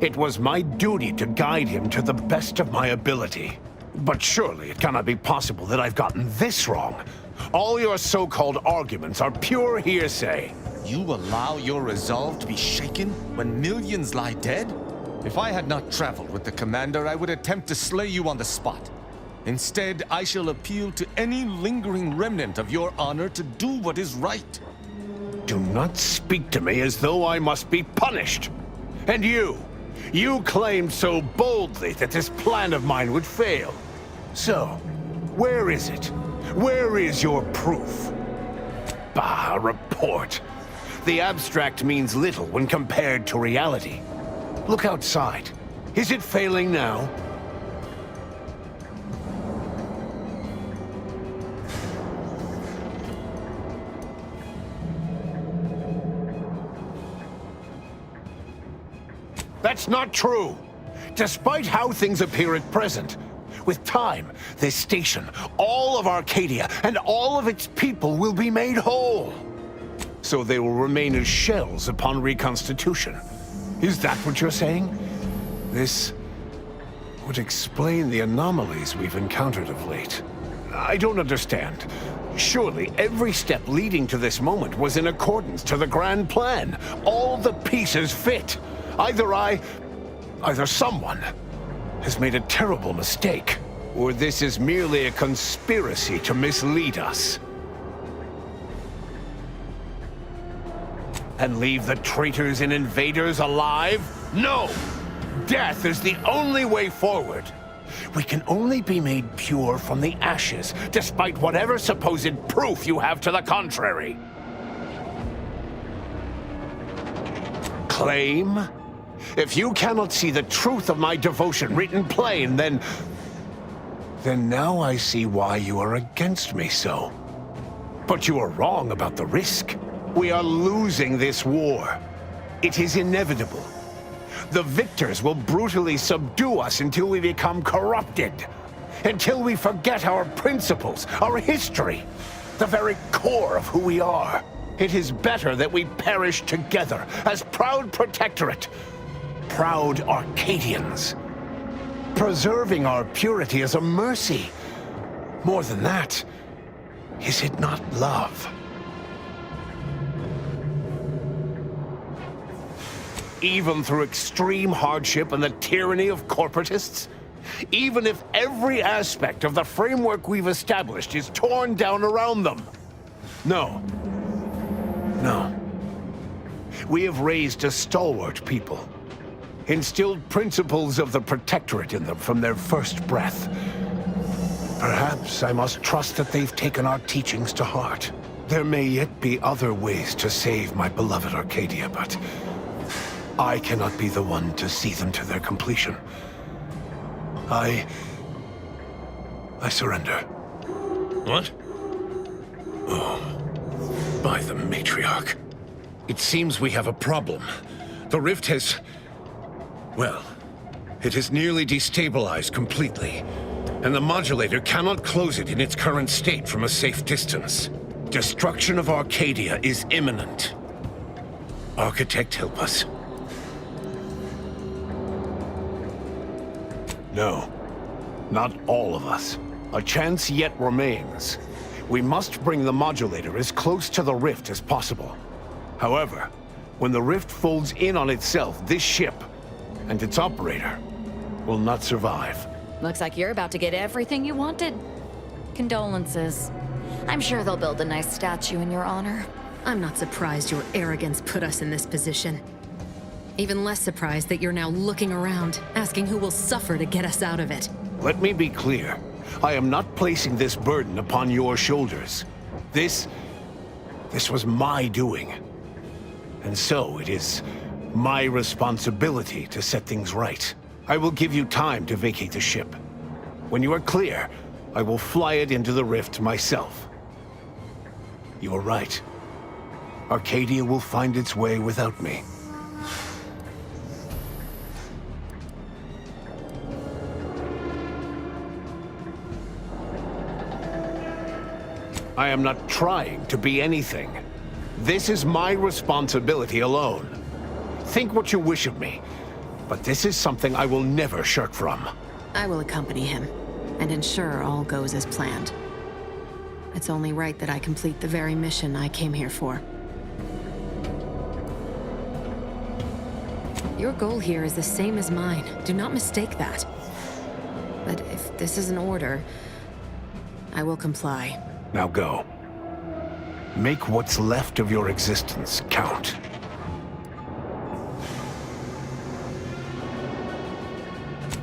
It was my duty to guide him to the best of my ability. But surely it cannot be possible that I've gotten this wrong. All your so-called arguments are pure hearsay. You allow your resolve to be shaken when millions lie dead? If I had not traveled with the Commander, I would attempt to slay you on the spot. Instead, I shall appeal to any lingering remnant of your honor to do what is right. Do not speak to me as though I must be punished. And you claimed so boldly that this plan of mine would fail. So, where is it? Where is your proof? Bah, a report. The abstract means little when compared to reality. Look outside. Is it failing now? That's not true. Despite how things appear at present, with time, this station, all of Arcadia, and all of its people will be made whole. So they will remain as shells upon reconstitution. Is that what you're saying? This would explain the anomalies we've encountered of late. I don't understand. Surely every step leading to this moment was in accordance to the grand plan. All the pieces fit. Either someone has made a terrible mistake, or this is merely a conspiracy to mislead us. And leave the traitors and invaders alive? No! Death is the only way forward. We can only be made pure from the ashes, despite whatever supposed proof you have to the contrary. Claim? If you cannot see the truth of my devotion written plain, then now I see why you are against me so. But you are wrong about the risk. We are losing this war. It is inevitable. The victors will brutally subdue us until we become corrupted. Until we forget our principles, our history, the very core of who we are. It is better that we perish together as proud Protectorate, proud Arcadians. Preserving our purity is a mercy. More than that, is it not love? Even through extreme hardship and the tyranny of corporatists? Even if every aspect of the framework we've established is torn down around them? No. We have raised a stalwart people. Instilled principles of the Protectorate in them from their first breath. Perhaps I must trust that they've taken our teachings to heart. There may yet be other ways to save my beloved Arcadia, but I cannot be the one to see them to their completion. I surrender. What? Oh, by the matriarch. It seems we have a problem. The rift has... well, it has nearly destabilized completely, and the modulator cannot close it in its current state from a safe distance. Destruction of Arcadia is imminent. Architect, help us. No, not all of us. A chance yet remains. We must bring the modulator as close to the rift as possible. However, when the rift folds in on itself, this ship and its operator will not survive. Looks like you're about to get everything you wanted. Condolences. I'm sure they'll build a nice statue in your honor. I'm not surprised your arrogance put us in this position. Even less surprised that you're now looking around, asking who will suffer to get us out of it. Let me be clear. I am not placing this burden upon your shoulders. This was my doing. And so it is my responsibility to set things right. I will give you time to vacate the ship. When you are clear, I will fly it into the rift myself. You are right. Arcadia will find its way without me. I am not trying to be anything. This is my responsibility alone. Think what you wish of me, but this is something I will never shirk from. I will accompany him, and ensure all goes as planned. It's only right that I complete the very mission I came here for. Your goal here is the same as mine. Do not mistake that. But if this is an order, I will comply. Now go. Make what's left of your existence count.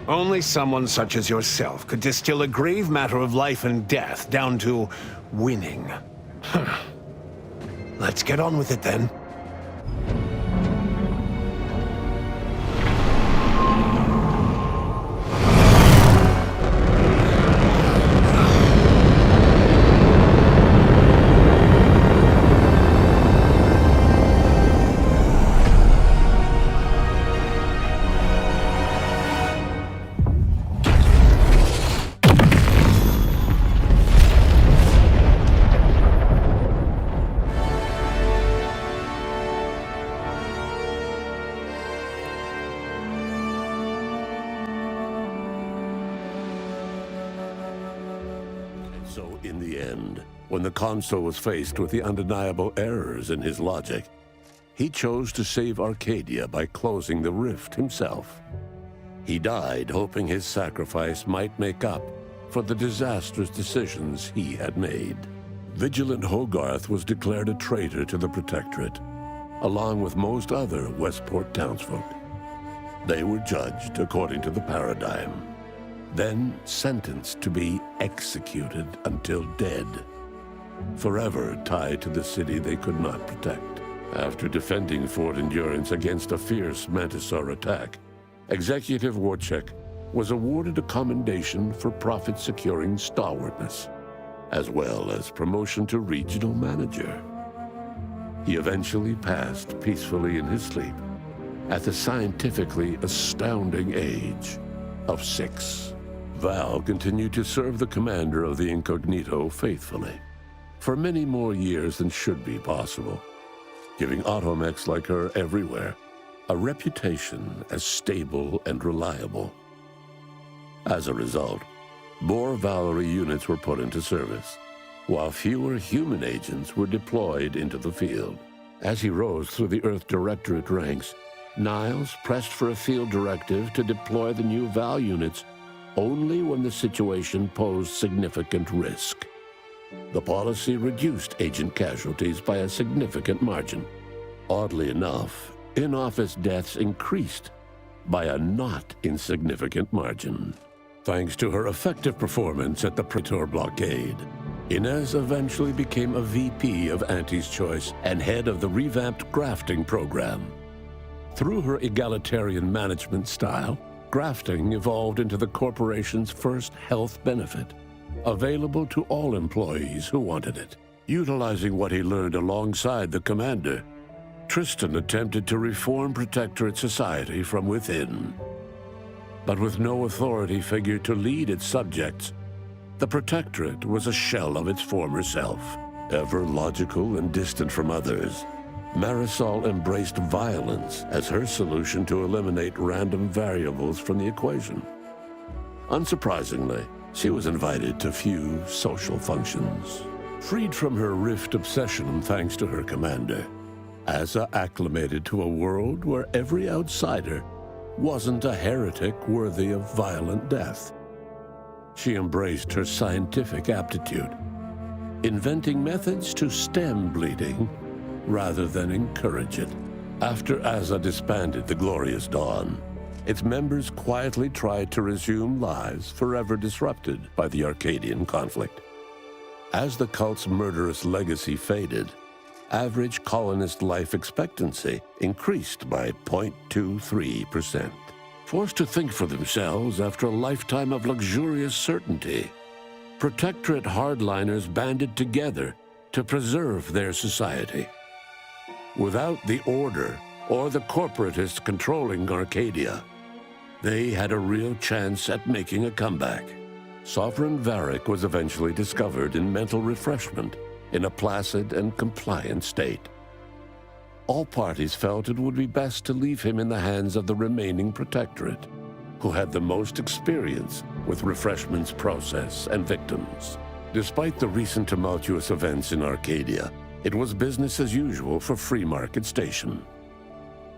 Only someone such as yourself could distill a grave matter of life and death down to winning. Let's get on with it then. So in the end, when the Consul was faced with the undeniable errors in his logic, he chose to save Arcadia by closing the rift himself. He died hoping his sacrifice might make up for the disastrous decisions he had made. Vigilant Hogarth was declared a traitor to the Protectorate, along with most other Westport townsfolk. They were judged according to the paradigm, then sentenced to be executed until dead, forever tied to the city they could not protect. After defending Fort Endurance against a fierce Mantisaur attack, Executive Warchek was awarded a commendation for profit-securing stalwartness, as well as promotion to regional manager. He eventually passed peacefully in his sleep at the scientifically astounding age of 6. Val continued to serve the commander of the Incognito faithfully for many more years than should be possible, giving automechs like her everywhere a reputation as stable and reliable. As a result, more Valerie units were put into service, while fewer human agents were deployed into the field. As he rose through the Earth Directorate ranks, Niles pressed for a field directive to deploy the new Val units only when the situation posed significant risk. The policy reduced agent casualties by a significant margin. Oddly enough, in-office deaths increased by a not insignificant margin. Thanks to her effective performance at the Praetor blockade, Inez eventually became a VP of Auntie's Choice and head of the revamped grafting program. Through her egalitarian management style, grafting evolved into the corporation's first health benefit. available to all employees who wanted it. Utilizing what he learned alongside the commander, Tristan attempted to reform Protectorate society from within. But with no authority figure to lead its subjects, the Protectorate was a shell of its former self. Ever logical and distant from others, Marisol embraced violence as her solution to eliminate random variables from the equation. Unsurprisingly, she was invited to few social functions. Freed from her rift obsession thanks to her commander, Asa acclimated to a world where every outsider wasn't a heretic worthy of violent death. She embraced her scientific aptitude, inventing methods to stem bleeding rather than encourage it. After Asa disbanded the Glorious Dawn, its members quietly tried to resume lives forever disrupted by the Arcadian conflict. As the cult's murderous legacy faded, average colonist life expectancy increased by 0.23%. Forced to think for themselves after a lifetime of luxurious certainty, Protectorate hardliners banded together to preserve their society. Without the Order or the corporatists controlling Arcadia, they had a real chance at making a comeback. Sovereign Varric was eventually discovered in mental refreshment in a placid and compliant state. All parties felt it would be best to leave him in the hands of the remaining Protectorate, who had the most experience with refreshment's process and victims. Despite the recent tumultuous events in Arcadia, it was business as usual for Free Market Station.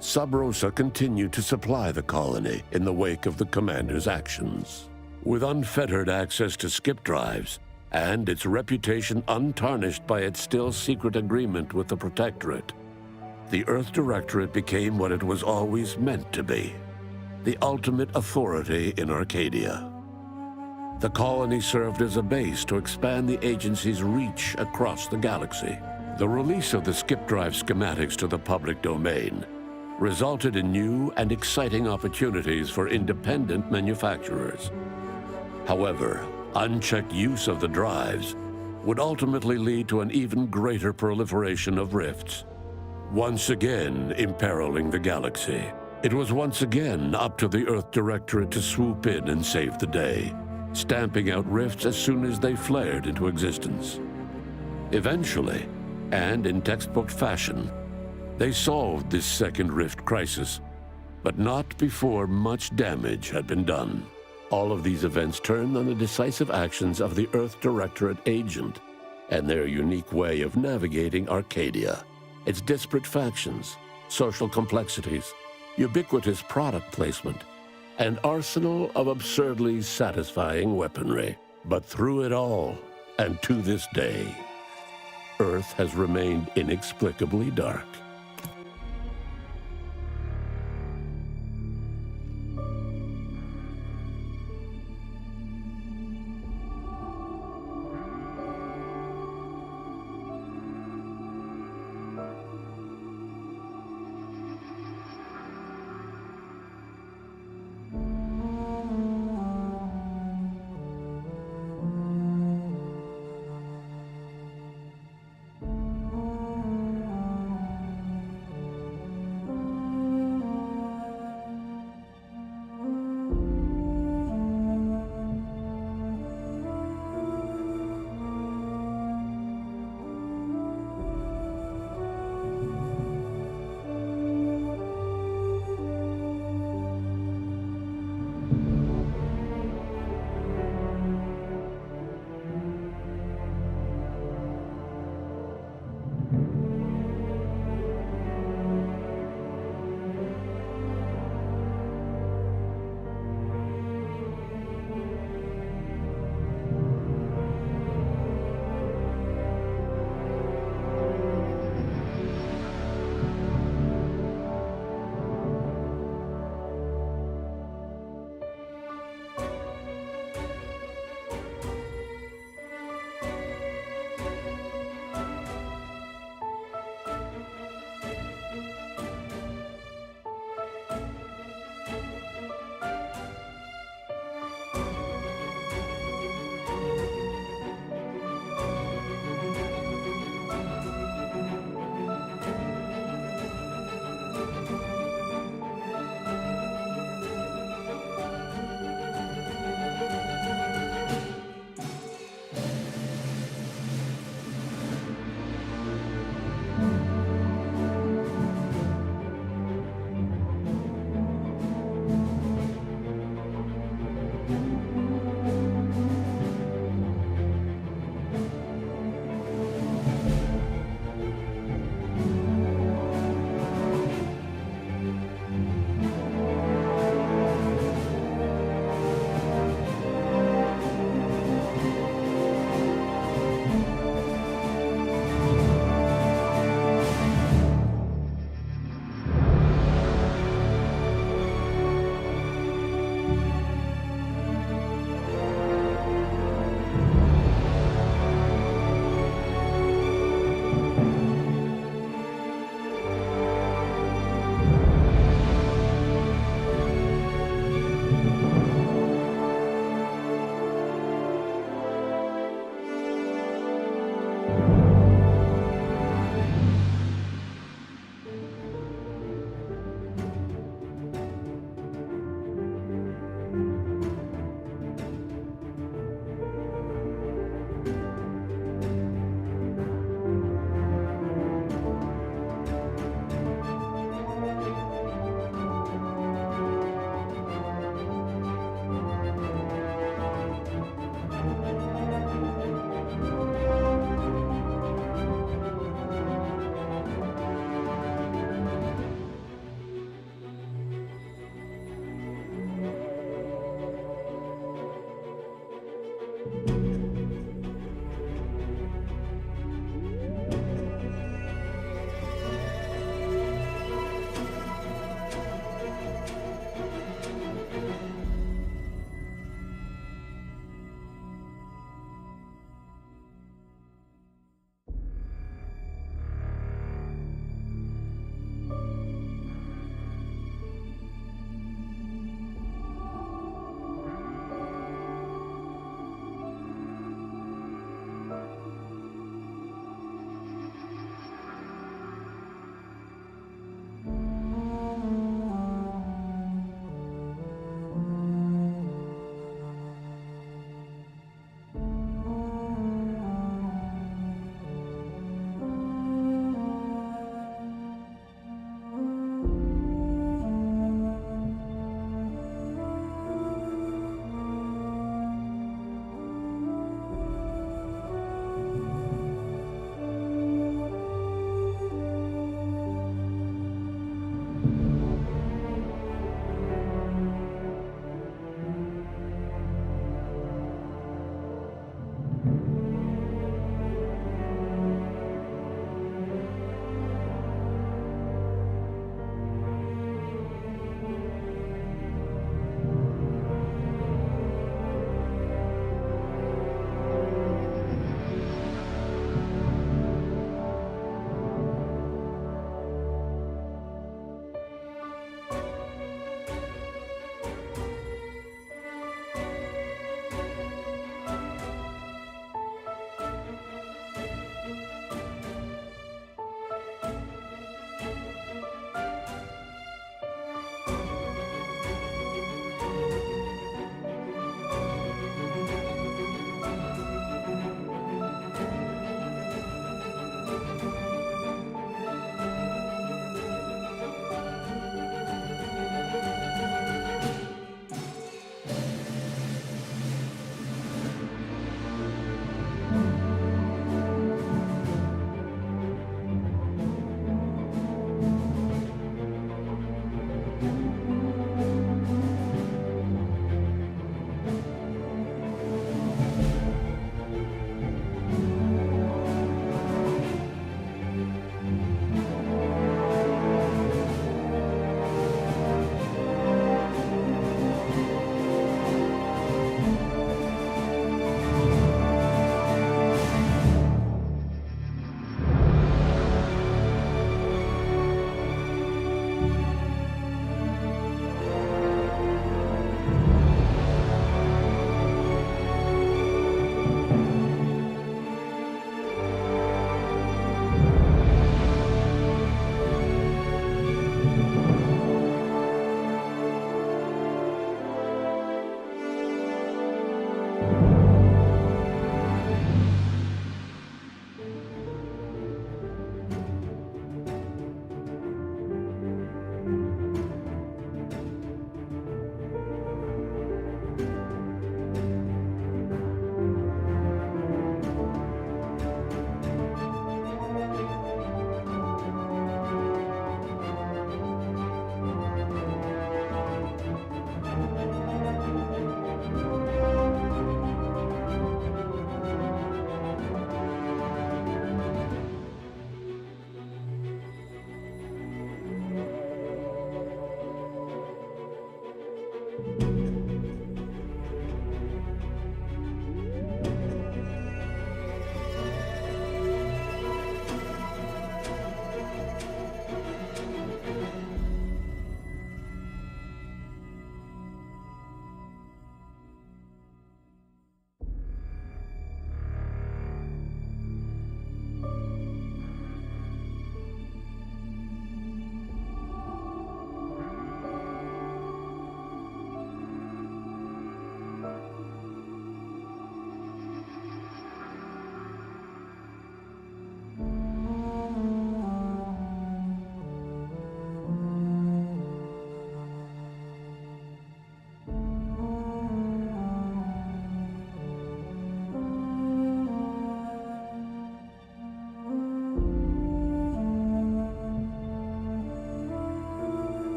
Sub Rosa continued to supply the colony in the wake of the commander's actions. With unfettered access to skip drives, and its reputation untarnished by its still-secret agreement with the Protectorate, the Earth Directorate became what it was always meant to be, the ultimate authority in Arcadia. The colony served as a base to expand the agency's reach across the galaxy. The release of the skip drive schematics to the public domain resulted in new and exciting opportunities for independent manufacturers. However, unchecked use of the drives would ultimately lead to an even greater proliferation of rifts, once again imperiling the galaxy. It was once again up to the Earth Directorate to swoop in and save the day, stamping out rifts as soon as they flared into existence. Eventually, and in textbook fashion, they solved this second rift crisis, but not before much damage had been done. All of these events turned on the decisive actions of the Earth Directorate agent and their unique way of navigating Arcadia, its disparate factions, social complexities, ubiquitous product placement, and arsenal of absurdly satisfying weaponry. But through it all, and to this day, Earth has remained inexplicably dark.